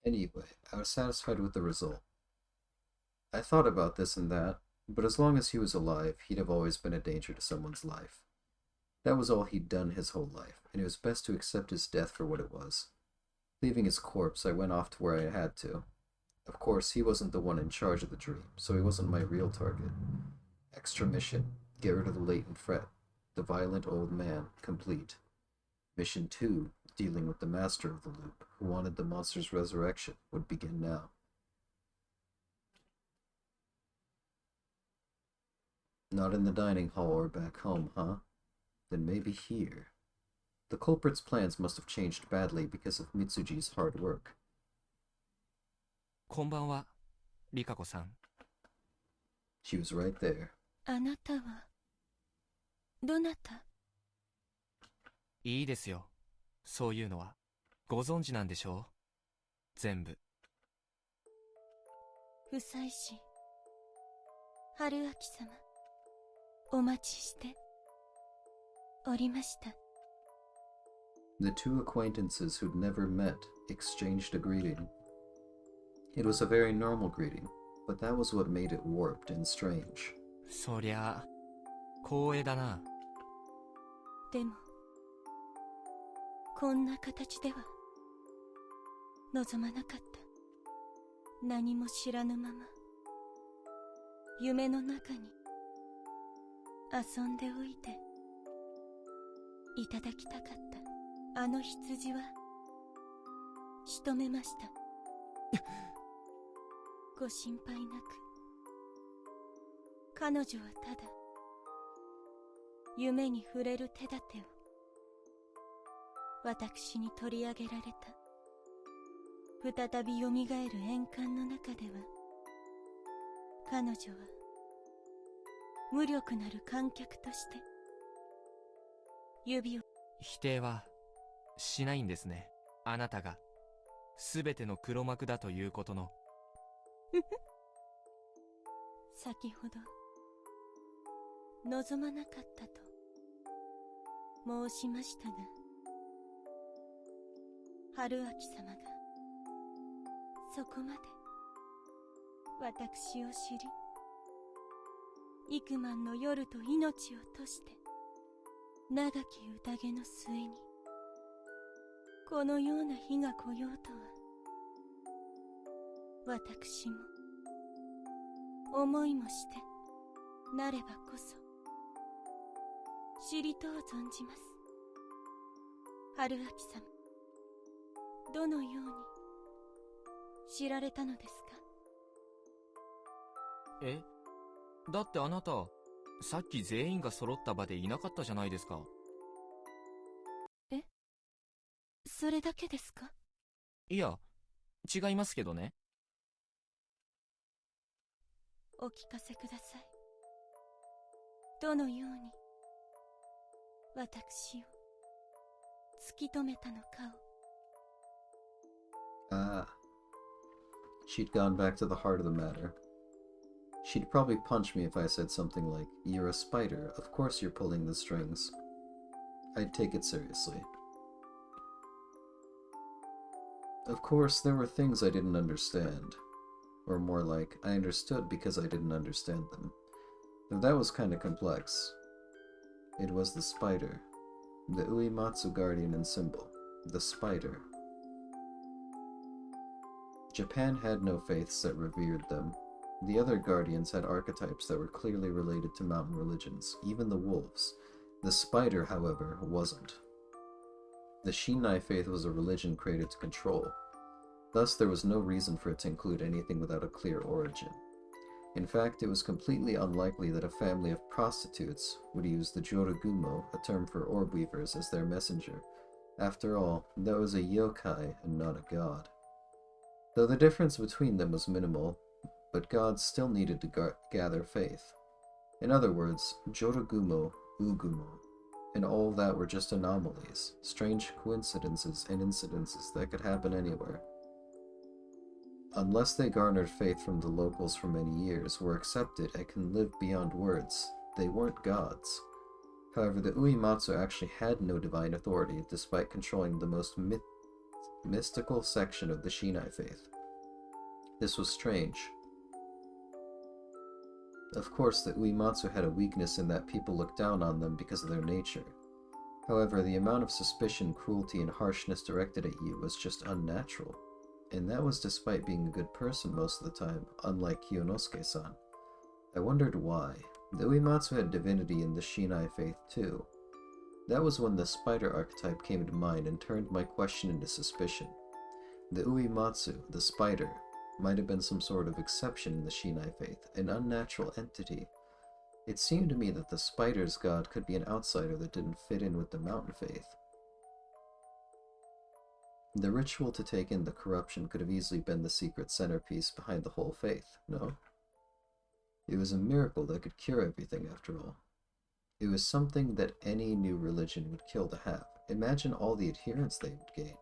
Anyway, I was satisfied with the result. I thought about this and that, but as long as he was alive, he'd have always been a danger to someone's life. That was all he'd done his whole life, and it was best to accept his death for what it was. Leaving his corpse, I went off to where I had to. Of course, he wasn't the one in charge of the dream, so he wasn't my real target. Extra mission, get rid of the latent threat. The violent old man, complete. Mission 2, dealing with the master of the loop, who wanted the monster's resurrection, would begin now. Not in the dining hall or back home, huh? Then maybe here. The culprit's plans must have changed badly because of Mitsuji's hard work. こんばんは、リカ子さん。She was right there. あなたはどなた？いいですよ。そういうのは。ご存知なんでしょう？全部。不妻子春明様、お待ちしておりました。The two acquaintances who'd never met exchanged a greeting. It was a very normal greeting, but that was what made it warped and strange. そりゃあ、光栄だな。でも、こんな形では望まなかった。何も知らぬまま、夢の中に遊んでおいていただきたかったあの羊は仕留めました。ご心配なく。彼女はただ夢に触れる手立てを私に取り上げられた。再び蘇る円環の中では彼女は無力なる観客として指を否定はしないんですね。あなたが全ての黒幕だということの。先ほど望まなかったと申しましたが、春明様がそこまで私を知り、幾万の夜と命を賭して長き宴の末にこのような日が来ようとは、私も思いもしてなればこそ知りとう存じます。春明様、どのように知られたのですか？え？だってあなた、さっき全員が揃った場でいなかったじゃないですか。え？それだけですか？いや、違いますけどね。お聞かせください。どのように私を突き止めたのかを。Ah. She'd gone back to the heart of the matter. She'd probably punch me if I said something like, "You're a spider, of course you're pulling the strings." I'd take it seriously. Of course, there were things I didn't understand. Or more like, I understood because I didn't understand them. Though that was kinda complex. It was the spider. The Uematsu guardian and symbol. The spider. Japan had no faiths that revered them. The other guardians had archetypes that were clearly related to mountain religions, even the wolves. The spider, however, wasn't. The Shinai faith was a religion created to control. Thus, there was no reason for it to include anything without a clear origin. In fact, it was completely unlikely that a family of prostitutes would use the Joragumo, a term for orb weavers, as their messenger. After all, that was a yokai and not a god. Though the difference between them was minimal, but gods still needed to gather faith. In other words, Joragumo, Ugumo, and all of that were just anomalies, strange coincidences and incidences that could happen anywhere. Unless they garnered faith from the locals for many years, were accepted, and can live beyond words, they weren't gods. However, the Uematsu actually had no divine authority, despite controlling the most mystical section of the Shinai faith. This was strange. Of course, the Uematsu had a weakness in that people looked down on them because of their nature. However, the amount of suspicion, cruelty, and harshness directed at you was just unnatural. And that was despite being a good person most of the time, unlike Kiyonosuke-san. I wondered why. The Uematsu had divinity in the Shinai faith too. That was when the spider archetype came to mind and turned my question into suspicion. The Uematsu, the spider, might have been some sort of exception in the Shinai faith, an unnatural entity. It seemed to me that the spider's god could be an outsider that didn't fit in with the mountain faith. The ritual to take in the corruption could have easily been the secret centerpiece behind the whole faith, no? It was a miracle that could cure everything, after all. It was something that any new religion would kill to have. Imagine all the adherents they would gain.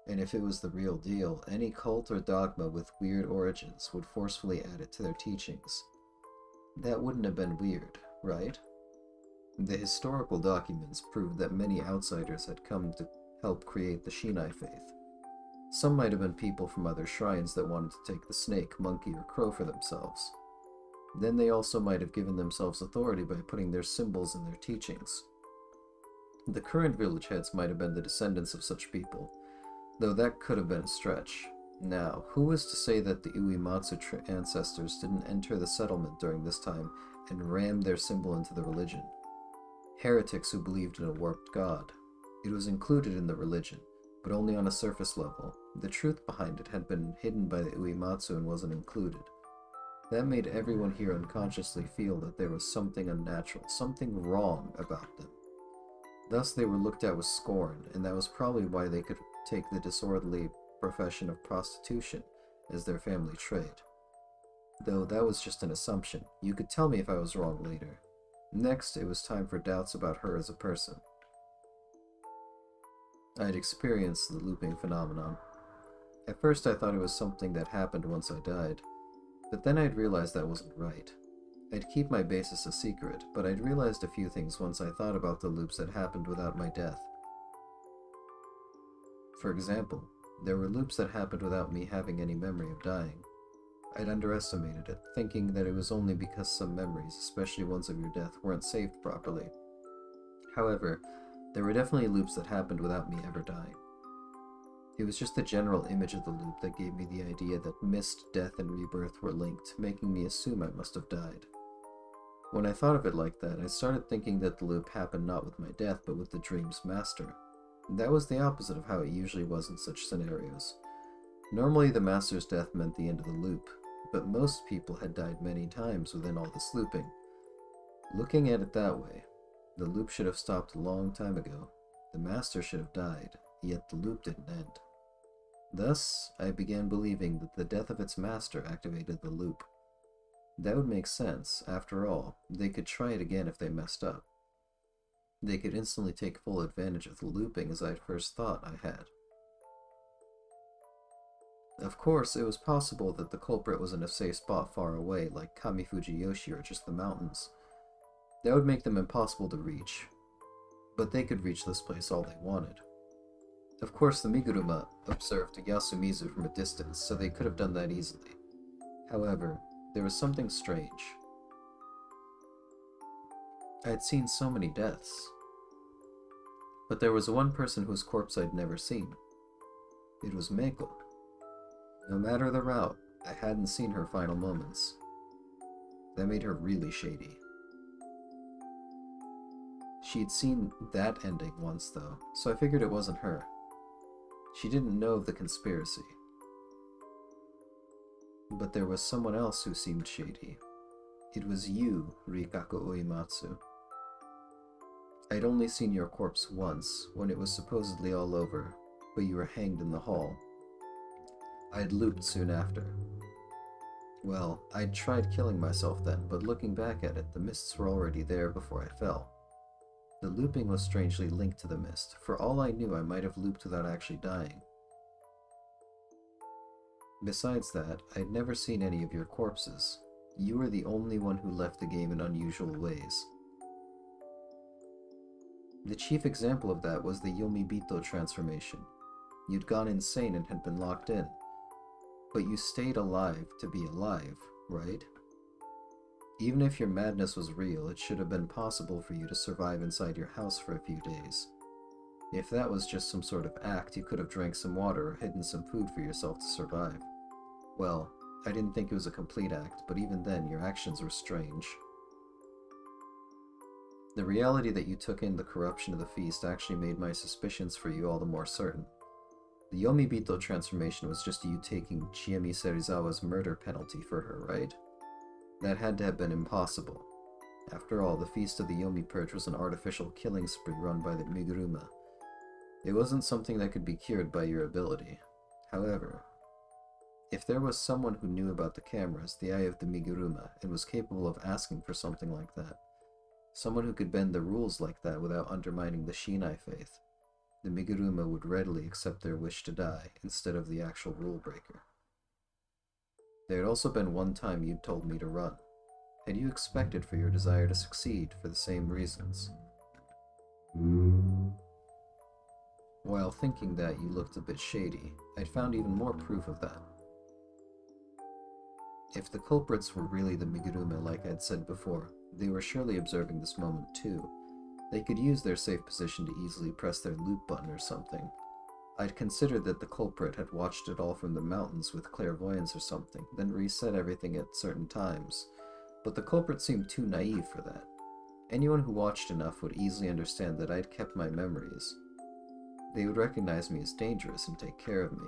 And if it was the real deal, any cult or dogma with weird origins would forcefully add it to their teachings. That wouldn't have been weird, right? The historical documents proved that many outsiders had come to help create the Shinai faith. Some might have been people from other shrines that wanted to take the snake, monkey, or crow for themselves. Then they also might have given themselves authority by putting their symbols in their teachings. The current village heads might have been the descendants of such people, though that could have been a stretch. Now, who was to say that the Uematsu ancestors didn't enter the settlement during this time and ram their symbol into the religion? Heretics who believed in a warped god. It was included in the religion, but only on a surface level. The truth behind it had been hidden by the Uematsu and wasn't included. That made everyone here unconsciously feel that there was something unnatural, something wrong about them. Thus they were looked at with scorn, and that was probably why they could take the disorderly profession of prostitution as their family trade. Though that was just an assumption. You could tell me if I was wrong later. Next, it was time for doubts about her as a person. I'd experienced the looping phenomenon. At first I thought it was something that happened once I died, but then I'd realized that wasn't right. I'd keep my basis a secret, but I'd realized a few things once I thought about the loops that happened without my death. For example, there were loops that happened without me having any memory of dying. I'd underestimated it, thinking that it was only because some memories, especially ones of your death, weren't saved properly. However, there were definitely loops that happened without me ever dying. It was just the general image of the loop that gave me the idea that mist, death, and rebirth were linked, making me assume I must have died. When I thought of it like that, I started thinking that the loop happened not with my death, but with the dream's master. That was the opposite of how it usually was in such scenarios. Normally the master's death meant the end of the loop, but most people had died many times within all this looping. Looking at it that way, the loop should have stopped a long time ago. The master should have died, yet the loop didn't end. Thus, I began believing that the death of its master activated the loop. That would make sense. After all, they could try it again if they messed up. They could instantly take full advantage of the looping as I at first thought I had. Of course, it was possible that the culprit was in a safe spot far away, like Kamifujiyoshi or just the mountains. That would make them impossible to reach, but they could reach this place all they wanted. Of course, the Miguruma observed Yasumizu from a distance, so they could have done that easily. However, there was something strange. I had seen so many deaths, but there was one person whose corpse I'd never seen. It was Meiko. No matter the route, I hadn't seen her final moments. That made her really shady. She'd seen that ending once, though, so I figured it wasn't her. She didn't know of the conspiracy. But there was someone else who seemed shady. It was you, Rikaku Uematsu. I'd only seen your corpse once, when it was supposedly all over, but you were hanged in the hall. I'd looped soon after. Well, I'd tried killing myself then, but looking back at it, the mists were already there before I fell. The looping was strangely linked to the mist. For all I knew, I might have looped without actually dying. Besides that, I'd never seen any of your corpses. You were the only one who left the game in unusual ways. The chief example of that was the Yomibito transformation. You'd gone insane and had been locked in. But you stayed alive to be alive, right? Even if your madness was real, it should have been possible for you to survive inside your house for a few days. If that was just some sort of act, you could have drank some water or hidden some food for yourself to survive. Well, I didn't think it was a complete act, but even then, your actions were strange. The reality that you took in the corruption of the feast actually made my suspicions for you all the more certain. The Yomibito transformation was just you taking Chiemi Serizawa's murder penalty for her, right? That had to have been impossible. After all, the Feast of the Yomi Purge was an artificial killing spree run by the Miguruma. It wasn't something that could be cured by your ability. However, if there was someone who knew about the cameras, the Eye of the Miguruma, and was capable of asking for something like that, someone who could bend the rules like that without undermining the Shinai faith, the Miguruma would readily accept their wish to die instead of the actual rule breaker. There had also been one time you'd told me to run. Had you expected for your desire to succeed for the same reasons? While thinking that you looked a bit shady, I'd found even more proof of that. If the culprits were really the Miguruma like I'd said before, they were surely observing this moment too. They could use their safe position to easily press their loop button or something. I'd considered that the culprit had watched it all from the mountains with clairvoyance or something, then reset everything at certain times. But the culprit seemed too naive for that. Anyone who watched enough would easily understand that I'd kept my memories. They would recognize me as dangerous and take care of me.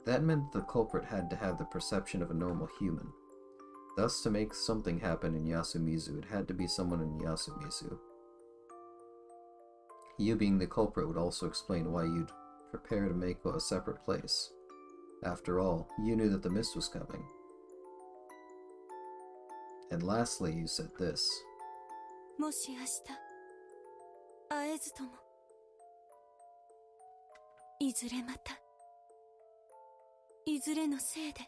That meant the culprit had to have the perception of a normal human. Thus, to make something happen in Yasumizu, it had to be someone in Yasumizu. You being the culprit would also explain why you'd prepare to make a separate place. After all, you knew that the mist was coming. And lastly, you said this. もし明日会えずともいずれまたいずれのせいで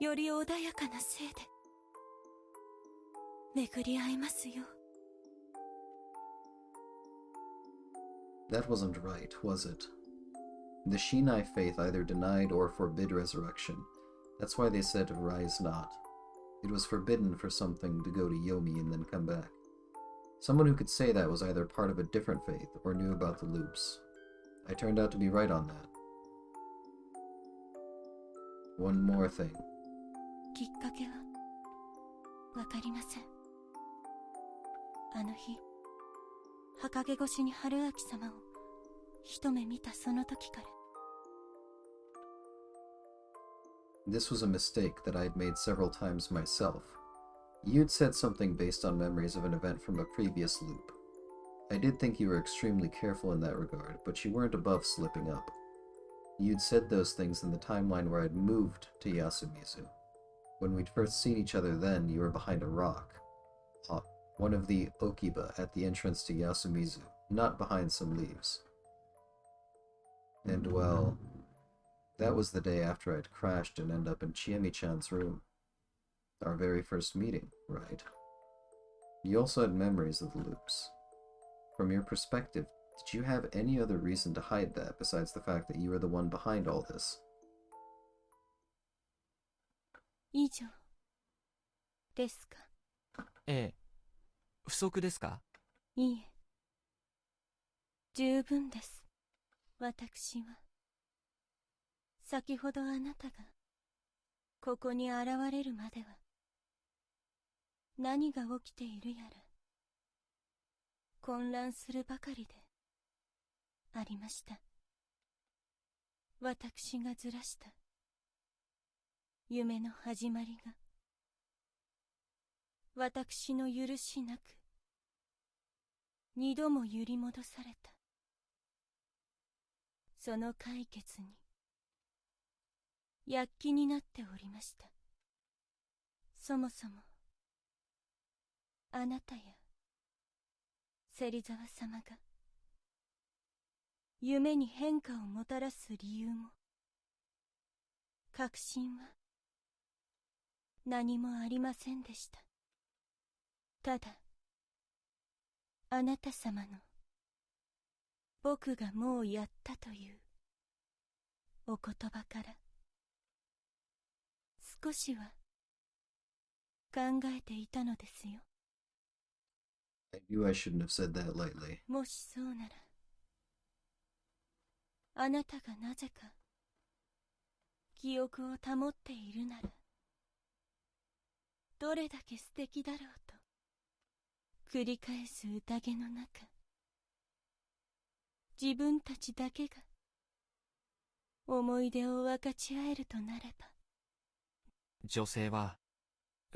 より穏やかなせいで巡り合いますよ That wasn't right, was it? The Shinai faith either denied or forbid resurrection. That's why they said rise not. It was forbidden for something to go to Yomi and then come back. Someone who could say that was either part of a different faith or knew about the loops. I turned out to be right on that. One more thing. きっかけはわかりません。あの日、墓毛越しに春明様を一目見たその時から。This was a mistake that I had made several times myself. You'd said something based on memories of an event from a previous loop. I did think you were extremely careful in that regard, but you weren't above slipping up. You'd said those things in the timeline where I'd moved to Yasumizu. When we'd first seen each other then, you were behind a rock. One of the Okiba at the entrance to Yasumizu, not behind some leaves. And well, that was the day after I'd crashed and ended up in Chiemi-chan's room. Our very first meeting, right? You also had memories of the loops. From your perspective, did you have any other reason to hide that besides the fact that you were the one behind all this? 以上ですか。ええ。不足ですか？いいえ。十分です。私は。先ほどあなたがここに現れるまでは何が起きているやら混乱するばかりでありました。私がずらした夢の始まりが私の許しなく二度も揺り戻された。その解決に躍起になっておりました。そもそもあなたや芹沢様が夢に変化をもたらす理由も確信は何もありませんでした。ただあなた様の僕がもうやったというお言葉から少しは考えていたのですよ。I knew I shouldn't have said that lightly. もしそうならあなたがなぜか記憶を保っているならどれだけ素敵だろうと繰り返す宴の中自分たちだけが思い出を分かち合えるとなれば女性は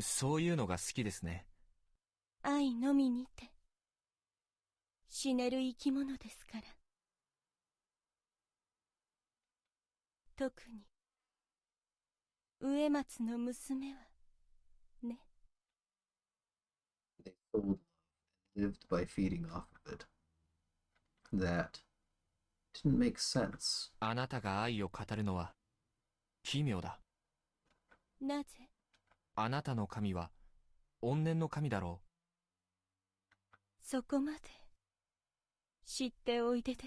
そういうのが好きですね。愛のみにて死ねる生き物ですから。特に植松の娘はね。They sold love and lived by feeding off of it. That didn't make sense. あなたが愛を語るのは奇妙だ。なぜ？あなたの神は怨念の神だろう。そこまで知っておいでで。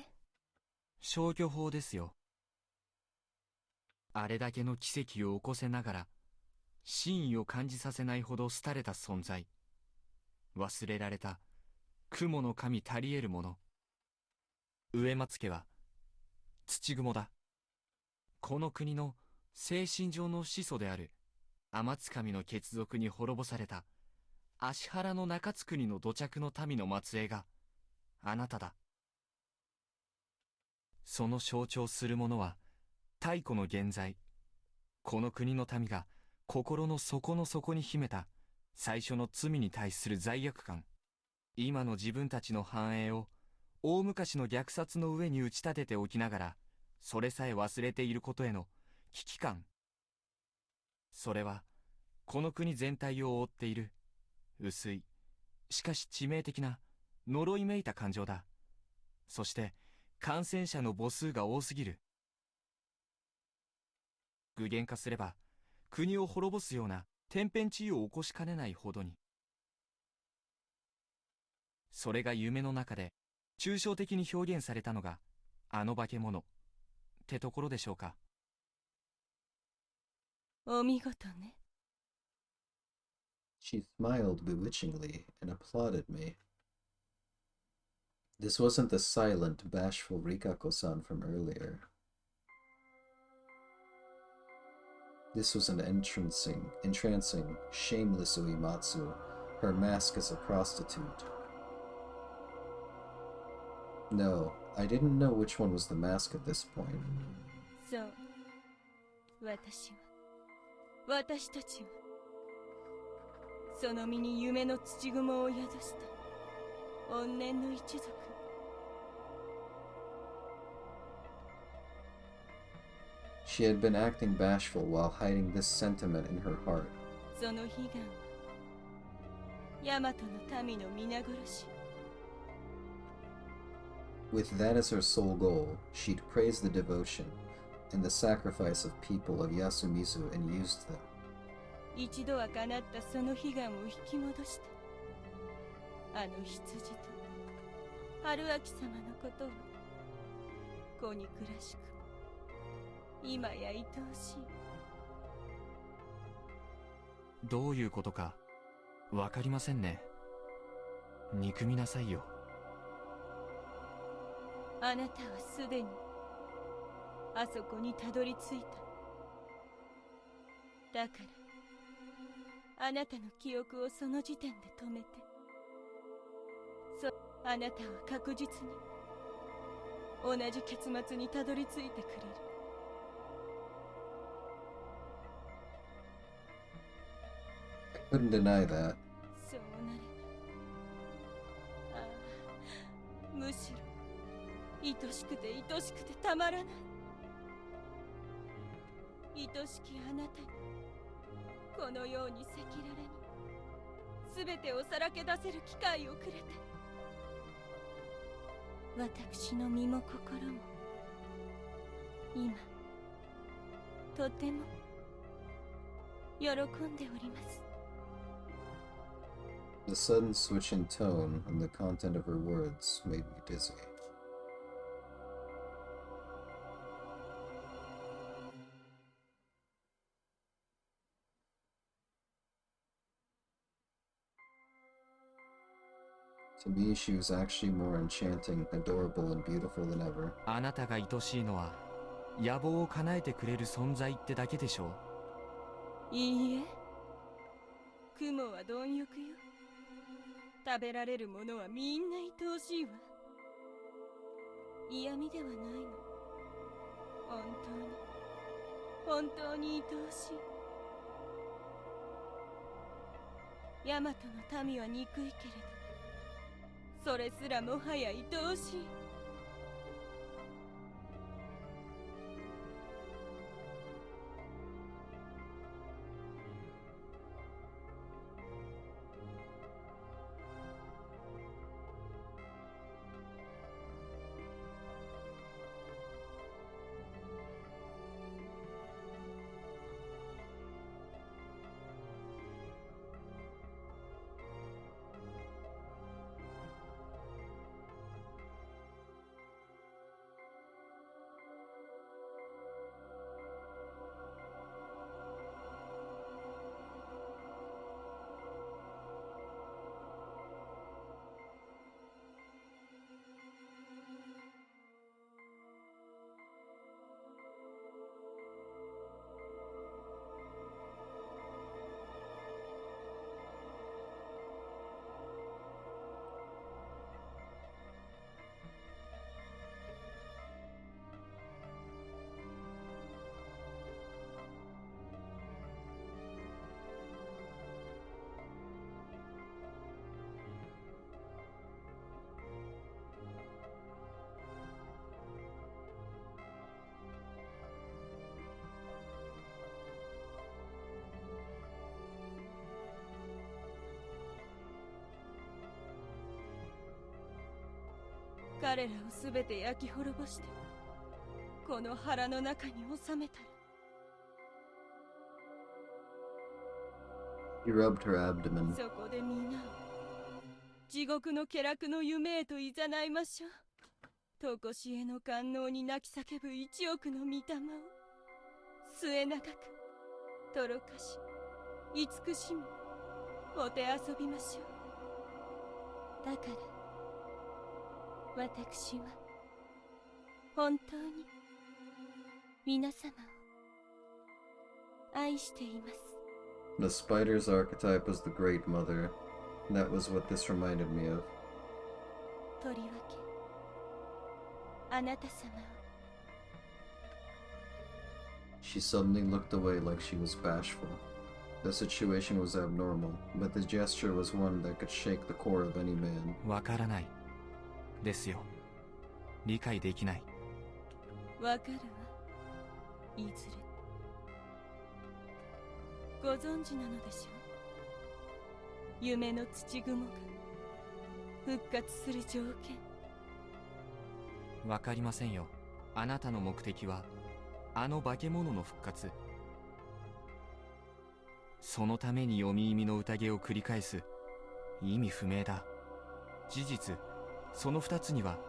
消去法ですよ。あれだけの奇跡を起こせながら真意を感じさせないほど廃れた存在、忘れられた雲の神たり得るもの。植松家は土雲だ。この国の精神上の始祖である天津神の血族に滅ぼされた芦原の中津国の土着の民の末裔があなただ。その象徴するものは太古の現在、この国の民が心の底の底に秘めた最初の罪に対する罪悪感。今の自分たちの繁栄を大昔の虐殺の上に打ち立てておきながら、それさえ忘れていることへの危機感。それはこの国全体を覆っている薄い、しかし致命的な呪いめいた感情だ。そして感染者の母数が多すぎる。具現化すれば国を滅ぼすような天変地異を起こしかねないほどに。それが夢の中で抽象的に表現されたのがあの化け物ってところでしょうか。お見事ね。She smiled bewitchingly and applauded me. This wasn't the silent, bashful Rikako-san from earlier. This was an entrancing, shameless Uematsu, her mask as a prostitute. No, I didn't know which one was the mask at this point. そう。私たちは、その身に夢の土雲を宿した怨念の一族。She had been acting bashful while hiding this sentiment in her heart. その悲願は、ヤマトの民の皆殺し。With that as her sole goal, she'd praised the devotion and the sacrifice of people of Yasumizu and used them. 一度は叶ったその悲願を引き戻した。あの羊と春明様のことは、子に暮らしく、今や愛おしい。どういうことかわかりませんね。憎みなさいよ。あなたはすでにあそこにたどり着いた。だからあなたの記憶をその時点で止めて、あなたは確実に同じ結末にたどり着いてくれる。I couldn't deny that. そうなれば、ああ、むしろ愛しくて愛しくてたまらない。愛しきあなたにこのように赤裸々に全てをさらけ出せる機会をくれて、私の身も心も今とても喜んでおります。The sudden switch in tone and the content of her words made me dizzy. To me, she was actually more enchanting, adorable, and beautiful than ever. あなたが愛しいのは野望を叶えてくれる存在ってだけでしょう。いいえ、雲は貪欲よ。食べられるものはみんな愛おしいわ。嫌味ではないの。本当に愛おしい。ヤマトの民は憎いけれど、それすらもはや愛おしい。彼らをすべて焼き滅ぼして、この腹の中に収めたら。 He rubbed her abdomen. そこで皆を地獄の気楽の夢へと誘いましょう。とこしえの官能に泣き叫ぶ一億の御霊を末永くとろかし慈しみお手遊びましょう。だから私は本当に皆様を愛しています。 The spider's archetype was the Great Mother. That was what this reminded me of. とりわけあなた様を。 She suddenly looked away like she was bashful. The situation was abnormal, but the gesture was one that could shake the core of any man. わからないですよ。理解できない。わかるわ。いずれご存知なのでしょう。夢の土雲が復活する条件。わかりませんよ。あなたの目的はあの化け物の復活。そのために読み意味の宴を繰り返す。意味不明だ。事実その二つには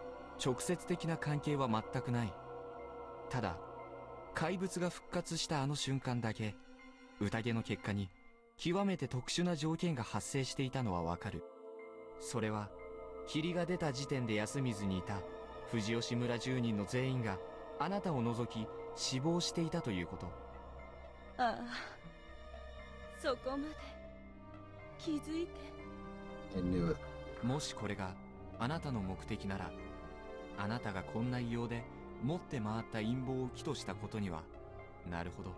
直接的な関係は全くない。ただ怪物が復活したあの瞬間だけ宴の結果に極めて特殊な条件が発生していたのはわかる。それは霧が出た時点で休みずにいた藤吉村10人の全員があなたを除き死亡していたということ。ああ、そこまで気づいて。 I knew it. もしこれがあなたの目的なら、あなたがこんな異様で持って回った陰謀を起としたことには、なるほど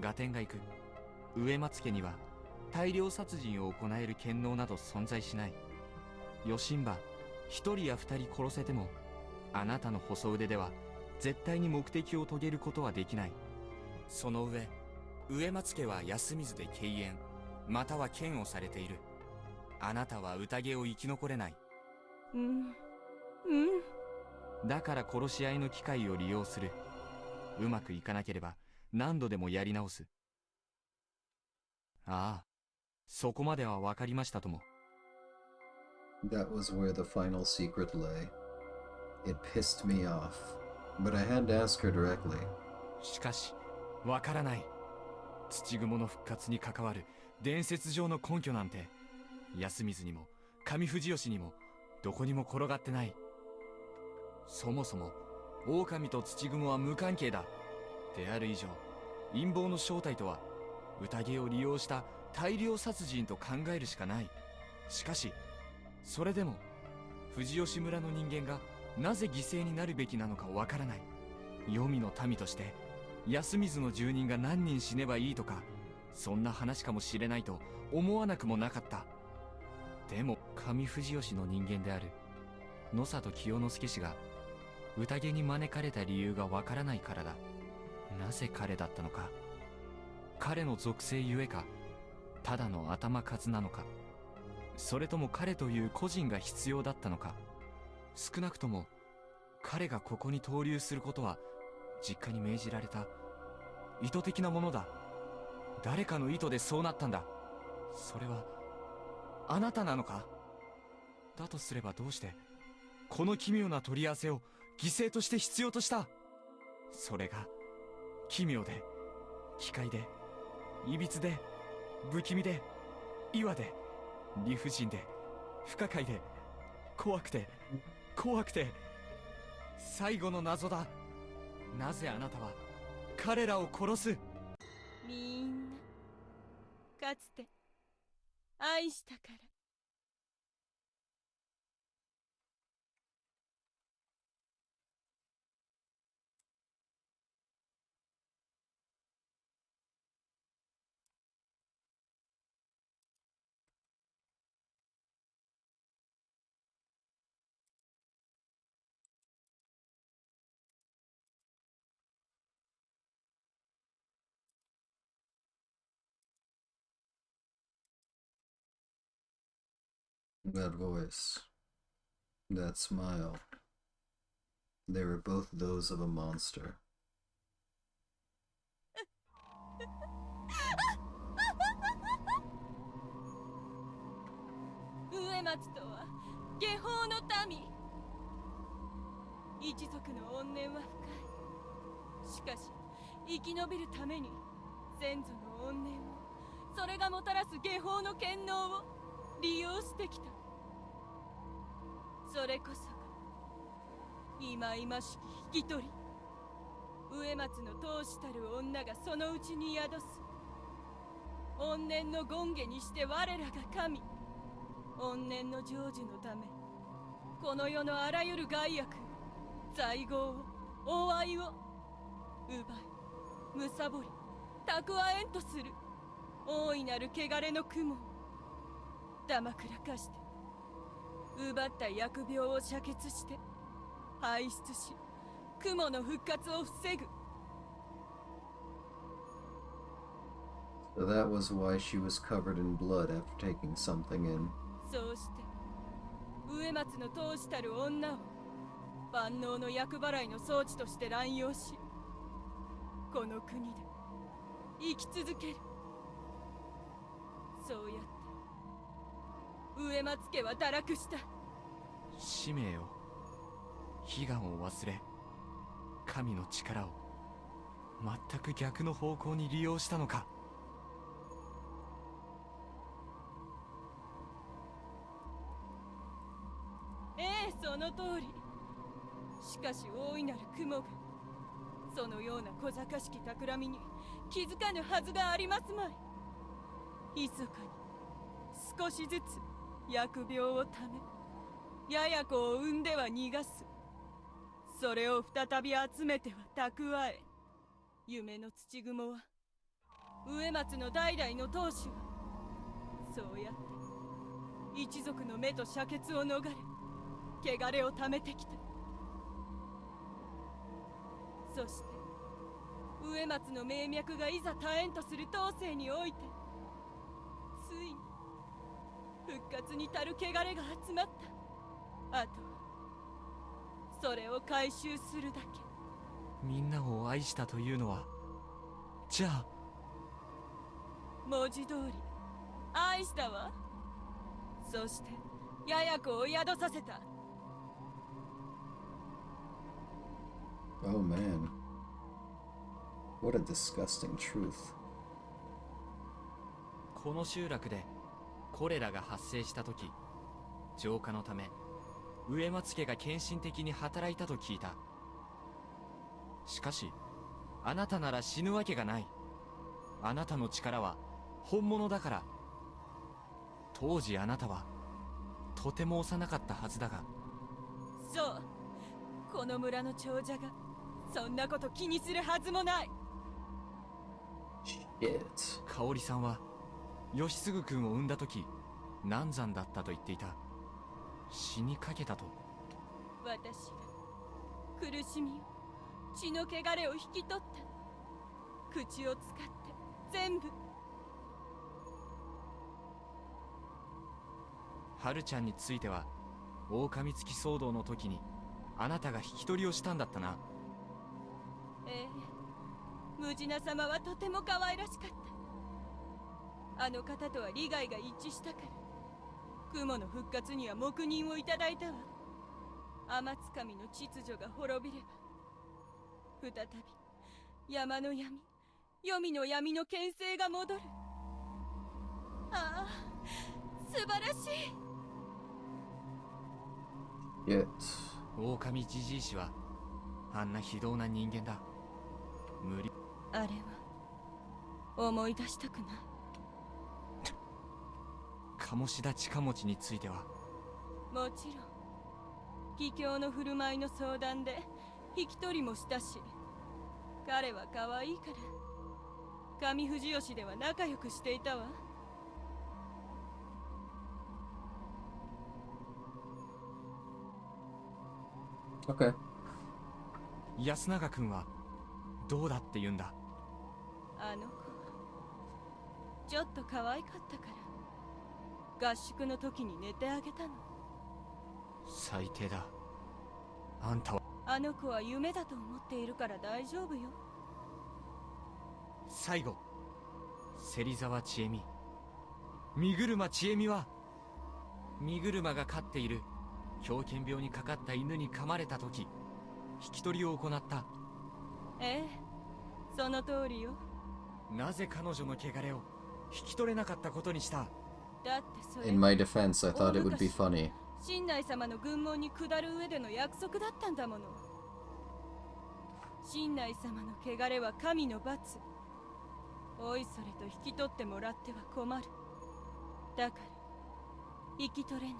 合点がいく。植松家には大量殺人を行える権能など存在しない。余震馬一人や二人殺せてもあなたの細腕では絶対に目的を遂げることはできない。その上植松家は休みずで敬遠または嫌悪されている。あなたは宴を生き残れない。だから殺し合いの機会を利用する。うまくいかなければ何度でもやり直す。ああ、そこまでは分かりましたとも。 That was where the final secret lay. It pissed me off, but I had to ask her directly. しかし、分からない。土雲の復活に関わる伝説上の根拠なんて、安水にも上藤吉にもどこにも転がってない。そもそも狼と土雲は無関係だ。である以上、陰謀の正体とは宴を利用した大量殺人と考えるしかない。しかしそれでも藤吉村の人間がなぜ犠牲になるべきなのかわからない。黄泉の民として安水の住人が何人死ねばいいとか、そんな話かもしれないと思わなくもなかった。でも上藤吉の人間である野里清之助氏が宴に招かれた理由がわからないからだ。なぜ彼だったのか、彼の属性ゆえか、ただの頭数なのか、それとも彼という個人が必要だったのか。少なくとも彼がここに投留することは実家に命じられた意図的なものだ。誰かの意図でそうなったんだ。それはあなたなのか。だとすればどうしてこの奇妙な取り合わせを犠牲として必要とした。それが奇妙で奇怪でいびつで不気味で岩で理不尽で不可解で怖くて怖くて最後の謎だ。なぜあなたは彼らを殺す。みんなかつて愛したから。That voice, that smile, they were both those of a monster. 上松とは下方の民。一族の怨念は深い。しかし生き延びるために先祖の怨念を、それがもたらす下方の権能を利用してきた。それこそが忌々しき引き取り。上松の闘士たる女がそのうちに宿す。怨念の権化にして我らが神。怨念の成就のため、この世のあらゆる害悪、罪業を、大愛を奪い、貪り、蓄えんとする大いなる汚れの雲をだまくらかして、奪った疫病を遮血して排出し、雲の復活を防ぐ。 So that was why she was covered in blood after taking something in. そうして上松の闘士たる女を万能の厄払いの装置として乱用し、この国で生き続ける。そうやって上松家は堕落した。使命を、悲願を忘れ、神の力を全く逆の方向に利用したのか。ええ、その通り。しかし大いなる雲がそのような小賢しき企みに気づかぬはずがありますまい。密かに少しずつ疫病をため、やや子を産んでは逃がす。それを再び集めては蓄え、夢の土雲は上松の代々の当主はそうやって一族の目と灼血を逃れ、汚れをためてきた。そして上松の命脈がいざ絶えんとする当世において、ついに復活に足る汚れが集まった。あとはそれを回収するだけ。みんなを愛したというのは、じゃあ文字通り愛したわ。そしてやや子を宿させた。Oh man. What a disgusting truth. この集落でコレラが発生した時、浄化のため上松家が献身的に働いたと聞いた。しかしあなたなら死ぬわけがない。あなたの力は本物だから。当時あなたはとても幼かったはずだが。そう、この村の長者がそんなこと気にするはずもない。Shit. 香織さんは吉次君を産んだ時難産だったと言っていた。死にかけたと。私が苦しみを、血の汚れを引き取った。口を使って全部。ハルちゃんについては狼付き騒動の時にあなたが引き取りをしたんだったな。ええ、ムジナ様はとても可愛らしかった。あの方とは利害が一致したから、雲の復活には黙認をいただいたわ。天つかみの秩序が滅びれば、再び山の闇、黄泉の闇の権勢が戻る。ああ、素晴らしい。Yet. 狼じじい氏はあんな非道な人間だ。無理。あれは思い出したくない。鴨志田近持ちについてはもちろん義兄の振る舞いの相談で引き取りもしたし、彼は可愛いから上藤吉では仲良くしていたわ。Okay. 安永君はどうだって言うんだ。あの子はちょっと可愛かったから合宿の時に寝てあげたの。最低だ。あんたは。あの子は夢だと思っているから大丈夫よ。最後、芹沢千恵美、身車千恵美は身車が飼っている狂犬病にかかった犬に噛まれた時引き取りを行った。ええ、その通りよ。なぜ彼女の汚れを引き取れなかったことにした。だってそれ In my defense, I thought it would be funny. 神内様の軍門に下る上での約束だったんだもの。神内様の汚れは神の罰。おいそれと引き取ってもらっては困る。だから引き取れない。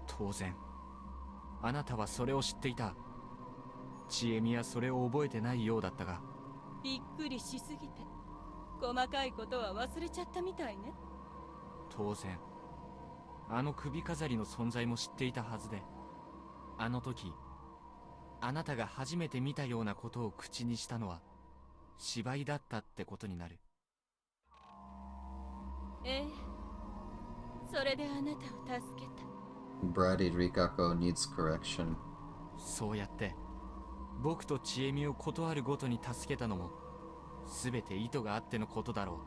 当然あなたはそれを知っていた。千恵美はそれを覚えてないようだったが。びっくりしすぎて細かいことは忘れちゃったみたいね。当然あの首飾りの存在も知っていたはずで、あの時あなたが初めて見たようなことを口にしたのは芝居だったってことになる。ええ、それであなたを助けた。Bratty Rikako needs correction. そうやって僕と千恵美を断るごとに助けたのも全て意図があってのことだろう。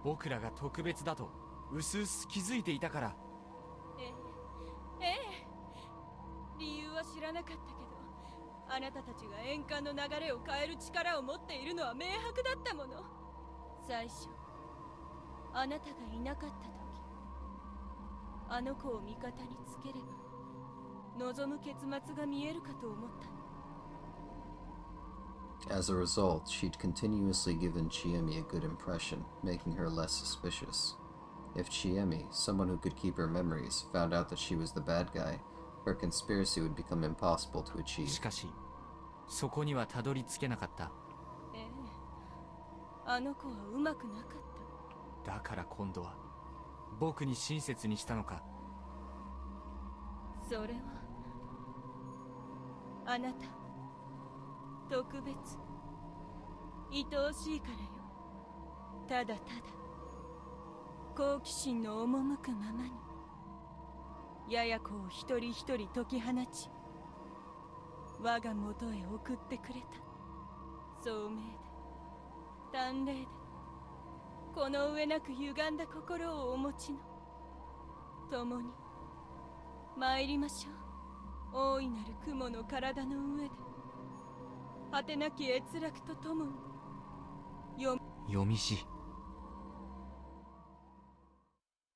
僕らが特別だとうすうす気づいていたから。ええ、ええ、理由は知らなかったけど、あなたたちが円環の流れを変える力を持っているのは明白だったもの。最初あなたがいなかった時、あの子を味方につければ望む結末が見えるかと思ったの。As a result, she'd continuously given Chiemi a good impression, making her less suspicious. If Chiemi, someone who could keep her memories, found out that she was the bad guy, her conspiracy would become impossible to achieve. しかしそこにはたどり着けなかった。ええ、あの子はうまくなかった。だから今度は僕に親切にしたのか。それはあなた特別愛おしいからよ。ただただ好奇心の赴くままにやや子を一人一人解き放ち、我が元へ送ってくれた。聡明で淡麗でこの上なく歪んだ心をお持ちの、共に参りましょう。大いなる雲の体の上で果てなき閲楽とともに読みし。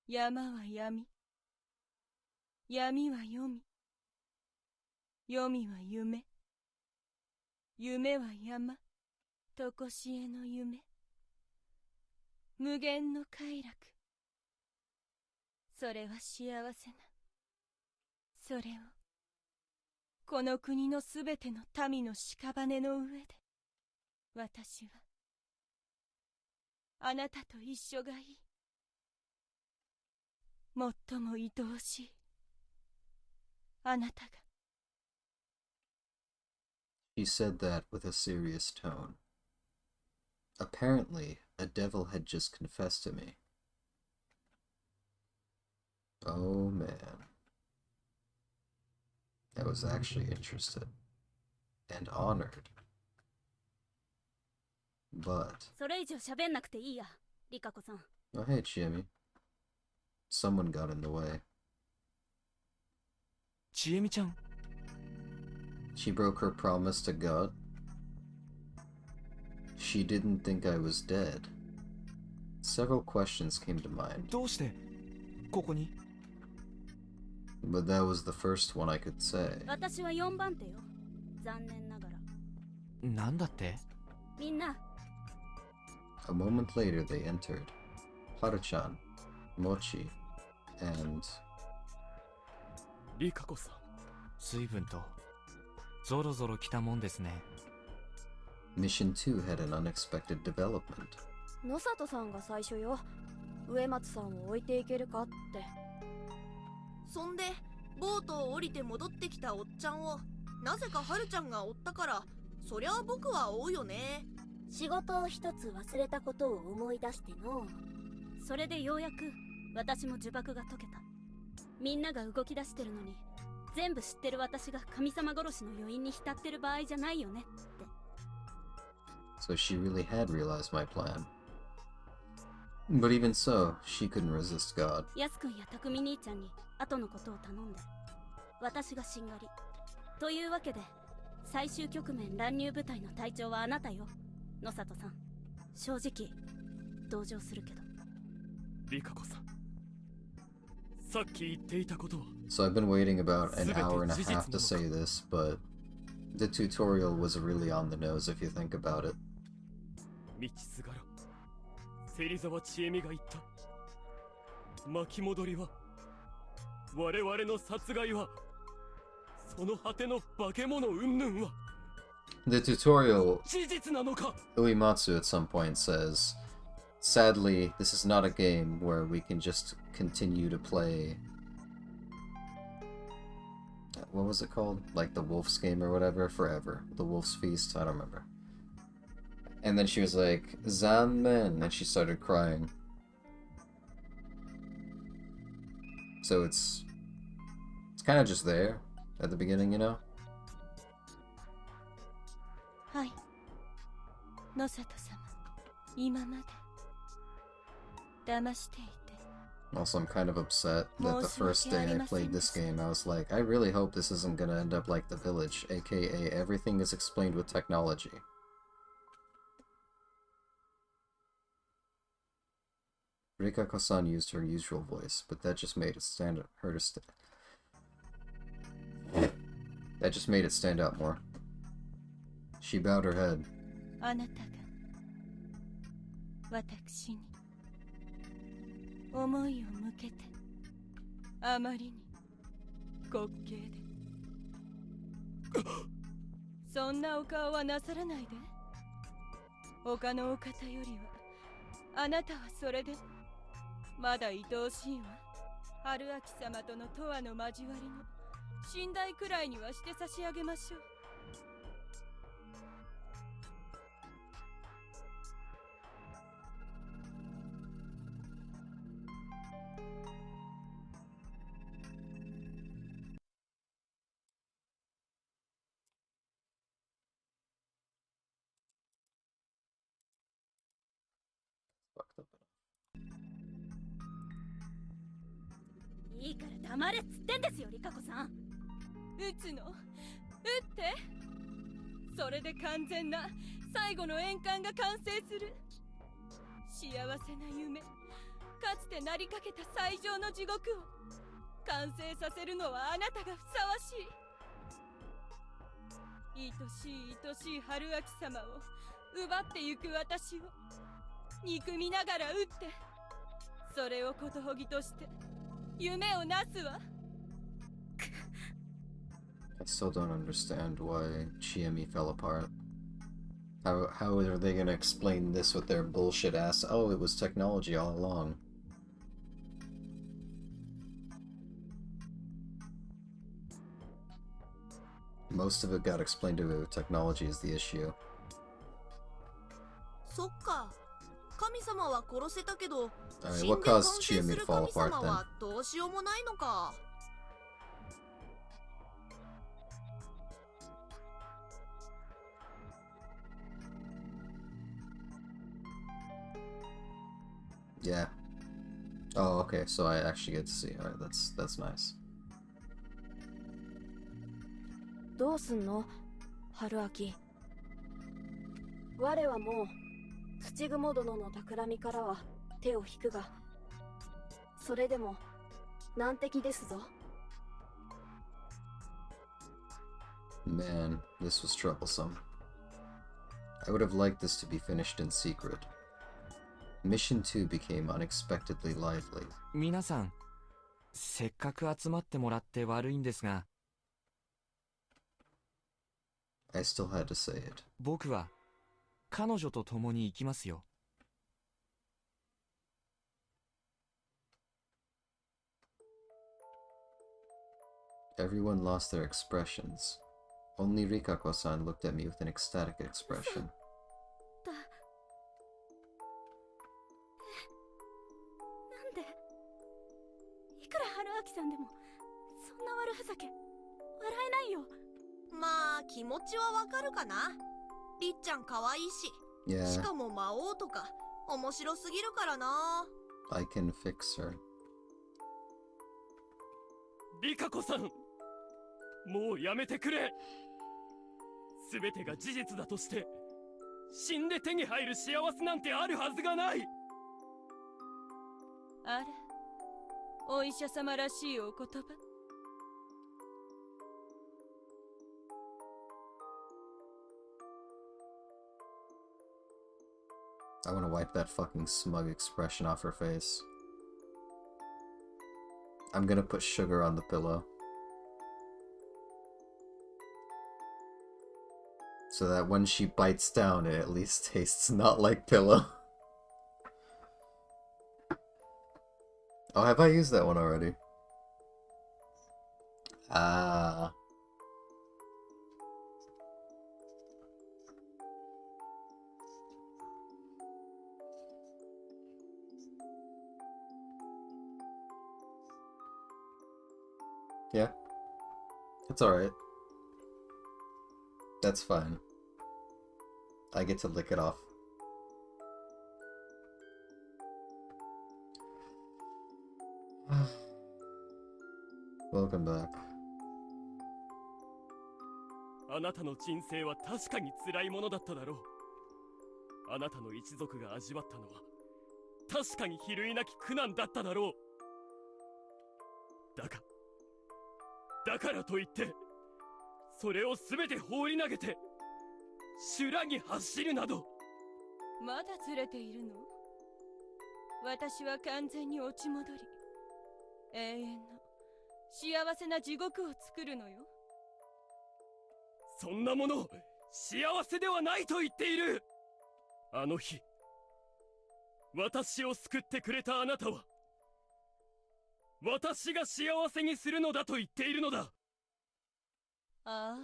山は闇、闇は読み、読みは夢、夢は山、とこしえの夢、無限の快楽。それは幸せな、それをこの国のすべての民の屍の上で、私はあなたと一緒がいい。最も愛おしいあなたが。 She said that with a serious tone. Apparently, a devil had just confessed to me. Oh man. I was actually interested and honored. But それ以上喋んなくていいや、リカコさん。 oh hey Chiemi. Someone got in the way. ちえみちゃん。 She broke her promise to God. She didn't think I was dead. Several questions came to mind. どうしてここに？ But that was the first one I could say. 私は4番手よ。残念ながら。なんだって？みんな。 A moment later they entered. Haru-chan, Mochi, and... リカコさん。随分とゾロゾロ来たもんですね。 Mission 2 had an unexpected development. 野里さんが最初よ。植松さんを置いていけるかって。そんでボートを降りて戻ってきたおっちゃんをなぜかはるちゃんが追ったから、そりゃあ僕は追うよね。仕事を一つ忘れたことを思い出しての。それでようやく私も呪縛が解けた。みんなが動き出してるのに全部知ってる私が神様殺しの余韻に浸ってる場合じゃないよねって。 So she really had realized my plan. But even so, she couldn't resist God. ヤス君や匠兄ちゃんに後のことを頼んで、私がしんがり。というわけで最終局面乱入部隊の隊長はあなたよ、野里さん。正直同情するけど。リカコさん、さっき言っていたことは。 So I've been waiting about an hour and a half to say this, but the tutorial was really on the nose if you think about it. 道すがら芹沢千恵美が言った。巻き戻りは、我々の殺害は、その果ての化け物云々は。 The tutorial, 事実なのか? Uematsu at some point says, sadly, this is not a game where we can just continue to play... What was it called? Like the Wolf's Game or whatever? Forever. The Wolf's Feast? I don't remember. And then she was like, Zanmen! And she started crying. So it's kind of just there at the beginning, you know? はい、野里様、今まで騙していて。 Also, I'm kind of upset that the first day I played this game, I was like, I really hope this isn't gonna end up like The Village, aka everything is explained with technology. Rikako-san used her usual voice, but that just made it stand out more. She bowed her head. あなたが私に思いを向けて、あまりに滑稽で。そんなお顔はなさらないで。他のお方よりはあなたはそれでまだ愛おしいわ。春秋様との永遠の交わりの寝台くらいにはして差し上げましょう。いいから黙れっつってんですよ、リカコさん。撃つの？撃って。それで完全な最後の円環が完成する。幸せな夢、かつてなりかけた最上の地獄を完成させるのはあなたがふさわしい。愛しい愛しい春秋様を奪ってゆく私を憎みながら撃って、それをことほぎとして夢をなすわ。 I still don't understand why Chiemi fell apart. How are they gonna explain this with their bullshit ass? Oh, it was technology all along. Most of it got explained away with technology is the issue. そっか。神様は殺せたけど、 Alright, 死ん what で完 caused 成 Chiyomi す to る fall 神 apart 様 then? はどうしようもないのか。Yeah. Oh, okay, so I actually get to see. Alright, that's nice. どうすんの春秋。我はもう土雲殿の企みからは手を引くが、それでも難敵ですぞ。 Man, this was troublesome. I would have liked this to be finished in secret. Mission 2 became unexpectedly lively. 皆さん、せっかく集まってもらって悪いんですが、 I still had to say it. 僕は彼女と共に行きますよ。Everyone lost their expressions. Only Rikako-san looked at me with an ecstatic expression. なんでいくら春秋さんでもそんな悪ふざけ笑えないよ。まあ気持ちはわかるかな。りっちゃん可愛いし、 Yeah. しかも魔王とか面白すぎるからな。 I can fix her. リカコさん、もうやめてくれ。すべてが事実だとして死んで手に入る幸せなんてあるはずがない。あれ、お医者様らしいお言葉。 I want to wipe that fucking smug expression off her face. I'm gonna put sugar on the pillow. So that when she bites down, it at least tastes not like pillow. Oh, have I used that one already? Ah. Yeah. It's alright. That's fine. I get to lick it off. Welcome back. あなたの人生は確かに辛いものだっただろう。あなたの一族が味わったのは確かに比類なき苦難だっただろう。だからといってそれを全て放り投げて修羅に走るなど。まだずれているの？私は完全に落ち戻り、永遠の幸せな地獄を作るのよ。そんなもの幸せではないと言っている。あの日私を救ってくれたあなたは私が幸せにするのだと言っているのだ。あ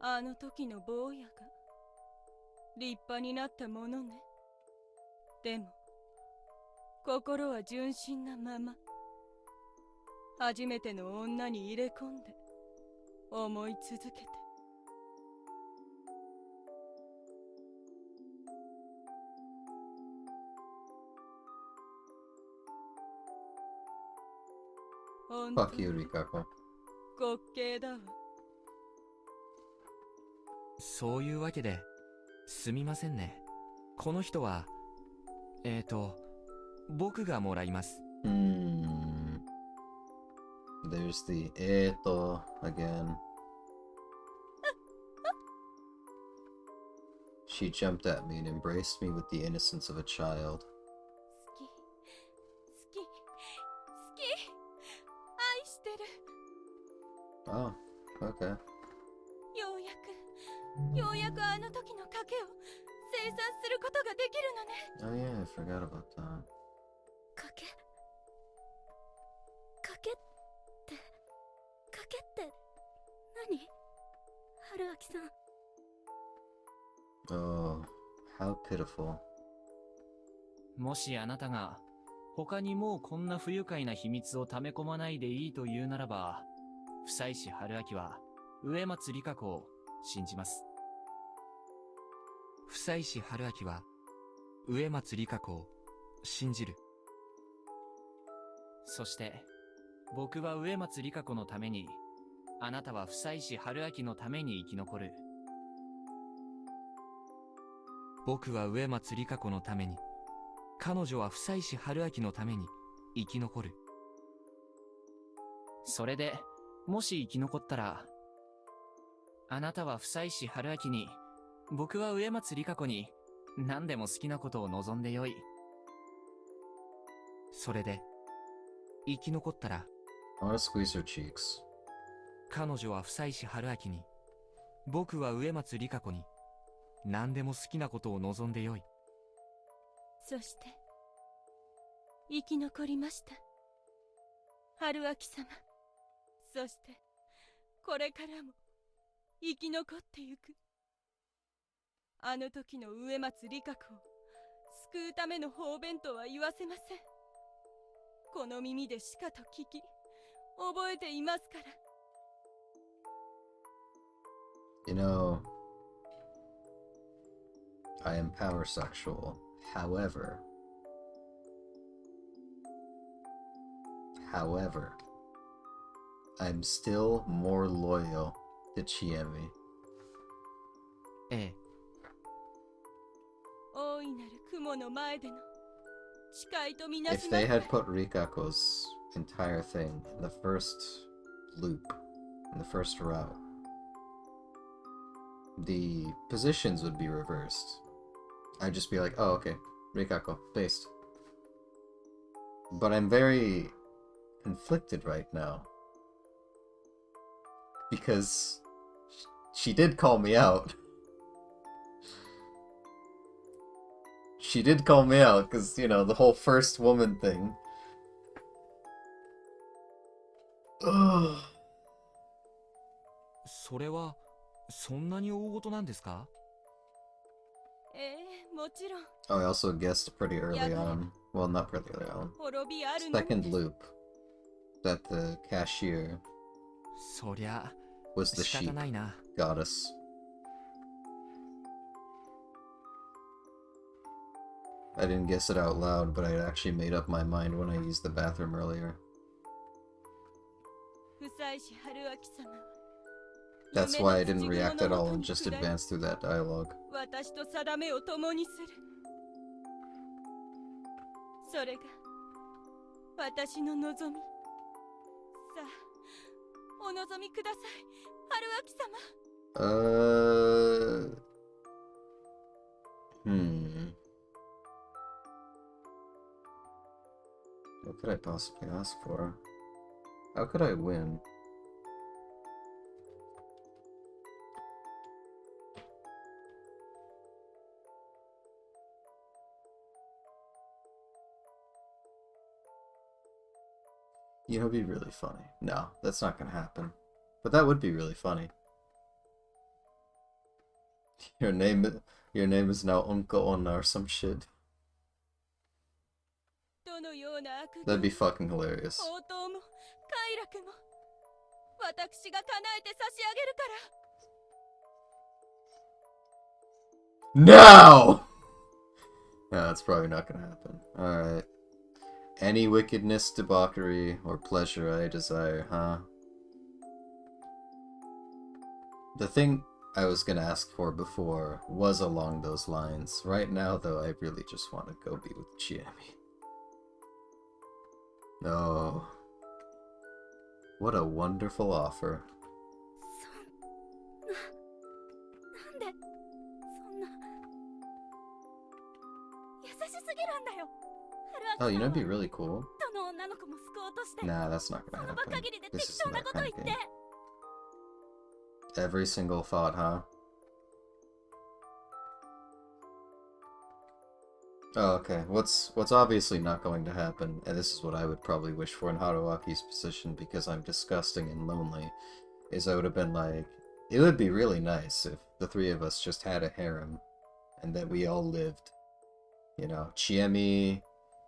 あ、あの時の坊やが立派になったものね。でも心は純真なまま、初めての女に入れ込んで思い続けて。Fuck you, Rikako. 滑稽だわ。そういうわけで、すみませんね。この人は、僕がもらいます。There's the again. She jumped at me and embraced me with the innocence of a child. 好き、愛してる。 Oh, okay. ようやくあの時の賭けを清算することができるのね。 Oh yeah, I forgot about that. 賭けって何？春明さん。 Oh, how pitiful. もしあなたが他にもうこんな不愉快な秘密を溜め込まないでいいと言うならば、夫妻師春明は植松里香子を信じます。夫妻師春明は植松里香子を信じる。そして僕は植松里香子のために、あなたは夫妻師春明のために生き残る。僕は植松里香子のために、彼女は夫妻師春明のために生き残る。それでもし生き残ったら、あなたは夫妻師春明に、僕は植松里香子に何でも好きなことを望んでよい。それで生き残ったら、 I wanna squeeze her cheeks. 彼女は夫妻師春明に、僕は植松里香子に何でも好きなことを望んでよい。そして生き残りました、春明様。そしてこれからも生き残ってゆく。あの時の植松里香子を救うための方便とは言わせません。この耳でしかと聞き覚えていますから。 You know, I am power sexual. However, I'm still more loyal to Chiemi. ええ。大いなる雲の前での誓いとみなし If ま they す。 had put Rikako's entire thing in the first loop, in the first route, the positions would be reversed. I'd just be like, oh, okay, Rikako, based. But I'm very conflicted right now. Because she did call me out. She did call me out, because, you know, the whole first woman thing. Ugh. それはそんなに大事なんですか？もちろん。 Oh, I also guessed pretty early on. Well, not pretty early on. 滅びあるの。 Second loop. That the cashier そりゃ was the 仕 sheep 方ないな。 goddess. I didn't guess it out loud, but I actually made up my mind when I used the bathroom earlier. 夫妻師春明様は That's why I didn't react at all and just advanced through that dialogue. 私と定めを共にする。それが私の望み。さあ、お望みください、春明様。What could I possibly ask for? How could I win? You know, it'd be really funny. No, that's not gonna happen. But that would be really funny. Your name is now Uncle Onna or some shit. That'd be fucking hilarious. 応答も快楽も私が叶えて差し上げるから。 No! No, that's probably not gonna happen. Alright. Any wickedness, debauchery, or pleasure I desire, huh? The thing I was gonna ask for before was along those lines. Right now, though, I really just want to go be with Chiemi. Oh. What a wonderful offer. なんでそんな優しすぎるんだよ。 Oh, you know, it'd be really cool. どの女の子も救おうとして。 Nah, that's not gonna その場 happen. 限りで This 適 is 当な not こと kind 言 of って。 game. Every single thought, huh? Oh, okay. What's obviously not going to happen, and this is what I would probably wish for in Haruaki's position because I'm disgusting and lonely, is I would have been like, It would be really nice if the three of us just had a harem, and that we all lived. You know, Chiemi...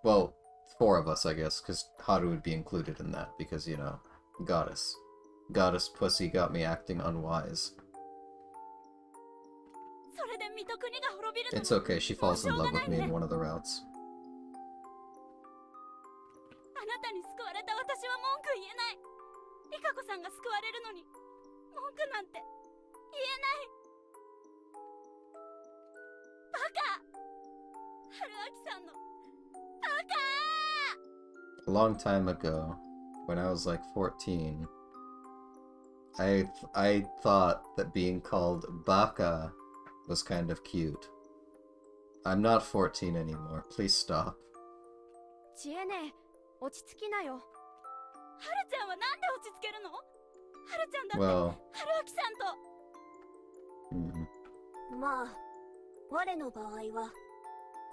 Well, 4 of us, I guess, because Haru would be included in that, because, you know, goddess. Goddess pussy got me acting unwise. It's okay, she falls in love with me in one of the routes. あなたに救われた私は文句言えない。リカ子さんが救われるのに文句なんて言えない。バカ。春明さんのバカ。 A long time ago, when I was like 14, I thought that being called Baka was kind of cute. I'm not 14 anymore. Please stop. 知恵ね、落ち着きなよ。春ちゃんはなんで落ち着けるの？春ちゃんだって、 Well, 春明さんと。まあ、我の場合は、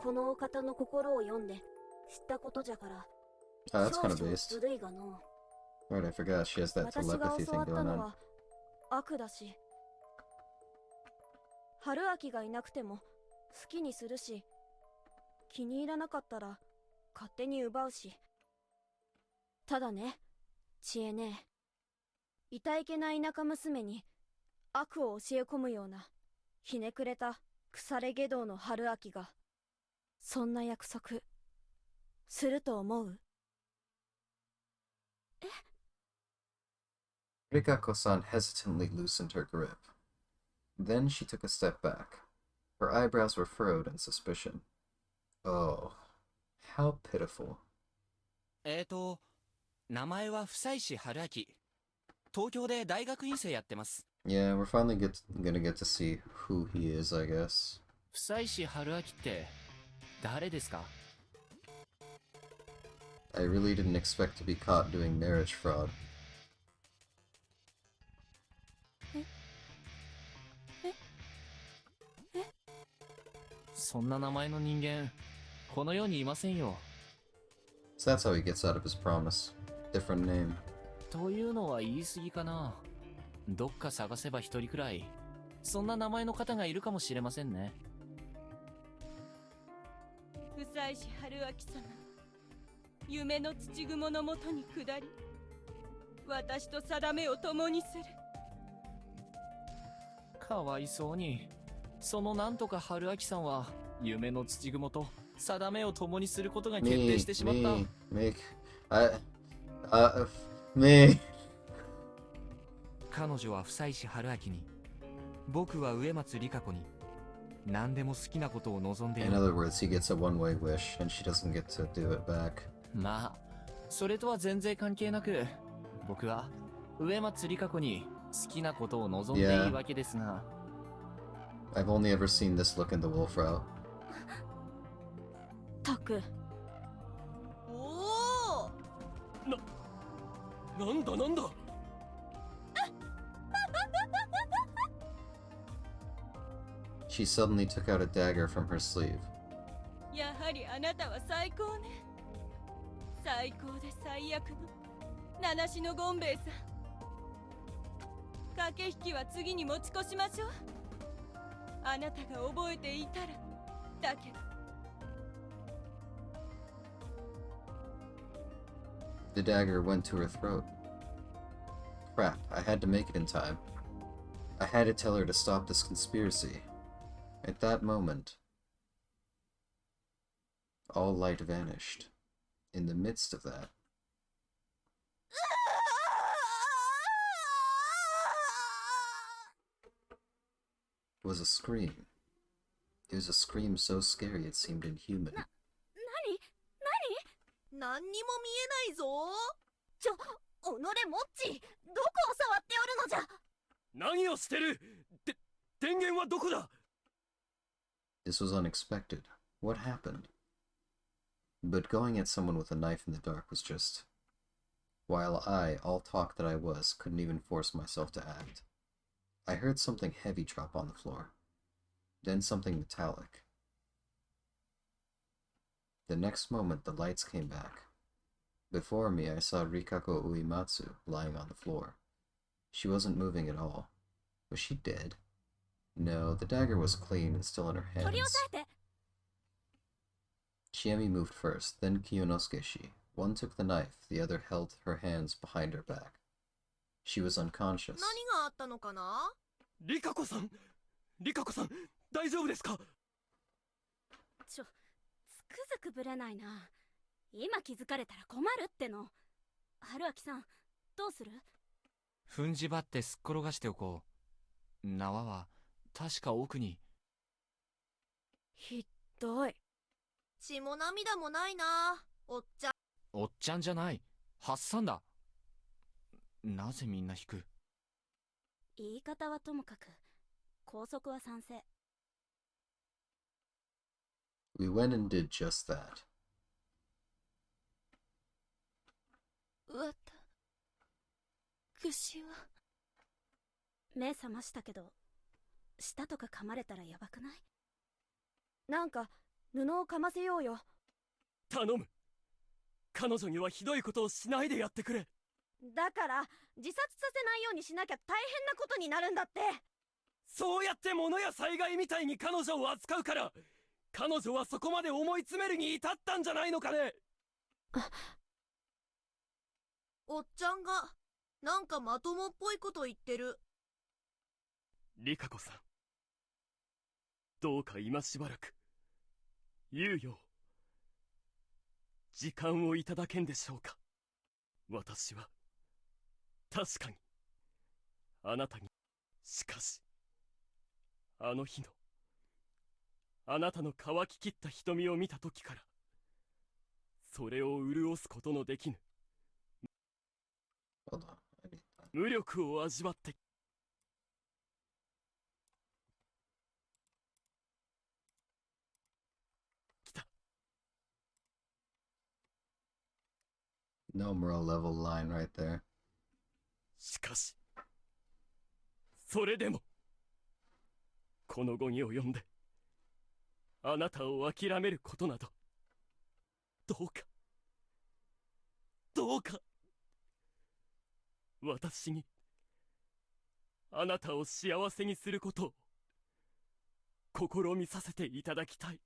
このお方の心を読んで知ったことじゃから。Oh, that's kind of 少々 based. ずるいがの。 Right, I forgot she has that 私が telepathy 教わ thing った going の on. は悪だし、春明がいなくても好きにするし、気に入らなかったら勝手に奪うし。ただね、知恵ね、いたいけない田舎娘に悪を教え込むようなひねくれた腐れ下道の春明がそんな約束すると思う？ Rikako-san hesitantly loosened her grip. Then she took a step back. Her eyebrows were furrowed in suspicion. Oh, how pitiful. 名前は房石春明。東京で大学院生やってます。Yeah, we're finally gonna get to see who he is, I guess. 房石春明って誰ですか？ I really didn't expect to be caught doing marriage fraud. そんな名前の人間、この世にいませんよ。 So that's how he gets out of his promise. Different name. というのは言い過ぎかな。どっか探せば一人くらい、そんな名前の方がいるかもしれませんね。房石春明様、夢の土雲のもとに下り、私と定めを共にする。かわいそうに。そのなんとか春明さんは夢の土雲と定めを共にすることが決定してしまった。me. 彼女は房石春明に、僕は植松里香子に何でも好きなことを望んでいる。 In other words, he gets a one-way wish, and she doesn't get to do it back. まあ、それとは全然関係なく、僕は植松里香子に好きなことを望んでいいわけですが。I've only ever seen this look in the wolf route. たく。おお。なんだなんだ。She suddenly took out a dagger from her sleeve. やはりあなたは最高ね。最高で最悪の七種のゴンベイさん。駆け引きは次に持ち越しましょう。あなたが覚えていたらだけど。 The dagger went to her throat. Crap, I had to make it in time. I had to tell her to stop this conspiracy. At that moment, all light vanished. In the midst of that, was a scream. It was a scream so scary it seemed inhuman. 何にも見えないぞ。おのれもっち、どこを触っておるのじゃ。何をしてる。電源はどこだ。 This was unexpected. What happened? But going at someone with a knife in the dark was just... While I, all talk that I was, couldn't even force myself to act. I heard something heavy drop on the floor. Then something metallic. The next moment, the lights came back. Before me, I saw Rikako Uematsu lying on the floor. She wasn't moving at all. Was she dead? No, the dagger was clean and still in her 取り hands. 押さえて。 Chiemi moved first, then Kiyonosuke-shi. One took the knife, the other held her hands behind her back. She was unconscious. 何があったのかな？リカコさん、リカコさん、大丈夫ですか？つくづくぶれないな。今気づかれたら困るっての。春秋さん、どうする？踏んじばってすっ転がしておこう。縄は確か奥に。ひどい。血も涙もないな、おっちゃん。おっちゃんじゃない。ハッサンだ。なぜみんな引く？言い方はともかく、拘束は賛成。We went and did just that. 私は目覚ましたけど、舌とか噛まれたらやばくない？なんか布をかませようよ。頼む。彼女にはひどいことをしないでやってくれ。だから自殺させないようにしなきゃ大変なことになるんだって。そうやって物や災害みたいに彼女を扱うから、彼女はそこまで思い詰めるに至ったんじゃないのかね。おっちゃんがなんかまともっぽいこと言ってる。リカコさん、どうか今しばらく猶予を、時間をいただけんでしょうか。私は確かにあなたに、しかしあの日のあなたの乾ききった瞳を見た時から、それを潤すことのできぬ無力を味わってきた。 No moral level line right there. しかしそれでもこの後に及んであなたを諦めることなど、どうかどうか私にあなたを幸せにすることを試みさせていただきたい。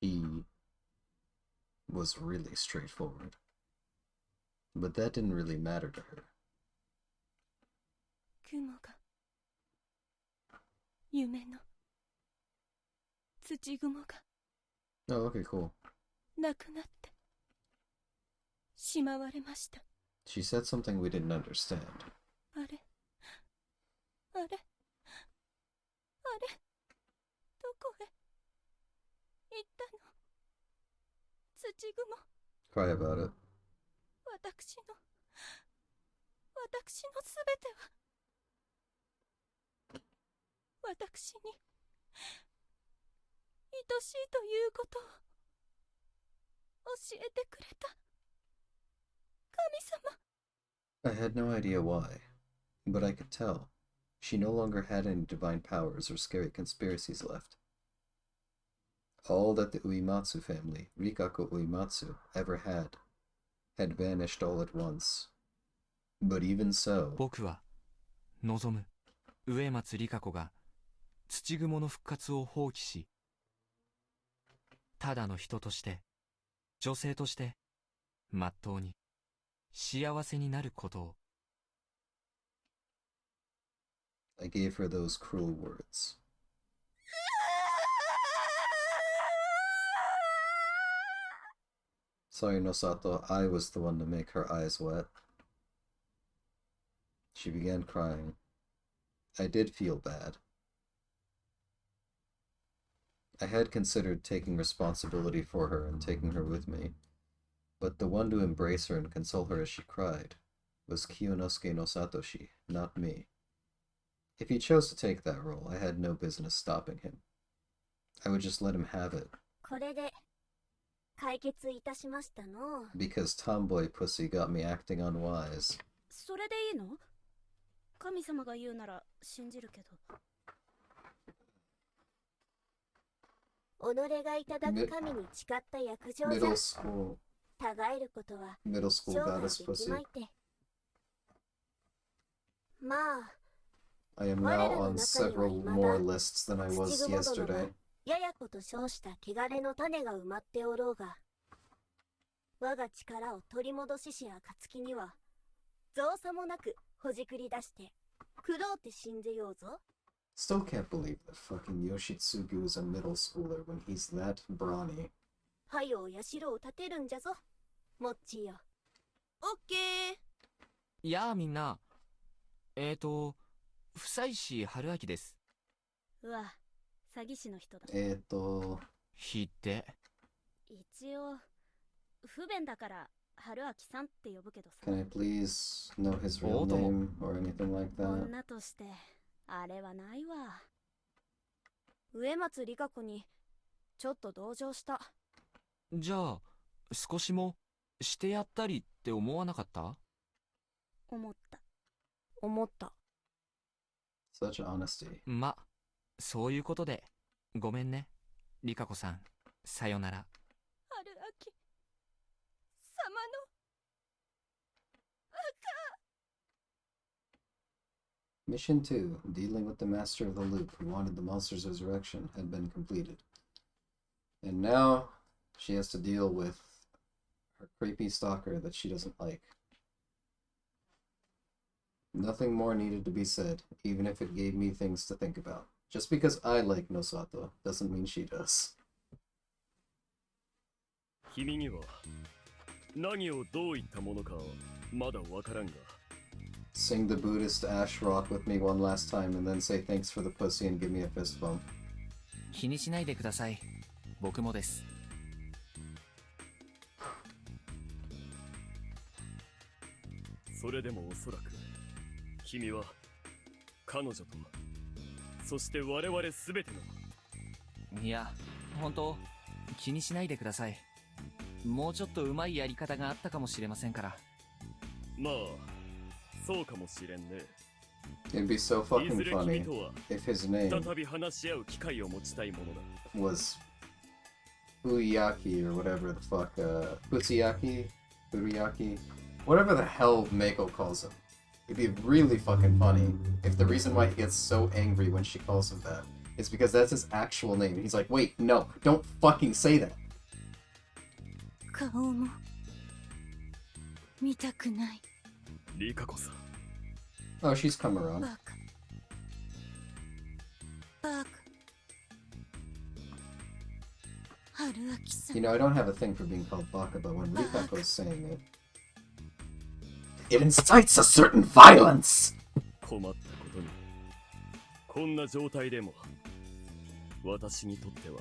He was really straightforward. But that didn't really matter to her. 雲が夢の土雲が Oh, okay, cool. なくなってしまわれました。 She said something we didn't understand. あれあれあれ、どこへ行ったの？土雲。 Cry about it. 私のすべては、私に愛しいということを教えてくれた神様。 I had no idea why, but I could tell. She no longer had any divine powers or scary conspiracies left. All that the Uematsu family, Rikako Uematsu, ever had vanished all at once. But even so, 僕は望む植松里香子が土雲の復活を放棄し、ただの人として、女性として、まっとうに幸せになることを。 I gave her those cruel words. Sorry, Nosato, I was the one to make her eyes wet. She began crying. I did feel bad. I had considered taking responsibility for her and taking her with me, but the one to embrace her and console her as she cried was Kiyonosuke no Satoshi, not me. If he chose to take that role, I had no business stopping him. I would just let him have it. これで解決いたしましたの。 Because tomboy pussy got me acting unwise. それでいいの？神様が言うなら信じるけど。己がいただく神に誓った約定じゃ。 Middle school. たがえることは Middle school 生涯 goddess できまいて。まあ I am now on several more lists than I was 土蜘蛛殿 yesterday. のやや子と称した汚れの種が埋まっておろうが、我が力を取り戻しし暁には造作もなくほじくり出して狂うて死んぜようぞ。 Still can't believe that fucking Yoshitsugu is a middle schooler when he's that brawny. はよお社を建てるんじゃぞ、もっちーよ。オッケー。やあみんな。夫妻師春明です。うわ、詐欺師の人だ。ひって一応不便だから春明さんって呼ぶけどさ。 Can I please know his real name or anything like that? 女としてあれはないわ。植松里香子にちょっと同情した。じゃあ少しもしてやったりって思わなかった？思った。Such honesty. ま、そういうことでごめんね、里香子さん。さよなら。春明様のMission 2, dealing with the Master of the Loop who wanted the monster's resurrection, had been completed. And now she has to deal with her creepy stalker that she doesn't like. Nothing more needed to be said, even if it gave me things to think about. Just because I like Nosato doesn't mean she does. 君には何をどういったものかまだわからんが。 Sing the Buddhist Ash Rock with me one last time and then say thanks for the pussy and give me a fist bump. 気にしないでください。僕もです。それでもおそらく君は彼女とそして我々すべての。いや、本当気にしないでください。もうちょっとうまいやり方があったかもしれませんから。まあそうかもしれんね。 It'd be so fucking funny if his name 再び話し合う機会を持ちたいものだ。 was Fuyaki or whatever the fuck, Futsuyaki? Furuyaki? Whatever the hell Mako calls him. It'd be really fucking funny if the reason why he gets so angry when she calls him that is because that's his actual name. He's like, wait, no, don't fucking say that. 顔も見たくない。リカ子さん。 Oh, she's come around. バカ。春明さん。 You know, I don't have a thing for being called Baka, but when Rikako's saying it, it incites a certain violence! 困ったことに、こんな状態でも私にとっては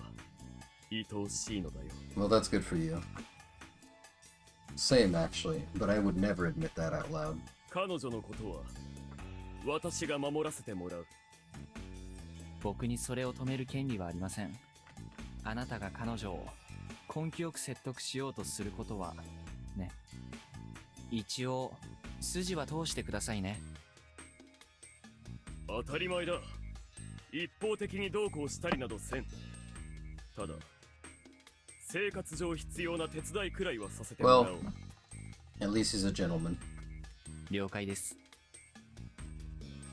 愛おしいのだよ。 Well, that's good for you. Same, actually, but I would never admit that out loud. 彼女のことは私が守らせてもらう。僕にそれを止める権利はありません。あなたが彼女を根気よく説得しようとすることはね。一応筋は通してくださいね。当たり前だ。一方的にどうこうしたりなどせん。ただ生活上必要な手伝いくらいはさせてもらおう。 At least he's a gentleman. 了解です。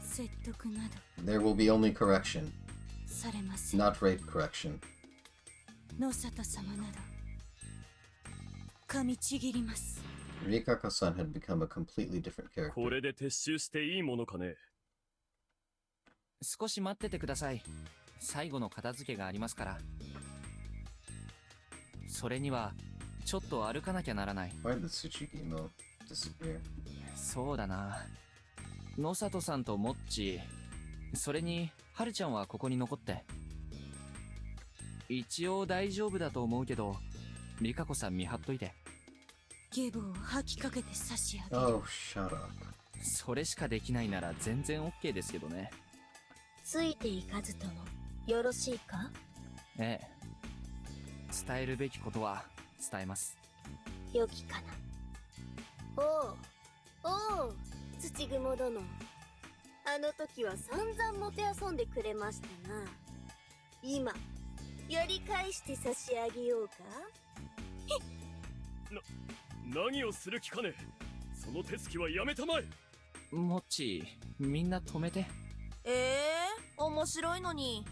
説得など There will be only correction, されません。 not rape correction. 野里様など噛みちぎります。 Rikako-san had become a completely different character. これで撤収していいものかね。少し待っててください。最後の片付けがありますから。それにはちょっと歩かなきゃならない。 Why did Tsuchigi disappear? そうだな。野里さんとモッチ、それにハルちゃんはここに残って。一応大丈夫だと思うけど、リカ子さん見張っといて。ゲボを吐きかけて差し上げる。 Oh, shut up. それしかできないなら全然 OK ですけどね。ついていかずともよろしいか？ええ。伝えるべきことは伝えます。良きかな。おう、土蜘殿。あの時は散々もてあそんでくれましたな。今、やり返して差し上げようか？何をする気かね。その手つきはやめたまえ。もっち、みんな止めて。面白いのに。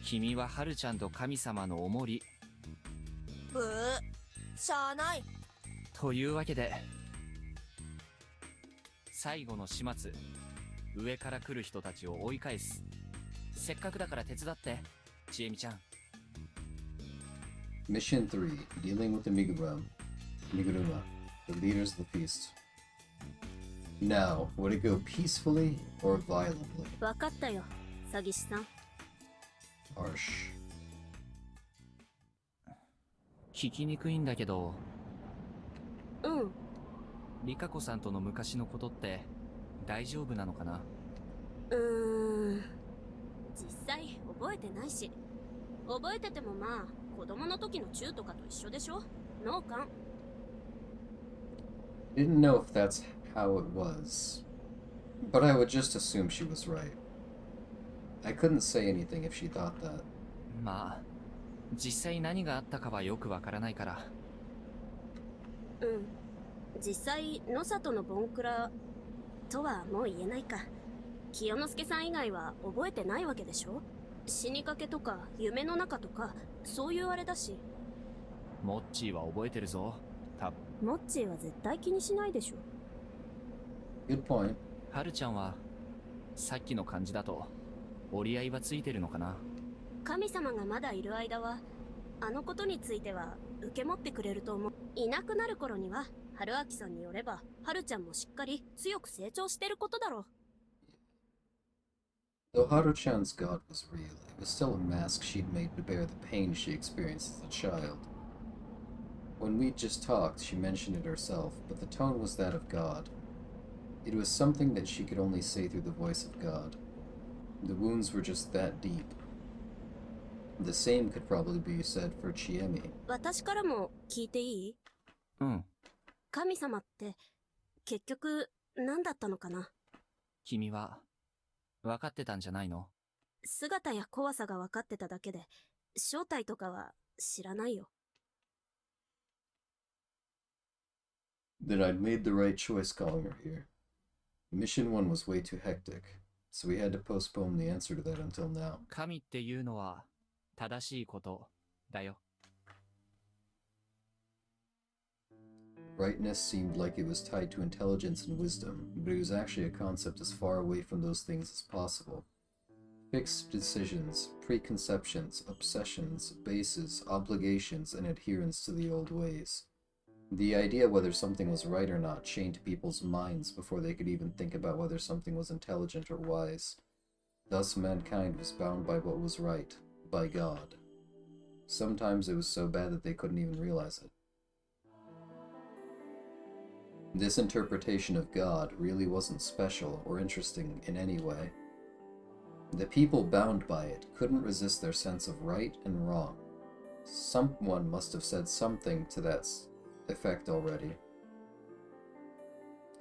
君はハルちゃんと神様のおもり。ブー、しゃあない。というわけで、最後の始末、上から来る人たちを追い返す。せっかくだから手伝って、ちえみちゃん。Mission 3, dealing with the Miguruma, the leaders of the feast. Now, would it go peacefully or violently? わかったよ、詐欺師さん。Harsh. 聞きにくいんだけど。うん。リカ子さんとの昔のことって大丈夫なのかな？実際覚えてないし、覚えててもまあ子供の時のチューとかと一緒でしょ。脳幹。Didn't know if that's how it was, but I would just assume she was right. I couldn't say anything if she thought that. まあ、実際何があったかはよくわからないから。実際野里のボンクラとはもう言えないか。清之助さん以外は覚えてないわけでしょ。死にかけとか夢の中とかそういうあれだし。モッチーは覚えてるぞ。モッチーは絶対気にしないでしょ。Good point. ハルちゃんはさっきの感じだと折り合いはついてるのかな。神様がまだいる間はあのことについては受け持ってくれると思う。いなくなる頃には春明さんによればハルちゃんもしっかり強く成長してることだろう。Though Haru-chan's god was real, it was still a mask she'd made to bear the pain she experienced as a child. When we just talked, she mentioned it herself, but the tone was that of God. It was something that she could only say through the voice of God. The wounds were just that deep. The same could probably be said for Chiemi. 私からも聞いていい？神様って結局何だったのかな？君は分かってたんじゃないの？姿や怖さが分かってただけで正体とかは知らないよ。Then I'd made the right choice calling her here. Mission 1 was way too hectic, so we had to postpone the answer to that until now. 神っていうのは正しいことだよ。Rightness seemed like it was tied to intelligence and wisdom, but it was actually a concept as far away from those things as possible. Fixed decisions, preconceptions, obsessions, bases, obligations, and adherence to the old ways. The idea whether something was right or not chained people's minds before they could even think about whether something was intelligent or wise. Thus mankind was bound by what was right, by God. Sometimes it was so bad that they couldn't even realize it. This interpretation of God really wasn't special or interesting in any way. The people bound by it couldn't resist their sense of right and wrong. Someone must have said something to that effect already.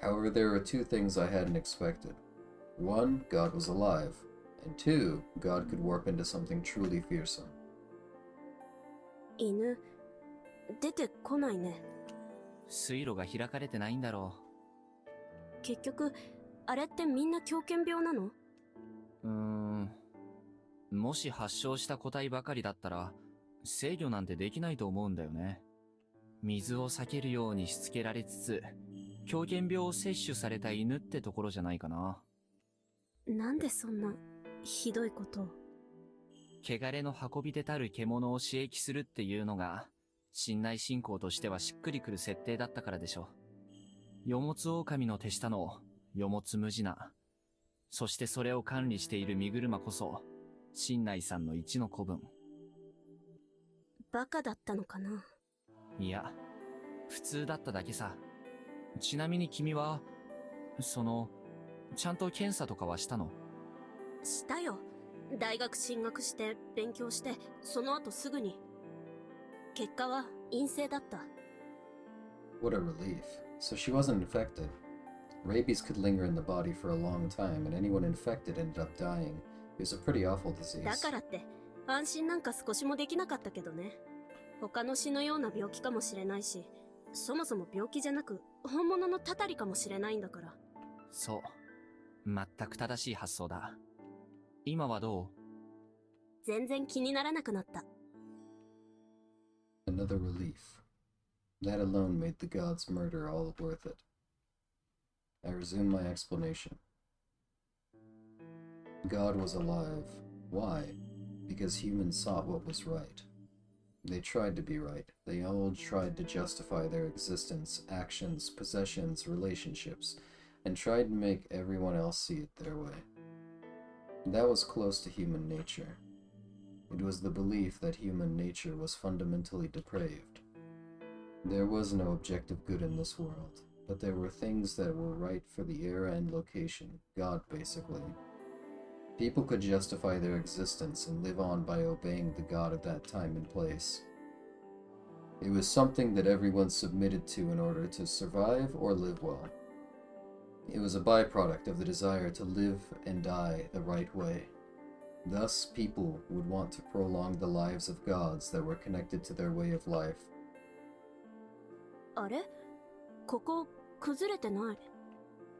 However, there were two things I hadn't expected. One, God was alive, and two, God could warp into something truly fearsome. 犬、出てこないね。水路が開かれてないんだろう。結局、あれってみんな狂犬病なの？もし発症した個体ばかりだったら、制御なんてできないと思うんだよね。水を避けるようにしつけられつつ、狂犬病を摂取された犬ってところじゃないかな。なんでそんな、ひどいことを。汚れの運び出たる獣を刺激するっていうのが、信内信仰としてはしっくりくる設定だったからでしょ。与物狼の手下の与物無地な。そしてそれを管理している身車こそ、信内さんの一の子分。バカだったのかな？いや、普通だっただけさ。ちなみに君は、ちゃんと検査とかはしたの？したよ。大学進学して勉強して、その後すぐに。結果は陰性だった。What a relief. So she wasn't infected. Rabies could linger in the body for a long time, and anyone infected ended up dying. It was a pretty awful disease. だからって、安心なんか少しもできなかったけどね。他の死のような病気かもしれないし、そもそも病気じゃなく、本物のたたりかもしれないんだから。そう。全く正しい発想だ。今はどう？全然気にならなくなった。Another relief. That alone made the god's murder all worth it. I resumed my explanation. God was alive. Why? Because humans sought what was right. They tried to be right. They all tried to justify their existence, actions, possessions, relationships, and tried to make everyone else see it their way. That was close to human nature. It was the belief that human nature was fundamentally depraved. There was no objective good in this world, but there were things that were right for the era and location, God basically. People could justify their existence and live on by obeying the god of that time and place. It was something that everyone submitted to in order to survive or live well. It was a byproduct of the desire to live and die the right way. Thus, people would want to prolong the lives of gods that were connected to their way of life. あれ？ここ崩れてない。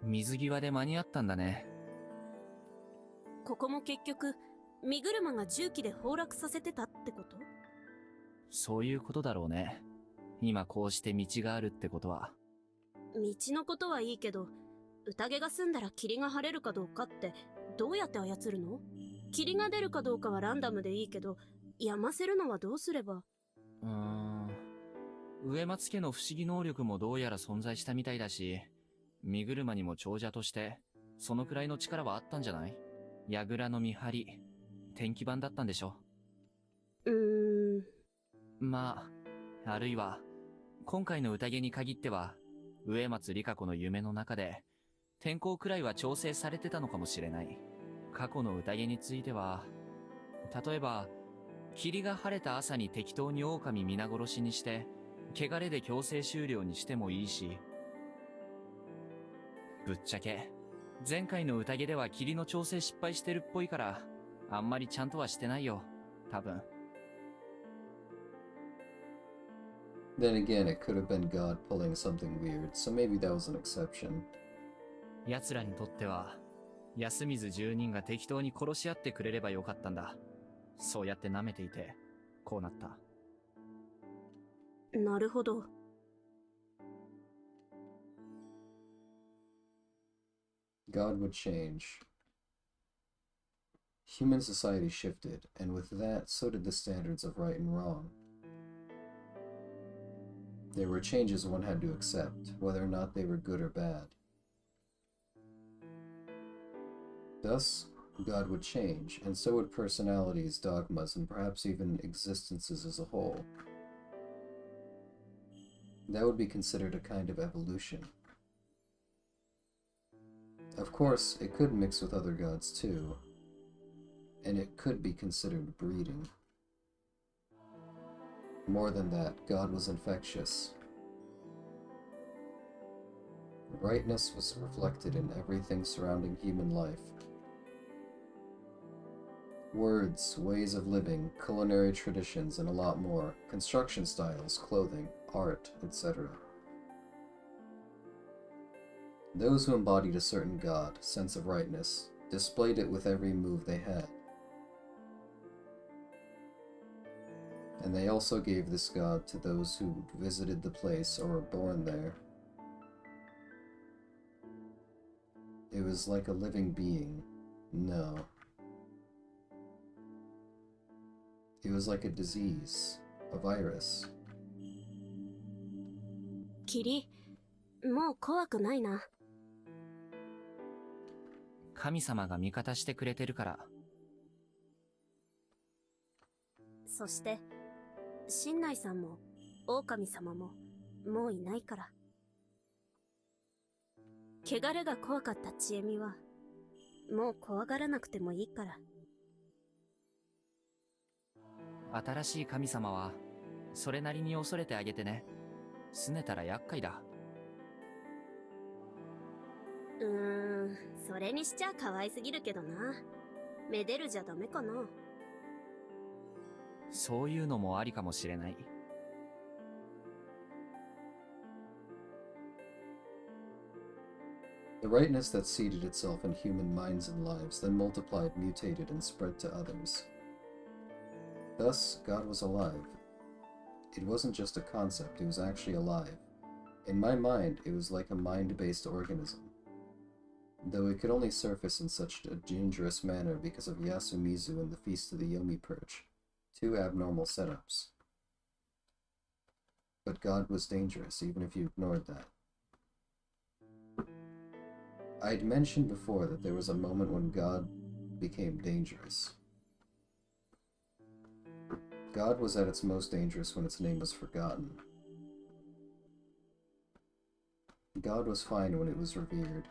水際で間に合ったんだね。ここも結局、身車が重機で崩落させてたってこと？そういうことだろうね。今こうして道があるってことは。道のことはいいけど、宴が済んだら霧が晴れるかどうかってどうやって操るの？霧が出るかどうかはランダムでいいけど、やませるのはどうすれば？植松家の不思議能力もどうやら存在したみたいだし、身車にも長者として、そのくらいの力はあったんじゃない？櫓の見張り、天気板だったんでしょ。まあ、あるいは、今回の宴に限っては、植松里香子の夢の中で、天候くらいは調整されてたのかもしれない。過去の宴については、例えば、霧が晴れた朝に適当に狼皆殺しにして、汚れで強制終了にしてもいいし、ぶっちゃけ、前回の宴では霧の調整失敗してるっぽいから、あんまりちゃんとはしてないよ、多分。Then again, it could have been God pulling something weird, so maybe that was an exception. 奴らにとっては、安水住人が適当に殺し合ってくれればよかったんだ。そうやって舐めていて、こうなった。なるほど。God would change. Human society shifted, and with that, so did the standards of right and wrong. There were changes one had to accept, whether or not they were good or bad. Thus, God would change, and so would personalities, dogmas, and perhaps even existences as a whole. That would be considered a kind of evolution. Of course, it could mix with other gods too, and it could be considered breeding. More than that, God was infectious. Rightness was reflected in everything surrounding human life. Words, ways of living, culinary traditions, and a lot more, construction styles, clothing, art, etc. Those who embodied a certain god, sense of rightness, displayed it with every move they had. And they also gave this god to those who visited the place or were born there. It was like a living being. No. It was like a disease, a virus. 霧、もう怖くないな。神様が味方してくれてるから。そして、新内さんも、狼様も、もういないから。汚れが怖かった千恵美は、もう怖がらなくてもいいから。新しい神様は、それなりに恐れてあげてね。拗ねたら厄介だ。それにしちゃ可愛すぎるけどな。めでるじゃダメかな。そういうのもありかもしれない。The rightness that seeded itself in human minds and lives, then multiplied, mutated, and spread to others. Thus, God was alive. It wasn't just a concept, it was actually alive. In my mind, it was like a mind-based organism. Though it could only surface in such a dangerous manner because of Yasumizu and the Feast of the Yomi Purge, two abnormal setups. But God was dangerous, even if you ignored that. I'd mentioned before that there was a moment when God became dangerous. God was at its most dangerous when its name was forgotten. God was fine when it was revered.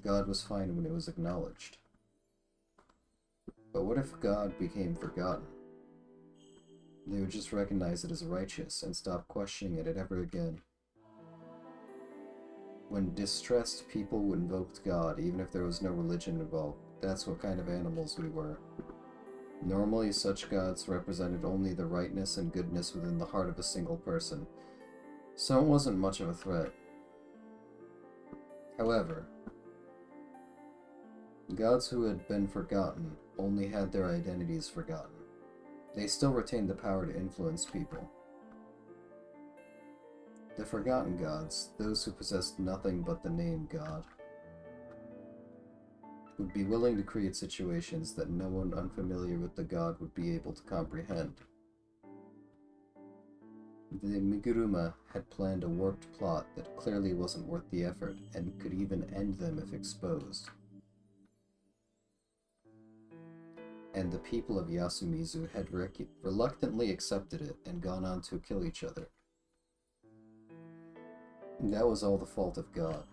God was fine when it was acknowledged. But what if God became forgotten? They would just recognize it as righteous and stop questioning it ever again. When distressed, people would invoke God, even if there was no religion involved. That's what kind of animals we were. Normally, such gods represented only the rightness and goodness within the heart of a single person, so it wasn't much of a threat. However, gods who had been forgotten only had their identities forgotten. They still retained the power to influence people. The forgotten gods, those who possessed nothing but the name God, would be willing to create situations that no one unfamiliar with the god would be able to comprehend. The Miguruma had planned a warped plot that clearly wasn't worth the effort and could even end them if exposed. And the people of Yasumizu had reluctantly accepted it and gone on to kill each other. That was all the fault of God.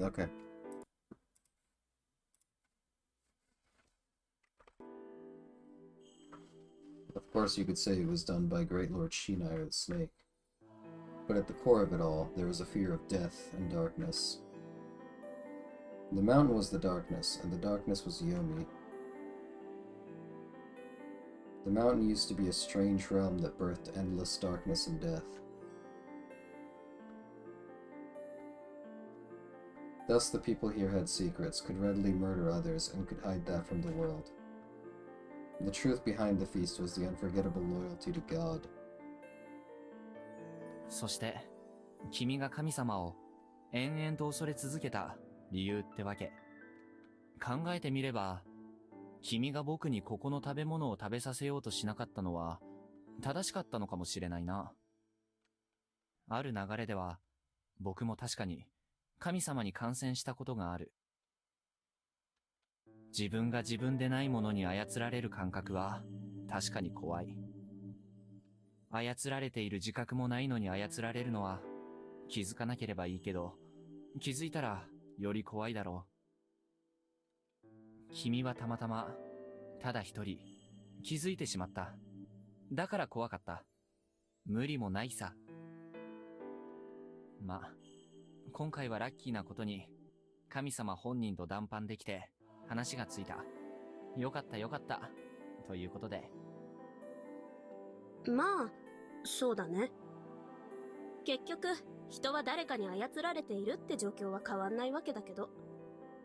Okay. Of course, you could say it was done by Great Lord Shinai or the Snake. But at the core of it all, there was a fear of death and darkness. The mountain was the darkness, and the darkness was Yomi. The mountain used to be a strange realm that birthed endless darkness and death. Thus the people here had secrets, could readily murder others, and could hide that from the world. The truth behind the feast was the unforgettable loyalty to God. そして、君が神様を延々と恐れ続けた理由ってわけ。考えてみれば、君が僕にここの食べ物を食べさせようとしなかったのは正しかったのかもしれないな。ある流れでは、僕も確かに神様に感染したことがある。自分が自分でないものに操られる感覚は確かに怖い。操られている自覚もないのに操られるのは気づかなければいいけど、気づいたらより怖いだろう。君はたまたまただ一人気づいてしまった。だから怖かった。無理もないさ。まあ、今回はラッキーなことに神様本人と談判できて話がついた。よかったよかった。ということで。まあ、そうだね。結局、人は誰かに操られているって状況は変わんないわけだけど、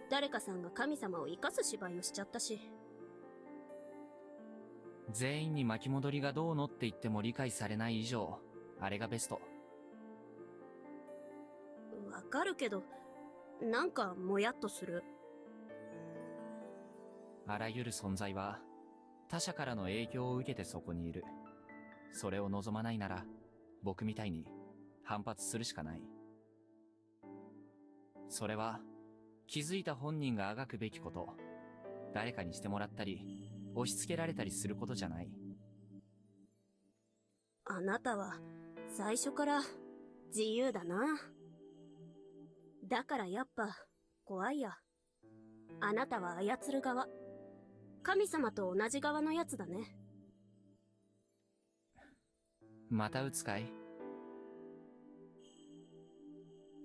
誰かさんが神様を生かす芝居をしちゃったし。全員に巻き戻りがどうのって言っても理解されない以上、あれがベスト。わかるけど、なんかもやっとする。あらゆる存在は他者からの影響を受けてそこにいる。それを望まないなら僕みたいに反発するしかない。それは気づいた本人があがくべきこと。誰かにしてもらったり押し付けられたりすることじゃない。あなたは最初から自由だな。だからやっぱ怖いや。あなたは操る側。神様と同じ側のやつだね。また撃つかい？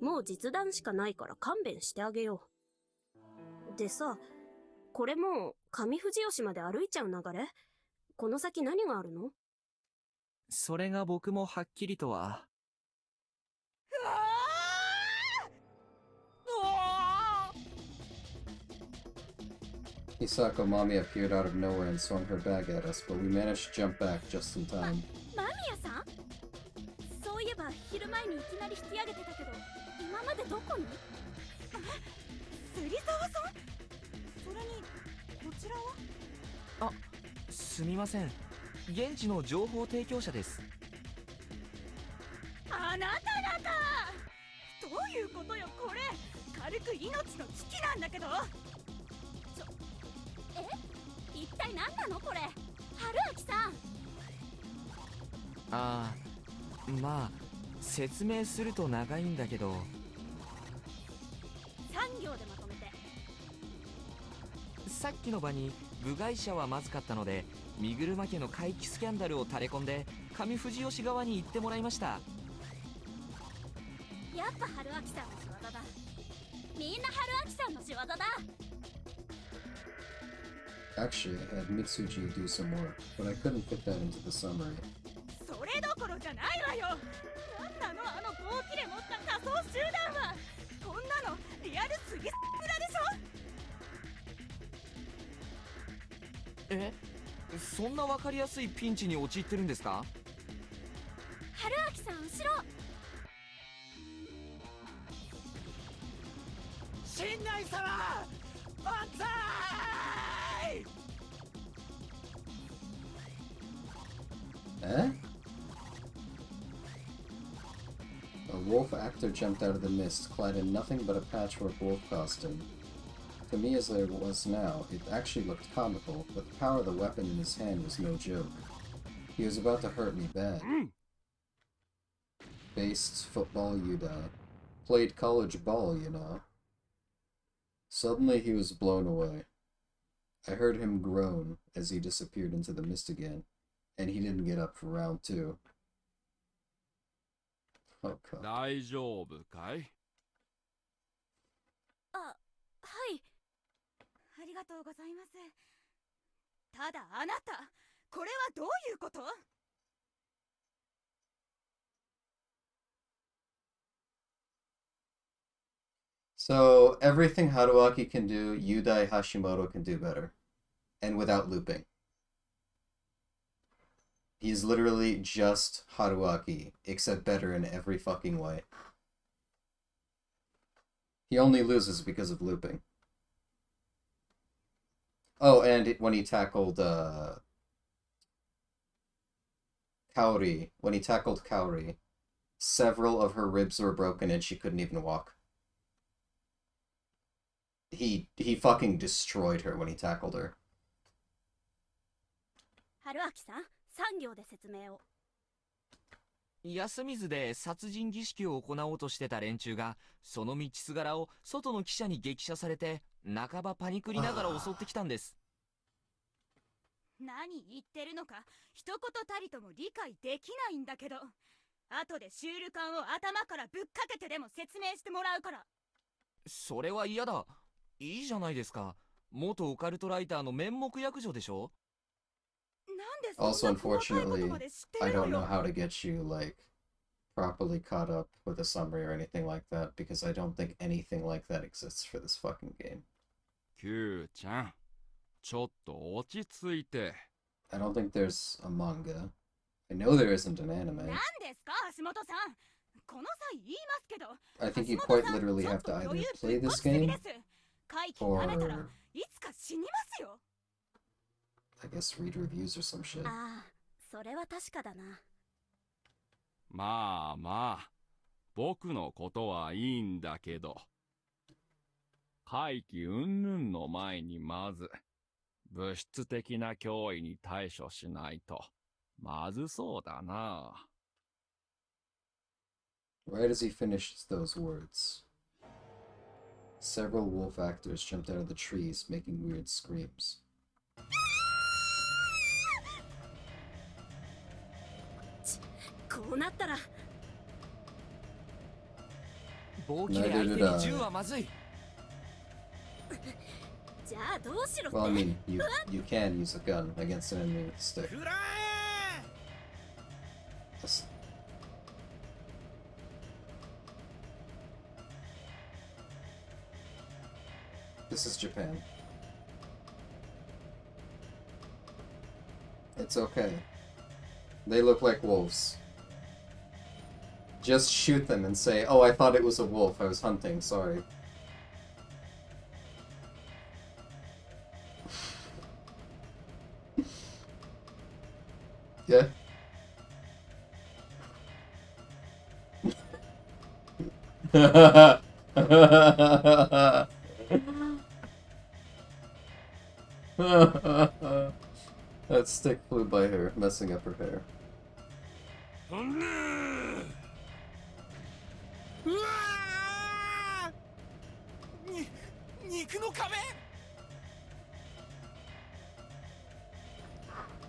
もう実弾しかないから勘弁してあげよう。でさ、これもう上富士吉まで歩いちゃう流れ？この先何があるの？それが僕もはっきりとは。Hisako Mami appeared out of nowhere and swung her bag at us, but we managed to jump back just in time. 間宮さん、そういえば昼前にいきなり引き上げてたけど、今までどこに？芹沢さん？それにこちらは？あ、すみません。現地の情報提供者です。あなた方！どういうことよこれ？軽く命の危機なんだけど。一体何なのこれ？春秋さん。ああ、まあ説明すると長いんだけど。3行でまとめて。さっきの場に部外者はまずかったので、三車家の怪奇スキャンダルを垂れ込んで上藤吉側に行ってもらいました。やっぱ春秋さんの仕業だ。みんな春秋さんの仕業だ。Actually, I had Mitsuji do some work, but I couldn't fit that into the summary. それどころじゃないわよ。なんなのあの棒切れ持った仮装集団は。こんなのリアルすぎすぎだでしょ。え、そんなわかりやすいピンチに陥ってるんですか？春秋さん後ろ。新内様、万歳！Eh? A wolf actor jumped out of the mist, clad in nothing but a patchwork wolf costume. To me, as I was now, it actually looked comical, but the power of the weapon in his hand was no joke. He was about to hurt me bad. Based football Yudai. Played college ball, you know. Suddenly he was blown away. I heard him groan as he disappeared into the mist again, and he didn't get up for round 2. Oh god. 大丈夫かい？あ、はい。ありがとうございます。ただあなた、これはどういうこと？ So, everything Haruaki can do, Yudai Hashimoto can do better. And without looping. He's literally just Haruaki, except better in every fucking way. He only loses because of looping. Oh, and when he tackled, Kaori, several of her ribs were broken and she couldn't even walk. He fucking destroyed her when he tackled her. 春秋さん、3行で説明を。休みずで殺人儀式を行おうとしてた連中が、その道すがらを外の汽車に激写されて、半ばパニクりながら襲ってきたんです。何言ってるのか、一言たりとも理解できないんだけど。後でシュール缶を頭からぶっかけてでも説明してもらうから。それは嫌だ。いいじゃないですか。元オカルトライターの面目躍如でしょ。Also, unfortunately, I don't know how to get you, like, properly caught up with a summary or anything like that, because I don't think anything like that exists for this fucking game. キューちゃん、ちょっと落ち着いて。I don't think there's a manga. I know there isn't an anime. 何ですか、橋本さん。この際言いますけど。I think you quite literally have to either play this game, or I guess read reviews or some shit. ああ、それは確かだな。まあまあ、僕のことはいいんだけど。怪奇云々の前にまず、物質的な脅威に対処しないと、まずそうだな。Right as he finished those words, several wolf actors jumped out of the trees, making weird screams. こうなったら棒切れ相手に銃はまずい。じゃあどうしろって。 Well, I mean, you can use a gun against an enemy with a stick. Yes. This is Japan. It's okay. They look like wolves. Just shoot them and say, "Oh, I thought it was a wolf. I was hunting. Sorry." Yeah. That stick flew by her, messing up her hair.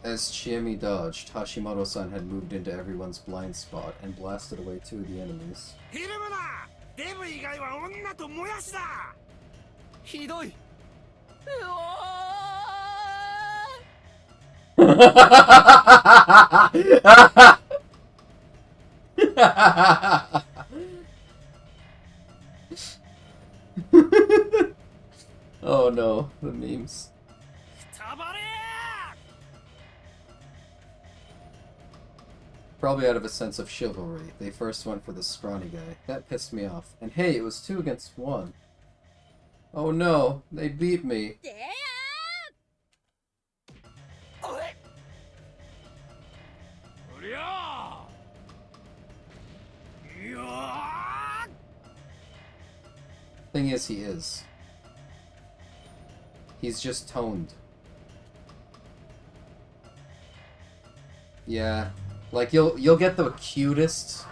As Chiemi dodged, Hashimoto-san had moved into everyone's blind spot and blasted away 2 of the enemies. ひるむな。デブ以外は女ともやしだ。ひどい。Oh no, the memes. Probably out of a sense of chivalry, they first went for the scrawny guy. That pissed me off. And hey, it was 2 against 1. Oh no, they beat me. Thing is, he is. He's just toned. Yeah. Like, you'll get the cutest,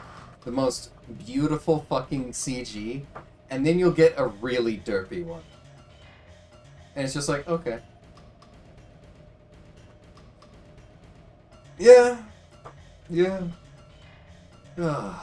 the most beautiful fucking CG, and then you'll get a really derpy one. And it's just like, okay. Yeah. Yeah. Ugh.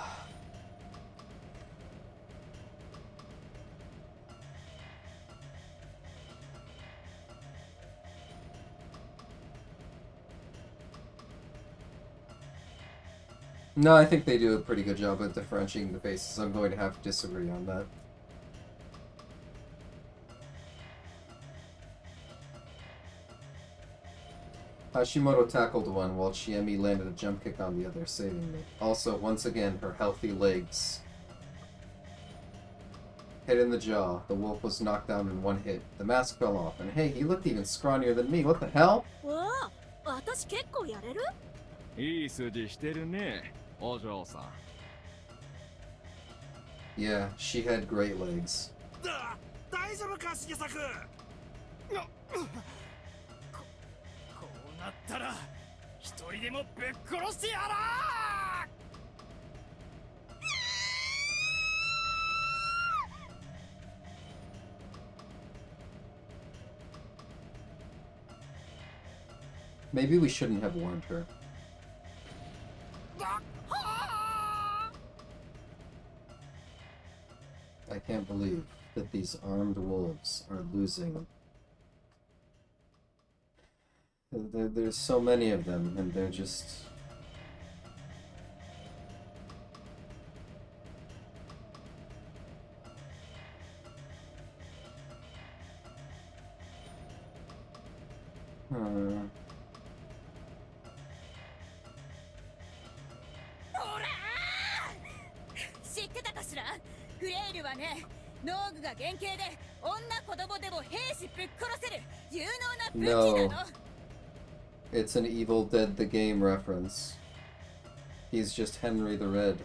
No, I think they do a pretty good job at differentiating the faces. I'm going to have to disagree on that. Hashimoto tackled one while Chiemi landed a jump kick on the other, saving me. Also, once again, her healthy legs. Hit in the jaw. The wolf was knocked down in 1 hit. The mask fell off, and hey, he looked even scrawnier than me. What the hell? 私結構やれる？いい筋してるね、お嬢さん。Yeah, she had great legs. 大丈夫か、重作。こうなったら一人でもぶっ殺してやらー。Maybe we shouldn't have warned her. I can't believe that these armed wolves are losing. There's so many of them, and they're just... No. It's an Evil Dead the Game reference. He's just Henry the Red.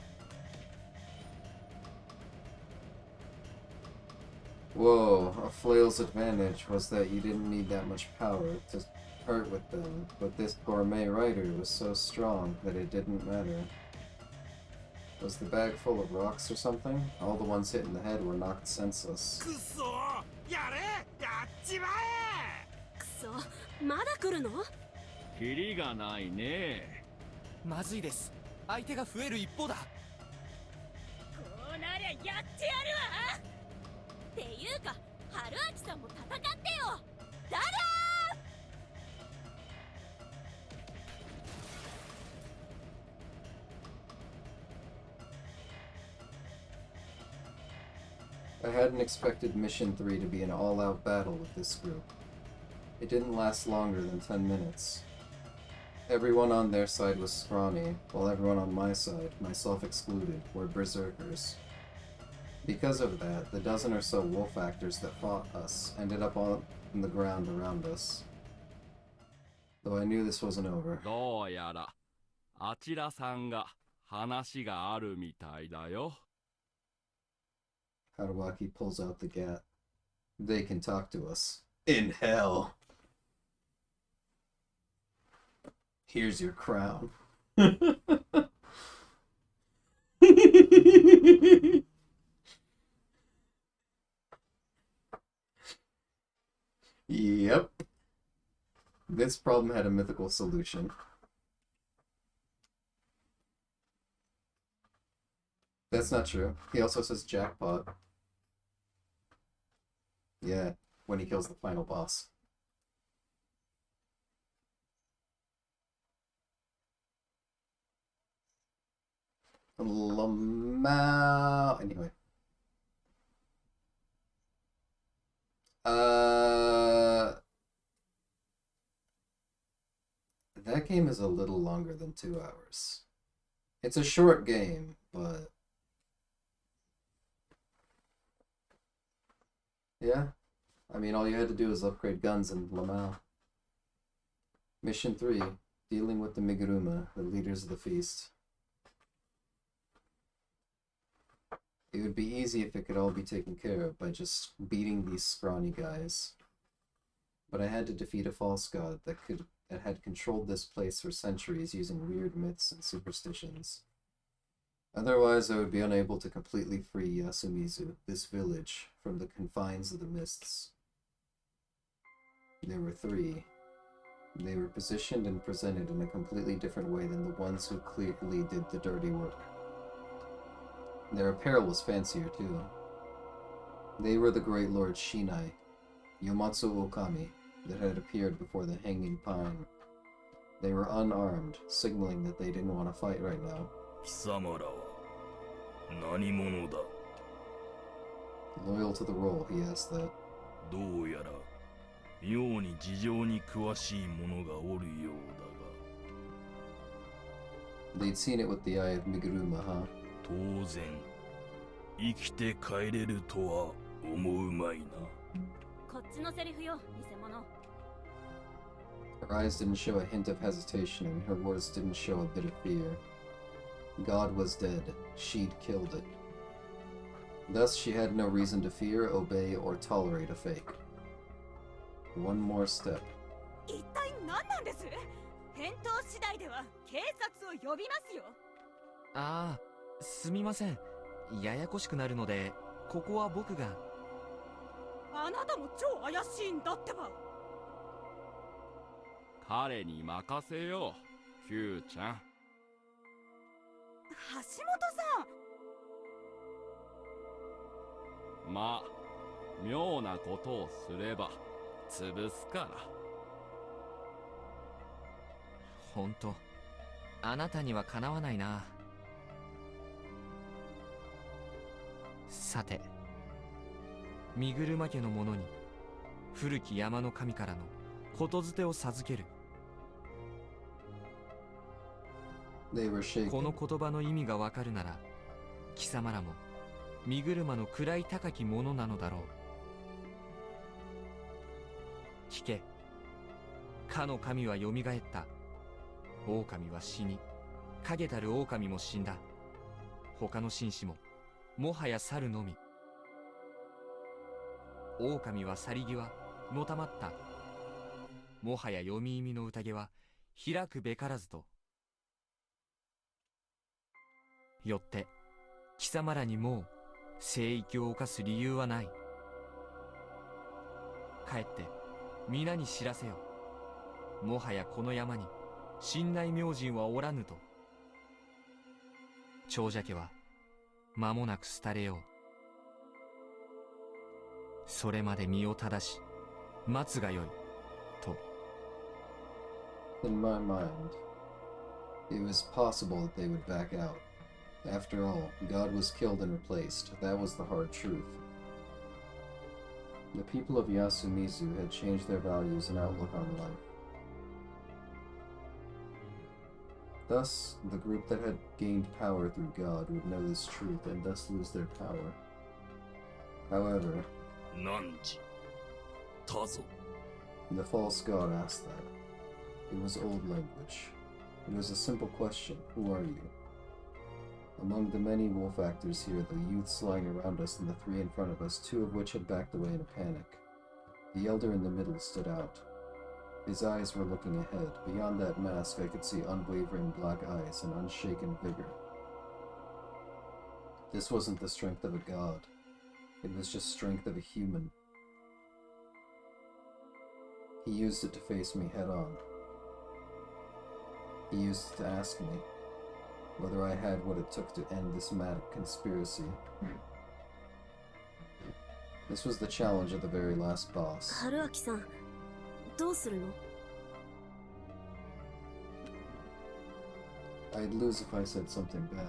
Whoa, a flail's advantage was that you didn't need that much power to hurt with them, but this gourmet rider was so strong that it didn't matter. Was the bag full of rocks or something? All the ones hit in the head were knocked senseless. まだ来るの？キリがないね。まずいです。相手が増える一方だ。こうなりゃやってやるわ。っていうか、春秋さんも戦ってよ。だだー。I hadn't expected Mission 3 to be an all-out battle with this group. It didn't last longer than 10 minutes. Everyone on their side was scrawny, while everyone on my side, myself excluded, were berserkers. Because of that, the dozen or so wolf actors that fought us ended up on the ground around us. Though I knew this wasn't over. どうやらあちらさんが話があるみたいだよ。 Haruaki pulls out the gat. They can talk to us. In hell! Here's your crown. Yep. This problem had a mythical solution. That's not true. He also says jackpot. Yeah, when he kills the final boss. Lamau. Anyway. That game is a little longer than 2 hours. It's a short game, but yeah. I mean, all you had to do was upgrade guns in Lamau. Mission 3, dealing with the Miguruma, the leaders of the feast. It would be easy if it could all be taken care of by just beating these scrawny guys. But I had to defeat a false god that had controlled this place for centuries using weird myths and superstitions. Otherwise, I would be unable to completely free Yasumizu, this village, from the confines of the mists. There were 3. They were positioned and presented in a completely different way than the ones who clearly did the dirty work. Their apparel was fancier, too. They were the great lord Shinai, Yomatsu Okami, that had appeared before the Hanging Pine. They were unarmed, signaling that they didn't want to fight right now. 貴様らは何者だ? Loyal to the role, he asked that. どうやら妙に事情に詳しい者がおるようだが。 They'd seen it with the eye of Miguruma, huh? 当然生きて帰れるとは思うまいな。こっちのセリフよ、偽物。 Her eyes didn't show a hint of hesitation, and her words didn't show a bit of fear. God was dead. She'd killed it. Thus, she had no reason to fear, obey, or tolerate a fake. One more step. 一体何なんです？返答次第では警察を呼びますよ。ああ、すみません。ややこしくなるので、ここは僕が。あなたも超怪しいんだってば。彼に任せよう、Q ちゃん。橋本さん。まあ、妙なことをすれば潰すから。ほんと、あなたにはかなわないな。さて、身車家の者に古き山の神からのことづてを授ける。この言葉の意味がわかるなら、貴様らも身車の位高き者なのだろう。聞け、かの神はよみがえった。狼は死に、影たる狼も死んだ。他の紳士ももはや去るのみ。狼は去り際のたまった。もはや読み意味の宴は開くべからずと。よって貴様らにもう聖域を犯す理由はない。帰って皆に知らせよ。もはやこの山に神内明神はおらぬと。長者家は間もなく廃れよう。それまで身を正し待つがよいと。 In my mind, it was possible that they would back out. After all, God was killed and replaced. That was the hard truth. The people of Yasumizu had changed their values and outlook on life. Thus, the group that had gained power through God would know this truth and thus lose their power. However, Nanji. Tazo. the false god asked that. It was old language. It was a simple question: who are you? Among the many wolf actors here, the youths lying around us and the three in front of us, two of which had backed away in a panic. The elder in the middle stood out. His eyes were looking ahead. Beyond that mask, I could see unwavering black eyes and unshaken vigor. This wasn't the strength of a god. It was just strength of a human. He used it to face me head on. He used it to ask me whether I had what it took to end this mad conspiracy. This was the challenge of the very last boss. Haruaki-san, どうするの? I'd lose if I said something bad.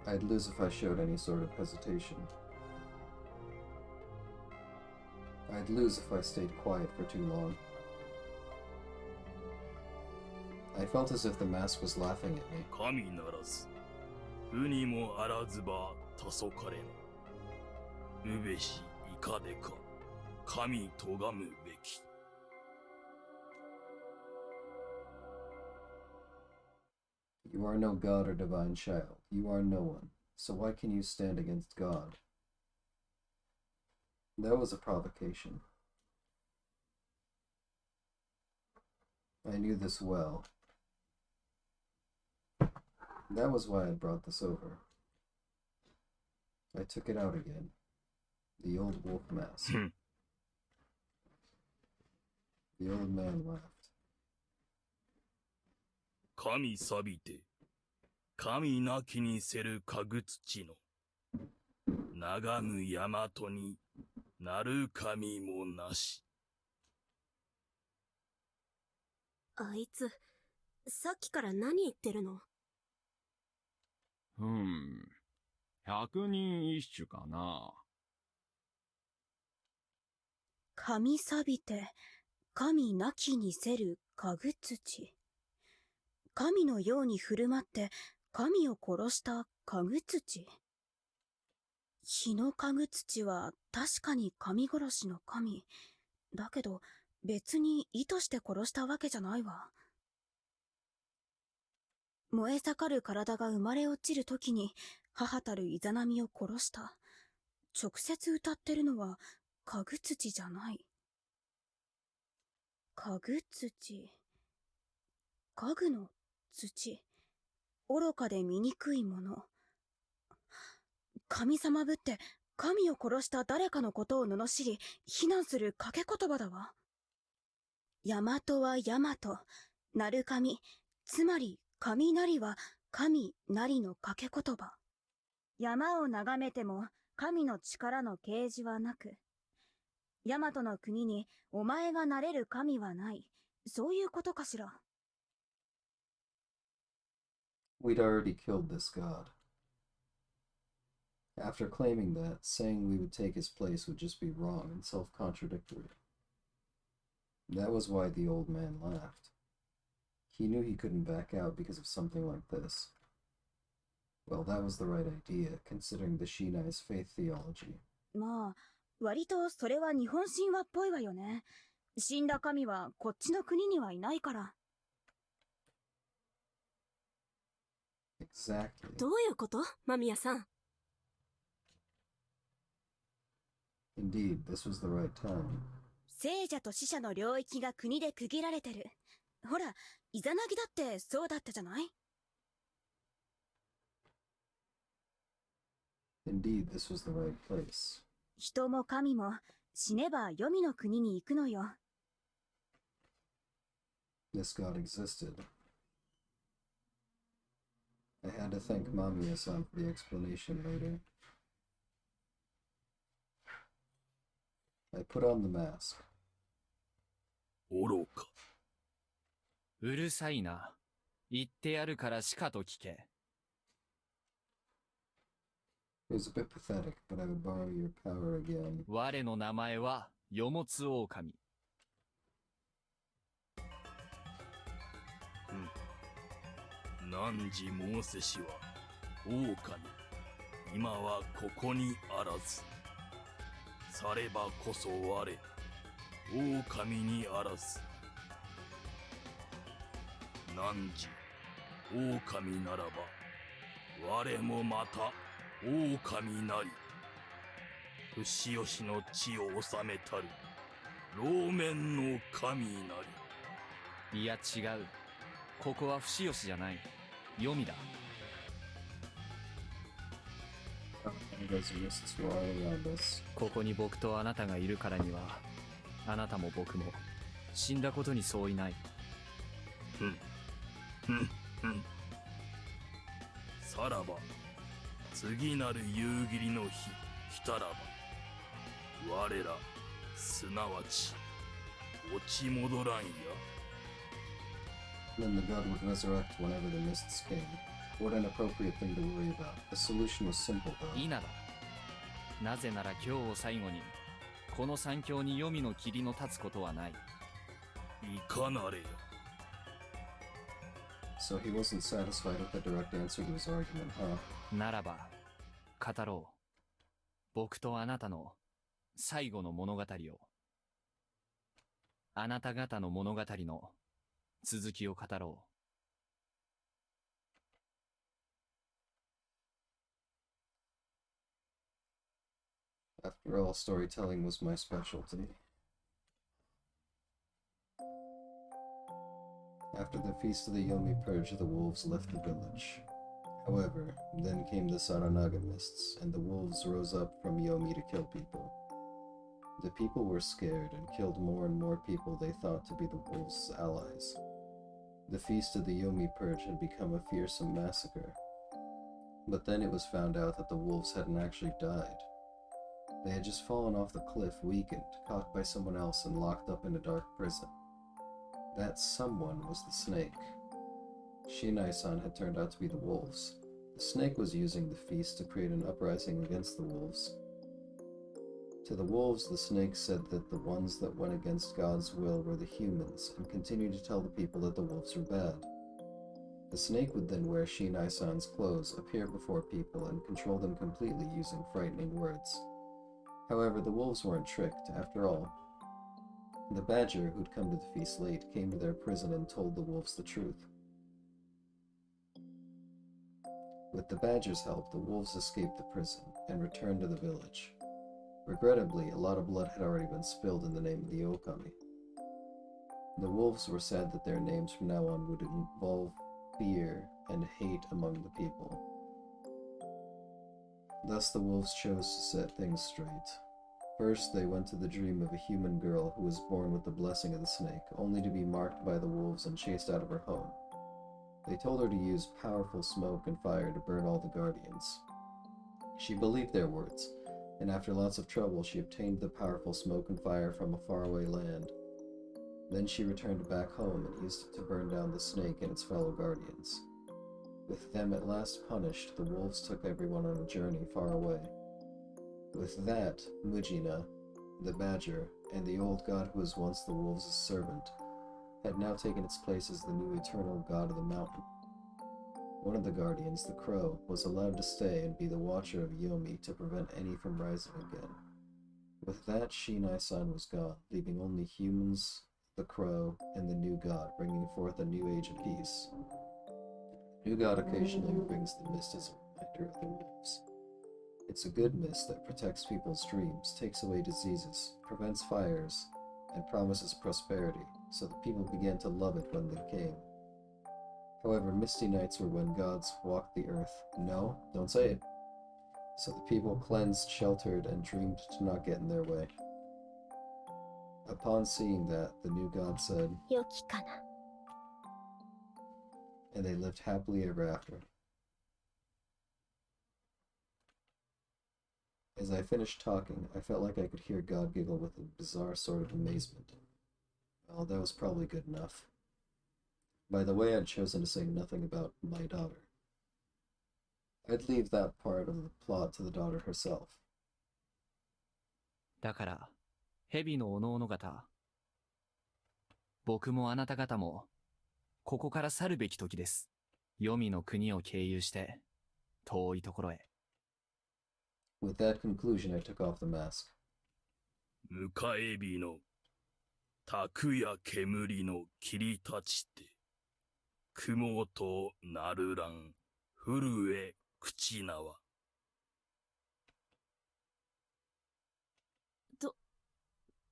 I'd lose if I showed any sort of hesitation. I'd lose if I stayed quiet for too long. I felt as if the mask was laughing at me. 神ならず、うにもあらずばたそかれぬ。うべしいかでか、神とがむべき。You are no god or divine child. You are no one. So why can you stand against God? That was a provocation. I knew this well. That was why I brought this over. I took it out again. The old wolf mask. The old man laughed. 神錆びて、神なきにせるかぐ土の。長む大和になる神もなし。あいつ、さっきから何言ってるの? 百人一首かな。神錆びて、神なきにせるかぐ土。神のように振る舞って、神を殺したかぐ土。日のかぐ土は確かに神殺しの神。だけど、別に意図して殺したわけじゃないわ。燃え盛る体が生まれ落ちるときに、母たるイザナミを殺した。直接歌ってるのは、かぐ土じゃない。かぐ土。かぐの土。愚かで醜いもの。神様ぶって、神を殺した誰かのことを罵り、非難する掛け言葉だわ。大和は大和、なる神、つまり雷は神なりの掛け言葉。山を眺めても神の力の啓示はなく、大和の国にお前がなれる神はない。そういうことかしら。We'd already killed this god. After claiming that, saying we would take his place would just be wrong and self-contradictory. That was why the old man laughed. He knew he couldn't back out because of something like this. Well, that was the right idea, considering the Shinai's faith theology. まあ、割とそれは日本神話っぽいわよね。死んだ神はこっちの国にはいないから。Exactly. どういうこと?間宮さん。Indeed, this was the right time. 聖者と死者の領域が国で区切られてる。ほら、イザナギだってそうだったじゃない? Indeed, this was the right place. 人も神も死ねば黄泉の国に行くのよ。This god existed. I had to thank Mamiya-san for the explanation later. I put on the mask. 愚か。うるさいな。言ってやるからしかと聞け。It was a bit pathetic, but I would borrow your power again. 我の名前は、よもつ狼。汝モーセ氏は狼、今はここにあらず。さればこそ我、狼にあらず。汝、狼ならば、我もまた狼なり。不死吉の地を治めたる、老面の神なり。いや違う。ここは不死吉じゃない。黄泉だ。ここに僕とあなたがいるからには、あなたも僕も死んだことに相違ない。さらば、次なる夕霧の日来たらば、我ら、すなわち、落ち戻らんや。Then the god would resurrect whenever the mists came. What an appropriate thing to worry about. The solution was simple, though. いいなら。なぜなら今日を最後に、この山峡に黄泉の霧の立つことはない。いかなれよ。So he wasn't satisfied with the direct answer to his argument, huh? ならば、語ろう。僕とあなたの最後の物語を。あなた方の物語の続きを語ろう。After all, storytelling was my specialty. After the Feast of the Yomi Purge, the wolves left the village. However, then came the Saranaga mists, and the wolves rose up from Yomi to kill people. The people were scared and killed more and more people they thought to be the wolves' allies. The Feast of the Yomi Purge had become a fearsome massacre. But then it was found out that the wolves hadn't actually died. They had just fallen off the cliff, weakened, caught by someone else, and locked up in a dark prison. That someone was the snake. Shinai-san had turned out to be the wolves. The snake was using the feast to create an uprising against the wolves. To the wolves, the snake said that the ones that went against God's will were the humans, and continued to tell the people that the wolves were bad. The snake would then wear Shinai-san's clothes, appear before people, and control them completely using frightening words. However, the wolves weren't tricked, after all. The badger, who'd come to the feast late, came to their prison and told the wolves the truth. With the badger's help, the wolves escaped the prison and returned to the village. Regrettably, a lot of blood had already been spilled in the name of the Okami. The wolves were sad that their names from now on would involve fear and hate among the people. Thus the wolves chose to set things straight. First, they went to the dream of a human girl who was born with the blessing of the snake, only to be marked by the wolves and chased out of her home. They told her to use powerful smoke and fire to burn all the guardians. She believed their words, and after lots of trouble she obtained the powerful smoke and fire from a faraway land. Then she returned back home and used it to burn down the snake and its fellow guardians. With them at last punished, the wolves took everyone on a journey far away. With that, Mujina, the badger, and the old god who was once the wolves' servant, had now taken its place as the new eternal god of the mountain. One of the guardians, the crow, was allowed to stay and be the watcher of Yomi to prevent any from rising again. With that, Shinai-san was gone, leaving only humans, the crow, and the new god, bringing forth a new age of peace. New God occasionally brings the mist as a reminder of the wolves. It's a good mist that protects people's dreams, takes away diseases, prevents fires, and promises prosperity, so the people began to love it when they came. However, misty nights were when gods walked the earth. No, don't say it. So the people cleansed, sheltered, and dreamed to not get in their way. Upon seeing that, the new god said, Yokikana. And they lived happily ever after. As I finished talking, I felt like I could hear God giggle with a bizarre sort of amazement. Well, that was probably good enough. By the way, I'd chosen to say nothing about my daughter. I'd leave that part of the plot to the daughter herself. だから、蛇のおのおの方、僕もあなた方も、ここから去るべき時です。黄泉の国を経由して、遠いところへ。With that conclusion, I took off the mask. 迎え火の卓や煙の霧立ちて、雲となるらん、震え口縄。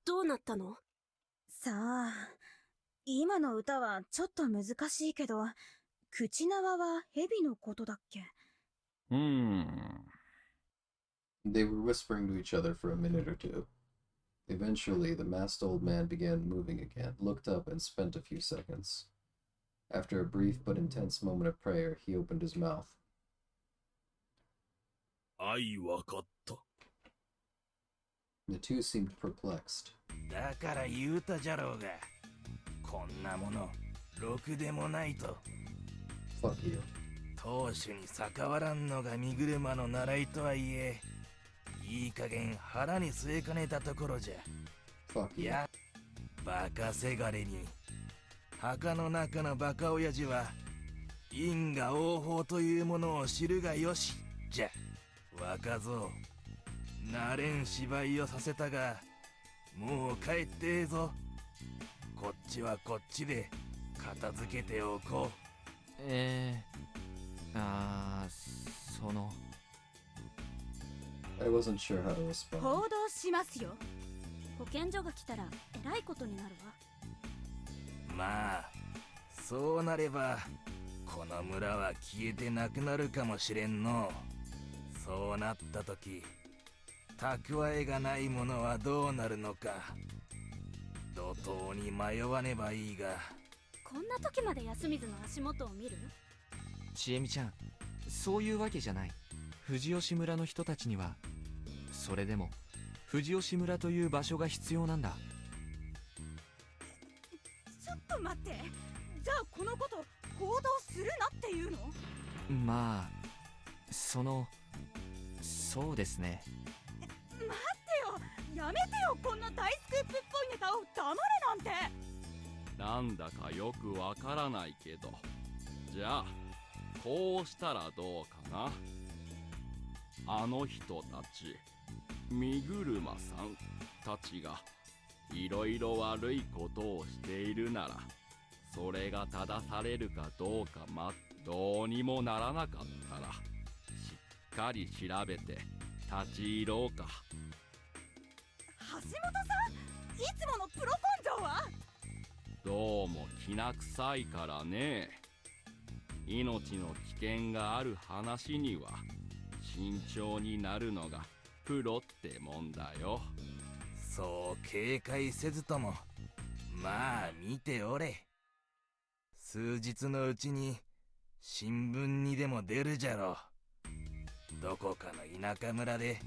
どうなったの？さあ、今の歌はちょっと難しいけど、口縄は蛇のことだっけ？ They were whispering to each other for a minute or two. Eventually, the masked old man began moving again, looked up, and spent a few seconds. After a brief but intense moment of prayer, he opened his mouth. 愛わかった。The two seemed perplexed. だから言うたじゃろうが、こんなもの、ろくでもないと。Fuck you. 当主に逆わらんのが身車の習いとはいえ、いい加減腹に据えかねたところじゃ。Fuck you. いや、バカせがれに、墓の中のバカ親父は、因果応報というものを知るがよし、じゃ。若造、慣れん芝居をさせたが、もう帰ってええぞ。こっちはこっちで片付けておこう。その。I wasn't sure how to respond. 報道しますよ。保健所が来たらえらいことになるわ。まあ、そうなれば、この村は消えてなくなるかもしれんの。そうなった時、蓄えがないものはどうなるのか。路頭に迷わねばいいが。こんな時まで安水の足元を見る？ちえみちゃん、そういうわけじゃない。藤吉村の人たちには、それでも藤吉村という場所が必要なんだ。ちょっと待って。じゃあこのこと報道するなっていうの？まあ、そうですね。待ってよ、やめてよ、こんな大スクープっぽいネタを黙れなんて。なんだかよくわからないけど、じゃあこうしたらどうかな。あの人たち、身車さんたちがいろいろ悪いことをしているなら、それが正されるかどうかどうにもならなかったら、しっかり調べて立ち入ろうか。橋本さん、いつものプロ根性は？どうもきな臭いからね。命の危険がある話には慎重になるのがプロってもんだよ。そう警戒せずとも、まあ見ておれ。数日のうちに新聞にでも出るじゃろう。どこかの田舎村で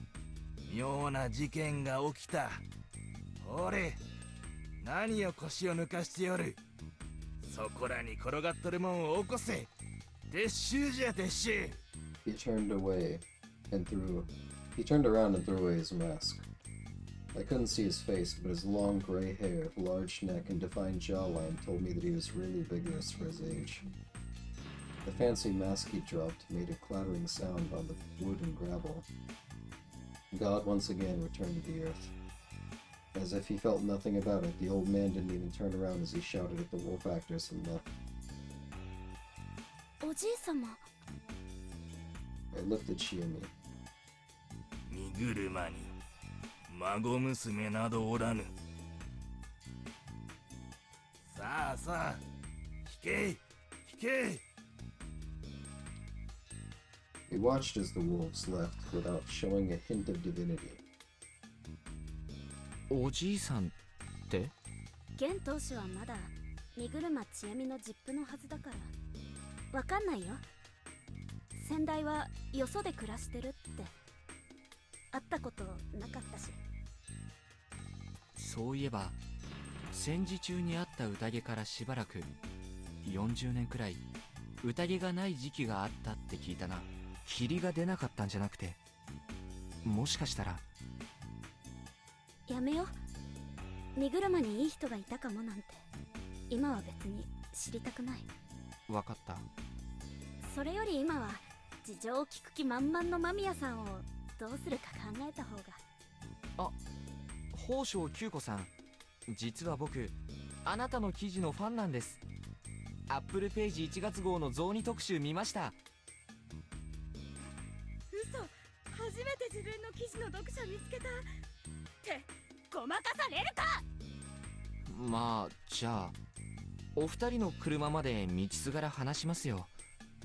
妙な事件が起きた。おれ、何を腰を抜かしておる。そこらに転がっとるもんを起こせ。撤収じゃ撤収。He turned around and threw away his mask. I couldn't see his face, but his long gray hair, large neck, and defined jawline told me that he was really vigorous for his age. The fancy mask he dropped made a clattering sound on the wood and gravel. God once again returned to the earth. As if he felt nothing about it, the old man didn't even turn around as he shouted at the wolf actors and left. おじい様。I looked at Chiemi. 身車に孫娘などおらぬ。さあさあ、引け引け。We watched as the wolves left without showing a hint of divinity. おじいさんって？現当主はまだ身車ちえみの実父のはずだから。わかんないよ。先代はよそで暮らしてるって。会ったことなかったし。そういえば戦時中にあった宴からしばらく40年くらい宴がない時期があったって聞いたな。霧が出なかったんじゃなくて、もしかしたら。やめよう。荷車にいい人がいたかもなんて今は別に知りたくない。わかった。それより今は事情を聞く気満々の間宮さんをどうするか考えた方が。あ、宝生九子さん、実は僕あなたの記事のファンなんです。アップルページ1月号の雑煮特集見ました。嘘、初めて自分の記事の読者見つけたってごまかされるか。まあじゃあお二人の車まで道すがら話しますよ。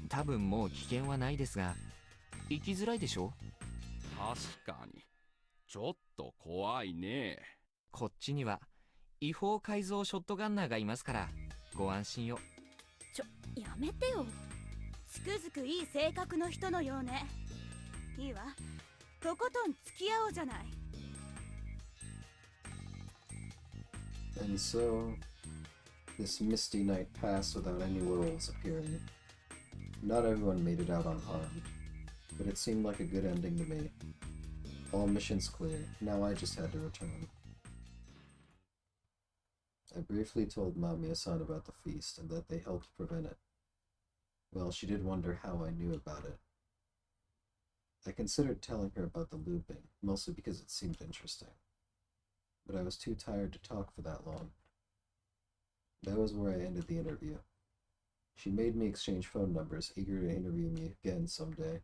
多分もう危険はないですが、行きづらいでしょ。確かにちょっと怖いね。こっちには違法改造ショットガンナーがいますからご安心を。やめてよ。つくづくいい性格の人のようね。いいわ、とことん付き合おうじゃない。 And so, this misty night passed without any wolves appearing. Not everyone made it out unharmed, but it seemed like a good ending to me. All missions clear, now I just had to return. I briefly told Mamiya-san about the feast and that they helped prevent it. Well, she did wonder how I knew about it. I considered telling her about the looping, mostly because it seemed interesting. But I was too tired to talk for that long. That was where I ended the interview. She made me exchange phone numbers, eager to interview me again someday.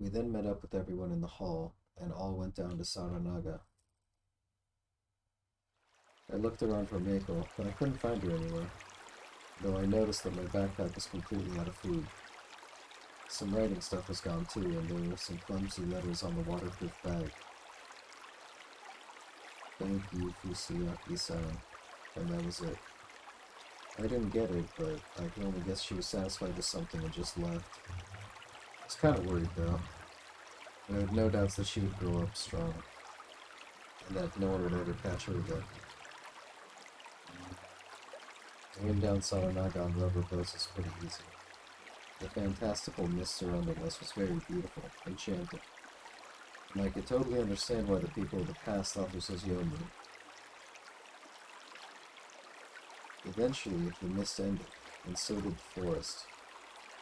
We then met up with everyone in the hall, and all went down to Saranaga. I looked around for Meiko, but I couldn't find her anywhere, though I noticed that my backpack was completely out of food. Some writing stuff was gone too, and there were some clumsy letters on the waterproof bag. Thank you, Fusuyaki-san, and that was it. I didn't get it, but I can only guess she was satisfied with something and just left. I was kind of worried though, and I had no doubts that she would grow up strong, and that no one would ever catch her again. Going down Saranaga on rubber boats was pretty easy. The fantastical mist surrounding us was very beautiful, enchanting, and I could totally understand why the people of the past thought this was Yomu. Eventually, the mist ended, and so did the forest.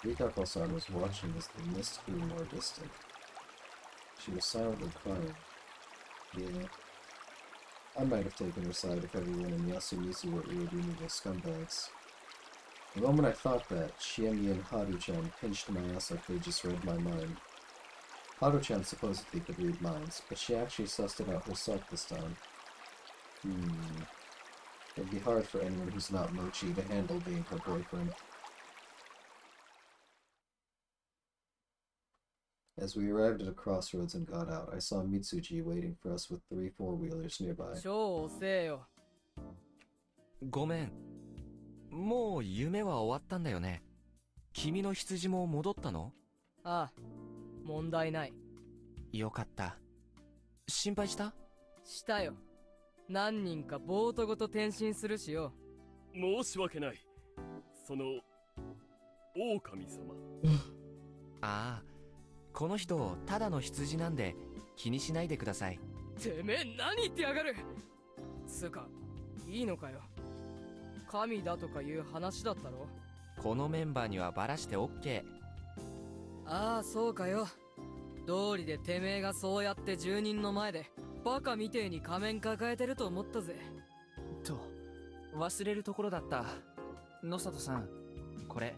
Rikako-san was watching as the mist grew more distant. She was silently crying. Yeah. I might have taken her side if everyone in Yasumizu were irredeemable scumbags. The moment I thought that, Shiemi and Haru-chan pinched my ass like they just read my mind. Haru-chan supposedly could read minds, but she actually sussed it out herself this time. It'd be hard for anyone who's not Mochi to handle being her boyfriend. As we arrived at a crossroads and got out, I saw Mitsuji waiting for us with 3 four-wheelers nearby. 超遅えよ。ごめん。もう夢は終わったんだよね。君の羊も戻ったの？ああ、問題ない。よかった。心配した？したよ。何人かボートごと転身するしよ。申し訳ない。その狼様。ああ、この人ただの羊なんで気にしないでください。てめえ何言ってやがる。つうかいいのかよ。神だとかいう話だったろ。このメンバーにはバラして OK。 ああそうかよ。道理でてめえがそうやって住人の前でバカみてえに仮面抱えてると思ったぜ。と忘れるところだった。野里さん、これ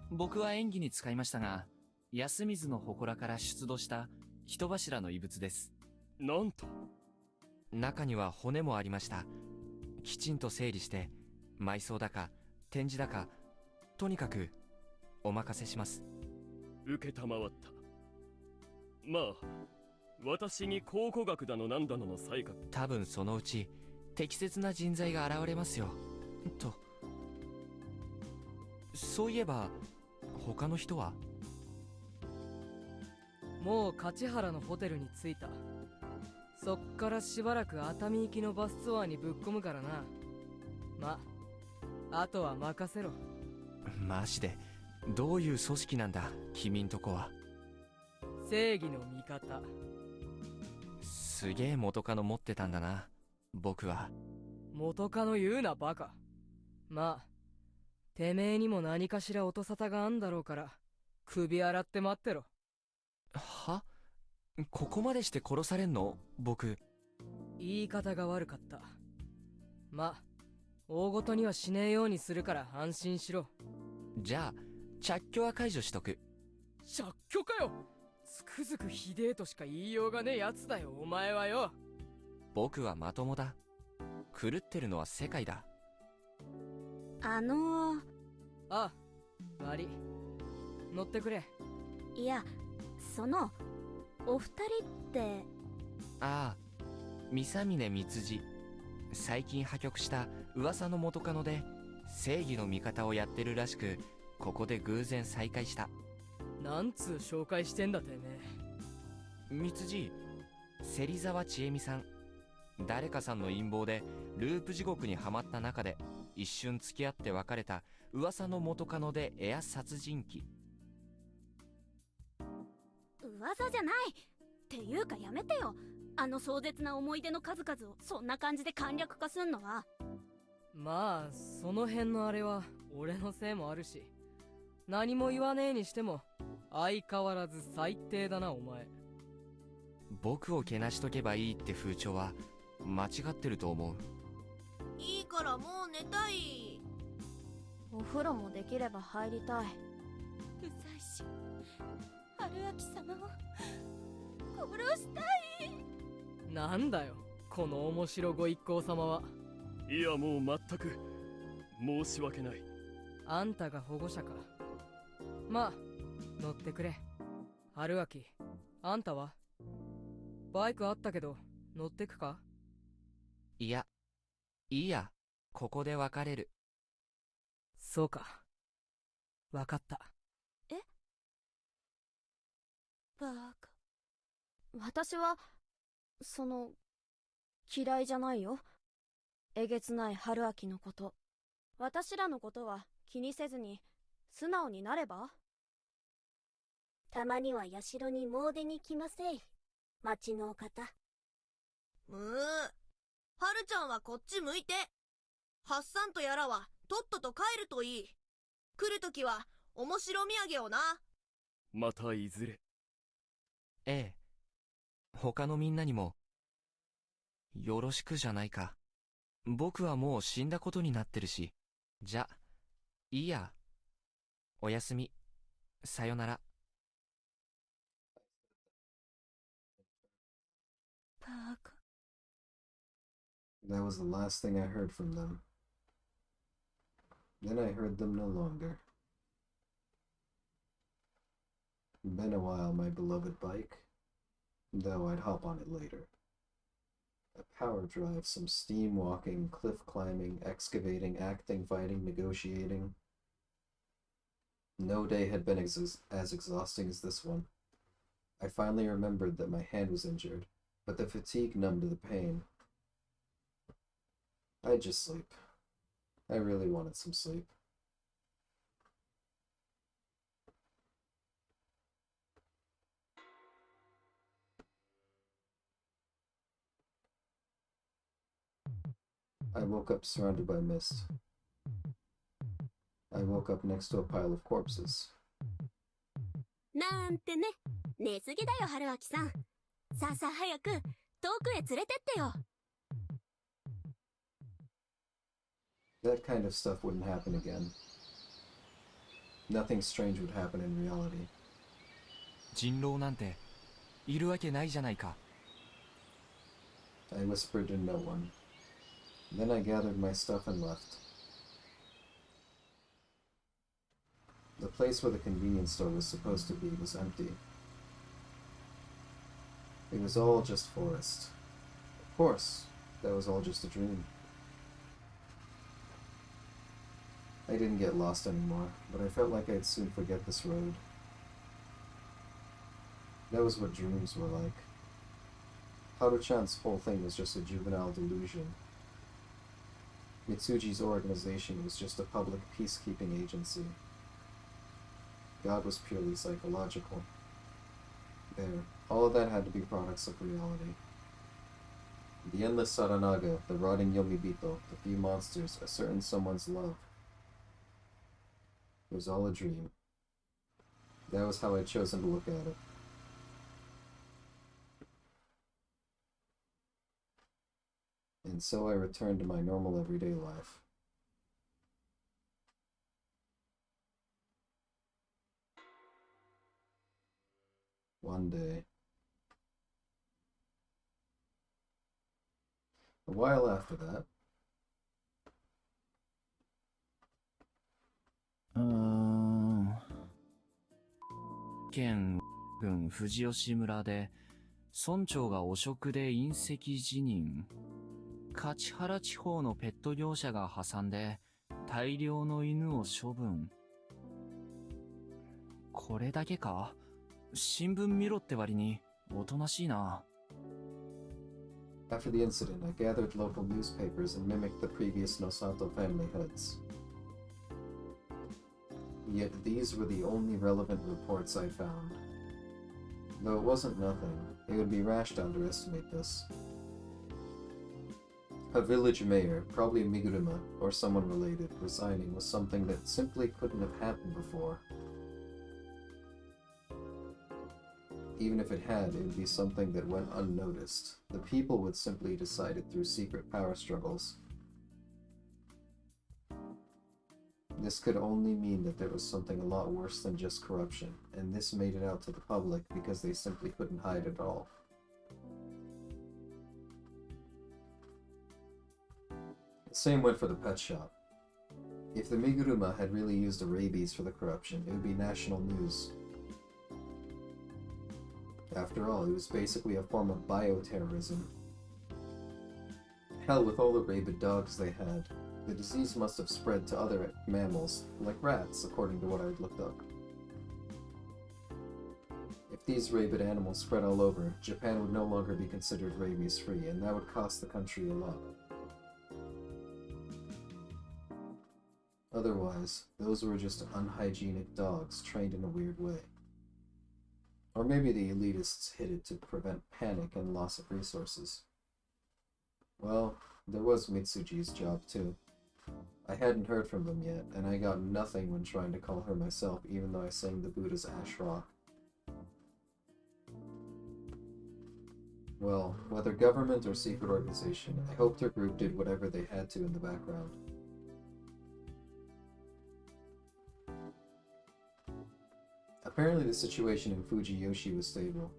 僕は演技に使いましたが、安水の祠から出土した人柱の遺物です。なんと。中には骨もありました。きちんと整理して埋葬だか展示だか、とにかくお任せします。承った。まあ私に考古学だのなんだのの才覚。多分そのうち適切な人材が現れますよ。とそういえば他の人は？もう勝原のホテルに着いた。そっからしばらく熱海行きのバスツアーにぶっ込むからな。まあとは任せろ。マジでどういう組織なんだ君んとこは。正義の味方。すげえ元カノ持ってたんだな僕は。元カノ言うなバカ。まあてめえにも何かしら音沙汰があんだろうから首洗って待ってろ。は？ここまでして殺されんの僕。言い方が悪かった。まあ大ごとにはしねえようにするから安心しろ。じゃあ着去は解除しとく。着去かよ。つくづくひでえとしか言いようがねえやつだよお前はよ。僕はまともだ。狂ってるのは世界だ。あ、悪い。乗ってくれ。いや、お二人って。ああ、三峰三辻。最近破局した噂の元カノで正義の味方をやってるらしく、ここで偶然再会した。なんつう紹介してんだてめえ。三辻、芹沢千恵美さん。誰かさんの陰謀でループ地獄にはまった中で一瞬付き合って別れた噂の元カノでエア殺人鬼。噂じゃないっていうかやめてよ。あの壮絶な思い出の数々をそんな感じで簡略化すんのは。まあその辺のあれは俺のせいもあるし、何も言わねえにしても相変わらず最低だなお前。僕をけなしとけばいいって風潮は間違ってると思う。いいからもう寝たい。お風呂もできれば入りたい。うざいし春秋様を殺したい。なんだよこの面白ご一行様は。いやもう全く申し訳ない。あんたが保護者か。まあ乗ってくれ。春秋、あんたはバイクあったけど乗ってくか。いや、いいや、ここで別れる。そうか、わかった。バカ。私は嫌いじゃないよ。えげつない春秋のこと。私らのことは気にせずに素直になれば。たまには社に詣でに来ませい、町のお方。春ちゃんはこっち向いて。ハッサンとやらはとっとと帰るといい。来るときは面白土産をな。またいずれ。ええ、他のみんなにもよろしくじゃないか。僕はもう死んだことになってるし。じゃ、いいや。おやすみ。さよなら。バカ。That was the last thing I heard from them. Then I heard them no longer. Been a while, my beloved bike, though I'd hop on it later. A power drive, some steam walking, cliff climbing, excavating, acting, fighting, negotiating. No day had been as exhausting as this one. I finally remembered that my hand was injured, but the fatigue numbed the pain. I'd just sleep. I really wanted some sleep. I woke up surrounded by mist. I woke up next to a pile of corpses. なんてね。寝すぎだよ、春秋さん。さあさあ早く、遠くへ連れてってよ。That kind of stuff wouldn't happen again. Nothing strange would happen in reality. 人狼なんているわけないじゃないか。I whispered to no one. Then I gathered my stuff and left. The place where the convenience store was supposed to be was empty. It was all just forest. Of course, that was all just a dream. I didn't get lost anymore, but I felt like I'd soon forget this road. That was what dreams were like. Haru-chan's whole thing was just a juvenile delusion. Mitsuji's organization was just a public peacekeeping agency. God was purely psychological. There, all of that had to be products of reality. The endless Saranaga, the rotting Yomibito, the few monsters, a certain someone's love. It was all a dream. That was how I'd chosen to look at it. And so I returned to my normal everyday life. One day. A while after that. 県郡富士吉村で村長が汚職で隕石辞任。橿原地方のペット業者が破産で大量の犬を処分。これだけか？新聞見ろって割におとなしいな。After the incident, I gathered local newspapers and mimicked the previous Nosato family heads. Yet these were the only relevant reports I found. Though it wasn't nothing, it would be rash to underestimate this. A village mayor, probably Miguruma, or someone related, resigning was something that simply couldn't have happened before. Even if it had, it would be something that went unnoticed. The people would simply decide it through secret power struggles. This could only mean that there was something a lot worse than just corruption, and this made it out to the public because they simply couldn't hide it all. The same went for the pet shop. If the Miguruma had really used a rabies for the corruption, it would be national news. After all, it was basically a form of bioterrorism. Hell, with all the rabid dogs they had, the disease must have spread to other mammals, like rats, according to what I'd looked up. If these rabid animals spread all over, Japan would no longer be considered rabies-free, and that would cost the country a lot. Otherwise, those were just unhygienic dogs trained in a weird way. Or maybe the elitists hid it to prevent panic and loss of resources. Well, there was Mitsuji's job too. I hadn't heard from them yet, and I got nothing when trying to call her myself, even though I sang the Buddha's Ash Rock. Well, whether government or secret organization, I hoped her group did whatever they had to in the background. Apparently the situation in Fujiyoshi was stable.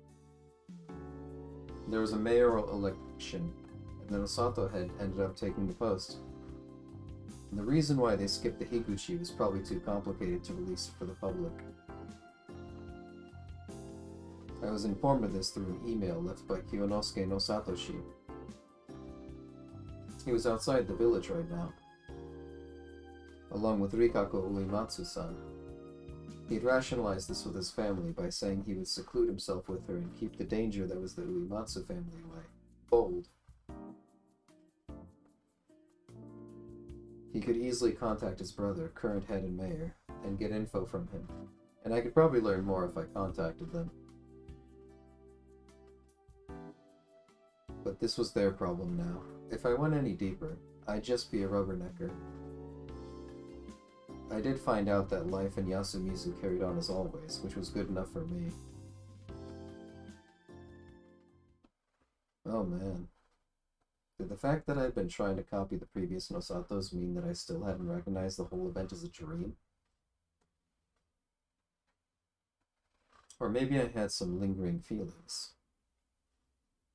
There was a mayoral election, and the Nosato head ended up taking the post. And the reason why they skipped the Higuchi was probably too complicated to release it for the public. I was informed of this through an email left by Kiyonosuke no Satoshi. He was outside the village right now, along with Rikako Uematsu-san. He'd rationalized this with his family by saying he would seclude himself with her and keep the danger that was the Uematsu family away. Bold. He could easily contact his brother, current head and mayor, and get info from him, and I could probably learn more if I contacted them. But this was their problem now. If I went any deeper, I'd just be a rubbernecker. I did find out that life in Yasumizu carried on as always, which was good enough for me. Oh man. Did the fact that I'd been trying to copy the previous Nosatos mean that I still hadn't recognized the whole event as a dream? Or maybe I had some lingering feelings.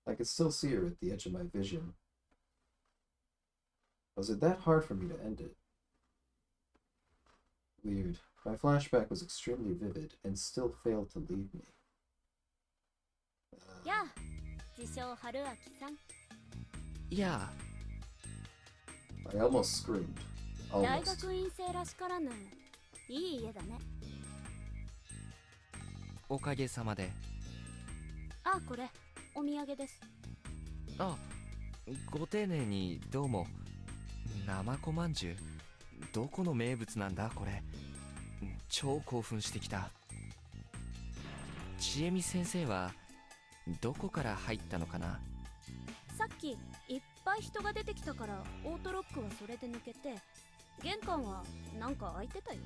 I could still see her at the edge of my vision. Was it that hard for me to end it? Weird. My flashback was extremely vivid and still failed to leave me. Yeah, 自称春明さん。 Yeah. I almost screamed. 大 Almost. 学院生らしからぬいい家だね。おかげさまで。あ、これお土産です。あ、ご丁寧にどうも。生子まんじゅう、どこの名物なんだこれ。超興奮してきた。千恵美先生はどこから入ったのかな。さっきいっぱい人が出てきたからオートロックはそれで抜けて、玄関はなんか開いてたよ。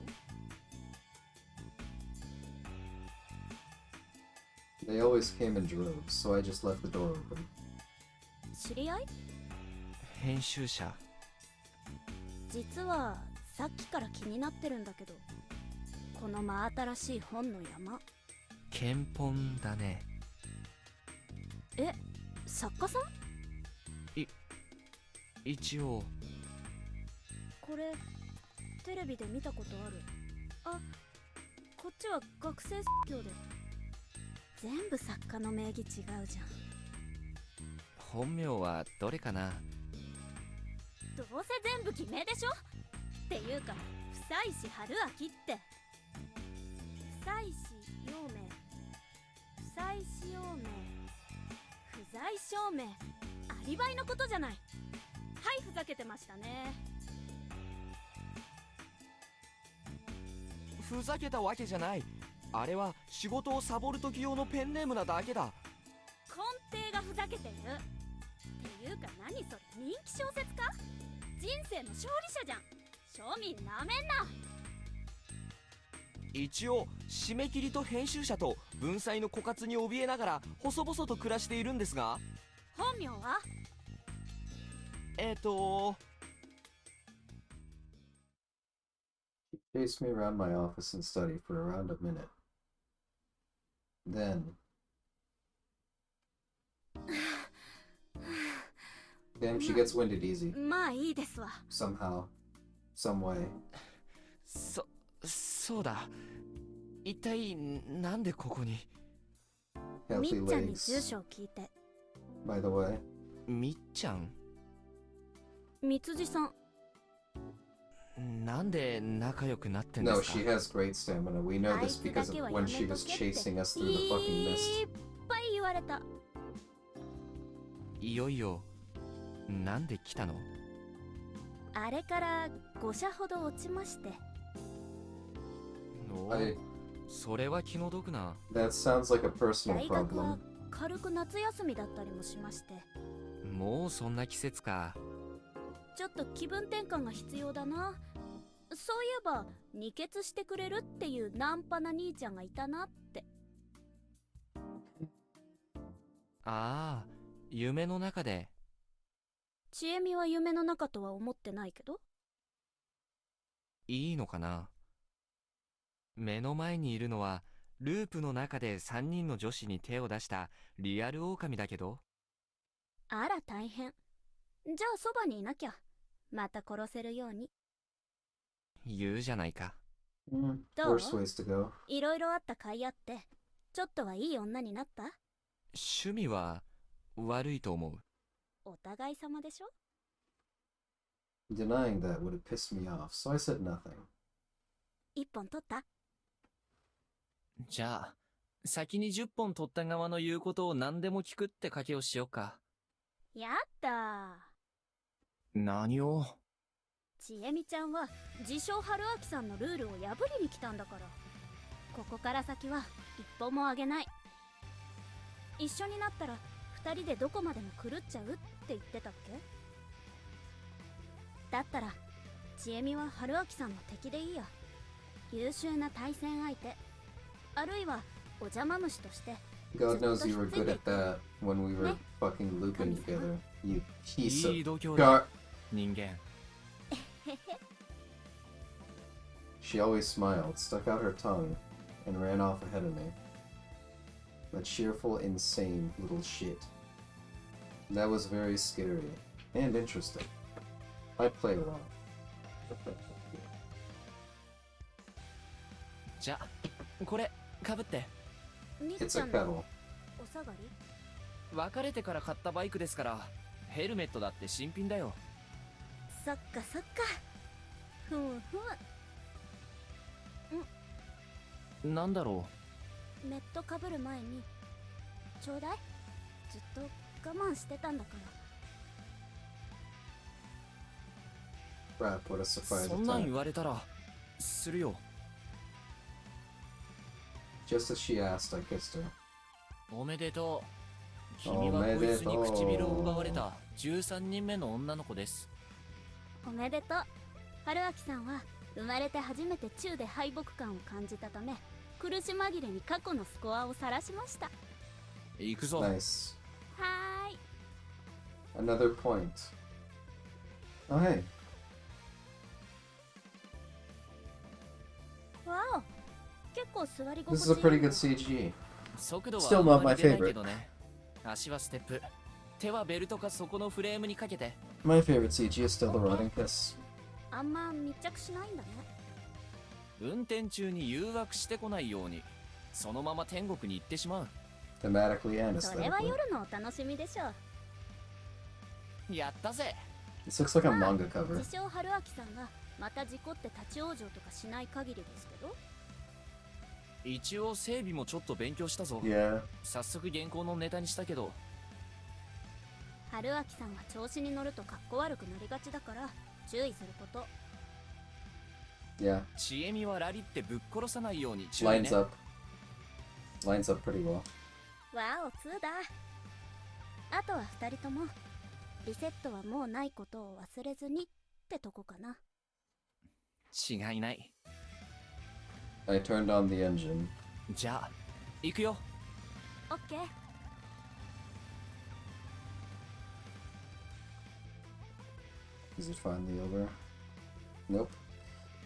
They always came in droves, so I just left the door open. 知り合い？編集者。実はさっきから気になってるんだけど、この真新しい本の山。検本だね。え、作家さん？一応。これテレビで見たことある。あ、こっちは学生教で。全部作家の名義違うじゃん。本名はどれかな。どうせ全部偽名でしょ。っていうか久石春明って。久石陽明、久石陽明、不在証明、アリバイのことじゃない。はい、ふざけてましたね。ふざけたわけじゃない。あれは仕事をサボる時用のペンネームなだけだ。根底がふざけてる。っていうか何それ、人気小説家？人生の勝利者じゃん。庶民なめんな。一応締め切りと編集者と文才の枯渇に怯えながら細々と暮らしているんですが。本名は？She chased me around my office and study for around a minute. Then she gets winded easy. まあいいですわ。Somehow. Some way. そうだ。一体なんでここに。み Healthy っちゃんに legs. 住所を聞いて。By the way. みっちゃん？みつじさん。なんで仲良くなってんで No, すか？ she has great stamina. We know this because of when she was chasing us through the fucking い mist. っぱい言われた。いよいよなんで来たの？あれから5社ほど落ちまして。それは気の毒な。 That sounds like a personal 大学 problem. は軽く夏休みだったりもしまして。もうそんな季節か。ちょっと気分転換が必要だな。そういえば二血してくれるっていうナンパな兄ちゃんがいたなって。ああ、夢の中で。ちえみは夢の中とは思ってないけど。いいのかな。目の前にいるのはループの中で3人の女子に手を出したリアル狼だけど。あら大変。じゃあそばにいなきゃ。また殺せるように。言うじゃないか。どう？ Worst ways to go. いろいろあった甲斐あって、ちょっとはいい女になった？趣味は悪いと思う。お互い様でしょ？ Denying that would have pissed me off, so I said nothing. 一本取った？じゃあ、先に10本取った側の言うことを何でも聞くって賭けをしようか。やったー。何を？ちえみちゃんは自称春明さんのルールを破りに来たんだから、ここから先は一歩もあげない。一緒になったら2人でどこまでも狂っちゃうって言ってたっけ？だったらちえみは春明さんの敵でいいや。優秀な対戦相手、あるいはお邪魔虫として。 God knows you were good at that when we were fucking looping together. You piece いい度 of 胸 gar- だ、人間。She always smiled, stuck out her tongue, and ran off ahead of me. A cheerful, insane little shit. That was very scary and interesting. I'd play along. じゃあ、これかぶって。みっ It's ちゃ a んの kettle. お下がり？別れてから買ったバイクですから、ヘルメットだって新品だよ。そっかそっか。ふんふん。なんだろネットかぶる前にちょうだい。ずっと我慢してたんだから。 Crap, what a surprise そんなん attack. 言われたらするよ。Just as she asked, I kissed her. おめでとう。君はこいつに唇を奪われた13人目の女の子です。おめでとう。春明さんは生まれて初めて中で敗北感を感じたため、苦し紛れに過去のスコアを晒しました。行くぞ。Nice. はーい。 Another point. Oh, hey. わお。結構座り This 心 is a 地いい pretty good CG. 速度は Still あんま not my り出ないけ favorite. どね。足はステップ。手はベルトか底のフレームにかけて。My favorite CG is still the rotting kiss. あんま密着しないんだね。運転中に誘惑してこないように、そのまま天国に行ってしまう。Thematically and それは aesthetically. 夜のお楽しみでしょう。やったぜ。 This looks like a manga cover. 自称春明さんがまた事故って立ち往生とかしない限りですけど。一応整備もちょっと勉強したぞ。Yeah. 早速原稿のネタにしたけど。春明さんは調子に乗るとかっこ悪くなりがちだから注意すること。Yeah. ちえみはラリってぶっ殺さないように注意ね。 Lines up. Lines up pretty well. わお2だ。あとは2人ともリセットはもうないことを忘れずにってとこかな。違いない。I turned on the engine. じゃあ行くよ。オッケー。Is it finally over? Nope.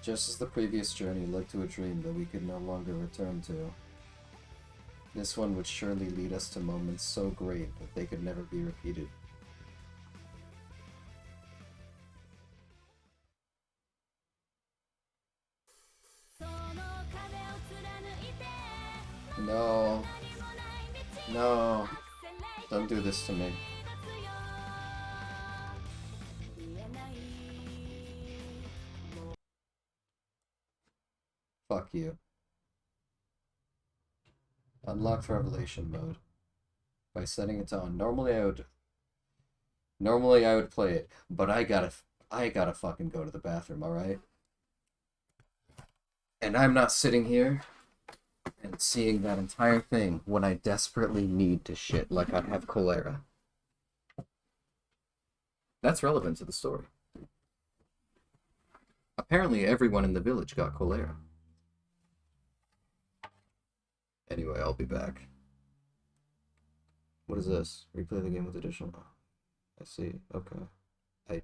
Just as the previous journey led to a dream that we could no longer return to. This one would surely lead us to moments so great that they could never be repeated. No. No. Don't do this to me. Fuck you. Unlocked Revelation mode. By setting it on. Normally I would play it, but I gotta fucking go to the bathroom, alright? And I'm not sitting here and seeing that entire thing when I desperately need to shit like I have cholera. That's relevant to the story. Apparently everyone in the village got cholera. Anyway, I'll be back. What is this? Replay the game with additional... I see. Okay.